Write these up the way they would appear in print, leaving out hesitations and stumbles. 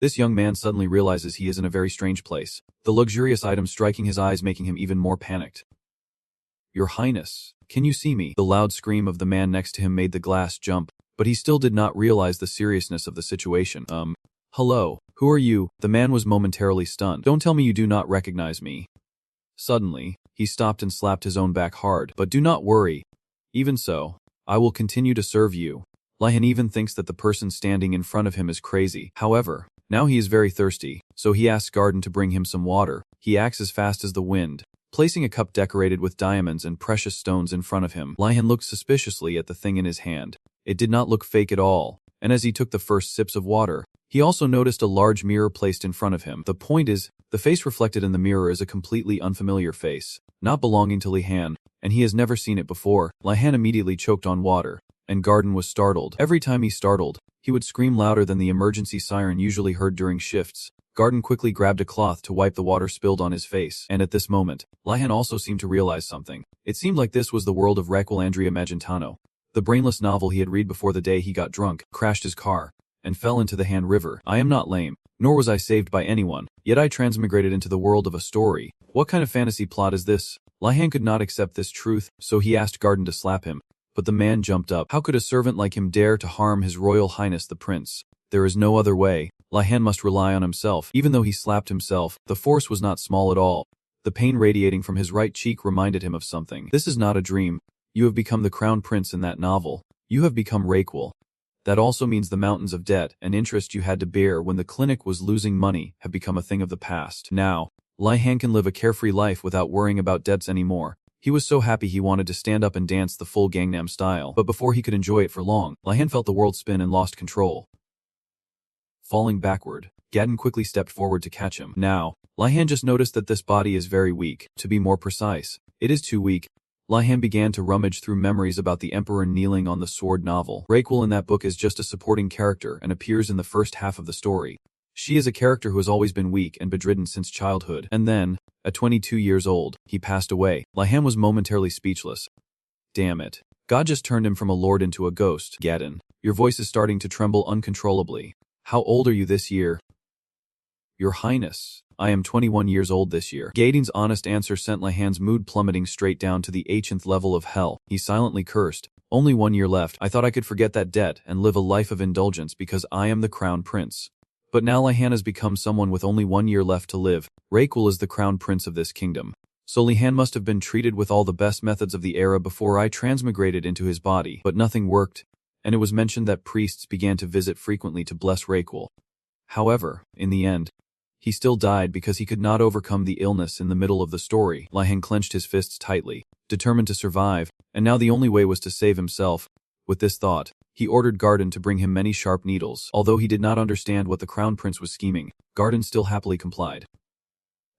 This young man suddenly realizes he is in a very strange place, the luxurious items striking his eyes making him even more panicked. "Your Highness, can you see me?" The loud scream of the man next to him made the glass jump, but he still did not realize the seriousness of the situation. Hello, who are you?" The man was momentarily stunned. "Don't tell me you do not recognize me." Suddenly, he stopped and slapped his own back hard. "But do not worry. Even so, I will continue to serve you." Lihan even thinks that the person standing in front of him is crazy. However, now he is very thirsty, so he asks Garden to bring him some water. He acts as fast as the wind, placing a cup decorated with diamonds and precious stones in front of him. Lihan looked suspiciously at the thing in his hand. It did not look fake at all, and as he took the first sips of water, he also noticed a large mirror placed in front of him. The point is, the face reflected in the mirror is a completely unfamiliar face, not belonging to Lihan, and he has never seen it before. Lihan immediately choked on water, and Garden was startled. Every time he startled, he would scream louder than the emergency siren usually heard during shifts. Garden quickly grabbed a cloth to wipe the water spilled on his face, and at this moment, Lihan also seemed to realize something. It seemed like this was the world of Raquel Andrea Magentano, the brainless novel he had read before the day he got drunk, crashed his car, and fell into the Han River. "I am not lame, nor was I saved by anyone, yet I transmigrated into the world of a story. What kind of fantasy plot is this?" Lihan could not accept this truth, so he asked Garden to slap him. But the man jumped up. How could a servant like him dare to harm His Royal Highness the Prince? There is no other way. Lihan must rely on himself. Even though he slapped himself, the force was not small at all. The pain radiating from his right cheek reminded him of something. This is not a dream. You have become the crown prince in that novel. You have become Raquel. That also means the mountains of debt and interest you had to bear when the clinic was losing money have become a thing of the past. Now, Lihan can live a carefree life without worrying about debts anymore. He was so happy he wanted to stand up and dance the full Gangnam Style. But before he could enjoy it for long, Lihan felt the world spin and lost control. Falling backward, Gadon quickly stepped forward to catch him. Now, Lihan just noticed that this body is very weak. To be more precise, it is too weak. Lihan began to rummage through memories about the Emperor kneeling on the sword novel. Raquel in that book is just a supporting character and appears in the first half of the story. She is a character who has always been weak and bedridden since childhood. And then, at 22 years old, he passed away. Lihan was momentarily speechless. Damn it. God just turned him from a lord into a ghost. Gadon, your voice is starting to tremble uncontrollably. How old are you this year? Your Highness, I am 21 years old this year. Gadon's honest answer sent Lihan's mood plummeting straight down to the 18th level of hell. He silently cursed. Only 1 year left. I thought I could forget that debt and live a life of indulgence because I am the crown prince. But now Lihan has become someone with only 1 year left to live. Raquel is the crown prince of this kingdom. So Lihan must have been treated with all the best methods of the era before I transmigrated into his body. But nothing worked, and it was mentioned that priests began to visit frequently to bless Raquel. However, in the end, he still died because he could not overcome the illness in the middle of the story. Lihan clenched his fists tightly, determined to survive, and now the only way was to save himself. With this thought, he ordered Garden to bring him many sharp needles. Although he did not understand what the crown prince was scheming, Garden still happily complied.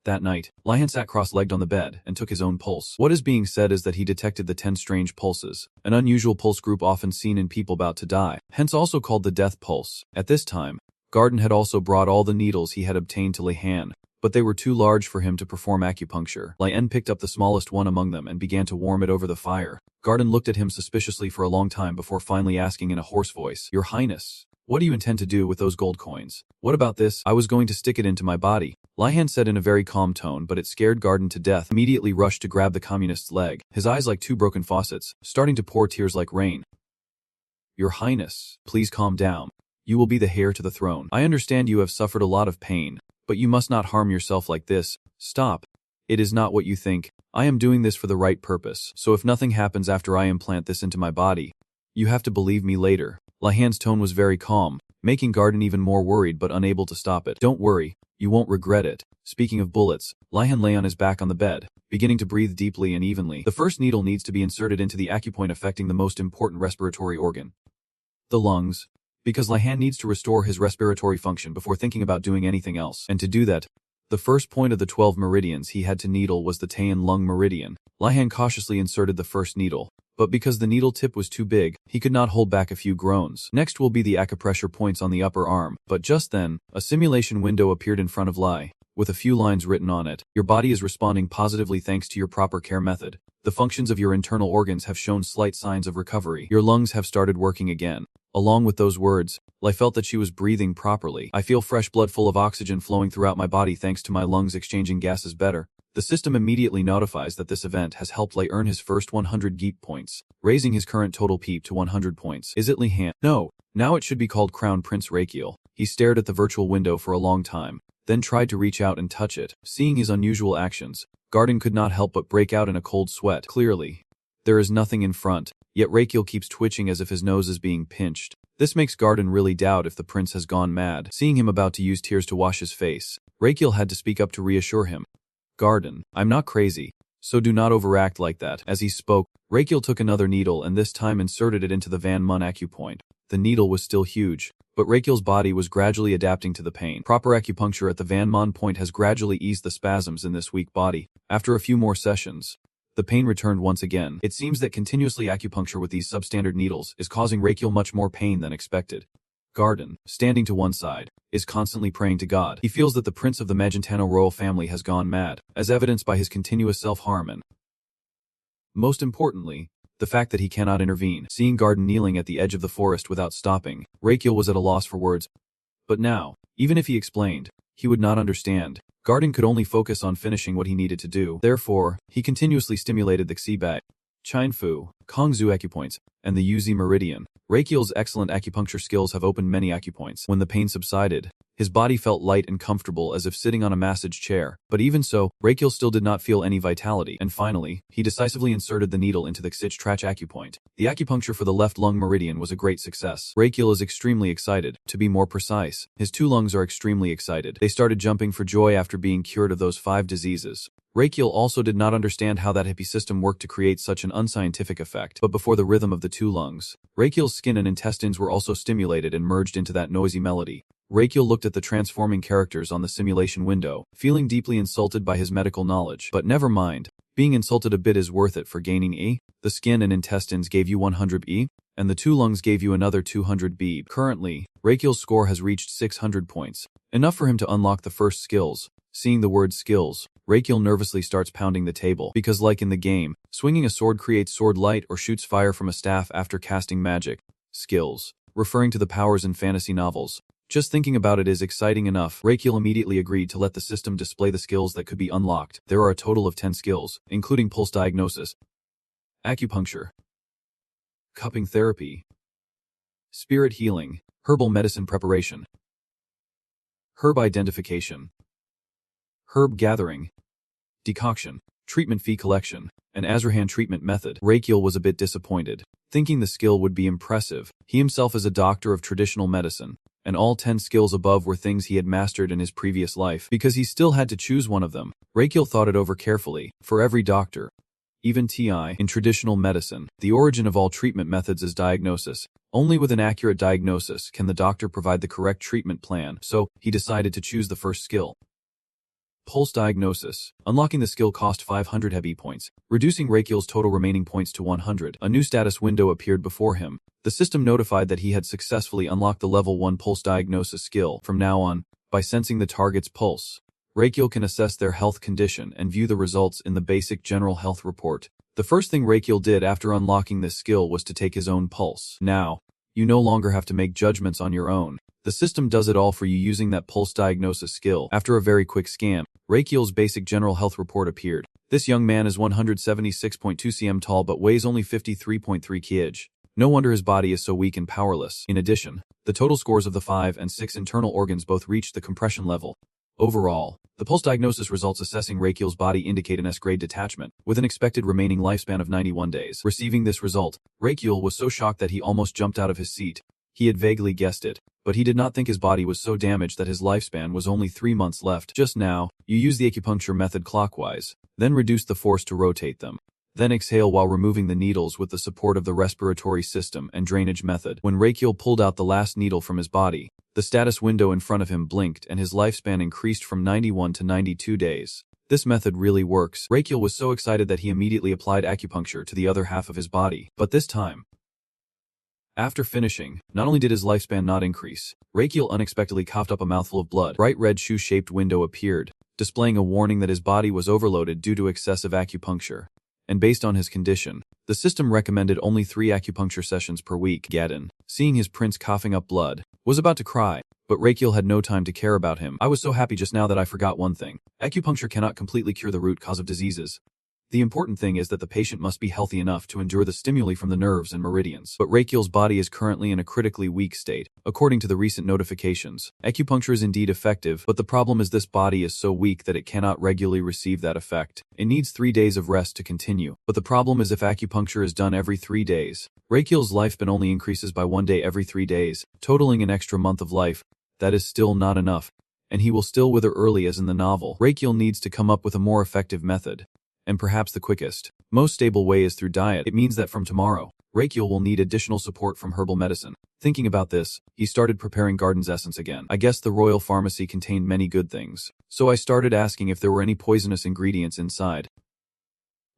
That night, Lihan sat cross-legged on the bed and took his own pulse. What is being said is that he detected the 10 strange pulses, an unusual pulse group often seen in people about to die, hence also called the death pulse. At this time, Garden had also brought all the needles he had obtained to Lihan, but they were too large for him to perform acupuncture. Lihan picked up the smallest one among them and began to warm it over the fire. Garden looked at him suspiciously for a long time before finally asking in a hoarse voice, Your Highness, what do you intend to do with those gold coins? What about this? I was going to stick it into my body. Lihan said in a very calm tone, but it scared Garden to death. Immediately rushed to grab the communist's leg, his eyes like two broken faucets, starting to pour tears like rain. Your Highness, please calm down. You will be the heir to the throne. I understand you have suffered a lot of pain, but you must not harm yourself like this. Stop. It is not what you think. I am doing this for the right purpose, so if nothing happens after I implant this into my body, you have to believe me later. Lihan's tone was very calm, making Garden even more worried but unable to stop it. Don't worry, you won't regret it. Speaking of bullets, Lihan lay on his back on the bed, beginning to breathe deeply and evenly. The first needle needs to be inserted into the acupoint affecting the most important respiratory organ, the lungs, because Lihan needs to restore his respiratory function before thinking about doing anything else. And to do that, the first point of the 12 meridians he had to needle was the Taiyan lung meridian. Lihan cautiously inserted the first needle, but because the needle tip was too big, he could not hold back a few groans. Next will be the acupressure points on the upper arm, but just then, a simulation window appeared in front of Lai, with a few lines written on it. Your body is responding positively thanks to your proper care method. The functions of your internal organs have shown slight signs of recovery. Your lungs have started working again. Along with those words, I felt that she was breathing properly. I feel fresh blood full of oxygen flowing throughout my body thanks to my lungs exchanging gases better. The system immediately notifies that this event has helped Lei earn his first 100 geek points, raising his current total PEEP to 100 points. Is it Lihan? No. Now it should be called Crown Prince Rakiel. He stared at the virtual window for a long time, then tried to reach out and touch it. Seeing his unusual actions, Garden could not help but break out in a cold sweat. Clearly, there is nothing in front, yet Rakiel keeps twitching as if his nose is being pinched. This makes Garden really doubt if the prince has gone mad. Seeing him about to use tears to wash his face, Rakiel had to speak up to reassure him. Garden, I'm not crazy, so do not overact like that. As he spoke, Rakiel took another needle and this time inserted it into the Van Mun acupoint. The needle was still huge, but Rakiel's body was gradually adapting to the pain. Proper acupuncture at the Van Mun point has gradually eased the spasms in this weak body. After a few more sessions, the pain returned once again. It seems that continuously acupuncture with these substandard needles is causing Rakiel much more pain than expected. Garden, standing to one side, is constantly praying to God. He feels that the prince of the Magentano royal family has gone mad, as evidenced by his continuous self-harm and, most importantly, the fact that he cannot intervene. Seeing Garden kneeling at the edge of the forest without stopping, Rakiel was at a loss for words. But now, even if he explained, he would not understand. Garden could only focus on finishing what he needed to do. Therefore, he continuously stimulated the Xibai, Chinfu, Kongzu acupoints, and the Yuzi meridian. Rakiel's excellent acupuncture skills have opened many acupoints. When the pain subsided, his body felt light and comfortable as if sitting on a massage chair. But even so, Rakiel still did not feel any vitality. And finally, he decisively inserted the needle into the Xich Trach acupoint. The acupuncture for the left lung meridian was a great success. Rakiel is extremely excited. To be more precise, his two lungs are extremely excited. They started jumping for joy after being cured of those 5 diseases. Rakiel also did not understand how that hippie system worked to create such an unscientific effect. But before the rhythm of the two lungs, Rakiel's skin and intestines were also stimulated and merged into that noisy melody. Rakiel looked at the transforming characters on the simulation window, feeling deeply insulted by his medical knowledge. But never mind, being insulted a bit is worth it for gaining E. The skin and intestines gave you 100 E, and the two lungs gave you another 200 B. Currently, Rakiel's score has reached 600 points, enough for him to unlock the first skills. Seeing the word skills, Rakiel nervously starts pounding the table, because like in the game, swinging a sword creates sword light or shoots fire from a staff after casting magic. Skills, referring to the powers in fantasy novels. Just thinking about it is exciting enough. Rakiel immediately agreed to let the system display the skills that could be unlocked. There are a total of 10 skills, including pulse diagnosis, acupuncture, cupping therapy, spirit healing, herbal medicine preparation, herb identification, herb gathering, decoction, treatment fee collection, and Azrahan treatment method. Rakiel was a bit disappointed. Thinking the skill would be impressive, he himself is a doctor of traditional medicine, and all 10 skills above were things he had mastered in his previous life. Because he still had to choose one of them, Rakiel thought it over carefully. For every doctor, even TI, in traditional medicine, the origin of all treatment methods is diagnosis. Only with an accurate diagnosis can the doctor provide the correct treatment plan, so he decided to choose the first skill. Pulse diagnosis. Unlocking the skill cost 500 HB points, reducing Rakiel's total remaining points to 100. A new status window appeared before him. The system notified that he had successfully unlocked the level 1 pulse diagnosis skill. From now on, by sensing the target's pulse, Rakiel can assess their health condition and view the results in the basic general health report. The first thing Rakiel did after unlocking this skill was to take his own pulse. Now, you no longer have to make judgments on your own. The system does it all for you using that pulse diagnosis skill. After a very quick scan, Rakiel's basic general health report appeared. This young man is 176.2 cm tall but weighs only 53.3 kg. No wonder his body is so weak and powerless. In addition, the total scores of the 5 and 6 internal organs both reached the compression level. Overall, the pulse diagnosis results assessing Rakiel's body indicate an S-grade detachment, with an expected remaining lifespan of 91 days. Receiving this result, Rakiel was so shocked that he almost jumped out of his seat. He had vaguely guessed it, but he did not think his body was so damaged that his lifespan was only 3 months left. Just now, you use the acupuncture method clockwise, then reduce the force to rotate them. Then exhale while removing the needles with the support of the respiratory system and drainage method. When Rakiel pulled out the last needle from his body, the status window in front of him blinked and his lifespan increased from 91 to 92 days. This method really works. Rakiel was so excited that he immediately applied acupuncture to the other half of his body. But this time, after finishing, not only did his lifespan not increase, Rakiel unexpectedly coughed up a mouthful of blood. Bright red shoe-shaped window appeared, displaying a warning that his body was overloaded due to excessive acupuncture. and based on his condition, the system recommended only 3 acupuncture sessions per week. Gadon, seeing his prince coughing up blood, was about to cry, but Rakiel had no time to care about him. I was so happy just now that I forgot one thing. Acupuncture cannot completely cure the root cause of diseases. The important thing is that the patient must be healthy enough to endure the stimuli from the nerves and meridians. But Rakiel's body is currently in a critically weak state, according to the recent notifications. Acupuncture is indeed effective, but the problem is this body is so weak that it cannot regularly receive that effect. It needs 3 days of rest to continue. But the problem is if acupuncture is done every 3 days, Rakiel's lifespan only increases by 1 day every 3 days, totaling an extra month of life. That is still not enough, and he will still wither early as in the novel. Rakiel needs to come up with a more effective method. And perhaps the quickest, most stable way is through diet. It means that from tomorrow, Rakiel will need additional support from herbal medicine. Thinking about this, he started preparing Garden's essence again. I guess the royal pharmacy contained many good things, so I started asking if there were any poisonous ingredients inside.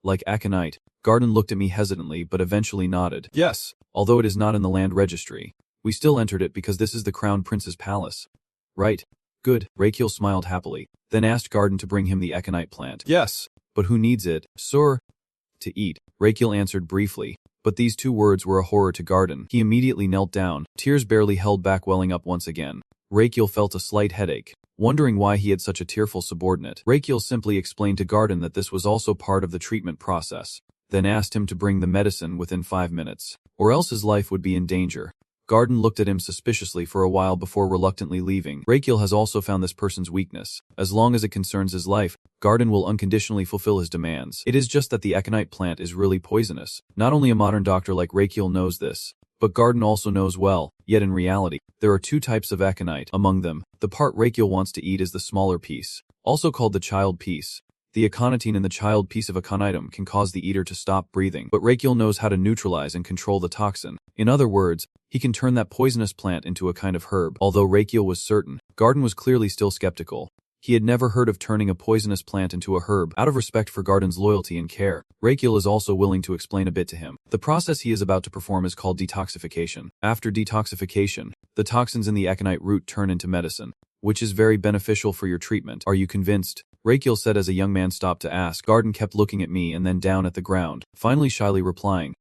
Like aconite. Garden looked at me hesitantly but eventually nodded. Yes, although it is not in the land registry. We still entered it because this is the crown prince's palace. Right. Good. Rakiel smiled happily, then asked Garden to bring him the aconite plant. Yes. But who needs it, sir? To eat, Rakiel answered briefly, but these 2 words were a horror to Garden. He immediately knelt down, tears barely held back welling up once again. Rakiel felt a slight headache, wondering why he had such a tearful subordinate. Rakiel simply explained to Garden that this was also part of the treatment process, then asked him to bring the medicine within 5 minutes, or else his life would be in danger. Garden looked at him suspiciously for a while before reluctantly leaving. Rakiel has also found this person's weakness. As long as it concerns his life, Garden will unconditionally fulfill his demands. It is just that the aconite plant is really poisonous. Not only a modern doctor like Rakiel knows this, but Garden also knows well, yet in reality, there are 2 types of aconite. Among them, the part Rakiel wants to eat is the smaller piece, also called the child piece. The aconitine in the child piece of aconitum can cause the eater to stop breathing, but Rakiel knows how to neutralize and control the toxin. In other words, he can turn that poisonous plant into a kind of herb. Although Rakiel was certain, Garden was clearly still skeptical. He had never heard of turning a poisonous plant into a herb. Out of respect for Garden's loyalty and care, Rakiel is also willing to explain a bit to him. The process he is about to perform is called detoxification. After detoxification, the toxins in the aconite root turn into medicine, which is very beneficial for your treatment. Are you convinced? Rakiel said as a young man stopped to ask. Garden kept looking at me and then down at the ground, finally shyly replying,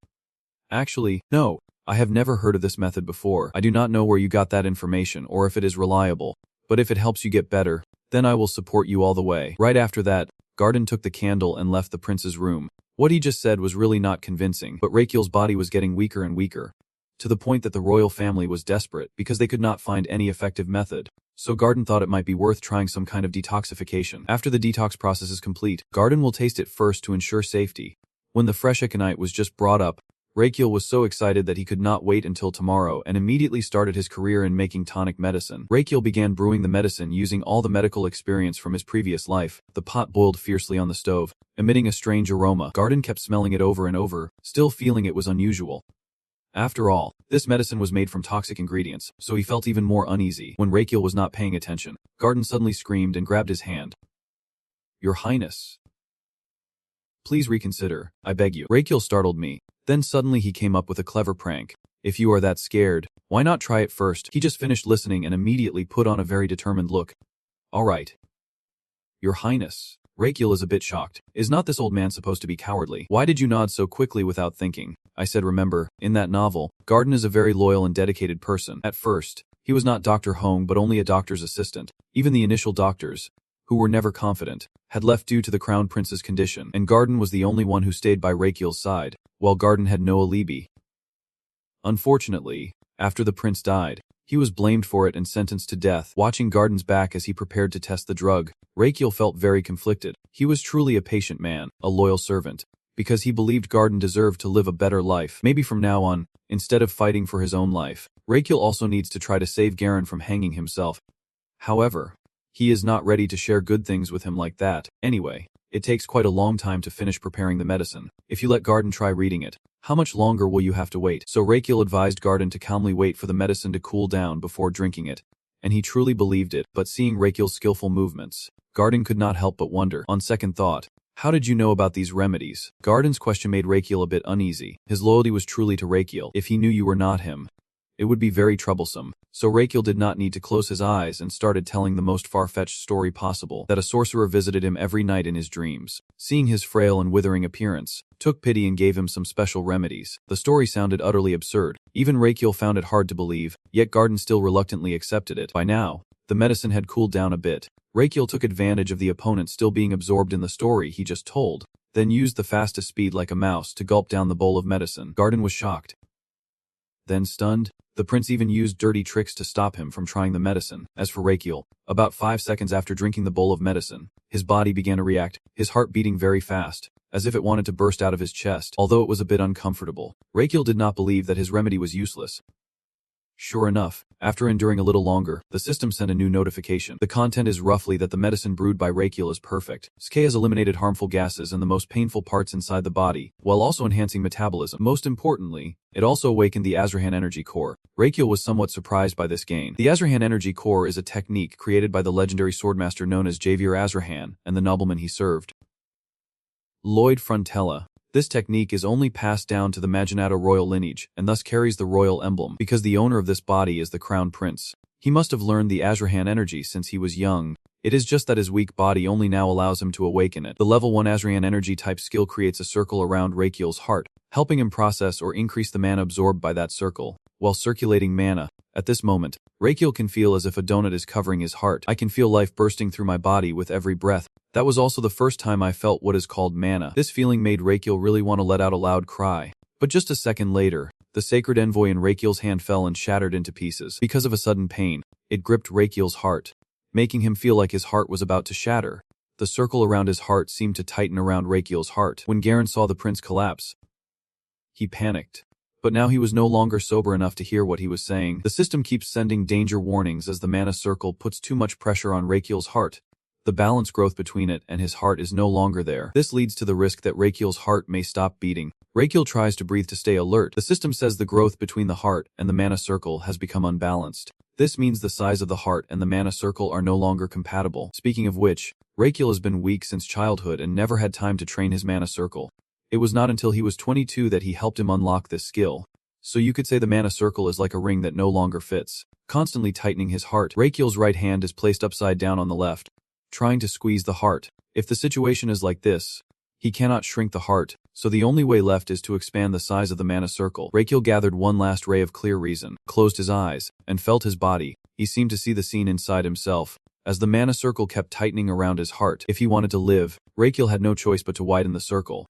Actually, no, I have never heard of this method before. I do not know where you got that information or if it is reliable, but if it helps you get better, then I will support you all the way. Right after that, Garden took the candle and left the prince's room. What he just said was really not convincing, but Rakiel's body was getting weaker and weaker, to the point that the royal family was desperate because they could not find any effective method. So Garden thought it might be worth trying some kind of detoxification. After the detox process is complete, Garden will taste it first to ensure safety. When the fresh aconite was just brought up, Rakiel was so excited that he could not wait until tomorrow and immediately started his career in making tonic medicine. Rakiel began brewing the medicine using all the medical experience from his previous life. The pot boiled fiercely on the stove, emitting a strange aroma. Garden kept smelling it over and over, still feeling it was unusual. After all, this medicine was made from toxic ingredients, so he felt even more uneasy. When Rakiel was not paying attention, Garden suddenly screamed and grabbed his hand. Your Highness. Please reconsider, I beg you. Rakiel startled me. Then suddenly he came up with a clever prank. If you are that scared, why not try it first? He just finished listening and immediately put on a very determined look. All right. Your Highness. Rakiel is a bit shocked. Is not this old man supposed to be cowardly? Why did you nod so quickly without thinking? I said, remember, in that novel, Garden is a very loyal and dedicated person. At first, he was not Dr. Hong but only a doctor's assistant. Even the initial doctors, who were never confident, had left due to the crown prince's condition, and Garden was the only one who stayed by Rakiel's side, while Garden had no alibi. Unfortunately, after the prince died, he was blamed for it and sentenced to death. Watching Garden's back as he prepared to test the drug, Rakiel felt very conflicted. He was truly a patient man, a loyal servant, because he believed Garden deserved to live a better life. Maybe from now on, instead of fighting for his own life, Rakiel also needs to try to save Garen from hanging himself. However, he is not ready to share good things with him like that. Anyway, it takes quite a long time to finish preparing the medicine. If you let Garden try reading it, how much longer will you have to wait? So Rakiel advised Garden to calmly wait for the medicine to cool down before drinking it, and he truly believed it. But seeing Rakiel's skillful movements, Garden could not help but wonder. On second thought, how did you know about these remedies? Garden's question made Rakiel a bit uneasy. His loyalty was truly to Rakiel. If he knew you were not him, it would be very troublesome. So Rakiel did not need to close his eyes and started telling the most far-fetched story possible, that a sorcerer visited him every night in his dreams, seeing his frail and withering appearance, took pity and gave him some special remedies. The story sounded utterly absurd. Even Rakiel found it hard to believe, yet Garden still reluctantly accepted it. By now, the medicine had cooled down a bit. Rakiel took advantage of the opponent still being absorbed in the story he just told, then used the fastest speed like a mouse to gulp down the bowl of medicine. Garden was shocked, then stunned. The prince even used dirty tricks to stop him from trying the medicine. As for Rakiel, about 5 seconds after drinking the bowl of medicine, his body began to react, his heart beating very fast, as if it wanted to burst out of his chest. Although it was a bit uncomfortable, Rakiel did not believe that his remedy was useless. Sure enough, after enduring a little longer, the system sent a new notification. The content is roughly that the medicine brewed by Rakiel is perfect. SK has eliminated harmful gases and the most painful parts inside the body, while also enhancing metabolism. Most importantly, it also awakened the Azrahan energy core. Rakiel was somewhat surprised by this gain. The Azrahan energy core is a technique created by the legendary swordmaster known as Javier Azrahan and the nobleman he served, Lloyd Frontella. This technique is only passed down to the Maginato royal lineage, and thus carries the royal emblem. Because the owner of this body is the crown prince, he must have learned the Azrahan energy since he was young. It is just that his weak body only now allows him to awaken it. The level 1 Azrahan energy type skill creates a circle around Rakiel's heart, helping him process or increase the mana absorbed by that circle, while circulating mana. At this moment, Rakiel can feel as if a donut is covering his heart. I can feel life bursting through my body with every breath. That was also the first time I felt what is called mana. This feeling made Rakiel really want to let out a loud cry. But just a second later, the sacred envoy in Rakiel's hand fell and shattered into pieces. Because of a sudden pain, it gripped Rakiel's heart, making him feel like his heart was about to shatter. The circle around his heart seemed to tighten around Rakiel's heart. When Garen saw the prince collapse, he panicked. But now he was no longer sober enough to hear what he was saying. The system keeps sending danger warnings as the mana circle puts too much pressure on Rakiel's heart. The balance growth between it and his heart is no longer there. This leads to the risk that Rakiel's heart may stop beating. Rakiel tries to breathe to stay alert. The system says the growth between the heart and the mana circle has become unbalanced. This means the size of the heart and the mana circle are no longer compatible. Speaking of which, Rakiel has been weak since childhood and never had time to train his mana circle. It was not until he was 22 that he helped him unlock this skill. So you could say the mana circle is like a ring that no longer fits, constantly tightening his heart. Rakiel's right hand is placed upside down on the left, trying to squeeze the heart. If the situation is like this, he cannot shrink the heart, so the only way left is to expand the size of the mana circle. Rakiel gathered one last ray of clear reason, closed his eyes, and felt his body. He seemed to see the scene inside himself, as the mana circle kept tightening around his heart. If he wanted to live, Rakiel had no choice but to widen the circle.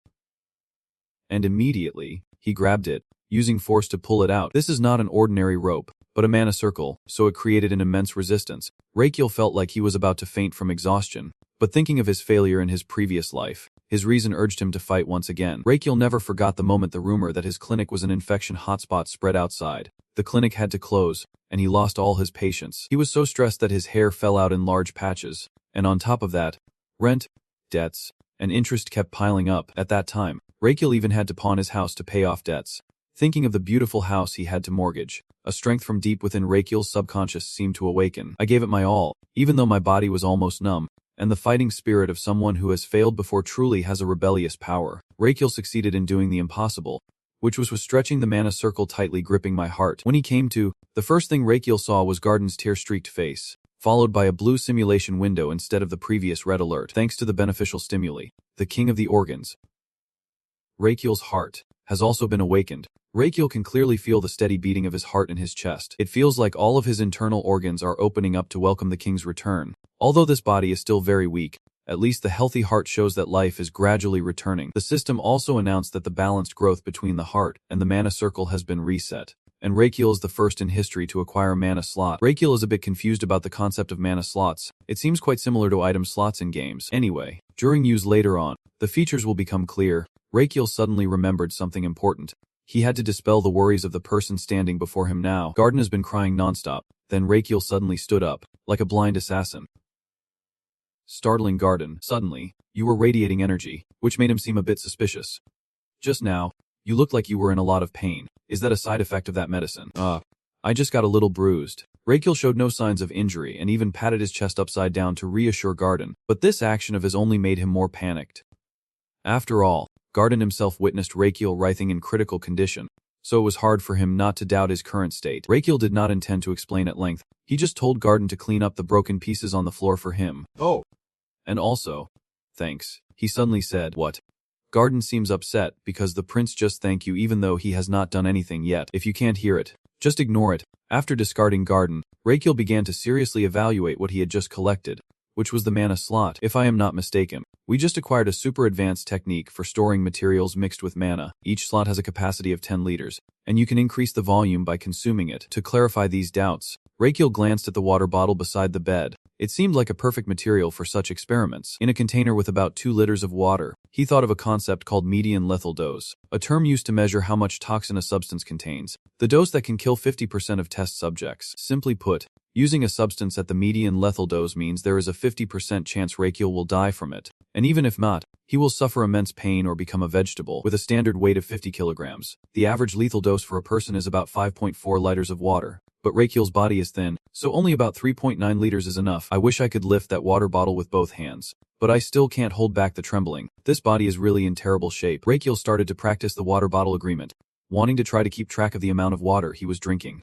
And immediately, he grabbed it, using force to pull it out. This is not an ordinary rope, but a mana circle, so it created an immense resistance. Rakiel felt like he was about to faint from exhaustion, but thinking of his failure in his previous life, his reason urged him to fight once again. Rakiel never forgot the moment the rumor that his clinic was an infection hotspot spread outside. The clinic had to close, and he lost all his patients. He was so stressed that his hair fell out in large patches, and on top of that, rent, debts, and interest kept piling up. At that time, Rakiel even had to pawn his house to pay off debts. Thinking of the beautiful house he had to mortgage, a strength from deep within Rakiel's subconscious seemed to awaken. I gave it my all, even though my body was almost numb, and the fighting spirit of someone who has failed before truly has a rebellious power. Rakiel succeeded in doing the impossible, which was stretching the mana circle tightly gripping my heart. When he came to, the first thing Rakiel saw was Garden's tear-streaked face, followed by a blue simulation window instead of the previous red alert. Thanks to the beneficial stimuli, the king of the organs, Rakiel's heart has also been awakened. Rakiel can clearly feel the steady beating of his heart in his chest. It feels like all of his internal organs are opening up to welcome the king's return. Although this body is still very weak, at least the healthy heart shows that life is gradually returning. The system also announced that the balanced growth between the heart and the mana circle has been reset, and Rakiel is the first in history to acquire a mana slot. Rakiel is a bit confused about the concept of mana slots. It seems quite similar to item slots in games. Anyway, during use later on, the features will become clear. Rakiel suddenly remembered something important. He had to dispel the worries of the person standing before him now. Garden has been crying nonstop. Then Rakiel suddenly stood up, like a blind assassin, startling Garden. Suddenly, you were radiating energy, which made him seem a bit suspicious. Just now, you looked like you were in a lot of pain. Is that a side effect of that medicine? I just got a little bruised. Rakiel showed no signs of injury and even patted his chest upside down to reassure Garden, but this action of his only made him more panicked. After all, Garden himself witnessed Rakiel writhing in critical condition, so it was hard for him not to doubt his current state. Rakiel did not intend to explain at length. He just told Garden to clean up the broken pieces on the floor for him. Oh. And also, thanks. He suddenly said, what? Garden seems upset because the prince just thanked you even though he has not done anything yet. If you can't hear it, just ignore it. After discarding Garden, Rakiel began to seriously evaluate what he had just collected, which was the mana slot. If I am not mistaken, we just acquired a super advanced technique for storing materials mixed with mana. Each slot has a capacity of 10 liters, and you can increase the volume by consuming it. To clarify these doubts, Rakiel glanced at the water bottle beside the bed. It seemed like a perfect material for such experiments. In a container with about 2 liters of water, he thought of a concept called median lethal dose, a term used to measure how much toxin a substance contains, the dose that can kill 50% of test subjects. Simply put, using a substance at the median lethal dose means there is a 50% chance Rakiel will die from it, and even if not, he will suffer immense pain or become a vegetable. With a standard weight of 50 kilograms, the average lethal dose for a person is about 5.4 liters of water. But Rakiel's body is thin, so only about 3.9 liters is enough. I wish I could lift that water bottle with both hands, but I still can't hold back the trembling. This body is really in terrible shape. Rakiel started to practice the water bottle agreement, wanting to try to keep track of the amount of water he was drinking.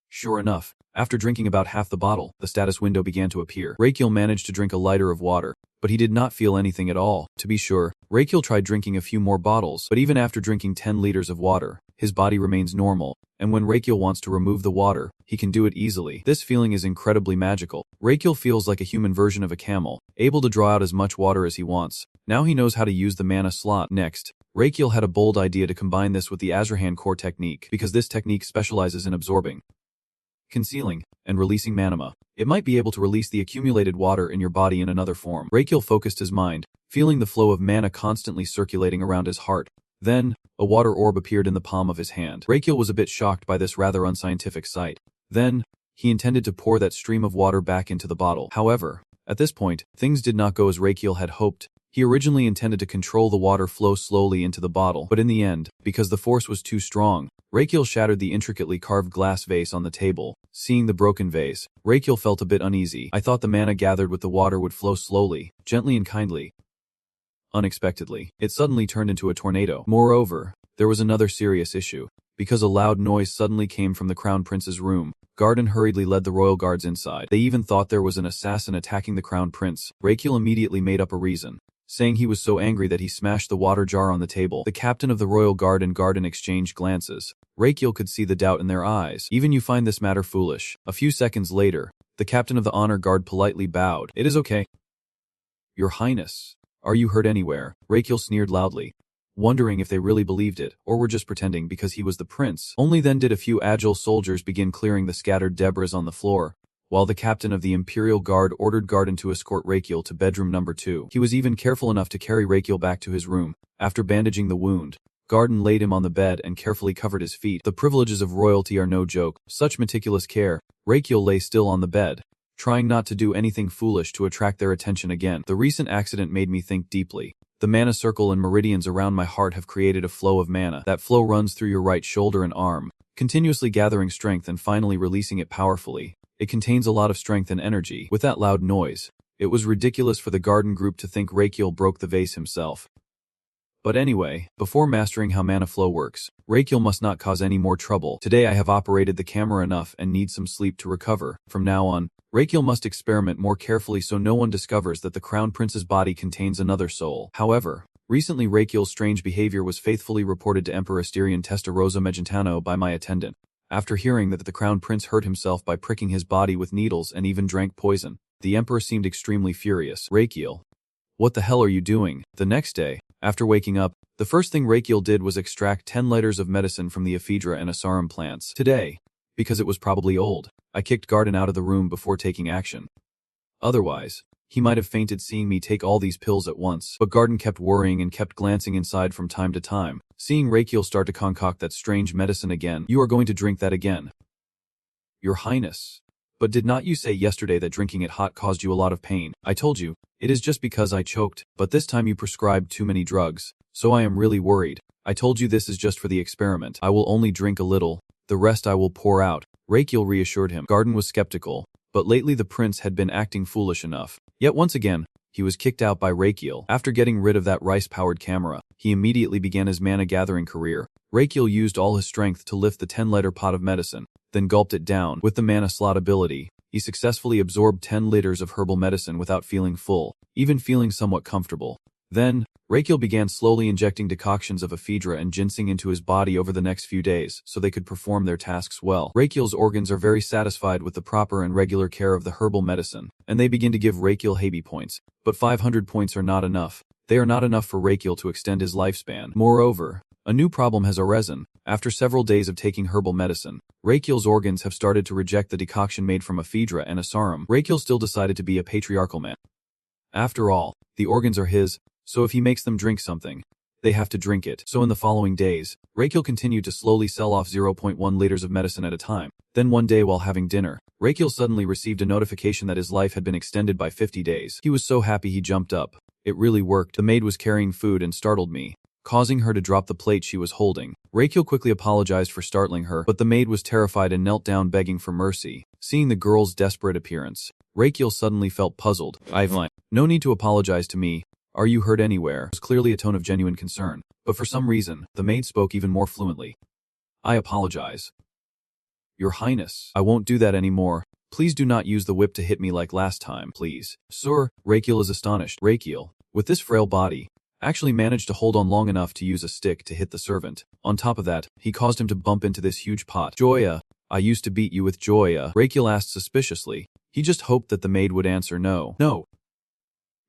Sure enough, after drinking about half the bottle, the status window began to appear. Rakiel managed to drink a liter of water, but he did not feel anything at all. To be sure, Rakiel tried drinking a few more bottles, but even after drinking 10 liters of water, his body remains normal, and when Rakiel wants to remove the water, he can do it easily. This feeling is incredibly magical. Rakiel feels like a human version of a camel, able to draw out as much water as he wants. Now he knows how to use the mana slot. Next, Rakiel had a bold idea to combine this with the Azrahan core technique, because this technique specializes in absorbing, concealing, and releasing manama. It might be able to release the accumulated water in your body in another form. Rakiel focused his mind, feeling the flow of mana constantly circulating around his heart. Then, a water orb appeared in the palm of his hand. Rakiel was a bit shocked by this rather unscientific sight. Then, he intended to pour that stream of water back into the bottle. However, at this point, things did not go as Rakiel had hoped. He originally intended to control the water flow slowly into the bottle, but in the end, because the force was too strong, Rakiel shattered the intricately carved glass vase on the table. Seeing the broken vase, Rakiel felt a bit uneasy. I thought the mana gathered with the water would flow slowly, gently and kindly. Unexpectedly, it suddenly turned into a tornado. Moreover, there was another serious issue. Because a loud noise suddenly came from the Crown Prince's room, Garden hurriedly led the royal guards inside. They even thought there was an assassin attacking the Crown Prince. Rakiel immediately made up a reason, saying he was so angry that he smashed the water jar on the table. The captain of the royal guard and Garden exchanged glances. Rakiel could see the doubt in their eyes. Even you find this matter foolish. A few seconds later, the captain of the honor guard politely bowed. It is okay. Your Highness. Are you hurt anywhere? Rakiel sneered loudly, wondering if they really believed it, or were just pretending because he was the prince. Only then did a few agile soldiers begin clearing the scattered debris on the floor, while the captain of the Imperial Guard ordered Garden to escort Rakiel to bedroom number 2. He was even careful enough to carry Rakiel back to his room. After bandaging the wound, Garden laid him on the bed and carefully covered his feet. The privileges of royalty are no joke. Such meticulous care. Rakiel lay still on the bed, trying not to do anything foolish to attract their attention again. The recent accident made me think deeply. The mana circle and meridians around my heart have created a flow of mana. That flow runs through your right shoulder and arm, continuously gathering strength and finally releasing it powerfully. It contains a lot of strength and energy. With that loud noise, it was ridiculous for the Garden group to think Rakiel broke the vase himself. But anyway, before mastering how mana flow works, Rakiel must not cause any more trouble. Today I have operated the camera enough and need some sleep to recover. From now on, Rakiel must experiment more carefully so no one discovers that the Crown Prince's body contains another soul. However, recently Rakiel's strange behavior was faithfully reported to Emperor Asterion Testarossa Megentano by my attendant. After hearing that the Crown Prince hurt himself by pricking his body with needles and even drank poison, the Emperor seemed extremely furious. Rakiel, what the hell are you doing? The next day, after waking up, the first thing Rakiel did was extract 10 liters of medicine from the ephedra and asarum plants. Today, because it was probably old, I kicked Garden out of the room before taking action. Otherwise, he might have fainted seeing me take all these pills at once. But Garden kept worrying and kept glancing inside from time to time, seeing Rakiel start to concoct that strange medicine again. You are going to drink that again? Your Highness. But did not you say yesterday that drinking it hot caused you a lot of pain? I told you, it is just because I choked, but this time you prescribed too many drugs, so I am really worried. I told you this is just for the experiment. I will only drink a little, the rest I will pour out. Rakiel reassured him. Garden was skeptical, but lately the prince had been acting foolish enough. Yet once again, he was kicked out by Rakiel. After getting rid of that rice-powered camera, he immediately began his mana-gathering career. Rakiel used all his strength to lift the 10-liter pot of medicine, then gulped it down. With the mana slot ability, he successfully absorbed 10 liters of herbal medicine without feeling full, even feeling somewhat comfortable. Then, Rakiel began slowly injecting decoctions of ephedra and ginseng into his body over the next few days so they could perform their tasks well. Rakiel's organs are very satisfied with the proper and regular care of the herbal medicine, and they begin to give Rakiel Habi points. But 500 points are not enough. They are not enough for Rakiel to extend his lifespan. Moreover, a new problem has arisen. After several days of taking herbal medicine, Rakiel's organs have started to reject the decoction made from ephedra and asarum. Rakiel still decided to be a patriarchal man. After all, the organs are his, so if he makes them drink something, they have to drink it. So in the following days, Rakiel continued to slowly sell off 0.1 liters of medicine at a time. Then one day while having dinner, Rakiel suddenly received a notification that his life had been extended by 50 days. He was so happy he jumped up. It really worked. The maid was carrying food and startled me, causing her to drop the plate she was holding. Rakiel quickly apologized for startling her, but the maid was terrified and knelt down begging for mercy. Seeing the girl's desperate appearance, Rakiel suddenly felt puzzled. "I've lied. No need to apologize to me. Are you hurt anywhere?" It was clearly a tone of genuine concern, but for some reason, the maid spoke even more fluently. "I apologize. Your Highness, I won't do that anymore. Please do not use the whip to hit me like last time, please." "Sir," Rakiel is astonished. Rakiel, with this frail body, actually managed to hold on long enough to use a stick to hit the servant. On top of that, he caused him to bump into this huge pot. "Joya, I used to beat you with Joya," Rakiel asked suspiciously. He just hoped that the maid would answer no. "No.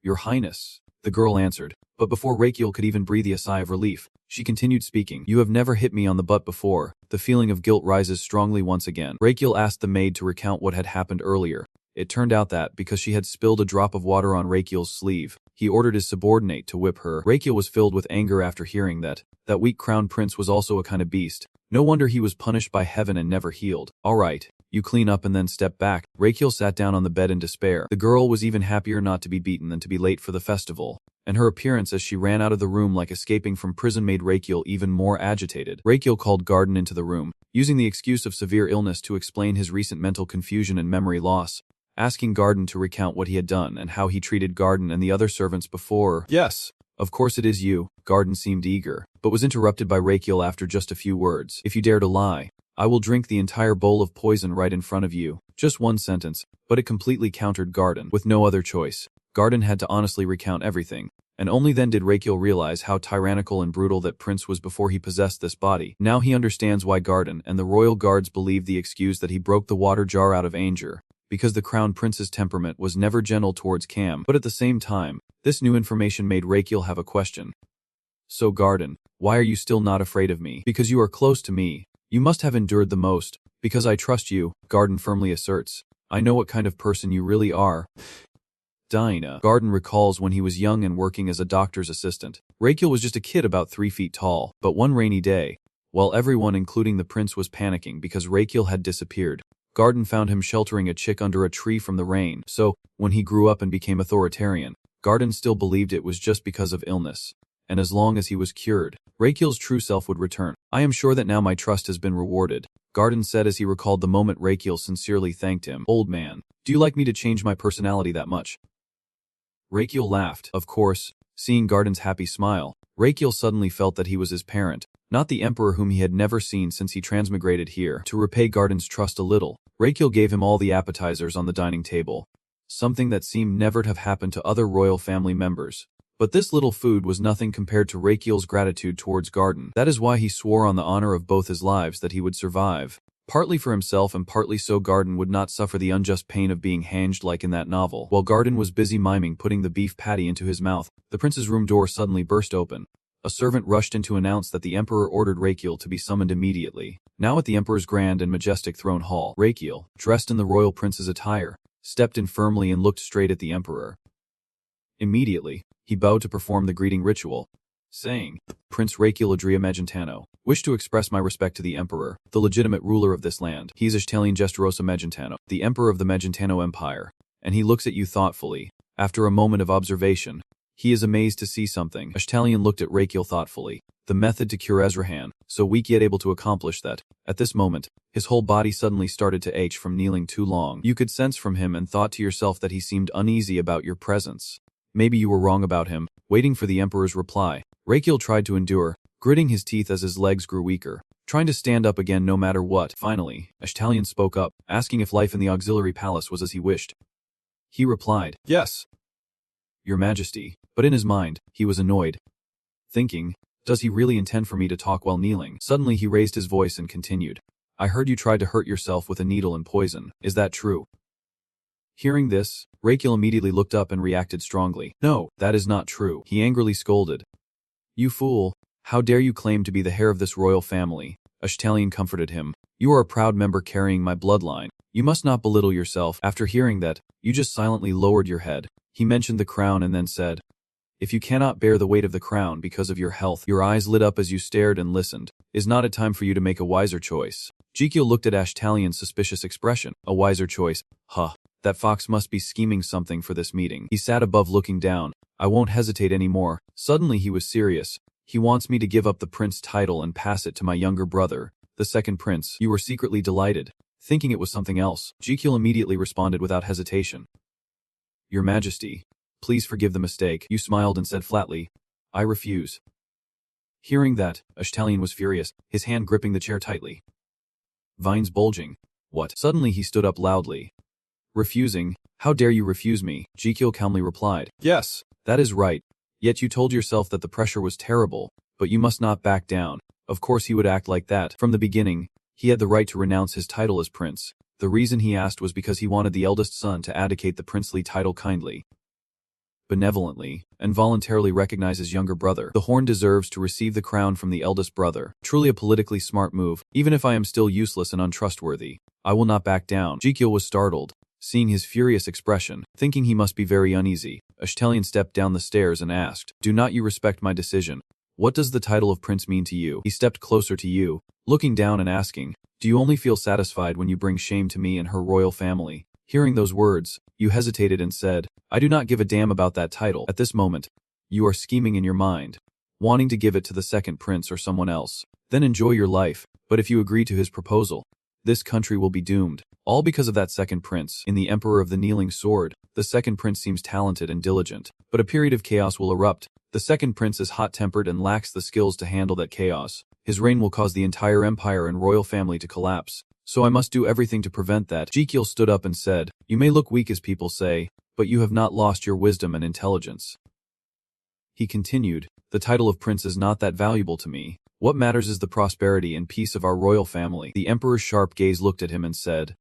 Your Highness," the girl answered, but before Rakiel could even breathe a sigh of relief, she continued speaking. "You have never hit me on the butt before." The feeling of guilt rises strongly once again. Rakiel asked the maid to recount what had happened earlier. It turned out that, because she had spilled a drop of water on Rakiel's sleeve, he ordered his subordinate to whip her. Rakiel was filled with anger after hearing that weak crown prince was also a kind of beast. No wonder he was punished by heaven and never healed. "Alright, you clean up and then step back." Rakiel sat down on the bed in despair. The girl was even happier not to be beaten than to be late for the festival, and her appearance as she ran out of the room like escaping from prison made Rakiel even more agitated. Rakiel called Garden into the room, using the excuse of severe illness to explain his recent mental confusion and memory loss, asking Garden to recount what he had done and how he treated Garden and the other servants before. "Yes, of course it is you." Garden seemed eager, but was interrupted by Rakiel after just a few words. "If you dare to lie, I will drink the entire bowl of poison right in front of you." Just one sentence, but it completely countered Garden. With no other choice, Garden had to honestly recount everything, and only then did Rakiel realize how tyrannical and brutal that prince was before he possessed this body. Now he understands why Garden and the royal guards believed the excuse that he broke the water jar out of anger, because the crown prince's temperament was never gentle towards Cam. But at the same time, this new information made Rakiel have a question. "So Garden, why are you still not afraid of me?" "Because you are close to me. You must have endured the most." "Because I trust you," Garden firmly asserts. "I know what kind of person you really are." Dinah. Garden recalls when he was young and working as a doctor's assistant. Rakiel was just a kid about 3 feet tall, but one rainy day, while everyone including the prince was panicking because Rakiel had disappeared, Garden found him sheltering a chick under a tree from the rain. So, when he grew up and became authoritarian, Garden still believed it was just because of illness, and as long as he was cured, Rakiel's true self would return. "I am sure that now my trust has been rewarded," Garden said as he recalled the moment Rakiel sincerely thanked him. "Old man, do you like me to change my personality that much?" Rakiel laughed. Of course, seeing Garden's happy smile, Rakiel suddenly felt that he was his parent, not the emperor whom he had never seen since he transmigrated here. To repay Garden's trust a little, Rakiel gave him all the appetizers on the dining table, something that seemed never to have happened to other royal family members. But this little food was nothing compared to Rakiel's gratitude towards Garden. That is why he swore on the honor of both his lives that he would survive, partly for himself and partly so Garden would not suffer the unjust pain of being hanged like in that novel. While Garden was busy miming putting the beef patty into his mouth, the prince's room door suddenly burst open. A servant rushed in to announce that the emperor ordered Rakiel to be summoned immediately. Now at the emperor's grand and majestic throne hall, Rakiel, dressed in the royal prince's attire, stepped in firmly and looked straight at the emperor. Immediately, he bowed to perform the greeting ritual, saying, "Prince Rakiel Adria Magentano, wish to express my respect to the emperor, the legitimate ruler of this land. He is Italian Gesterosa Magentano, the emperor of the Magentano Empire." And he looks at you thoughtfully. After a moment of observation, he is amazed to see something. Ashtalion looked at Rakiel thoughtfully. The method to cure Ezrahan, so weak yet able to accomplish that. At this moment, his whole body suddenly started to ache from kneeling too long. You could sense from him and thought to yourself that he seemed uneasy about your presence. Maybe you were wrong about him. Waiting for the emperor's reply, Rakiel tried to endure, gritting his teeth as his legs grew weaker, trying to stand up again no matter what. Finally, Ashtalion spoke up, asking if life in the auxiliary palace was as he wished. He replied, "Yes, Your Majesty," but in his mind, he was annoyed, thinking, does he really intend for me to talk while kneeling? Suddenly he raised his voice and continued, "I heard you tried to hurt yourself with a needle and poison. Is that true?" Hearing this, Raquel immediately looked up and reacted strongly. "No, that is not true," he angrily scolded. "You fool, how dare you claim to be the heir of this royal family?" Ashtalion comforted him. "You are a proud member carrying my bloodline. You must not belittle yourself." After hearing that, you just silently lowered your head. He mentioned the crown and then said, "If you cannot bear the weight of the crown because of your health," your eyes lit up as you stared and listened. "Is not it time for you to make a wiser choice?" Jikyo looked at Ashtalion's suspicious expression. "A wiser choice? Huh. That fox must be scheming something for this meeting." He sat above looking down. "I won't hesitate anymore." Suddenly he was serious. "He wants me to give up the prince title and pass it to my younger brother, the second prince." You were secretly delighted, thinking it was something else. Jikyo immediately responded without hesitation. "Your Majesty, please forgive the mistake." You smiled and said flatly, "I refuse." Hearing that, Ashtalion was furious, his hand gripping the chair tightly. Vines bulging. "What?" Suddenly he stood up loudly. "Refusing? How dare you refuse me?" Jikyo calmly replied. "Yes, that is right. Yet you told yourself that the pressure was terrible, but you must not back down." Of course he would act like that. From the beginning, he had the right to renounce his title as prince. The reason he asked was because he wanted the eldest son to abdicate the princely title kindly, benevolently, and voluntarily recognize his younger brother. The horn deserves to receive the crown from the eldest brother. Truly a politically smart move. Even if I am still useless and untrustworthy, I will not back down. Jikyo was startled, seeing his furious expression, thinking he must be very uneasy. Ashtalion stepped down the stairs and asked, "Do not you respect my decision? What does the title of prince mean to you?" He stepped closer to you, looking down and asking, "Do you only feel satisfied when you bring shame to me and her royal family?" Hearing those words, you hesitated and said, "I do not give a damn about that title." At this moment, you are scheming in your mind, wanting to give it to the second prince or someone else. Then enjoy your life, but if you agree to his proposal, this country will be doomed. All because of that second prince. In the Emperor of the Kneeling Sword, the second prince seems talented and diligent, but a period of chaos will erupt. The second prince is hot-tempered and lacks the skills to handle that chaos. His reign will cause the entire empire and royal family to collapse. So I must do everything to prevent that. Jikyo stood up and said, "You may look weak as people say, but you have not lost your wisdom and intelligence." He continued, "The title of prince is not that valuable to me. What matters is the prosperity and peace of our royal family." The emperor's sharp gaze looked at him and said,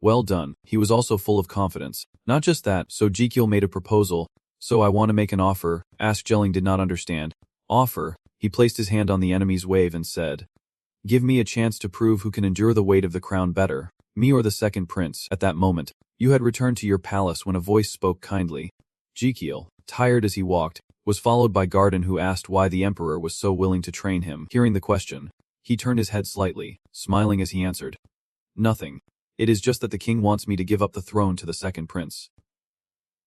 "Well done." He was also full of confidence. Not just that, so Jikyo made a proposal. "So I want to make an offer." Ask Jelling did not understand. Offer? He placed his hand on the enemy's wave and said, "Give me a chance to prove who can endure the weight of the crown better, me or the second prince." At that moment, you had returned to your palace when a voice spoke kindly. Jikyo, tired as he walked, was followed by Garden, who asked why the emperor was so willing to train him. Hearing the question, he turned his head slightly, smiling as he answered, "Nothing. It is just that the king wants me to give up the throne to the second prince."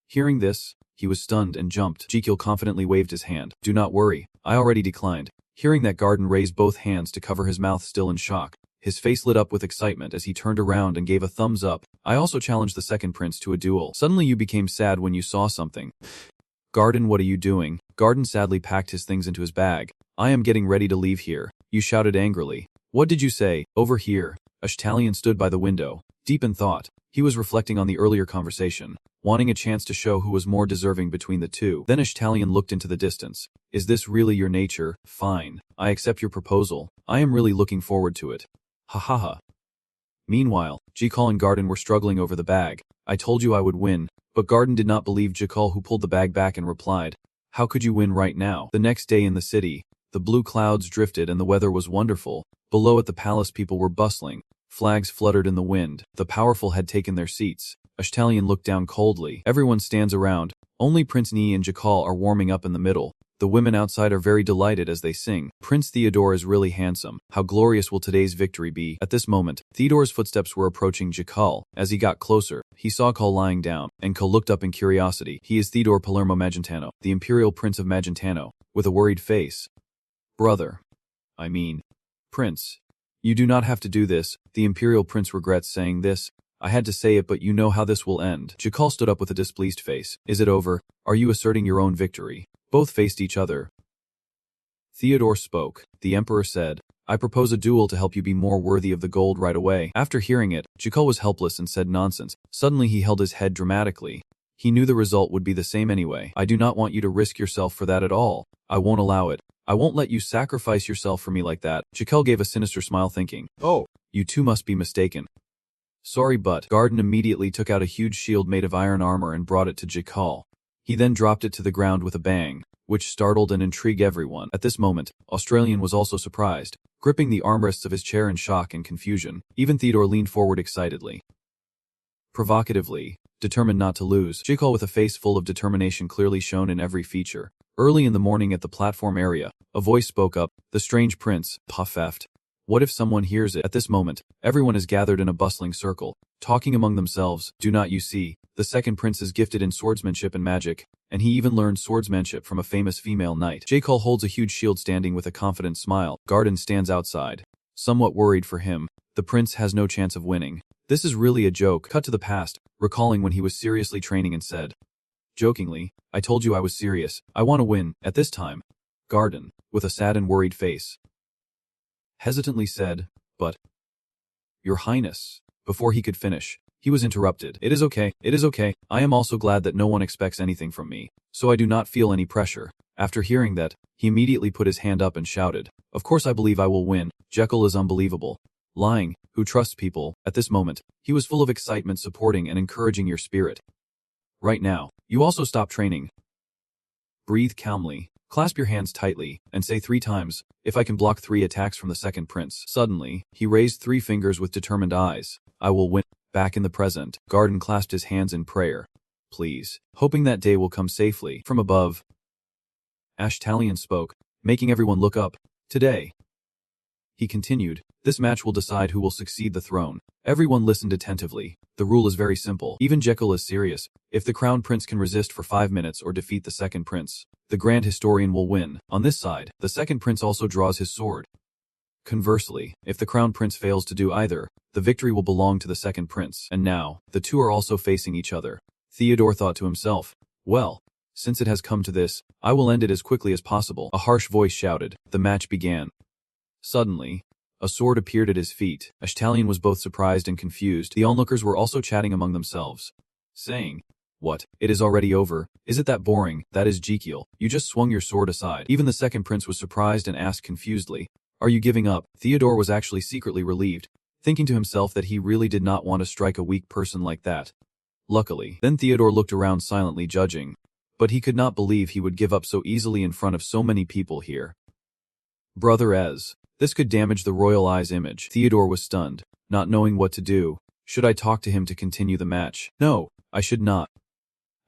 Hearing this, he was stunned and jumped. Jikyo confidently waved his hand. "Do not worry, I already declined." Hearing that, Garden raised both hands to cover his mouth, still in shock. His face lit up with excitement as he turned around and gave a thumbs up. "I also challenged the second prince to a duel." Suddenly you became sad when you saw something. "Garden, what are you doing?" Garden sadly packed his things into his bag. "I am getting ready to leave here." You shouted angrily. "What did you say? Over here." Ashtalion stood by the window, deep in thought. He was reflecting on the earlier conversation, wanting a chance to show who was more deserving between the two. Then Ashtalion looked into the distance. "Is this really your nature? Fine. I accept your proposal. I am really looking forward to it. Ha ha ha." Meanwhile, Jikal and Garden were struggling over the bag. "I told you I would win." But Garden did not believe Jikal, who pulled the bag back and replied, "How could you win right now?" The next day in the city, the blue clouds drifted and the weather was wonderful. Below at the palace, people were bustling. Flags fluttered in the wind. The powerful had taken their seats. Ashtalion looked down coldly. Everyone stands around. Only Prince Ni and Jikal are warming up in the middle. The women outside are very delighted as they sing. "Prince Theodore is really handsome. How glorious will today's victory be?" At this moment, Theodore's footsteps were approaching Jikal. As he got closer, he saw Kal lying down, and Kal looked up in curiosity. He is Theodore Palermo Magentano, the Imperial Prince of Magentano, with a worried face. "Brother. I mean, Prince. You do not have to do this." The Imperial Prince regrets saying this. "I had to say it, but you know how this will end." Jikal stood up with a displeased face. "Is it over? Are you asserting your own victory?" Both faced each other. Theodore spoke. The emperor said, I propose a duel to help you be more worthy of the gold right away. After hearing it, Jikul was helpless and said nonsense. Suddenly he held his head dramatically. He knew the result would be the same anyway. I do not want you to risk yourself for that at all. I won't allow it. I won't let you sacrifice yourself for me like that. Jikul gave a sinister smile thinking, oh, you two must be mistaken. Sorry, but Garden immediately took out a huge shield made of iron armor and brought it to Jikul. He then dropped it to the ground with a bang, which startled and intrigued everyone. At this moment, Australian was also surprised, gripping the armrests of his chair in shock and confusion. Even Theodore leaned forward excitedly. Provocatively, determined not to lose, Jikul with a face full of determination clearly shown in every feature. Early in the morning at the platform area, a voice spoke up, the strange prince, puffed. What if someone hears it? At this moment, everyone is gathered in a bustling circle, talking among themselves. Do not you see, the second prince is gifted in swordsmanship and magic, and he even learned swordsmanship from a famous female knight. Jikul holds a huge shield standing with a confident smile. Garden stands outside, somewhat worried for him. The prince has no chance of winning. This is really a joke. Cut to the past, recalling when he was seriously training and said, jokingly, I told you I was serious. I want to win. At this time, Garden, with a sad and worried face, hesitantly said, but, Your Highness. Before he could finish, he was interrupted. It is okay. It is okay. I am also glad that no one expects anything from me, so I do not feel any pressure. After hearing that, he immediately put his hand up and shouted, Of course I believe I will win. Jekyll is unbelievable. Lying, who trusts people. At this moment, he was full of excitement, supporting and encouraging your spirit. Right now, you also stop training. Breathe calmly, clasp your hands tightly, and say 3 times, if I can block 3 attacks from the second prince. Suddenly, he raised 3 fingers with determined eyes. I will win. Back in the present, Garden clasped his hands in prayer. Please, hoping that day will come safely. From above, Ashtalion spoke, making everyone look up. Today, he continued, this match will decide who will succeed the throne. Everyone listened attentively. The rule is very simple. Even Jekyll is serious. If the crown prince can resist for 5 minutes or defeat the second prince, the grand historian will win. On this side, the second prince also draws his sword. Conversely, if the crown prince fails to do either, the victory will belong to the second prince. And now, the two are also facing each other. Theodore thought to himself, well, since it has come to this, I will end it as quickly as possible. A harsh voice shouted. The match began. Suddenly, a sword appeared at his feet. Ashtalion was both surprised and confused. The onlookers were also chatting among themselves, saying, What? It is already over? Is it that boring? That is Jekyll. You just swung your sword aside. Even the second prince was surprised and asked confusedly, Are you giving up? Theodore was actually secretly relieved, thinking to himself that he really did not want to strike a weak person like that. Luckily, then Theodore looked around silently judging, but he could not believe he would give up so easily in front of so many people here. Brother Ez. This could damage the royal eye's image. Theodore was stunned, not knowing what to do. Should I talk to him to continue the match? No, I should not.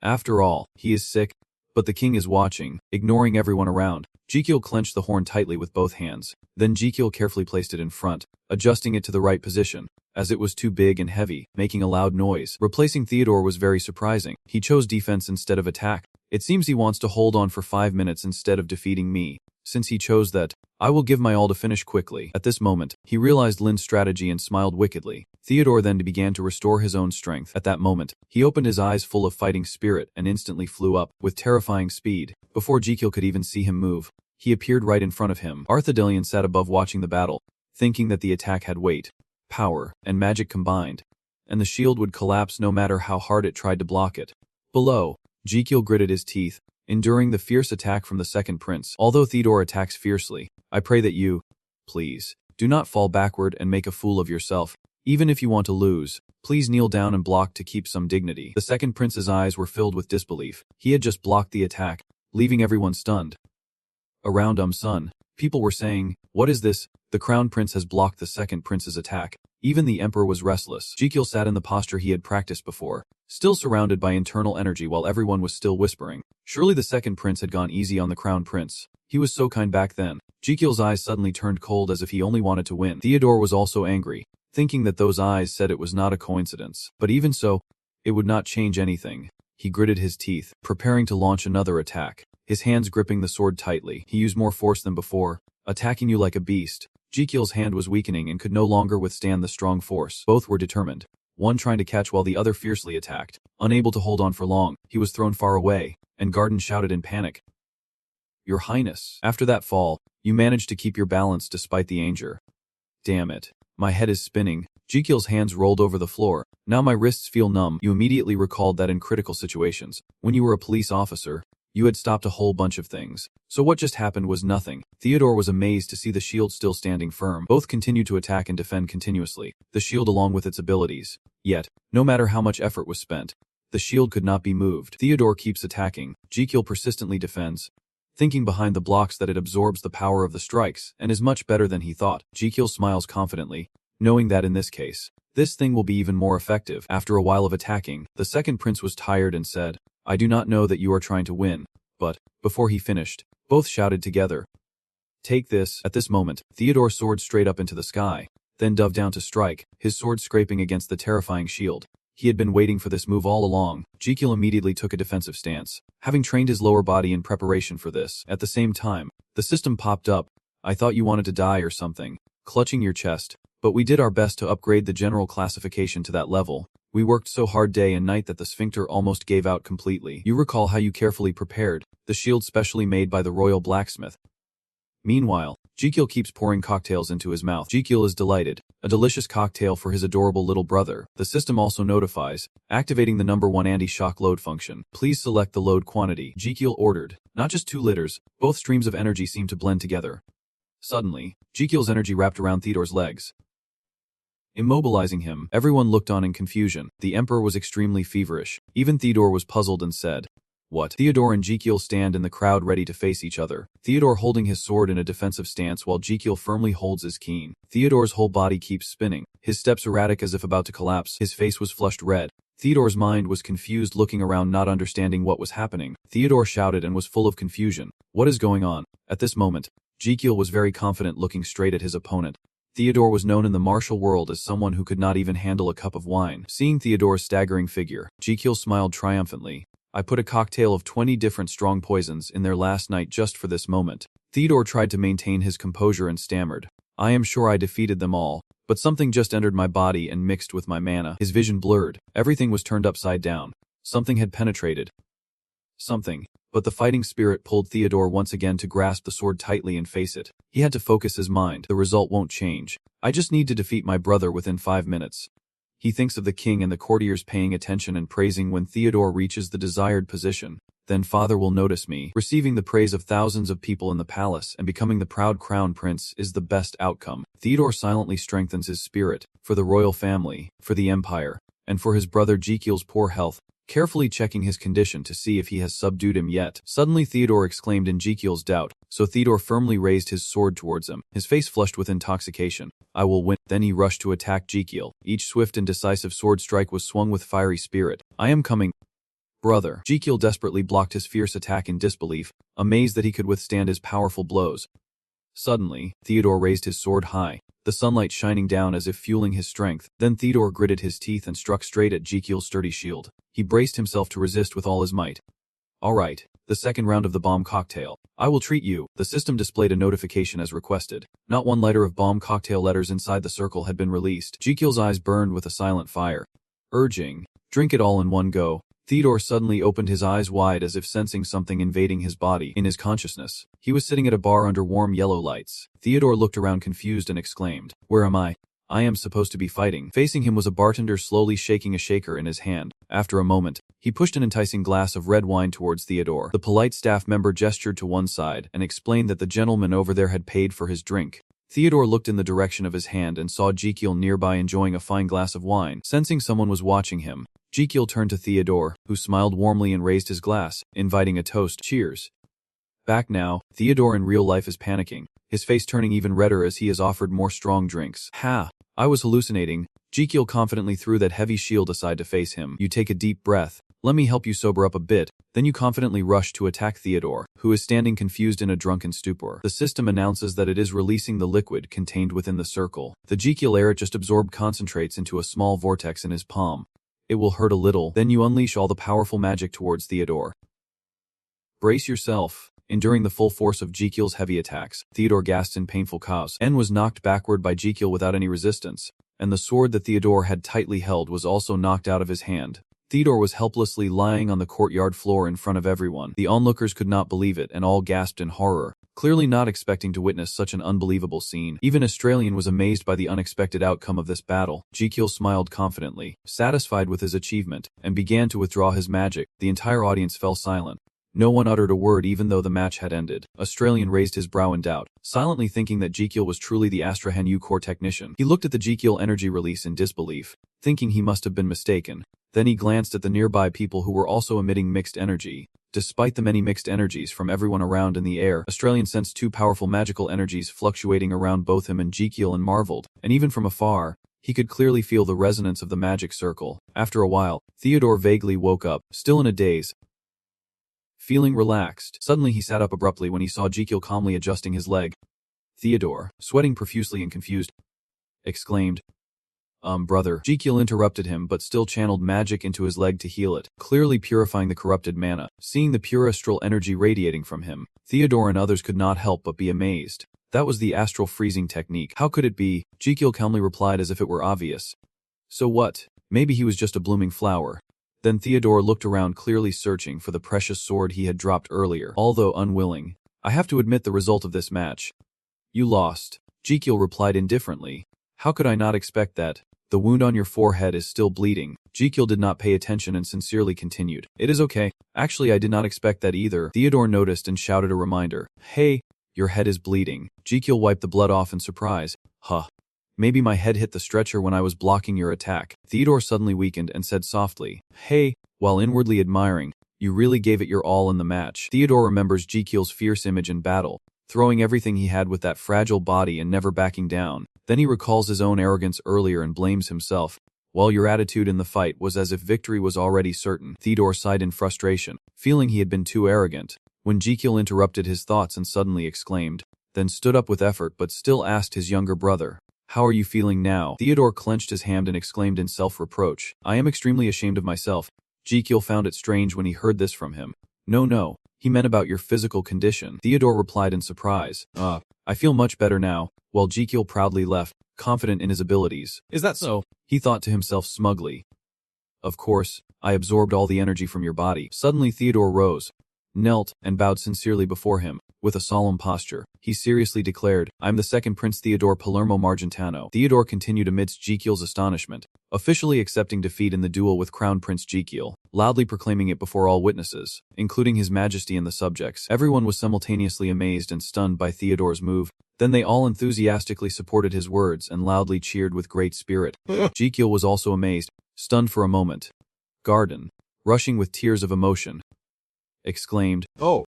After all, he is sick, but the king is watching, ignoring everyone around. Jekyll clenched the horn tightly with both hands. Then Jekyll carefully placed it in front, adjusting it to the right position, as it was too big and heavy, making a loud noise. Replacing Theodore was very surprising. He chose defense instead of attack. It seems he wants to hold on for 5 minutes instead of defeating me. Since he chose that, I will give my all to finish quickly. At this moment, he realized Lin's strategy and smiled wickedly. Theodore then began to restore his own strength. At that moment, he opened his eyes full of fighting spirit and instantly flew up, with terrifying speed. Before Jekyll could even see him move, he appeared right in front of him. Arthedelian sat above watching the battle, thinking that the attack had weight, power, and magic combined, and the shield would collapse no matter how hard it tried to block it. Below, Jekyll gritted his teeth, enduring the fierce attack from the second prince. Although Theodore attacks fiercely, I pray that you, please, do not fall backward and make a fool of yourself. Even if you want to lose, please kneel down and block to keep some dignity. The second prince's eyes were filled with disbelief. He had just blocked the attack, leaving everyone stunned. Around son, people were saying, what is this? The crown prince has blocked the second prince's attack. Even the emperor was restless. Jekyll sat in the posture he had practiced before, still surrounded by internal energy while everyone was still whispering. Surely the second prince had gone easy on the crown prince. He was so kind back then. Jekyll's eyes suddenly turned cold as if he only wanted to win. Theodore was also angry, thinking that those eyes said it was not a coincidence. But even so, it would not change anything. He gritted his teeth, preparing to launch another attack. His hands gripping the sword tightly, he used more force than before, attacking you like a beast. Jekyll's hand was weakening and could no longer withstand the strong force. Both were determined, one trying to catch while the other fiercely attacked. Unable to hold on for long, he was thrown far away, and Garden shouted in panic, Your Highness. After that fall, You managed to keep your balance despite the danger. Damn it. My head is spinning. Jekyll's hands rolled over the floor. Now my wrists feel numb. You immediately recalled that in critical situations, when you were a police officer, you had stopped a whole bunch of things. So what just happened was nothing. Theodore was amazed to see the shield still standing firm. Both continued to attack and defend continuously, the shield along with its abilities. Yet, no matter how much effort was spent, the shield could not be moved. Theodore keeps attacking. Jekyll persistently defends, thinking behind the blocks that it absorbs the power of the strikes and is much better than he thought. Jekyll smiles confidently, knowing that in this case, this thing will be even more effective. After a while of attacking, the second prince was tired and said, I do not know that you are trying to win, but, before he finished, both shouted together, take this. At this moment, Theodore soared straight up into the sky, then dove down to strike, his sword scraping against the terrifying shield. He had been waiting for this move all along. Jekyll immediately took a defensive stance, having trained his lower body in preparation for this. At the same time, the system popped up. I thought you wanted to die or something, clutching your chest, but we did our best to upgrade the general classification to that level. We worked so hard day and night that the sphincter almost gave out completely. You recall how you carefully prepared the shield specially made by the royal blacksmith. Meanwhile, Jekyll keeps pouring cocktails into his mouth. Jekyll is delighted. A delicious cocktail for his adorable little brother. The system also notifies, activating the number 1 anti-shock load function. Please select the load quantity. Jekyll ordered. Not just 2 liters, both streams of energy seem to blend together. Suddenly, Jekyll's energy wrapped around Theodore's legs, immobilizing him. Everyone looked on in confusion. The emperor was extremely feverish. Even Theodore was puzzled and said, what? Theodore and Jekyll stand in the crowd ready to face each other. Theodore holding his sword in a defensive stance while Jekyll firmly holds his cane. Theodore's whole body keeps spinning, his steps erratic as if about to collapse. His face was flushed red. Theodore's mind was confused, looking around not understanding what was happening. Theodore shouted and was full of confusion. What is going on? At this moment, Jekyll was very confident, looking straight at his opponent. Theodore was known in the martial world as someone who could not even handle a cup of wine. Seeing Theodore's staggering figure, Jekyll smiled triumphantly. I put a cocktail of 20 different strong poisons in there last night just for this moment. Theodore tried to maintain his composure and stammered, I am sure I defeated them all, but something just entered my body and mixed with my mana. His vision blurred. Everything was turned upside down. Something had penetrated. Something. But the fighting spirit pulled Theodore once again to grasp the sword tightly and face it. He had to focus his mind. The result won't change. I just need to defeat my brother within 5 minutes. He thinks of the king and the courtiers paying attention and praising when Theodore reaches the desired position. Then father will notice me. Receiving the praise of thousands of people in the palace and becoming the proud crown prince is the best outcome. Theodore silently strengthens his spirit, for the royal family, for the empire, and for his brother Jekyll's poor health, carefully checking his condition to see if he has subdued him yet. Suddenly Theodore exclaimed in Jekyll's doubt, so Theodore firmly raised his sword towards him, his face flushed with intoxication. I will win. Then he rushed to attack Jekyll. Each swift and decisive sword strike was swung with fiery spirit. I am coming, brother. Jekyll desperately blocked his fierce attack in disbelief, amazed that he could withstand his powerful blows. Suddenly, Theodore raised his sword high, the sunlight shining down as if fueling his strength. Then Theodore gritted his teeth and struck straight at Jekyll's sturdy shield. He braced himself to resist with all his might. All right, the second round of the bomb cocktail. I will treat you. The system displayed a notification as requested. Not 1 liter of bomb cocktail letters inside the circle had been released. Jekyll's eyes burned with a silent fire, urging, drink it all in one go. Theodore suddenly opened his eyes wide as if sensing something invading his body. In his consciousness, he was sitting at a bar under warm yellow lights. Theodore looked around confused and exclaimed, where am I? I am supposed to be fighting. Facing him was a bartender slowly shaking a shaker in his hand. After a moment, he pushed an enticing glass of red wine towards Theodore. The polite staff member gestured to one side and explained that the gentleman over there had paid for his drink. Theodore looked in the direction of his hand and saw Jekyll nearby enjoying a fine glass of wine. Sensing someone was watching him, Jekyll turned to Theodore, who smiled warmly and raised his glass, inviting a toast. Cheers. Back now, Theodore in real life is panicking, his face turning even redder as he is offered more strong drinks. Ha! I was hallucinating. Jekyll confidently threw that heavy shield aside to face him. You take a deep breath. Let me help you sober up a bit. Then you confidently rush to attack Theodore, who is standing confused in a drunken stupor. The system announces that it is releasing the liquid contained within the circle. The Jekyll air it just absorbed concentrates into a small vortex in his palm. It will hurt a little. Then you unleash all the powerful magic towards Theodore. Brace yourself. Enduring the full force of Jekyll's heavy attacks, Theodore gasped in painful coughs. N was knocked backward by Jekyll without any resistance, and the sword that Theodore had tightly held was also knocked out of his hand. Theodore was helplessly lying on the courtyard floor in front of everyone. The onlookers could not believe it and all gasped in horror, clearly not expecting to witness such an unbelievable scene. Even Australian was amazed by the unexpected outcome of this battle. Jekyll smiled confidently, satisfied with his achievement, and began to withdraw his magic. The entire audience fell silent. No one uttered a word even though the match had ended. Australian raised his brow in doubt, silently thinking that Jekyll was truly the Astrahan core technician. He looked at the Jekyll energy release in disbelief, thinking he must have been mistaken. Then he glanced at the nearby people who were also emitting mixed energy. Despite the many mixed energies from everyone around in the air, Australian sensed two powerful magical energies fluctuating around both him and Jekyll and marveled, and even from afar, he could clearly feel the resonance of the magic circle. After a while, Theodore vaguely woke up, still in a daze. Feeling relaxed, suddenly he sat up abruptly when he saw Jekyll calmly adjusting his leg. Theodore, sweating profusely and confused, exclaimed, brother. Jekyll interrupted him but still channeled magic into his leg to heal it, clearly purifying the corrupted mana. Seeing the pure astral energy radiating from him, Theodore and others could not help but be amazed. That was the astral freezing technique. How could it be? Jekyll calmly replied as if it were obvious. So what? Maybe he was just a blooming flower. Then Theodore looked around, clearly searching for the precious sword he had dropped earlier. Although unwilling, I have to admit the result of this match. You lost. Jekyll replied indifferently. How could I not expect that? The wound on your forehead is still bleeding. Jekyll did not pay attention and sincerely continued. It is okay. Actually, I did not expect that either. Theodore noticed and shouted a reminder. Hey, your head is bleeding. Jekyll wiped the blood off in surprise. Huh. Maybe my head hit the stretcher when I was blocking your attack. Theodore suddenly weakened and said softly, Hey, while inwardly admiring, you really gave it your all in the match. Theodore remembers Jekyll's fierce image in battle, throwing everything he had with that fragile body and never backing down. Then he recalls his own arrogance earlier and blames himself. While your attitude in the fight was as if victory was already certain. Theodore sighed in frustration, feeling he had been too arrogant, when Jekyll interrupted his thoughts and suddenly exclaimed, then stood up with effort but still asked his younger brother, How are you feeling now? Theodore clenched his hand and exclaimed in self-reproach, I am extremely ashamed of myself. Jekyll found it strange when he heard this from him. No, he meant about your physical condition. Theodore replied in surprise, I feel much better now, while Jekyll proudly left, confident in his abilities. Is that so? He thought to himself smugly. Of course, I absorbed all the energy from your body. Suddenly Theodore rose, knelt, and bowed sincerely before him. With a solemn posture, he seriously declared, I am the second Prince Theodore Palermo Margentano. Theodore continued amidst Jekyll's astonishment, officially accepting defeat in the duel with Crown Prince Jekyll, loudly proclaiming it before all witnesses, including His Majesty and the subjects. Everyone was simultaneously amazed and stunned by Theodore's move. Then they all enthusiastically supported his words and loudly cheered with great spirit. Jekyll was also amazed, stunned for a moment. Garden, rushing with tears of emotion, exclaimed, Oh,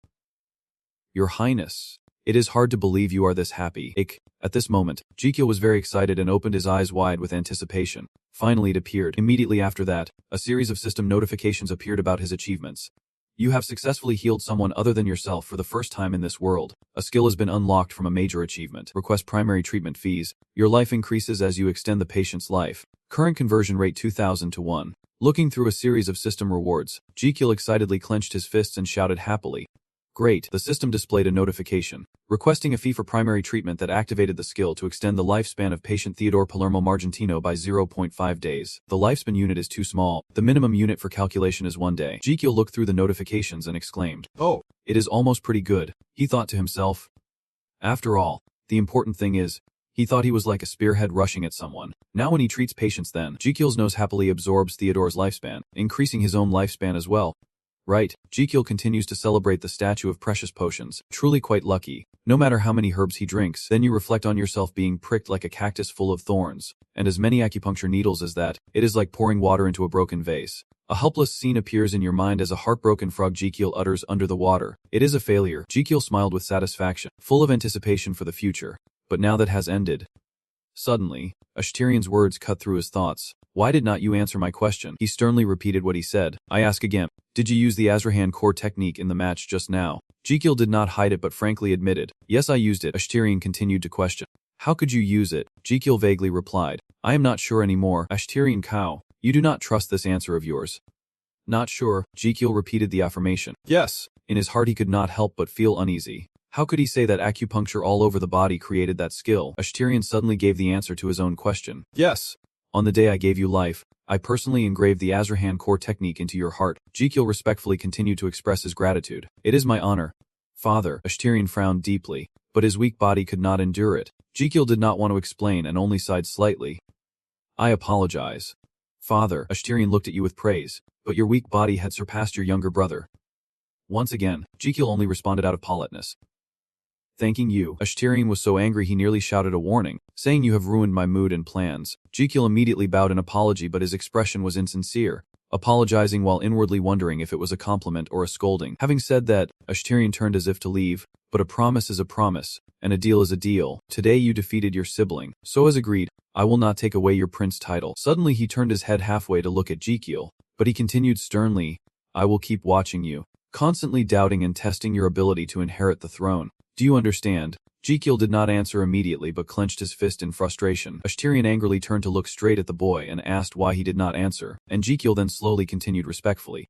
Your Highness, it is hard to believe you are this happy. At this moment, Jekyll was very excited and opened his eyes wide with anticipation. Finally it appeared. Immediately after that, a series of system notifications appeared about his achievements. You have successfully healed someone other than yourself for the first time in this world. A skill has been unlocked from a major achievement. Request primary treatment fees. Your life increases as you extend the patient's life. Current conversion rate 2000 to 1. Looking through a series of system rewards, Jekyll excitedly clenched his fists and shouted happily. Great. The system displayed a notification, requesting a fee for primary treatment that activated the skill to extend the lifespan of patient Theodore Palermo Margentino by 0.5 days. The lifespan unit is too small. The minimum unit for calculation is 1 day. Jekyll looked through the notifications and exclaimed, Oh, it is almost pretty good, he thought to himself. After all, the important thing is, he thought he was like a spearhead rushing at someone. Now when he treats patients then, Jekyll's nose happily absorbs Theodore's lifespan, increasing his own lifespan as well. Right, Jekyll continues to celebrate the statue of precious potions, truly quite lucky. No matter how many herbs he drinks, then you reflect on yourself being pricked like a cactus full of thorns, and as many acupuncture needles as that, it is like pouring water into a broken vase. A helpless scene appears in your mind as a heartbroken frog Jekyll utters under the water. It is a failure. Jekyll smiled with satisfaction, full of anticipation for the future. But now that has ended. Suddenly, Ashterian's words cut through his thoughts. Why did not you answer my question? He sternly repeated what he said. I ask again, did you use the Azrahan core technique in the match just now? Jekyll did not hide it but frankly admitted, yes I used it. Ashterian continued to question. How could you use it? Jekyll vaguely replied, I am not sure anymore. Ashterian cow, you do not trust this answer of yours. Not sure, Jekyll repeated the affirmation. Yes. In his heart he could not help but feel uneasy. How could he say that acupuncture all over the body created that skill? Ashterian suddenly gave the answer to his own question. Yes. On the day I gave you life, I personally engraved the Azrahan core technique into your heart. Jekyll respectfully continued to express his gratitude. It is my honor. Father, Ashterian frowned deeply, but his weak body could not endure it. Jekyll did not want to explain and only sighed slightly. I apologize. Father, Ashterian looked at you with praise, but your weak body had surpassed your younger brother. Once again, Jekyll only responded out of politeness. Thanking you. Ashterian was so angry he nearly shouted a warning, saying you have ruined my mood and plans. Jekyll immediately bowed an apology, but his expression was insincere, apologizing while inwardly wondering if it was a compliment or a scolding. Having said that, Ashterian turned as if to leave, but a promise is a promise, and a deal is a deal. Today you defeated your sibling, so as agreed, I will not take away your prince title. Suddenly he turned his head halfway to look at Jekyll, but he continued sternly, I will keep watching you, constantly doubting and testing your ability to inherit the throne. Do you understand? Jekyll did not answer immediately but clenched his fist in frustration. Ashterian angrily turned to look straight at the boy and asked why he did not answer, and Jekyll then slowly continued respectfully.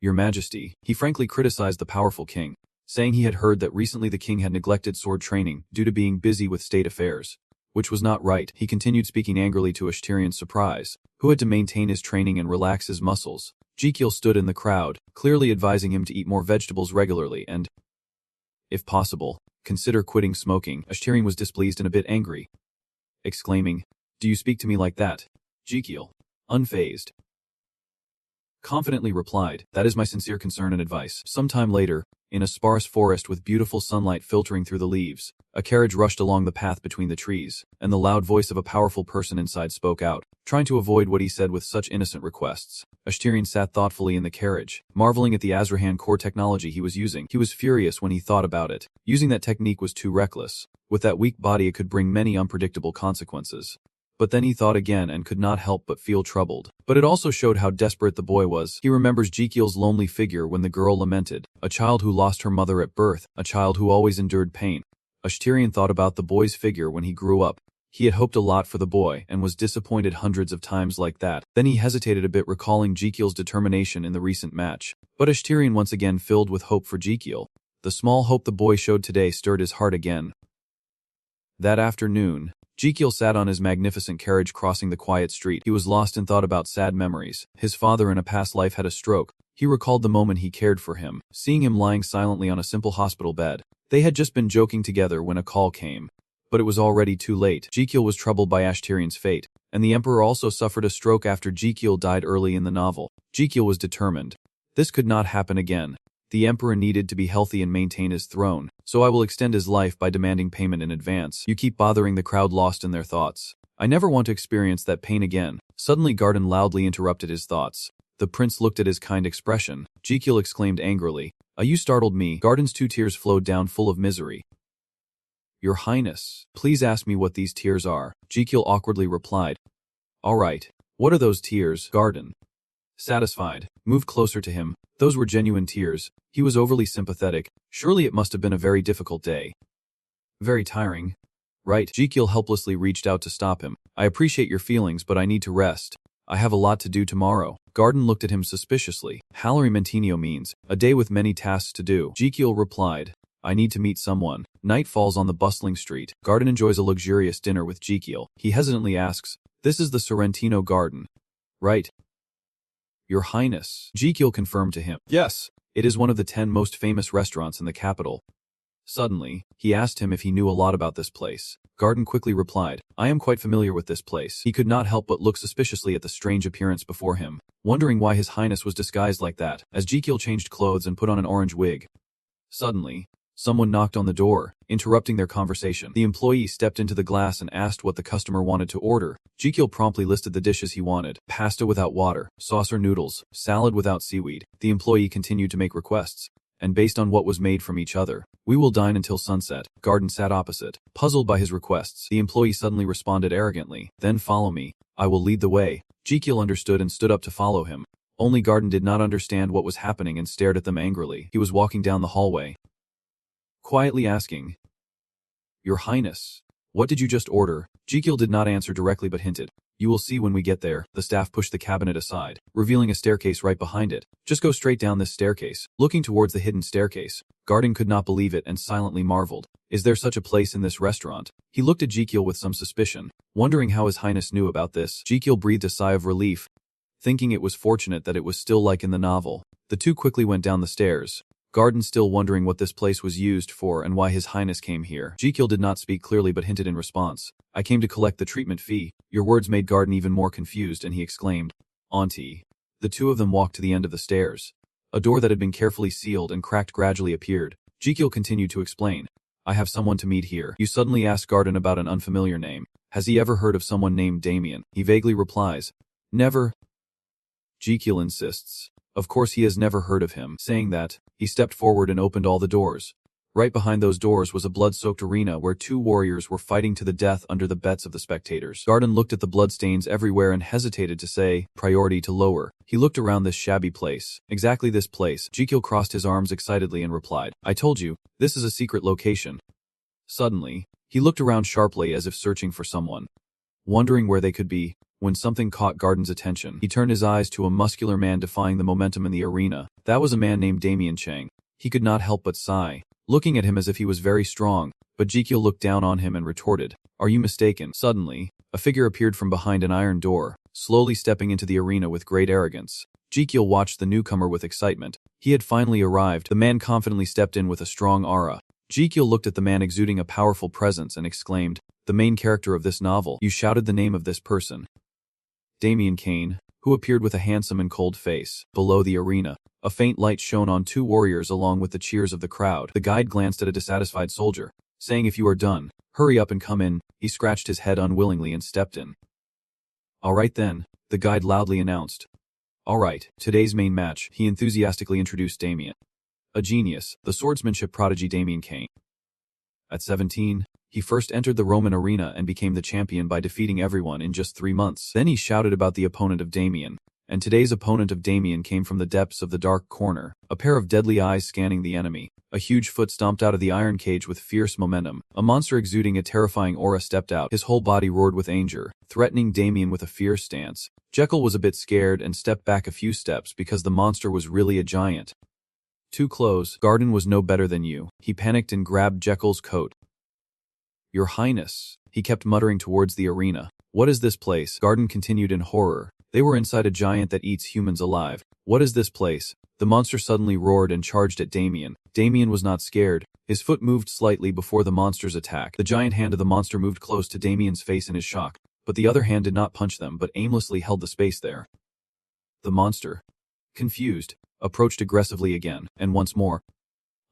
Your Majesty, he frankly criticized the powerful king, saying he had heard that recently the king had neglected sword training due to being busy with state affairs, which was not right. He continued speaking angrily to Ashterian's surprise, who had to maintain his training and relax his muscles. Jekyll stood in the crowd, clearly advising him to eat more vegetables regularly and, if possible, consider quitting smoking. Ashterian was displeased and a bit angry, exclaiming, Do you speak to me like that? Jekyll, unfazed, confidently replied, That is my sincere concern and advice. Sometime later, in a sparse forest with beautiful sunlight filtering through the leaves, a carriage rushed along the path between the trees, and the loud voice of a powerful person inside spoke out, trying to avoid what he said with such innocent requests. Ashterian sat thoughtfully in the carriage, marveling at the Azrahan core technology he was using. He was furious when he thought about it. Using that technique was too reckless. With that weak body it could bring many unpredictable consequences. But then he thought again and could not help but feel troubled. But it also showed how desperate the boy was. He remembers Jekyll's lonely figure when the girl lamented, a child who lost her mother at birth, a child who always endured pain. Ashterian thought about the boy's figure when he grew up. He had hoped a lot for the boy and was disappointed hundreds of times like that. Then he hesitated a bit, recalling Jekyll's determination in the recent match. But Ashterian once again filled with hope for Jekyll. The small hope the boy showed today stirred his heart again. That afternoon, Jekyll sat on his magnificent carriage crossing the quiet street. He was lost in thought about sad memories. His father in a past life had a stroke. He recalled the moment he cared for him, seeing him lying silently on a simple hospital bed. They had just been joking together when a call came. But it was already too late. Jekyll was troubled by Ashterian's fate, and the Emperor also suffered a stroke after Jekyll died early in the novel. Jekyll was determined. This could not happen again. The Emperor needed to be healthy and maintain his throne, so I will extend his life by demanding payment in advance. You keep bothering the crowd lost in their thoughts. I never want to experience that pain again. Suddenly Garden loudly interrupted his thoughts. The prince looked at his kind expression. Jekyll exclaimed angrily, You startled me. Garden's 2 tears flowed down full of misery. Your Highness, please ask me what these tears are. Jekyll awkwardly replied. All right. What are those tears? Garden, satisfied, moved closer to him. Those were genuine tears. He was overly sympathetic. Surely it must have been a very difficult day. Very tiring. Right. Jekyll helplessly reached out to stop him. I appreciate your feelings, but I need to rest. I have a lot to do tomorrow. Garden looked at him suspiciously. Hallery Mentinio means, a day with many tasks to do. Jekyll replied, I need to meet someone. Night falls on the bustling street. Garden enjoys a luxurious dinner with Jekyll. He hesitantly asks, This is the Sorrentino Garden, right? Your Highness, Jekyll confirmed to him. Yes, it is one of the 10 most famous restaurants in the capital. Suddenly, he asked him if he knew a lot about this place. Garden quickly replied, I am quite familiar with this place. He could not help but look suspiciously at the strange appearance before him, wondering why His Highness was disguised like that, as Jekyll changed clothes and put on an orange wig. Suddenly, someone knocked on the door, interrupting their conversation. The employee stepped into the glass and asked what the customer wanted to order. Jekyll promptly listed the dishes he wanted. Pasta without water, saucer noodles, salad without seaweed. The employee continued to make requests, and based on what was made from each other, we will dine until sunset. Garden sat opposite, puzzled by his requests. The employee suddenly responded arrogantly, Then follow me. I will lead the way. Jekyll understood and stood up to follow him. Only Garden did not understand what was happening and stared at them angrily. He was walking down the hallway, quietly asking, Your Highness, what did you just order? Jekyll did not answer directly but hinted, You will see when we get there. The staff pushed the cabinet aside, revealing a staircase right behind it. Just go straight down this staircase. Looking towards the hidden staircase, Garden could not believe it and silently marveled. Is there such a place in this restaurant? He looked at Jekyll with some suspicion, wondering how His Highness knew about this. Jekyll breathed a sigh of relief, thinking it was fortunate that it was still like in the novel. The two quickly went down the stairs. Garden still wondering what this place was used for and why His Highness came here. Jekyll did not speak clearly but hinted in response. I came to collect the treatment fee. Your words made Garden even more confused and he exclaimed, Auntie. The two of them walked to the end of the stairs. A door that had been carefully sealed and cracked gradually appeared. Jekyll continued to explain. I have someone to meet here. You suddenly ask Garden about an unfamiliar name. Has he ever heard of someone named Damien? He vaguely replies. Never. Jekyll insists. Of course he has never heard of him. Saying that, he stepped forward and opened all the doors. Right behind those doors was a blood-soaked arena where two warriors were fighting to the death under the bets of the spectators. Garden looked at the bloodstains everywhere and hesitated to say, priority to lower. He looked around this shabby place. Exactly this place. Jekyll crossed his arms excitedly and replied, I told you, this is a secret location. Suddenly, he looked around sharply as if searching for someone. Wondering where they could be, when something caught Garden's attention, he turned his eyes to a muscular man defying the momentum in the arena. That was a man named Damien Chang. He could not help but sigh, looking at him as if he was very strong, but Jekyll looked down on him and retorted, Are you mistaken? Suddenly, a figure appeared from behind an iron door, slowly stepping into the arena with great arrogance. Jekyll watched the newcomer with excitement. He had finally arrived. The man confidently stepped in with a strong aura. Jekyll looked at the man exuding a powerful presence and exclaimed, The main character of this novel. You shouted the name of this person. Damien Kane, who appeared with a handsome and cold face. Below the arena, a faint light shone on two warriors along with the cheers of the crowd. The guide glanced at a dissatisfied soldier, saying if you are done, hurry up and come in. He scratched his head unwillingly and stepped in. All right then, the guide loudly announced. All right, today's main match. He enthusiastically introduced Damien. A genius, the swordsmanship prodigy Damien Kane. At 17, he first entered the Roman arena and became the champion by defeating everyone in just 3 months. Then he shouted about the opponent of Damien. And today's opponent of Damien came from the depths of the dark corner, a pair of deadly eyes scanning the enemy. A huge foot stomped out of the iron cage with fierce momentum. A monster exuding a terrifying aura stepped out. His whole body roared with anger, threatening Damien with a fierce stance. Jekyll was a bit scared and stepped back a few steps because the monster was really a giant. Too close. Garden was no better than you. He panicked and grabbed Jekyll's coat. Your Highness, he kept muttering towards the arena. What is this place? Garden continued in horror. They were inside a giant that eats humans alive. What is this place? The monster suddenly roared and charged at Damien. Damien was not scared. His foot moved slightly before the monster's attack. The giant hand of the monster moved close to Damien's face in his shock, but the other hand did not punch them but aimlessly held the space there. The monster, confused, approached aggressively again, and once more,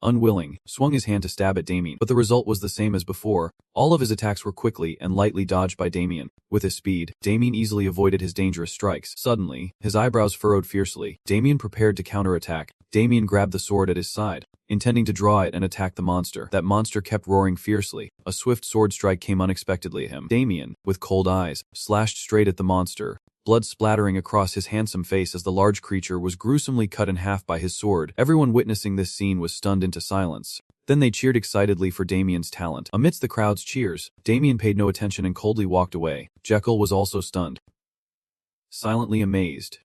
unwilling, swung his hand to stab at Damien, but the result was the same as before. All of his attacks were quickly and lightly dodged by Damien. With his speed, Damien easily avoided his dangerous strikes. Suddenly, his eyebrows furrowed fiercely. Damien prepared to counterattack. Damien grabbed the sword at his side, intending to draw it and attack the monster. That monster kept roaring fiercely. A swift sword strike came unexpectedly at him. Damien, with cold eyes, slashed straight at the monster, blood splattering across his handsome face as the large creature was gruesomely cut in half by his sword. Everyone witnessing this scene was stunned into silence. Then they cheered excitedly for Damien's talent. Amidst the crowd's cheers, Damien paid no attention and coldly walked away. Jekyll was also stunned, silently amazed,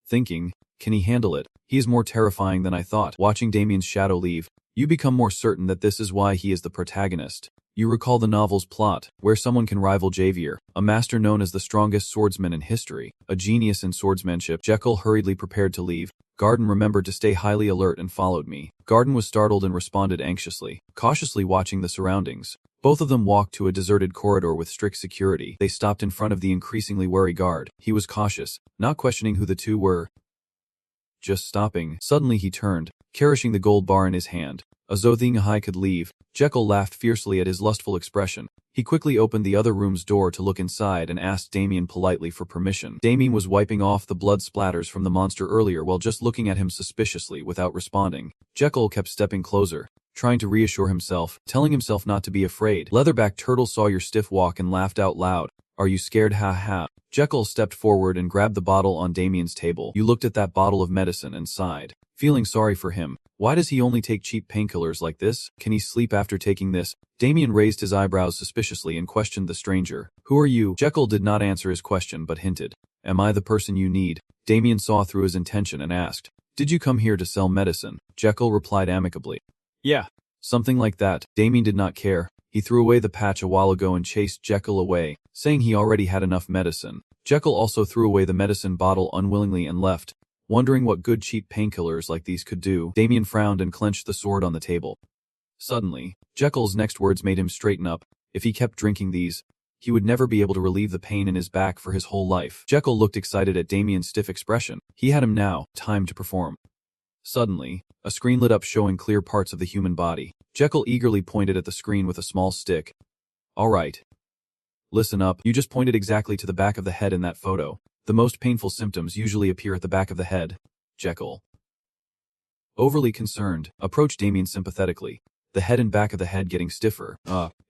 thinking, can he handle it? He is more terrifying than I thought. Watching Damien's shadow leave, you become more certain that this is why he is the protagonist. You recall the novel's plot, where someone can rival Javier, a master known as the strongest swordsman in history, a genius in swordsmanship. Jekyll hurriedly prepared to leave. Garden remembered to stay highly alert and followed me. Garden was startled and responded anxiously, cautiously watching the surroundings. Both of them walked to a deserted corridor with strict security. They stopped in front of the increasingly wary guard. He was cautious, not questioning who the two were, just stopping. Suddenly he turned, carrying the gold bar in his hand. As though thinking I could leave, Jekyll laughed fiercely at his lustful expression. He quickly opened the other room's door to look inside and asked Damien politely for permission. Damien was wiping off the blood splatters from the monster earlier while just looking at him suspiciously without responding. Jekyll kept stepping closer, trying to reassure himself, telling himself not to be afraid. Leatherback Turtle saw your stiff walk and laughed out loud. Are you scared? Ha ha. Jekyll stepped forward and grabbed the bottle on Damien's table. You looked at that bottle of medicine and sighed, feeling sorry for him. Why does he only take cheap painkillers like this? Can he sleep after taking this? Damien raised his eyebrows suspiciously and questioned the stranger. Who are you? Jekyll did not answer his question but hinted. Am I the person you need? Damien saw through his intention and asked. Did you come here to sell medicine? Jekyll replied amicably. Yeah. Something like that. Damien did not care. He threw away the patch a while ago and chased Jekyll away, saying he already had enough medicine. Jekyll also threw away the medicine bottle unwillingly and left, Wondering what good cheap painkillers like these could do, Damien frowned and clenched the sword on the table. Suddenly, Jekyll's next words made him straighten up. If he kept drinking these, he would never be able to relieve the pain in his back for his whole life. Jekyll looked excited at Damien's stiff expression. He had him now, time to perform. Suddenly, a screen lit up showing clear parts of the human body. Jekyll eagerly pointed at the screen with a small stick. All right. Listen up, you just pointed exactly to the back of the head in that photo. The most painful symptoms usually appear at the back of the head. Jekyll, overly concerned, approached Damien sympathetically. The head and back of the head getting stiffer.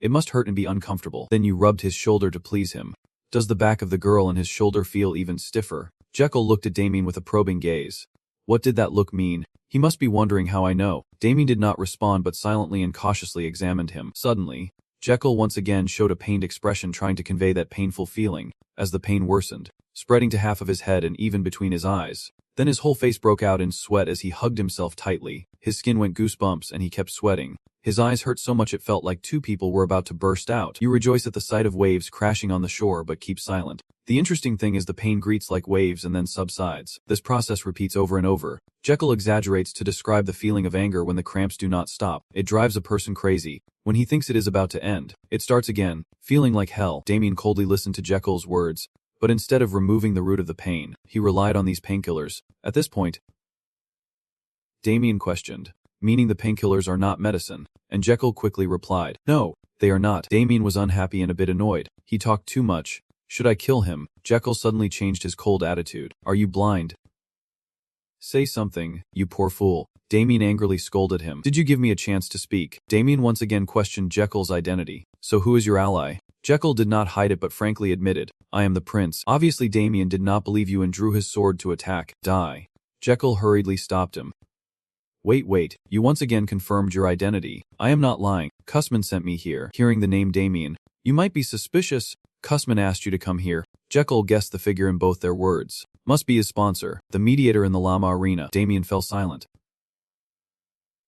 It must hurt and be uncomfortable. Then you rubbed his shoulder to please him. Does the back of the girl and his shoulder feel even stiffer? Jekyll looked at Damien with a probing gaze. What did that look mean? He must be wondering how I know. Damien did not respond but silently and cautiously examined him. Suddenly, Jekyll once again showed a pained expression trying to convey that painful feeling, as the pain worsened, spreading to half of his head and even between his eyes. Then his whole face broke out in sweat as he hugged himself tightly. His skin went goosebumps and he kept sweating. His eyes hurt so much it felt like two people were about to burst out. You rejoice at the sight of waves crashing on the shore but keep silent. The interesting thing is the pain greets like waves and then subsides. This process repeats over and over. Jekyll exaggerates to describe the feeling of anger when the cramps do not stop. It drives a person crazy. When he thinks it is about to end, it starts again, feeling like hell. Damien coldly listened to Jekyll's words, but instead of removing the root of the pain, he relied on these painkillers. At this point, Damien questioned, meaning the painkillers are not medicine, and Jekyll quickly replied, no, they are not. Damien was unhappy and a bit annoyed. He talked too much. Should I kill him? Jekyll suddenly changed his cold attitude. Are you blind? Say something, you poor fool. Damien angrily scolded him. Did you give me a chance to speak? Damien once again questioned Jekyll's identity. So who is your ally? Jekyll did not hide it but frankly admitted, I am the prince. Obviously Damien did not believe you and drew his sword to attack. Die. Jekyll hurriedly stopped him. Wait, you once again confirmed your identity. I am not lying. Cussman sent me here. Hearing the name Damien, you might be suspicious. Cussman asked you to come here. Jekyll guessed the figure in both their words. Must be his sponsor, the mediator in the llama arena. Damien fell silent,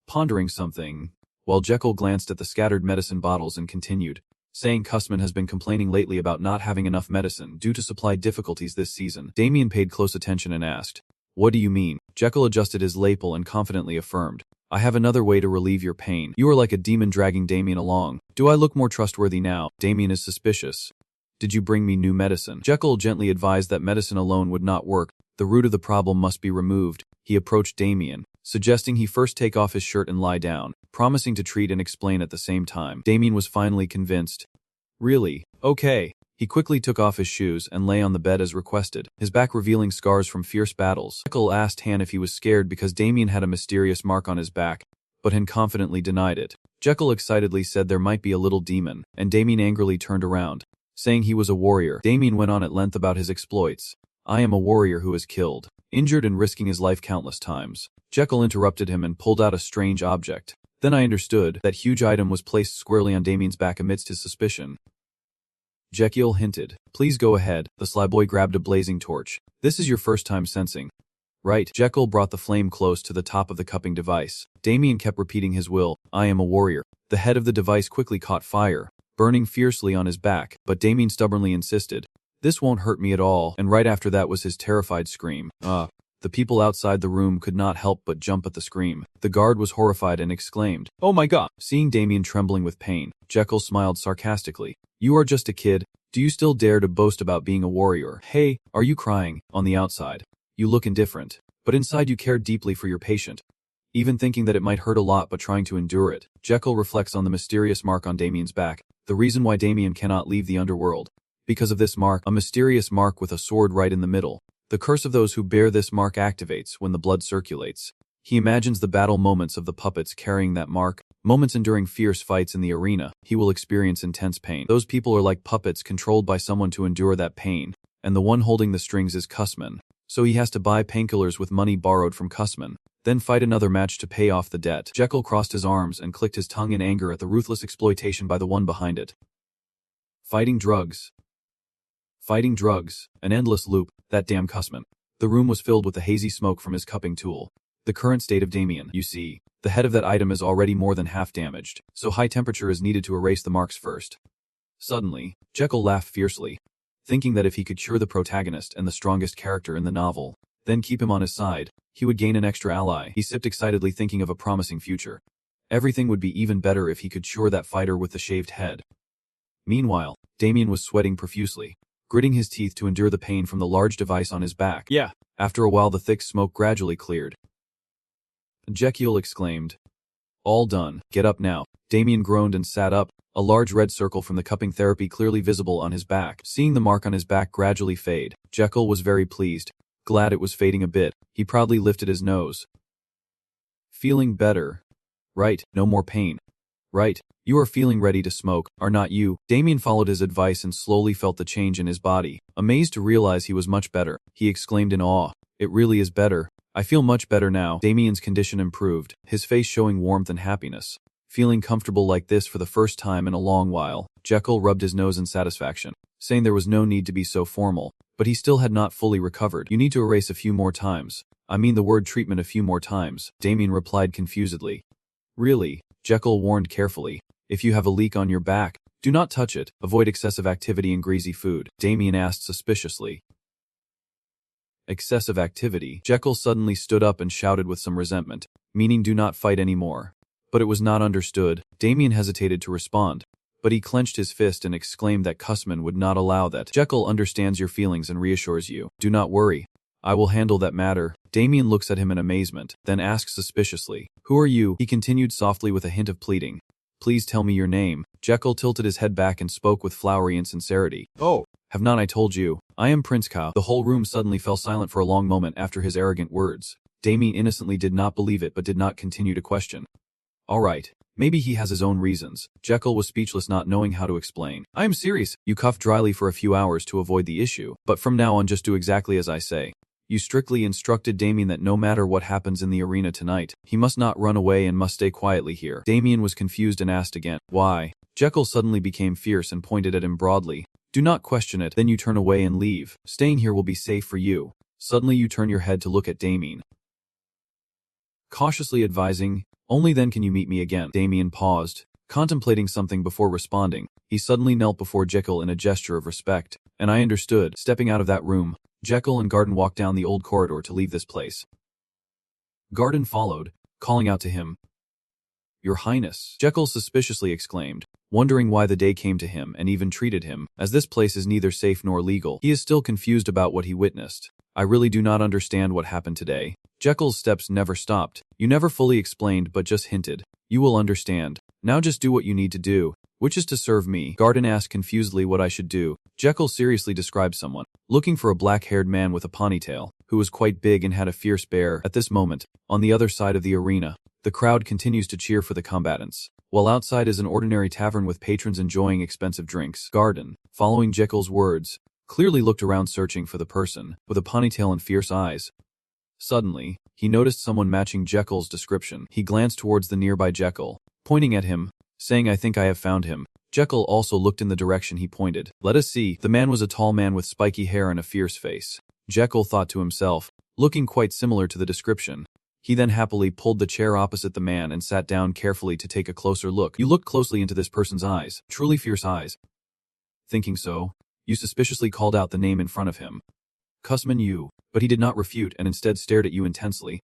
pondering something, while Jekyll glanced at the scattered medicine bottles and continued, saying Cussman has been complaining lately about not having enough medicine due to supply difficulties this season. Damien paid close attention and asked, what do you mean? Jekyll adjusted his lapel and confidently affirmed, I have another way to relieve your pain. You are like a demon dragging Damien along. Do I look more trustworthy now? Damien is suspicious. Did you bring me new medicine? Jekyll gently advised that medicine alone would not work. The root of the problem must be removed. He approached Damien, suggesting he first take off his shirt and lie down, promising to treat and explain at the same time. Damien was finally convinced. Really? Okay. He quickly took off his shoes and lay on the bed as requested, his back revealing scars from fierce battles. Jekyll asked Han if he was scared because Damien had a mysterious mark on his back, but Han confidently denied it. Jekyll excitedly said there might be a little demon, and Damien angrily turned around, saying he was a warrior. Damien went on at length about his exploits. I am a warrior who has killed, injured and risking his life countless times. Jekyll interrupted him and pulled out a strange object. Then I understood that huge item was placed squarely on Damien's back amidst his suspicion. Jekyll hinted, please go ahead. The sly boy grabbed a blazing torch. This is your first time sensing, right? Jekyll brought the flame close to the top of the cupping device. Damien kept repeating his will, I am a warrior. The head of the device quickly caught fire, burning fiercely on his back, but Damien stubbornly insisted, this won't hurt me at all, and right after that was his terrified scream. The people outside the room could not help but jump at the scream. The guard was horrified and exclaimed, oh my god! Seeing Damien trembling with pain, Jekyll smiled sarcastically. You are just a kid. Do you still dare to boast about being a warrior? Hey, are you crying? On the outside, you look indifferent, but inside you care deeply for your patient, even thinking that it might hurt a lot but trying to endure it. Jekyll reflects on the mysterious mark on Damien's back, the reason why Damien cannot leave the underworld. Because of this mark, a mysterious mark with a sword right in the middle. The curse of those who bear this mark activates when the blood circulates. He imagines the battle moments of the puppets carrying that mark, moments enduring fierce fights in the arena. He will experience intense pain. Those people are like puppets controlled by someone to endure that pain, and the one holding the strings is Cussman. So he has to buy painkillers with money borrowed from Cussman, then fight another match to pay off the debt. Jekyll crossed his arms and clicked his tongue in anger at the ruthless exploitation by the one behind it. Fighting drugs. An endless loop, that damn Cussman. The room was filled with the hazy smoke from his cupping tool. The current state of Damien, you see, the head of that item is already more than half damaged, so high temperature is needed to erase the marks first. Suddenly, Jekyll laughed fiercely, thinking that if he could cure the protagonist and the strongest character in the novel, then keep him on his side. He would gain an extra ally. He sipped excitedly, thinking of a promising future. Everything would be even better if he could cure that fighter with the shaved head. Meanwhile, Damien was sweating profusely, gritting his teeth to endure the pain from the large device on his back. Yeah. After a while, the thick smoke gradually cleared. Jekyll exclaimed, "All done. Get up now." Damien groaned and sat up, a large red circle from the cupping therapy clearly visible on his back. Seeing the mark on his back gradually fade, Jekyll was very pleased. Glad it was fading a bit, he proudly lifted his nose. "Feeling better. Right, no more pain. Right, you are feeling ready to smoke, are not you?" Damien followed his advice and slowly felt the change in his body. Amazed to realize he was much better, he exclaimed in awe, "It really is better. I feel much better now." Damien's condition improved, his face showing warmth and happiness. Feeling comfortable like this for the first time in a long while, Jekyll rubbed his nose in satisfaction, saying there was no need to be so formal, but he still had not fully recovered. "You need to erase a few more times. I mean the word treatment a few more times," Damien replied confusedly. "Really?" Jekyll warned carefully. "If you have a leak on your back, do not touch it. Avoid excessive activity and greasy food." Damien asked suspiciously. "Excessive activity?" Jekyll suddenly stood up and shouted with some resentment, meaning do not fight anymore. But it was not understood. Damien hesitated to respond, but he clenched his fist and exclaimed that Cussman would not allow that. "Jekyll understands your feelings and reassures you. Do not worry. I will handle that matter." Damien looks at him in amazement, then asks suspiciously, "Who are you?" He continued softly with a hint of pleading, "Please tell me your name." Jekyll tilted his head back and spoke with flowery insincerity. "Oh, have not I told you? I am Prince Kao." The whole room suddenly fell silent for a long moment after his arrogant words. Damien innocently did not believe it but did not continue to question. "All right. Maybe he has his own reasons." Jekyll was speechless, not knowing how to explain. "I am serious." You coughed dryly for a few hours to avoid the issue, but from now on just do exactly as I say. You strictly instructed Damien that no matter what happens in the arena tonight, he must not run away and must stay quietly here. Damien was confused and asked again, "Why?" Jekyll suddenly became fierce and pointed at him broadly. "Do not question it, then you turn away and leave. Staying here will be safe for you." Suddenly you turn your head to look at Damien, cautiously advising, "Only then can you meet me again." Damien paused, contemplating something before responding. He suddenly knelt before Jekyll in a gesture of respect, and I understood. Stepping out of that room, Jekyll and Garden walked down the old corridor to leave this place. Garden followed, calling out to him, "Your Highness," Jekyll suspiciously exclaimed, wondering why the day came to him and even treated him, as this place is neither safe nor legal. He is still confused about what he witnessed. "I really do not understand what happened today." Jekyll's steps never stopped. "You never fully explained but just hinted. You will understand. Now just do what you need to do, which is to serve me." Garden asked confusedly what I should do. Jekyll seriously described someone, looking for a black-haired man with a ponytail, who was quite big and had a fierce bear. At this moment, on the other side of the arena, the crowd continues to cheer for the combatants, while outside is an ordinary tavern with patrons enjoying expensive drinks. Garden, following Jekyll's words, clearly looked around searching for the person with a ponytail and fierce eyes. Suddenly, he noticed someone matching Jekyll's description. He glanced towards the nearby Jekyll, pointing at him, saying, "I think I have found him." Jekyll also looked in the direction he pointed. "Let us see." The man was a tall man with spiky hair and a fierce face. Jekyll thought to himself, looking quite similar to the description. He then happily pulled the chair opposite the man and sat down carefully to take a closer look. "You looked closely into this person's eyes. Truly fierce eyes." "Thinking so?" You suspiciously called out the name in front of him. "Cussman, you." But he did not refute and instead stared at you intensely,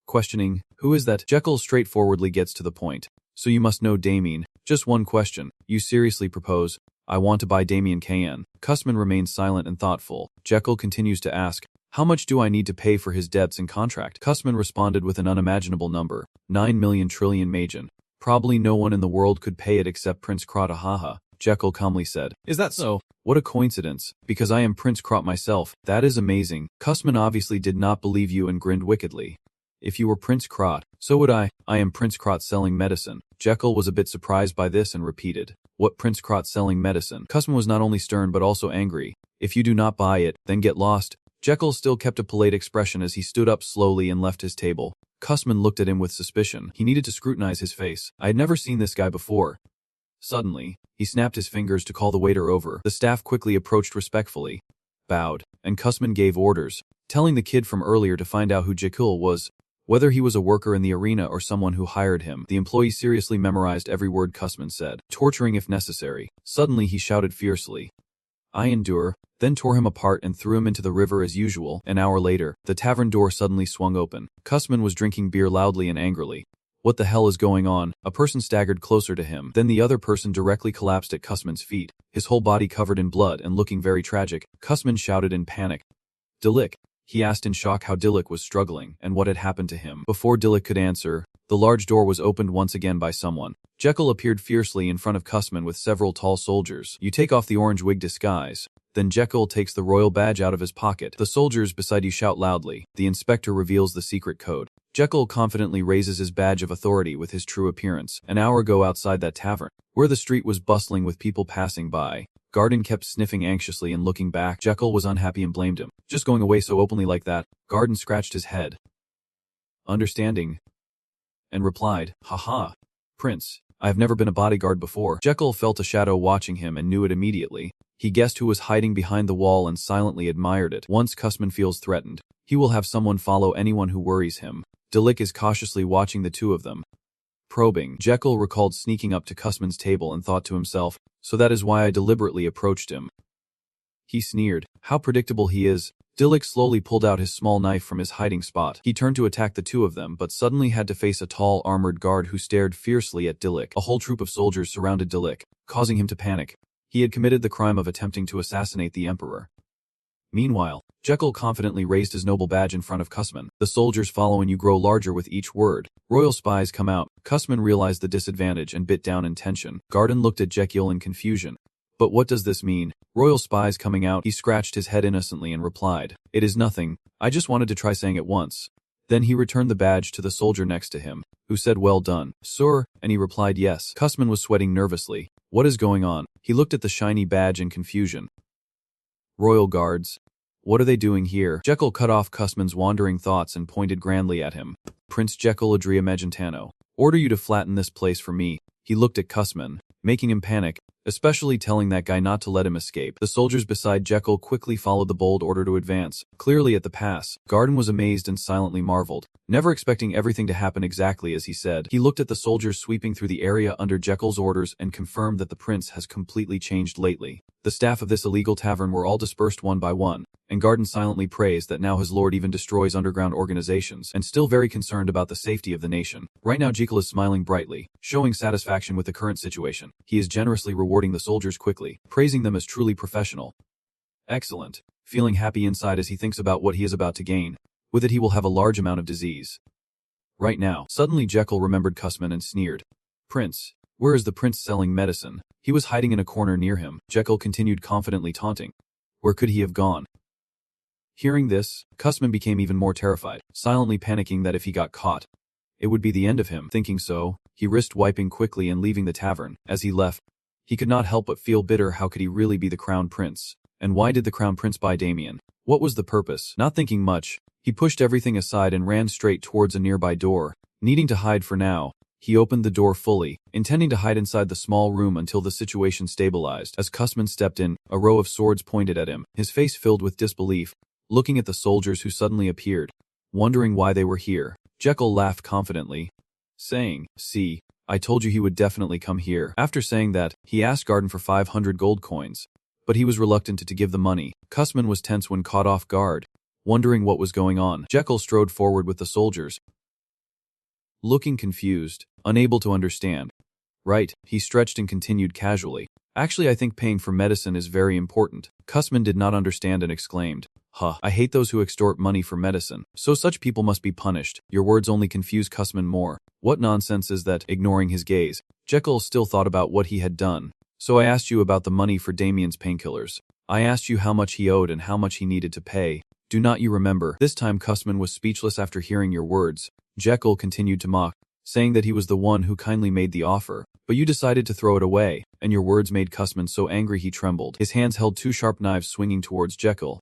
questioning, "Who is that?" Jekyll straightforwardly gets to the point. "So you must know Damien. Just one question. You seriously propose?" "I want to buy Damien Kayan." Cussman remains silent and thoughtful. Jekyll continues to ask, "How much do I need to pay for his debts and contract?" Cussman responded with an unimaginable number, 9 million trillion Majin. "Probably no one in the world could pay it except Prince Krata, haha." Jekyll calmly said, "Is that so?" "What a coincidence, because I am Prince Krot myself." "That is amazing." Cussman obviously did not believe you and grinned wickedly. "If you were Prince Krot, so would I. I am Prince Krot selling medicine." Jekyll was a bit surprised by this and repeated, "What, Prince Krot selling medicine?" Cussman was not only stern but also angry. "If you do not buy it, then get lost." Jekyll still kept a polite expression as he stood up slowly and left his table. Cussman looked at him with suspicion. He needed to scrutinize his face. I had never seen this guy before. Suddenly, he snapped his fingers to call the waiter over. The staff quickly approached respectfully, bowed, and Cussman gave orders, telling the kid from earlier to find out who Jekyll was, whether he was a worker in the arena or someone who hired him. The employee seriously memorized every word Cussman said, torturing if necessary. Suddenly he shouted fiercely, I endure, then tore him apart and threw him into the river as usual. An hour later, the tavern door suddenly swung open. Cussman was drinking beer loudly and angrily. What the hell is going on? A person staggered closer to him. Then the other person directly collapsed at Cussman's feet, his whole body covered in blood and looking very tragic. Cussman shouted in panic. Dilek? He asked in shock how Dilek was struggling and what had happened to him. Before Dilek could answer, the large door was opened once again by someone. Jekyll appeared fiercely in front of Cussman with several tall soldiers. You take off the orange wig disguise. Then Jekyll takes the royal badge out of his pocket. The soldiers beside you shout loudly. The inspector reveals the secret code. Jekyll confidently raises his badge of authority with his true appearance. An hour ago outside that tavern, where the street was bustling with people passing by, Garden kept sniffing anxiously and looking back. Jekyll was unhappy and blamed him. Just going away so openly like that. Garden scratched his head, understanding, and replied, "Haha, Prince, I have never been a bodyguard before." Jekyll felt a shadow watching him and knew it immediately. He guessed who was hiding behind the wall and silently admired it. Once Cussman feels threatened, he will have someone follow anyone who worries him. Dilek is cautiously watching the two of them. Probing, Jekyll recalled sneaking up to Cussman's table and thought to himself, so that is why I deliberately approached him. He sneered. How predictable he is. Dilek slowly pulled out his small knife from his hiding spot. He turned to attack the two of them, but suddenly had to face a tall, armored guard who stared fiercely at Dilek. A whole troop of soldiers surrounded Dilek, causing him to panic. He had committed the crime of attempting to assassinate the emperor. Meanwhile, Jekyll confidently raised his noble badge in front of Cussman. The soldiers follow and you grow larger with each word. Royal spies come out. Cussman realized the disadvantage and bit down in tension. Garden looked at Jekyll in confusion. But what does this mean? Royal spies coming out? He scratched his head innocently and replied, "It is nothing. I just wanted to try saying it once." Then he returned the badge to the soldier next to him, who said, "Well done, sir," and he replied yes. Cussman was sweating nervously. What is going on? He looked at the shiny badge in confusion. Royal guards. What are they doing here? Jekyll cut off Cussman's wandering thoughts and pointed grandly at him. Prince Jekyll Adria Magentano, order you to flatten this place for me. He looked at Cussman, making him panic, especially telling that guy not to let him escape. The soldiers beside Jekyll quickly followed the bold order to advance. Clearly at the pass, Garden was amazed and silently marveled, never expecting everything to happen exactly as he said. He looked at the soldiers sweeping through the area under Jekyll's orders and confirmed that the prince has completely changed lately. The staff of this illegal tavern were all dispersed one by one, and Garden silently praised that now his lord even destroys underground organizations, and still very concerned about the safety of the nation. Right now Jekyll is smiling brightly, showing satisfaction with the current situation. He is generously rewarding the soldiers quickly, praising them as truly professional. Excellent. Feeling happy inside as he thinks about what he is about to gain. With it he will have a large amount of disease. Right now, suddenly Jekyll remembered Cussman and sneered. Prince, where is the prince selling medicine? He was hiding in a corner near him. Jekyll continued confidently taunting. Where could he have gone? Hearing this, Cussman became even more terrified, silently panicking that if he got caught, it would be the end of him. Thinking so, he risked wiping quickly and leaving the tavern. As he left, he could not help but feel bitter. How could he really be the crown prince? And why did the crown prince buy Damien? What was the purpose? Not thinking much, he pushed everything aside and ran straight towards a nearby door. Needing to hide for now, he opened the door fully, intending to hide inside the small room until the situation stabilized. As Cussman stepped in, a row of swords pointed at him, his face filled with disbelief, looking at the soldiers who suddenly appeared, wondering why they were here. Jekyll laughed confidently, saying, "See, I told you he would definitely come here." After saying that, he asked Garden for 500 gold coins, but he was reluctant to give the money. Cussman was tense when caught off guard, wondering what was going on. Jekyll strode forward with the soldiers, looking confused, unable to understand. Right, he stretched and continued casually. Actually, I think paying for medicine is very important. Cussman did not understand and exclaimed, "Huh, I hate those who extort money for medicine. So such people must be punished." Your words only confuse Cussman more. What nonsense is that? Ignoring his gaze, Jekyll still thought about what he had done. So I asked you about the money for Damien's painkillers. I asked you how much he owed and how much he needed to pay. Do not you remember? This time Cussman was speechless after hearing your words. Jekyll continued to mock, saying that he was the one who kindly made the offer, but you decided to throw it away, and your words made Cussman so angry he trembled. His hands held two sharp knives swinging towards Jekyll.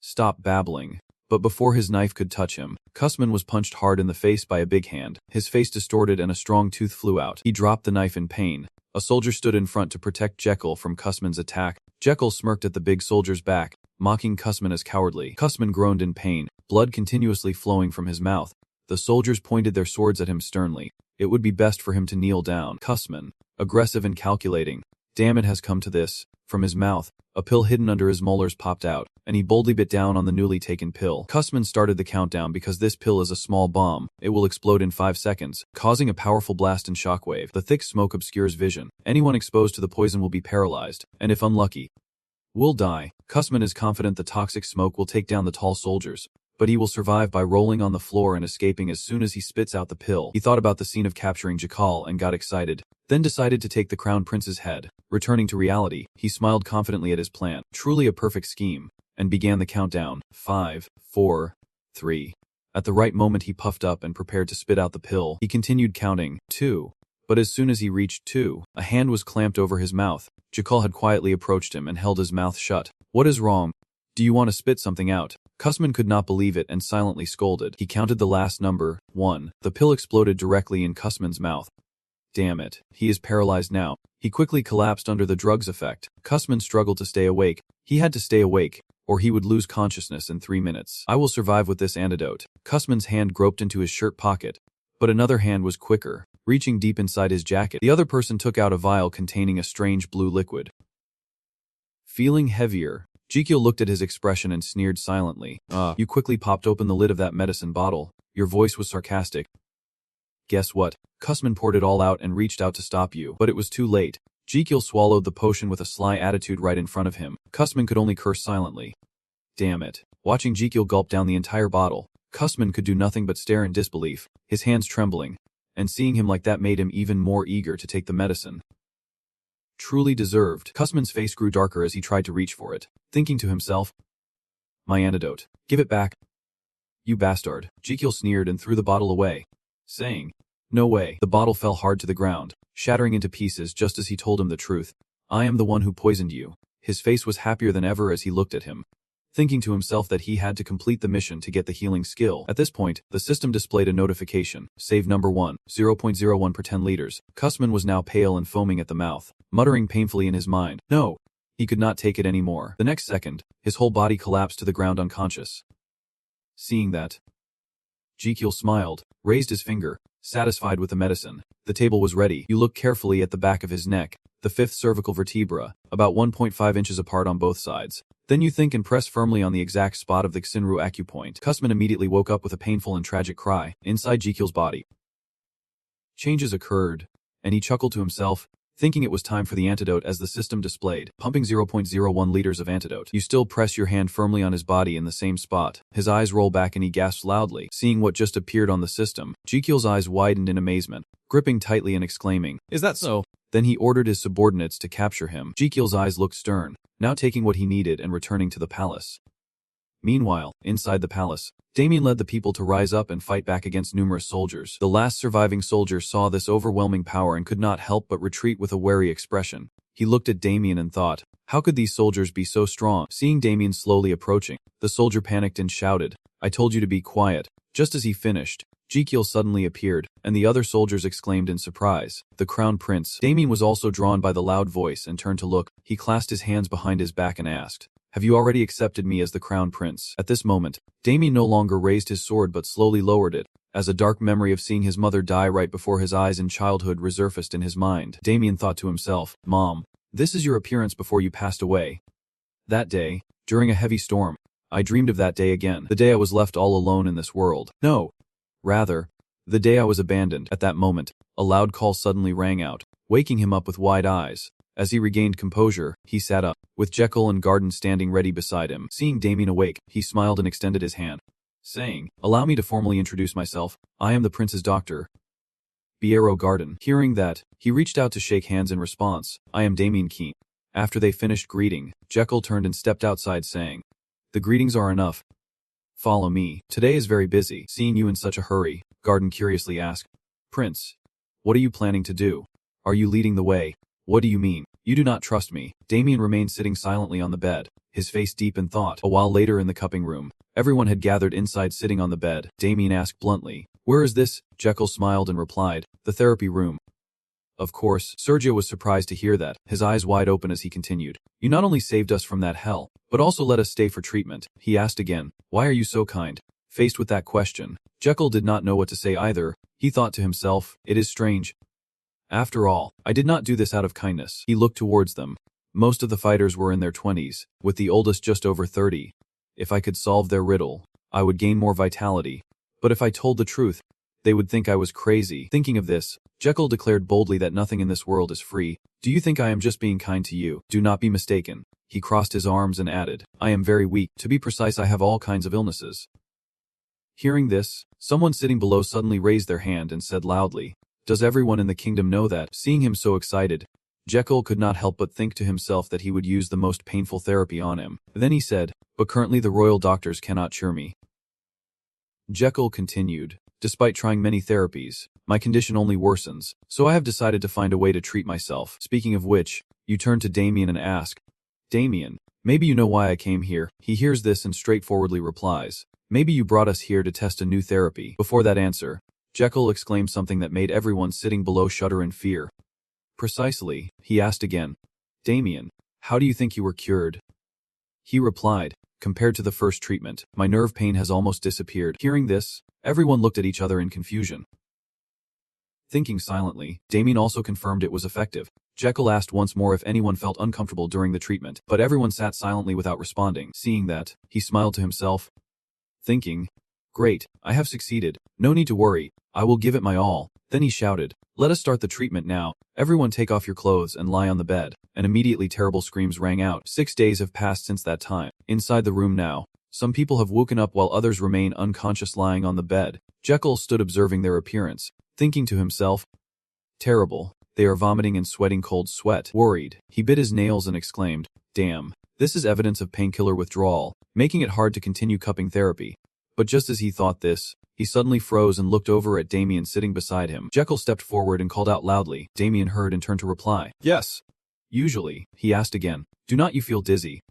Stop babbling. But before his knife could touch him, Cussman was punched hard in the face by a big hand. His face distorted and a strong tooth flew out. He dropped the knife in pain. A soldier stood in front to protect Jekyll from Cussman's attack. Jekyll smirked at the big soldier's back, mocking Cussman as cowardly. Cussman groaned in pain, blood continuously flowing from his mouth. The soldiers pointed their swords at him sternly. It would be best for him to kneel down. Cussman, aggressive and calculating. Damn, it has come to this. From his mouth, a pill hidden under his molars popped out, and he boldly bit down on the newly taken pill. Cussman started the countdown because this pill is a small bomb. It will explode in 5 seconds, causing a powerful blast and shockwave. The thick smoke obscures vision. Anyone exposed to the poison will be paralyzed, and if unlucky, will die. Cussman is confident the toxic smoke will take down the tall soldiers, but he will survive by rolling on the floor and escaping as soon as he spits out the pill. He thought about the scene of capturing Jakal and got excited, then decided to take the crown prince's head. Returning to reality, he smiled confidently at his plan, truly a perfect scheme, and began the countdown. 5, 4, 3. At the right moment he puffed up and prepared to spit out the pill. He continued counting, 2. But as soon as he reached 2, a hand was clamped over his mouth. Jakal had quietly approached him and held his mouth shut. What is wrong? Do you want to spit something out? Cussman could not believe it and silently scolded. He counted the last number, 1. The pill exploded directly in Cussman's mouth. Damn it, he is paralyzed now. He quickly collapsed under the drug's effect. Cussman struggled to stay awake. He had to stay awake, or he would lose consciousness in 3 minutes. I will survive with this antidote. Cussman's hand groped into his shirt pocket, but another hand was quicker, reaching deep inside his jacket. The other person took out a vial containing a strange blue liquid. Feeling heavier, Jekyll looked at his expression and sneered silently. You quickly popped open the lid of that medicine bottle. Your voice was sarcastic. Guess what? Cussman poured it all out and reached out to stop you, but it was too late. Jekyll swallowed the potion with a sly attitude right in front of him. Cussman could only curse silently. Damn it. Watching Jekyll gulp down the entire bottle, Cussman could do nothing but stare in disbelief, his hands trembling, and seeing him like that made him even more eager to take the medicine. Truly deserved. Cussman's face grew darker as he tried to reach for it, thinking to himself, my antidote. Give it back. You bastard. Jekyll sneered and threw the bottle away, saying, no way. The bottle fell hard to the ground, shattering into pieces just as he told him the truth. I am the one who poisoned you. His face was happier than ever as he looked at him, thinking to himself that he had to complete the mission to get the healing skill. At this point, the system displayed a notification. Save number 1, 0.01 per 10 liters. Cussman was now pale and foaming at the mouth, muttering painfully in his mind. No! He could not take it anymore. The next second, his whole body collapsed to the ground unconscious. Seeing that, Jekyll smiled, raised his finger, satisfied with the medicine. The table was ready. You look carefully at the back of his neck, the 5th cervical vertebra, about 1.5 inches apart on both sides. Then you think and press firmly on the exact spot of the Xinru acupoint. Cussman immediately woke up with a painful and tragic cry inside Jekyll's body. Changes occurred, and he chuckled to himself, thinking it was time for the antidote as the system displayed, pumping 0.01 liters of antidote. You still press your hand firmly on his body in the same spot. His eyes roll back and he gasps loudly, seeing what just appeared on the system. Jekyll's eyes widened in amazement, gripping tightly and exclaiming, is that so? Then he ordered his subordinates to capture him. Jekyll's eyes looked stern, now taking what he needed and returning to the palace. Meanwhile, inside the palace, Damien led the people to rise up and fight back against numerous soldiers. The last surviving soldier saw this overwhelming power and could not help but retreat with a wary expression. He looked at Damien and thought, how could these soldiers be so strong? Seeing Damien slowly approaching, the soldier panicked and shouted, I told you to be quiet. Just as he finished, Jekyll suddenly appeared, and the other soldiers exclaimed in surprise. The crown prince. Damien was also drawn by the loud voice and turned to look. He clasped his hands behind his back and asked, have you already accepted me as the crown prince? At this moment, Damien no longer raised his sword but slowly lowered it, as a dark memory of seeing his mother die right before his eyes in childhood resurfaced in his mind. Damien thought to himself, Mom, this is your appearance before you passed away. That day, during a heavy storm, I dreamed of that day again, the day I was left all alone in this world. No, rather, the day I was abandoned. At that moment, a loud call suddenly rang out, waking him up with wide eyes. As he regained composure, he sat up, with Jekyll and Garden standing ready beside him. Seeing Damien awake, he smiled and extended his hand, saying, allow me to formally introduce myself. I am the prince's doctor, Biero Garden. Hearing that, he reached out to shake hands in response. I am Damien Keen. After they finished greeting, Jekyll turned and stepped outside saying, the greetings are enough. Follow me. Today is very busy. Seeing you in such a hurry, Garden curiously asked, Prince, what are you planning to do? Are you leading the way? What do you mean? You do not trust me. Damien remained sitting silently on the bed, his face deep in thought. A while later in the cupping room, everyone had gathered inside sitting on the bed. Damien asked bluntly, where is this? Jekyll smiled and replied, the therapy room. Of course, Sergio was surprised to hear that, his eyes wide open as he continued. You not only saved us from that hell, but also let us stay for treatment. He asked again, why are you so kind? Faced with that question, Jekyll did not know what to say either. He thought to himself, it is strange. After all, I did not do this out of kindness. He looked towards them, Most of the fighters were in their 20s, with the oldest just over 30. If I could solve their riddle, I would gain more vitality. But if I told the truth, they would think I was crazy. Thinking of this, Jekyll declared boldly that nothing in this world is free. Do you think I am just being kind to you? Do not be mistaken. He crossed his arms and added, I am very weak. To be precise, I have all kinds of illnesses. Hearing this, someone sitting below suddenly raised their hand and said loudly, Does everyone in the kingdom know that? Seeing him so excited, Jekyll could not help but think to himself that he would use the most painful therapy on him. Then he said, But currently the royal doctors cannot cure me. Jekyll continued, Despite trying many therapies, my condition only worsens, so I have decided to find a way to treat myself. Speaking of which, you turn to Damien and ask, Damien, maybe you know why I came here. He hears this and straightforwardly replies, Maybe you brought us here to test a new therapy. Before that answer, Jekyll exclaimed something that made everyone sitting below shudder in fear. Precisely, he asked again, Damien, how do you think you were cured? He replied, Compared to the first treatment, my nerve pain has almost disappeared. Hearing this, everyone looked at each other in confusion. Thinking silently, Damien also confirmed it was effective. Jekyll asked once more if anyone felt uncomfortable during the treatment, but everyone sat silently without responding. Seeing that, he smiled to himself, thinking, Great, I have succeeded. No need to worry, I will give it my all. Then he shouted, Let us start the treatment now. Everyone take off your clothes and lie on the bed. And immediately terrible screams rang out. 6 days have passed since that time. Inside the room now, some people have woken up while others remain unconscious lying on the bed. Jekyll stood observing their appearance, thinking to himself, Terrible, they are vomiting and sweating cold sweat. Worried, he bit his nails and exclaimed, Damn, this is evidence of painkiller withdrawal, making it hard to continue cupping therapy. But just as he thought this, he suddenly froze and looked over at Damien sitting beside him. Jekyll stepped forward and called out loudly. Damien heard and turned to reply, Yes. Usually, he asked again, Do not you feel dizzy?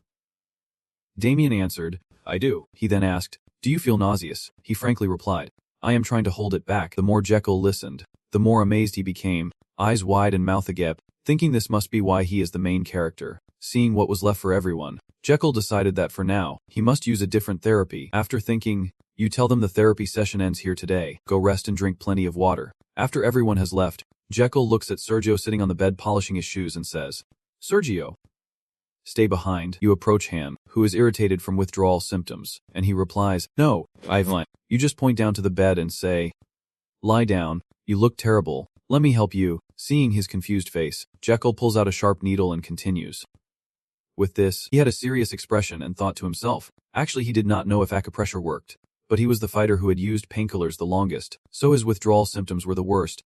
Damien answered, I do. He then asked, Do you feel nauseous? He frankly replied, I am trying to hold it back. The more Jekyll listened, the more amazed he became, eyes wide and mouth agape, thinking this must be why he is the main character. Seeing what was left for everyone, Jekyll decided that for now, he must use a different therapy. After thinking, You tell them the therapy session ends here today. Go rest and drink plenty of water. After everyone has left, Jekyll looks at Sergio sitting on the bed polishing his shoes and says, Sergio, stay behind. You approach Han, who is irritated from withdrawal symptoms, and he replies, No, Ivan. You just point down to the bed and say, Lie down. You look terrible. Let me help you. Seeing his confused face, Jekyll pulls out a sharp needle and continues. With this, he had a serious expression and thought to himself, Actually he did not know if acupressure worked, but he was the fighter who had used painkillers the longest, so his withdrawal symptoms were the worst.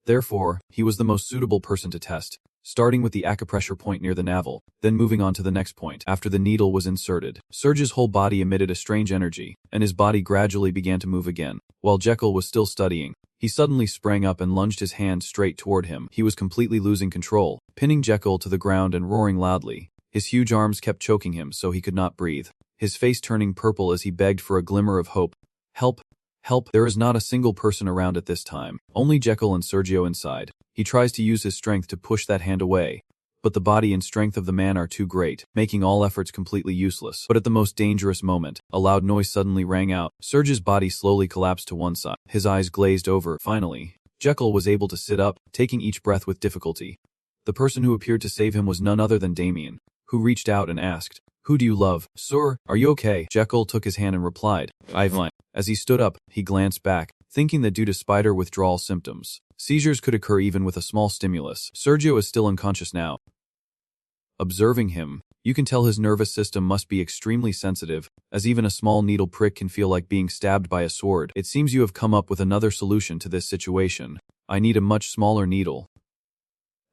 Therefore, he was the most suitable person to test, starting with the acupressure point near the navel, then moving on to the next point. After the needle was inserted, Serge's whole body emitted a strange energy, and his body gradually began to move again. While Jekyll was still studying, he suddenly sprang up and lunged his hand straight toward him. He was completely losing control, pinning Jekyll to the ground and roaring loudly. His huge arms kept choking him so he could not breathe, his face turning purple as he begged for a glimmer of hope. Help! Help! There is not a single person around at this time, only Jekyll and Sergio inside. He tries to use his strength to push that hand away, but the body and strength of the man are too great, making all efforts completely useless. But at the most dangerous moment, a loud noise suddenly rang out. Serge's body slowly collapsed to one side. His eyes glazed over. Finally, Jekyll was able to sit up, taking each breath with difficulty. The person who appeared to save him was none other than Damien, who reached out and asked, Who do you love? Sir, are you okay? Jekyll took his hand and replied, Ivan. As he stood up, he glanced back, thinking that due to spider withdrawal symptoms, seizures could occur even with a small stimulus. Sergio is still unconscious now. Observing him, you can tell his nervous system must be extremely sensitive, as even a small needle prick can feel like being stabbed by a sword. It seems you have come up with another solution to this situation. I need a much smaller needle.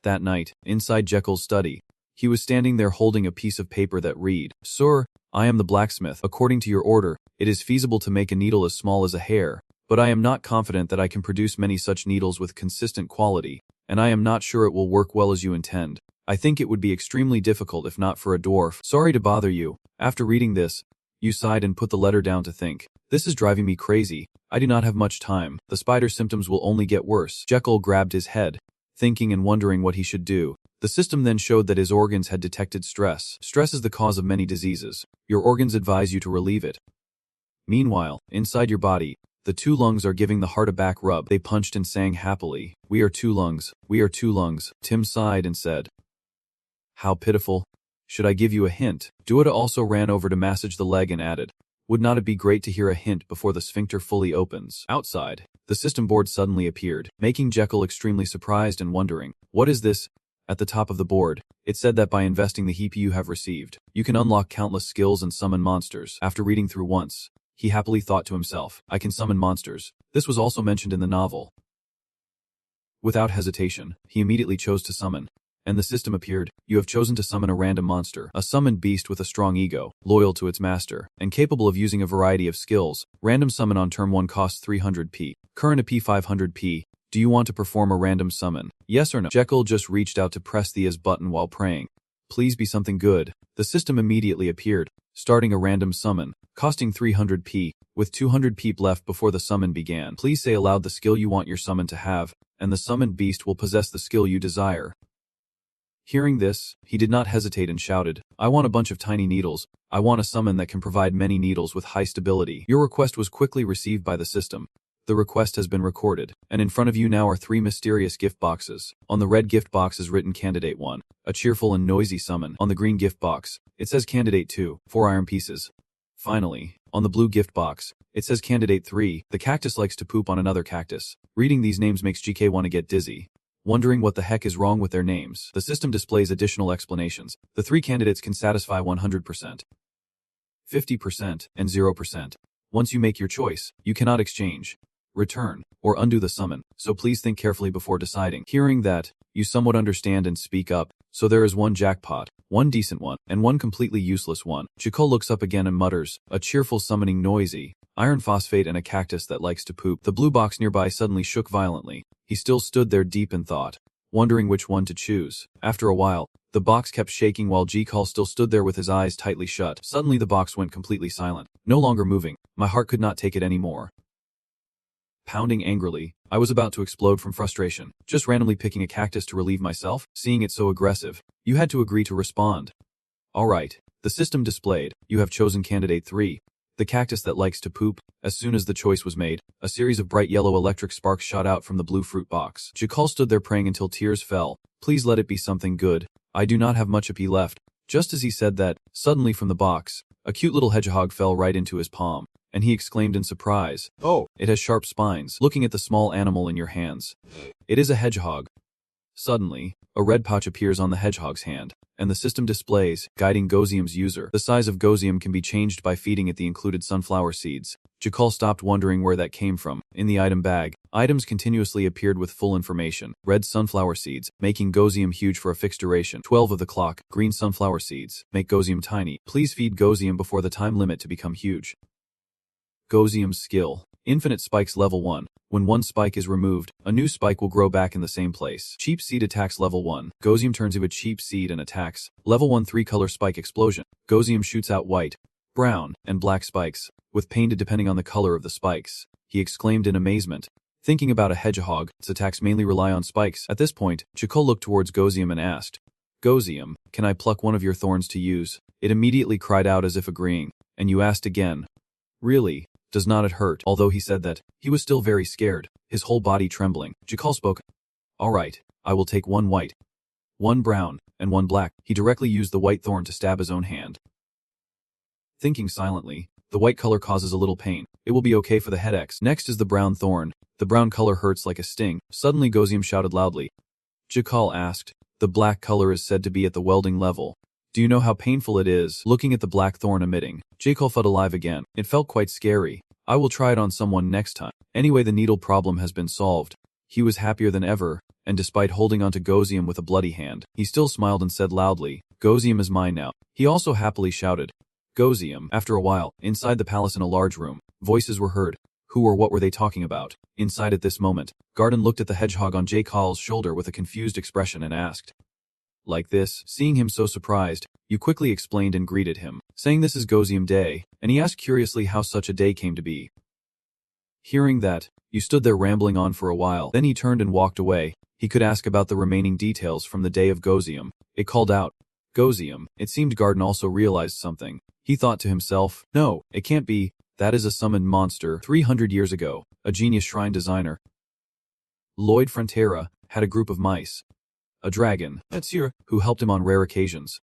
That night, inside Jekyll's study, he was standing there holding a piece of paper that read, Sir, I am the blacksmith. According to your order, it is feasible to make a needle as small as a hair, but I am not confident that I can produce many such needles with consistent quality, and I am not sure it will work well as you intend. I think it would be extremely difficult if not for a dwarf. Sorry to bother you. After reading this, you sighed and put the letter down to think. This is driving me crazy. I do not have much time. The spider symptoms will only get worse. Jekyll grabbed his head, thinking and wondering what he should do. The system then showed that his organs had detected stress. Stress is the cause of many diseases. Your organs advise you to relieve it. Meanwhile, inside your body, the two lungs are giving the heart a back rub. They punched and sang happily. We are two lungs. We are two lungs. Tim sighed and said, How pitiful. Should I give you a hint? Duda also ran over to massage the leg and added, would not it be great to hear a hint before the sphincter fully opens? Outside, the system board suddenly appeared, making Jekyll extremely surprised and wondering, what is this? At the top of the board, it said that by investing the heap you have received, you can unlock countless skills and summon monsters. After reading through once, he happily thought to himself, I can summon monsters. This was also mentioned in the novel. Without hesitation, he immediately chose to summon. And the system appeared, you have chosen to summon a random monster, a summoned beast with a strong ego, loyal to its master, and capable of using a variety of skills. Random summon on turn 1 costs 300p, current AP 500p. Do you want to perform a random summon? Yes or no? Jekyll just reached out to press the as button while praying. Please be something good. The system immediately appeared, starting a random summon, costing 300p, with 200p left before the summon began. Please say aloud the skill you want your summon to have, and the summoned beast will possess the skill you desire. Hearing this, he did not hesitate and shouted, I want a bunch of tiny needles. I want a summon that can provide many needles with high stability. Your request was quickly received by the system. The request has been recorded, and in front of you now are 3 mysterious gift boxes. On the red gift box is written Candidate 1, a cheerful and noisy summon. On the green gift box, it says Candidate 2, 4 iron pieces. Finally, on the blue gift box, it says Candidate 3, the cactus likes to poop on another cactus. Reading these names makes GK want to get dizzy. Wondering what the heck is wrong with their names, the system displays additional explanations. The 3 candidates can satisfy 100%, 50%, and 0%. Once you make your choice, you cannot exchange, return, or undo the summon, so please think carefully before deciding. Hearing that, you somewhat understand and speak up, so there is 1 jackpot, 1 decent one, and 1 completely useless one. Jekyll looks up again and mutters, a cheerful summoning noisy, iron phosphate and a cactus that likes to poop. The blue box nearby suddenly shook violently. He still stood there deep in thought, wondering which one to choose. After a while, the box kept shaking while Jekyll still stood there with his eyes tightly shut. Suddenly the box went completely silent, no longer moving. My heart could not take it anymore. Pounding angrily, I was about to explode from frustration, just randomly picking a cactus to relieve myself. Seeing it so aggressive, you had to agree to respond. Alright, the system displayed, you have chosen Candidate 3, the cactus that likes to poop. As soon as the choice was made, a series of bright yellow electric sparks shot out from the blue fruit box. Jekyll stood there praying until tears fell. Please let it be something good. I do not have much AP left. Just as he said that, suddenly from the box, a cute little hedgehog fell right into his palm, and he exclaimed in surprise, oh, it has sharp spines. Looking at the small animal in your hands, it is a hedgehog. Suddenly, a red pouch appears on the hedgehog's hand, and the system displays, guiding Gosium's user. The size of Gosium can be changed by feeding it the included sunflower seeds. Jekyll stopped wondering where that came from. In the item bag, items continuously appeared with full information. Red sunflower seeds, making Gosium huge for a fixed duration. 12 of the clock. Green sunflower seeds, make Gosium tiny. Please feed Gosium before the time limit to become huge. Gosium's skill. Infinite spikes level 1. When 1 spike is removed, a new spike will grow back in the same place. Cheap seed attacks level 1. Gosium turns into a cheap seed and attacks. Level 1 3-color spike explosion. Gosium shoots out white, brown, and black spikes, with painted depending on the color of the spikes. He exclaimed in amazement. Thinking about a hedgehog, its attacks mainly rely on spikes. At this point, Jekyll looked towards Gosium and asked, Gosium, can I pluck one of your thorns to use? It immediately cried out as if agreeing, and you asked again. Really? Does not it hurt? Although he said that, he was still very scared, his whole body trembling. Jekyll spoke. Alright, I will take 1 white, 1 brown, and 1 black. He directly used the white thorn to stab his own hand. Thinking silently, the white color causes a little pain. It will be okay for the headaches. Next is the brown thorn. The brown color hurts like a sting. Suddenly Gosium shouted loudly. Jekyll asked. The black color is said to be at the welding level. Do you know how painful it is? Looking at the black thorn emitting, Jekyll felt alive again. It felt quite scary. I will try it on someone next time. Anyway, the needle problem has been solved. He was happier than ever, and despite holding onto Gosium with a bloody hand, he still smiled and said loudly, Gosium is mine now. He also happily shouted, Gosium. After a while, inside the palace in a large room, voices were heard. Who or what were they talking about? Inside at this moment, Garden looked at the hedgehog on Jekyll's shoulder with a confused expression and asked, like this. Seeing him so surprised, you quickly explained and greeted him, saying this is Gosium Day, and he asked curiously how such a day came to be. Hearing that, you stood there rambling on for a while, then he turned and walked away. He could ask about the remaining details from the day of Gosium. It called out, Gosium. It seemed Garden also realized something. He thought to himself, no, it can't be, that is a summoned monster 300 years ago, a genius shrine designer. Lloyd Frontera had a group of mice. a dragon, who helped him on rare occasions.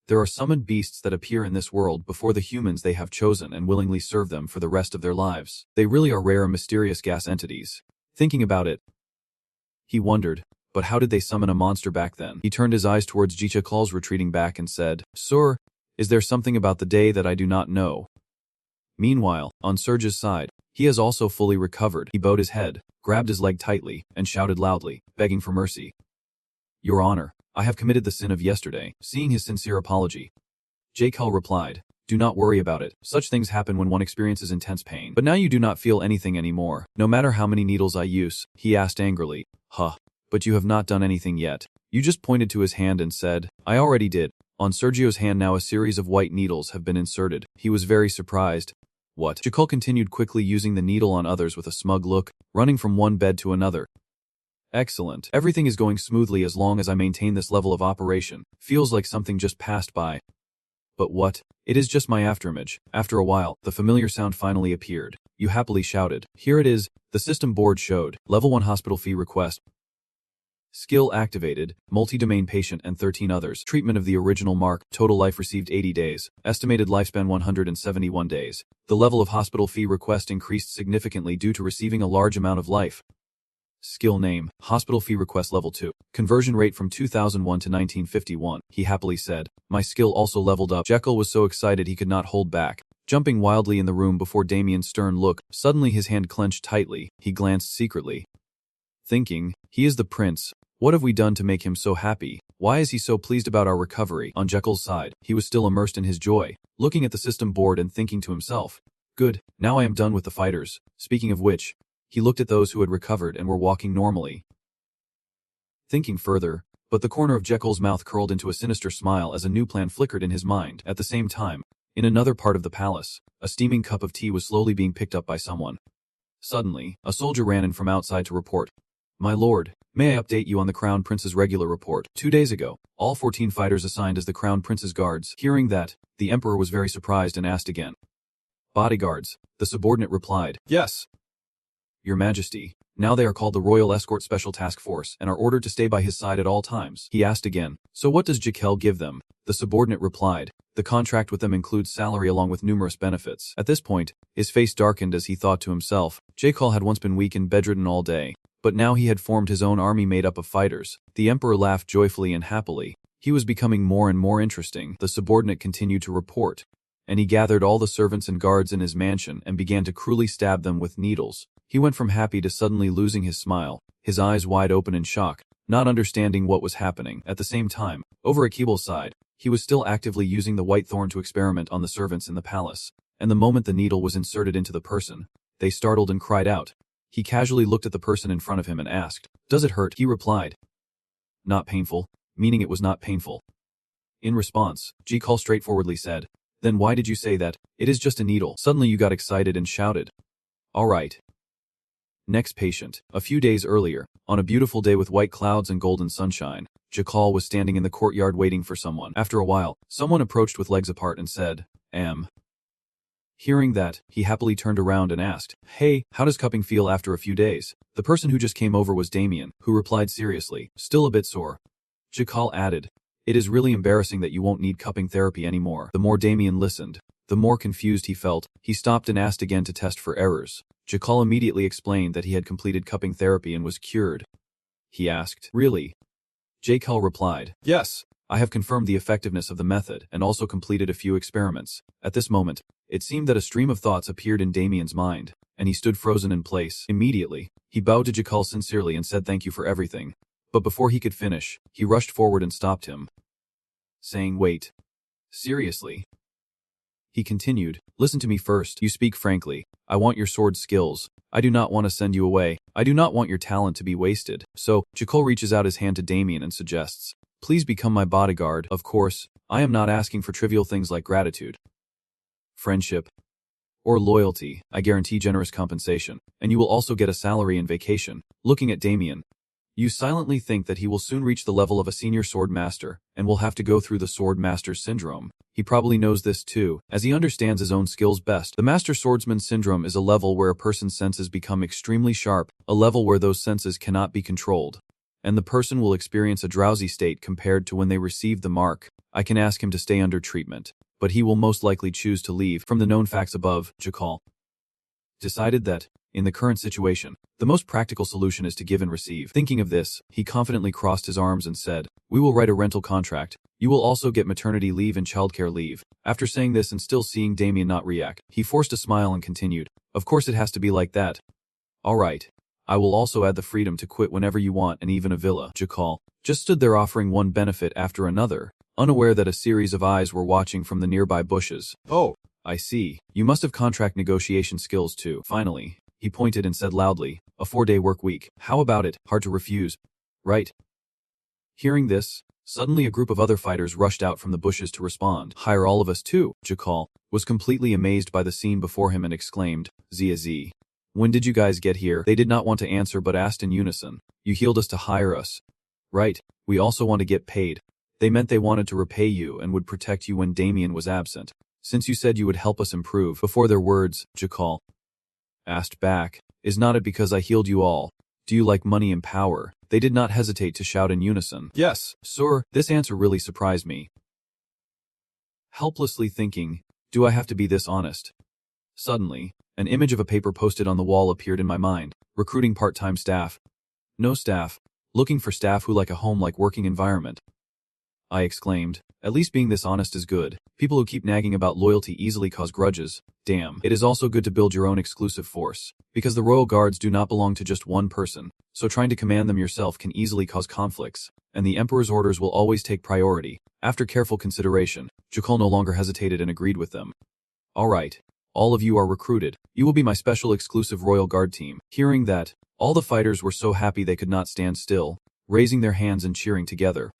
There are summoned beasts that appear in this world before the humans they have chosen and willingly serve them for the rest of their lives. They really are rare and mysterious gas entities. Thinking about it, he wondered, but how did they summon a monster back then? He turned his eyes towards Jichakal's retreating back and said, Sir, is there something about the day that I do not know? Meanwhile, on Surge's side, he has also fully recovered. He bowed his head, grabbed his leg tightly, and shouted loudly, begging for mercy. Your Honor, I have committed the sin of yesterday. Seeing his sincere apology, Jakel replied, do not worry about it. Such things happen when one experiences intense pain. But now you do not feel anything anymore. No matter how many needles I use, he asked angrily. But you have not done anything yet. You just pointed to his hand and said, I already did. On Sergio's hand now a series of white needles have been inserted. He was very surprised. What? Jakel continued quickly using the needle on others with a smug look, running from one bed to another. Excellent. Everything is going smoothly as long as I maintain this level of operation. Feels like something just passed by. But what? It is just my afterimage. After a while, the familiar sound finally appeared. You happily shouted. Here it is. The system board showed. Level 1 hospital fee request. Skill activated. Multi-domain patient and 13 others. Treatment of the original mark. Total life received 80 days. Estimated lifespan 171 days. The level of hospital fee request increased significantly due to receiving a large amount of life. Skill name, hospital fee request level 2. Conversion rate from 2001 to 1951, he happily said. My skill also leveled up. Jekyll was so excited he could not hold back, jumping wildly in the room before Damien's stern look. Suddenly his hand clenched tightly. He glanced secretly, thinking, he is the prince. What have we done to make him so happy? Why is he so pleased about our recovery? On Jekyll's side, he was still immersed in his joy, looking at the system board and thinking to himself, good, now I am done with the fighters. Speaking of which, he looked at those who had recovered and were walking normally. Thinking further, but the corner of Jekyll's mouth curled into a sinister smile as a new plan flickered in his mind. At the same time, in another part of the palace, a steaming cup of tea was slowly being picked up by someone. Suddenly, a soldier ran in from outside to report. My lord, may I update you on the Crown Prince's regular report? 2 days ago, all 14 fighters assigned as the Crown Prince's guards. Hearing that, the Emperor was very surprised and asked again. Bodyguards, the subordinate replied. Yes. Your Majesty, now they are called the Royal Escort Special Task Force and are ordered to stay by his side at all times. He asked again, so what does Jekyll give them? The subordinate replied, the contract with them includes salary along with numerous benefits. At this point, his face darkened as he thought to himself, Jekyll had once been weak and bedridden all day, but now he had formed his own army made up of fighters. The Emperor laughed joyfully and happily. He was becoming more and more interesting. The subordinate continued to report, and he gathered all the servants and guards in his mansion and began to cruelly stab them with needles. He went from happy to suddenly losing his smile, his eyes wide open in shock, not understanding what was happening. At the same time, over at Keeble's side, he was still actively using the white thorn to experiment on the servants in the palace, and the moment the needle was inserted into the person, they startled and cried out. He casually looked at the person in front of him and asked, does it hurt? He replied, not painful, meaning it was not painful. In response, Jekyll straightforwardly said, then why did you say that? It is just a needle. Suddenly you got excited and shouted. All right. Next patient. A few days earlier, on a beautiful day with white clouds and golden sunshine, Jekyll was standing in the courtyard waiting for someone. After a while, someone approached with legs apart and said, Hearing that, he happily turned around and asked, hey, how does cupping feel after a few days? The person who just came over was Damien, who replied seriously, still a bit sore. Jekyll added, it is really embarrassing that you won't need cupping therapy anymore. The more Damien listened, the more confused he felt. He stopped and asked again to test for errors. Jekyll immediately explained that he had completed cupping therapy and was cured. He asked, really? Jekyll replied, yes, I have confirmed the effectiveness of the method and also completed a few experiments. At this moment, it seemed that a stream of thoughts appeared in Damien's mind, and he stood frozen in place. Immediately, he bowed to Jekyll sincerely and said thank you for everything. But before he could finish, he rushed forward and stopped him, saying, wait. Seriously? He continued, listen to me first. You speak frankly. I want your sword skills. I do not want to send you away. I do not want your talent to be wasted. So, Jekyll reaches out his hand to Damien and suggests, please become my bodyguard. Of course, I am not asking for trivial things like gratitude, friendship, or loyalty. I guarantee generous compensation, and you will also get a salary and vacation. Looking at Damien, you silently think that he will soon reach the level of a senior sword master, and will have to go through the sword master syndrome. He probably knows this too, as he understands his own skills best. The master swordsman syndrome is a level where a person's senses become extremely sharp, a level where those senses cannot be controlled, and the person will experience a drowsy state compared to when they received the mark. I can ask him to stay under treatment, but he will most likely choose to leave. From the known facts above, Jakal decided that, in the current situation, the most practical solution is to give and receive. Thinking of this, he confidently crossed his arms and said, "We will write a rental contract. You will also get maternity leave and childcare leave." After saying this and still seeing Damien not react, he forced a smile and continued, "Of course it has to be like that. All right. I will also add the freedom to quit whenever you want and even a villa." Jakal just stood there offering one benefit after another, unaware that a series of eyes were watching from the nearby bushes. "Oh, I see. You must have contract negotiation skills too." Finally, he pointed and said loudly, "A 4-day work week. How about it? Hard to refuse, right?" Hearing this, suddenly a group of other fighters rushed out from the bushes to respond. "Hire all of us too." Jakal was completely amazed by the scene before him and exclaimed, "Zia, when did you guys get here?" They did not want to answer but asked in unison, "You healed us to hire us, right? We also want to get paid." They meant they wanted to repay you and would protect you when Damien was absent. "Since you said you would help us improve." Before their words, Jakal asked back, "Is not it because I healed you all? Do you like money and power?" They did not hesitate to shout in unison, "Yes, sir." This answer really surprised me. Helplessly thinking, do I have to be this honest? Suddenly, an image of a paper posted on the wall appeared in my mind. Recruiting part-time staff. No staff. Looking for staff who like a home-like working environment. I exclaimed, "At least being this honest is good. People who keep nagging about loyalty easily cause grudges. Damn. It is also good to build your own exclusive force, because the royal guards do not belong to just one person, so trying to command them yourself can easily cause conflicts, and the emperor's orders will always take priority." After careful consideration, Jakal no longer hesitated and agreed with them. "All right. All of you are recruited. You will be my special exclusive royal guard team." Hearing that, all the fighters were so happy they could not stand still, raising their hands and cheering together.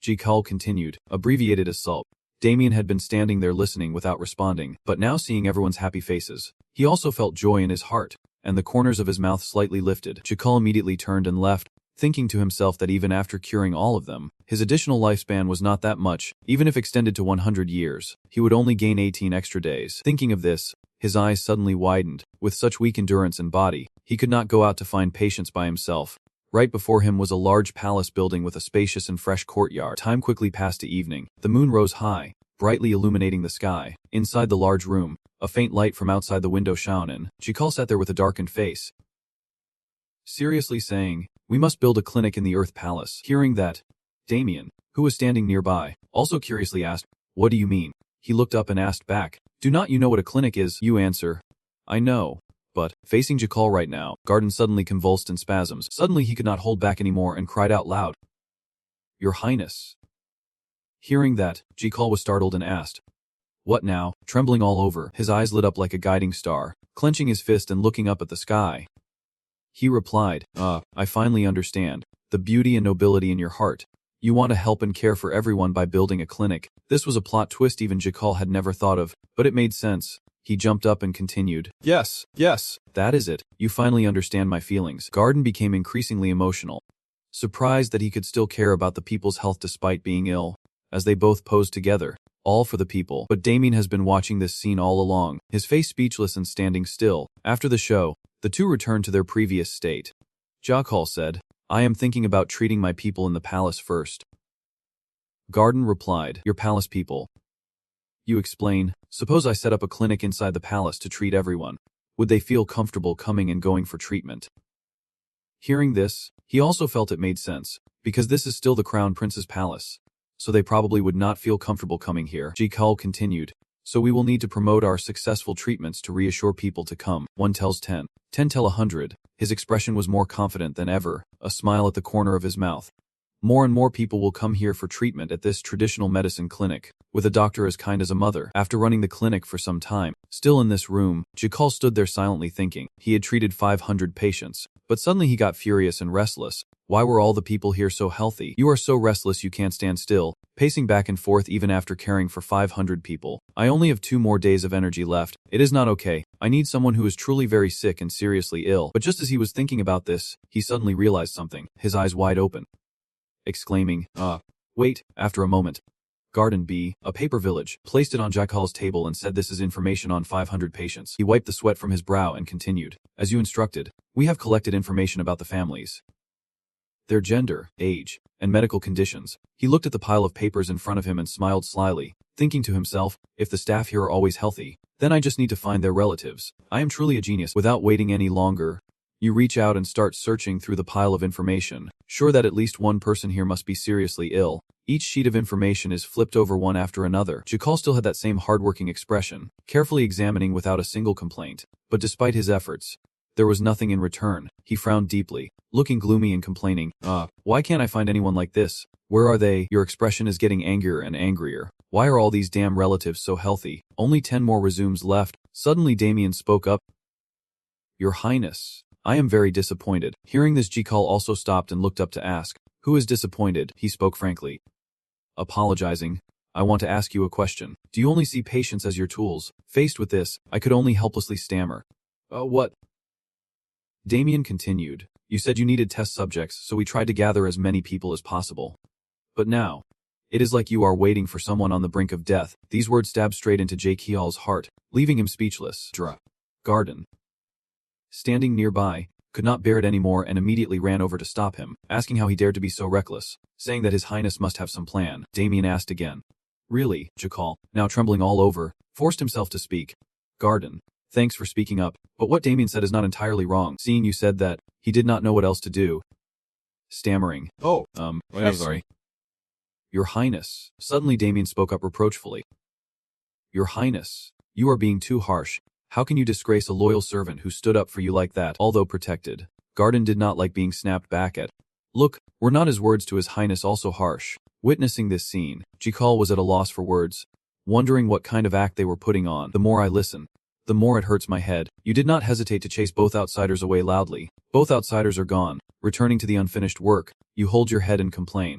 Jakal continued, abbreviated as SALT. Damien had been standing there listening without responding, but now seeing everyone's happy faces, he also felt joy in his heart, and the corners of his mouth slightly lifted. Jakal immediately turned and left, thinking to himself that even after curing all of them, his additional lifespan was not that much. Even if extended to 100 years, he would only gain 18 extra days. Thinking of this, his eyes suddenly widened. With such weak endurance and body, he could not go out to find patients by himself. Right before him was a large palace building with a spacious and fresh courtyard. Time quickly passed to evening. The moon rose high, brightly illuminating the sky. Inside the large room, a faint light from outside the window shone in. Jakal sat there with a darkened face, seriously saying, "We must build a clinic in the Earth Palace." Hearing that, Damien, who was standing nearby, also curiously asked, "What do you mean?" He looked up and asked back, "Do not you know what a clinic is?" You answer, "I know. But," facing Jakal right now, Garden suddenly convulsed in spasms. Suddenly he could not hold back anymore and cried out loud, "Your Highness." Hearing that, Jakal was startled and asked, "What now?" Trembling all over, his eyes lit up like a guiding star. Clenching his fist and looking up at the sky, he replied, I finally understand. The beauty and nobility in your heart. You want to help and care for everyone by building a clinic." This was a plot twist even Jakal had never thought of, but it made sense. He jumped up and continued, "Yes, that is it. You finally understand my feelings." Garden became increasingly emotional, surprised that he could still care about the people's health despite being ill, as they both posed together, all for the people. But Damien has been watching this scene all along, his face speechless and standing still. After the show, the two returned to their previous state. Jakal said, "I am thinking about treating my people in the palace first." Garden replied, "Your palace people? You explain. Suppose I set up a clinic inside the palace to treat everyone. Would they feel comfortable coming and going for treatment?" Hearing this, he also felt it made sense, because this is still the Crown Prince's palace, so they probably would not feel comfortable coming here. Jakal continued, "So we will need to promote our successful treatments to reassure people to come. 1 tells 10. 10 tell 100. His expression was more confident than ever, a smile at the corner of his mouth. More and more people will come here for treatment at this traditional medicine clinic, with a doctor as kind as a mother. After running the clinic for some time, still in this room, Jakal stood there silently thinking. He had treated 500 patients, but suddenly he got furious and restless. Why were all the people here so healthy? You are so restless you can't stand still, pacing back and forth even after caring for 500 people. I only have 2 more days of energy left. It is not okay. I need someone who is truly very sick and seriously ill. But just as he was thinking about this, he suddenly realized something, his eyes wide open, exclaiming, wait. After a moment, Garden B, a paper village, placed it on Jakal's table and said, "This is information on 500 patients." He wiped the sweat from his brow and continued, "As you instructed, we have collected information about the families. their gender, age, and medical conditions. He looked at the pile of papers in front of him and smiled slyly, thinking to himself, if the staff here are always healthy, then I just need to find their relatives. I am truly a genius. Without waiting any longer, you reach out and start searching through the pile of information, sure that at least one person here must be seriously ill. Each sheet of information is flipped over one after another. Jakal still had that same hardworking expression, carefully examining without a single complaint. But despite his efforts, there was nothing in return. He frowned deeply, looking gloomy and complaining. Why can't I find anyone like this? Where are they? Your expression is getting angrier and angrier. Why are all these damn relatives so healthy? Only 10 more resumes left. Suddenly Damien spoke up. Your Highness, I am very disappointed. Hearing this, Jikal also stopped and looked up to ask, who is disappointed? He spoke frankly. Apologizing, I want to ask you a question. Do you only see patients as your tools? Faced with this, I could only helplessly stammer. What? Damien continued. You said you needed test subjects, so we tried to gather as many people as possible. But now, it is like you are waiting for someone on the brink of death. These words stabbed straight into Jakial's heart, leaving him speechless. Garden, standing nearby, could not bear it anymore and immediately ran over to stop him, asking how he dared to be so reckless, saying that his highness must have some plan. Damien asked again. Really? Jakal, now trembling all over, forced himself to speak. Garden, thanks for speaking up, but what Damien said is not entirely wrong, seeing you said that he did not know what else to do. Stammering. I'm sorry. Your Highness. Suddenly Damien spoke up reproachfully. Your Highness, you are being too harsh. How can you disgrace a loyal servant who stood up for you like that? Although protected, Garden did not like being snapped back at. Look, were not his words to his highness also harsh? Witnessing this scene, Jikal was at a loss for words, wondering what kind of act they were putting on. The more I listen, the more it hurts my head. You did not hesitate to chase both outsiders away loudly. Both outsiders are gone. Returning to the unfinished work, you hold your head and complain.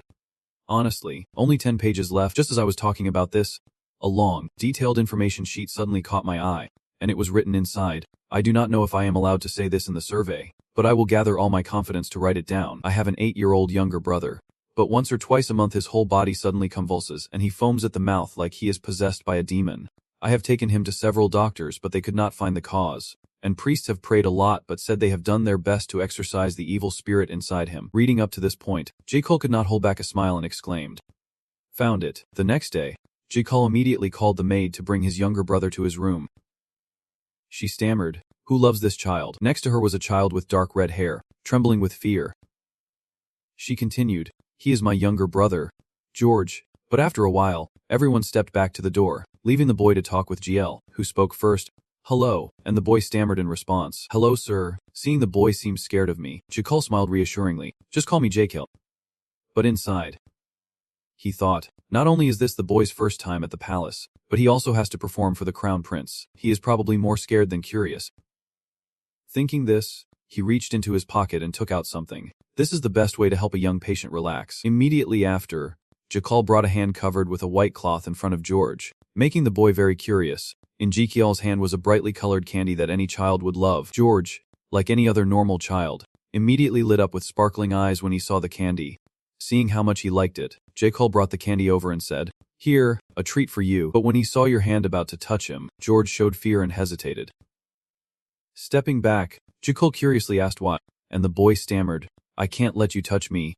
Honestly, only 10 pages left. Just as I was talking about this, a long, detailed information sheet suddenly caught my eye, and it was written inside. I do not know if I am allowed to say this in the survey, but I will gather all my confidence to write it down. I have an 8-year-old younger brother, but once or twice a month his whole body suddenly convulses and he foams at the mouth like he is possessed by a demon. I have taken him to several doctors, but they could not find the cause, and priests have prayed a lot but said they have done their best to exorcise the evil spirit inside him. Reading up to this point, Jikal could not hold back a smile and exclaimed, "Found it." The next day, Jikal immediately called the maid to bring his younger brother to his room. She stammered, "Who loves this child?" Next to her was a child with dark red hair, trembling with fear. She continued, "He is my younger brother, George." But after a while, everyone stepped back to the door, leaving the boy to talk with GL, who spoke first. "Hello," and the boy stammered in response. "Hello, sir." Seeing the boy seemed scared of me, Jikal smiled reassuringly. "Just call me Jakil." But inside, he thought, not only is this the boy's first time at the palace, but he also has to perform for the crown prince. He is probably more scared than curious. Thinking this, he reached into his pocket and took out something. This is the best way to help a young patient relax. Immediately after, Jakal brought a hand covered with a white cloth in front of George, making the boy very curious. In Jikial's hand was a brightly colored candy that any child would love. George, like any other normal child, immediately lit up with sparkling eyes when he saw the candy. Seeing how much he liked it, Jakal brought the candy over and said, "Here, a treat for you." But when he saw your hand about to touch him, George showed fear and hesitated. Stepping back, Jakal curiously asked why, and the boy stammered, "I can't let you touch me."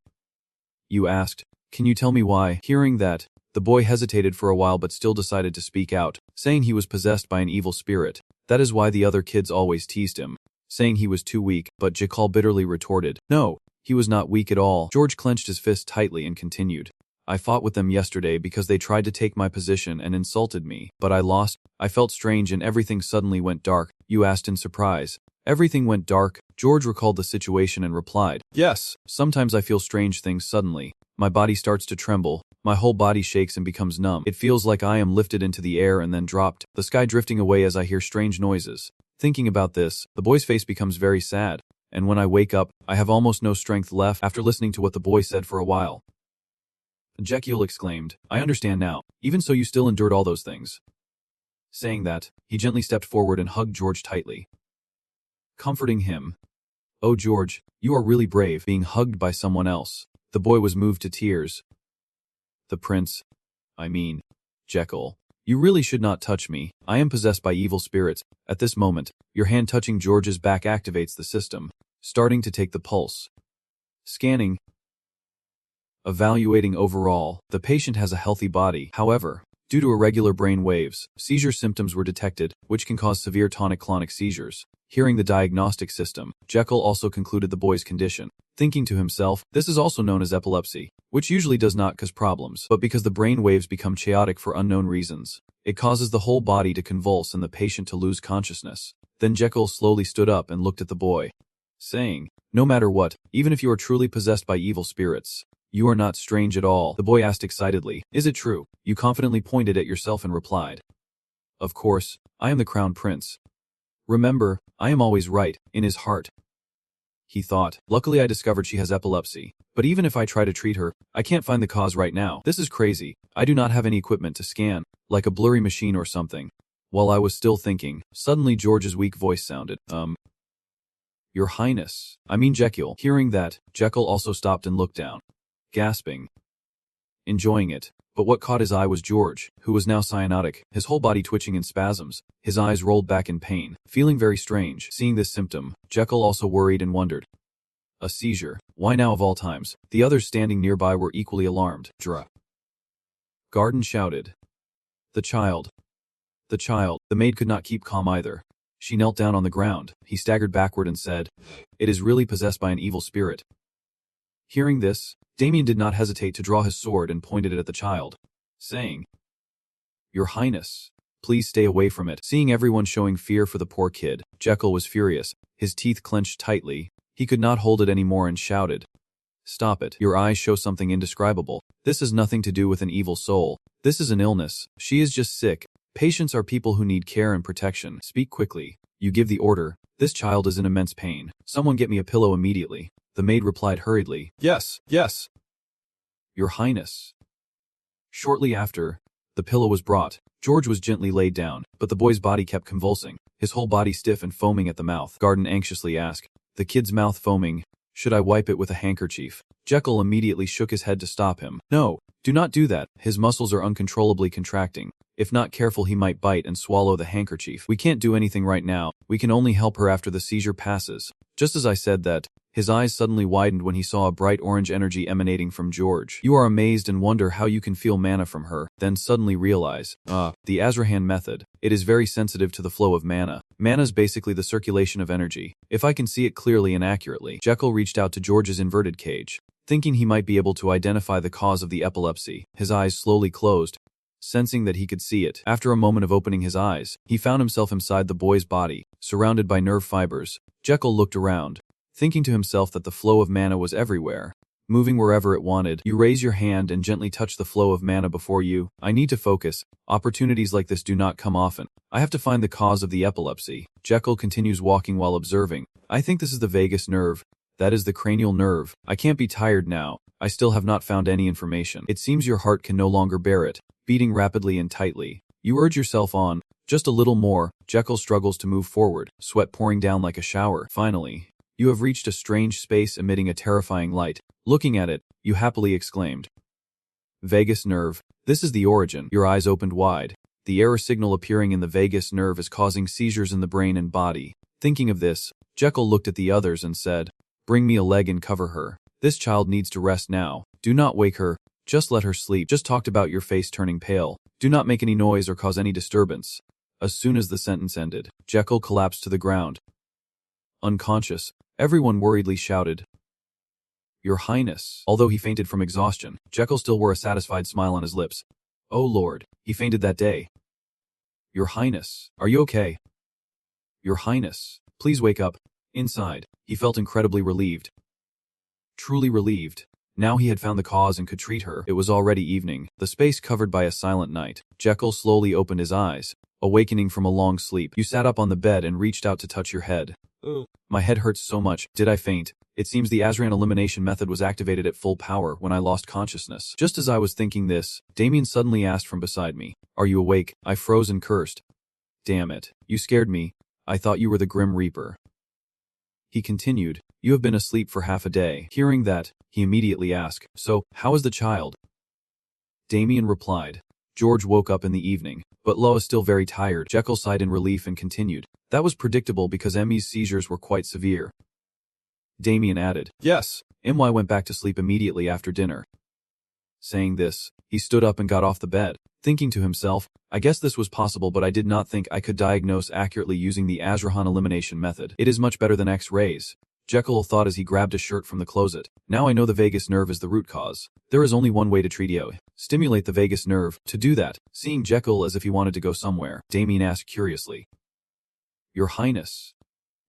You asked, "Can you tell me why?" Hearing that, the boy hesitated for a while but still decided to speak out, saying he was possessed by an evil spirit. That is why the other kids always teased him, saying he was too weak, but Jakal bitterly retorted, "No, he was not weak at all." George clenched his fist tightly and continued, "I fought with them yesterday because they tried to take my position and insulted me, but I lost. I felt strange and everything suddenly went dark." You asked in surprise. Everything went dark. George recalled the situation and replied, "Yes, sometimes I feel strange things suddenly. My body starts to tremble. My whole body shakes and becomes numb. It feels like I am lifted into the air and then dropped. The sky drifting away as I hear strange noises." Thinking about this, the boy's face becomes very sad, and when I wake up, I have almost no strength left. After listening to what the boy said for a while, Jekyll exclaimed, "I understand now. Even so, you still endured all those things." Saying that, he gently stepped forward and hugged George tightly, comforting him. "Oh George, you are really brave." Being hugged by someone else, the boy was moved to tears. "The prince, Jekyll, you really should not touch me. I am possessed by evil spirits." At this moment, your hand touching George's back activates the system, starting to take the pulse. Scanning, Evaluating overall, the patient has a healthy body. However, due to irregular brain waves, seizure symptoms were detected, which can cause severe tonic-clonic seizures. Hearing the diagnostic system, Jekyll also concluded the boy's condition, thinking to himself, this is also known as epilepsy, which usually does not cause problems, but because the brain waves become chaotic for unknown reasons, it causes the whole body to convulse and the patient to lose consciousness. Then Jekyll slowly stood up and looked at the boy, saying, no matter what, even if you are truly possessed by evil spirits, you are not strange at all. The boy asked excitedly, is it true? You confidently pointed at yourself and replied, of course, I am the crown prince. Remember, I am always right, in his heart. He thought, luckily I discovered she has epilepsy, but even if I try to treat her, I can't find the cause right now. This is crazy. I do not have any equipment to scan, like a blurry machine or something. While I was still thinking, suddenly George's weak voice sounded, Your Highness. I mean Jekyll. Hearing that, Jekyll also stopped and looked down, gasping, enjoying it. But what caught his eye was George, who was now cyanotic, his whole body twitching in spasms, his eyes rolled back in pain, feeling very strange. Seeing this symptom, Jekyll also worried and wondered. A seizure. Why now of all times? The others standing nearby were equally alarmed. Garden shouted. The child. The child. The maid could not keep calm either. She knelt down on the ground. He staggered backward and said, it is really possessed by an evil spirit. Hearing this, Damien did not hesitate to draw his sword and pointed it at the child, saying, Your Highness, please stay away from it. Seeing everyone showing fear for the poor kid, Jekyll was furious, his teeth clenched tightly. He could not hold it anymore and shouted, Stop it. Your eyes show something indescribable. This has nothing to do with an evil soul. This is an illness. She is just sick. Patients are people who need care and protection. Speak quickly. You give the order. This child is in immense pain. Someone get me a pillow immediately. The maid replied hurriedly, Yes, yes. Your Highness. Shortly after, the pillow was brought. George was gently laid down, but the boy's body kept convulsing, his whole body stiff and foaming at the mouth. Garden anxiously asked, the kid's mouth foaming, should I wipe it with a handkerchief? Jekyll immediately shook his head to stop him. No, do not do that. His muscles are uncontrollably contracting. If not careful, he might bite and swallow the handkerchief. We can't do anything right now. We can only help her after the seizure passes. Just as I said that, his eyes suddenly widened when he saw a bright orange energy emanating from George. You are amazed and wonder how you can feel mana from her, then suddenly realize, the Azrahan method. It is very sensitive to the flow of mana. Mana is basically the circulation of energy. If I can see it clearly and accurately. Jekyll reached out to George's inverted cage, thinking he might be able to identify the cause of the epilepsy. His eyes slowly closed, sensing that he could see it. After a moment of opening his eyes, he found himself inside the boy's body, surrounded by nerve fibers. Jekyll looked around, thinking to himself that the flow of mana was everywhere, moving wherever it wanted. You raise your hand and gently touch the flow of mana before you. I need to focus. Opportunities like this do not come often. I have to find the cause of the epilepsy. Jekyll continues walking while observing. I think this is the vagus nerve. That is the cranial nerve. I can't be tired now. I still have not found any information. It seems your heart can no longer bear it, beating rapidly and tightly. You urge yourself on. Just a little more. Jekyll struggles to move forward, sweat pouring down like a shower. Finally, you have reached a strange space emitting a terrifying light. Looking at it, you happily exclaimed, Vagus nerve. This is the origin. Your eyes opened wide. The error signal appearing in the vagus nerve is causing seizures in the brain and body. Thinking of this, Jekyll looked at the others and said, Bring me a leg and cover her. This child needs to rest now. Do not wake her. Just let her sleep. Just talked about your face turning pale. Do not make any noise or cause any disturbance. As soon as the sentence ended, Jekyll collapsed to the ground, unconscious. Everyone worriedly shouted, Your Highness. Although he fainted from exhaustion, Jekyll still wore a satisfied smile on his lips. Oh Lord, he fainted that day. Your Highness, are you okay? Your Highness, please wake up. Inside, he felt incredibly relieved. Truly relieved. Now he had found the cause and could treat her. It was already evening, the space covered by a silent night. Jekyll slowly opened his eyes, awakening from a long sleep. You sat up on the bed and reached out to touch your head. My head hurts so much. Did I faint? It seems the Azrahan elimination method was activated at full power when I lost consciousness. Just as I was thinking this, Damien suddenly asked from beside me, Are you awake? I froze and cursed. Damn it. You scared me. I thought you were the Grim Reaper. He continued, You have been asleep for half a day. Hearing that, he immediately asked, So, how is the child? Damien replied, George woke up in the evening, but Lo is still very tired. Jekyll sighed in relief and continued, That was predictable because Emmy's seizures were quite severe. Damien added, Yes, My went back to sleep immediately after dinner. Saying this, he stood up and got off the bed, thinking to himself, I guess this was possible, but I did not think I could diagnose accurately using the Azrahan elimination method. It is much better than X-rays. Jekyll thought as he grabbed a shirt from the closet. Now I know the vagus nerve is the root cause. There is only one way to treat it. Stimulate the vagus nerve. To do that, seeing Jekyll as if he wanted to go somewhere, Damien asked curiously, Your Highness,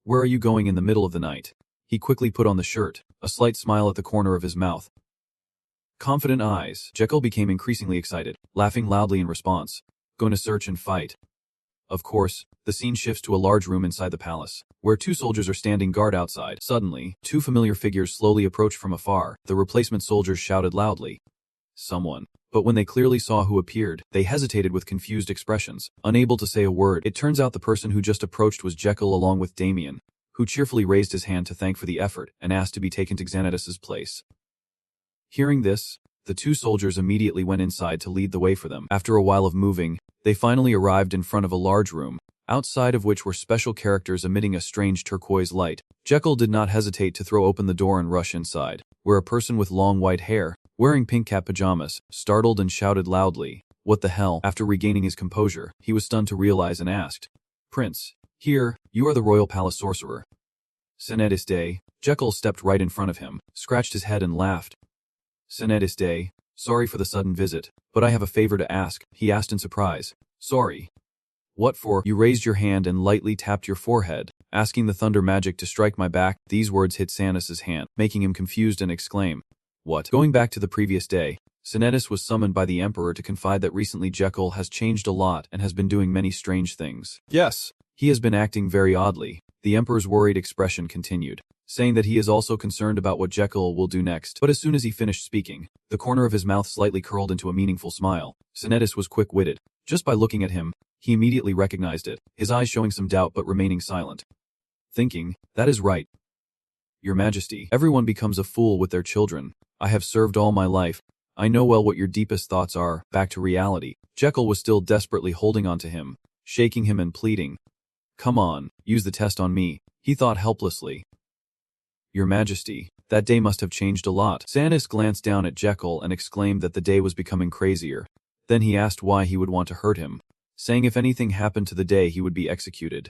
where are you going in the middle of the night? He quickly put on the shirt, a slight smile at the corner of his mouth. Confident eyes, Jekyll became increasingly excited, laughing loudly in response. Going to search and fight. Of course, the scene shifts to a large room inside the palace, where two soldiers are standing guard outside. Suddenly, two familiar figures slowly approach from afar. The replacement soldiers shouted loudly, Someone. But when they clearly saw who appeared, they hesitated with confused expressions, unable to say a word. It turns out the person who just approached was Jekyll along with Damien, who cheerfully raised his hand to thank for the effort and asked to be taken to Xanadis's place. Hearing this, the two soldiers immediately went inside to lead the way for them. After a while of moving, they finally arrived in front of a large room, outside of which were special characters emitting a strange turquoise light. Jekyll did not hesitate to throw open the door and rush inside, where a person with long white hair, wearing pink cat pajamas, startled and shouted loudly, What the hell? After regaining his composure, he was stunned to realize and asked, Prince, here, you are the royal palace sorcerer. Xanadis Day. Jekyll stepped right in front of him, scratched his head and laughed. Xanadis Day, sorry for the sudden visit, but I have a favor to ask, he asked in surprise. Sorry. What for? You raised your hand and lightly tapped your forehead, asking the thunder magic to strike my back. These words hit Xanadis's hand, making him confused and exclaim, What? Going back to the previous day, Xanadis was summoned by the Emperor to confide that recently Jekyll has changed a lot and has been doing many strange things. Yes, he has been acting very oddly. The Emperor's worried expression continued, saying that he is also concerned about what Jekyll will do next. But as soon as he finished speaking, the corner of his mouth slightly curled into a meaningful smile. Xanadis was quick-witted. Just by looking at him, he immediately recognized it, his eyes showing some doubt but remaining silent. Thinking, that is right. Your Majesty, everyone becomes a fool with their children. I have served all my life. I know well what your deepest thoughts are. Back to reality. Jekyll was still desperately holding on to him, shaking him and pleading. Come on, use the test on me, he thought helplessly. Your Majesty, that day must have changed a lot. Xanadis glanced down at Jekyll and exclaimed that the day was becoming crazier. Then he asked why he would want to hurt him, saying if anything happened to the day he would be executed.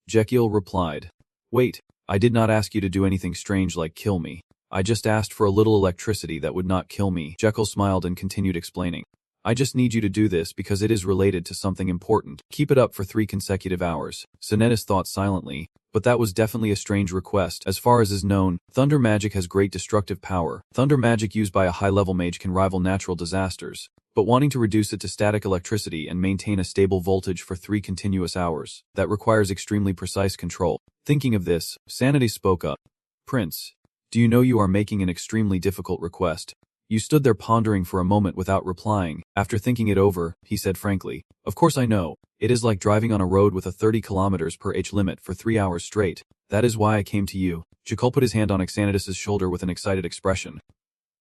Jekyll replied, Wait, I did not ask you to do anything strange like kill me. I just asked for a little electricity that would not kill me. Jekyll smiled and continued explaining. I just need you to do this because it is related to something important. Keep it up for 3 consecutive hours. Xanadis thought silently, but that was definitely a strange request. As far as is known, thunder magic has great destructive power. Thunder magic used by a high-level mage can rival natural disasters, but wanting to reduce it to static electricity and maintain a stable voltage for 3 continuous hours, that requires extremely precise control. Thinking of this, Xanadis spoke up. Prince, do you know you are making an extremely difficult request? You stood there pondering for a moment without replying. After thinking it over, he said frankly, Of course I know. It is like driving on a road with a 30 km/h limit for 3 hours straight. That is why I came to you. Jekyll put his hand on Xanadis's shoulder with an excited expression.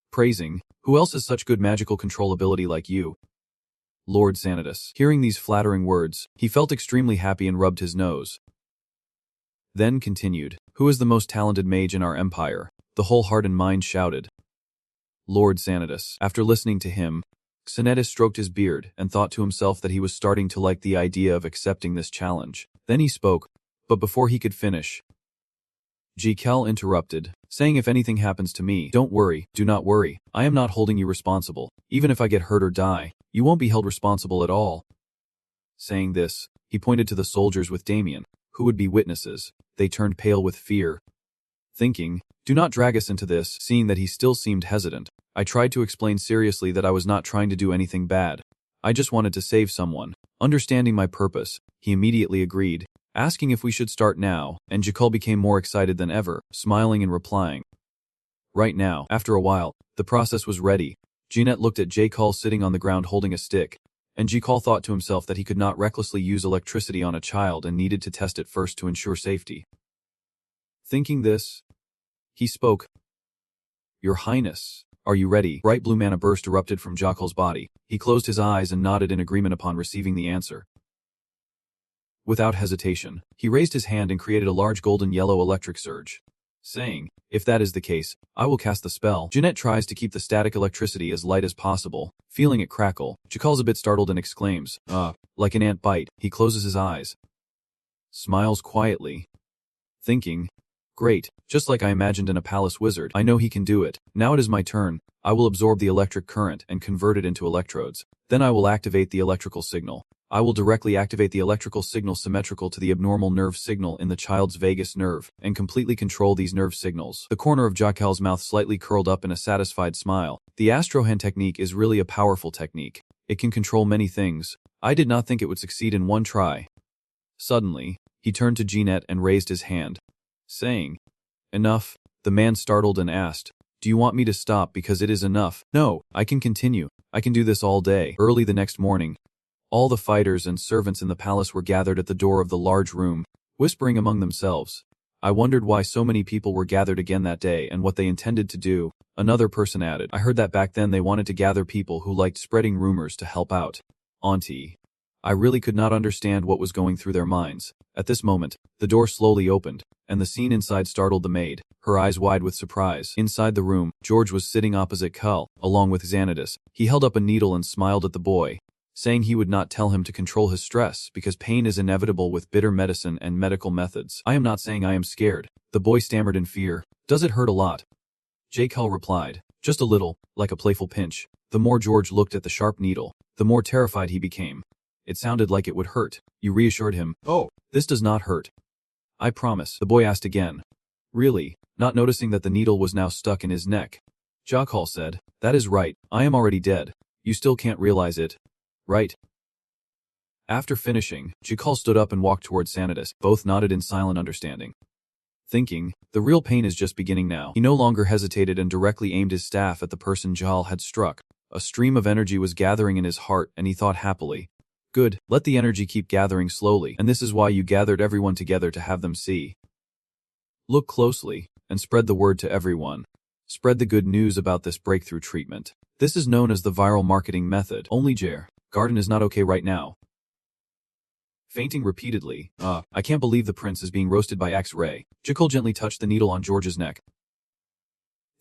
Praising, who else has such good magical control ability like you? Lord Xanadis. Hearing these flattering words, he felt extremely happy and rubbed his nose. Then continued, Who is the most talented mage in our empire? The whole heart and mind shouted. Lord Xanadis. After listening to him, Xanadis stroked his beard and thought to himself that he was starting to like the idea of accepting this challenge. Then he spoke, but before he could finish, Jekyll interrupted, saying if anything happens to me, don't worry, do not worry, I am not holding you responsible. Even if I get hurt or die, you won't be held responsible at all. Saying this, he pointed to the soldiers with Damien, who would be witnesses. They turned pale with fear. Thinking, do not drag us into this. Seeing that he still seemed hesitant, I tried to explain seriously that I was not trying to do anything bad. I just wanted to save someone. Understanding my purpose, he immediately agreed, asking if we should start now, and Jekyll became more excited than ever, smiling and replying. Right now, after a while, the process was ready. Jeanette looked at Jekyll sitting on the ground holding a stick, and Jekyll thought to himself that he could not recklessly use electricity on a child and needed to test it first to ensure safety. Thinking this, he spoke. Your Highness, are you ready? Bright blue mana burst erupted from Jekyll's body. He closed his eyes and nodded in agreement upon receiving the answer. Without hesitation, he raised his hand and created a large golden yellow electric surge. saying, "If that is the case, I will cast the spell." Jeanette tries to keep the static electricity as light as possible. Feeling it crackle, Jacal's a bit startled and exclaims, like an ant bite." He closes his eyes, smiles quietly, thinking, "Great, just like I imagined in a palace wizard. I know he can do it. Now it is my turn. I will absorb the electric current and convert it into electrodes. Then I will activate the electrical signal. I will directly activate the electrical signal symmetrical to the abnormal nerve signal in the child's vagus nerve, and completely control these nerve signals." The corner of Jacal's mouth slightly curled up in a satisfied smile. The Astrohand technique is really a powerful technique. It can control many things. I did not think it would succeed in one try. Suddenly, he turned to Jeanette and raised his hand, saying, "Enough." The man startled and asked, "Do you want me to stop because it is enough?" "No, I can continue. I can do this all day." Early the next morning, all the fighters and servants in the palace were gathered at the door of the large room, whispering among themselves. I wondered why so many people were gathered again that day and what they intended to do. Another person added, "I heard that back then they wanted to gather people who liked spreading rumors to help out Auntie." I really could not understand what was going through their minds. At this moment, the door slowly opened, and the scene inside startled the maid, her eyes wide with surprise. Inside the room, George was sitting opposite Cull, along with Xanadus. He held up a needle and smiled at the boy, saying he would not tell him to control his stress because pain is inevitable with bitter medicine and medical methods. "I am not saying I am scared," the boy stammered in fear. "Does it hurt a lot?" J. Cull replied, "Just a little, like a playful pinch." The more George looked at the sharp needle, the more terrified he became. It sounded like it would hurt. You reassured him. "Oh, this does not hurt. I promise," the boy asked again. "Really?" Not noticing that the needle was now stuck in his neck, Jaccal said, "That is right. I am already dead. You still can't realize it, right?" After finishing, Jaccal stood up and walked towards Xanadus. Both nodded in silent understanding. Thinking, the real pain is just beginning now. He no longer hesitated and directly aimed his staff at the person Jal had struck. A stream of energy was gathering in his heart, and he thought happily, "Good, let the energy keep gathering slowly, and this is why you gathered everyone together to have them see. Look closely, and spread the word to everyone. Spread the good news about this breakthrough treatment. This is known as the viral marketing method. Only Jer. Garden is not okay right now." Fainting repeatedly, I can't believe the prince is being roasted by X-ray. Jekyll gently touched the needle on George's neck.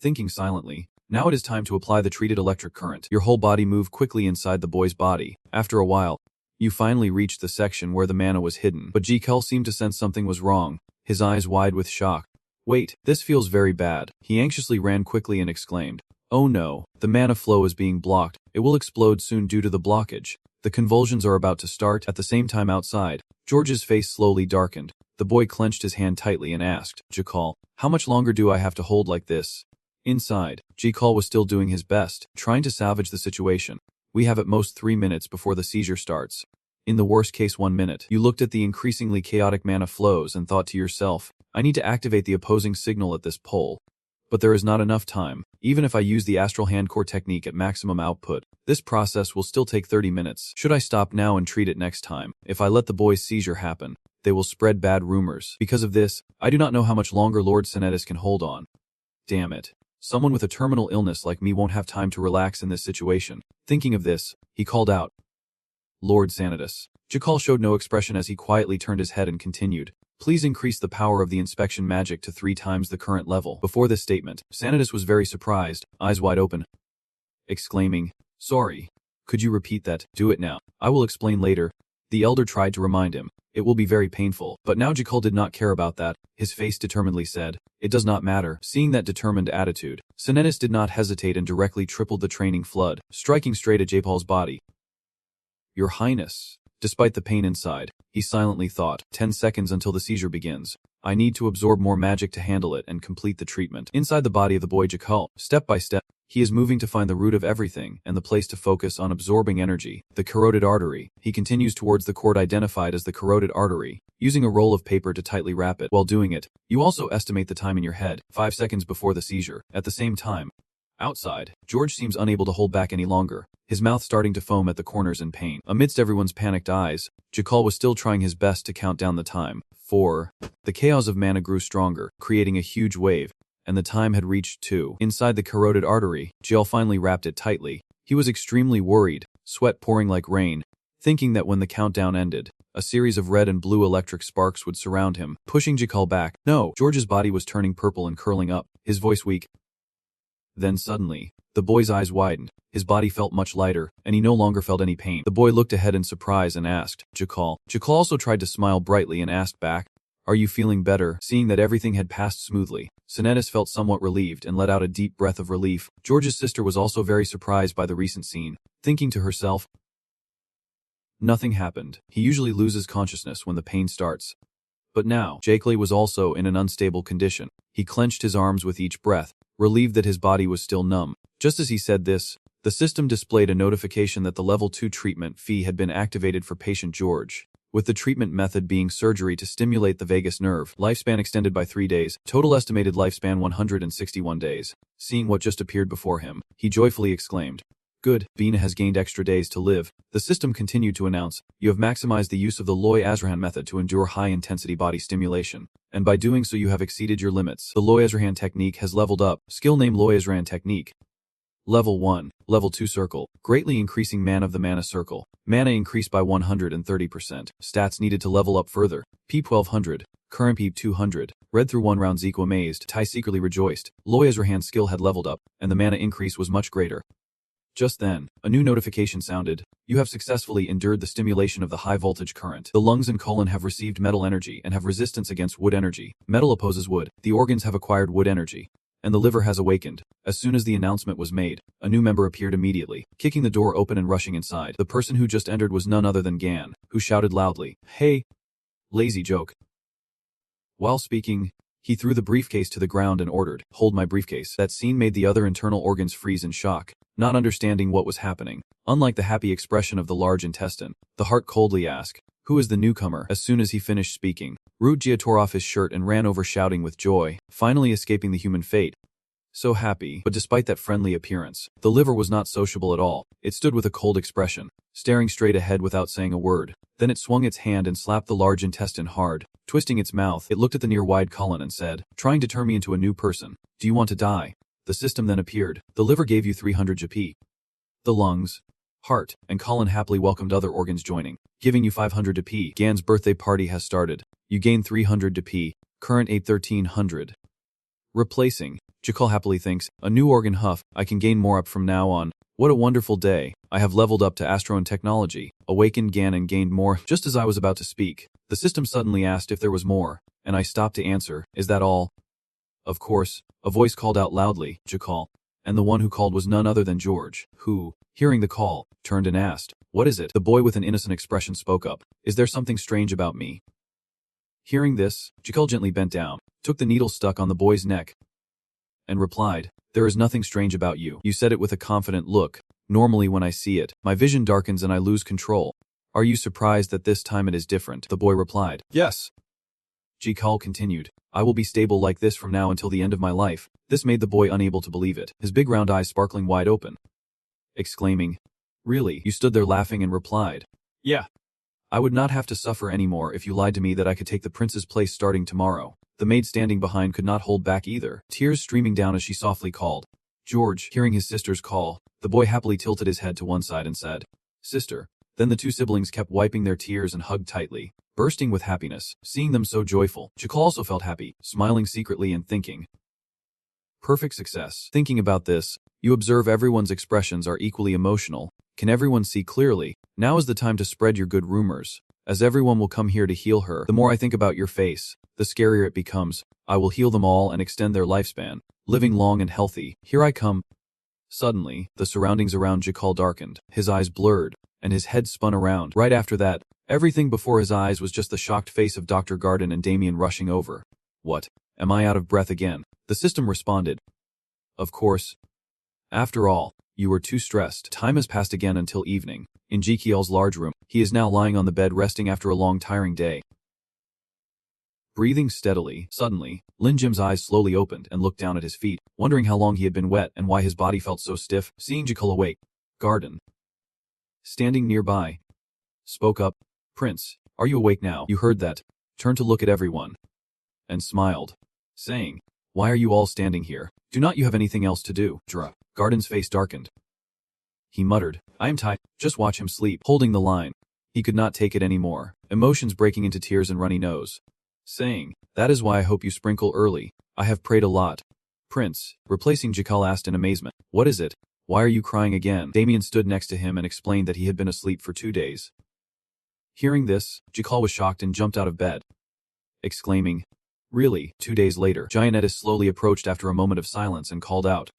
Thinking silently, now it is time to apply the treated electric current. Your whole body moved quickly inside the boy's body. After a while, you finally reached the section where the mana was hidden. But Jekyll seemed to sense something was wrong, his eyes wide with shock. "Wait, this feels very bad." He anxiously ran quickly and exclaimed, "Oh no, the mana flow is being blocked. It will explode soon due to the blockage. The convulsions are about to start." At the same time outside, George's face slowly darkened. The boy clenched his hand tightly and asked, "Jaccal, how much longer do I have to hold like this?" Inside, Jaccal was still doing his best, trying to salvage the situation. "We have at most 3 minutes before the seizure starts. In the worst case 1 minute." You looked at the increasingly chaotic mana flows and thought to yourself, "I need to activate the opposing signal at this pole. But there is not enough time. Even if I use the astral hand core technique at maximum output, this process will still take 30 minutes. Should I stop now and treat it next time? If I let the boy's seizure happen, they will spread bad rumors. Because of this, I do not know how much longer Lord Senetus can hold on. Damn it. Someone with a terminal illness like me won't have time to relax in this situation." Thinking of this, he called out, "Lord Senetus." Jaccal showed no expression as he quietly turned his head and continued, "Please increase the power of the inspection magic to 3 times the current level." Before this statement, Senetus was very surprised, eyes wide open, exclaiming, "Sorry. Could you repeat that?" "Do it now. I will explain later." The elder tried to remind him. "It will be very painful." But now Jaccal did not care about that. His face determinedly said, "It does not matter." Seeing that determined attitude, Senetus did not hesitate and directly tripled the training flood, striking straight at Japal's body. "Your Highness." Despite the pain inside, he silently thought, 10 seconds until the seizure begins. I need to absorb more magic to handle it and complete the treatment. Inside the body of the boy Jaccal, step by step, he is moving to find the root of everything and the place to focus on absorbing energy, the carotid artery. He continues towards the cord identified as the carotid artery, using a roll of paper to tightly wrap it. While doing it, you also estimate the time in your head, 5 seconds before the seizure. At the same time, outside, George seems unable to hold back any longer, his mouth starting to foam at the corners in pain. Amidst everyone's panicked eyes, Jaccal was still trying his best to count down the time. 4. The chaos of mana grew stronger, creating a huge wave, and the time had reached 2. Inside the carotid artery, Jal finally wrapped it tightly. He was extremely worried, sweat pouring like rain, thinking that when the countdown ended, A series of red and blue electric sparks would surround him, pushing Jikal back. No! George's body was turning purple and curling up, his voice weak. Then suddenly, the boy's eyes widened. His body felt much lighter, and he no longer felt any pain. The boy looked ahead in surprise and asked, Jikal. Jikal also tried to smile brightly and asked back, are you feeling better? Seeing that everything had passed smoothly, Sinetis felt somewhat relieved and let out a deep breath of relief. George's sister was also very surprised by the recent scene, thinking to herself, nothing happened. He usually loses consciousness when the pain starts. But now, Jakely was also in an unstable condition. He clenched his arms with each breath, relieved that his body was still numb. Just as he said this, the system displayed a notification that the Level 2 treatment fee had been activated for patient George, with the treatment method being surgery to stimulate the vagus nerve. Lifespan extended by 3 days, total estimated lifespan 161 days. Seeing what just appeared before him, he joyfully exclaimed, good, Bina has gained extra days to live. The system continued to announce, you have maximized the use of the Loy Azrahan method to endure high-intensity body stimulation, and by doing so you have exceeded your limits. The Loy Azrahan technique has leveled up. Skill name Loy Azrahan technique. Level 1, Level 2 Circle, greatly increasing mana of the mana circle. Mana increased by 130%. Stats needed to level up further. P 1200, current P 200. Read through 1 round. Zico amazed. Tai secretly rejoiced. Loy Azrahan's skill had leveled up, and the mana increase was much greater. Just then, a new notification sounded. You have successfully endured the stimulation of the high-voltage current. The lungs and colon have received metal energy and have resistance against wood energy. Metal opposes wood. The organs have acquired wood energy. And the liver has awakened. As soon as the announcement was made, a new member appeared immediately, kicking the door open and rushing inside. The person who just entered was none other than Gan, who shouted loudly, hey! Lazy joke. While speaking, he threw the briefcase to the ground and ordered, hold my briefcase. That scene made the other internal organs freeze in shock, not understanding what was happening. Unlike the happy expression of the large intestine, the heart coldly asked, who is the newcomer? As soon as he finished speaking, Rutjia tore off his shirt and ran over shouting with joy, finally escaping the human fate. So happy, but despite that friendly appearance, the liver was not sociable at all. It stood with a cold expression, staring straight ahead without saying a word. Then it swung its hand and slapped the large intestine hard. Twisting its mouth, it looked at the near-wide colon and said, trying to turn me into a new person. Do you want to die? The system then appeared. The liver gave you 300 GP. The lungs, heart, and colon happily welcomed other organs joining, giving you 500 GP. Gan's birthday party has started. You gain 300 GP, current 1300. Replacing, Jikal happily thinks, a new organ huff, I can gain more up from now on. What a wonderful day. I have leveled up to Astro and Technology, awakened Gan and gained more. Just as I was about to speak, the system suddenly asked if there was more, and I stopped to answer, is that all? Of course, a voice called out loudly, Jikal, and the one who called was none other than George, who, hearing the call, turned and asked, what is it? The boy with an innocent expression spoke up, is there something strange about me? Hearing this, Jikal gently bent down, took the needle stuck on the boy's neck, and replied, there is nothing strange about you. You said it with a confident look. Normally when I see it, my vision darkens and I lose control. Are you surprised that this time it is different? The boy replied, yes. Jikal continued, I will be stable like this from now until the end of my life. This made the boy unable to believe it, his big round eyes sparkling wide open, exclaiming, really? You stood there laughing and replied, yeah. I would not have to suffer anymore if you lied to me that I could take the prince's place starting tomorrow. The maid standing behind could not hold back either, tears streaming down as she softly called, George. Hearing his sister's call, the boy happily tilted his head to one side and said, sister. Then the two siblings kept wiping their tears and hugged tightly, bursting with happiness. Seeing them so joyful, Jikal also felt happy, smiling secretly and thinking, perfect success. Thinking about this, you observe everyone's expressions are equally emotional. Can everyone see clearly? Now is the time to spread your good rumors, as everyone will come here to heal her. The more I think about your face, the scarier it becomes. I will heal them all and extend their lifespan, living long and healthy. Here I come. Suddenly, the surroundings around Jikal darkened, his eyes blurred, and his head spun around. Right after that, everything before his eyes was just the shocked face of Dr. Garden and Damien rushing over. What? Am I out of breath again? The system responded. Of course. After all, you were too stressed. Time has passed again until evening. In Jikiel's large room, he is now lying on the bed resting after a long tiring day. Breathing steadily, suddenly, Lin Jim's eyes slowly opened and looked down at his feet, wondering how long he had been wet and why his body felt so stiff. Seeing Jikal awake, Garden, standing nearby, spoke up, Prince, are you awake now? You heard that. Turned to look at everyone, and smiled, saying, why are you all standing here? Do not you have anything else to do? Garden's face darkened. He muttered, I am tired, just watch him sleep. Holding the line, He could not take it anymore, emotions breaking into tears and runny nose. Saying, "That is why I hope you sprinkle early. I have prayed a lot." Prince, replacing Jakal, asked in amazement, "What is it? Why are you crying again?" Damien stood next to him and explained that he had been asleep for 2 days. Hearing this, Jakal was shocked and jumped out of bed, exclaiming, "Really?" 2 days later, Gianettis slowly approached after a moment of silence and called out,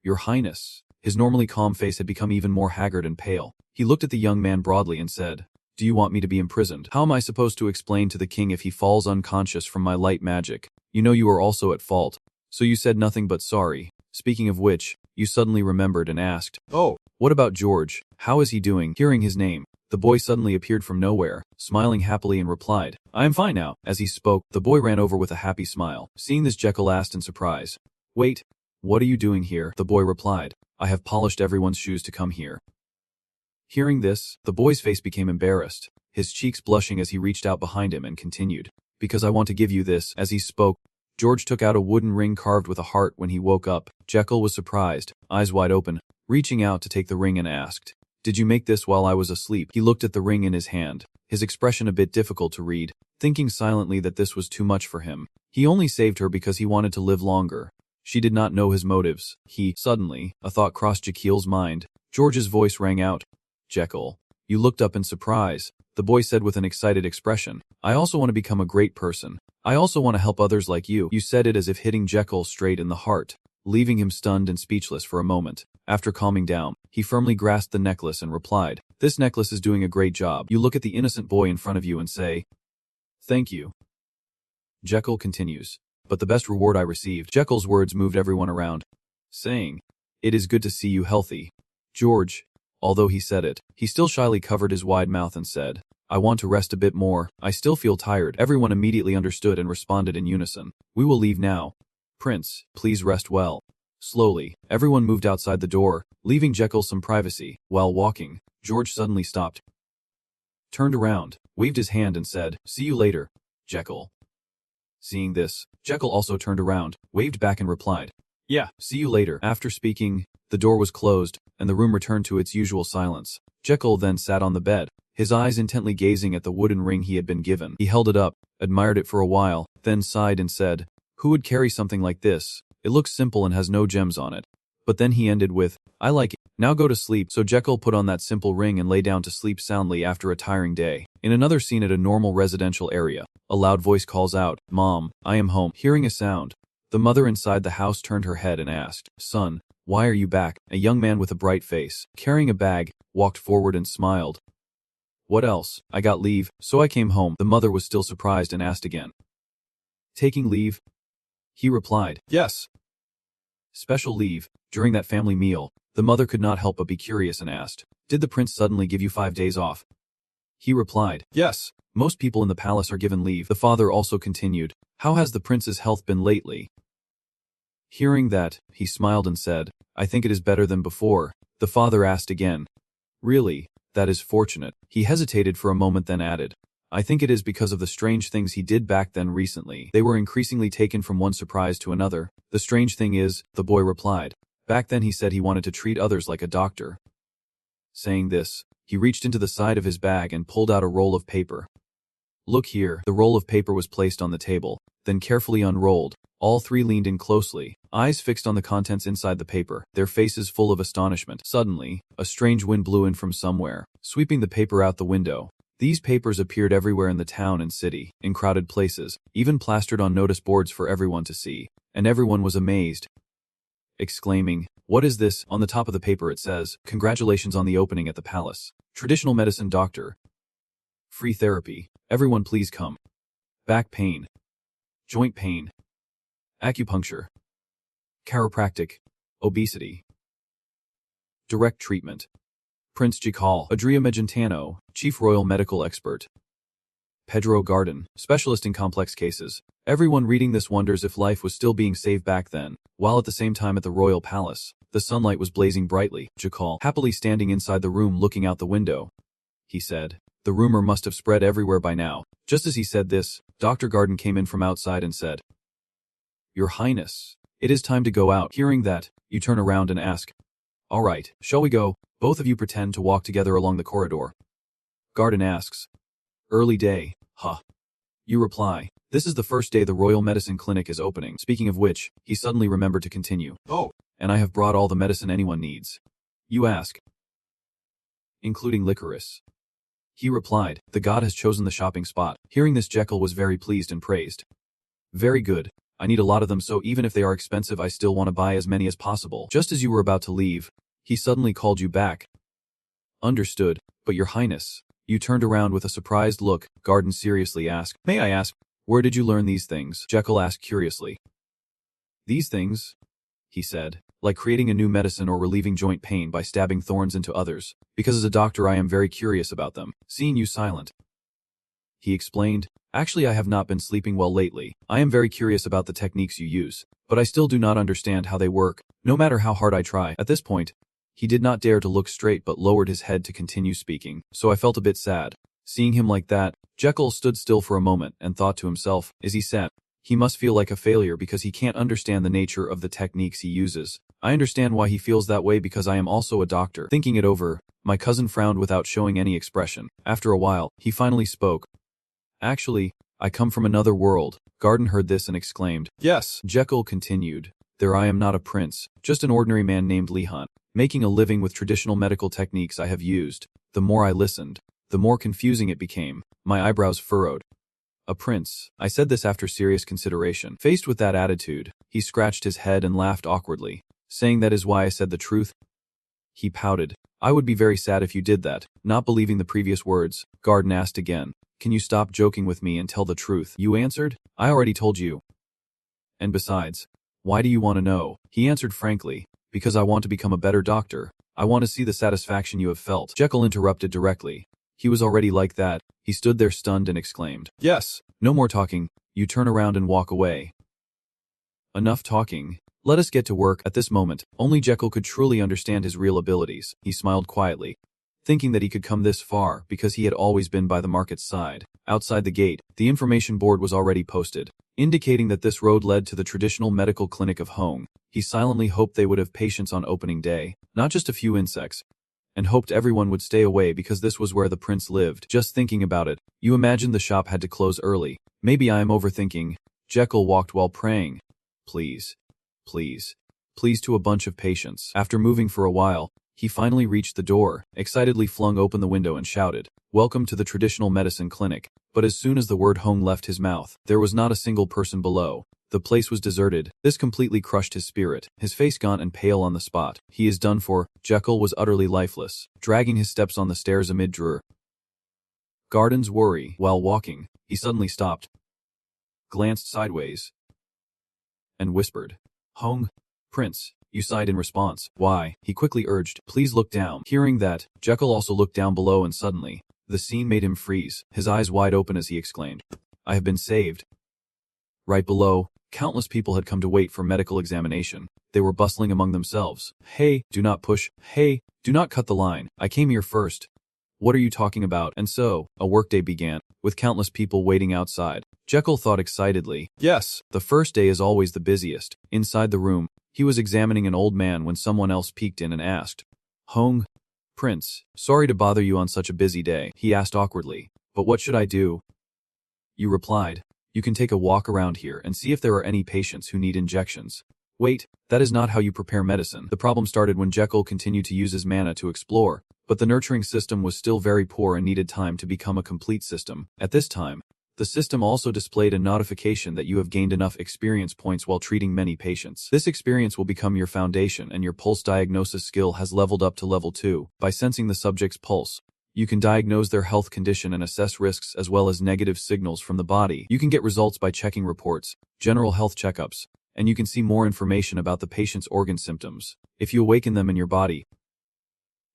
"Your Highness." His normally calm face had become even more haggard and pale. He looked at the young man broadly and said, "Do you want me to be imprisoned? How am I supposed to explain to the king if he falls unconscious from my light magic? You know you are also at fault. So you said nothing but sorry. Speaking of which, you suddenly remembered and asked, 'Oh, what about George? How is he doing?' Hearing his name, the boy suddenly appeared from nowhere, smiling happily and replied, 'I am fine now.' As he spoke, the boy ran over with a happy smile. Seeing this, Jekyll asked in surprise, 'Wait, what are you doing here?' The boy replied, 'I have polished everyone's shoes to come here.' Hearing this, the boy's face became embarrassed, his cheeks blushing as he reached out behind him and continued, 'Because I want to give you this.' As he spoke, George took out a wooden ring carved with a heart. When he woke up, Jekyll was surprised, eyes wide open, reaching out to take the ring and asked, 'Did you make this while I was asleep?' He looked at the ring in his hand, his expression a bit difficult to read, thinking silently that this was too much for him. He only saved her because he wanted to live longer. She did not know his motives. Suddenly, a thought crossed Jekyll's mind. George's voice rang out, 'Jekyll.' You looked up in surprise. The boy said with an excited expression, 'I also want to become a great person. I also want to help others like you.' You said it as if hitting Jekyll straight in the heart, leaving him stunned and speechless for a moment. After calming down, he firmly grasped the necklace and replied, 'This necklace is doing a great job.' You look at the innocent boy in front of you and say, 'Thank you.'" Jekyll continues, "But the best reward I received." Jekyll's words moved everyone around, saying, "It is good to see you healthy." George, although he said it, he still shyly covered his wide mouth and said, "I want to rest a bit more. I still feel tired." Everyone immediately understood and responded in unison, "We will leave now. Prince, please rest well." Slowly, everyone moved outside the door, leaving Jekyll some privacy. While walking, George suddenly stopped, turned around, waved his hand and said, "See you later, Jekyll." Seeing this, Jekyll also turned around, waved back and replied, "Yeah, see you later." After speaking, the door was closed, and the room returned to its usual silence. Jekyll then sat on the bed, his eyes intently gazing at the wooden ring he had been given. He held it up, admired it for a while, then sighed and said, "Who would carry something like this? It looks simple and has no gems on it." But then he ended with, "I like it. Now go to sleep." So Jekyll put on that simple ring and lay down to sleep soundly after a tiring day. In another scene at a normal residential area, a loud voice calls out, "Mom, I am home." Hearing a sound, the mother inside the house turned her head and asked, "Son, why are you back?" A young man with a bright face, carrying a bag, walked forward and smiled. "What else? I got leave, so I came home." The mother was still surprised and asked again, "Taking leave?" He replied, "Yes. Special leave." During that family meal, the mother could not help but be curious and asked, "Did the prince suddenly give you 5 days off?" He replied, "Yes. Most people in the palace are given leave." The father also continued, "How has the prince's health been lately?" Hearing that, he smiled and said, "I think it is better than before." The father asked again, "Really? That is fortunate." He hesitated for a moment then added, "I think it is because of the strange things he did back then recently." They were increasingly taken from one surprise to another. "The strange thing is," the boy replied, "back then he said he wanted to treat others like a doctor." Saying this, he reached into the side of his bag and pulled out a roll of paper. "Look here." The roll of paper was placed on the table, then carefully unrolled. All three leaned in closely, eyes fixed on the contents inside the paper, their faces full of astonishment. Suddenly, a strange wind blew in from somewhere, sweeping the paper out the window. These papers appeared everywhere in the town and city, in crowded places, even plastered on notice boards for everyone to see, and everyone was amazed, exclaiming, "What is this?" On the top of the paper it says, "Congratulations on the opening at the palace. Traditional medicine doctor. Free therapy. Everyone please come. Back pain. Joint pain. Acupuncture. Chiropractic. Obesity. Direct treatment. Prince Jikal. Adria Megentano, Chief Royal Medical Expert. Pedro Garden, Specialist in Complex Cases." Everyone reading this wonders if life was still being saved back then, while at the same time at the royal palace, the sunlight was blazing brightly. Jikal, happily standing inside the room looking out the window, he said, "The rumor must have spread everywhere by now." Just as he said this, Dr. Garden came in from outside and said, "Your Highness, it is time to go out." Hearing that, you turn around and ask, "All right, shall we go?" Both of you pretend to walk together along the corridor. Garden asks. Early day, huh? You reply. This is the first day the Royal Medicine Clinic is opening. Speaking of which, he suddenly remembered to continue. Oh, and I have brought all the medicine anyone needs. You ask. Including licorice. He replied, the god has chosen the shopping spot. Hearing this, Jekyll was very pleased and praised. Very good. I need a lot of them, so even if they are expensive I still want to buy as many as possible. Just as you were about to leave, he suddenly called you back. Understood, but your highness. You turned around with a surprised look. Garden seriously asked, may I ask, where did you learn these things? Jekyll asked curiously. These things? He said, like creating a new medicine or relieving joint pain by stabbing thorns into others, because as a doctor I am very curious about them. Seeing you silent, he explained, actually I have not been sleeping well lately. I am very curious about the techniques you use, but I still do not understand how they work, no matter how hard I try. At this point, he did not dare to look straight but lowered his head to continue speaking, so I felt a bit sad. Seeing him like that, Jekyll stood still for a moment and thought to himself, as he sat, he must feel like a failure because he can't understand the nature of the techniques he uses. I understand why he feels that way because I am also a doctor. Thinking it over, my cousin frowned without showing any expression. After a while, he finally spoke. Actually, I come from another world. Garden heard this and exclaimed. Yes. Jekyll continued. There I am not a prince, just an ordinary man named Lehan, making a living with traditional medical techniques I have used. The more I listened, the more confusing it became. My eyebrows furrowed. A prince. I said this after serious consideration. Faced with that attitude, he scratched his head and laughed awkwardly, saying that is why I said the truth. He pouted. I would be very sad if you did that. Not believing the previous words, Garden asked again. Can you stop joking with me and tell the truth? You answered. I already told you. And besides, why do you want to know? He answered frankly. Because I want to become a better doctor. I want to see the satisfaction you have felt. Jekyll interrupted directly. He was already like that. He stood there stunned and exclaimed. Yes. No more talking. You turn around and walk away. Enough talking. Let us get to work. At this moment, only Jekyll could truly understand his real abilities. He smiled quietly, thinking that he could come this far because he had always been by the market's side. Outside the gate, the information board was already posted, indicating that this road led to the traditional medical clinic of Hong. He silently hoped they would have patients on opening day, not just a few insects, and hoped everyone would stay away because this was where the prince lived. Just thinking about it, you imagined the shop had to close early. Maybe I am overthinking. Jekyll walked while praying. Please. Please. Please to a bunch of patients. After moving for a while, he finally reached the door, excitedly flung open the window and shouted, Welcome to the traditional medicine clinic. But as soon as the word Hong left his mouth, there was not a single person below. The place was deserted. This completely crushed his spirit, his face gaunt and pale on the spot. He is done for. Jekyll was utterly lifeless, dragging his steps on the stairs amid Garden's worry. While walking, he suddenly stopped, glanced sideways, and whispered, Hong, Prince. You sighed in response. Why? He quickly urged. Please look down. Hearing that, Jekyll also looked down below and suddenly, the scene made him freeze, his eyes wide open as he exclaimed, I have been saved. Right below, countless people had come to wait for medical examination. They were bustling among themselves. Hey, do not push. Hey, do not cut the line. I came here first. What are you talking about? And so, a workday began, with countless people waiting outside. Jekyll thought excitedly. Yes, the first day is always the busiest. Inside the room, he was examining an old man when someone else peeked in and asked, Hong, Prince, sorry to bother you on such a busy day. He asked awkwardly, but what should I do? You replied, you can take a walk around here and see if there are any patients who need injections. Wait, that is not how you prepare medicine. The problem started when Jekyll continued to use his mana to explore, but the nurturing system was still very poor and needed time to become a complete system. At this time, the system also displayed a notification that you have gained enough experience points while treating many patients. This experience will become your foundation and your pulse diagnosis skill has leveled up to level 2. By sensing the subject's pulse, you can diagnose their health condition and assess risks as well as negative signals from the body. You can get results by checking reports, general health checkups, and you can see more information about the patient's organ symptoms, if you awaken them in your body.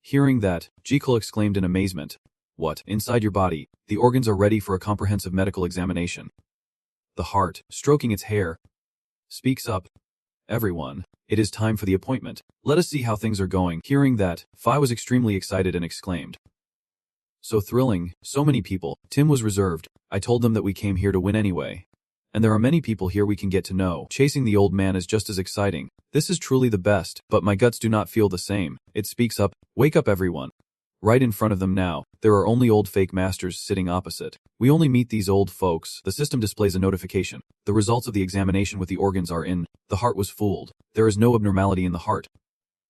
Hearing that, Jekyll exclaimed in amazement. What? Inside your body, the organs are ready for a comprehensive medical examination. The heart, stroking its hair, speaks up. Everyone, it is time for the appointment. Let us see how things are going. Hearing that, Phi was extremely excited and exclaimed. So thrilling, so many people. Tim was reserved. I told them that we came here to win anyway. And there are many people here we can get to know. Chasing the old man is just as exciting. This is truly the best, but my guts do not feel the same. It speaks up. Wake up everyone. Right in front of them now, there are only old fake masters sitting opposite. We only meet these old folks. The system displays a notification. The results of the examination with the organs are in. The heart was fooled. There is no abnormality in the heart.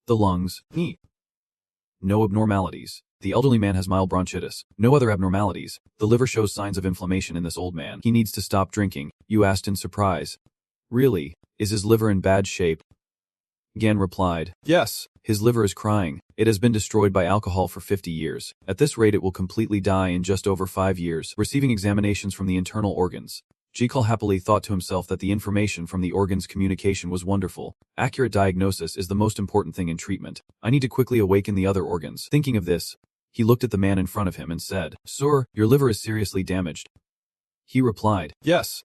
The lungs. No abnormalities. The elderly man has mild bronchitis. No other abnormalities. The liver shows signs of inflammation in this old man. He needs to stop drinking. You asked in surprise. Really? Is his liver in bad shape? Gan replied. Yes. His liver is crying. It has been destroyed by alcohol for 50 years. At this rate it will completely die in just over 5 years, receiving examinations from the internal organs. Jikal happily thought to himself that the information from the organs' communication was wonderful. Accurate diagnosis is the most important thing in treatment. I need to quickly awaken the other organs. Thinking of this, he looked at the man in front of him and said, Sir, your liver is seriously damaged. He replied, Yes.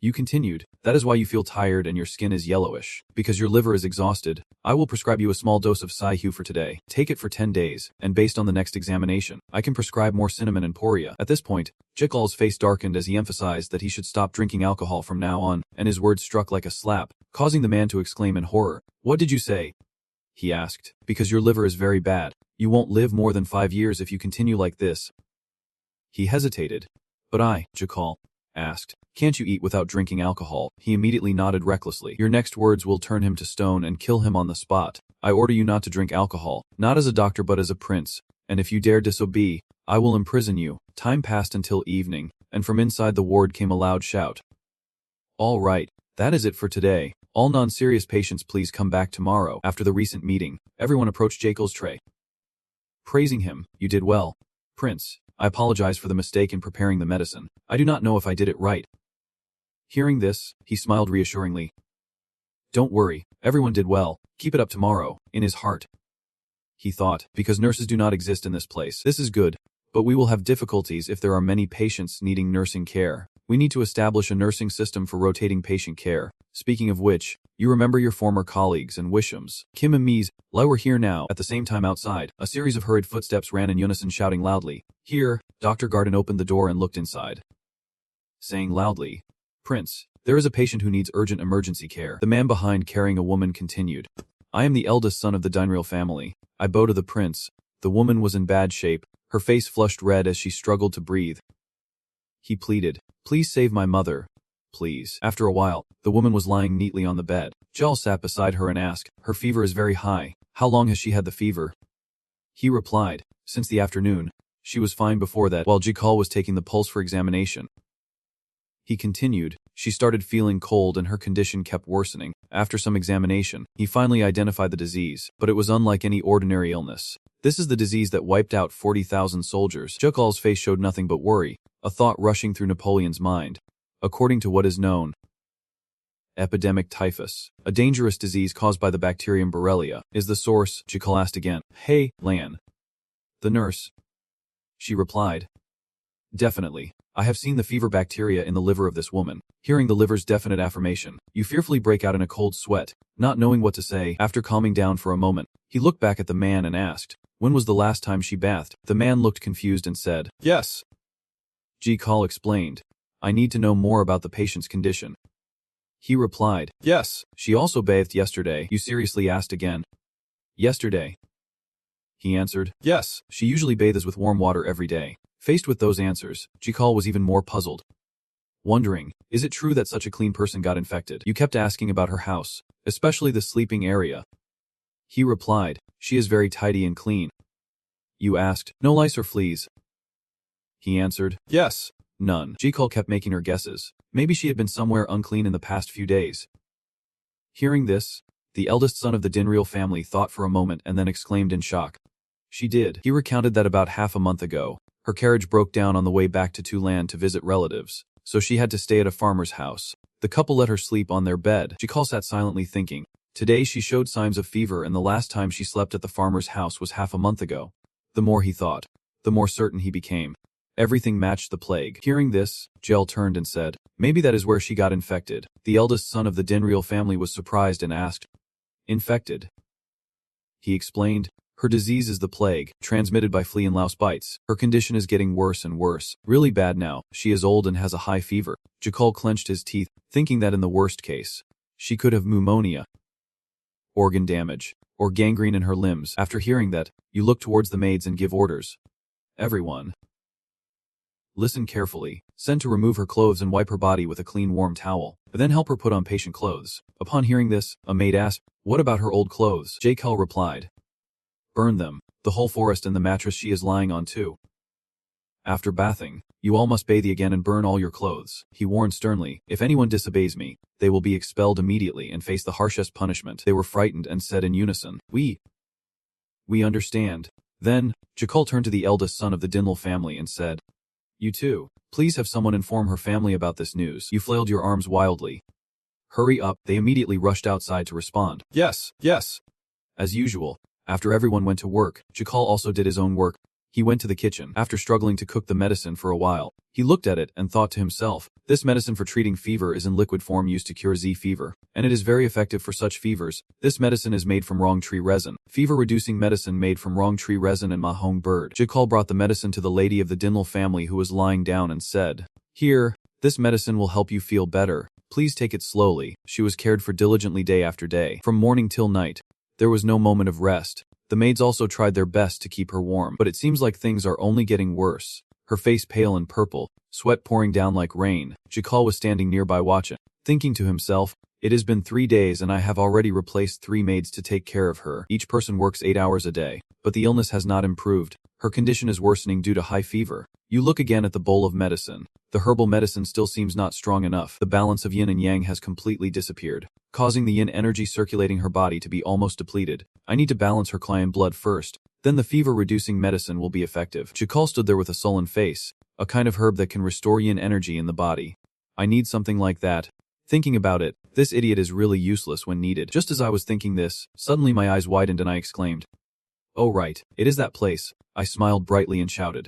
You continued, That is why you feel tired and your skin is yellowish. Because your liver is exhausted, I will prescribe you a small dose of Saihu for today. Take it for 10 days, and based on the next examination, I can prescribe more cinnamon and poria. At this point, Jikal's face darkened as he emphasized that he should stop drinking alcohol from now on, and his words struck like a slap, causing the man to exclaim in horror. What did you say? He asked. Because your liver is very bad. You won't live more than 5 years if you continue like this. He hesitated. But Jikal asked, Can't you eat without drinking alcohol? He immediately nodded recklessly. Your next words will turn him to stone and kill him on the spot. I order you not to drink alcohol, not as a doctor but as a prince, and if you dare disobey, I will imprison you. Time passed until evening, and from inside the ward came a loud shout. All right, that is it for today. All non-serious patients please come back tomorrow. After the recent meeting, everyone approached Jekyll's tray, praising him. You did well, Prince. I apologize for the mistake in preparing the medicine. I do not know if I did it right. Hearing this, he smiled reassuringly. Don't worry, everyone did well. Keep it up tomorrow. In his heart, he thought, because nurses do not exist in this place. This is good, but we will have difficulties if there are many patients needing nursing care. We need to establish a nursing system for rotating patient care. Speaking of which, you remember your former colleagues and Wishams. Kim and Mies, Lai were here now. At the same time outside, a series of hurried footsteps ran in unison shouting loudly. Here, Dr. Garden opened the door and looked inside, saying loudly, Prince, there is a patient who needs urgent emergency care. The man behind carrying a woman continued. I am the eldest son of the Dinreal family. I bow to the prince. The woman was in bad shape. Her face flushed red as she struggled to breathe. He pleaded, Please save my mother. Please. After a while, the woman was lying neatly on the bed. Jal sat beside her and asked, Her fever is very high. How long has she had the fever? He replied, Since the afternoon. She was fine before that while Jikal was taking the pulse for examination. He continued, She started feeling cold and her condition kept worsening. After some examination, he finally identified the disease, but it was unlike any ordinary illness. This is the disease that wiped out 40,000 soldiers. Jikal's face showed nothing but worry, a thought rushing through Napoleon's mind. According to what is known, epidemic typhus, a dangerous disease caused by the bacterium Borrelia, is the source. Jikal asked again, Hey, Lan. The nurse. She replied, Definitely. I have seen the fever bacteria in the liver of this woman. Hearing the liver's definite affirmation, you fearfully break out in a cold sweat, not knowing what to say. After calming down for a moment, he looked back at the man and asked, When was the last time she bathed? The man looked confused and said, Yes. Jikal explained, I need to know more about the patient's condition. He replied, Yes. She also bathed yesterday. You seriously asked again. Yesterday. He answered, Yes. She usually bathes with warm water every day. Faced with those answers, Jikal was even more puzzled. Wondering, is it true that such a clean person got infected? You kept asking about her house, especially the sleeping area. He replied, She is very tidy and clean. You asked, No lice or fleas? He answered, Yes. None. Jikal kept making her guesses. Maybe she had been somewhere unclean in the past few days. Hearing this, the eldest son of the Dinreal family thought for a moment and then exclaimed in shock. She did. He recounted that about half a month ago, her carriage broke down on the way back to Tulan to visit relatives, so she had to stay at a farmer's house. The couple let her sleep on their bed. Jikal sat silently thinking. Today she showed signs of fever and the last time she slept at the farmer's house was half a month ago. The more he thought, the more certain he became. Everything matched the plague. Hearing this, Jel turned and said, Maybe that is where she got infected. The eldest son of the Dinreal family was surprised and asked, Infected? He explained, Her disease is the plague, transmitted by flea and louse bites. Her condition is getting worse and worse. Really bad now. She is old and has a high fever. Jikal clenched his teeth, thinking that in the worst case, she could have pneumonia. organ damage, or gangrene in her limbs. After hearing that, you look towards the maids and give orders. Everyone, listen carefully. Send to remove her clothes and wipe her body with a clean warm towel. Then help her put on patient clothes. Upon hearing this, a maid asked, "What about her old clothes?" Jakel replied, "Burn them, the whole forest and the mattress she is lying on too. After bathing, you all must bathe again and burn all your clothes." He warned sternly, "If anyone disobeys me, they will be expelled immediately and face the harshest punishment." They were frightened and said in unison, We understand." Then, Jakel turned to the eldest son of the Dinle family and said, "You too. Please have someone inform her family about this news." You flailed your arms wildly. "Hurry up." They immediately rushed outside to respond. Yes, yes. As usual, after everyone went to work, Jakel also did his own work. He went to the kitchen. After struggling to cook the medicine for a while, he looked at it and thought to himself, "This medicine for treating fever is in liquid form used to cure Z fever, and it is very effective for such fevers. This medicine is made from wrong tree resin. Fever-reducing medicine made from wrong tree resin and mahong bird." Jakel brought the medicine to the lady of the Dinle family who was lying down and said, "Here, this medicine will help you feel better. Please take it slowly." She was cared for diligently day after day, from morning till night. There was no moment of rest. The maids also tried their best to keep her warm, but it seems like things are only getting worse. Her face pale and purple, sweat pouring down like rain. Jakel was standing nearby watching, thinking to himself, "It has been 3 days and I have already replaced 3 maids to take care of her. Each person works 8 hours a day, but the illness has not improved. Her condition is worsening due to high fever." You look again at the bowl of medicine. The herbal medicine still seems not strong enough. The balance of yin and yang has completely disappeared, causing the yin energy circulating her body to be almost depleted. I need to balance her client blood first, then the fever-reducing medicine will be effective. Jakel stood there with a sullen face, a kind of herb that can restore yin energy in the body. I need something like that. Thinking about it, this idiot is really useless when needed. Just as I was thinking this, suddenly my eyes widened and I exclaimed, "Oh right, it is that place." I smiled brightly and shouted,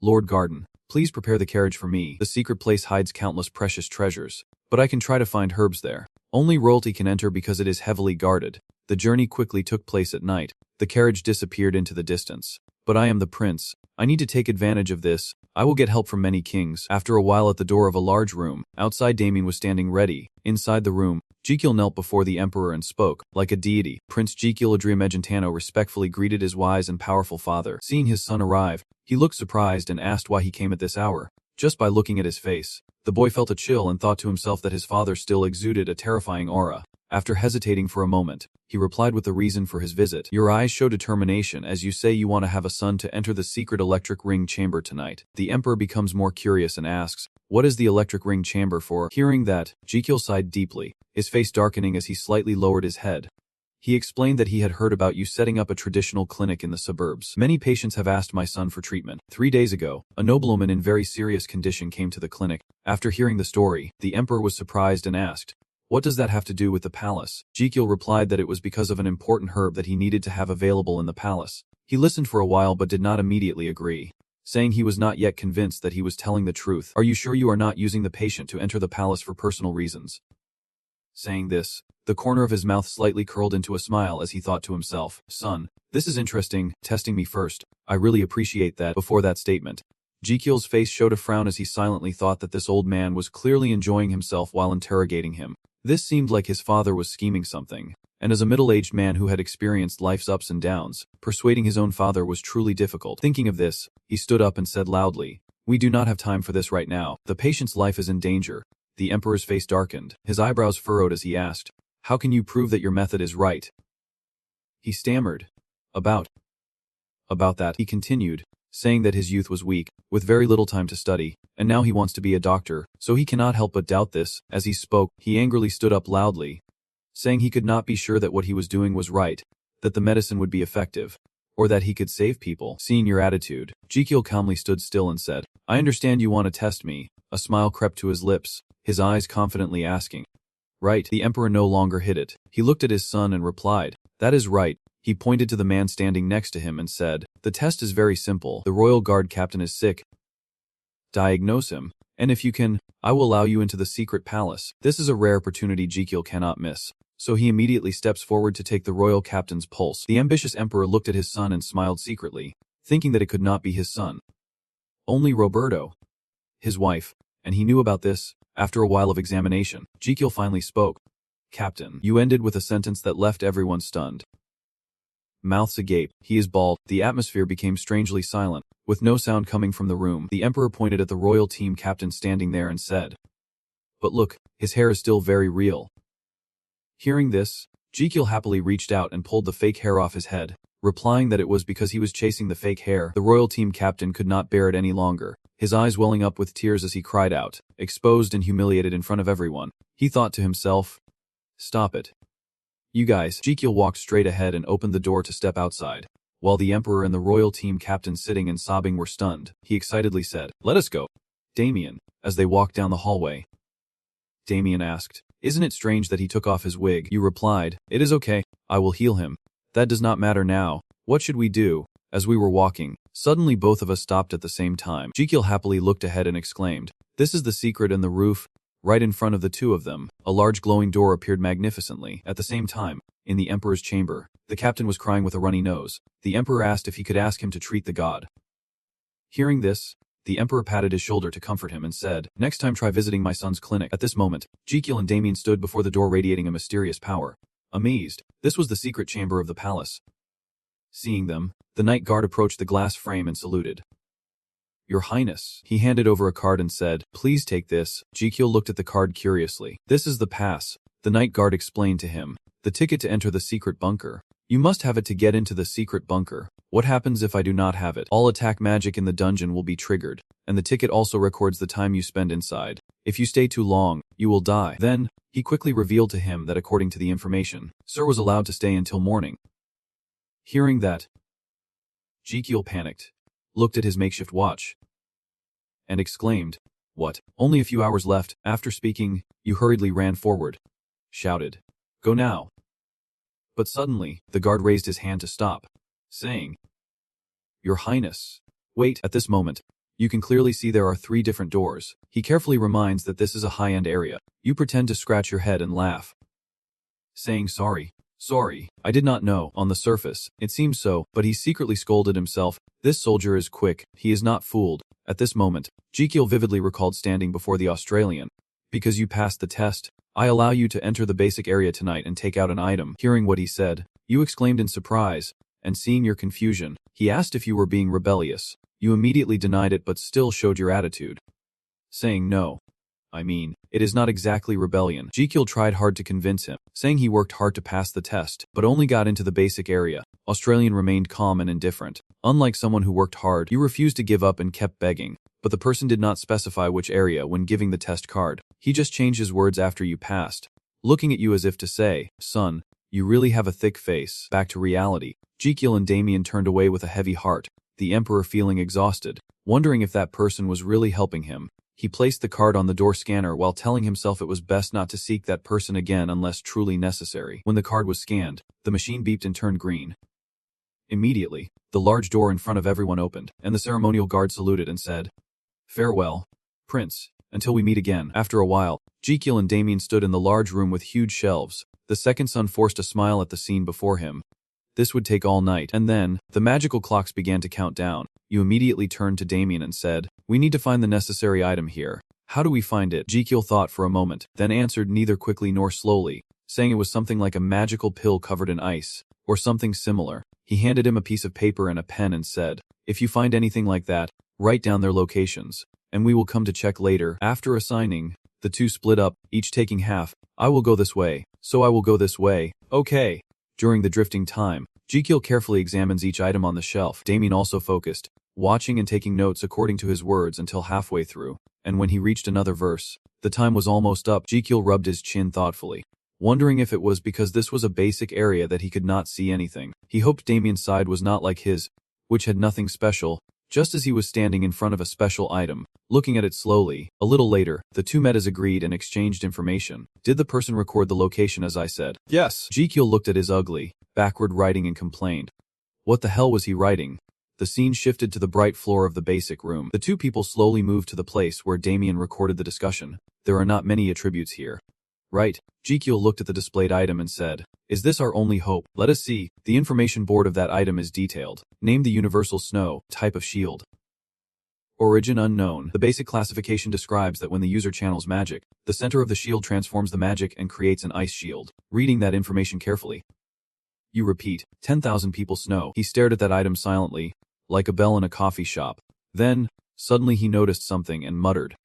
"Lord Garden, please prepare the carriage for me. The secret place hides countless precious treasures, but I can try to find herbs there. Only royalty can enter because it is heavily guarded." The journey quickly took place at night. The carriage disappeared into the distance. But I am the prince. I need to take advantage of this. I will get help from many kings. After a while at the door of a large room, outside Damien was standing ready. Inside the room, Jekyll knelt before the emperor and spoke, like a deity. Prince Jekyll Adriamegentano respectfully greeted his wise and powerful father. Seeing his son arrive, he looked surprised and asked why he came at this hour. Just by looking at his face, the boy felt a chill and thought to himself that his father still exuded a terrifying aura. After hesitating for a moment, he replied with the reason for his visit. "Your eyes show determination as you say you want to have a son to enter the secret electric ring chamber tonight." The emperor becomes more curious and asks, "What is the electric ring chamber for?" Hearing that, Jekyll sighed deeply, his face darkening as he slightly lowered his head. He explained that he had heard about you setting up a traditional clinic in the suburbs. "Many patients have asked my son for treatment. 3 days ago, a nobleman in very serious condition came to the clinic. After hearing the story, the emperor was surprised and asked, 'What does that have to do with the palace?' Jekyll replied that it was because of an important herb that he needed to have available in the palace. He listened for a while but did not immediately agree, saying he was not yet convinced that he was telling the truth. "Are you sure you are not using the patient to enter the palace for personal reasons?" Saying this, the corner of his mouth slightly curled into a smile as he thought to himself, "Son, this is interesting, testing me first. I really appreciate that." Before that statement, Jekyll's face showed a frown as he silently thought that this old man was clearly enjoying himself while interrogating him. This seemed like his father was scheming something, and as a middle-aged man who had experienced life's ups and downs, persuading his own father was truly difficult. Thinking of this, he stood up and said loudly, "We do not have time for this right now. The patient's life is in danger." The emperor's face darkened, his eyebrows furrowed as he asked, "How can you prove that your method is right?" He stammered, About that," he continued, saying that his youth was weak, with very little time to study, and now he wants to be a doctor, so he cannot help but doubt this. As he spoke, he angrily stood up loudly, saying he could not be sure that what he was doing was right, that the medicine would be effective, or that he could save people. Seeing your attitude, Jekyll calmly stood still and said, "I understand you want to test me." A smile crept to his lips, his eyes confidently asking, "Right?" The emperor no longer hid it. He looked at his son and replied, "That is right." He pointed to the man standing next to him and said, "The test is very simple. The royal guard captain is sick. Diagnose him, and if you can, I will allow you into the secret palace." This is a rare opportunity Jekyll cannot miss, so he immediately steps forward to take the royal captain's pulse. The ambitious emperor looked at his son and smiled secretly, thinking that it could not be his son. Only Roberto, his wife, and he knew about this. After a while of examination, Jekyll finally spoke. Captain, you ended with a sentence that left everyone stunned. Mouths agape, he is bald. The atmosphere became strangely silent. With no sound coming from the room, the Emperor pointed at the royal team captain standing there and said, "But look, his hair is still very real." Hearing this, Jekyll happily reached out and pulled the fake hair off his head, replying that it was because he was chasing the fake hair. The royal team captain could not bear it any longer, his eyes welling up with tears as he cried out, exposed and humiliated in front of everyone. He thought to himself, "Stop it. You guys." Jekyll walked straight ahead and opened the door to step outside. While the Emperor and the royal team captain sitting and sobbing were stunned, he excitedly said, "Let us go, Damien," as they walked down the hallway. Damien asked, "Isn't it strange that he took off his wig?" You replied, "It is okay, I will heal him. That does not matter now. What should we do?" As we were walking, suddenly both of us stopped at the same time. Jekyll happily looked ahead and exclaimed, "This is the secret in the roof." Right in front of the two of them, a large glowing door appeared magnificently. At the same time, in the Emperor's chamber, the captain was crying with a runny nose. The Emperor asked if he could ask him to treat the god. Hearing this, the Emperor patted his shoulder to comfort him and said, "Next time try visiting my son's clinic." At this moment, Jekyll and Damien stood before the door radiating a mysterious power. Amazed, this was the secret chamber of the palace. Seeing them, the night guard approached the glass frame and saluted. "Your Highness." He handed over a card and said, "Please take this." Jekyll looked at the card curiously. "This is the pass," the night guard explained to him. "The ticket to enter the secret bunker. You must have it to get into the secret bunker. What happens if I do not have it? All attack magic in the dungeon will be triggered, and the ticket also records the time you spend inside. If you stay too long, you will die." Then, he quickly revealed to him that according to the information, Sir was allowed to stay until morning. Hearing that, Jekyll panicked, looked at his makeshift watch, and exclaimed, "What? Only a few hours left." After speaking, you hurriedly ran forward, shouted, "Go now." But suddenly, the guard raised his hand to stop, saying, "Your Highness, wait." At this moment, you can clearly see there are 3 different doors. He carefully reminds that this is a high-end area. You pretend to scratch your head and laugh, saying, Sorry, I did not know." On the surface, it seems so, but he secretly scolded himself. This soldier is quick, he is not fooled. At this moment, Jekyll vividly recalled standing before the Australian. "Because you passed the test, I allow you to enter the basic area tonight and take out an item." Hearing what he said, you exclaimed in surprise, and seeing your confusion, he asked if you were being rebellious. You immediately denied it but still showed your attitude, saying, "No. I mean, it is not exactly rebellion." Jekyll tried hard to convince him, saying he worked hard to pass the test, but only got into the basic area. Australian remained calm and indifferent. Unlike someone who worked hard, you refused to give up and kept begging, but the person did not specify which area when giving the test card. He just changed his words after you passed, looking at you as if to say, "Son, you really have a thick face." Back to reality, Jekyll and Damien turned away with a heavy heart, the Emperor feeling exhausted, wondering if that person was really helping him. He placed the card on the door scanner while telling himself it was best not to seek that person again unless truly necessary. When the card was scanned, the machine beeped and turned green. Immediately, the large door in front of everyone opened, and the ceremonial guard saluted and said, "Farewell, Prince, until we meet again." After a while, Jekyll and Damien stood in the large room with huge shelves. The second son forced a smile at the scene before him. This would take all night. And then, the magical clocks began to count down. You immediately turned to Damien and said, "We need to find the necessary item here. How do we find it?" Jekyll thought for a moment, then answered neither quickly nor slowly, saying it was something like a magical pill covered in ice, or something similar. He handed him a piece of paper and a pen and said, "If you find anything like that, write down their locations, and we will come to check later." After assigning, the two split up, each taking half. "I will go this way, so I will go this way." "Okay." During the drifting time, Jekyll carefully examines each item on the shelf. Damien also focused, watching and taking notes according to his words until halfway through, and when he reached another verse, the time was almost up. Jekyll rubbed his chin thoughtfully, wondering if it was because this was a basic area that he could not see anything. He hoped Damien's side was not like his, which had nothing special. Just as he was standing in front of a special item, looking at it slowly, a little later, the two metas agreed and exchanged information. "Did the person record the location as I said?" "Yes." Jekyll looked at his ugly, backward writing and complained. What the hell was he writing? The scene shifted to the bright floor of the basic room. The two people slowly moved to the place where Damien recorded the discussion. "There are not many attributes here." "Right." Jekyll looked at the displayed item and said, "Is this our only hope? Let us see." The information board of that item is detailed. Name the universal snow, type of shield, Origin unknown. The basic classification describes that when the user channels magic, the center of the shield transforms the magic and creates an ice shield. Reading that information carefully. You repeat, 10,000 people snow. He stared at that item silently, like a bell in a coffee shop. Then, suddenly he noticed something and muttered.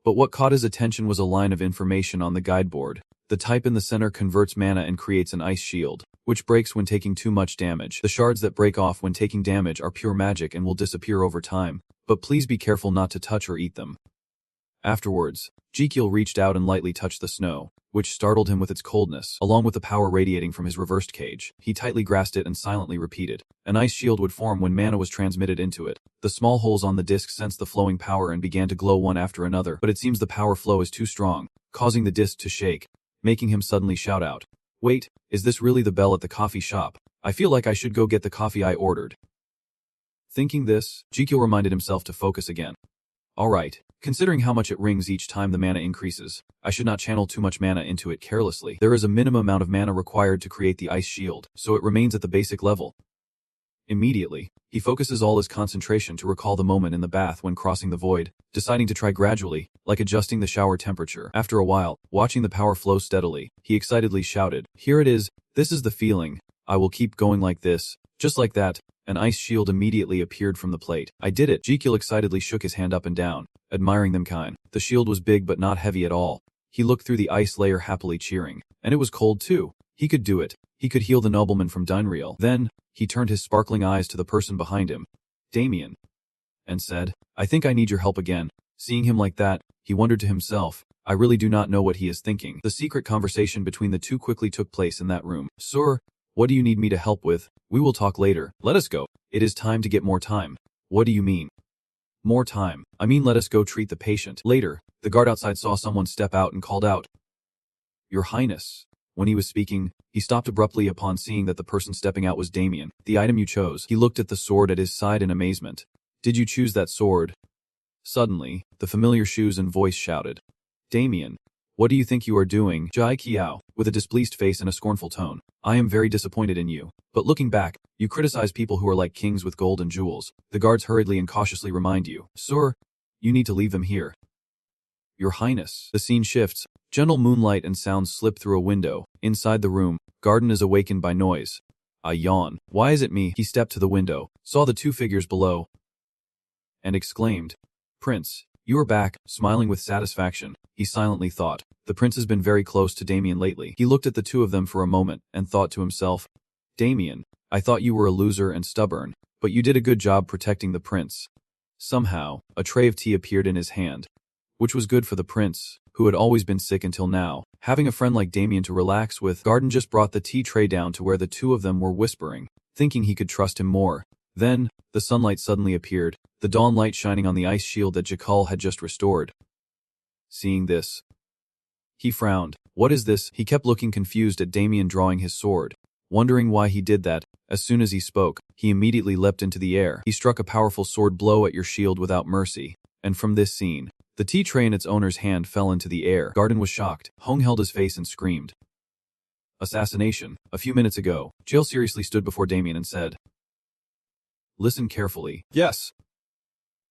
But what caught his attention was a line of information on the guideboard. The type in the center converts mana and creates an ice shield, which breaks when taking too much damage. The shards that break off when taking damage are pure magic and will disappear over time, but please be careful not to touch or eat them. Afterwards, Jekyll reached out and lightly touched the snow, which startled him with its coldness, along with the power radiating from his reversed cage. He tightly grasped it and silently repeated. An ice shield would form when mana was transmitted into it. The small holes on the disc sensed the flowing power and began to glow one after another, but it seems the power flow is too strong, causing the disc to shake, making him suddenly shout out. Wait, is this really the bell at the coffee shop? I feel like I should go get the coffee I ordered. Thinking this, Jekyll reminded himself to focus again. Alright, considering how much it rings each time the mana increases, I should not channel too much mana into it carelessly. There is a minimum amount of mana required to create the ice shield, so it remains at the basic level. Immediately, he focuses all his concentration to recall the moment in the bath when crossing the void, deciding to try gradually, like adjusting the shower temperature. After a while, watching the power flow steadily, he excitedly shouted, "Here it is, this is the feeling, I will keep going like this." Just like that, an ice shield immediately appeared from the plate. I did it. Jekyll excitedly shook his hand up and down, admiring them kind. The shield was big but not heavy at all. He looked through the ice layer happily cheering. And it was cold too. He could do it. He could heal the nobleman from Dunreal. Then, he turned his sparkling eyes to the person behind him, Damien, and said, "I think I need your help again." Seeing him like that, he wondered to himself, I really do not know what he is thinking. The secret conversation between the two quickly took place in that room. "Sir, what do you need me to help with? We will talk later. Let us go. It is time to get more time." "What do you mean? More time?" "I mean let us go treat the patient." Later, the guard outside saw someone step out and called out, "Your Highness." When he was speaking, he stopped abruptly upon seeing that the person stepping out was Damien. "The item you chose." He looked at the sword at his side in amazement. "Did you choose that sword?" Suddenly, the familiar shoes and voice shouted, "Damien, what do you think you are doing?" Jai Kiao, with a displeased face and a scornful tone, "I am very disappointed in you. But looking back, you criticize people who are like kings with gold and jewels." The guards hurriedly and cautiously remind you, "Sir, you need to leave them here." "Your Highness." The scene shifts. Gentle moonlight and sounds slip through a window. Inside the room, Garden is awakened by noise. I yawn. "Why is it me?" He stepped to the window, saw the two figures below, and exclaimed, "Prince, you are back." Smiling with satisfaction, he silently thought, the prince has been very close to Damien lately. He looked at the two of them for a moment, and thought to himself, "Damien, I thought you were a loser and stubborn, but you did a good job protecting the prince." Somehow, a tray of tea appeared in his hand, which was good for the prince, who had always been sick until now. Having a friend like Damien to relax with, Garden just brought the tea tray down to where the two of them were whispering, thinking he could trust him more. Then, the sunlight suddenly appeared, the dawn light shining on the ice shield that Jekyll had just restored. Seeing this, he frowned. "What is this?" He kept looking confused at Damien drawing his sword, wondering why he did that. As soon as he spoke, he immediately leapt into the air. He struck a powerful sword blow at your shield without mercy. And from this scene, the tea tray in its owner's hand fell into the air. Garden was shocked. Hong held his face and screamed. Assassination. A few minutes ago, Jill seriously stood before Damien and said, "Listen carefully." "Yes,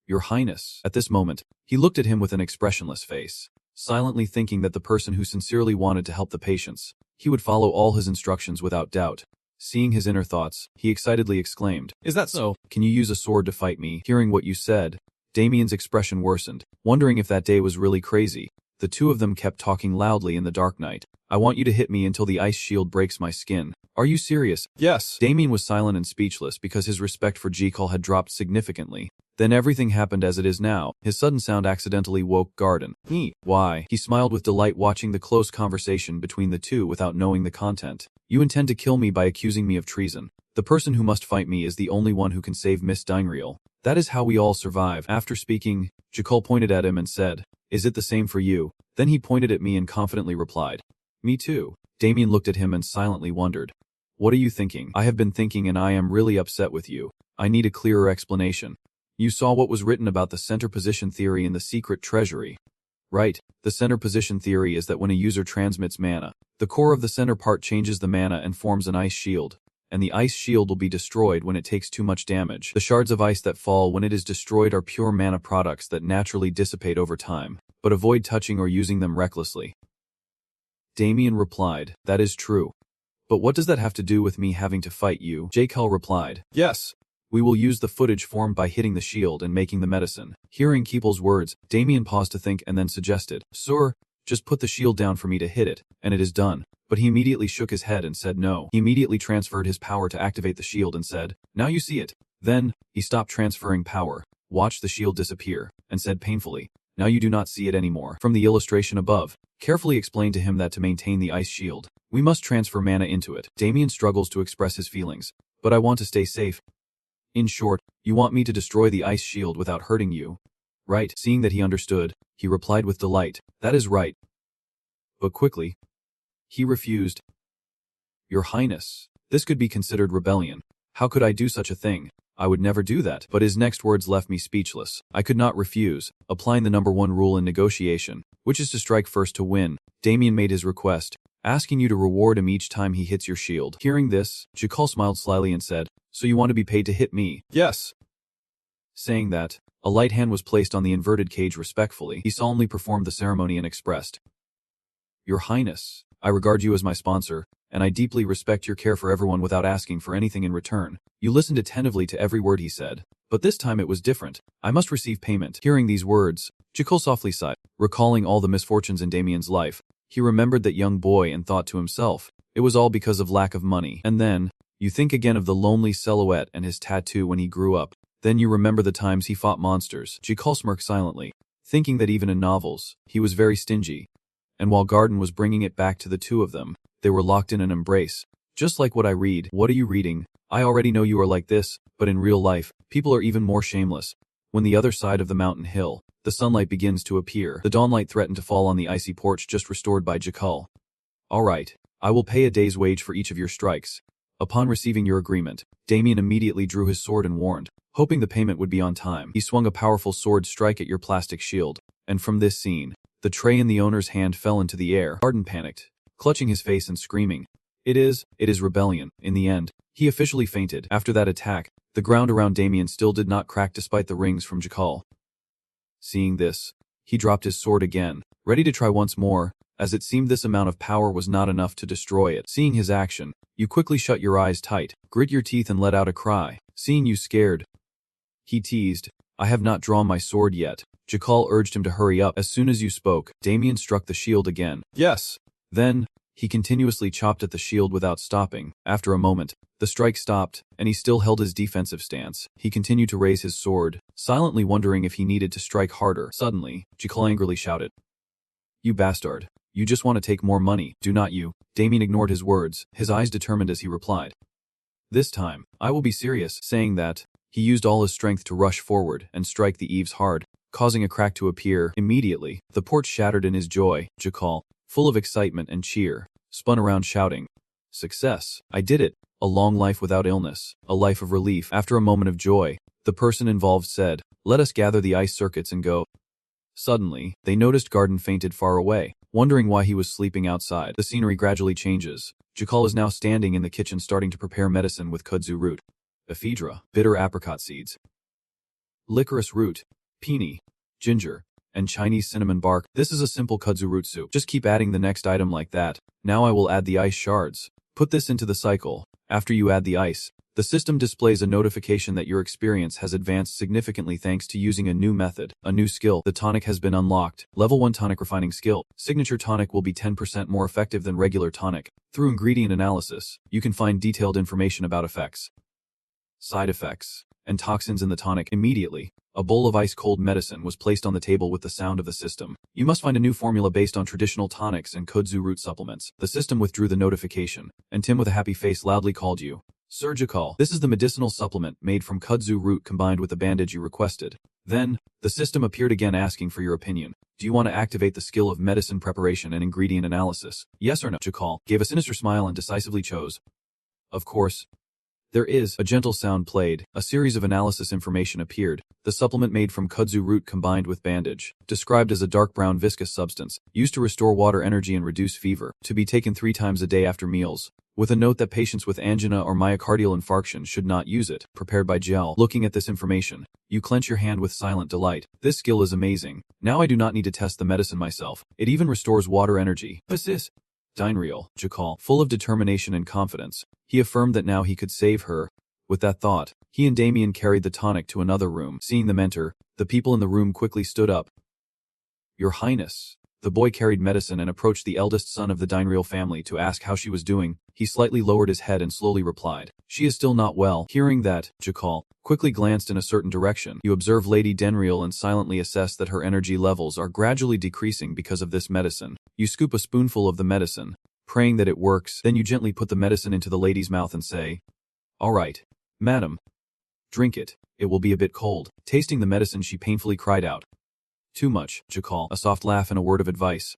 Your Highness." At this moment, he looked at him with an expressionless face, silently thinking that the person who sincerely wanted to help the patients, he would follow all his instructions without doubt. Seeing his inner thoughts, he excitedly exclaimed, "Is that so? Can you use a sword to fight me?" Hearing what you said, Damien's expression worsened, wondering if that day was really crazy. The two of them kept talking loudly in the dark night. "I want you to hit me until the ice shield breaks my skin." "Are you serious?" "Yes." Damien was silent and speechless because his respect for Jekyll had dropped significantly. Then everything happened as it is now. His sudden sound accidentally woke Garden. Why? He smiled with delight watching the close conversation between the two without knowing the content. "You intend to kill me by accusing me of treason. The person who must fight me is the only one who can save Miss Dunreal. That is how we all survive." After speaking, Jekyll pointed at him and said, "Is it the same for you?" Then he pointed at me and confidently replied, "Me too." Damien looked at him and silently wondered. "What are you thinking?" "I have been thinking and I am really upset with you. I need a clearer explanation." "You saw what was written about the center position theory in the secret treasury, right? The center position theory is that when a user transmits mana, the core of the center part changes the mana and forms an ice shield. and the ice shield will be destroyed when it takes too much damage. The shards of ice that fall when it is destroyed are pure mana products that naturally dissipate over time, but avoid touching or using them recklessly. Damien replied, that is true. But what does that have to do with me having to fight you? Jakel replied, yes. We will use the footage formed by hitting the shield and making the medicine. Hearing Keeple's words, Damien paused to think and then suggested, Sir, just put the shield down for me to hit it, and it is done. But he immediately shook his head and said no. He immediately transferred his power to activate the shield and said, now you see it. Then, he stopped transferring power, watched the shield disappear, and said painfully, now you do not see it anymore. From the illustration above, carefully explained to him that to maintain the ice shield, we must transfer mana into it. Damien struggles to express his feelings, but I want to stay safe. In short, you want me to destroy the ice shield without hurting you, right? Seeing that he understood, he replied with delight, that is right. But quickly, he refused. Your Highness, this could be considered rebellion. How could I do such a thing? I would never do that. But his next words left me speechless. I could not refuse, applying the #1 rule in negotiation, which is to strike first to win. Damien made his request, asking you to reward him each time he hits your shield. Hearing this, Jakel smiled slyly and said, so you want to be paid to hit me? Yes. Saying that, a light hand was placed on the inverted cage respectfully. He solemnly performed the ceremony and expressed, Your Highness, I regard you as my sponsor, and I deeply respect your care for everyone without asking for anything in return. You listened attentively to every word he said, but this time it was different. I must receive payment. Hearing these words, Jakel softly sighed. Recalling all the misfortunes in Damien's life, he remembered that young boy and thought to himself, it was all because of lack of money. And then, you think again of the lonely silhouette and his tattoo when he grew up. Then you remember the times he fought monsters. Jakel smirked silently, thinking that even in novels, he was very stingy. And while Garden was bringing it back to the two of them, they were locked in an embrace. Just like what I read. What are you reading? I already know you are like this, but in real life, people are even more shameless. When the other side of the mountain hill, the sunlight begins to appear. The dawnlight threatened to fall on the icy porch just restored by Jakel. All right, I will pay a day's wage for each of your strikes. Upon receiving your agreement, Damien immediately drew his sword and warned, hoping the payment would be on time. He swung a powerful sword strike at your plastic shield, and from this scene, the tray in the owner's hand fell into the air. Garden panicked, clutching his face and screaming, It is rebellion. In the end, he officially fainted. After that attack, the ground around Damien still did not crack despite the rings from Jakel. Seeing this, he dropped his sword again, ready to try once more, as it seemed this amount of power was not enough to destroy it. Seeing his action, you quickly shut your eyes tight, grit your teeth and let out a cry. Seeing you scared, he teased, I have not drawn my sword yet. Jakel urged him to hurry up. As soon as you spoke, Damien struck the shield again. Yes. Then, he continuously chopped at the shield without stopping. After a moment, the strike stopped, and he still held his defensive stance. He continued to raise his sword, silently wondering if he needed to strike harder. Suddenly, Jakel angrily shouted, You bastard. You just want to take more money, do not you? Damien ignored his words, his eyes determined as he replied, This time, I will be serious. Saying that, he used all his strength to rush forward and strike the eaves hard, causing a crack to appear. Immediately, the porch shattered in his joy. Jakel, full of excitement and cheer, spun around shouting, Success! I did it! A long life without illness, a life of relief. After a moment of joy, the person involved said, Let us gather the ice circuits and go. Suddenly, they noticed Garden fainted far away, wondering why he was sleeping outside. The scenery gradually changes. Jakel is now standing in the kitchen starting to prepare medicine with kudzu root, ephedra, bitter apricot seeds, licorice root, peony, ginger, and Chinese cinnamon bark. This is a simple kudzu root soup. Just keep adding the next item like that. Now I will add the ice shards. Put this into the cycle. After you add the ice, the system displays a notification that your experience has advanced significantly thanks to using a new method, a new skill. The tonic has been unlocked. Level 1 tonic refining skill. Signature tonic will be 10% more effective than regular tonic. Through ingredient analysis, you can find detailed information about effects, side effects, and toxins in the tonic. Immediately, a bowl of ice-cold medicine was placed on the table with the sound of the system. You must find a new formula based on traditional tonics and kudzu root supplements. The system withdrew the notification, and Tim with a happy face loudly called you, Sir Jakel. This is the medicinal supplement made from kudzu root combined with the bandage you requested. Then, the system appeared again asking for your opinion. Do you want to activate the skill of medicine preparation and ingredient analysis? Yes or no? Jakel gave a sinister smile and decisively chose, Of course. There is, a gentle sound played, a series of analysis information appeared, the supplement made from kudzu root combined with bandage, described as a dark brown viscous substance, used to restore water energy and reduce fever, to be taken 3 times a day after meals, with a note that patients with angina or myocardial infarction should not use it, prepared by gel. Looking at this information, you clench your hand with silent delight. This skill is amazing. Now I do not need to test the medicine myself. It even restores water energy. What's this? Dynreal, Jakal, full of determination and confidence. He affirmed that now he could save her. With that thought, he and Damien carried the tonic to another room. Seeing them enter, the people in the room quickly stood up. Your Highness. The boy carried medicine and approached the eldest son of the Dynreal family to ask how she was doing. He slightly lowered his head and slowly replied, "She is still not well." Hearing that, Jakal quickly glanced in a certain direction. You observe Lady Denreal and silently assess that her energy levels are gradually decreasing because of this medicine. You scoop a spoonful of the medicine, praying that it works, then you gently put the medicine into the lady's mouth and say, "All right, madam. Drink it. It will be a bit cold." Tasting the medicine, she painfully cried out, "Too much, Jakal." A soft laugh and a word of advice.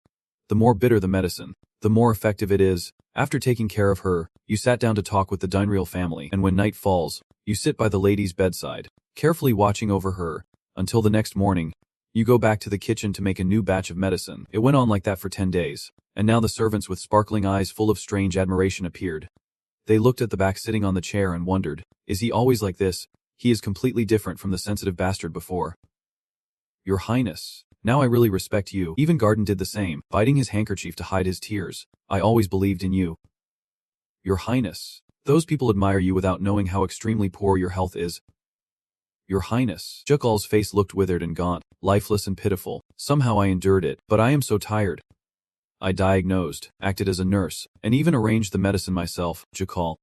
The more bitter the medicine, the more effective it is. After taking care of her, you sat down to talk with the Dynreal family, and when night falls, you sit by the lady's bedside, carefully watching over her, until the next morning. You go back to the kitchen to make a new batch of medicine. It went on like that for 10 days, and now the servants with sparkling eyes full of strange admiration appeared. They looked at the back sitting on the chair and wondered, is he always like this? He is completely different from the sensitive bastard before. Your Highness. Now I really respect you. Even Garden did the same, biting his handkerchief to hide his tears. I always believed in you. Your Highness. Those people admire you without knowing how extremely poor your health is. Your Highness. Jakal's face looked withered and gaunt, lifeless and pitiful. Somehow I endured it, but I am so tired. I diagnosed, acted as a nurse, and even arranged the medicine myself, Jakal.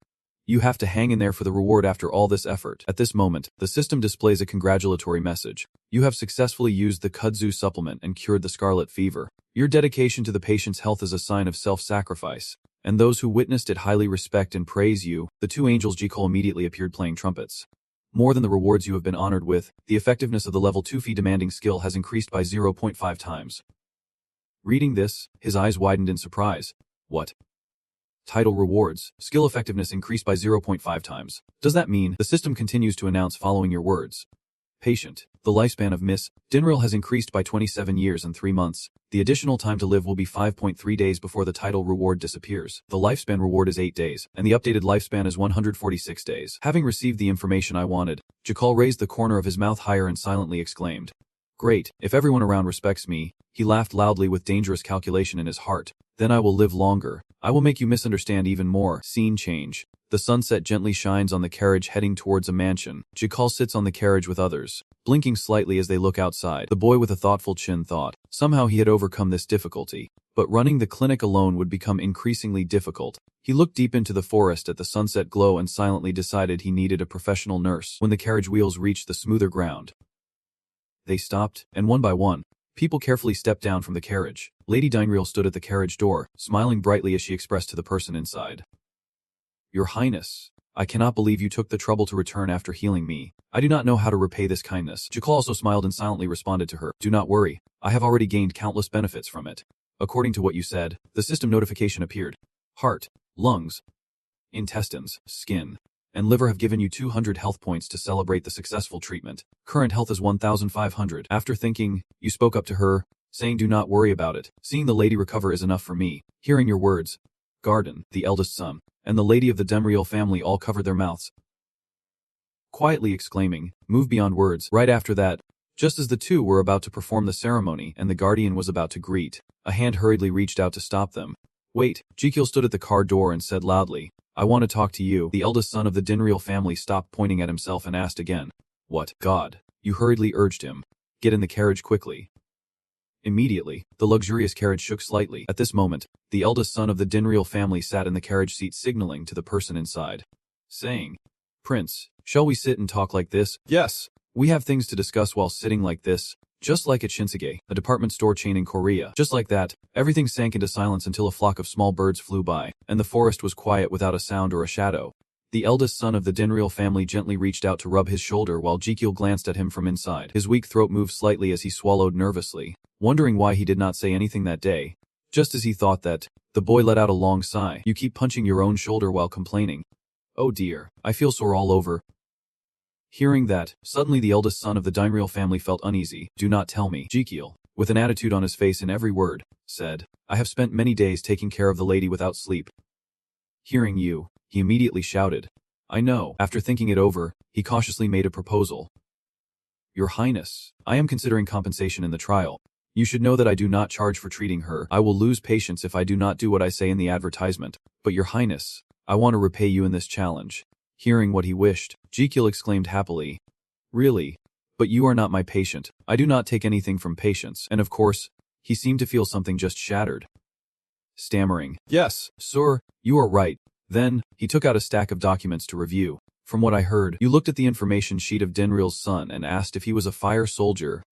You have to hang in there for the reward after all this effort. At this moment, the system displays a congratulatory message. You have successfully used the kudzu supplement and cured the scarlet fever. Your dedication to the patient's health is a sign of self-sacrifice, and those who witnessed it highly respect and praise you. The 2 angels Jakal immediately appeared playing trumpets. More than the rewards you have been honored with, the effectiveness of the level 2 fee demanding skill has increased by 0.5 times. Reading this, his eyes widened in surprise. What? Title rewards. Skill effectiveness increased by 0.5 times. Does that mean the system continues to announce following your words? Patient. The lifespan of Miss Dinril has increased by 27 years and 3 months. The additional time to live will be 5.3 days before the title reward disappears. The lifespan reward is 8 days, and the updated lifespan is 146 days. Having received the information I wanted, Jakal raised the corner of his mouth higher and silently exclaimed, "Great, if everyone around respects me." He laughed loudly with dangerous calculation in his heart. "Then I will live longer. I will make you misunderstand even more." Scene change. The sunset gently shines on the carriage heading towards a mansion. Jakal sits on the carriage with others, blinking slightly as they look outside. The boy with a thoughtful chin thought, somehow he had overcome this difficulty, but running the clinic alone would become increasingly difficult. He looked deep into the forest at the sunset glow and silently decided he needed a professional nurse. When the carriage wheels reached the smoother ground, they stopped, and one by one, people carefully stepped down from the carriage. Lady Dynreal stood at the carriage door, smiling brightly as she expressed to the person inside, "Your Highness, I cannot believe you took the trouble to return after healing me. I do not know how to repay this kindness." Jakal also smiled and silently responded to her, "Do not worry, I have already gained countless benefits from it. According to what you said, the system notification appeared. Heart, lungs, intestines, skin, and liver have given you 200 health points to celebrate the successful treatment. Current health is 1,500. After thinking, you spoke up to her, saying do not worry about it. Seeing the lady recover is enough for me." Hearing your words, Garden, the eldest son, and the lady of the Demriel family all covered their mouths, quietly exclaiming, "Move beyond words." Right after that, just as the two were about to perform the ceremony and the guardian was about to greet, a hand hurriedly reached out to stop them. "Wait." Jekyll stood at the car door and said loudly, "I want to talk to you." The eldest son of the Dinreal family stopped pointing at himself and asked again, "What, God?" You hurriedly urged him, "Get in the carriage quickly." Immediately, the luxurious carriage shook slightly. At this moment, the eldest son of the Dinreal family sat in the carriage seat signaling to the person inside, saying, "Prince, shall we sit and talk like this?" "Yes. We have things to discuss while sitting like this." Just like at Shinsegae, a department store chain in Korea. Just like that, everything sank into silence until a flock of small birds flew by, and the forest was quiet without a sound or a shadow. The eldest son of the Dinreal family gently reached out to rub his shoulder while Jekyll glanced at him from inside. His weak throat moved slightly as he swallowed nervously, wondering why he did not say anything that day. Just as he thought that, the boy let out a long sigh. "You keep punching your own shoulder while complaining. Oh dear, I feel sore all over. Hearing that, suddenly the eldest son of the Daimyo family felt uneasy. Do not tell me. Jikiel, with an attitude on his face in every word, said, I have spent many days taking care of the lady without sleep. Hearing you, he immediately shouted. I know. After thinking it over, he cautiously made a proposal. Your Highness, I am considering compensation in the trial. You should know that I do not charge for treating her. I will lose patience if I do not do what I say in the advertisement. But Your Highness, I want to repay you in this challenge. Hearing what he wished, Jikiel exclaimed happily. Really? But you are not my patient. I do not take anything from patients. And of course, he seemed to feel something just shattered. Stammering, yes, sir, you are right. Then, he took out a stack of documents to review. From what I heard, you looked at the information sheet of Denril's son and asked if he was a fire soldier.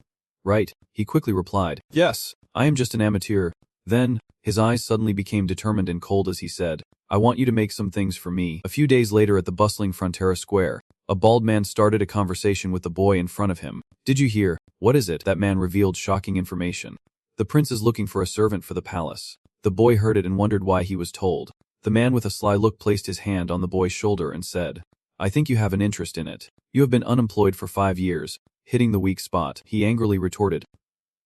Right, he quickly replied. Yes, I am just an amateur. Then, his eyes suddenly became determined and cold as he said, I want you to make some things for me. A few days later at the bustling Frontera Square, a bald man started a conversation with the boy in front of him. Did you hear? What is it? That man revealed shocking information. The prince is looking for a servant for the palace. The boy heard it and wondered why he was told. The man with a sly look placed his hand on the boy's shoulder and said, I think you have an interest in it. You have been unemployed for 5 years, hitting the weak spot. He angrily retorted.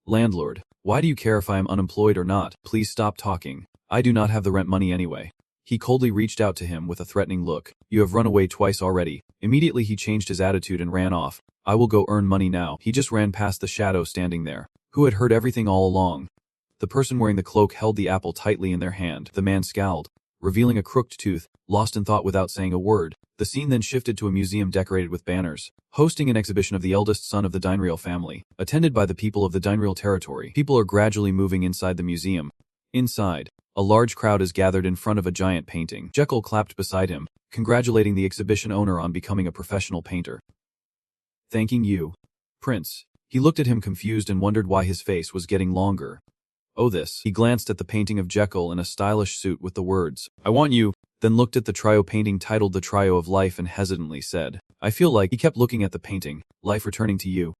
Landlord, why do you care if I am unemployed or not? Please stop talking. I do not have the rent money anyway. He coldly reached out to him with a threatening look. You have run away twice already. Immediately he changed his attitude and ran off. I will go earn money now. He just ran past the shadow standing there, who had heard everything all along. The person wearing the cloak held the apple tightly in their hand. The man scowled, revealing a crooked tooth, lost in thought without saying a word. The scene then shifted to a museum decorated with banners, hosting an exhibition of the eldest son of the Daimyo family, attended by the people of the Daimyo territory. People are gradually moving inside the museum. Inside, a large crowd is gathered in front of a giant painting. Jekyll clapped beside him, congratulating the exhibition owner on becoming a professional painter. Thanking you, Prince. He looked at him confused and wondered why his face was getting longer. Oh this. He glanced at the painting of Jekyll in a stylish suit with the words, I want you, then looked at the trio painting titled The Trio of Life and hesitantly said, I feel like. He kept looking at the painting, life returning to you.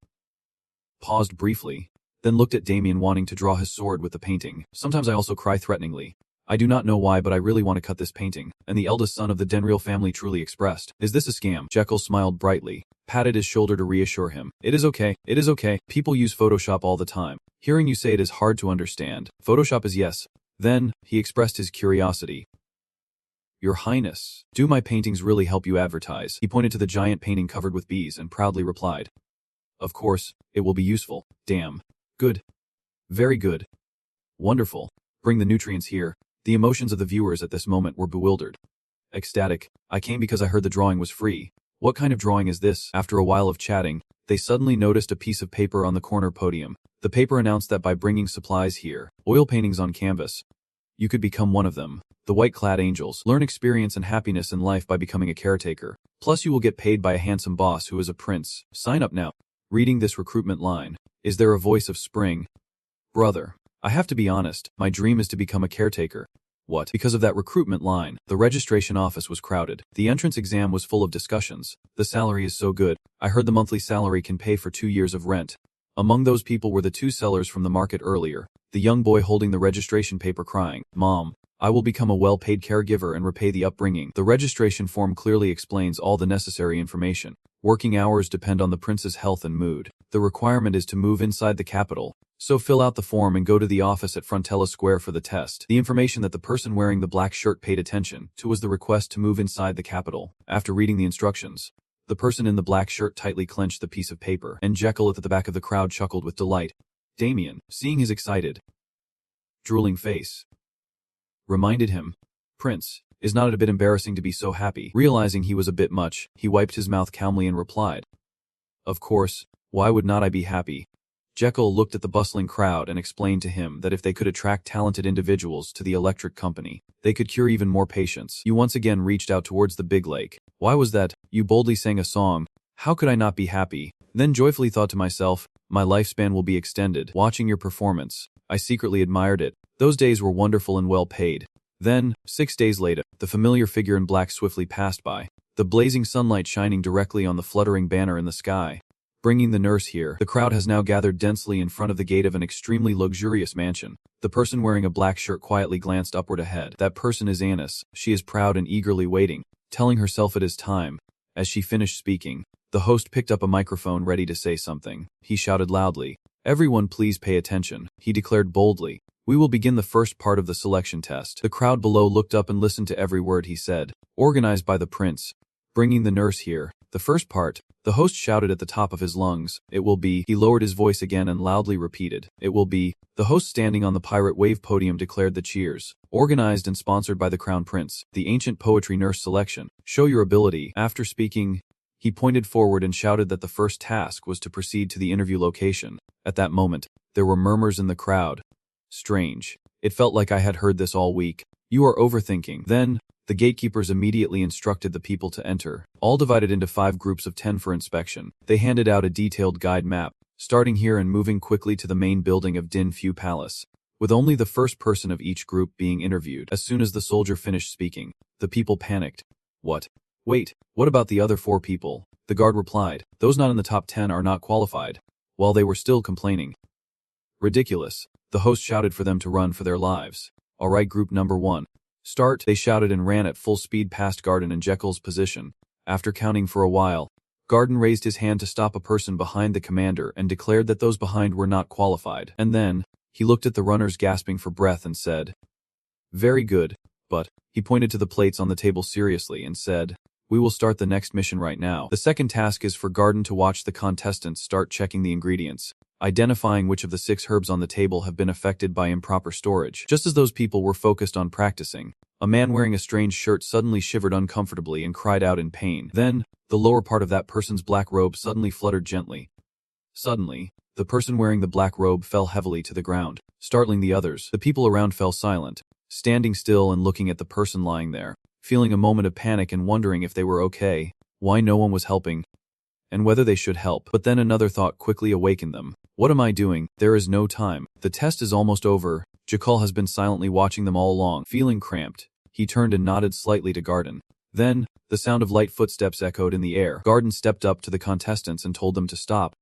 Paused briefly, then looked at Damien wanting to draw his sword with the painting. Sometimes I also cry threateningly. I do not know why, but I really want to cut this painting. And the eldest son of the Denreal family truly expressed, is this a scam? Jekyll smiled brightly, patted his shoulder to reassure him. It is okay. It is okay. People use Photoshop all the time. Hearing you say it is hard to understand. Photoshop is yes. Then, he expressed his curiosity. Your Highness, do my paintings really help you advertise? He pointed to the giant painting covered with bees and proudly replied. Of course, it will be useful. Damn. Good. Very good. Wonderful. Bring the nutrients here. The emotions of the viewers at this moment were bewildered. Ecstatic. I came because I heard the drawing was free. What kind of drawing is this? After a while of chatting, they suddenly noticed a piece of paper on the corner podium. The paper announced that by bringing supplies here, oil paintings on canvas, you could become one of them. The white-clad angels learn experience and happiness in life by becoming a caretaker. Plus you will get paid by a handsome boss who is a prince. Sign up now. Reading this recruitment line, is there a voice of spring? Brother, I have to be honest, my dream is to become a caretaker. What? Because of that recruitment line, the registration office was crowded. The entrance exam was full of discussions. The salary is so good. I heard the monthly salary can pay for 2 years of rent. Among those people were the 2 sellers from the market earlier. The young boy holding the registration paper crying, Mom, I will become a well-paid caregiver and repay the upbringing. The registration form clearly explains all the necessary information. Working hours depend on the prince's health and mood. The requirement is to move inside the capital. So fill out the form and go to the office at Frontella Square for the test. The information that the person wearing the black shirt paid attention to was the request to move inside the capital. After reading the instructions, the person in the black shirt tightly clenched the piece of paper, and Jekyll at the back of the crowd chuckled with delight. Damien, seeing his excited, drooling face, reminded him, Prince, is not it a bit embarrassing to be so happy? Realizing he was a bit much, he wiped his mouth calmly and replied, Of course, why would not I be happy? Jekyll looked at the bustling crowd and explained to him that if they could attract talented individuals to the electric company, they could cure even more patients. You once again reached out towards the big lake. Why was that? You boldly sang a song. How could I not be happy? Then joyfully thought to myself, my lifespan will be extended. Watching your performance, I secretly admired it. Those days were wonderful and well paid. Then, 6 days later, the familiar figure in black swiftly passed by, the blazing sunlight shining directly on the fluttering banner in the sky. Bringing the nurse here, the crowd has now gathered densely in front of the gate of an extremely luxurious mansion. The person wearing a black shirt quietly glanced upward ahead. That person is Annis. She is proud and eagerly waiting telling herself it is time. As she finished speaking, the host picked up a microphone ready to say something. He shouted loudly, "Everyone please pay attention," he declared boldly. "We will begin the first part of the selection test." The crowd below looked up and listened to every word he said. Organized by the prince. Bringing the nurse here. The first part, the host shouted at the top of his lungs. "It will be," he lowered his voice again and loudly repeated, "It will be." The host standing on the pirate wave podium declared the cheers. Organized and sponsored by the crown prince. The ancient poetry nurse selection. Show your ability. After speaking, he pointed forward and shouted that the first task was to proceed to the interview location. At that moment, there were murmurs in the crowd. Strange. It felt like I had heard this all week. You are overthinking. Then, the gatekeepers immediately instructed the people to enter, all divided into 5 groups of 10 for inspection. They handed out a detailed guide map, starting here and moving quickly to the main building of Din Fu Palace, with only the first person of each group being interviewed. As soon as the soldier finished speaking, the people panicked. What? Wait, what about the other 4 people? The guard replied, "Those not in the top 10 are not qualified," while they were still complaining. Ridiculous. The host shouted for them to run for their lives. "All right, group number 1. Start," they shouted and ran at full speed past Garden and Jekyll's position. After counting for a while, Garden raised his hand to stop a person behind the commander and declared that those behind were not qualified. And then, he looked at the runners gasping for breath and said, "Very good, but," he pointed to the plates on the table seriously and said, "We will start the next mission right now." The second task is for Garden to watch the contestants start checking the ingredients, identifying which of the 6 herbs on the table have been affected by improper storage. Just as those people were focused on practicing, a man wearing a strange shirt suddenly shivered uncomfortably and cried out in pain. Then, the lower part of that person's black robe suddenly fluttered gently. Suddenly, the person wearing the black robe fell heavily to the ground, startling the others. The people around fell silent, standing still and looking at the person lying there, feeling a moment of panic and wondering if they were okay, why no one was helping, and whether they should help. But then another thought quickly awakened them. What am I doing? There is no time. The test is almost over. Jekyll has been silently watching them all along. Feeling cramped, he turned and nodded slightly to Garden. Then, the sound of light footsteps echoed in the air. Garden stepped up to the contestants and told them to stop.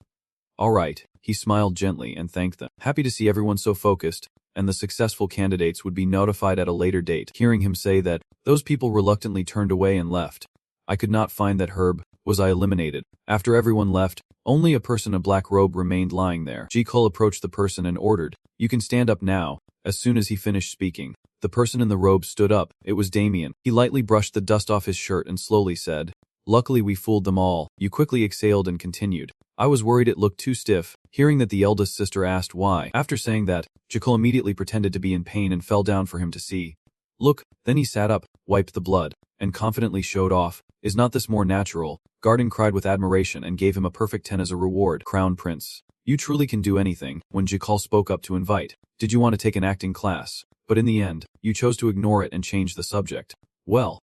"All right," he smiled gently and thanked them. Happy to see everyone so focused, and the successful candidates would be notified at a later date. Hearing him say that, those people reluctantly turned away and left. I could not find that herb. Was I eliminated? After everyone left, only a person in a black robe remained lying there. Jekyll approached the person and ordered, "You can stand up now." As soon as he finished speaking, the person in the robe stood up. It was Damien. He lightly brushed the dust off his shirt and slowly said, "Luckily we fooled them all." You quickly exhaled and continued, "I was worried it looked too stiff." Hearing that, the eldest sister asked why. After saying that, Jekyll immediately pretended to be in pain and fell down for him to see. Look, then he sat up, wiped the blood, and confidently showed off. "Is not this more natural?" Garden cried with admiration and gave him a perfect 10 as a reward. Crown Prince, you truly can do anything. When Jekyll spoke up to invite, did you want to take an acting class? But in the end, you chose to ignore it and change the subject. Well,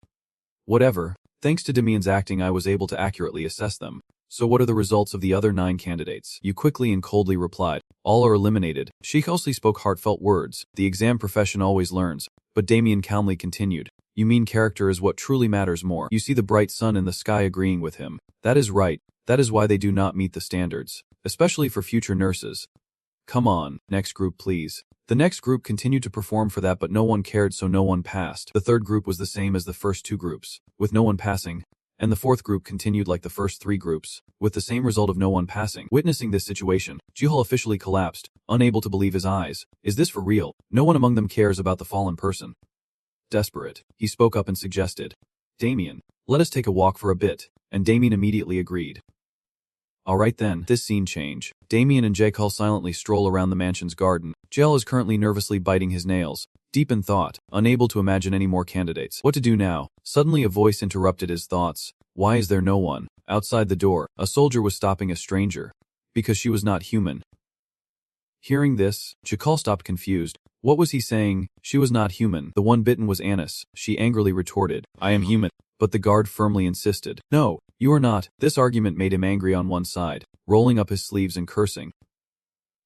whatever. Thanks to Damien's acting, I was able to accurately assess them. So what are the results of the other 9 candidates? You quickly and coldly replied, "All are eliminated." She closely spoke heartfelt words. The exam profession always learns. But Damien calmly continued, "You mean character is what truly matters more." You see the bright sun in the sky agreeing with him. That is right. That is why they do not meet the standards, especially for future nurses. Come on, next group please. The next group continued to perform for that, but no one cared, so no one passed. The third group was the same as the first 2 groups, with no one passing. And the fourth group continued like the first 3 groups, with the same result of no one passing. Witnessing this situation, Jekyll officially collapsed, unable to believe his eyes. Is this for real? No one among them cares about the fallen person. Desperate, he spoke up and suggested, "Damien, let us take a walk for a bit," and Damien immediately agreed. Alright then, this scene change. Damien and Jekyll silently stroll around the mansion's garden. Jekyll is currently nervously biting his nails, deep in thought, unable to imagine any more candidates. What to do now? Suddenly a voice interrupted his thoughts. Why is there no one? Outside the door, a soldier was stopping a stranger. Because she was not human. Hearing this, Jekyll stopped confused. What was he saying? She was not human. The one bitten was Anis. She angrily retorted, "I am human." But the guard firmly insisted, "No, you are not." This argument made him angry on one side, rolling up his sleeves and cursing.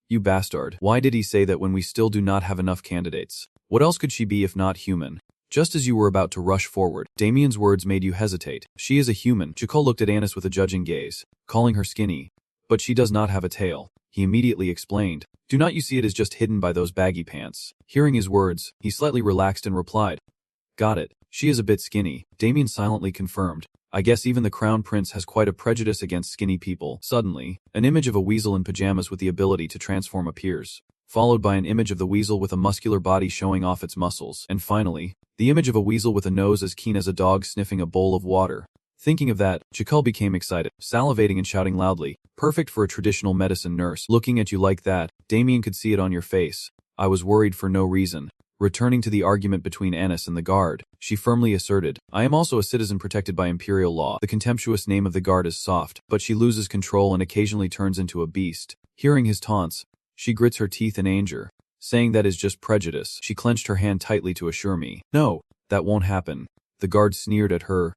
"You bastard. Why did he say that when we still do not have enough candidates? What else could she be if not human?" Just as you were about to rush forward, Damien's words made you hesitate. She is a human. Jekyll looked at Anis with a judging gaze, calling her skinny. But she does not have a tail. He immediately explained, "Do not you see it is just hidden by those baggy pants?" Hearing his words, he slightly relaxed and replied, "Got it." She is a bit skinny, Damien silently confirmed. I guess even the crown prince has quite a prejudice against skinny people. Suddenly, an image of a weasel in pajamas with the ability to transform appears, followed by an image of the weasel with a muscular body showing off its muscles, and finally, the image of a weasel with a nose as keen as a dog sniffing a bowl of water. Thinking of that, Jakul became excited, salivating and shouting loudly, "Perfect for a traditional medicine nurse. Looking at you like that, Damien could see it on your face. I was worried for no reason." Returning to the argument between Anis and the guard, she firmly asserted, "I am also a citizen protected by imperial law." The contemptuous name of the guard is soft, but she loses control and occasionally turns into a beast. Hearing his taunts, she grits her teeth in anger, saying that is just prejudice. She clenched her hand tightly to assure me, "No, that won't happen." The guard sneered at her.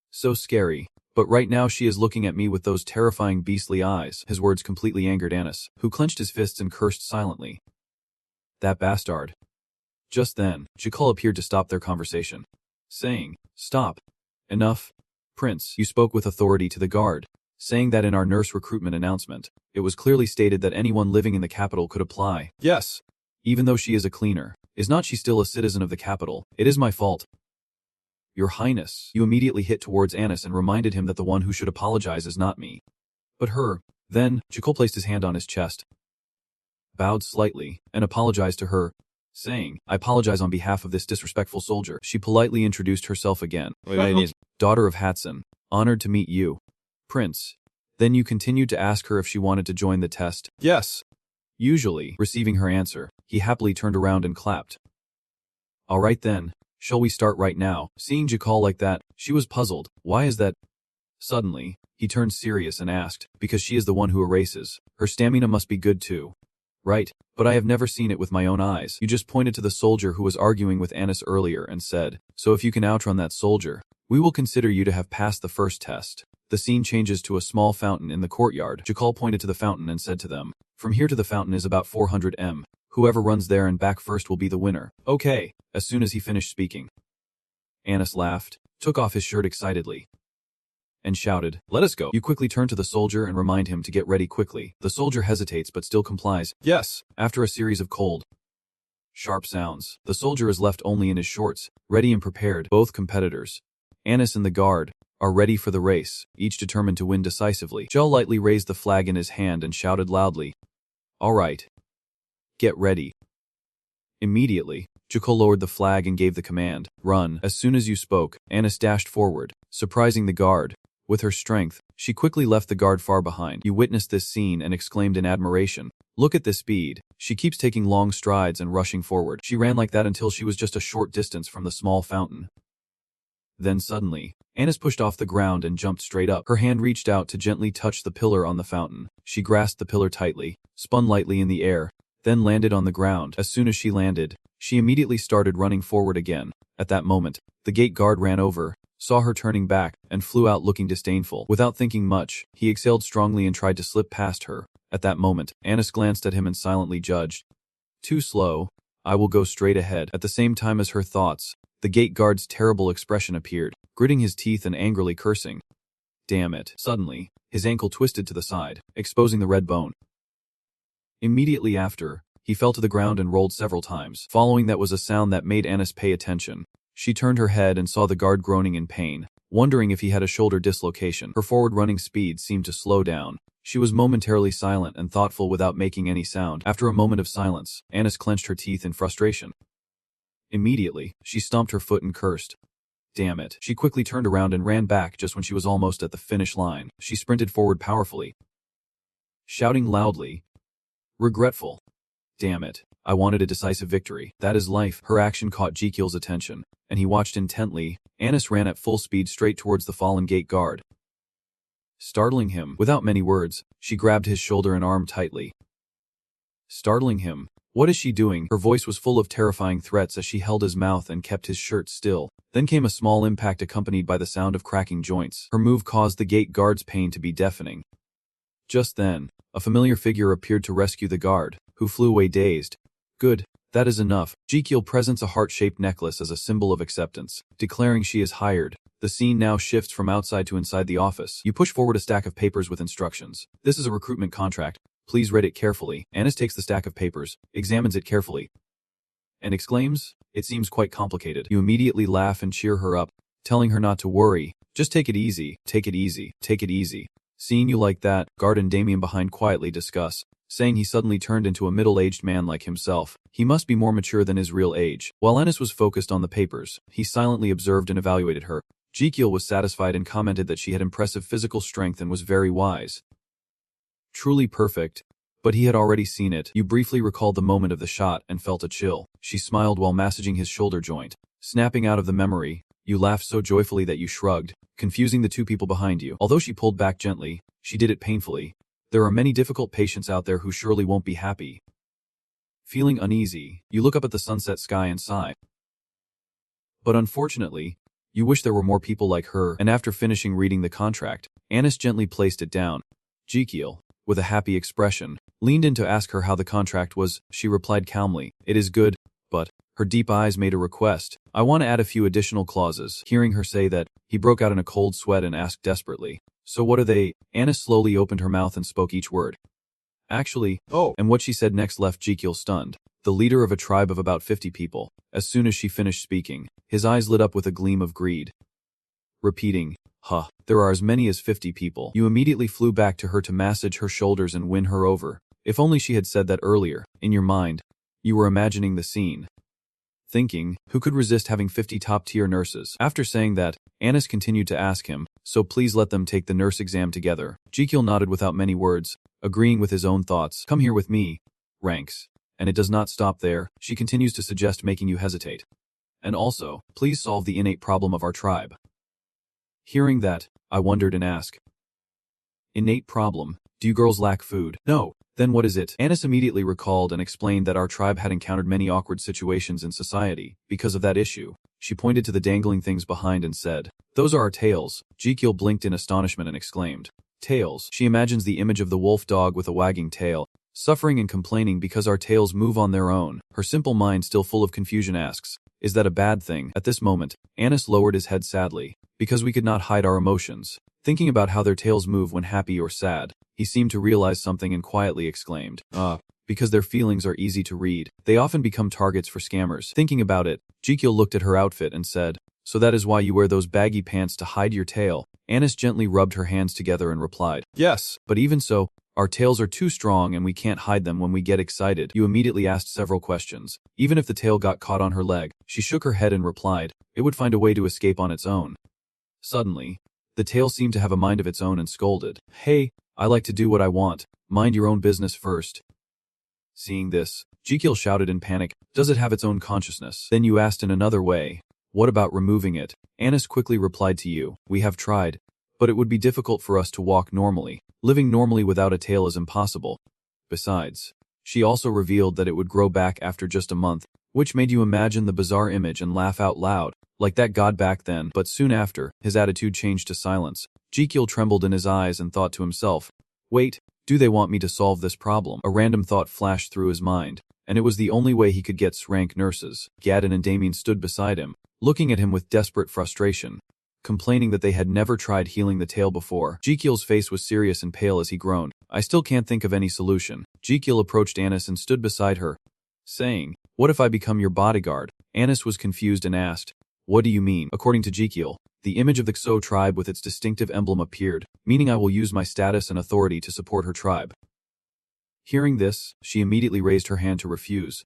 So scary. But right now she is looking at me with those terrifying beastly eyes. His words completely angered Anis, who clenched his fists and cursed silently. That bastard. Just then, Jakul appeared to stop their conversation, saying, "Stop. Enough. Prince, you spoke with authority to the guard, saying that in our nurse recruitment announcement, it was clearly stated that anyone living in the capital could apply." "Yes. Even though she is a cleaner, is not she still a citizen of the capital? It is my fault." "Your Highness." You immediately hit towards Anis and reminded him that the one who should apologize is not me, but her. Then, Jakul placed his hand on his chest, bowed slightly, and apologized to her, saying, "I apologize on behalf of this disrespectful soldier." She politely introduced herself again. "Daughter of Hatson, honored to meet you, Prince." Then you continued to ask her if she wanted to join the test. "Yes." Usually, receiving her answer, he happily turned around and clapped. "All right then, shall we start right now?" Seeing Jakul like that, she was puzzled. Why is that? Suddenly, he turned serious and asked, "Because she is the one who erases. Her stamina must be good too." "Right, but I have never seen it with my own eyes." You just pointed to the soldier who was arguing with Anis earlier and said, "So if you can outrun that soldier, we will consider you to have passed the first test." The scene changes to a small fountain in the courtyard. Jakul pointed to the fountain and said to them, "From here to the fountain is about 400 m. Whoever runs there and back first will be the winner." "Okay." As soon as he finished speaking, Anis laughed, took off his shirt excitedly, and shouted, "Let us go." You quickly turn to the soldier and remind him to get ready quickly. The soldier hesitates but still complies. "Yes." After a series of cold, sharp sounds, the soldier is left only in his shorts, ready and prepared. Both competitors, Anis and the guard, are ready for the race, each determined to win decisively. Joe lightly raised the flag in his hand and shouted loudly, "All right. Get ready." Immediately, Jakul lowered the flag and gave the command, "Run." As soon as you spoke, Anis dashed forward, surprising the guard. With her strength, she quickly left the guard far behind. You witnessed this scene and exclaimed in admiration, "Look at this speed. She keeps taking long strides and rushing forward." She ran like that until she was just a short distance from the small fountain. Then suddenly, Anis pushed off the ground and jumped straight up. Her hand reached out to gently touch the pillar on the fountain. She grasped the pillar tightly, spun lightly in the air, then landed on the ground. As soon as she landed, she immediately started running forward again. At that moment, the gate guard ran over, saw her turning back, and flew out looking disdainful. Without thinking much, he exhaled strongly and tried to slip past her. At that moment, Anis glanced at him and silently judged, "Too slow. I will go straight ahead." At the same time as her thoughts, the gate guard's terrible expression appeared, gritting his teeth and angrily cursing. "Damn it." Suddenly, his ankle twisted to the side, exposing the red bone. Immediately after, he fell to the ground and rolled several times. Following that was a sound that made Anis pay attention. She turned her head and saw the guard groaning in pain, wondering if he had a shoulder dislocation. Her forward running speed seemed to slow down. She was momentarily silent and thoughtful without making any sound. After a moment of silence, Anis clenched her teeth in frustration. Immediately, she stomped her foot and cursed. "Damn it." She quickly turned around and ran back just when she was almost at the finish line. She sprinted forward powerfully, shouting loudly, "Regretful. Damn it. I wanted a decisive victory. That is life." Her action caught Jekyll's attention, and he watched intently. Anis ran at full speed straight towards the fallen gate guard. Startling him, without many words, she grabbed his shoulder and arm tightly. Startling him. "What is she doing?" Her voice was full of terrifying threats as she held his mouth and kept his shirt still. Then came a small impact accompanied by the sound of cracking joints. Her move caused the gate guard's pain to be deafening. Just then, a familiar figure appeared to rescue the guard, who flew away dazed. "Good, that is enough." Jekyll presents a heart-shaped necklace as a symbol of acceptance, declaring she is hired. The scene now shifts from outside to inside the office. You push forward a stack of papers with instructions. "This is a recruitment contract. Please read it carefully." Anis takes the stack of papers, examines it carefully, and exclaims, It seems quite complicated. You immediately laugh and cheer her up, telling her not to worry. Just take it easy, take it easy, take it easy. Seeing you like that, Guard and Damien behind quietly discuss, saying he suddenly turned into a middle-aged man like himself. He must be more mature than his real age. While Ennis was focused on the papers, he silently observed and evaluated her. Jekyll was satisfied and commented that she had impressive physical strength and was very wise. Truly perfect. But he had already seen it. You briefly recalled the moment of the shot and felt a chill. She smiled while massaging his shoulder joint. Snapping out of the memory, you laughed so joyfully that you shrugged, confusing the two people behind you. Although she pulled back gently, she did it painfully. There are many difficult patients out there who surely won't be happy. Feeling uneasy, you look up at the sunset sky and sigh. But unfortunately, you wish there were more people like her, and after finishing reading the contract, Annis gently placed it down. Jekyll, with a happy expression, leaned in to ask her how the contract was. She replied calmly, "It is good," but her deep eyes made a request. "I want to add a few additional clauses." Hearing her say that, he broke out in a cold sweat and asked desperately, "So what are they?" Annis slowly opened her mouth and spoke each word. "Actually, oh," and what she said next left Jekyll stunned. The leader of a tribe of about 50 people. As soon as she finished speaking, his eyes lit up with a gleam of greed. Repeating, there are as many as 50 people. You immediately flew back to her to massage her shoulders and win her over. If only she had said that earlier. In your mind, you were imagining the scene. Thinking, who could resist having 50 top-tier nurses? After saying that, Annis continued to ask him, "So please let them take the nurse exam together." Jekyll nodded without many words, agreeing with his own thoughts. "Come here with me." Ranks. And it does not stop there. She continues to suggest making you hesitate. "And also, please solve the innate problem of our tribe." Hearing that, I wondered and asked, "Innate problem? Do you girls lack food?" "No." "Then what is it?" Annis immediately recalled and explained that our tribe had encountered many awkward situations in society. Because of that issue, she pointed to the dangling things behind and said, "Those are our tails." Jekyll blinked in astonishment and exclaimed, "Tails?" She imagines the image of the wolf dog with a wagging tail, suffering and complaining because our tails move on their own. Her simple mind, still full of confusion, asks, "Is that a bad thing?" At this moment, Annis lowered his head sadly. Because we could not hide our emotions. Thinking about how their tails move when happy or sad, he seemed to realize something and quietly exclaimed, because their feelings are easy to read, they often become targets for scammers." Thinking about it, Jekyll looked at her outfit and said, "So that is why you wear those baggy pants to hide your tail?" Annis gently rubbed her hands together and replied, "Yes, but even so, our tails are too strong and we can't hide them when we get excited." You immediately asked several questions. Even if the tail got caught on her leg, she shook her head and replied, "It would find a way to escape on its own." Suddenly, the tail seemed to have a mind of its own and scolded, "Hey, I like to do what I want. Mind your own business first." Seeing this, Jekyll shouted in panic, "Does it have its own consciousness?" Then you asked in another way, "What about removing it?" Annis quickly replied to you, "We have tried, but it would be difficult for us to walk normally. Living normally without a tail is impossible. Besides, she also revealed that it would grow back after just a month, which made you imagine the bizarre image and laugh out loud. Like that god back then. But soon after, his attitude changed to silence. Jekyll trembled in his eyes and thought to himself, "Wait, do they want me to solve this problem?" A random thought flashed through his mind, and it was the only way he could get rank nurses. Gadden and Damien stood beside him, looking at him with desperate frustration, complaining that they had never tried healing the tail before. Jekyll's face was serious and pale as he groaned, "I still can't think of any solution." Jekyll approached Annis and stood beside her, saying, "What if I become your bodyguard?" Annis was confused and asked, "What do you mean?" According to Jekyll, the image of the Xo tribe with its distinctive emblem appeared, meaning I will use my status and authority to support her tribe. Hearing this, she immediately raised her hand to refuse.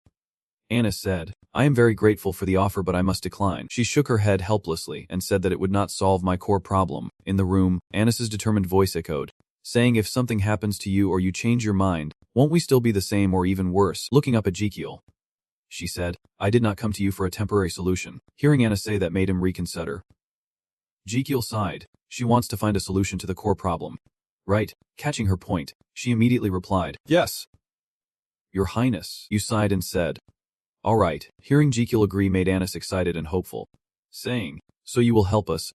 Annis said, "I am very grateful for the offer, but I must decline." She shook her head helplessly and said that it would not solve my core problem. In the room, Annis's determined voice echoed, saying, "If something happens to you or you change your mind, won't we still be the same or even worse?" Looking up at Jekyll, she said, "I did not come to you for a temporary solution." Hearing Annis say that made him reconsider. Jekyll sighed. She wants to find a solution to the core problem. Right. Catching her point, she immediately replied, "Yes, Your Highness." You sighed and said, "All right." Hearing Jekyll agree made Annis excited and hopeful, saying, "So you will help us?"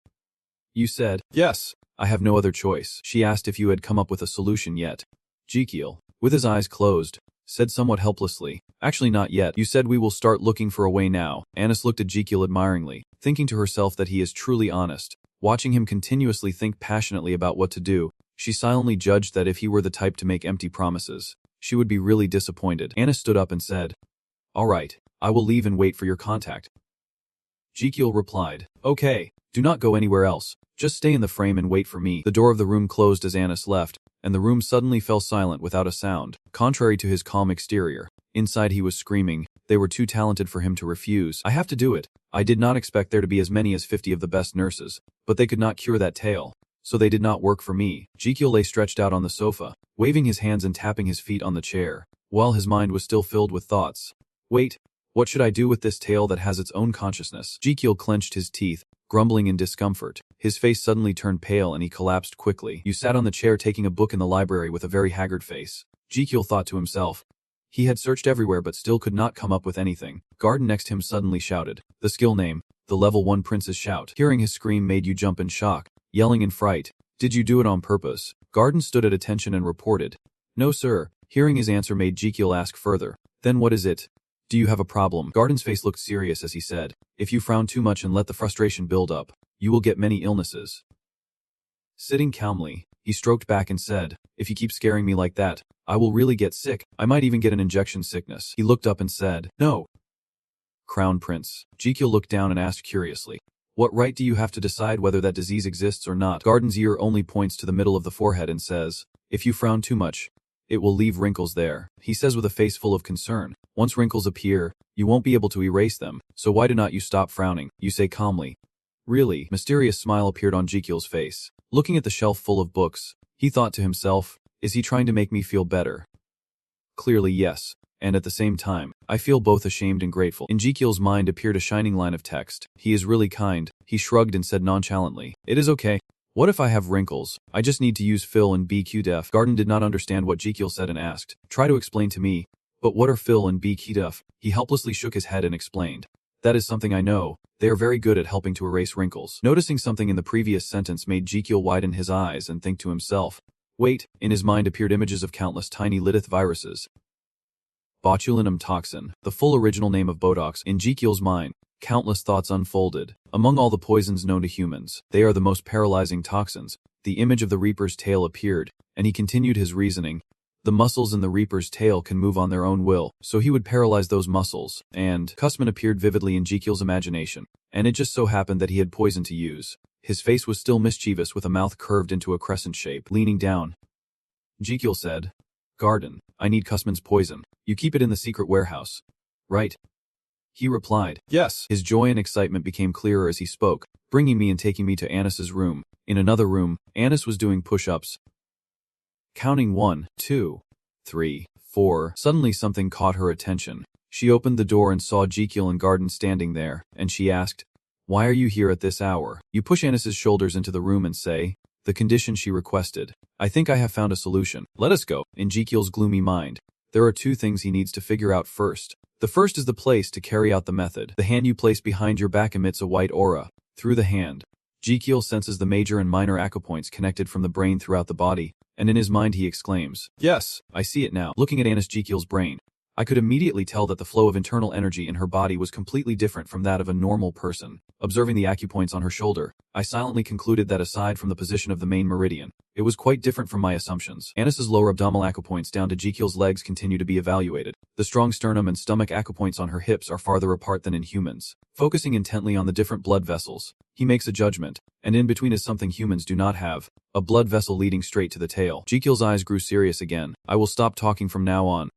You said, "Yes, I have no other choice." She asked if you had come up with a solution yet. Jekyll, with his eyes closed, said somewhat helplessly, "Actually not yet." You said we will start looking for a way now. Annis looked at Jekyll admiringly, thinking to herself that he is truly honest. Watching him continuously think passionately about what to do, she silently judged that if he were the type to make empty promises, she would be really disappointed. Annis stood up and said, "All right, I will leave and wait for your contact. Jekyll replied, okay, do not go anywhere else. Just stay in the frame and wait for me. The door of the room closed as Anis left, and the room suddenly fell silent without a sound. Contrary to his calm exterior, inside he was screaming. They were too talented for him to refuse. I have to do it. I did not expect there to be as many as 50 of the best nurses, but they could not cure that tail, so they did not work for me. Jekyll lay stretched out on the sofa, waving his hands and tapping his feet on the chair, while his mind was still filled with thoughts. Wait, what should I do with this tail that has its own consciousness? Jekyll clenched his teeth, grumbling in discomfort. His face suddenly turned pale and he collapsed quickly. You sat on the chair taking a book in the library with a very haggard face. Jekyll thought to himself. He had searched everywhere but still could not come up with anything. Garden next to him suddenly shouted. The skill name, the level 1 prince's shout. Hearing his scream made you jump in shock, yelling in fright. Did you do it on purpose? Garden stood at attention and reported. No sir. Hearing his answer made Jekyll ask further. Then what is it? Do you have a problem? Garden's face looked serious as he said, if you frown too much and let the frustration build up, you will get many illnesses. Sitting calmly, he stroked back and said, if you keep scaring me like that, I will really get sick. I might even get an injection sickness. He looked up and said, no. Crown Prince. Jekyll looked down and asked curiously, what right do you have to decide whether that disease exists or not? Garden's ear only points to the middle of the forehead and says, if you frown too much, it will leave wrinkles there. He says with a face full of concern, once wrinkles appear, you won't be able to erase them, so why do not you stop frowning? You say calmly. Really? Mysterious smile appeared on Jekyll's face. Looking at the shelf full of books, he thought to himself, is he trying to make me feel better? Clearly yes, and at the same time, I feel both ashamed and grateful. In Jekyll's mind appeared a shining line of text. He is really kind. He shrugged and said nonchalantly, it is okay. What if I have wrinkles? I just need to use fill and BQ-def. Garden did not understand what Jekyll said and asked, try to explain to me. But what are fill and BQ-def? He helplessly shook his head and explained. That is something I know. They are very good at helping to erase wrinkles. Noticing something in the previous sentence made Jekyll widen his eyes and think to himself. Wait, in his mind appeared images of countless tiny Lydith viruses. Botulinum toxin, the full original name of Botox. In Jekyll's mind, countless thoughts unfolded. Among all the poisons known to humans, they are the most paralyzing toxins. The image of the Reaper's tail appeared, and he continued his reasoning. The muscles in the Reaper's tail can move on their own will, so he would paralyze those muscles, and Cussman appeared vividly in Jekyll's imagination, and it just so happened that he had poison to use. His face was still mischievous with a mouth curved into a crescent shape, leaning down. Jekyll said, Garden, I need Cussman's poison. You keep it in the secret warehouse, right? He replied, yes. His joy and excitement became clearer as he spoke, bringing me and taking me to Anis's room. In another room, Anis was doing push-ups. Counting 1, 2, 3, 4. Suddenly something caught her attention. She opened the door and saw Jekyll and Garden standing there, and she asked, why are you here at this hour? You push Anis's shoulders into the room and say, the condition she requested. I think I have found a solution. Let us go. In Jekyll's gloomy mind, there are two things he needs to figure out first. The first is the place to carry out the method. The hand you place behind your back emits a white aura. Through the hand, Jekyll senses the major and minor acupoints connected from the brain throughout the body, and in his mind he exclaims, yes, I see it now. Looking at Anis Jekyll's brain, I could immediately tell that the flow of internal energy in her body was completely different from that of a normal person. Observing the acupoints on her shoulder, I silently concluded that aside from the position of the main meridian, it was quite different from my assumptions. Anis's lower abdominal acupoints down to Jekyll's legs continue to be evaluated. The strong sternum and stomach acupoints on her hips are farther apart than in humans. Focusing intently on the different blood vessels, he makes a judgment, and in between is something humans do not have, a blood vessel leading straight to the tail. Jekyll's eyes grew serious again. I will stop talking from now on.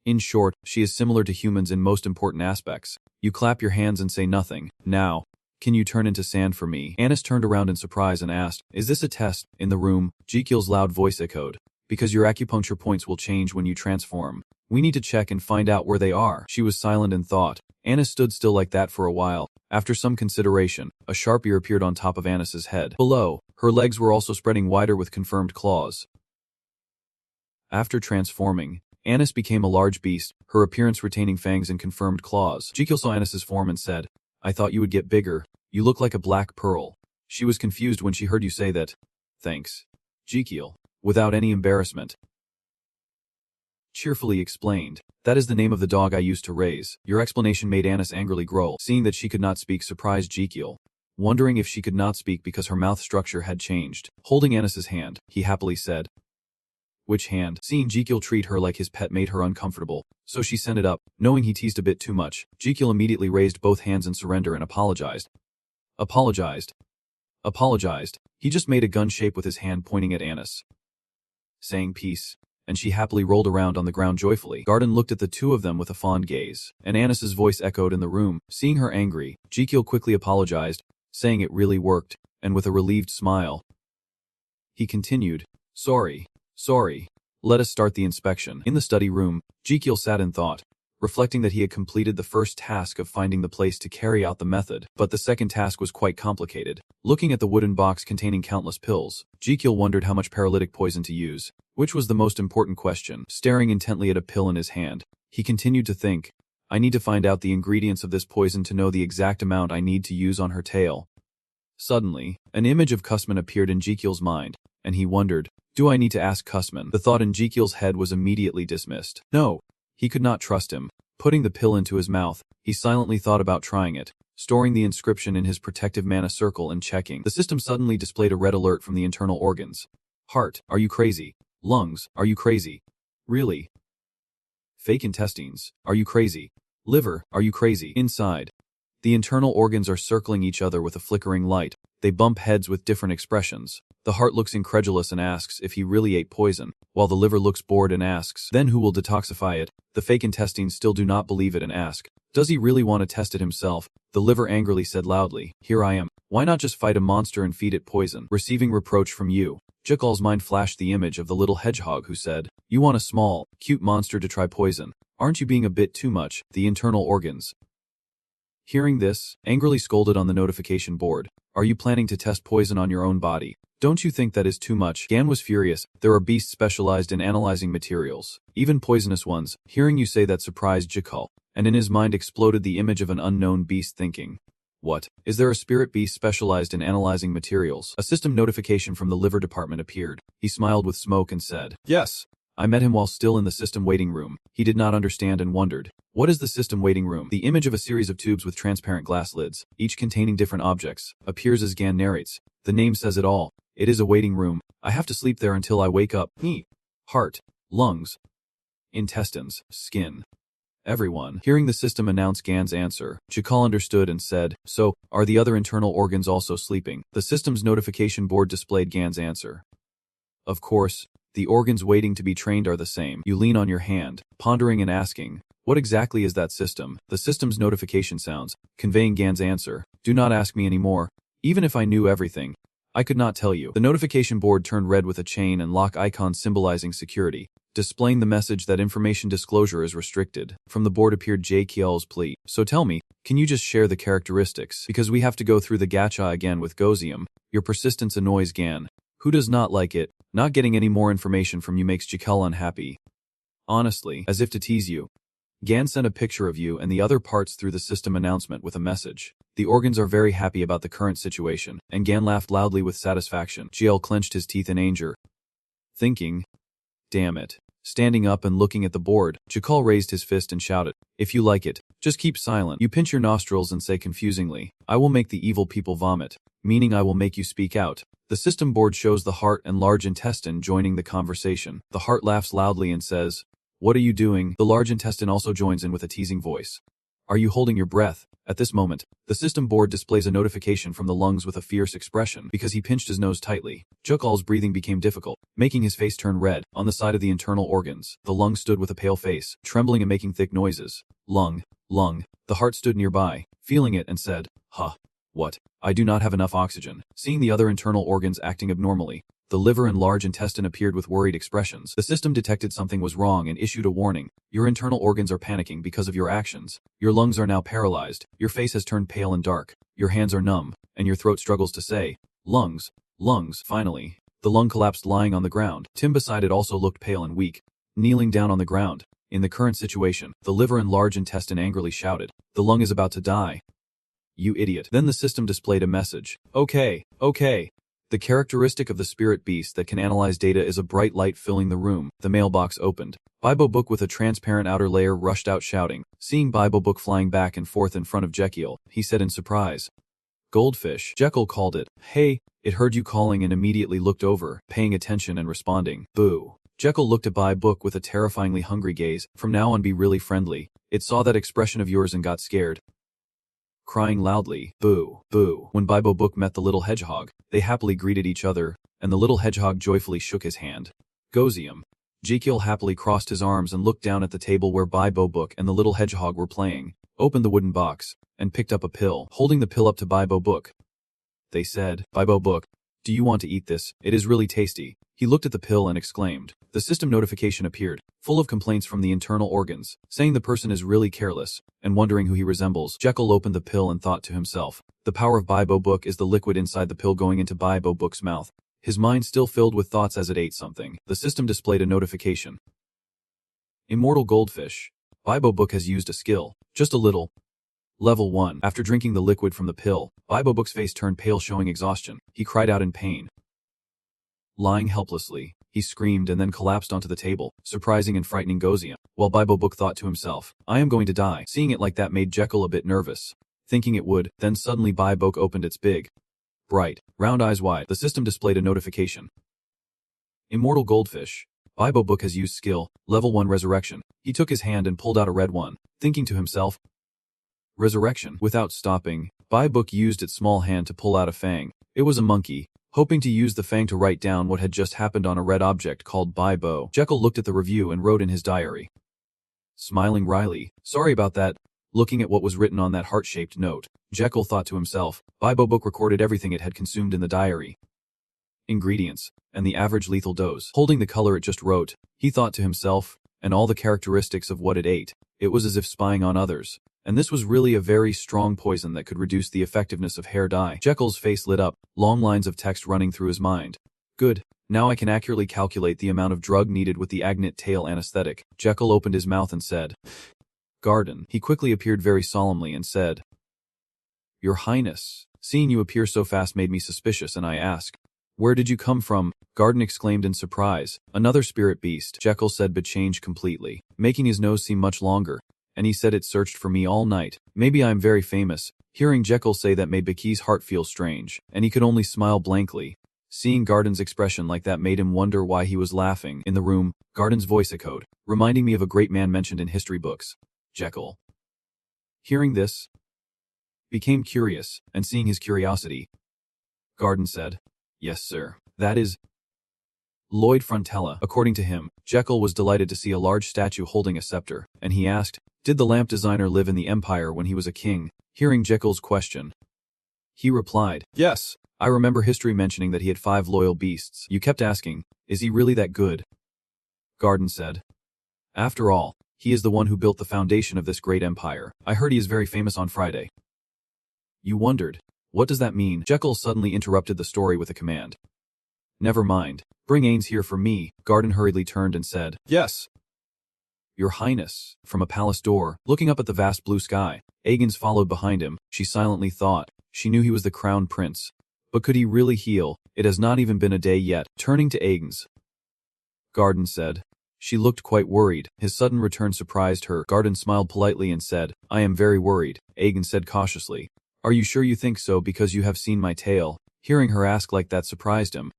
In short, she is similar to humans in most important aspects. You clap your hands and say nothing. Now, can you turn into sand for me? Anis turned around in surprise and asked, is this a test? In the room, Jekyll's loud voice echoed. Because your acupuncture points will change when you transform. We need to check and find out where they are. She was silent in thought. Anis stood still like that for a while. After some consideration, a sharp ear appeared on top of Anis's head. Below, her legs were also spreading wider with confirmed claws. After transforming, Anis became a large beast, her appearance retaining fangs and confirmed claws. Jekyll saw Anis's form and said, I thought you would get bigger. You look like a black pearl. She was confused when she heard you say that. Thanks. Jekyll, without any embarrassment, cheerfully explained, that is the name of the dog I used to raise. Your explanation made Anis angrily growl. Seeing that she could not speak surprised Jekyll, wondering if she could not speak because her mouth structure had changed. Holding Anis's hand, he happily said, Which hand? Seeing Jekyll treat her like his pet made her uncomfortable, so she sent it up. Knowing he teased a bit too much, Jekyll immediately raised both hands in surrender and apologized. Apologized. Apologized. He just made a gun shape with his hand pointing at Anis, saying peace, and she happily rolled around on the ground joyfully. Garden looked at the two of them with a fond gaze, and Anis's voice echoed in the room. Seeing her angry, Jekyll quickly apologized, saying it really worked, and with a relieved smile, he continued, Sorry. Let us start the inspection. In the study room, Jekyll sat in thought, reflecting that he had completed the first task of finding the place to carry out the method, but the second task was quite complicated. Looking at the wooden box containing countless pills, Jekyll wondered how much paralytic poison to use, which was the most important question. Staring intently at a pill in his hand, he continued to think, I need to find out the ingredients of this poison to know the exact amount I need to use on her tail. Suddenly, an image of Cussman appeared in Jekyll's mind, and he wondered, do I need to ask Cussman? The thought in Jekyll's head was immediately dismissed. No, he could not trust him. Putting the pill into his mouth, he silently thought about trying it, storing the inscription in his protective mana circle and checking. The system suddenly displayed a red alert from the internal organs. Heart, are you crazy? Lungs, are you crazy? Really? Fake intestines, are you crazy? Liver, are you crazy? Inside. The internal organs are circling each other with a flickering light. They bump heads with different expressions. The heart looks incredulous and asks if he really ate poison, while the liver looks bored and asks, then who will detoxify it? The fake intestines still do not believe it and ask, does he really want to test it himself? The liver angrily said loudly, here I am. Why not just fight a monster and feed it poison? Receiving reproach from you. Jekyll's mind flashed the image of the little hedgehog who said, you want a small, cute monster to try poison. Aren't you being a bit too much? The internal organs. Hearing this, angrily scolded on the notification board. Are you planning to test poison on your own body? Don't you think that is too much? Gan was furious. There are beasts specialized in analyzing materials, even poisonous ones. Hearing you say that surprised Jekyll, and in his mind exploded the image of an unknown beast thinking, what? Is there a spirit beast specialized in analyzing materials? A system notification from the liver department appeared. He smiled with smoke and said, yes. I met him while still in the system waiting room. He did not understand and wondered, what is the system waiting room? The image of a series of tubes with transparent glass lids, each containing different objects, appears as Gan narrates. The name says it all. It is a waiting room. I have to sleep there until I wake up. Heart, lungs, intestines, skin. Everyone. Hearing the system announce Gan's answer, Jekyll understood and said, so, are the other internal organs also sleeping? The system's notification board displayed Gan's answer. Of course. The organs waiting to be trained are the same. You lean on your hand, pondering and asking, what exactly is that system? The system's notification sounds, conveying Gan's answer. Do not ask me anymore. Even if I knew everything, I could not tell you. The notification board turned red with a chain and lock icon symbolizing security, displaying the message that information disclosure is restricted. From the board appeared Jekyll's plea. So tell me, can you just share the characteristics? Because we have to go through the gacha again with Gozium. Your persistence annoys Gan. Who does not like it? Not getting any more information from you makes Jekyll unhappy. Honestly, as if to tease you. Gan sent a picture of you and the other parts through the system announcement with a message. The organs are very happy about the current situation, and Gan laughed loudly with satisfaction. Jekyll clenched his teeth in anger, thinking, damn it. Standing up and looking at the board, Jekyll raised his fist and shouted, if you like it, just keep silent. You pinch your nostrils and say confusingly, I will make the evil people vomit, meaning I will make you speak out. The system board shows the heart and large intestine joining the conversation. The heart laughs loudly and says, what are you doing? The large intestine also joins in with a teasing voice. Are you holding your breath? At this moment, the system board displays a notification from the lungs with a fierce expression because he pinched his nose tightly. Jekyll's breathing became difficult, making his face turn red. On the side of the internal organs, the lung stood with a pale face, trembling and making thick noises. Lung. The heart stood nearby, feeling it and said, huh. What? I do not have enough oxygen. Seeing the other internal organs acting abnormally, the liver and large intestine appeared with worried expressions. The system detected something was wrong and issued a warning. Your internal organs are panicking because of your actions. Your lungs are now paralyzed. Your face has turned pale and dark. Your hands are numb, and your throat struggles to say, lungs. Finally, the lung collapsed lying on the ground. Tim beside it also looked pale and weak, kneeling down on the ground. In the current situation, the liver and large intestine angrily shouted, the lung is about to die. You idiot. Then the system displayed a message. Okay. The characteristic of the spirit beast that can analyze data is a bright light filling the room. The mailbox opened. Bible book with a transparent outer layer rushed out shouting. Seeing Bible book flying back and forth in front of Jekyll, he said in surprise, goldfish. Jekyll called it. Hey, it heard you calling and immediately looked over, paying attention and responding. Boo. Jekyll looked at Bai Book with a terrifyingly hungry gaze. From now on be really friendly. It saw that expression of yours and got scared. Crying loudly, boo, boo. When Bai Book met the little hedgehog, they happily greeted each other, and the little hedgehog joyfully shook his hand. Gozium. Jekyll happily crossed his arms and looked down at the table where Bai Book and the little hedgehog were playing, opened the wooden box, and picked up a pill, holding the pill up to Bai Book. They said, Bai Book, do you want to eat this? It is really tasty. He looked at the pill and exclaimed. The system notification appeared, full of complaints from the internal organs, saying the person is really careless, and wondering who he resembles. Jekyll opened the pill and thought to himself, the power of Bai Book is the liquid inside the pill going into Bai Book's mouth. His mind still filled with thoughts as it ate something. The system displayed a notification. Immortal Goldfish. Bai Book has used a skill, just a little. Level 1. After drinking the liquid from the pill, Bai Book's face turned pale showing exhaustion. He cried out in pain. Lying helplessly, he screamed and then collapsed onto the table, surprising and frightening Gozium, while Bai Book thought to himself, I am going to die. Seeing it like that made Jekyll a bit nervous. Thinking it would, then suddenly Bai Book opened its big, bright, round eyes wide. The system displayed a notification. Immortal Goldfish. Bai Book has used skill, level 1 resurrection. He took his hand and pulled out a red one, thinking to himself, resurrection. Without stopping, Bai Book used its small hand to pull out a fang. It was a monkey. Hoping to use the fang to write down what had just happened on a red object called Bai Bo, Jekyll looked at the review and wrote in his diary. Smiling wryly, sorry about that. Looking at what was written on that heart-shaped note, Jekyll thought to himself, Bai Book recorded everything it had consumed in the diary. Ingredients, and the average lethal dose. Holding the color it just wrote, he thought to himself, and all the characteristics of what it ate. It was as if spying on others. And this was really a very strong poison that could reduce the effectiveness of hair dye. Jekyll's face lit up, long lines of text running through his mind. Good. Now I can accurately calculate the amount of drug needed with the agate tail anesthetic. Jekyll opened his mouth and said, Garden. He quickly appeared very solemnly and said, Your Highness, seeing you appear so fast made me suspicious and I ask, where did you come from? Garden exclaimed in surprise. Another spirit beast, Jekyll said, but changed completely, making his nose seem much longer. And he said it searched for me all night. Maybe I am very famous. Hearing Jekyll say that made Becky's heart feel strange, and he could only smile blankly. Seeing Garden's expression like that made him wonder why he was laughing. In the room, Garden's voice echoed, reminding me of a great man mentioned in history books. Jekyll. Hearing this, became curious, and seeing his curiosity, Garden said, Yes, sir. That is Lloyd Frontella. According to him, Jekyll was delighted to see a large statue holding a scepter, and he asked, did the lamp designer live in the Empire when he was a king? Hearing Jekyll's question, he replied, Yes. I remember history mentioning that he had 5 loyal beasts. You kept asking, is he really that good? Garden said, After all, he is the one who built the foundation of this great empire. I heard he is very famous on Friday. You wondered, what does that mean? Jekyll suddenly interrupted the story with a command. Never mind. Bring Ains here for me. Garden hurriedly turned and said, Yes. Your Highness, from a palace door, looking up at the vast blue sky. Aegins followed behind him. She silently thought. She knew he was the crown prince. But could he really heal? It has not even been a day yet. Turning to Aegins, Garden said. She looked quite worried. His sudden return surprised her. Garden smiled politely and said, I am very worried. Aegins said cautiously. Are you sure you think so because you have seen my tail? Hearing her ask like that surprised him.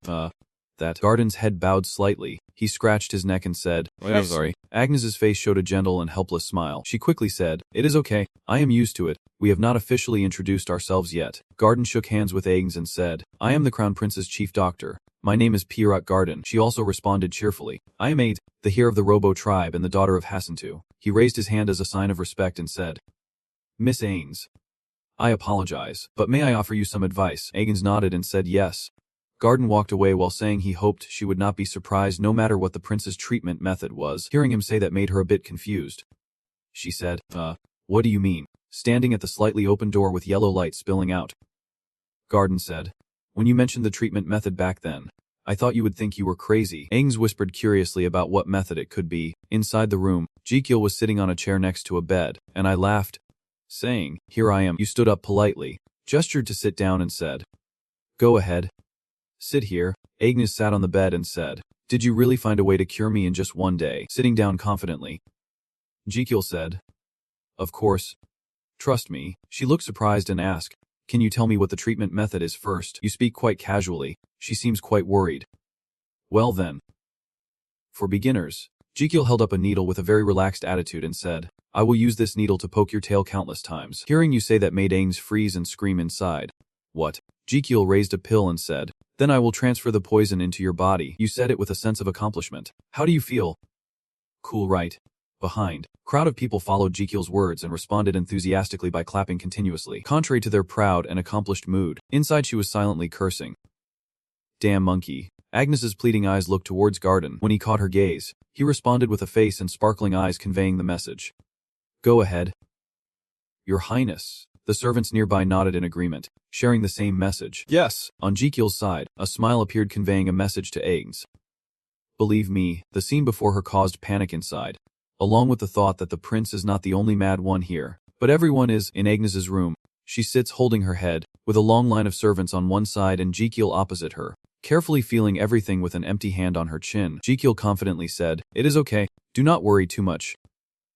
That. Garden's head bowed slightly. He scratched his neck and said, I'm sorry. Agnes's face showed a gentle and helpless smile. She quickly said, It is okay. I am used to it. We have not officially introduced ourselves yet. Garden shook hands with Aegins and said, I am the Crown Prince's chief doctor. My name is Pierrot Garden. She also responded cheerfully. I am Aid, the heir of the Robo tribe and the daughter of Hassantu. He raised his hand as a sign of respect and said, Miss Ains. I apologize, but may I offer you some advice? Aegins nodded and said yes. Garden walked away while saying he hoped she would not be surprised no matter what the prince's treatment method was. Hearing him say that made her a bit confused. She said, what do you mean? Standing at the slightly open door with yellow light spilling out. Garden said, when you mentioned the treatment method back then, I thought you would think you were crazy. Aegins whispered curiously about what method it could be. Inside the room, Jekyll was sitting on a chair next to a bed, and I laughed, saying, Here I am. You stood up politely, gestured to sit down and said, Go ahead. Sit here. Aegins sat on the bed and said, Did you really find a way to cure me in just one day? Sitting down confidently, Jekyll said, Of course. Trust me. She looked surprised and asked, Can you tell me what the treatment method is first? You speak quite casually. She seems quite worried. Well then. For beginners. Jekyll held up a needle with a very relaxed attitude and said, I will use this needle to poke your tail countless times. Hearing you say that made Aang freeze and scream inside. What? Jekyll raised a pill and said, then I will transfer the poison into your body. You said it with a sense of accomplishment. How do you feel? Cool, right? Behind. Crowd of people followed Jekyll's words and responded enthusiastically by clapping continuously. Contrary to their proud and accomplished mood, inside she was silently cursing. Damn monkey. Agnes's pleading eyes looked towards Garden. When he caught her gaze, he responded with a face and sparkling eyes conveying the message. Go ahead. Your Highness. The servants nearby nodded in agreement, sharing the same message. Yes. On Jekyll's side, a smile appeared conveying a message to Aang's. Believe me, the scene before her caused panic inside, along with the thought that the prince is not the only mad one here, but everyone is. In Agnes's room, she sits holding her head, with a long line of servants on one side and Jekyll opposite her, carefully feeling everything with an empty hand on her chin. Jekyll confidently said, It is okay, do not worry too much.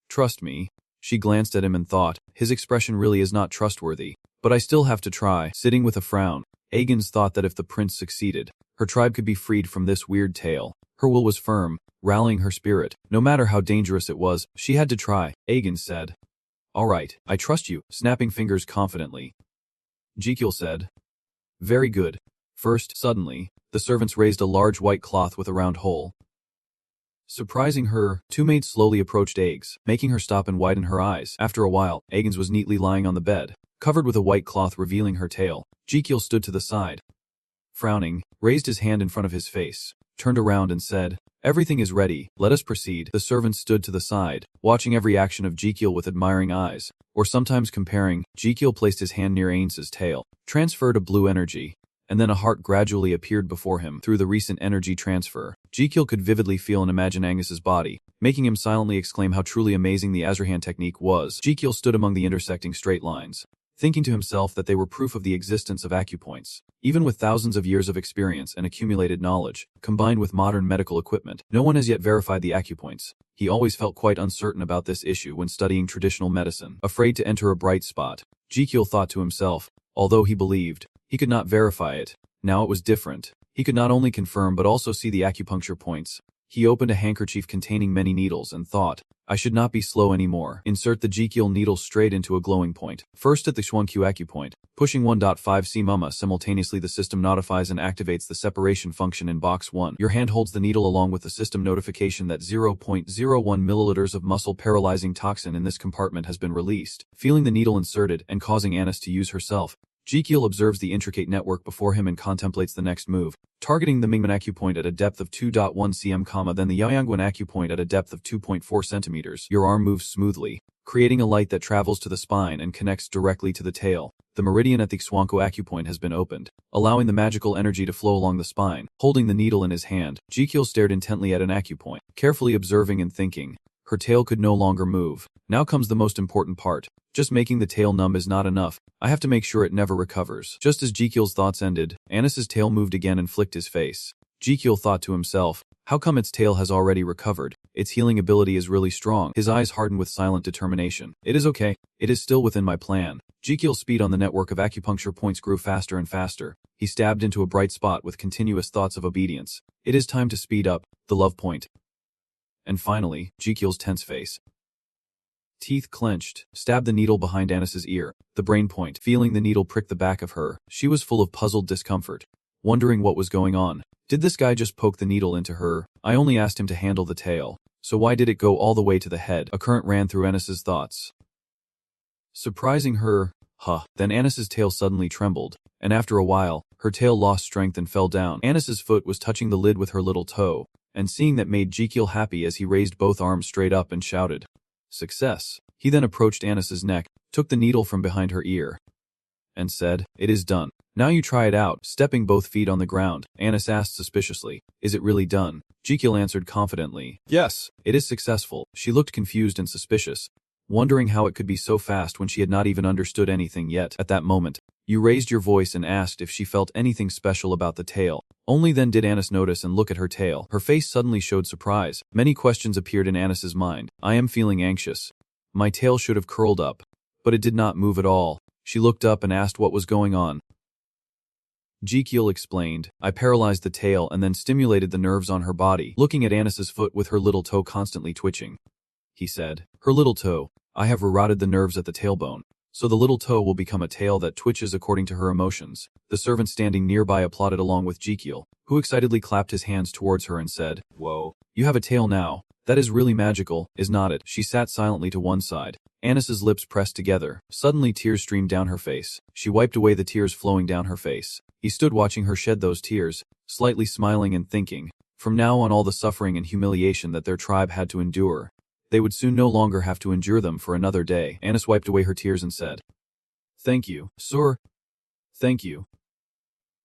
Trust me. She glanced at him and thought, his expression really is not trustworthy, but I still have to try. Sitting with a frown, Aegon's thought that if the prince succeeded, her tribe could be freed from this weird tale. Her will was firm, rallying her spirit. No matter how dangerous it was, she had to try. Aegon said, All right, I trust you, snapping fingers confidently. Jekyll said, Very good. First, suddenly, the servants raised a large white cloth with a round hole. Surprising her, two maids slowly approached Aegon's, making her stop and widen her eyes. After a while, Aegon's was neatly lying on the bed, covered with a white cloth revealing her tail. Jekyll stood to the side, frowning, raised his hand in front of his face, turned around and said, Everything is ready, let us proceed. The servants stood to the side, watching every action of Jekyll with admiring eyes, or sometimes comparing. Jekyll placed his hand near Aegon's tail, transferred a blue energy, and then a heart gradually appeared before him. Through the recent energy transfer, Jekyll could vividly feel and imagine Angus's body, making him silently exclaim how truly amazing the Azrahan technique was. Jekyll stood among the intersecting straight lines, thinking to himself that they were proof of the existence of acupoints. Even with thousands of years of experience and accumulated knowledge, combined with modern medical equipment, no one has yet verified the acupoints. He always felt quite uncertain about this issue when studying traditional medicine. Afraid to enter a bright spot, Jekyll thought to himself, although he believed, he could not verify it. Now it was different. He could not only confirm but also see the acupuncture points. He opened a handkerchief containing many needles and thought, I should not be slow anymore. Insert the Jekyll needle straight into a glowing point. First at the Xuanqiu acupoint, pushing 1.5 cm simultaneously the system notifies and activates the separation function in box 1. Your hand holds the needle along with the system notification that 0.01 milliliters of muscle paralyzing toxin in this compartment has been released. Feeling the needle inserted and causing Anis to use herself, Jekyll observes the intricate network before him and contemplates the next move, targeting the Mingmen acupoint at a depth of 2.1 cm, then the Yaoyangguan acupoint at a depth of 2.4 cm. Your arm moves smoothly, creating a light that travels to the spine and connects directly to the tail. The meridian at the Xuanqiu acupoint has been opened, allowing the magical energy to flow along the spine. Holding the needle in his hand, Jekyll stared intently at an acupoint, carefully observing and thinking. Her tail could no longer move. Now comes the most important part. Just making the tail numb is not enough. I have to make sure it never recovers. Just as Jekyll's thoughts ended, Anis's tail moved again and flicked his face. Jekyll thought to himself, how come its tail has already recovered? Its healing ability is really strong. His eyes hardened with silent determination. It is okay. It is still within my plan. Jekyll's speed on the network of acupuncture points grew faster and faster. He stabbed into a bright spot with continuous thoughts of obedience. It is time to speed up. The love point. And finally, Jekyll's tense face. Teeth clenched, stabbed the needle behind Anis's ear, the brain point. Feeling the needle prick the back of her, she was full of puzzled discomfort, wondering what was going on. Did this guy just poke the needle into her? I only asked him to handle the tail, so why did it go all the way to the head? A current ran through Anis's thoughts. Surprising her, then Anis's tail suddenly trembled, and after a while, her tail lost strength and fell down. Anis's foot was touching the lid with her little toe, and seeing that made Jekyll happy as he raised both arms straight up and shouted, Success. He then approached Anis's neck, took the needle from behind her ear, and said, It is done. Now you try it out. Stepping both feet on the ground, Anis asked suspiciously, Is it really done? Jekyll answered confidently, Yes, it is successful. She looked confused and suspicious, wondering how it could be so fast when she had not even understood anything yet. At that moment, you raised your voice and asked if she felt anything special about the tail. Only then did Anis notice and look at her tail. Her face suddenly showed surprise. Many questions appeared in Anis's mind. I am feeling anxious. My tail should have curled up, but it did not move at all. She looked up and asked what was going on. Jekyll explained. I paralyzed the tail and then stimulated the nerves on her body, looking at Anis's foot with her little toe constantly twitching. He said. Her little toe. I have rerouted the nerves at the tailbone, so the little toe will become a tail that twitches according to her emotions. The servant standing nearby applauded along with Jekyll, who excitedly clapped his hands towards her and said, Whoa, you have a tail now. That is really magical, is not it? She sat silently to one side. Anis's lips pressed together. Suddenly tears streamed down her face. She wiped away the tears flowing down her face. He stood watching her shed those tears, slightly smiling and thinking, from now on all the suffering and humiliation that their tribe had to endure, they would soon no longer have to endure them for another day. Anis wiped away her tears and said, Thank you, sir. Thank you.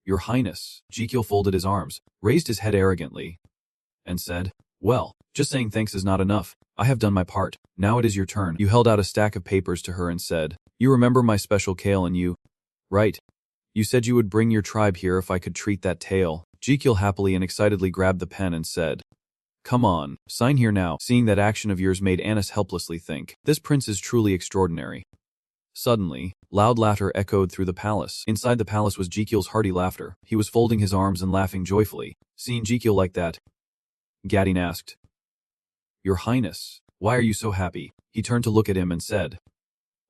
Your Highness. Jekyll folded his arms, raised his head arrogantly, and said, Well, just saying thanks is not enough. I have done my part. Now it is your turn. You held out a stack of papers to her and said, You remember my special tail and you? Right. You said you would bring your tribe here if I could treat that tail. Jekyll happily and excitedly grabbed the pen and said, Come on, sign here now. Seeing that action of yours made Anis helplessly think, This prince is truly extraordinary. Suddenly, loud laughter echoed through the palace. Inside the palace was Jekyll's hearty laughter. He was folding his arms and laughing joyfully. Seeing Jekyll like that, Gadin asked, Your Highness, why are you so happy? He turned to look at him and said,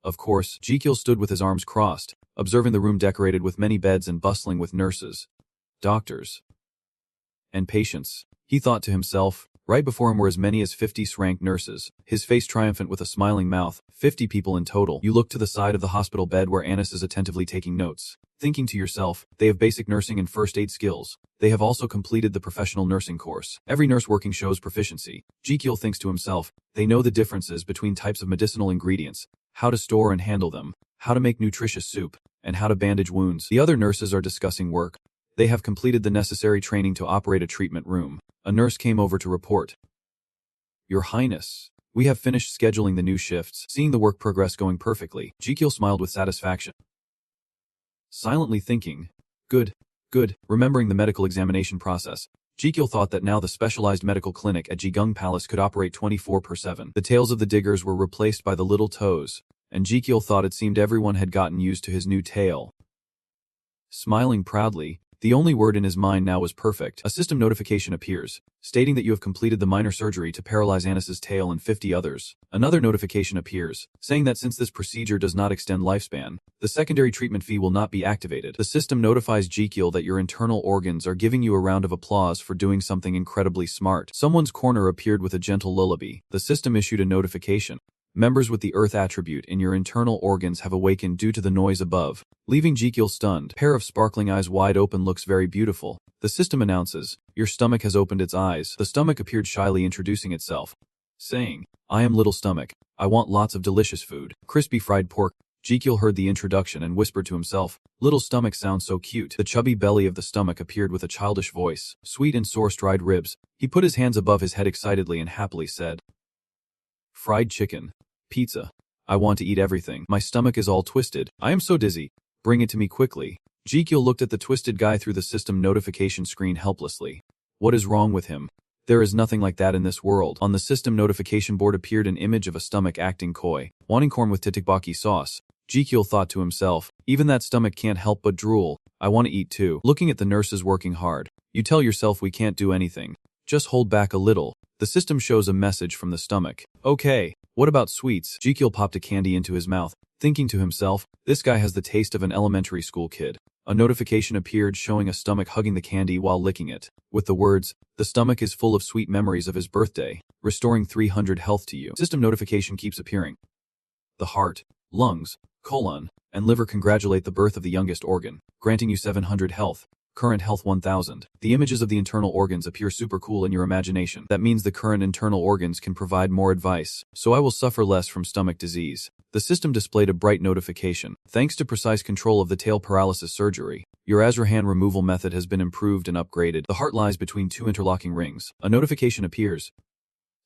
Of course. Jekyll stood with his arms crossed, observing the room decorated with many beds and bustling with nurses, doctors, and patients. He thought to himself, right before him were as many as 50 rank nurses, his face triumphant with a smiling mouth, 50 people in total. You look to the side of the hospital bed where Anis is attentively taking notes, thinking to yourself, they have basic nursing and first aid skills. They have also completed the professional nursing course. Every nurse working shows proficiency. Jekyll thinks to himself, they know the differences between types of medicinal ingredients, how to store and handle them, how to make nutritious soup, and how to bandage wounds. The other nurses are discussing work. They have completed the necessary training to operate a treatment room. A nurse came over to report, Your Highness, we have finished scheduling the new shifts. Seeing the work progress going perfectly, Jekyll smiled with satisfaction. Silently thinking, Good. Remembering the medical examination process, Jekyll thought that now the specialized medical clinic at Jigung Palace could operate 24/7. The tails of the diggers were replaced by the little toes, and Jekyll thought it seemed everyone had gotten used to his new tail. Smiling proudly, the only word in his mind now was perfect. A system notification appears, stating that you have completed the minor surgery to paralyze Anis's tail and 50 others. Another notification appears, saying that since this procedure does not extend lifespan, the secondary treatment fee will not be activated. The system notifies Jekyll that your internal organs are giving you a round of applause for doing something incredibly smart. Someone's corner appeared with a gentle lullaby. The system issued a notification. Members with the Earth attribute in your internal organs have awakened due to the noise above, leaving Jekyll stunned. Pair of sparkling eyes wide open looks very beautiful. The system announces, Your stomach has opened its eyes. The stomach appeared shyly introducing itself, saying, I am Little Stomach. I want lots of delicious food. Crispy fried pork. Jekyll heard the introduction and whispered to himself, Little Stomach sounds so cute. The chubby belly of the stomach appeared with a childish voice, sweet and sourced dried ribs. He put his hands above his head excitedly and happily said, Fried chicken. Pizza. I want to eat everything. My stomach is all twisted. I am so dizzy. Bring it to me quickly. Jekyll looked at the twisted guy through the system notification screen helplessly. What is wrong with him? There is nothing like that in this world. On the system notification board appeared an image of a stomach acting coy, wanting corn with tteokbokki sauce. Jekyll thought to himself, even that stomach can't help but drool. I want to eat too. Looking at the nurses working hard, you tell yourself we can't do anything. Just hold back a little. The system shows a message from the stomach. Okay. What about sweets? Jekyll popped a candy into his mouth, thinking to himself, this guy has the taste of an elementary school kid. A notification appeared showing a stomach hugging the candy while licking it, with the words, the stomach is full of sweet memories of his birthday, restoring 300 health to you. System notification keeps appearing. The heart, lungs, colon, and liver congratulate the birth of the youngest organ, granting you 700 health. Current health 1000. The images of the internal organs appear super cool in your imagination. That means the current internal organs can provide more advice, so I will suffer less from stomach disease. The system displayed a bright notification. Thanks to precise control of the tail paralysis surgery, your Azrahan removal method has been improved and upgraded. The heart lies between two interlocking rings. A notification appears.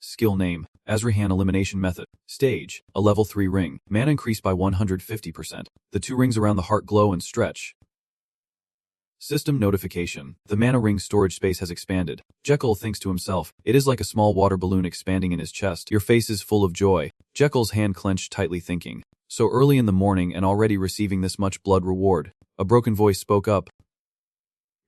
Skill name, Azrahan elimination method. Stage, a level 3 ring. Mana increased by 150%. The two rings around the heart glow and stretch. System notification. The mana ring storage space has expanded. Jekyll thinks to himself, it is like a small water balloon expanding in his chest. Your face is full of joy. Jekyll's hand clenched tightly thinking, so early in the morning and already receiving this much blood reward. A broken voice spoke up.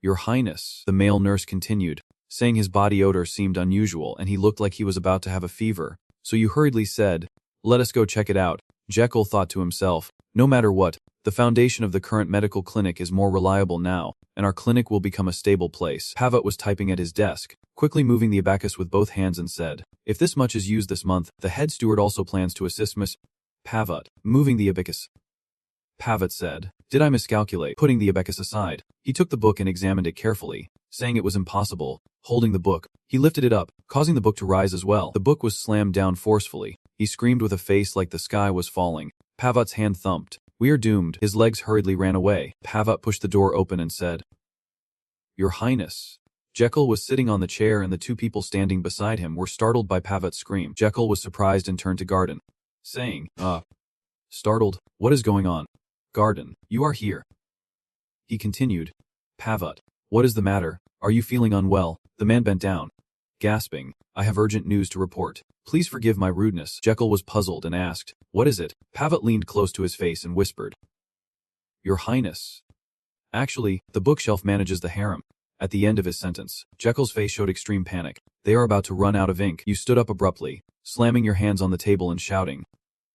Your Highness, the male nurse continued, saying his body odor seemed unusual and he looked like he was about to have a fever. So you hurriedly said, "Let us go check it out." Jekyll thought to himself, no matter what, the foundation of the current medical clinic is more reliable now, and our clinic will become a stable place. Pavat was typing at his desk, quickly moving the abacus with both hands and said, "If this much is used this month, the head steward also plans to assist Miss Pavat, moving the abacus." Pavat said, "Did I miscalculate?" Putting the abacus aside, he took the book and examined it carefully, saying it was impossible. Holding the book, he lifted it up, causing the book to rise as well. The book was slammed down forcefully. He screamed with a face like the sky was falling. Pavat's hand thumped. "We are doomed." His legs hurriedly ran away. Pavat pushed the door open and said, "Your Highness." Jekyll was sitting on the chair and the two people standing beside him were startled by Pavat's scream. Jekyll was surprised and turned to Garden, saying, Startled, what is going on? Garden, you are here. He continued, "Pavat, what is the matter? Are you feeling unwell?" The man bent down, gasping, "I have urgent news to report. Please forgive my rudeness." Jekyll was puzzled and asked, "What is it?" Pavat leaned close to his face and whispered, "Your Highness." Actually, the bookshelf manages the harem. At the end of his sentence, Jekyll's face showed extreme panic. "They are about to run out of ink." You stood up abruptly, slamming your hands on the table and shouting,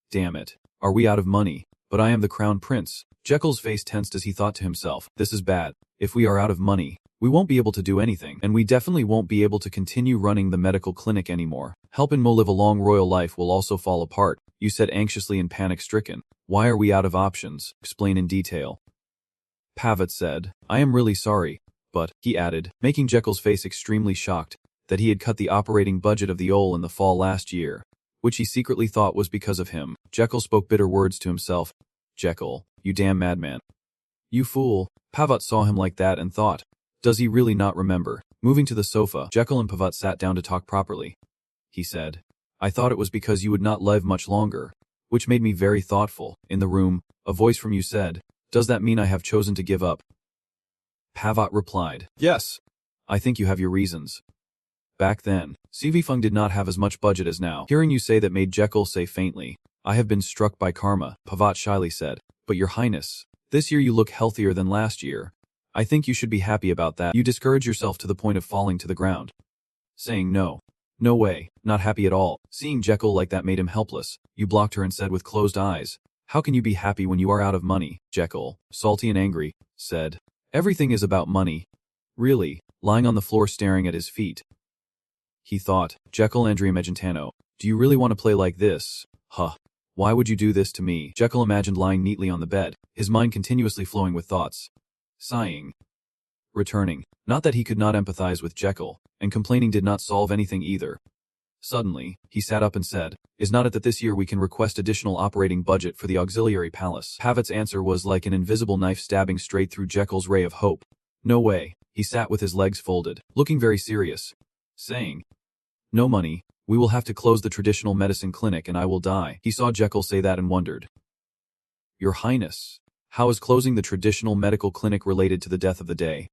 "Damn it. Are we out of money? But I am the crown prince." Jekyll's face tensed as he thought to himself, "This is bad. If we are out of money, we won't be able to do anything, and we definitely won't be able to continue running the medical clinic anymore. Helping Mo live a long royal life will also fall apart," you said anxiously and panic-stricken. "Why are we out of options? Explain in detail." Pavat said, "I am really sorry, but," he added, making Jekyll's face extremely shocked, that he had cut the operating budget of the OL in the fall last year, which he secretly thought was because of him. Jekyll spoke bitter words to himself. "Jekyll, you damn madman. You fool." Pavat saw him like that and thought, "Does he really not remember?" Moving to the sofa, Jekyll and Pavat sat down to talk properly. He said, "I thought it was because you would not live much longer, which made me very thoughtful." In the room, a voice from you said, "Does that mean I have chosen to give up?" Pavat replied, "Yes. I think you have your reasons." Back then, CV Fung did not have as much budget as now. Hearing you say that made Jekyll say faintly, "I have been struck by karma," Pavat shyly said. "But your Highness, this year you look healthier than last year. I think you should be happy about that." You discourage yourself to the point of falling to the ground, saying no. "No way, not happy at all." Seeing Jekyll like that made him helpless. You blocked her and said with closed eyes, "How can you be happy when you are out of money?" Jekyll, salty and angry, said, "Everything is about money." Really, lying on the floor staring at his feet. He thought, Jekyll Andrea Megentano, do you really want to play like this? Huh. Why would you do this to me? Jekyll imagined lying neatly on the bed, his mind continuously flowing with thoughts. Sighing. Returning. Not that he could not empathize with Jekyll, and complaining did not solve anything either. Suddenly, he sat up and said, "Is not it that this year we can request additional operating budget for the auxiliary palace?" Pavat's answer was like an invisible knife stabbing straight through Jekyll's ray of hope. "No way." He sat with his legs folded, looking very serious, saying, "No money. We will have to close the traditional medicine clinic and I will die." He saw Jekyll say that and wondered. "Your Highness, how is closing the traditional medical clinic related to the death of the day?"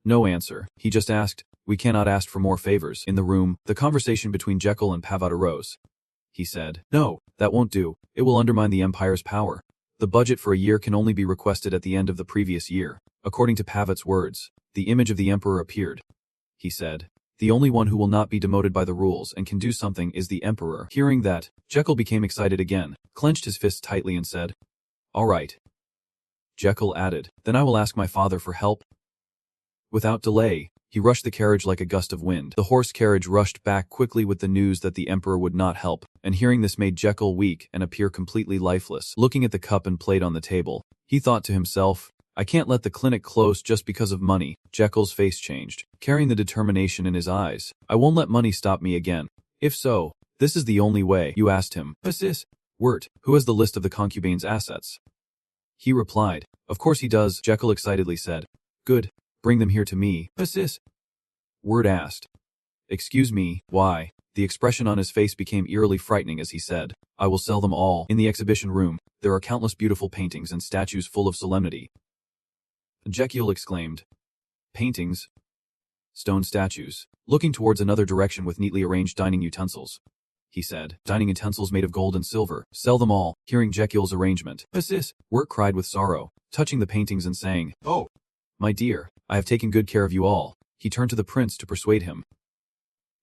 No answer. He just asked, "We cannot ask for more favors." In the room, the conversation between Jekyll and Pavat arose. He said, "No, that won't do. It will undermine the Empire's power. The budget for a year can only be requested at the end of the previous year." According to Pavat's words, the image of the Emperor appeared. He said, "The only one who will not be demoted by the rules and can do something is the Emperor." Hearing that, Jekyll became excited again, clenched his fists tightly and said, "All right." Jekyll added, "Then I will ask my father for help." Without delay, he rushed the carriage like a gust of wind. The horse carriage rushed back quickly with the news that the Emperor would not help, and hearing this made Jekyll weak and appear completely lifeless. Looking at the cup and plate on the table, he thought to himself, "I can't let the clinic close just because of money." Jekyll's face changed, carrying the determination in his eyes. "I won't let money stop me again. If so, this is the only way." You asked him, "Sis, Wirt, who has the list of the concubane's assets?" He replied, "Of course he does." Jekyll excitedly said, "Good. Bring them here to me." "Sis?" Wirt asked. "Excuse me, why?" The expression on his face became eerily frightening as he said, "I will sell them all." In the exhibition room, there are countless beautiful paintings and statues full of solemnity. Jekyll exclaimed, "Paintings? Stone statues." Looking towards another direction with neatly arranged dining utensils. He said, "Dining utensils made of gold and silver. Sell them all." Hearing Jekyll's arrangement, "Sis," Wirt cried with sorrow, touching the paintings and saying, "Oh, My dear, I have taken good care of you all. He turned to the prince to persuade him.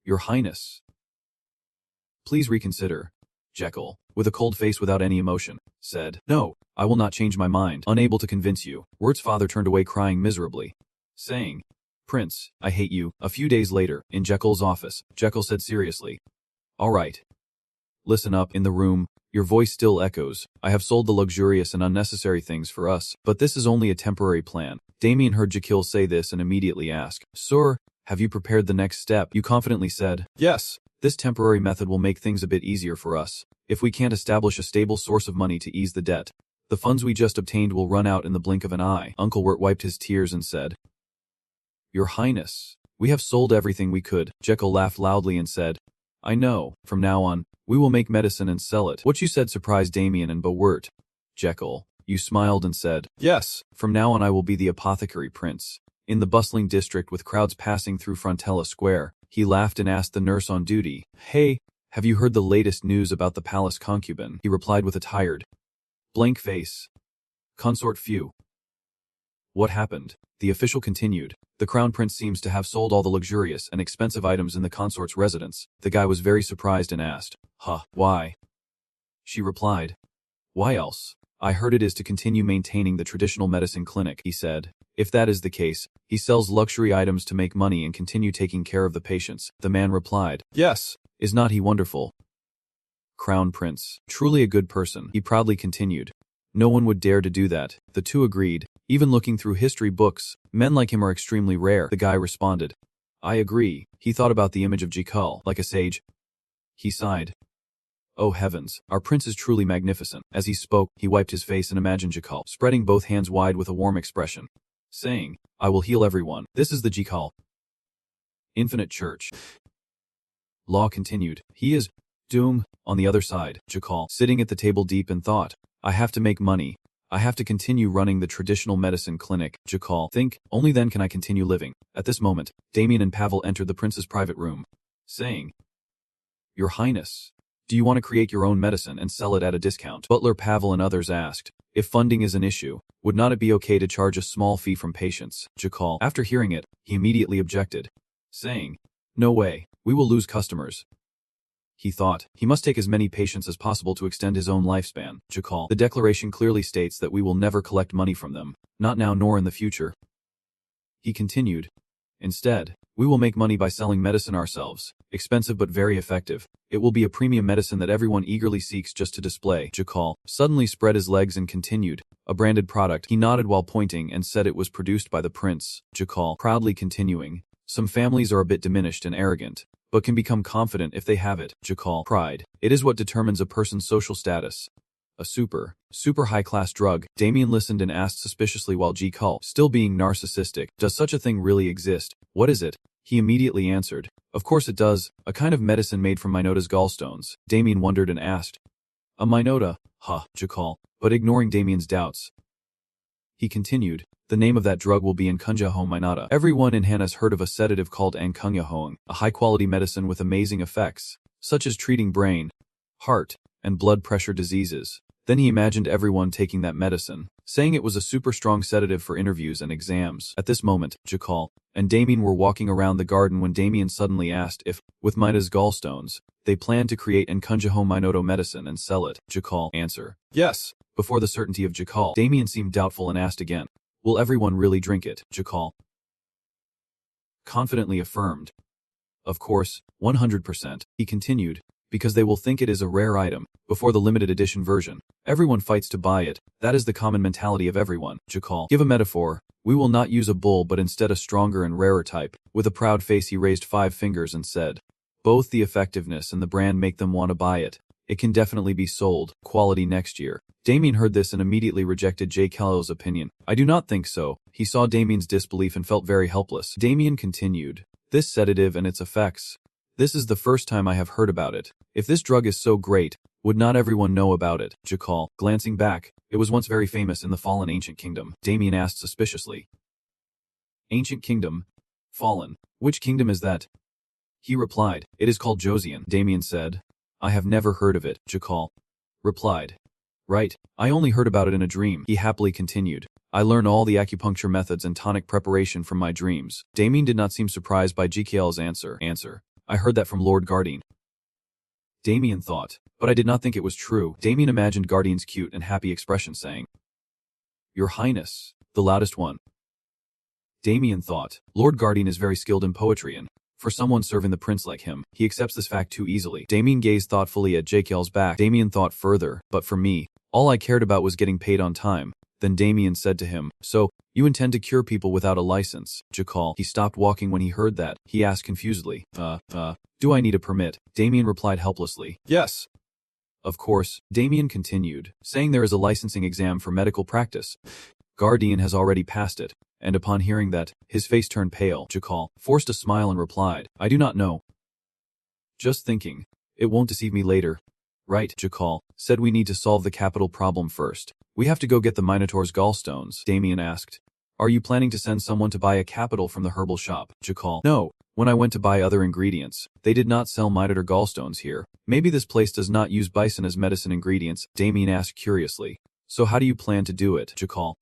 Your Highness. Please reconsider. Jekyll, with a cold face without any emotion, said, No, I will not change my mind. Unable to convince you, Wirt's father turned away crying miserably, saying, Prince, I hate you. A few days later, in Jekyll's office, Jekyll said seriously, All right. Listen up. In the room, your voice still echoes. I have sold the luxurious and unnecessary things for us, but this is only a temporary plan. Damien heard Jekyll say this and immediately asked, Sir, have you prepared the next step? You confidently said, Yes. This temporary method will make things a bit easier for us. If we can't establish a stable source of money to ease the debt, the funds we just obtained will run out in the blink of an eye. Uncle Wirt wiped his tears and said, Your Highness, we have sold everything we could. Jekyll laughed loudly and said, I know. From now on, we will make medicine and sell it. What you said surprised Damien and Wirt. Jekyll, you smiled and said, Yes. From now on I will be the apothecary prince. In the bustling district with crowds passing through Frontella Square, he laughed and asked the nurse on duty, Hey, have you heard the latest news about the palace concubine? He replied with a tired, blank face. Consort few. What happened? The official continued. The crown prince seems to have sold all the luxurious and expensive items in the consort's residence. The guy was very surprised and asked, Why? She replied, Why else? I heard it is to continue maintaining the traditional medicine clinic, he said. If that is the case, he sells luxury items to make money and continue taking care of the patients. The man replied, Yes. Is not he wonderful? Crown Prince, truly a good person, he proudly continued. No one would dare to do that. The two agreed. Even looking through history books, men like him are extremely rare. The guy responded, I agree. He thought about the image of Jekyll, like a sage. He sighed. Oh heavens, our prince is truly magnificent. As he spoke, he wiped his face and imagined Jekyll, spreading both hands wide with a warm expression, saying, I will heal everyone. This is the Jekyll. Infinite Church. Law continued. He is Doom. On the other side, Jekyll, sitting at the table deep in thought. I have to make money. I have to continue running the traditional medicine clinic. Jekyll, think, only then can I continue living. At this moment, Damien and Pavel entered the prince's private room, saying, Your Highness, do you want to create your own medicine and sell it at a discount? Butler Pavel and others asked, if funding is an issue, would not it be okay to charge a small fee from patients? Jekyll, after hearing it, he immediately objected, saying, No way, we will lose customers. He thought, he must take as many patients as possible to extend his own lifespan. Jekyll, the declaration clearly states that we will never collect money from them, not now nor in the future. He continued, Instead, we will make money by selling medicine ourselves, expensive but very effective. It will be a premium medicine that everyone eagerly seeks just to display. Jekyll suddenly spread his legs and continued, a branded product. He nodded while pointing and said it was produced by the prince. Jekyll, proudly continuing, some families are a bit diminished and arrogant, but can become confident if they have it. Jekyll, pride. It is what determines a person's social status. A super high-class drug. Damien listened and asked suspiciously while Jekyll, still being narcissistic, Does such a thing really exist? What is it? He immediately answered, Of course it does, a kind of medicine made from Minota's gallstones. Damien wondered and asked, A Minota? Jekyll, but ignoring Damien's doubts. He continued, The name of that drug will be Ancunyahoang Minota. Everyone in Han has heard of a sedative called Ancunyahoang, a high-quality medicine with amazing effects, such as treating brain, heart, and blood pressure diseases. Then he imagined everyone taking that medicine, saying it was a super strong sedative for interviews and exams. At this moment, Jekyll and Damien were walking around the garden when Damien suddenly asked if, with Minota's gallstones, they planned to create Ancunyahoang Minota medicine and sell it. Jekyll, answer, Yes. Before the certainty of Jekyll, Damien seemed doubtful and asked again, Will everyone really drink it? Jekyll confidently affirmed, Of course, 100%. He continued, Because they will think it is a rare item. Before the limited edition version, everyone fights to buy it. That is the common mentality of everyone. Jekyll, give a metaphor. We will not use a bull but instead a stronger and rarer type. With a proud face he raised 5 fingers and said, Both the effectiveness and the brand make them want to buy it. It can definitely be sold. Quality next year. Damien heard this and immediately rejected Jekyl's opinion. I do not think so. He saw Damien's disbelief and felt very helpless. Damien continued, This sedative and its effects. This is the first time I have heard about it. If this drug is so great, would not everyone know about it? Jekyll, glancing back, it was once very famous in the fallen ancient kingdom. Damien asked suspiciously. Ancient kingdom? Fallen? Which kingdom is that? He replied, It is called Josian. Damien said, I have never heard of it. Jekyll replied, Right, I only heard about it in a dream. He happily continued, I learn all the acupuncture methods and tonic preparation from my dreams. Damien did not seem surprised by GKL's answer. I heard that from Lord Guardian. Damien thought, but I did not think it was true. Damien imagined Guardian's cute and happy expression saying, Your Highness, the loudest one. Damien thought, Lord Guardian is very skilled in poetry and, for someone serving the prince like him, he accepts this fact too easily. Damien gazed thoughtfully at JKL's back. Damien thought further, but for me, all I cared about was getting paid on time. Then Damien said to him, So, you intend to cure people without a license, Jakal? He stopped walking when he heard that. He asked confusedly, do I need a permit? Damien replied helplessly, Yes. Of course, Damien continued, saying there is a licensing exam for medical practice. Guardian has already passed it. And upon hearing that, his face turned pale. Jakal forced a smile and replied, I do not know. Just thinking. It won't deceive me later. Right, Jakal said we need to solve the capital problem first. We have to go get the Minotaur's gallstones. Damien asked, Are you planning to send someone to buy a capital from the herbal shop? Jakal, No. When I went to buy other ingredients, they did not sell Minotaur gallstones here. Maybe this place does not use bison as medicine ingredients. Damien asked curiously. So how do you plan to do it? Jakal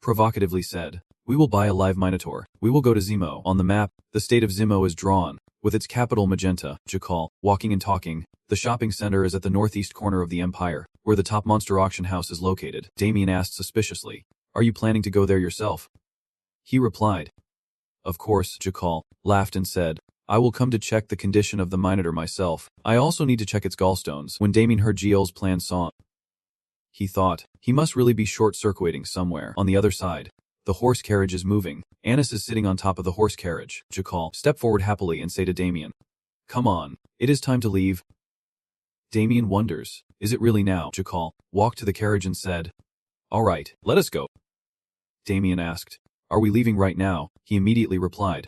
provocatively said, We will buy a live Minotaur. We will go to Zemo. On the map, the state of Zemo is drawn, with its capital Magenta. Jakal, walking and talking. The shopping center is at the northeast corner of the empire, where the top monster auction house is located. Damien asked suspiciously, Are you planning to go there yourself? He replied, Of course. Jakal laughed and said, I will come to check the condition of the Minotaur myself. I also need to check its gallstones. When Damien heard GL's plan he thought, he must really be short-circuiting somewhere. On the other side, the horse carriage is moving. Anis is sitting on top of the horse carriage. Jakal, step forward happily and say to Damien, Come on, it is time to leave. Damien wonders, is it really now? Jakal walked to the carriage and said, All right, let us go. Damien asked, Are we leaving right now? He immediately replied,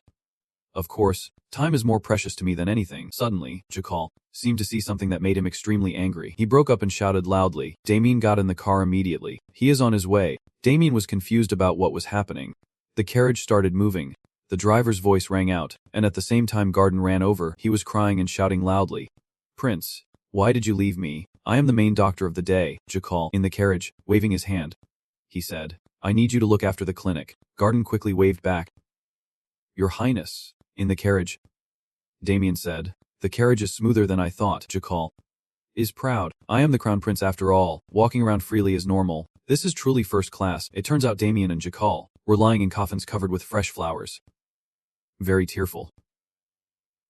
Of course, time is more precious to me than anything. Suddenly, Jakal seemed to see something that made him extremely angry. He broke up and shouted loudly. Damien got in the car immediately. He is on his way. Damien was confused about what was happening. The carriage started moving. The driver's voice rang out, and at the same time Garden ran over. He was crying and shouting loudly, Prince, why did you leave me? I am the main doctor of the day. Jakal, in the carriage, waving his hand. He said, I need you to look after the clinic. Garden quickly waved back. Your Highness. In the carriage. Damien said, The carriage is smoother than I thought. Jakal is proud. I am the crown prince after all. Walking around freely is normal. This is truly first class. It turns out Damien and Jakal were lying in coffins covered with fresh flowers. Very tearful.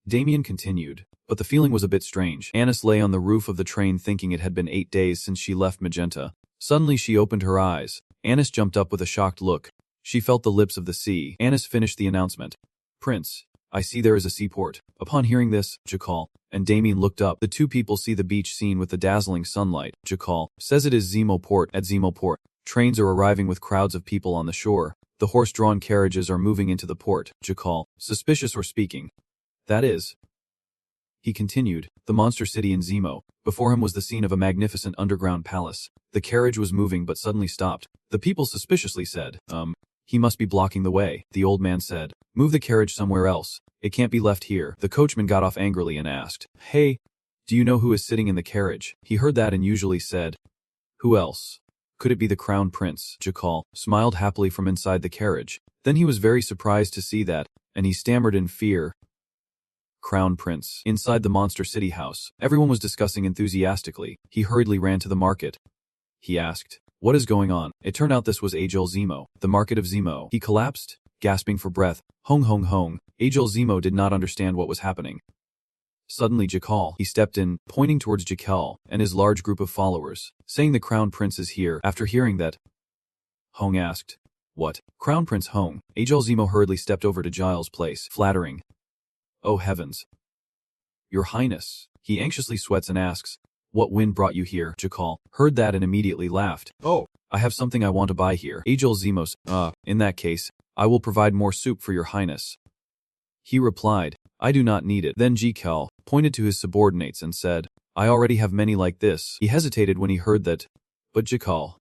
Damien continued, but the feeling was a bit strange. Anis lay on the roof of the train thinking it had been 8 days since she left Magenta. Suddenly she opened her eyes. Anis jumped up with a shocked look. She felt the lips of the sea. Anis finished the announcement. Prince, I see there is a seaport. Upon hearing this, Jakal and Damien looked up. The two people see the beach scene with the dazzling sunlight. Jakal says it is Zemo Port. At Zemo Port, trains are arriving with crowds of people on the shore. The horse-drawn carriages are moving into the port. Jakal, suspicious or speaking. That is. He continued, the monster city in Zemo. Before him was the scene of a magnificent underground palace. The carriage was moving but suddenly stopped. The people suspiciously said, He must be blocking the way. The old man said, Move the carriage somewhere else. It can't be left here. The coachman got off angrily and asked, Hey, do you know who is sitting in the carriage? He heard that and usually said, Who else? Could it be the crown prince? Jakal smiled happily from inside the carriage. Then he was very surprised to see that, and he stammered in fear. Crown Prince. Inside the Monster City house, everyone was discussing enthusiastically. He hurriedly ran to the market. He asked, What is going on? It turned out this was Ajil Zemo, the market of Zemo. He collapsed, gasping for breath. Hong hong hong. Ajil Zemo did not understand what was happening. Suddenly Jakal, he stepped in, pointing towards Jakal and his large group of followers, saying the Crown Prince is here. After hearing that, Hong asked, What? Crown Prince Hong. Ajil Zemo hurriedly stepped over to Giles' place, flattering. Oh heavens. Your Highness. He anxiously sweats and asks, What wind brought you here? Jakal heard that and immediately laughed. Oh, I have something I want to buy here. Ajil Zemos, in that case, I will provide more soup for your Highness. He replied, I do not need it. Then Jakal pointed to his subordinates and said, I already have many like this. He hesitated when he heard that, but Jakal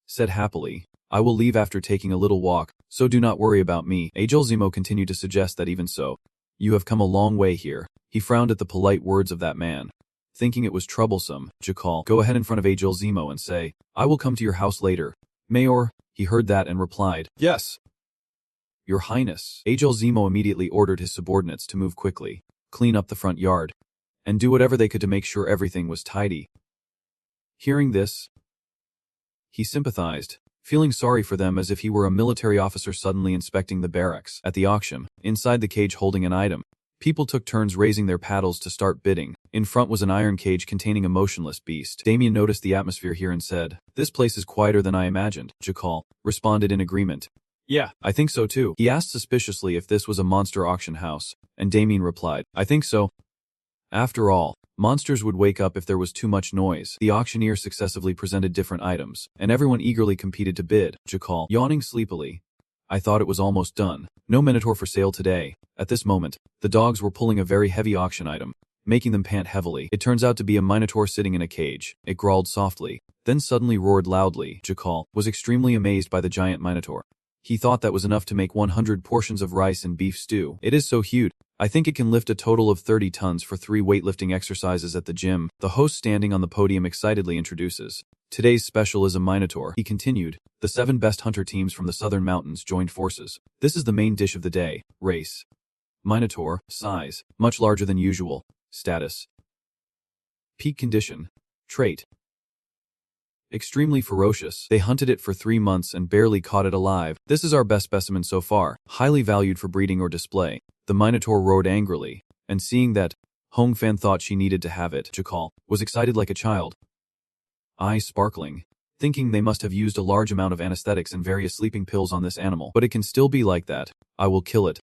said happily, I will leave after taking a little walk, so do not worry about me. Ajil Zemo continued to suggest that even so, you have come a long way here. He frowned at the polite words of that man. Thinking it was troublesome, Jakal, go ahead in front of Ajil Zemo and say, I will come to your house later. Mayor, he heard that and replied, "Yes, Your Highness." Ajel Zemo immediately ordered his subordinates to move quickly, clean up the front yard, and do whatever they could to make sure everything was tidy. Hearing this, he sympathized, feeling sorry for them as if he were a military officer suddenly inspecting the barracks. At the auction, inside the cage holding an item, people took turns raising their paddles to start bidding. In front was an iron cage containing a motionless beast. Damien noticed the atmosphere here and said, "This place is quieter than I imagined." Jakal responded in agreement. "Yeah, I think so too." He asked suspiciously if this was a monster auction house, and Damien replied, "I think so." After all, monsters would wake up if there was too much noise. The auctioneer successively presented different items, and everyone eagerly competed to bid. Jakal, yawning sleepily, "I thought it was almost done. No minotaur for sale today." At this moment, the dogs were pulling a very heavy auction item, making them pant heavily. It turns out to be a minotaur sitting in a cage. It growled softly, then suddenly roared loudly. Jakal was extremely amazed by the giant minotaur. He thought that was enough to make 100 portions of rice and beef stew. "It is so huge. I think it can lift a total of 30 tons for 3 weightlifting exercises at the gym." The host standing on the podium excitedly introduces, "Today's special is a minotaur." He continued, "The 7 best hunter teams from the southern mountains joined forces. This is the main dish of the day. Race. Minotaur. Size. Much larger than usual. Status. Peak condition. Trait. Extremely ferocious. They hunted it for 3 months and barely caught it alive. This is our best specimen so far. Highly valued for breeding or display." The minotaur roared angrily, and seeing that, Hong Fan thought she needed to have it. Jakal was excited like a child, eyes sparkling, thinking they must have used a large amount of anesthetics and various sleeping pills on this animal. "But it can still be like that. I will kill it.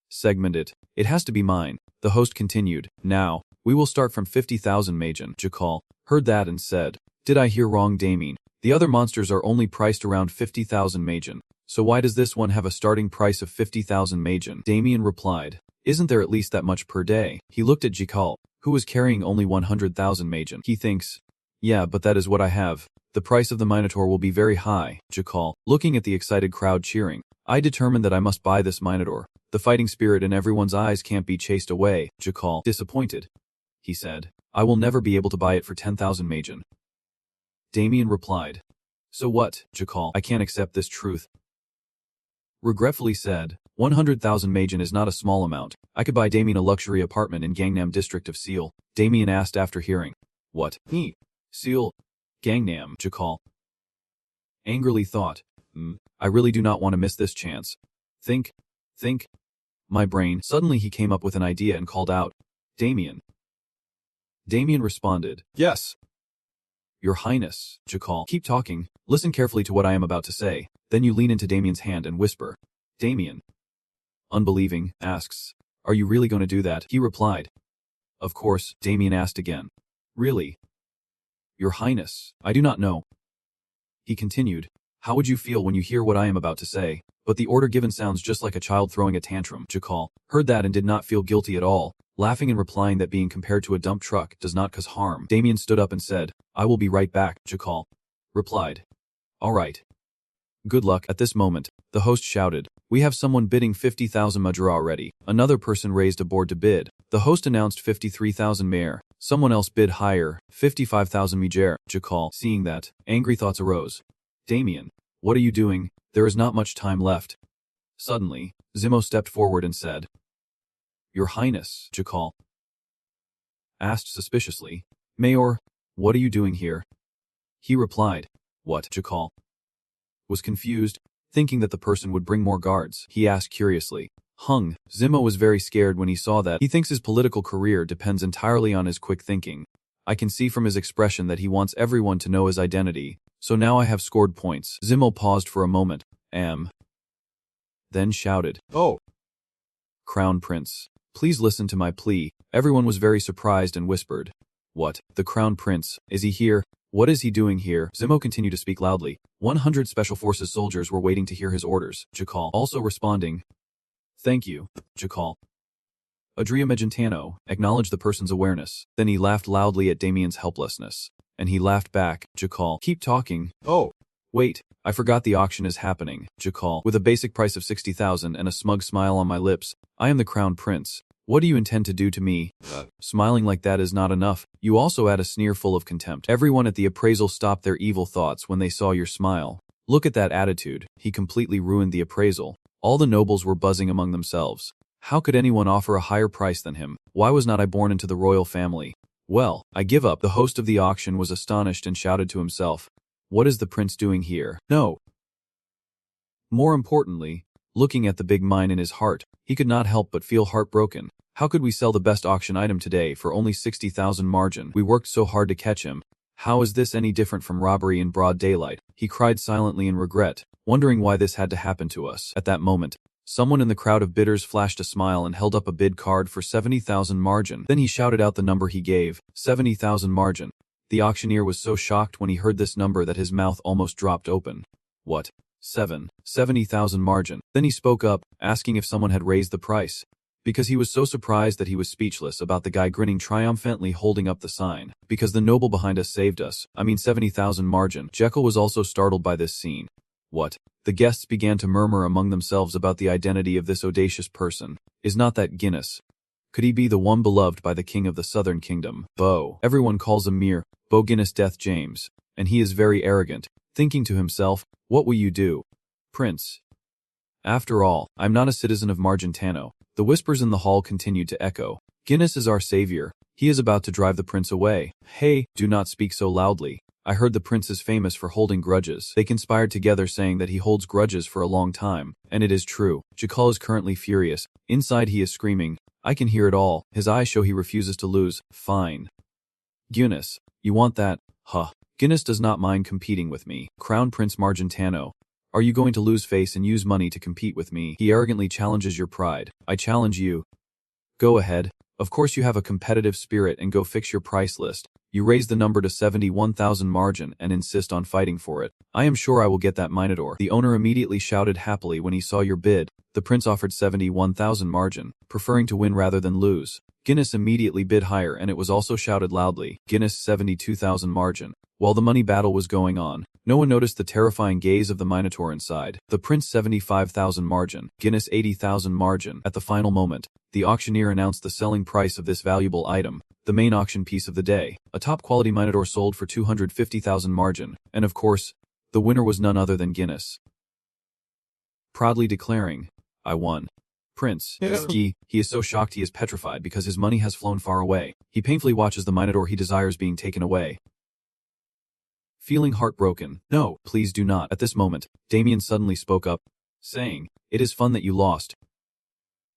Segment it. It has to be mine." The host continued, "Now, we will start from 50,000 Majan." Jakal heard that and said, "Did I hear wrong, Damien? The other monsters are only priced around 50,000 Majan. So why does this one have a starting price of 50,000 Majan?" Damien replied, "Isn't there at least that much per day?" He looked at Jakal, who was carrying only 100,000 Majan. He thinks, "Yeah, but that is what I have. The price of the minotaur will be very high." Jakal, looking at the excited crowd cheering, "I determined that I must buy this minotaur. The fighting spirit in everyone's eyes can't be chased away." Jakal, disappointed, he said, "I will never be able to buy it for 10,000 Majan." Damien replied, "So what, Jakal? I can't accept this truth." Regretfully said, 100,000 Majan is not a small amount. I could buy Damien a luxury apartment in Gangnam district of Seoul." Damien asked after hearing, "What? Seoul? Gangnam?" Jakal angrily thought, I really do not want to miss this chance. Think. My brain." Suddenly he came up with an idea and called out, "Damien." Damien responded, "Yes, Your Highness." Jakal, "Keep talking. Listen carefully to what I am about to say." Then you lean into Damien's hand and whisper. Damien, unbelieving, asks, "Are you really going to do that?" He replied, "Of course." Damien asked again, "Really?" "Your Highness, I do not know." He continued, "How would you feel when you hear what I am about to say?" But the order given sounds just like a child throwing a tantrum. Jakal heard that and did not feel guilty at all, laughing and replying that being compared to a dump truck does not cause harm. Damien stood up and said, "I will be right back." Jakal replied, "All right. Good luck." At this moment, the host shouted, "We have someone bidding 50,000 Majra already." Another person raised a board to bid. The host announced 53,000 Mayer. Someone else bid higher, 55,000 Mijer. Jakal, seeing that, angry thoughts arose. "Damien, what are you doing? There is not much time left." Suddenly, Zemo stepped forward and said, "Your Highness." Jakal asked suspiciously, "Mayor, what are you doing here?" He replied, "What?" Jakal was confused, thinking that the person would bring more guards. He asked curiously, Zemo was very scared when he saw that. He thinks his political career depends entirely on his quick thinking. I can see from his expression that he wants everyone to know his identity, so now I have scored points. Zemo paused for a moment, then shouted, "Oh, Crown Prince, please listen to my plea." Everyone was very surprised and whispered, "What? The Crown Prince? Is he here? What is he doing here?" Zemo continued to speak loudly. 100 Special Forces soldiers were waiting to hear his orders. Jakal also responding, "Thank you, Jakal." Adria Megentano acknowledged the person's awareness. Then he laughed loudly at Damien's helplessness. And he laughed back. Jakal, "Keep talking." "Oh, wait, I forgot the auction is happening." Jakal, with a basic price of 60,000 and a smug smile on my lips, "I am the Crown Prince. What do you intend to do to me?" Smiling like that is not enough. You also add a sneer full of contempt. Everyone at the appraisal stopped their evil thoughts when they saw your smile. Look at that attitude. He completely ruined the appraisal. All the nobles were buzzing among themselves. How could anyone offer a higher price than him? Why was not I born into the royal family? Well, I give up. The host of the auction was astonished and shouted to himself, "What is the prince doing here?" No. More importantly, looking at the big mine in his heart, he could not help but feel heartbroken. How could we sell the best auction item today for only 60,000 margin? We worked so hard to catch him. How is this any different from robbery in broad daylight? He cried silently in regret, wondering why this had to happen to us. At that moment, someone in the crowd of bidders flashed a smile and held up a bid card for 70,000 margin. Then he shouted out the number he gave, 70,000 margin. The auctioneer was so shocked when he heard this number that his mouth almost dropped open. What? 70,000 margin. Then he spoke up, asking if someone had raised the price, because he was so surprised that he was speechless about the guy grinning triumphantly holding up the sign. Because the noble behind us saved us. 70,000 margin. Jekyll was also startled by this scene. What? The guests began to murmur among themselves about the identity of this audacious person. Is not that Guinness? Could he be the one beloved by the king of the southern kingdom? Beau. Everyone calls him mere Beau Guinness Death James, and he is very arrogant, thinking to himself, what will you do, Prince? After all, I'm not a citizen of Margentano. The whispers in the hall continued to echo. Guinness is our savior. He is about to drive the prince away. Hey, do not speak so loudly. I heard the prince is famous for holding grudges. They conspired together saying that he holds grudges for a long time, and it is true. Jekyll is currently furious. Inside he is screaming. I can hear it all. His eyes show he refuses to lose. Fine. Guinness, you want that? Huh. Guinness does not mind competing with me. Crown Prince Margentano. Are you going to lose face and use money to compete with me? He arrogantly challenges your pride. I challenge you. Go ahead. Of course you have a competitive spirit and go fix your price list. You raise the number to 71,000 margin and insist on fighting for it. I am sure I will get that Minotaur. The owner immediately shouted happily when he saw your bid. The prince offered 71,000 margin, preferring to win rather than lose. Guinness immediately bid higher and it was also shouted loudly. Guinness 72,000 margin. While the money battle was going on, no one noticed the terrifying gaze of the Minotaur inside. The prince 75,000 margin, Guinness 80,000 margin. At the final moment, the auctioneer announced the selling price of this valuable item, the main auction piece of the day. A top-quality Minotaur sold for 250,000 margin, and of course, the winner was none other than Guinness. Proudly declaring, I won. Prince, he is so shocked he is petrified because his money has flown far away. He painfully watches the Minotaur he desires being taken away. Feeling heartbroken, no, please do not. At this moment, Damien suddenly spoke up, saying, it is fun that you lost.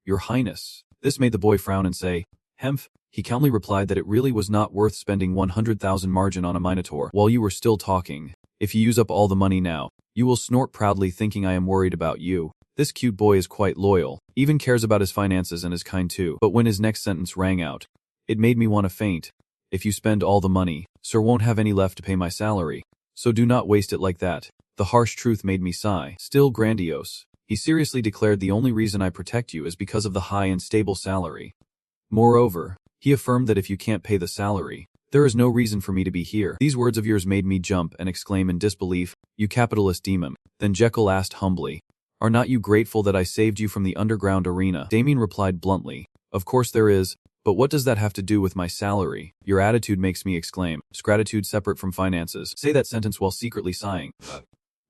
Your Highness. This made the boy frown and say, Hemph. He calmly replied that it really was not worth spending 100,000 margin on a Minotaur. While you were still talking, if you use up all the money now, you will snort proudly thinking I am worried about you. This cute boy is quite loyal, even cares about his finances and is kind too. But when his next sentence rang out, it made me want to faint. If you spend all the money, sir won't have any left to pay my salary. So do not waste it like that. The harsh truth made me sigh. Still grandiose. He seriously declared the only reason I protect you is because of the high and stable salary. Moreover, he affirmed that if you can't pay the salary, there is no reason for me to be here. These words of yours made me jump and exclaim in disbelief, you capitalist demon. Then Jekyll asked humbly, are not you grateful that I saved you from the underground arena? Damien replied bluntly, of course there is. But what does that have to do with my salary? Your attitude makes me exclaim. Is gratitude separate from finances? Say that sentence while secretly sighing.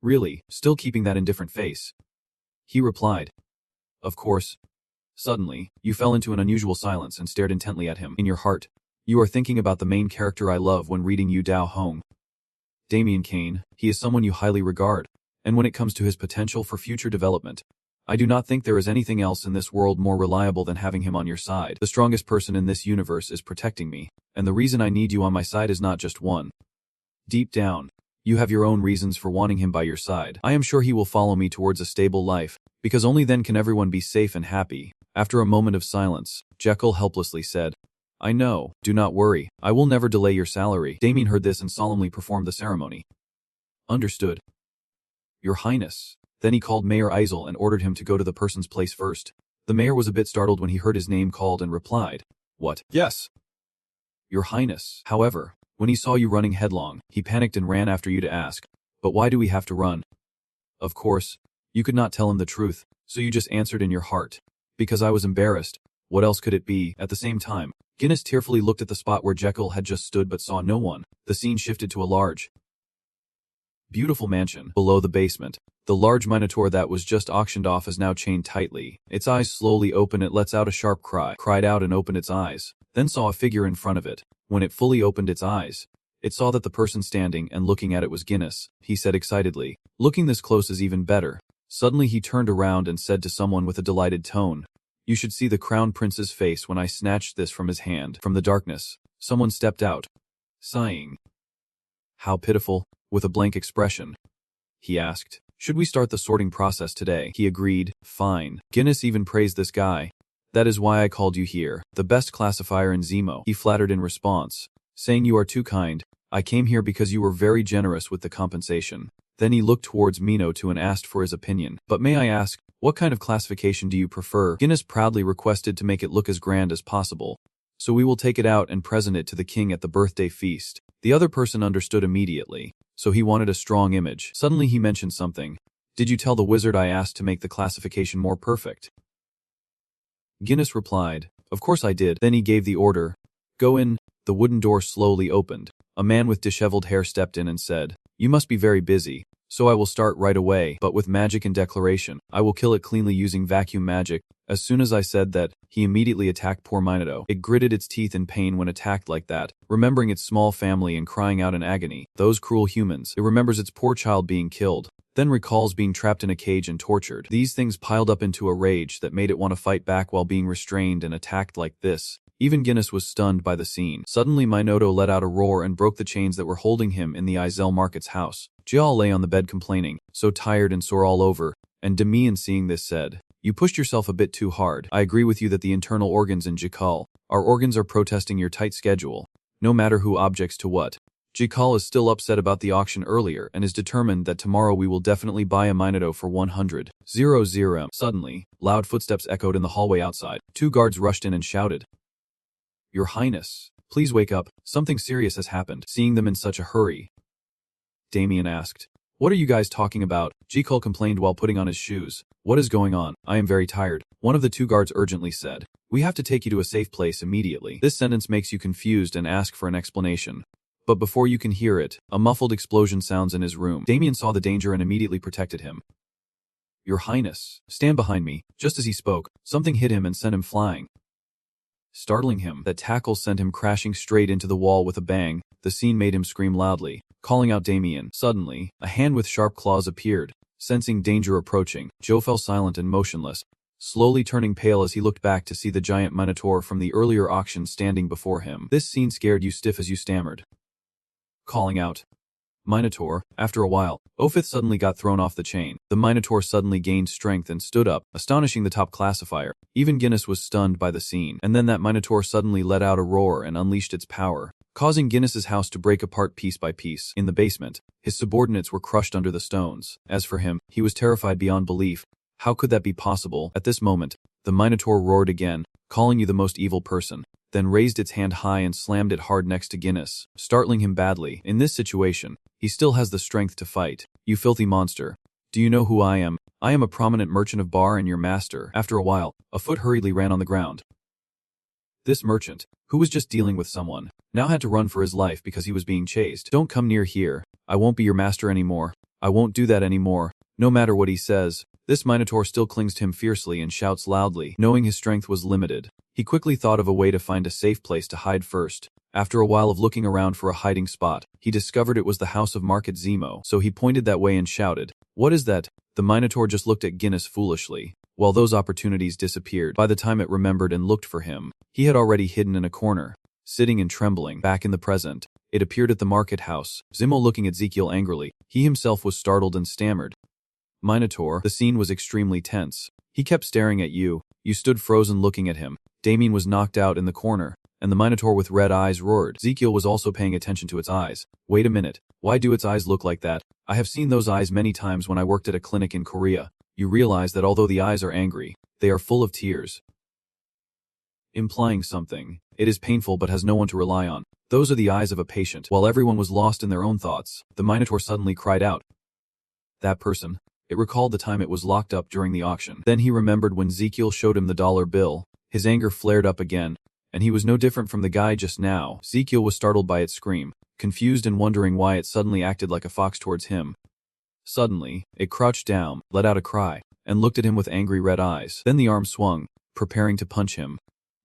Really, still keeping that indifferent face? He replied. Of course. Suddenly, you fell into an unusual silence and stared intently at him. In your heart, you are thinking about the main character I love when reading Yu Dao Hong. Damien Kane, he is someone you highly regard, and when it comes to his potential for future development, I do not think there is anything else in this world more reliable than having him on your side. The strongest person in this universe is protecting me, and the reason I need you on my side is not just one. Deep down, you have your own reasons for wanting him by your side. I am sure he will follow me towards a stable life, because only then can everyone be safe and happy. After a moment of silence, Jekyll helplessly said, I know, do not worry, I will never delay your salary. Damien heard this and solemnly performed the ceremony. Understood. Your Highness. Then he called Mayor Eisel and ordered him to go to the person's place first. The mayor was a bit startled when he heard his name called and replied, what? Yes. Your Highness. However, when he saw you running headlong, he panicked and ran after you to ask, but why do we have to run? Of course, you could not tell him the truth, so you just answered in your heart. Because I was embarrassed. What else could it be? At the same time, Guinness tearfully looked at the spot where Jekyll had just stood but saw no one. The scene shifted to a large beautiful mansion. Below the basement, the large minotaur that was just auctioned off is now chained tightly. Its eyes slowly open. It lets out a sharp cry, cried out and opened its eyes, then saw a figure in front of it. When it fully opened its eyes, it saw that the person standing and looking at it was Guinness. He said excitedly, "Looking this close is even better." Suddenly he turned around and said to someone with a delighted tone, "You should see the crown prince's face when I snatched this from his hand." From the darkness, someone stepped out, sighing. "How pitiful," with a blank expression. He asked, "Should we start the sorting process today?" He agreed, "Fine." Guinness even praised this guy. "That is why I called you here, the best classifier in Zemo." He flattered in response, saying, "You are too kind. I came here because you were very generous with the compensation." Then he looked towards Minotaur and asked for his opinion. "But may I ask, what kind of classification do you prefer?" Guinness proudly requested to make it look as grand as possible. "So we will take it out and present it to the king at the birthday feast." The other person understood immediately, so he wanted a strong image. Suddenly he mentioned something. "Did you tell the wizard I asked to make the classification more perfect?" Guinness replied, "Of course I did." Then he gave the order, "Go in." The wooden door slowly opened. A man with disheveled hair stepped in and said, "You must be very busy, so I will start right away, but with magic and declaration. I will kill it cleanly using vacuum magic." As soon as I said that, he immediately attacked poor Minotaur. It gritted its teeth in pain when attacked like that, remembering its small family and crying out in agony. Those cruel humans. It remembers its poor child being killed, then recalls being trapped in a cage and tortured. These things piled up into a rage that made it want to fight back while being restrained and attacked like this. Even Guinness was stunned by the scene. Suddenly Minotaur let out a roar and broke the chains that were holding him in the Izel Market's house. Jial lay on the bed complaining, so tired and sore all over, and Demian seeing this said, "You pushed yourself a bit too hard. I agree with you that the internal organs in Jikal, our organs are protesting your tight schedule, no matter who objects to what. Jikal is still upset about the auction earlier and is determined that tomorrow we will definitely buy a Minotaur for 100,000. Suddenly, loud footsteps echoed in the hallway outside. 2 guards rushed in and shouted, "Your Highness, please wake up, something serious has happened." Seeing them in such a hurry, Damien asked, "What are you guys talking about?" Jikal complained while putting on his shoes. "What is going on? I am very tired." One of the 2 guards urgently said, "We have to take you to a safe place immediately." This sentence makes you confused and ask for an explanation. But before you can hear it, a muffled explosion sounds in his room. Damien saw the danger and immediately protected him. "Your Highness, stand behind me." Just as he spoke, something hit him and sent him flying, startling him. That tackle sent him crashing straight into the wall with a bang. The scene made him scream loudly, calling out Damien. Suddenly, a hand with sharp claws appeared. Sensing danger approaching, Joe fell silent and motionless, slowly turning pale as he looked back to see the giant Minotaur from the earlier auction standing before him. This scene scared you stiff as you stammered, calling out, "Minotaur." After a while, Ophith suddenly got thrown off the chain. The Minotaur suddenly gained strength and stood up, astonishing the top classifier. Even Guinness was stunned by the scene. And then that Minotaur suddenly let out a roar and unleashed its power, causing Guinness's house to break apart piece by piece. In the basement, his subordinates were crushed under the stones. As for him, he was terrified beyond belief. How could that be possible? At this moment, the Minotaur roared again, calling you the most evil person, then raised its hand high and slammed it hard next to Guinness, startling him badly. In this situation, he still has the strength to fight. "You filthy monster. Do you know who I am? I am a prominent merchant of bar and your master." After a while, a foot hurriedly ran on the ground. This merchant, who was just dealing with someone, now had to run for his life because he was being chased. "Don't come near here. I won't be your master anymore. I won't do that anymore." No matter what he says, this Minotaur still clings to him fiercely and shouts loudly. Knowing his strength was limited, he quickly thought of a way to find a safe place to hide first. After a while of looking around for a hiding spot, he discovered it was the house of Market Zemo, so he pointed that way and shouted, "What is that?" The Minotaur just looked at Guinness foolishly. While those opportunities disappeared, by the time it remembered and looked for him, he had already hidden in a corner, sitting and trembling. Back in the present, it appeared at the market house, Zemo looking at Ezekiel angrily. He himself was startled and stammered, "Minotaur." The scene was extremely tense. He kept staring at you. You stood frozen looking at him. Damien was knocked out in the corner, and the Minotaur with red eyes roared. Ezekiel was also paying attention to its eyes. "Wait a minute. Why do its eyes look like that? I have seen those eyes many times when I worked at a clinic in Korea." You realize that although the eyes are angry, they are full of tears, implying something. It is painful but has no one to rely on. Those are the eyes of a patient. While everyone was lost in their own thoughts, the Minotaur suddenly cried out, "That person." It recalled the time it was locked up during the auction. Then he remembered when Ezekiel showed him the dollar bill. His anger flared up again, and he was no different from the guy just now. Ezekiel was startled by its scream. confused and wondering why it suddenly acted like a fox towards him. Suddenly, it crouched down, let out a cry, and looked at him with angry red eyes. Then the arm swung, preparing to punch him.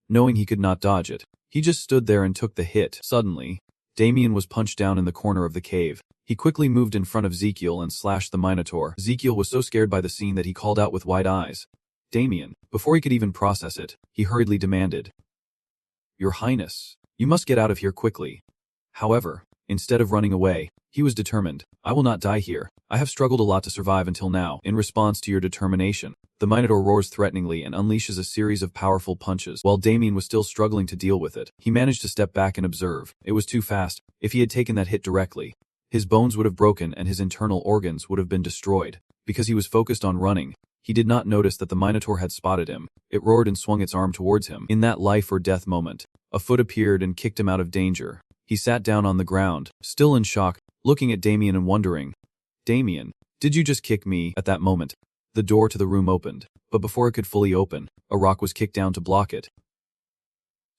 Knowing he could not dodge it, he just stood there and took the hit. Suddenly, Damien was punched down in the corner of the cave. He quickly moved in front of Ezekiel and slashed the Minotaur. Ezekiel was so scared by the scene that he called out with wide eyes. Damien, before he could even process it, he hurriedly demanded, "Your Highness, you must get out of here quickly." However, instead of running away, he was determined. "I will not die here. I have struggled a lot to survive until now." In response to your determination, the Minotaur roars threateningly and unleashes a series of powerful punches. While Damien was still struggling to deal with it, he managed to step back and observe. It was too fast. If he had taken that hit directly, his bones would have broken and his internal organs would have been destroyed. Because he was focused on running, he did not notice that the Minotaur had spotted him. It roared and swung its arm towards him. In that life or death moment, a foot appeared and kicked him out of danger. He sat down on the ground, still in shock, looking at Damien and wondering, "Damien, did you just kick me?" At that moment, the door to the room opened, but before it could fully open, a rock was kicked down to block it.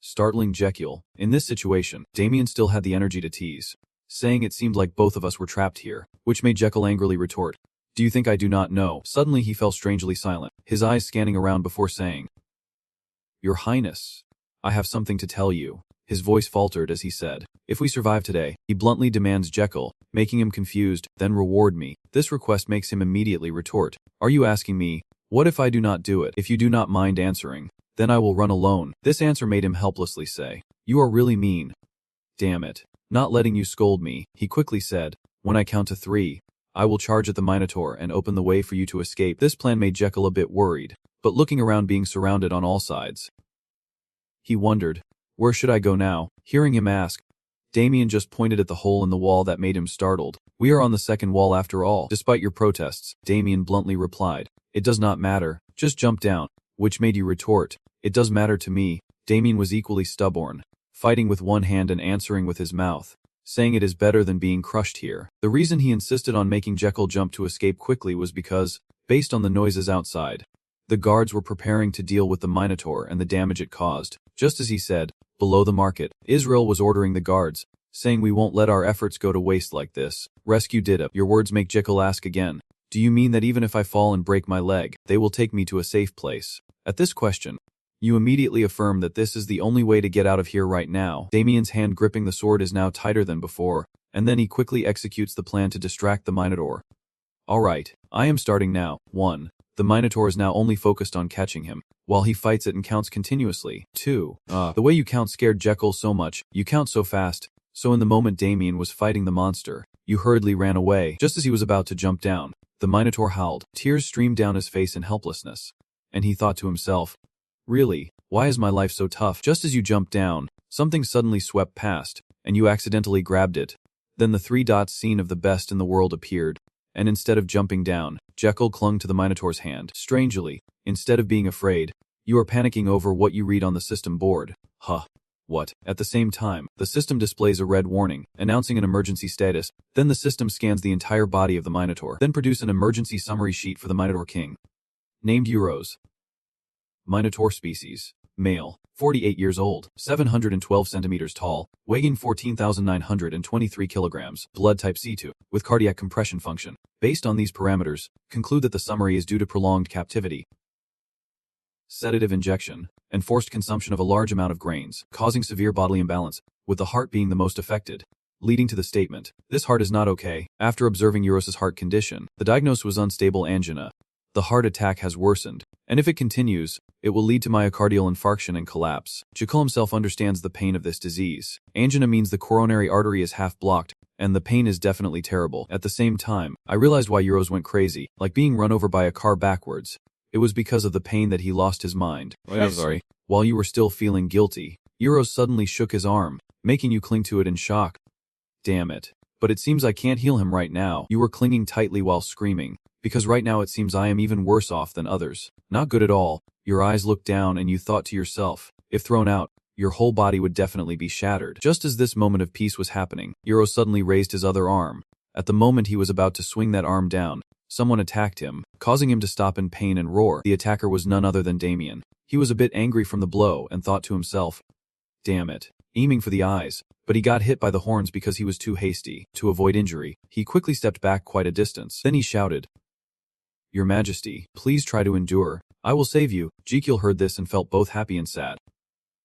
Startling Jekyll. In this situation, Damien still had the energy to tease, saying it seemed like both of us were trapped here, which made Jekyll angrily retort, "Do you think I do not know?" Suddenly he fell strangely silent, his eyes scanning around before saying, "Your Highness, I have something to tell you." His voice faltered as he said, "If we survive today," he bluntly demands Jekyll, making him confused, "then reward me." This request makes him immediately retort, "Are you asking me, what if I do not do it? If you do not mind answering, then I will run alone." This answer made him helplessly say, "You are really mean." "Damn it. Not letting you scold me," he quickly said, "when I count to 3, I will charge at the Minotaur and open the way for you to escape." This plan made Jekyll a bit worried, but looking around being surrounded on all sides, he wondered, where should I go now? Hearing him ask, Damien just pointed at the hole in the wall that made him startled. "We are on the second wall after all." Despite your protests, Damien bluntly replied, "It does not matter, just jump down." Which made you retort, "It does matter to me." Damien was equally stubborn, fighting with one hand and answering with his mouth, saying it is better than being crushed here. The reason he insisted on making Jekyll jump to escape quickly was because, based on the noises outside, the guards were preparing to deal with the Minotaur and the damage it caused. Just as he said, below the market, Israel was ordering the guards, saying, "We won't let our efforts go to waste like this." Rescue did it. Your words make Jekyll ask again, "Do you mean that even if I fall and break my leg, they will take me to a safe place?" At this question, you immediately affirm that this is the only way to get out of here right now. Damien's hand gripping the sword is now tighter than before, and then he quickly executes the plan to distract the Minotaur. "Alright, I am starting now." 1. The Minotaur is now only focused on catching him, while he fights it and counts continuously. 2. The way you count scared Jekyll so much, you count so fast, so in the moment Damien was fighting the monster, you hurriedly ran away. Just as he was about to jump down, the Minotaur howled, tears streamed down his face in helplessness, and he thought to himself, "Really, why is my life so tough?" Just as you jumped down, something suddenly swept past, and you accidentally grabbed it. Then the 3 dots scene of the best in the world appeared, and instead of jumping down, Jekyll clung to the Minotaur's hand. Strangely, instead of being afraid, you are panicking over what you read on the system board. What? At the same time, the system displays a red warning, announcing an emergency status. Then the system scans the entire body of the Minotaur, then produce an emergency summary sheet for the Minotaur King. Named Euros. Minotaur species. Male. 48 years old, 712 centimeters tall, weighing 14,923 kilograms, blood type C2, with cardiac compression function. Based on these parameters, conclude that the summary is due to prolonged captivity, sedative injection, and forced consumption of a large amount of grains, causing severe bodily imbalance, with the heart being the most affected, leading to the statement, "This heart is not okay." After observing Euros's heart condition, the diagnosis was unstable angina. The heart attack has worsened, and if it continues, it will lead to myocardial infarction and collapse. Jekyll himself understands the pain of this disease. Angina means the coronary artery is half blocked, and the pain is definitely terrible. At the same time, I realized why Euros went crazy, like being run over by a car backwards. It was because of the pain that he lost his mind. I'm sorry. While you were still feeling guilty, Euros suddenly shook his arm, making you cling to it in shock. "Damn it. But it seems I can't heal him right now." You were clinging tightly while screaming, "Because right now it seems I am even worse off than others." Not good at all. Your eyes looked down and you thought to yourself, if thrown out, your whole body would definitely be shattered. Just as this moment of peace was happening, Euros suddenly raised his other arm. At the moment he was about to swing that arm down, someone attacked him, causing him to stop in pain and roar. The attacker was none other than Damien. He was a bit angry from the blow and thought to himself, "Damn it." Aiming for the eyes, but he got hit by the horns because he was too hasty. To avoid injury, he quickly stepped back quite a distance. Then he shouted, "Your Majesty, please try to endure. I will save you." Jekyll heard this and felt both happy and sad.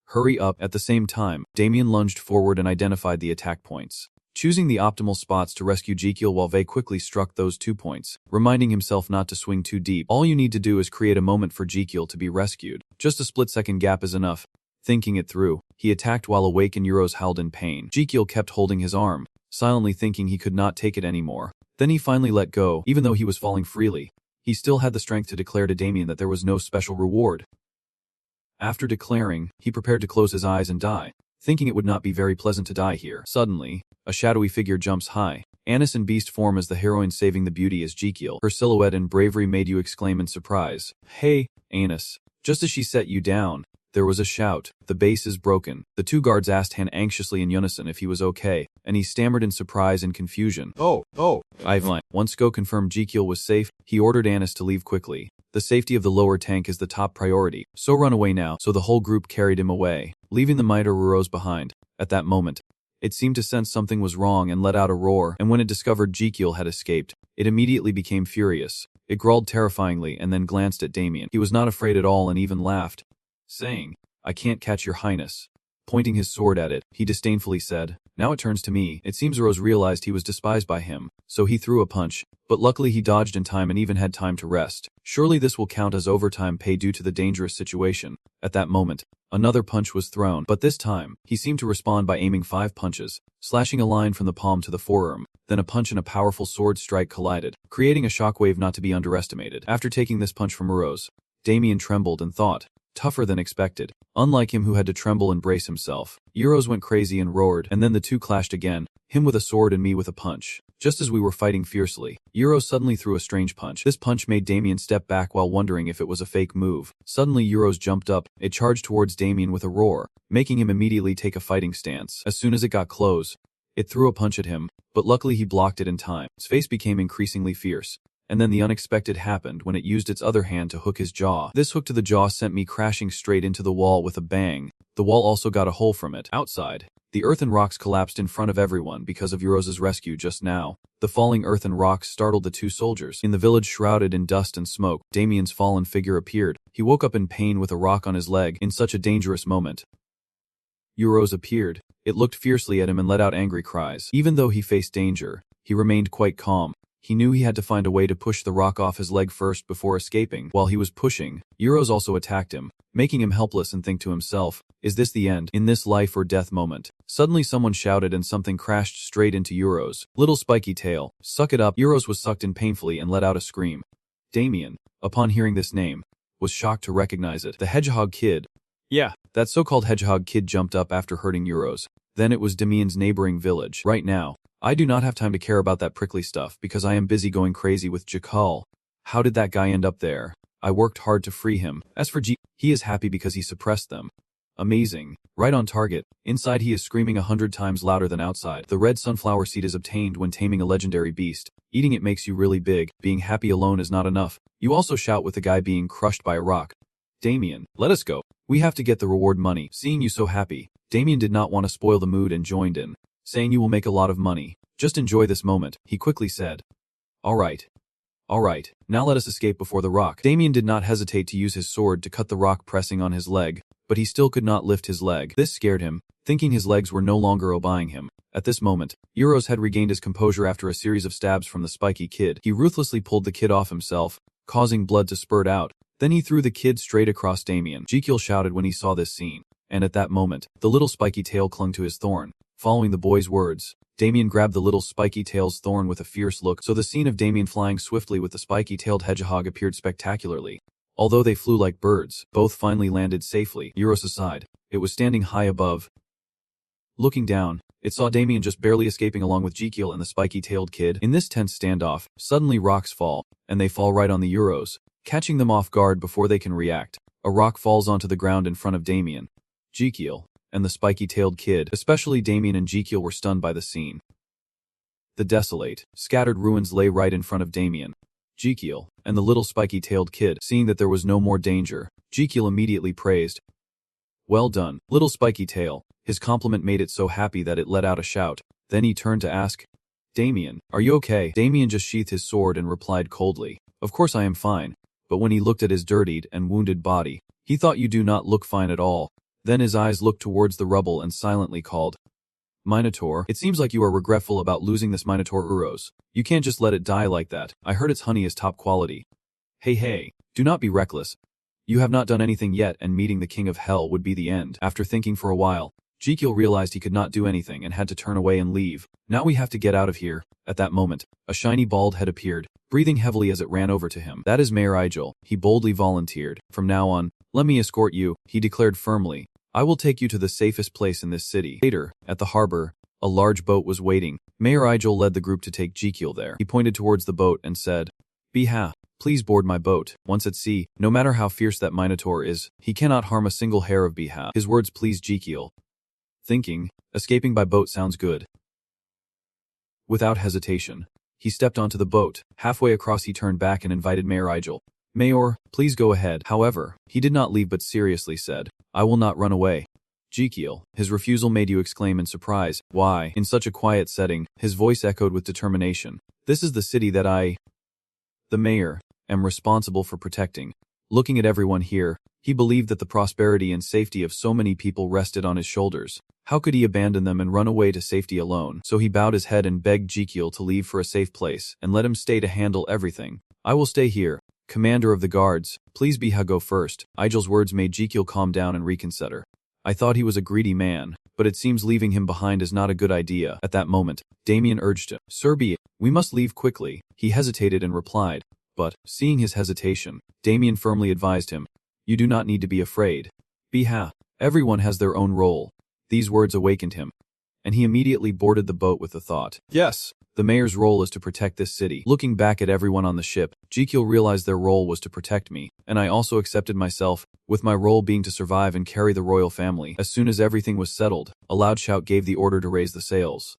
"Hurry up." At the same time, Damien lunged forward and identified the attack points, choosing the optimal spots to rescue Jekyll while Vey quickly struck those 2 points, reminding himself not to swing too deep. All you need to do is create a moment for Jekyll to be rescued. Just a split-second gap is enough. Thinking it through, he attacked while awake and Euros howled in pain. Jekyll kept holding his arm, silently thinking he could not take it anymore. Then he finally let go, even though he was falling freely. He still had the strength to declare to Damien that there was no special reward. After declaring, he prepared to close his eyes and die, thinking it would not be very pleasant to die here. Suddenly, a shadowy figure jumps high. Anis in beast form as the heroine saving the beauty as Jekyll. Her silhouette and bravery made you exclaim in surprise, "Hey, Anis." Just as she set you down, there was a shout. "The base is broken." The 2 guards asked Han anxiously in unison if he was okay, and he stammered in surprise and confusion. Oh. Ivan. Once Go confirmed Jekyll was safe, he ordered Anis to leave quickly. The safety of the lower tank is the top priority, so run away now. So the whole group carried him away, leaving the Mitre Rose behind. At that moment, it seemed to sense something was wrong and let out a roar, and when it discovered Jekyll had escaped, it immediately became furious. It growled terrifyingly and then glanced at Damien. He was not afraid at all and even laughed, saying, "I can't catch your highness." Pointing his sword at it, he disdainfully said, "Now it turns to me." It seems Rose realized he was despised by him, so he threw a punch, but luckily he dodged in time and even had time to rest. Surely this will count as overtime pay due to the dangerous situation. At that moment, another punch was thrown, but this time, he seemed to respond by aiming 5 punches, slashing a line from the palm to the forearm. Then a punch and a powerful sword strike collided, creating a shockwave not to be underestimated. After taking this punch from Rose, Damien trembled and thought, tougher than expected. Unlike him who had to tremble and brace himself, Euros went crazy and roared, and then the 2 clashed again, him with a sword and me with a punch. Just as we were fighting fiercely, Euros suddenly threw a strange punch. This punch made Damien step back while wondering if it was a fake move. Suddenly Euros jumped up, it charged towards Damien with a roar, making him immediately take a fighting stance. As soon as it got close, it threw a punch at him, but luckily he blocked it in time. His face became increasingly fierce. And then the unexpected happened when it used its other hand to hook his jaw. This hook to the jaw sent me crashing straight into the wall with a bang. The wall also got a hole from it. Outside, the earth and rocks collapsed in front of everyone because of Euros's rescue just now. The falling earth and rocks startled the 2 soldiers. In the village shrouded in dust and smoke, Damien's fallen figure appeared. He woke up in pain with a rock on his leg in such a dangerous moment. Euros appeared. It looked fiercely at him and let out angry cries. Even though he faced danger, he remained quite calm. He knew he had to find a way to push the rock off his leg first before escaping. While he was pushing, Euros also attacked him, making him helpless and think to himself, is this the end? In this life or death moment? Suddenly someone shouted and something crashed straight into Euros. Little spiky tail, suck it up. Euros was sucked in painfully and let out a scream. Damien, upon hearing this name, was shocked to recognize it. The Hedgehog Kid. Yeah, that so-called Hedgehog Kid jumped up after hurting Euros. Then it was Damien's neighboring village. Right now, I do not have time to care about that prickly stuff because I am busy going crazy with Jekyll. How did that guy end up there? I worked hard to free him. As for G, he is happy because he suppressed them. Amazing. Right on target. Inside he is screaming 100 times louder than outside. The red sunflower seed is obtained when taming a legendary beast. Eating it makes you really big. Being happy alone is not enough. You also shout with the guy being crushed by a rock. Damien, let us go. We have to get the reward money. Seeing you so happy, Damien did not want to spoil the mood and joined in, saying you will make a lot of money. Just enjoy this moment, he quickly said. All right, now let us escape before the rock. Damien did not hesitate to use his sword to cut the rock pressing on his leg, but he still could not lift his leg. This scared him, thinking his legs were no longer obeying him. At this moment, Euros had regained his composure after a series of stabs from the spiky kid. He ruthlessly pulled the kid off himself, causing blood to spurt out. Then he threw the kid straight across Damien. Jekyll shouted when he saw this scene, and at that moment, the little spiky tail clung to his thorn. Following the boy's words, Damien grabbed the little spiky tail's thorn with a fierce look, so the scene of Damien flying swiftly with the spiky-tailed hedgehog appeared spectacularly. Although they flew like birds, both finally landed safely. Euros aside, it was standing high above. Looking down, it saw Damien just barely escaping along with Jekyll and the spiky-tailed kid. In this tense standoff, suddenly rocks fall, and they fall right on the Euros, catching them off guard before they can react. A rock falls onto the ground in front of Damien, Jekyll, and the spiky-tailed kid. Especially Damien and Jekyll were stunned by the scene. The desolate, scattered ruins lay right in front of Damien, Jekyll, and the little spiky-tailed kid. Seeing that there was no more danger, Jekyll immediately praised, Well done, little spiky tail. His compliment made it so happy that it let out a shout. Then he turned to ask, Damien, are you okay? Damien just sheathed his sword and replied coldly, of course I am fine. But when he looked at his dirtied and wounded body, he thought you do not look fine at all. Then his eyes looked towards the rubble and silently called, Minotaur, it seems like you are regretful about losing this Minotaur Uros. You can't just let it die like that. I heard its honey is top quality. Hey, do not be reckless. You have not done anything yet, and meeting the King of Hell would be the end. After thinking for a while, Jekyll realized he could not do anything and had to turn away and leave. Now we have to get out of here. At that moment, a shiny bald head appeared, breathing heavily as it ran over to him. That is Mayor Igel, he boldly volunteered. From now on, let me escort you, he declared firmly. I will take you to the safest place in this city. Later, at the harbor, a large boat was waiting. Mayor Igel led the group to take Jekyll there. He pointed towards the boat and said, Biha, please board my boat. Once at sea, no matter how fierce that Minotaur is, he cannot harm a single hair of Biha. His words pleased Jekyll. Thinking, escaping by boat sounds good. Without hesitation, he stepped onto the boat. Halfway across he turned back and invited Mayor Igel. Mayor, please go ahead. However, he did not leave but seriously said, I will not run away. Jekyll, his refusal made you exclaim in surprise. Why? In such a quiet setting, his voice echoed with determination. This is the city that I, the mayor, am responsible for protecting. Looking at everyone here, he believed that the prosperity and safety of so many people rested on his shoulders. How could he abandon them and run away to safety alone? So he bowed his head and begged Jekyll to leave for a safe place and let him stay to handle everything. I will stay here. Commander of the guards, please Biha go first. Igel's words made Jekyll calm down and reconsider. I thought he was a greedy man, but it seems leaving him behind is not a good idea. At that moment, Damien urged him. Sir Biha, we must leave quickly. He hesitated and replied. But, seeing his hesitation, Damien firmly advised him. You do not need to be afraid. Biha, everyone has their own role. These words awakened him, and he immediately boarded the boat with the thought. Yes, the mayor's role is to protect this city. Looking back at everyone on the ship, Jekyll realized their role was to protect me, and I also accepted myself, with my role being to survive and carry the royal family. As soon as everything was settled, a loud shout gave the order to raise the sails.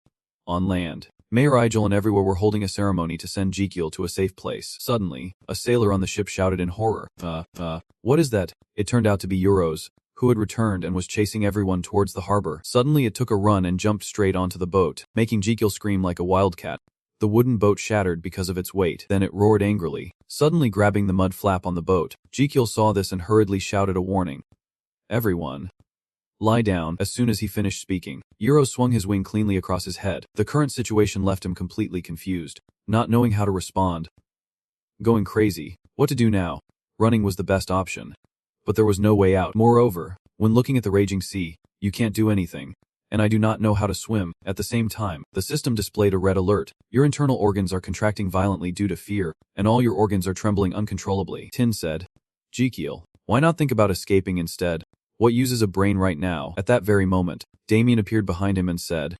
On land, Mayor Igel and everywhere were holding a ceremony to send Jekyll to a safe place. Suddenly, a sailor on the ship shouted in horror. What is that? It turned out to be Euros, who had returned and was chasing everyone towards the harbor. Suddenly it took a run and jumped straight onto the boat, making Jekyll scream like a wildcat. The wooden boat shattered because of its weight. Then it roared angrily, suddenly grabbing the mud flap on the boat. Jekyll saw this and hurriedly shouted a warning. Everyone, lie down. As soon as he finished speaking, Euros swung his wing cleanly across his head. The current situation left him completely confused, not knowing how to respond. Going crazy. What to do now? Running was the best option. But there was no way out. Moreover, when looking at the raging sea, you can't do anything. And I do not know how to swim. At the same time, the system displayed a red alert. Your internal organs are contracting violently due to fear, and all your organs are trembling uncontrollably. Tin said, Jekyll, why not think about escaping instead? What uses a brain right now? At that very moment, Damien appeared behind him and said,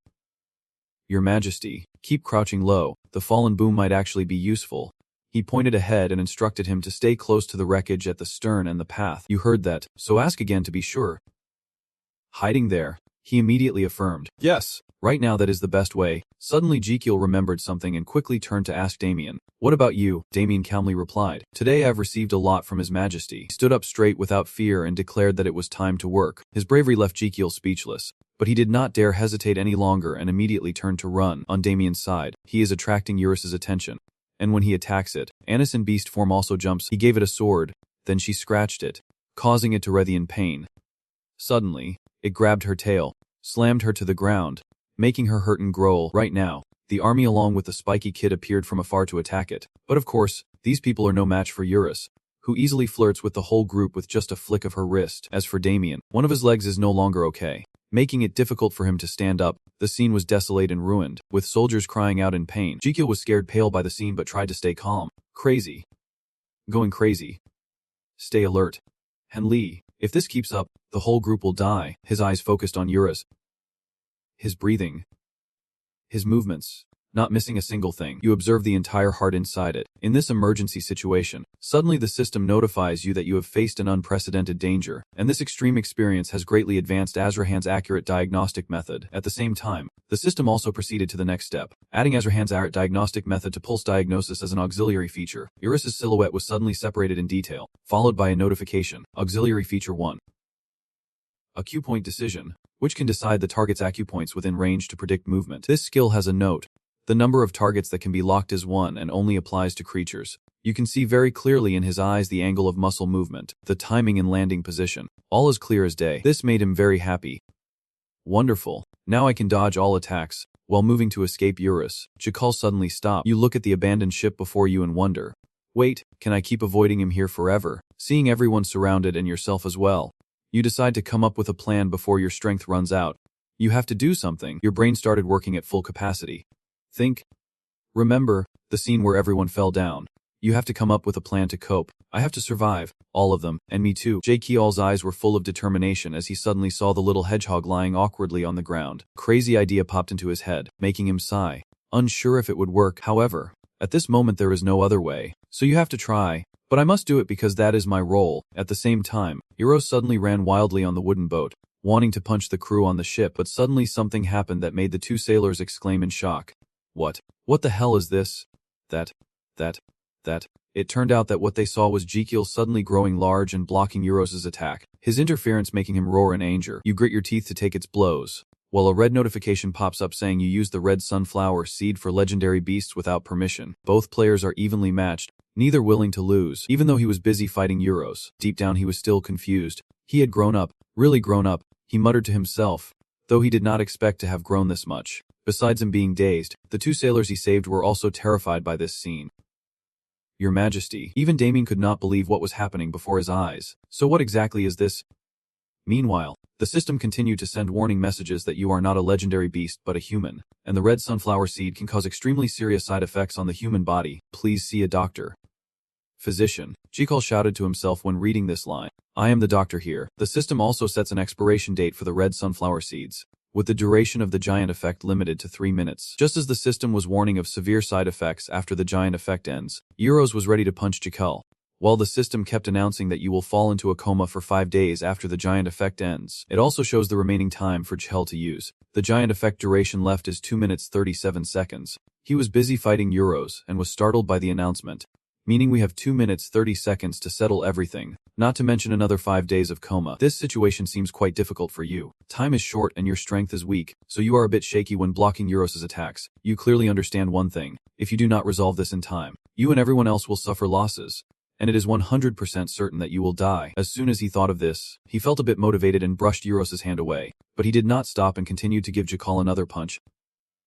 Your Majesty, keep crouching low. The fallen boom might actually be useful. He pointed ahead and instructed him to stay close to the wreckage at the stern and the path. You heard that, so ask again to be sure. Hiding there, he immediately affirmed. Yes, right now that is the best way. Suddenly Jekyll remembered something and quickly turned to ask Damien. What about you? Damien calmly replied. Today I've received a lot from His Majesty. He stood up straight without fear and declared that it was time to work. His bravery left Jekyll speechless, but he did not dare hesitate any longer and immediately turned to run. On Damien's side, he is attracting Eurus's attention. And when he attacks it, Anis in beast form also jumps. He gave it a sword, then she scratched it, causing it to writhe in pain. Suddenly, it grabbed her tail, slammed her to the ground, making her hurt and growl. Right now, the army along with the spiky kid appeared from afar to attack it. But of course, these people are no match for Eurus, who easily flirts with the whole group with just a flick of her wrist. As for Damien, one of his legs is no longer okay, making it difficult for him to stand up. The scene was desolate and ruined, with soldiers crying out in pain. Jekyll was scared pale by the scene but tried to stay calm. Crazy. Going crazy. Stay alert. And Lee, if this keeps up, the whole group will die. His eyes focused on Eurus. His breathing. His movements. Not missing a single thing. You observe the entire heart inside it. In this emergency situation, suddenly the system notifies you that you have faced an unprecedented danger, and this extreme experience has greatly advanced Azrahan's accurate diagnostic method. At the same time, the system also proceeded to the next step, adding Azrahan's accurate diagnostic method to pulse diagnosis as an auxiliary feature. Eurus's silhouette was suddenly separated in detail, followed by a notification. Auxiliary feature 1. Acupoint decision, which can decide the target's acupoints within range to predict movement. This skill has a note. The number of targets that can be locked is 1 and only applies to creatures. You can see very clearly in his eyes the angle of muscle movement, the timing and landing position. All is clear as day. This made him very happy. Wonderful. Now I can dodge all attacks. While moving to escape Eurus, Jakal suddenly stopped. You look at the abandoned ship before you and wonder, wait, can I keep avoiding him here forever? Seeing everyone surrounded and yourself as well, you decide to come up with a plan before your strength runs out. You have to do something. Your brain started working at full capacity. Think. Remember the scene where everyone fell down. You have to come up with a plan to cope. I have to survive. All of them, and me too. Jakiel's eyes were full of determination as he suddenly saw the little hedgehog lying awkwardly on the ground. Crazy idea popped into his head, making him sigh. Unsure if it would work, however. At this moment there is no other way. So you have to try. But I must do it because that is my role. At the same time, Eros suddenly ran wildly on the wooden boat, wanting to punch the crew on the ship, but suddenly something happened that made the 2 sailors exclaim in shock. What? What the hell is this? That. It turned out that what they saw was Jekyll suddenly growing large and blocking Euros's attack, his interference making him roar in anger. You grit your teeth to take its blows, while a red notification pops up saying you used the red sunflower seed for legendary beasts without permission. Both players are evenly matched, neither willing to lose. Even though he was busy fighting Euros, deep down he was still confused. He had grown up, really grown up, he muttered to himself, though he did not expect to have grown this much. Besides him being dazed, the 2 sailors he saved were also terrified by this scene. Your Majesty, even Damien could not believe what was happening before his eyes. So what exactly is this? Meanwhile, the system continued to send warning messages that you are not a legendary beast but a human, and the red sunflower seed can cause extremely serious side effects on the human body. Please see a doctor. Physician, Jikal shouted to himself when reading this line. I am the doctor here. The system also sets an expiration date for the red sunflower seeds, with the duration of the giant effect limited to 3 minutes. Just as the system was warning of severe side effects after the giant effect ends, Euros was ready to punch Jikal, while the system kept announcing that you will fall into a coma for 5 days after the giant effect ends. It also shows the remaining time for Jikal to use. The giant effect duration left is 2 minutes 37 seconds. He was busy fighting Euros and was startled by the announcement, meaning we have 2 minutes 30 seconds to settle everything, not to mention another 5 days of coma. This situation seems quite difficult for you. Time is short and your strength is weak, so you are a bit shaky when blocking Euros's attacks. You clearly understand one thing. If you do not resolve this in time, you and everyone else will suffer losses. And it is 100% certain that you will die. As soon as he thought of this, he felt a bit motivated and brushed Euros's hand away. But he did not stop and continued to give Jakal another punch.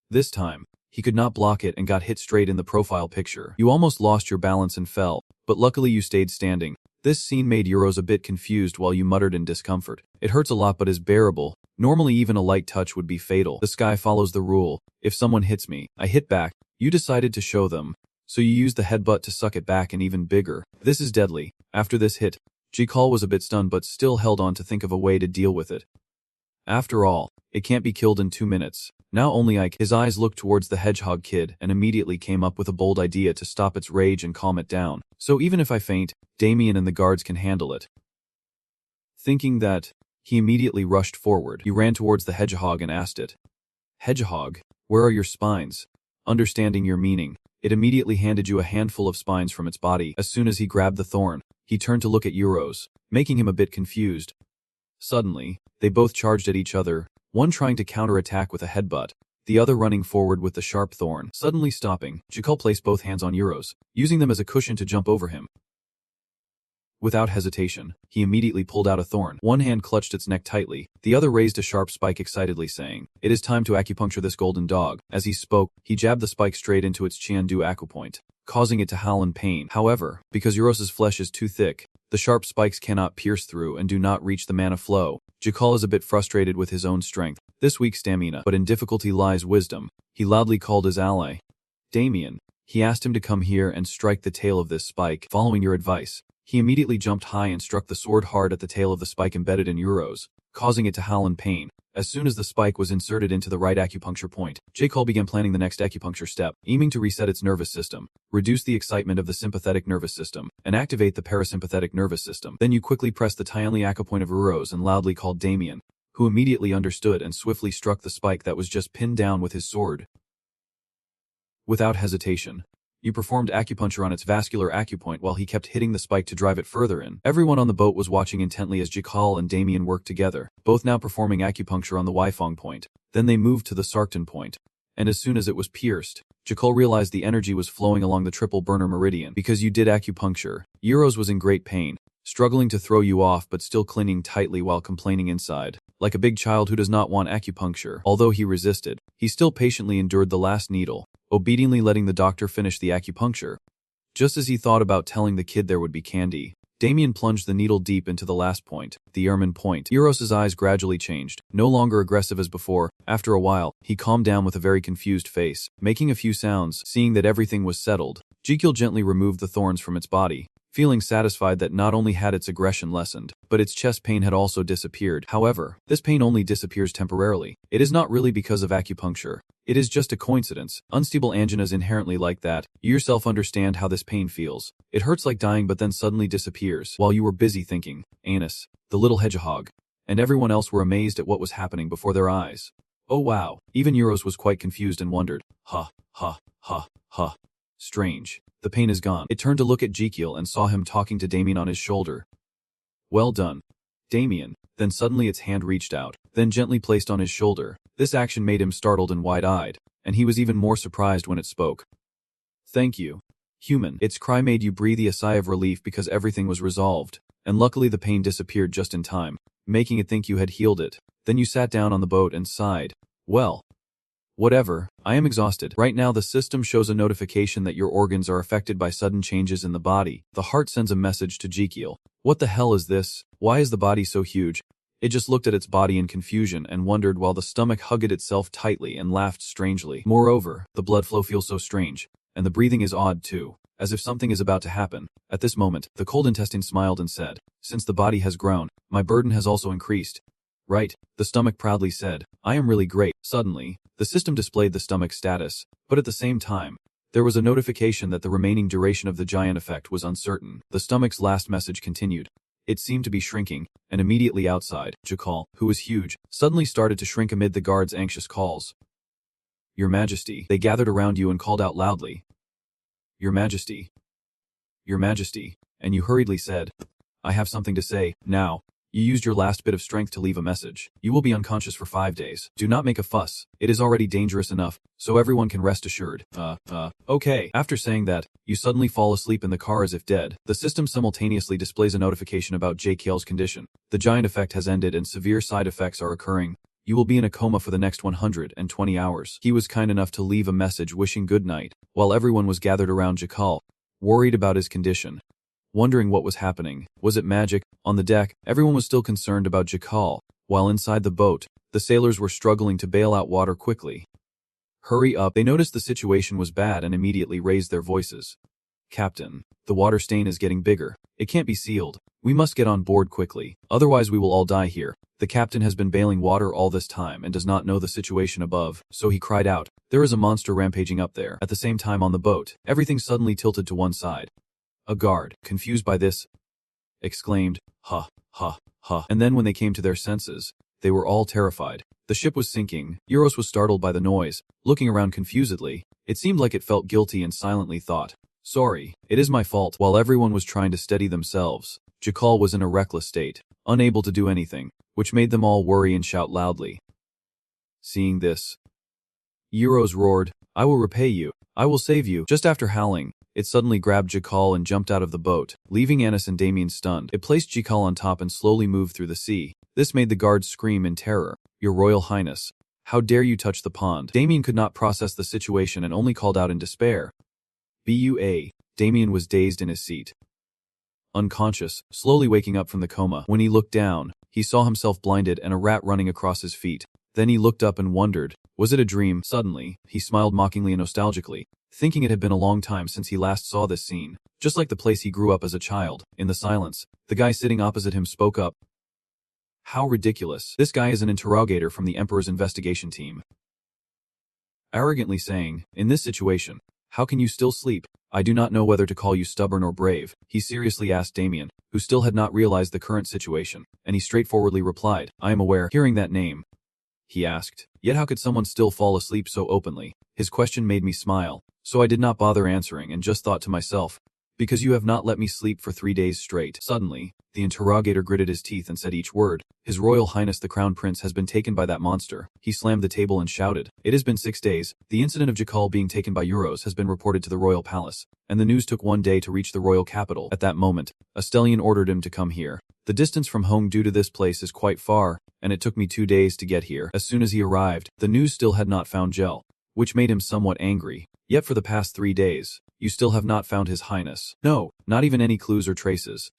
This time, he could not block it and got hit straight in the profile picture. You almost lost your balance and fell, but luckily you stayed standing. This scene made Euros a bit confused while you muttered in discomfort. It hurts a lot but is bearable. Normally even a light touch would be fatal. The sky follows the rule. If someone hits me, I hit back. You decided to show them, so you used the headbutt to suck it back and even bigger. This is deadly. After this hit, Jikal was a bit stunned but still held on to think of a way to deal with it. After all, it can't be killed in 2 minutes. Now only Ike. His eyes looked towards the hedgehog kid and immediately came up with a bold idea to stop its rage and calm it down. So even if I faint, Damien and the guards can handle it. Thinking that, he immediately rushed forward. He ran towards the hedgehog and asked it, Hedgehog, where are your spines? Understanding your meaning, it immediately handed you a handful of spines from its body. As soon as he grabbed the thorn, he turned to look at Euros, making him a bit confused. Suddenly, they both charged at each other, one trying to counterattack with a headbutt, the other running forward with the sharp thorn. Suddenly stopping, Jikal placed both hands on Euros, using them as a cushion to jump over him. Without hesitation, he immediately pulled out a thorn. One hand clutched its neck tightly, the other raised a sharp spike excitedly saying, It is time to acupuncture this golden dog. As he spoke, he jabbed the spike straight into its Qiandu acupoint, causing it to howl in pain. However, because Euros's flesh is too thick, the sharp spikes cannot pierce through and do not reach the mana flow. Jikal is a bit frustrated with his own strength, this weak stamina, but in difficulty lies wisdom. He loudly called his ally, Damien. He asked him to come here and strike the tail of this spike. Following your advice, he immediately jumped high and struck the sword hard at the tail of the spike embedded in Euros, causing it to howl in pain. As soon as the spike was inserted into the right acupuncture point, Jikal began planning the next acupuncture step, aiming to reset its nervous system, reduce the excitement of the sympathetic nervous system, and activate the parasympathetic nervous system. Then you quickly pressed the tiny acupoint of Euros and loudly called Damien, who immediately understood and swiftly struck the spike that was just pinned down with his sword. Without hesitation, You performed acupuncture on its vascular acupoint while he kept hitting the spike to drive it further in. Everyone on the boat was watching intently as Jikal and Damien worked together, both now performing acupuncture on the Weifang point. Then they moved to the Sarkton point. And as soon as it was pierced, Jikal realized the energy was flowing along the triple burner meridian. Because you did acupuncture, Euros was in great pain, struggling to throw you off but still clinging tightly while complaining inside. Like a big child who does not want acupuncture. Although he resisted, he still patiently endured the last needle, obediently letting the doctor finish the acupuncture. Just as he thought about telling the kid there would be candy, Damien plunged the needle deep into the last point, the ermine point. Euros's eyes gradually changed, no longer aggressive as before. After a while, he calmed down with a very confused face, making a few sounds. Seeing that everything was settled, Jikil gently removed the thorns from its body, feeling satisfied that not only had its aggression lessened, but its chest pain had also disappeared. However, this pain only disappears temporarily. It is not really because of acupuncture. It is just a coincidence. Unstable angina is inherently like that. You yourself understand how this pain feels. It hurts like dying but then suddenly disappears while you were busy thinking. Anus, the little hedgehog, and everyone else were amazed at what was happening before their eyes. Oh wow. Even Euros was quite confused and wondered. Ha, ha, ha, ha. Strange. The pain is gone. It turned to look at Jikil and saw him talking to Damien on his shoulder. Well done, Damien. Then suddenly its hand reached out, then gently placed on his shoulder. This action made him startled and wide-eyed, and he was even more surprised when it spoke. Thank you, human. Its cry made you breathe a sigh of relief because everything was resolved, and luckily the pain disappeared just in time, making it think you had healed it. Then you sat down on the boat and sighed. Well, whatever, I am exhausted. Right now the system shows a notification that your organs are affected by sudden changes in the body. The heart sends a message to Jikil. What the hell is this? Why is the body so huge? It just looked at its body in confusion and wondered while the stomach hugged itself tightly and laughed strangely. Moreover, the blood flow feels so strange, and the breathing is odd too, as if something is about to happen. At this moment, the cold intestine smiled and said, since the body has grown, my burden has also increased. Right, the stomach proudly said, I am really great. Suddenly, the system displayed the stomach status, but at the same time, there was a notification that the remaining duration of the giant effect was uncertain. The stomach's last message continued. It seemed to be shrinking, and immediately outside, Jikal, who was huge, suddenly started to shrink amid the guards' anxious calls. Your Majesty. They gathered around you and called out loudly. Your Majesty. Your Majesty. And you hurriedly said, I have something to say, now. You used your last bit of strength to leave a message. You will be unconscious for 5 days. Do not make a fuss. It is already dangerous enough, so everyone can rest assured. Okay. After saying that, you suddenly fall asleep in the car as if dead. The system simultaneously displays a notification about JKL's condition. The giant effect has ended and severe side effects are occurring. You will be in a coma for the next 120 hours. He was kind enough to leave a message wishing good night, while everyone was gathered around Jikal, worried about his condition, wondering what was happening. Was it magic? On the deck, everyone was still concerned about Jikal, while inside the boat, the sailors were struggling to bail out water quickly. Hurry up. They noticed the situation was bad and immediately raised their voices. Captain, the water stain is getting bigger. It can't be sealed. We must get on board quickly, otherwise we will all die here. The captain has been bailing water all this time and does not know the situation above, so he cried out, there is a monster rampaging up there. At the same time on the boat, everything suddenly tilted to one side. A guard, confused by this, exclaimed, ha, ha, ha. And then when they came to their senses, they were all terrified. The ship was sinking. Euros was startled by the noise, looking around confusedly. It seemed like it felt guilty and silently thought, sorry, it is my fault. While everyone was trying to steady themselves, Jikal was in a reckless state, unable to do anything, which made them all worry and shout loudly. Seeing this, Euros roared, I will repay you. I will save you. Just after howling, it suddenly grabbed Jikal and jumped out of the boat, leaving Anis and Damien stunned. It placed Jikal on top and slowly moved through the sea. This made the guards scream in terror. Your Royal Highness, how dare you touch the pond? Damien could not process the situation and only called out in despair. Bua. Damien was dazed in his seat, unconscious, slowly waking up from the coma. When he looked down, he saw himself blinded and a rat running across his feet. Then he looked up and wondered, was it a dream? Suddenly, he smiled mockingly and nostalgically, thinking it had been a long time since he last saw this scene, just like the place he grew up as a child. In the silence, the guy sitting opposite him spoke up. How ridiculous. This guy is an interrogator from the Emperor's investigation team. Arrogantly saying, in this situation, how can you still sleep? I do not know whether to call you stubborn or brave, he seriously asked Damien, who still had not realized the current situation, and he straightforwardly replied, I am aware. Hearing that name, he asked, yet how could someone still fall asleep so openly? His question made me smile. so I did not bother answering and just thought to myself, because you have not let me sleep for 3 days straight. Suddenly, the interrogator gritted his teeth and said each word. His Royal Highness the Crown Prince has been taken by that monster. He slammed the table and shouted. It has been 6 days. The incident of Jakal being taken by Euros has been reported to the Royal Palace, and the news took 1 day to reach the Royal Capital. At that moment, a stallion ordered him to come here. The distance from home due to this place is quite far, and it took me 2 days to get here. As soon as he arrived, the news still had not found Gel, which made him somewhat angry. Yet for the past 3 days, you still have not found His Highness. No, not even any clues or traces.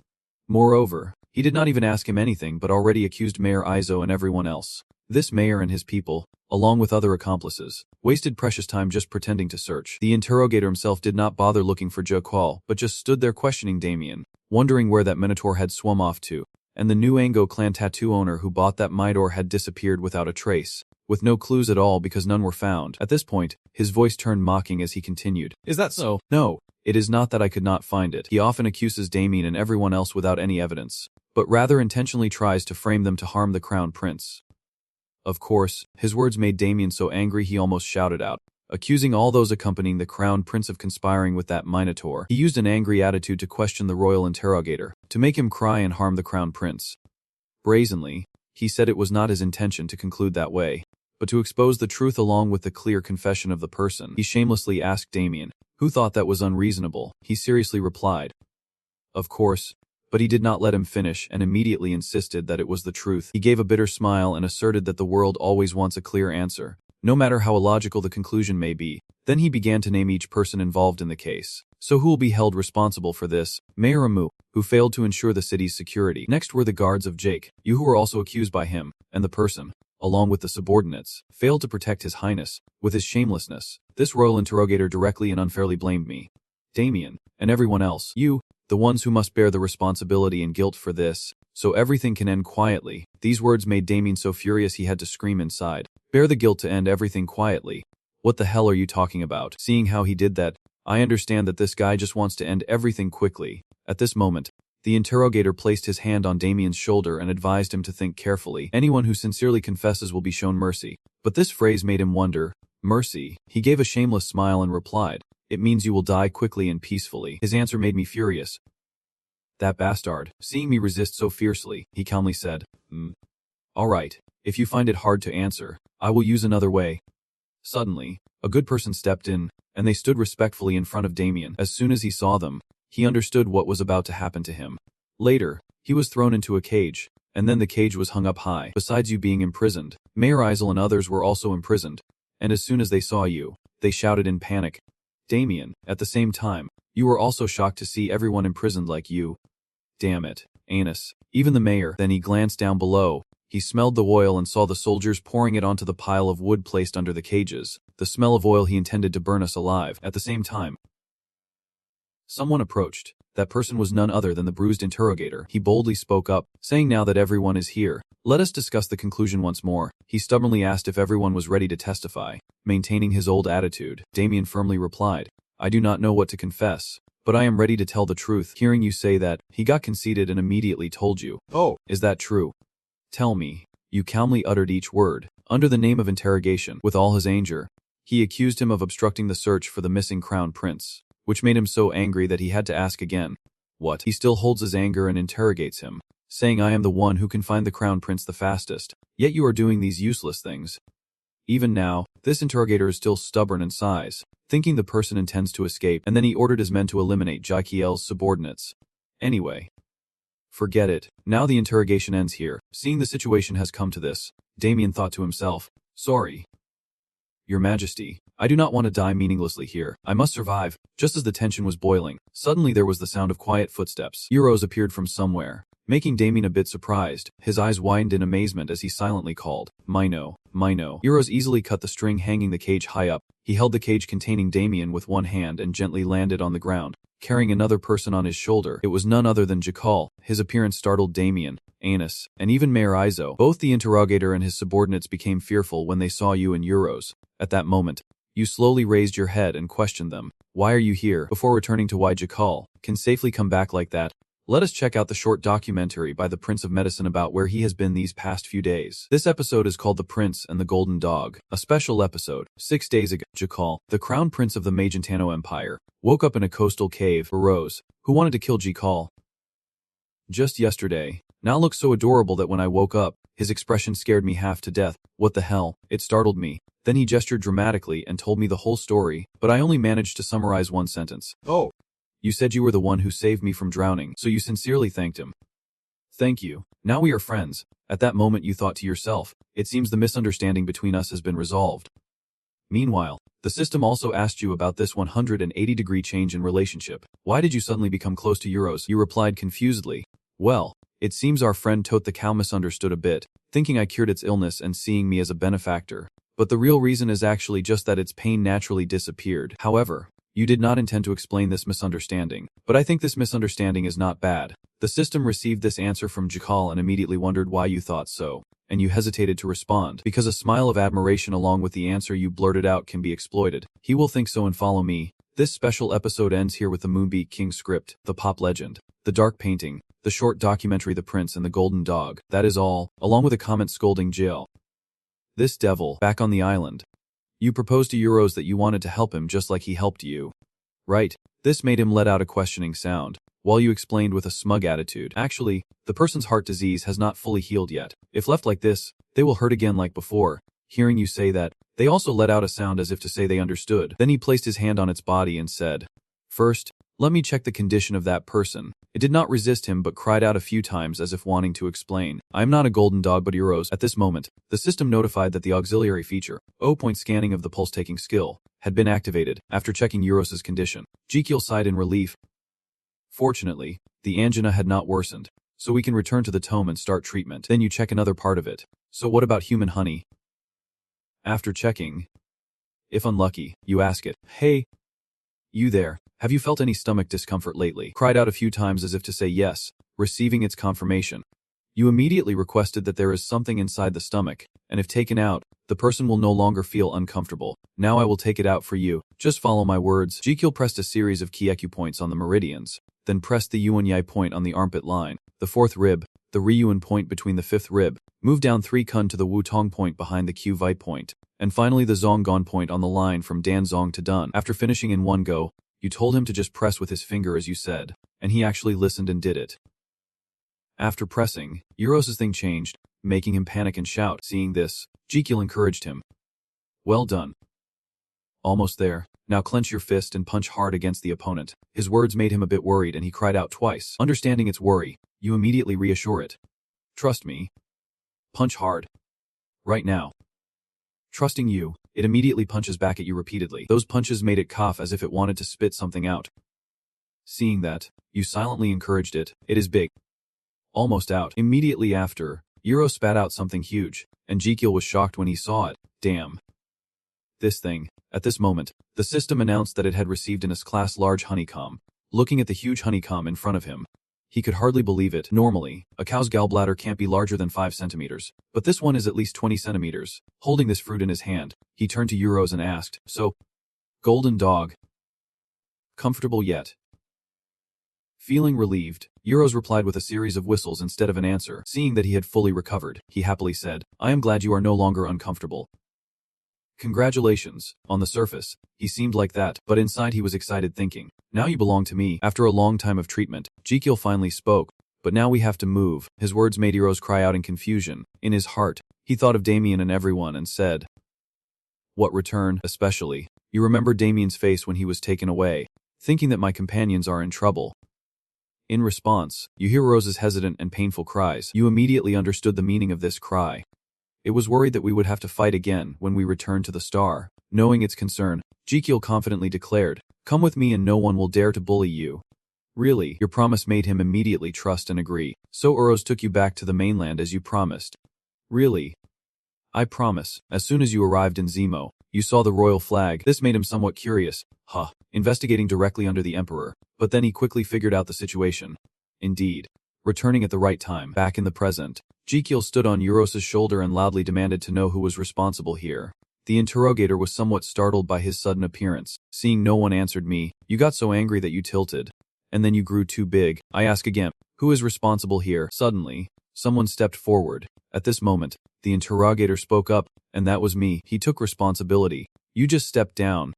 Moreover, he did not even ask him anything but already accused Mayor Izo and everyone else. This mayor and his people, along with other accomplices, wasted precious time just pretending to search. The interrogator himself did not bother looking for Joqual, but just stood there questioning Damien, wondering where that minotaur had swum off to, and the new Ango clan tattoo owner who bought that Midor had disappeared without a trace, with no clues at all because none were found. At this point, his voice turned mocking as he continued. Is that so? No, it is not that I could not find it. He often accuses Damien and everyone else without any evidence, but rather intentionally tries to frame them to harm the Crown Prince. Of course, his words made Damien so angry he almost shouted out, accusing all those accompanying the Crown Prince of conspiring with that Minotaur. He used an angry attitude to question the royal interrogator, to make him cry and harm the Crown Prince. Brazenly, he said it was not his intention to conclude that way, but to expose the truth along with the clear confession of the person. He shamelessly asked Damien, who thought that was unreasonable. He seriously replied, of course, but he did not let him finish and immediately insisted that it was the truth. He gave a bitter smile and asserted that the world always wants a clear answer, no matter how illogical the conclusion may be. Then he began to name each person involved in the case. So who will be held responsible for this? Mayor Amu, who failed to ensure the city's security. Next were the guards of Jake, you who were also accused by him, and the person, along with the subordinates, failed to protect His Highness, with his shamelessness. This royal interrogator directly and unfairly blamed me, Damien, and everyone else. You, the ones who must bear the responsibility and guilt for this, so everything can end quietly. These words made Damien so furious he had to scream inside. Bear the guilt to end everything quietly. What the hell are you talking about? Seeing how he did that, I understand that this guy just wants to end everything quickly. At this moment, the interrogator placed his hand on Damien's shoulder and advised him to think carefully. Anyone who sincerely confesses will be shown mercy. But this phrase made him wonder, mercy? He gave a shameless smile and replied, it means you will die quickly and peacefully. His answer made me furious. That bastard. Seeing me resist so fiercely, he calmly said, all right, if you find it hard to answer, I will use another way. Suddenly, a good person stepped in, and they stood respectfully in front of Damien. As soon as he saw them, he understood what was about to happen to him. Later, he was thrown into a cage, and then the cage was hung up high. Besides you being imprisoned, Mayor Isel and others were also imprisoned, and as soon as they saw you, they shouted in panic. Damien, at the same time, you were also shocked to see everyone imprisoned like you. Damn it, Anus. Even the mayor. Then he glanced down below. He smelled the oil and saw the soldiers pouring it onto the pile of wood placed under the cages. The smell of oil he intended to burn us alive. At the same time, someone approached. That person was none other than the bruised interrogator. He boldly spoke up, saying now that everyone is here, let us discuss the conclusion once more. He stubbornly asked if everyone was ready to testify, maintaining his old attitude. Damien firmly replied, I do not know what to confess, but I am ready to tell the truth. Hearing you say that, he got conceited and immediately told you, oh, is that true? Tell me. You calmly uttered each word, under the name of interrogation. With all his anger, he accused him of obstructing the search for the missing crown prince, which made him so angry that he had to ask again. What? He still holds his anger and interrogates him, saying I am the one who can find the crown prince the fastest, yet you are doing these useless things. Even now, this interrogator is still stubborn and sighs, thinking the person intends to escape, and then he ordered his men to eliminate Jaikiel's subordinates. Anyway, forget it. Now the interrogation ends here. Seeing the situation has come to this, Damien thought to himself, sorry, Your Majesty, I do not want to die meaninglessly here. I must survive. Just as the tension was boiling, suddenly there was the sound of quiet footsteps. Euros appeared from somewhere, making Damien a bit surprised. His eyes widened in amazement as he silently called, Mino, Mino. Euros easily cut the string hanging the cage high up. He held the cage containing Damien with one hand and gently landed on the ground, carrying another person on his shoulder. It was none other than Jakal. His appearance startled Damien, Anus, and even Mayor Izo. Both the interrogator and his subordinates became fearful when they saw you and Euros. At that moment, you slowly raised your head and questioned them. Why are you here? Before returning to why Jakal can safely come back like that, Let us check out the short documentary by the Prince of Medicine about where he has been these past few days. This episode is called The Prince and the Golden Dog, a special episode. 6 days ago, Jikal, the crown prince of the Magentano Empire, woke up in a coastal cave. Rose, who wanted to kill Jikal just yesterday, now looks so adorable that when I woke up, his expression scared me half to death. What the hell? It startled me. Then he gestured dramatically and told me the whole story, but I only managed to summarize one sentence. Oh. You said you were the one who saved me from drowning, so you sincerely thanked him. Thank you. Now we are friends. At that moment you thought to yourself, it seems the misunderstanding between us has been resolved. Meanwhile, the system also asked you about this 180-degree change in relationship. Why did you suddenly become close to Euros? You replied confusedly. Well, it seems our friend Tote the cow misunderstood a bit, thinking I cured its illness and seeing me as a benefactor. But the real reason is actually just that its pain naturally disappeared. However, you did not intend to explain this misunderstanding, but I think this misunderstanding is not bad. The system received this answer from Jikal and immediately wondered why you thought so, and you hesitated to respond, because a smile of admiration along with the answer you blurted out can be exploited. He will think so and follow me. This special episode ends here with the Moonbeat King script, the pop legend, the dark painting, the short documentary The Prince and the Golden Dog. That is all, along with a comment scolding Jill. This devil, back on the island. You proposed to Euros that you wanted to help him just like he helped you. Right. This made him let out a questioning sound, while you explained with a smug attitude. Actually, the person's heart disease has not fully healed yet. If left like this, they will hurt again like before. Hearing you say that, they also let out a sound as if to say they understood. Then he placed his hand on its body and said, First, let me check the condition of that person. It did not resist him but cried out a few times as if wanting to explain. I am not a golden dog but Euros. At this moment, the system notified that the auxiliary feature, O-point scanning of the pulse-taking skill, had been activated. After checking Euros' condition, Jikal sighed in relief. Fortunately, the angina had not worsened, so we can return to the tome and start treatment. Then you check another part of it. So what about human honey? After checking, if unlucky, you ask it, Hey, you there, have you felt any stomach discomfort lately? Cried out a few times as if to say yes, receiving its confirmation. You immediately requested that there is something inside the stomach, and if taken out, the person will no longer feel uncomfortable. Now I will take it out for you. Just follow my words. Jikal pressed a series of key acupoints on the meridians, then pressed the Yuan-Yi point on the armpit line, the 4th rib, the Ryuan point between the 5th rib, moved down 3 kun to the Wutong point behind the Q-Vi point, and finally the Zonggon point on the line from Danzong to Dun. After finishing in one go, you told him to just press with his finger as you said, and he actually listened and did it. After pressing, Euros' thing changed, making him panic and shout. Seeing this, Jikal encouraged him. Well done. Almost there. Now clench your fist and punch hard against the opponent. His words made him a bit worried and he cried out twice. Understanding its worry, you immediately reassure it. Trust me. Punch hard. Right now. Trusting you, it immediately punches back at you repeatedly. Those punches made it cough as if it wanted to spit something out. Seeing that, you silently encouraged it. It is big. Almost out. Immediately after, Euro spat out something huge, and Jikal was shocked when he saw it. Damn. This thing. At this moment, the system announced that it had received an S-class large honeycomb. Looking at the huge honeycomb in front of him, he could hardly believe it. Normally, a cow's gallbladder can't be larger than 5 centimeters, but this one is at least 20 centimeters. Holding this fruit in his hand, he turned to Euros and asked, So, golden dog, comfortable yet? Feeling relieved, Euros replied with a series of whistles instead of an answer. Seeing that he had fully recovered, he happily said, I am glad you are no longer uncomfortable. Congratulations. On the surface, he seemed like that, but inside he was excited thinking, now you belong to me. After a long time of treatment, Jikal finally spoke, but now we have to move. His words made Euros cry out in confusion. In his heart, he thought of Damien and everyone and said, What return, especially? You remember Damien's face when he was taken away, thinking that my companions are in trouble. In response, you hear Rose's hesitant and painful cries. You immediately understood the meaning of this cry. It was worried that we would have to fight again when we returned to the star. Knowing its concern, Jikal confidently declared, Come with me and no one will dare to bully you. Really, your promise made him immediately trust and agree. So Euros took you back to the mainland as you promised. Really? I promise. As soon as you arrived in Zemo, you saw the royal flag. This made him somewhat curious. Investigating directly under the Emperor. But then he quickly figured out the situation. Indeed. Returning at the right time, back in the present, Jikal stood on Euros' shoulder and loudly demanded to know who was responsible here. The interrogator was somewhat startled by his sudden appearance. Seeing no one answered me, you got so angry that you tilted. and then you grew too big. I ask again, who is responsible here? Suddenly, someone stepped forward. At this moment, the interrogator spoke up, and that was me. He took responsibility. You just stepped down,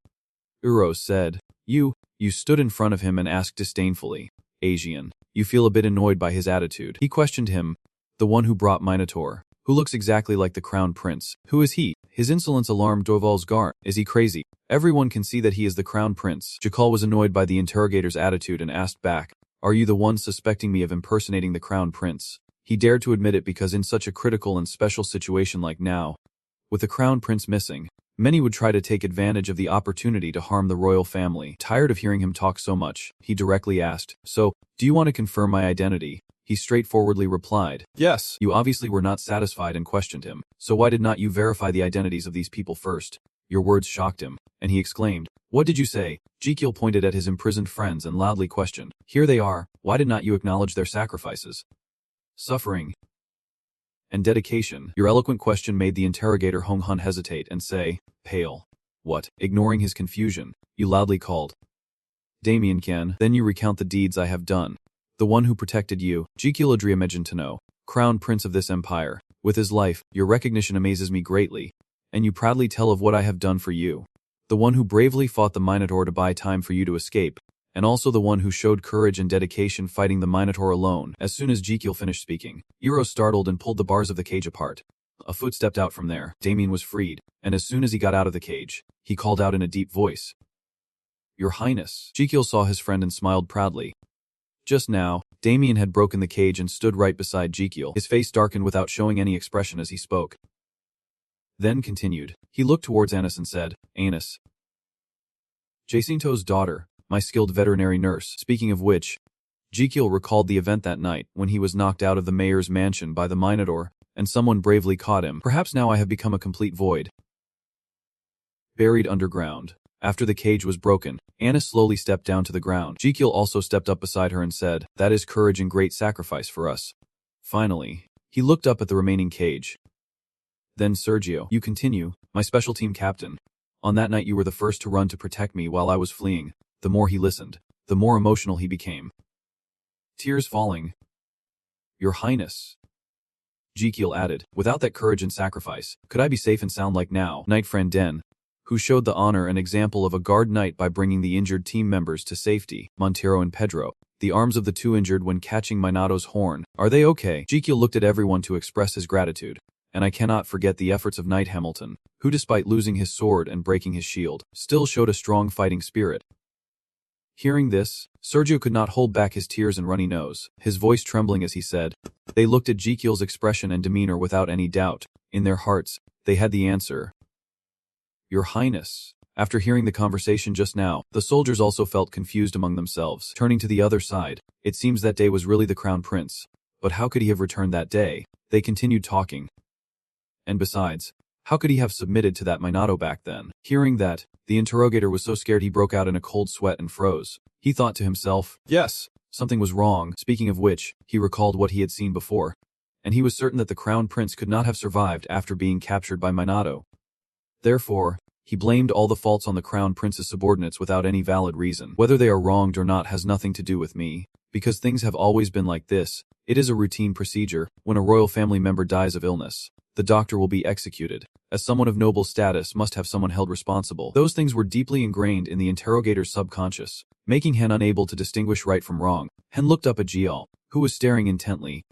Uro said. You stood in front of him and asked disdainfully. Asian. You feel a bit annoyed by his attitude. He questioned him. The one who brought Minotaur, who looks exactly like the crown prince. Who is he? His insolence alarmed Dorvalsgar. Is he crazy? Everyone can see that he is the crown prince. Jakal was annoyed by the interrogator's attitude and asked back, are you the one suspecting me of impersonating the crown prince? He dared to admit it because in such a critical and special situation like now, with the crown prince missing, many would try to take advantage of the opportunity to harm the royal family. Tired of hearing him talk so much, he directly asked, so, do you want to confirm my identity? He straightforwardly replied, yes. You obviously were not satisfied and questioned him, so why did not you verify the identities of these people first? Your words shocked him, and he exclaimed, what did you say? Jekyll pointed at his imprisoned friends and loudly questioned, here they are, why did not you acknowledge their sacrifices, suffering, and dedication? Your eloquent question made the interrogator Hong Hun hesitate and say, pale. What? Ignoring his confusion, you loudly called, Damien can, then you recount the deeds I have done. The one who protected you, Jekyll imagined to know, crown prince of this empire. With his life, your recognition amazes me greatly, and you proudly tell of what I have done for you. The one who bravely fought the Minotaur to buy time for you to escape, and also the one who showed courage and dedication fighting the Minotaur alone. As soon as Jekyll finished speaking, Iro startled and pulled the bars of the cage apart. A foot stepped out from there. Damien was freed, and as soon as he got out of the cage, he called out in a deep voice, Your Highness. Jekyll saw his friend and smiled proudly. Just now, Damien had broken the cage and stood right beside Jekyll. His face darkened without showing any expression as he spoke. Then continued. He looked towards Anis and said, Anis, Jacinto's daughter, my skilled veterinary nurse. Speaking of which, Jekyll recalled the event that night when he was knocked out of the mayor's mansion by the Minotaur, and someone bravely caught him. Perhaps now I have become a complete void, buried underground. After the cage was broken, Anna slowly stepped down to the ground. Jekyll also stepped up beside her and said, that is courage and great sacrifice for us. Finally, he looked up at the remaining cage. Then Sergio, you continue, my special team captain. On that night you were the first to run to protect me while I was fleeing. The more he listened, the more emotional he became. Tears falling. Your Highness, Jekyll added, without that courage and sacrifice, could I be safe and sound like now? Knight friend Den, who showed the honor and example of a guard knight by bringing the injured team members to safety, Montero and Pedro, the arms of the two injured when catching Minato's horn. Are they okay? Jekyll looked at everyone to express his gratitude, and I cannot forget the efforts of Knight Hamilton, who despite losing his sword and breaking his shield, still showed a strong fighting spirit. Hearing this, Sergio could not hold back his tears and runny nose, his voice trembling as he said, they looked at Jekyll's expression and demeanor without any doubt. In their hearts, they had the answer. Your Highness. After hearing the conversation just now, the soldiers also felt confused among themselves. Turning to the other side, it seems that day was really the crown prince. But how could he have returned that day? They continued talking. And besides, how could he have submitted to that Minato back then? Hearing that, the interrogator was so scared he broke out in a cold sweat and froze. He thought to himself, yes, something was wrong. Speaking of which, he recalled what he had seen before. And he was certain that the crown prince could not have survived after being captured by Minato. Therefore, he blamed all the faults on the crown prince's subordinates without any valid reason. Whether they are wronged or not has nothing to do with me, because things have always been like this. It is a routine procedure. When a royal family member dies of illness, the doctor will be executed. As someone of noble status must have someone held responsible. Those things were deeply ingrained in the interrogator's subconscious, making Hen unable to distinguish right from wrong. Hen looked up at Jial, who was staring intently,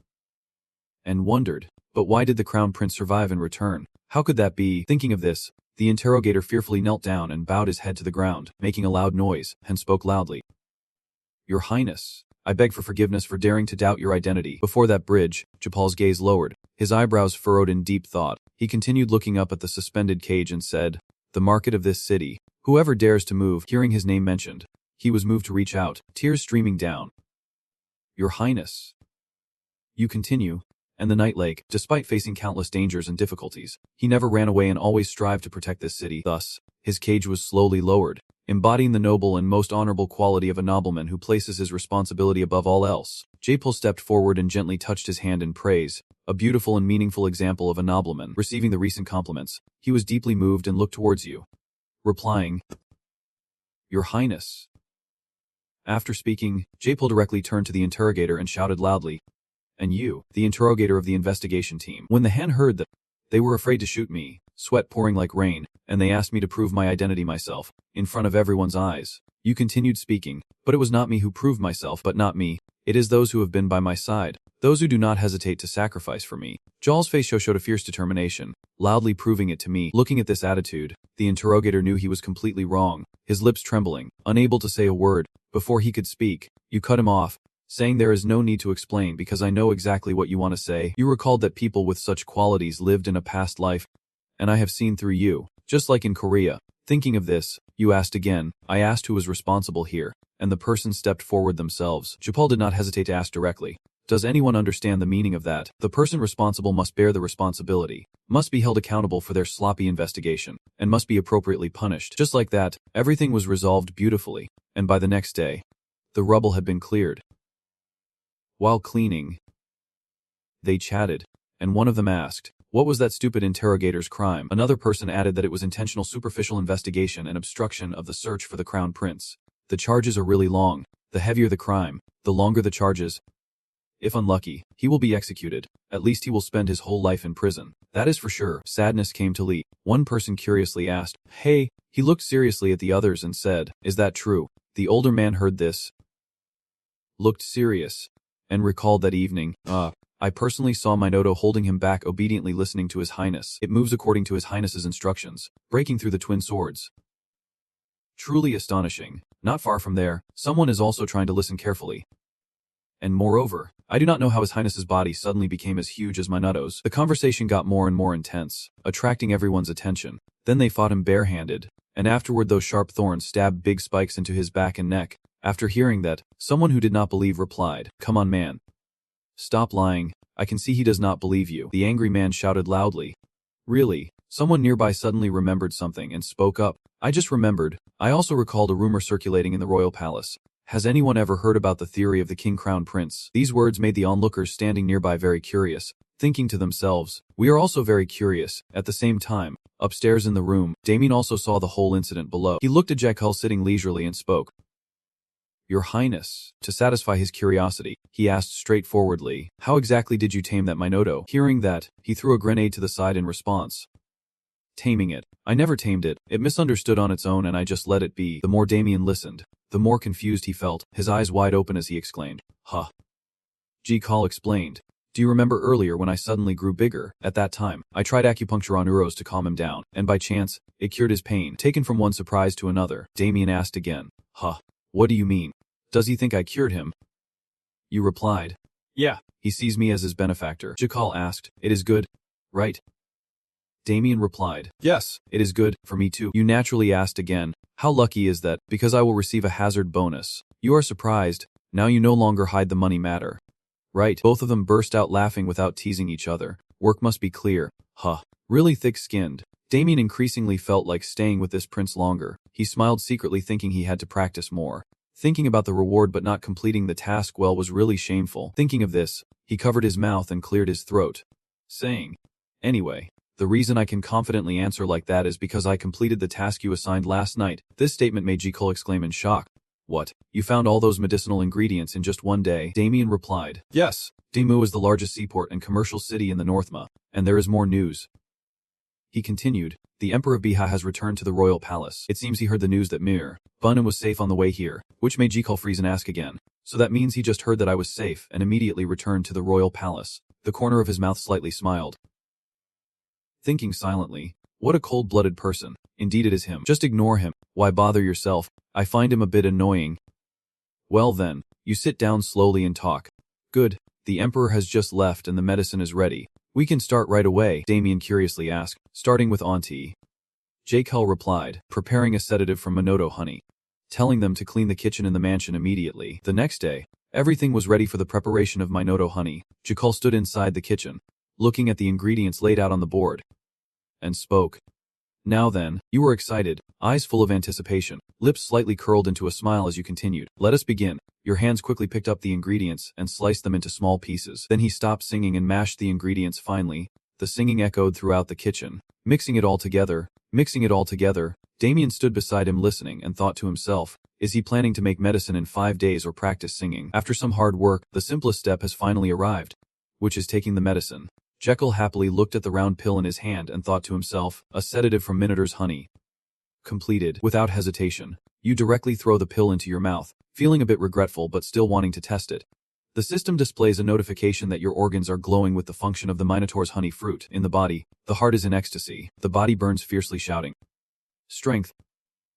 and wondered, but why did the crown prince survive and return? How could that be? Thinking of this, the interrogator fearfully knelt down and bowed his head to the ground, making a loud noise, and spoke loudly. Your Highness, I beg for forgiveness for daring to doubt your identity. Before that bridge, Japal's gaze lowered, his eyebrows furrowed in deep thought. He continued looking up at the suspended cage and said, the market of this city. Whoever dares to move. Hearing his name mentioned, he was moved to reach out, tears streaming down. Your Highness, you continue. And the Night Lake, despite facing countless dangers and difficulties, he never ran away and always strived to protect this city. Thus, his cage was slowly lowered, embodying the noble and most honorable quality of a nobleman who places his responsibility above all else. Japal stepped forward and gently touched his hand in praise, a beautiful and meaningful example of a nobleman. Receiving the recent compliments, he was deeply moved and looked towards you, replying, Your Highness. After speaking, Japal directly turned to the interrogator and shouted loudly, "And you, the interrogator of the investigation team." When the Han heard that, they were afraid to shoot me, sweat pouring like rain, and they asked me to prove my identity myself, in front of everyone's eyes. You continued speaking, "But it was not me who proved myself, but not me. It is those who have been by my side, those who do not hesitate to sacrifice for me." Jal's face showed a fierce determination, loudly proving it to me. Looking at this attitude, the interrogator knew he was completely wrong, his lips trembling, unable to say a word. Before he could speak, you cut him off, saying, "There is no need to explain because I know exactly what you want to say." You recalled that people with such qualities lived in a past life, and I have seen through you, just like in Korea. Thinking of this, you asked again. I asked who was responsible here, and the person stepped forward themselves. Japal did not hesitate to ask directly, "Does anyone understand the meaning of that?" The person responsible must bear the responsibility, must be held accountable for their sloppy investigation, and must be appropriately punished. Just like that, everything was resolved beautifully, and by the next day, the rubble had been cleared. While cleaning, they chatted, and one of them asked, "What was that stupid interrogator's crime?" Another person added that it was intentional superficial investigation and obstruction of the search for the crown prince. The charges are really long. The heavier the crime, the longer the charges. If unlucky, he will be executed. At least he will spend his whole life in prison. That is for sure. Sadness came to Lee. One person curiously asked, "Hey," he looked seriously at the others and said, "Is that true?" The older man heard this, looked serious, and recalled that evening. I personally saw Minoto holding him back, obediently listening to His Highness. It moves according to His Highness's instructions, breaking through the twin swords. Truly astonishing. Not far from there, someone is also trying to listen carefully. And moreover, I do not know how His Highness's body suddenly became as huge as Minoto's. The conversation got more and more intense, attracting everyone's attention. Then they fought him barehanded, and afterward those sharp thorns stabbed big spikes into his back and neck. After hearing that, someone who did not believe replied, "Come on, man. Stop lying. I can see he does not believe you." The angry man shouted loudly. Really? Someone nearby suddenly remembered something and spoke up. "I just remembered. I also recalled a rumor circulating in the royal palace. Has anyone ever heard about the theory of the king crown prince?" These words made the onlookers standing nearby very curious, thinking to themselves, "We are also very curious." At the same time, upstairs in the room, Damien also saw the whole incident below. He looked at Jackal sitting leisurely and spoke. "Your Highness." To satisfy his curiosity, he asked straightforwardly, "How exactly did you tame that Minoto?" Hearing that, he threw a grenade to the side in response. "Taming it? I never tamed it. It misunderstood on its own and I just let it be." The more Damien listened, the more confused he felt, his eyes wide open as he exclaimed, "Huh." Jackal explained, "Do you remember earlier when I suddenly grew bigger? At that time, I tried acupuncture on Uros to calm him down, and by chance, it cured his pain." Taken from one surprise to another, Damien asked again, "Huh? What do you mean? Does he think I cured him?" You replied, "Yeah, he sees me as his benefactor." Jackal asked, "It is good, right?" Damien replied, "Yes, it is good, for me too." You naturally asked again, "How lucky is that?" "Because I will receive a hazard bonus." You are surprised. Now you no longer hide the money matter. Right? Both of them burst out laughing without teasing each other. Work must be clear. Huh. Really thick-skinned. Damien increasingly felt like staying with this prince longer. He smiled secretly, thinking he had to practice more. Thinking about the reward but not completing the task well was really shameful. Thinking of this, he covered his mouth and cleared his throat, saying, "Anyway, the reason I can confidently answer like that is because I completed the task you assigned last night." This statement made Jackal exclaim in shock. "What? You found all those medicinal ingredients in just one day?" Damien replied, "Yes. Damu is the largest seaport and commercial city in the Northma, and there is more news." He continued, "The Emperor of Biha has returned to the royal palace. It seems he heard the news that Mir Bunham was safe on the way here," which made Jackal freeze and ask again, "So that means he just heard that I was safe and immediately returned to the royal palace?" The corner of his mouth slightly smiled, thinking silently, "What a cold-blooded person. Indeed it is him. Just ignore him. Why bother yourself? I find him a bit annoying." "Well then, you sit down slowly and talk." "Good. The Emperor has just left and the medicine is ready. We can start right away," Damien curiously asked, "Starting with Auntie." Jackal replied, preparing a sedative from Minoto honey, telling them to clean the kitchen in the mansion immediately. The next day, everything was ready for the preparation of Minoto honey. Jackal stood inside the kitchen, looking at the ingredients laid out on the board, and spoke. "Now then, you were excited, eyes full of anticipation, lips slightly curled into a smile as you continued. Let us begin." Your hands quickly picked up the ingredients and sliced them into small pieces. Then he stopped singing and mashed the ingredients finely. The singing echoed throughout the kitchen. Mixing it all together, Damien stood beside him listening and thought to himself, is he planning to make medicine in 5 days or practice singing? After some hard work, the simplest step has finally arrived, which is taking the medicine. Jekyll happily looked at the round pill in his hand and thought to himself, a sedative from Minotaur's honey. Completed. Without hesitation, you directly throw the pill into your mouth, feeling a bit regretful but still wanting to test it. The system displays a notification that your organs are glowing with the function of the Minotaur's honey fruit. In the body, the heart is in ecstasy, the body burns fiercely shouting. Strength.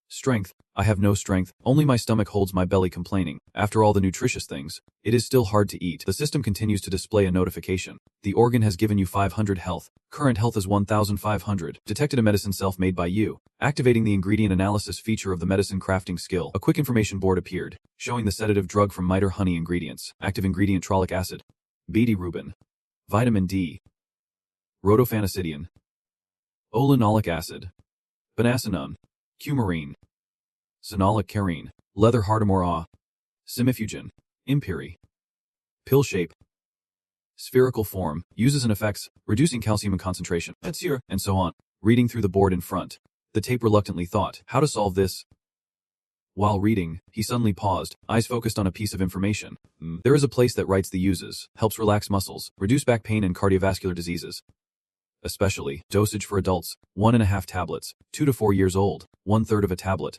Strength. I have no strength, only my stomach holds my belly complaining. After all the nutritious things, it is still hard to eat. The system continues to display a notification. The organ has given you 500 health. Current health is 1,500. Detected a medicine self-made by you. Activating the ingredient analysis feature of the medicine crafting skill. A quick information board appeared, showing the sedative drug from Miter honey ingredients. Active ingredient trollic acid. Beta-rubin. Vitamin D. Rhodophanasidion. Olenolic acid. Banasinone. Coumarine. Phenolic carine. Leather hardamore A. Simifugen. Imperi. Pill shape. Spherical form. Uses and effects. Reducing calcium and concentration. And so on. Reading through the board in front, the tape reluctantly thought, how to solve this? While reading, he suddenly paused, eyes focused on a piece of information. There is a place that writes the uses, helps relax muscles, reduce back pain and cardiovascular diseases. Especially, dosage for adults, 1.5 tablets, 2 to 4 years old, 1/3 of a tablet.